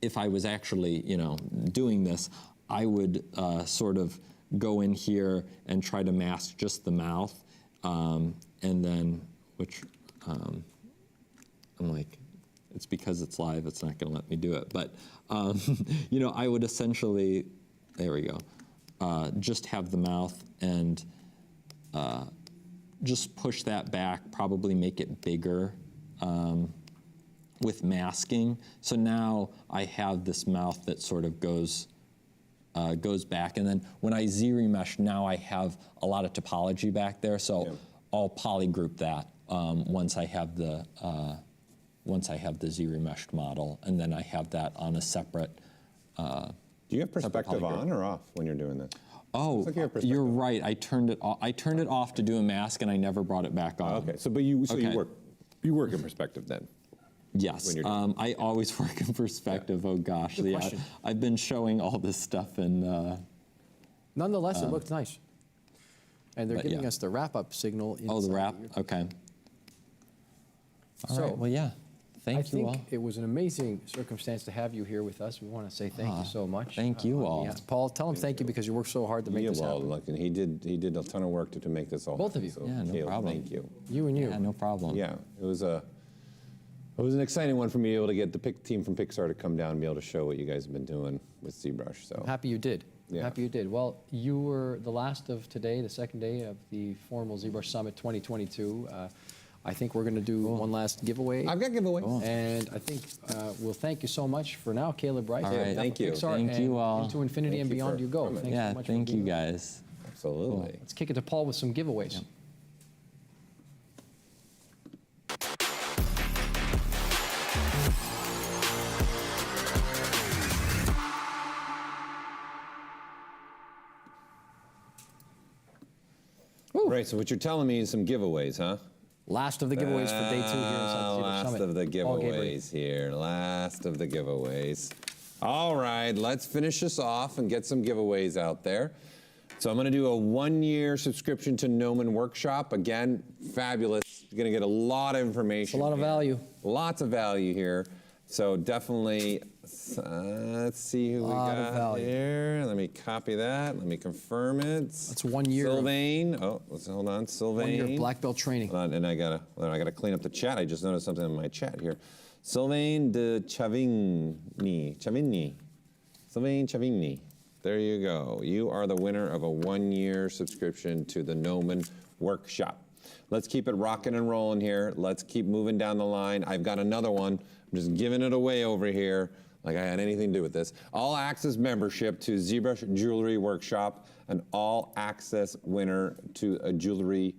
if I was actually, you know, doing this, I would sort of go in here and try to mask just the mouth, and then, which I'm like, it's because it's live, it's not going to let me do it. But, you know, I would essentially, there we go, just have the mouth and just push that back, probably make it bigger with masking. So now I have this mouth that sort of goes back, and then when I ZRemesh, now I have a lot of topology back there, so I'll polygroup that once I have the ZRemeshed model, and then I have that on a separate. Do you have perspective on or off when you're doing this? Oh, like you're right. I turned it off to do a mask, and I never brought it back on. Okay, so you work in perspective then. Yes, I always work in perspective. Yeah. Oh gosh, Good question. I've been showing all this stuff, and nonetheless, it looks nice. And they're giving us the wrap-up signal. Oh, the wrap. Okay. All right. Well, yeah. Thank you all. I think it was an amazing circumstance to have you here with us. We want to say thank you so much. Thank you all. Yeah. Paul, tell him thank you because you worked so hard to make this happen. Look, and he did a ton of work to make this all. Both of you. So, yeah, no problem. Thank you. You and you. Yeah, no problem. Yeah, it was an exciting one for me, able to get the team from Pixar to come down and be able to show what you guys have been doing with ZBrush. So I'm happy you did. Yeah. Happy you did. Well, you were the last of today, the second day of the formal ZBrush Summit 2022. I think we're going to do one last giveaway. I've got giveaway. And I think we'll thank you so much for now, Caleb Rice. All right. Thank you. Pixar, thank you all. Into infinity and beyond you go. Thanks so much thank you guys. Absolutely. Cool. Let's kick it to Paul with some giveaways. Yep. Right, so what you're telling me is some giveaways, huh? Last of the giveaways for day 2 here inside the ZBrush Summit. Last of the giveaways here. Last of the giveaways. All right, let's finish this off and get some giveaways out there. So I'm going to do a 1-year subscription to Gnomon Workshop. Again, fabulous. You're going to get a lot of information. It's a lot of value. Lots of value here. So definitely, let's see who we got here. Let me copy that. Let me confirm it. That's 1 year. Sylvain. Oh, let's hold on. Sylvain. 1 year of black belt training. Hold on, and I gotta clean up the chat. I just noticed something in my chat here. Sylvain de Chavigny. Sylvain Chavigny. There you go. You are the winner of a 1-year subscription to the Gnomon Workshop. Let's keep it rocking and rolling here. Let's keep moving down the line. I've got another one. I'm just giving it away over here, like I had anything to do with this. All access membership to ZBrush Jewelry Workshop, an all access winner to a jewelry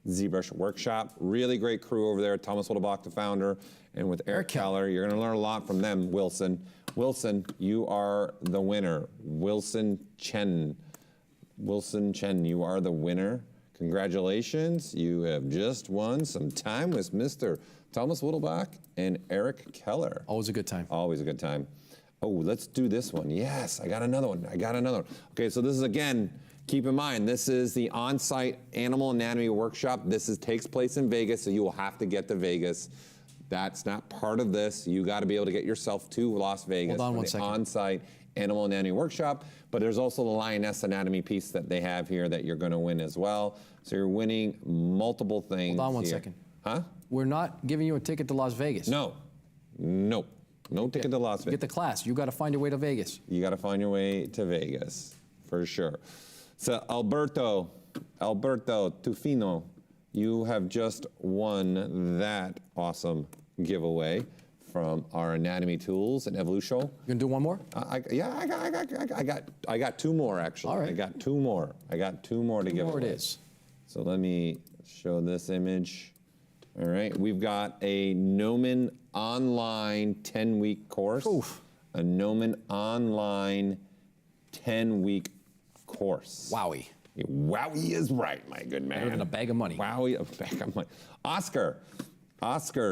ZBrush Workshop. Really great crew over there. Thomas Wildenbach, the founder, and with Eric Keller. You're gonna learn a lot from them, Wilson. Wilson, you are the winner. Wilson Chen, you are the winner. Congratulations, you have just won some time with Mr. Thomas Wildenbach and Eric Keller. Always a good time. Always a good time. Oh, let's do this one. Yes, I got another one. Okay, so this is, again, keep in mind, this is the on-site animal anatomy workshop. This takes place in Vegas, so you will have to get to Vegas. That's not part of this. You got to be able to get yourself to Las Vegas Hold on for one the second. on-site Animal Anatomy Workshop, but there's also the Lioness Anatomy piece that they have here that you're going to win as well. So you're winning multiple things. Hold on one here. second. Huh? We're not giving you a ticket to Las Vegas. No. Nope. No ticket to Las Vegas. Get the class. You got to find your way to Vegas. You got to find your way to Vegas, for sure. So Alberto Tufino, you have just won that awesome giveaway from our anatomy tools and Evolution. You gonna do one more? I got two more actually. All right. I got two more to give away. It is. So let me show this image. All right, we've got a Gnomon online 10-week course. Oof. A Gnomon online 10-week course. Wowie. Wowie is right, my good man. Better than a bag of money. Wowie, a bag of money. Oscar,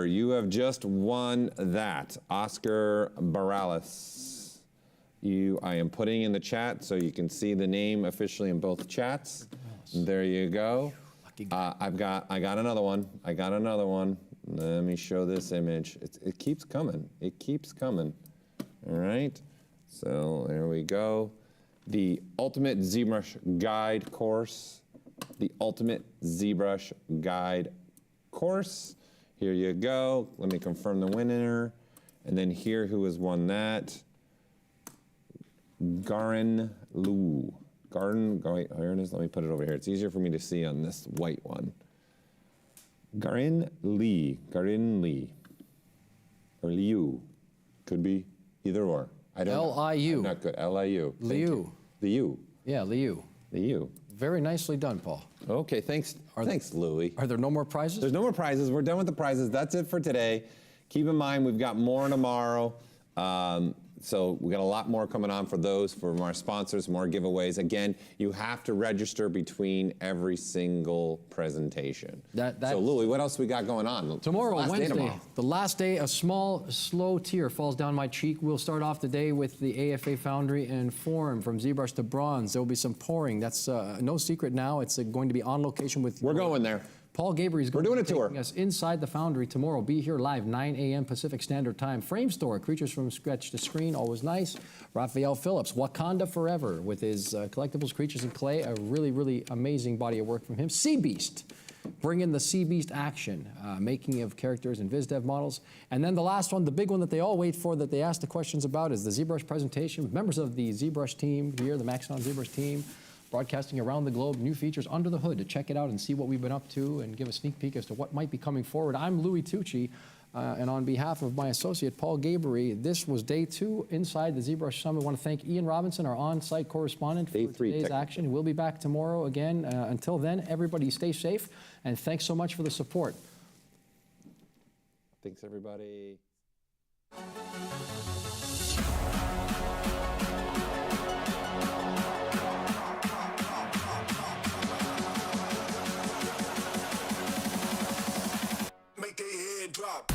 you have just won that. Oscar Barales. I am putting in the chat so you can see the name officially in both chats. There you go. I got another one. Let me show this image. It keeps coming. It keeps coming. All right. So there we go. The Ultimate ZBrush Guide course. The Ultimate ZBrush Guide course. Here you go. Let me confirm the winner. And then here who has won that. Garin Lu. Wait, here it is. Let me put it over here. It's easier for me to see on this white one. Garin Lee. Or Liu. Could be either or. I don't know. L-I-U. I'm not good. L-I-U. Liu. Liu. Yeah, Liu. Liu. Very nicely done, Paul. Okay, thanks, Louie. Are there no more prizes? There's no more prizes. We're done with the prizes. That's it for today. Keep in mind, we've got more tomorrow. So we got a lot more coming on for those, from our sponsors, more giveaways. Again, you have to register between every single presentation. So Louie, what else we got going on? Tomorrow, Last day Wednesday, tomorrow. the last day, a small, slow tear falls down my cheek. We'll start off the day with the AFA Foundry and Form, from ZBrush to bronze. There will be some pouring. That's no secret now. It's going to be on location with... We're going there. Paul Gabriel is going We're doing to be a tour. taking us inside the foundry tomorrow. Be here live, 9 a.m. Pacific Standard Time. Frame Store, Creatures from Scratch to Screen, always nice. Raphael Phillips, Wakanda Forever, with his collectibles, Creatures in Clay, a really, really amazing body of work from him. Sea Beast, bring in the Sea Beast action, making of characters and VizDev models. And then the last one, the big one that they all wait for, that they ask the questions about, is the ZBrush presentation with members of the ZBrush team here, the Maxon ZBrush team, broadcasting around the globe, new features under the hood to check it out and see what we've been up to and give a sneak peek as to what might be coming forward. I'm Louis Tucci, and on behalf of my associate, Paul Gabriel, this was day 2 inside the ZBrush Summit. I want to thank Ian Robinson, our on-site correspondent, for today's action. We'll be back tomorrow again. Until then, everybody stay safe, and thanks so much for the support. Thanks, everybody. Make their head drop.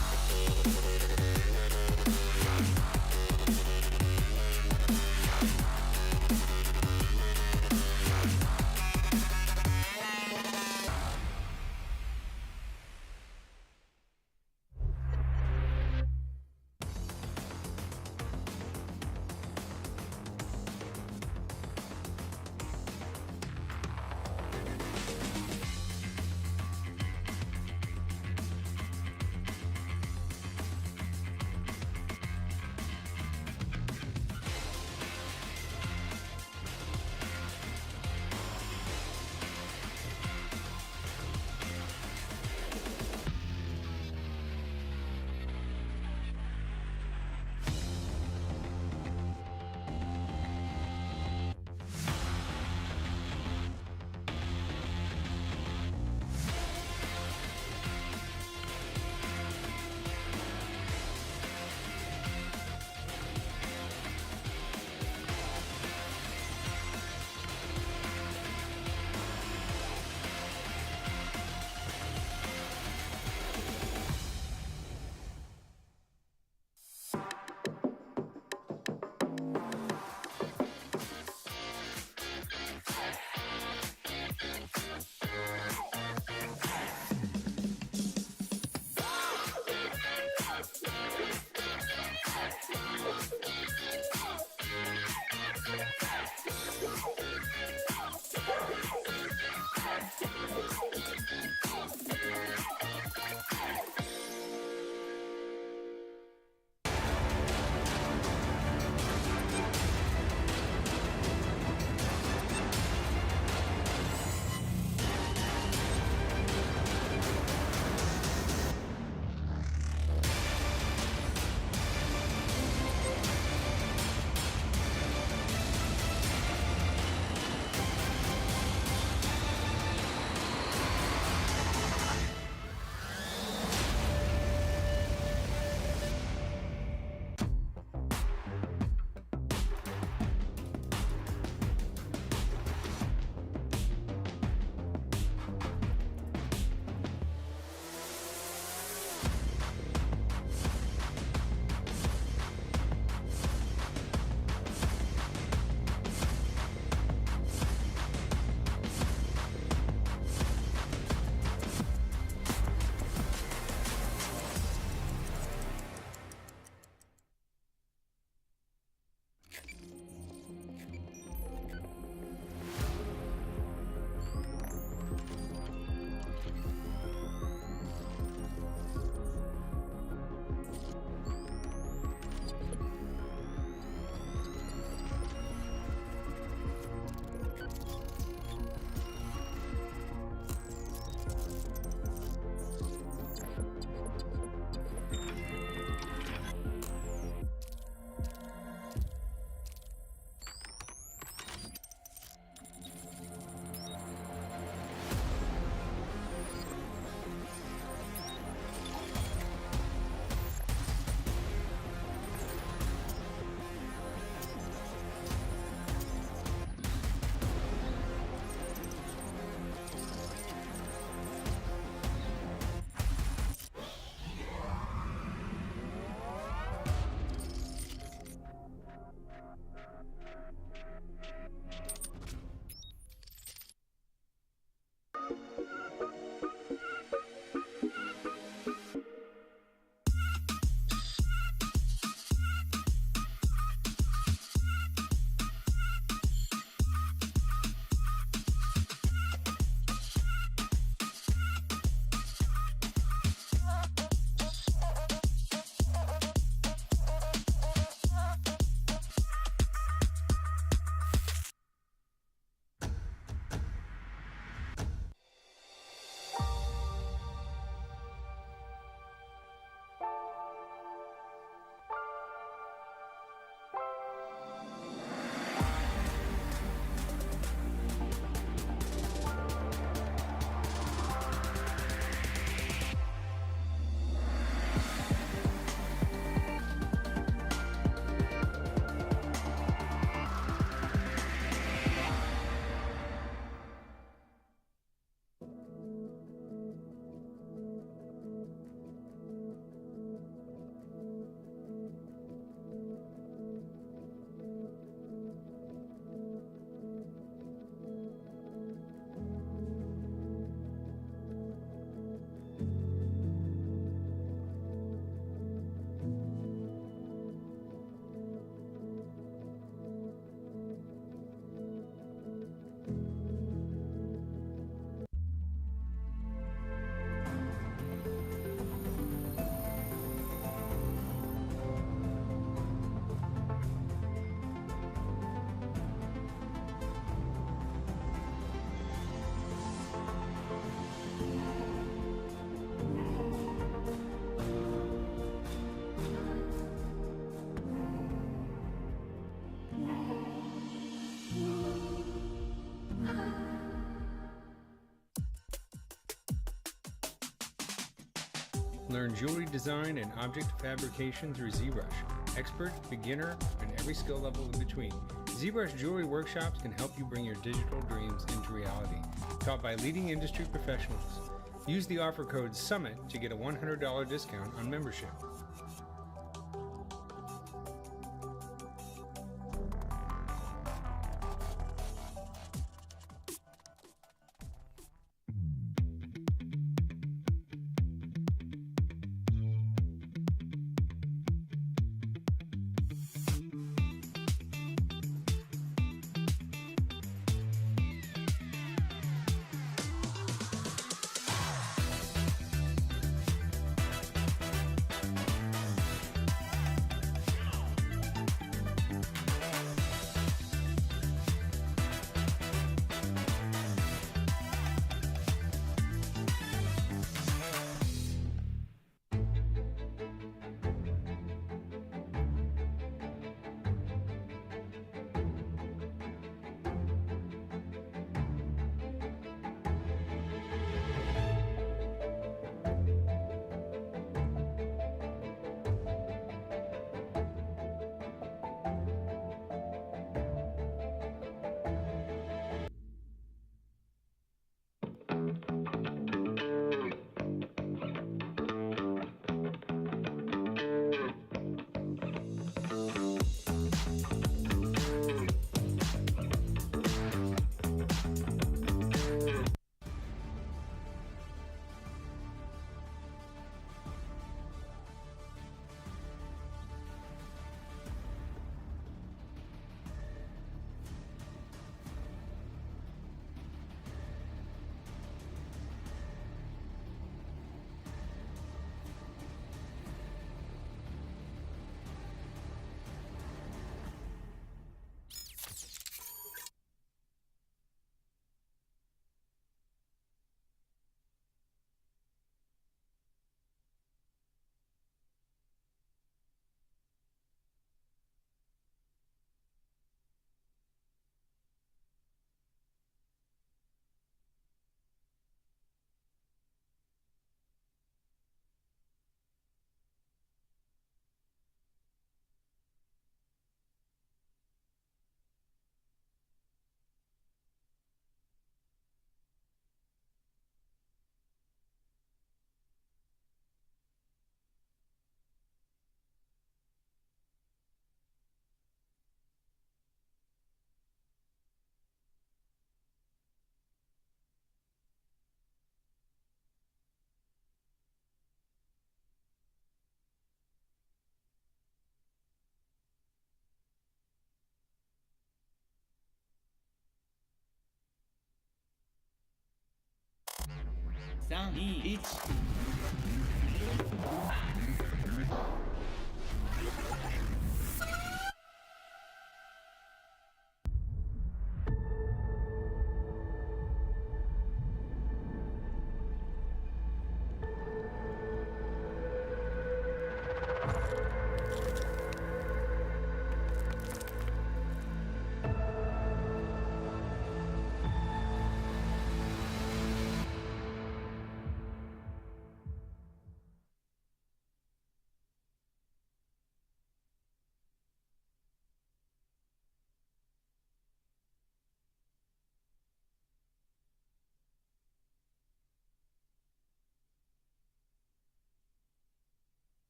Learn jewelry design and object fabrication through ZBrush. Expert, beginner, and every skill level in between. ZBrush Jewelry Workshops can help you bring your digital dreams into reality. Taught by leading industry professionals. Use the offer code SUMMIT to get a $100 discount on membership.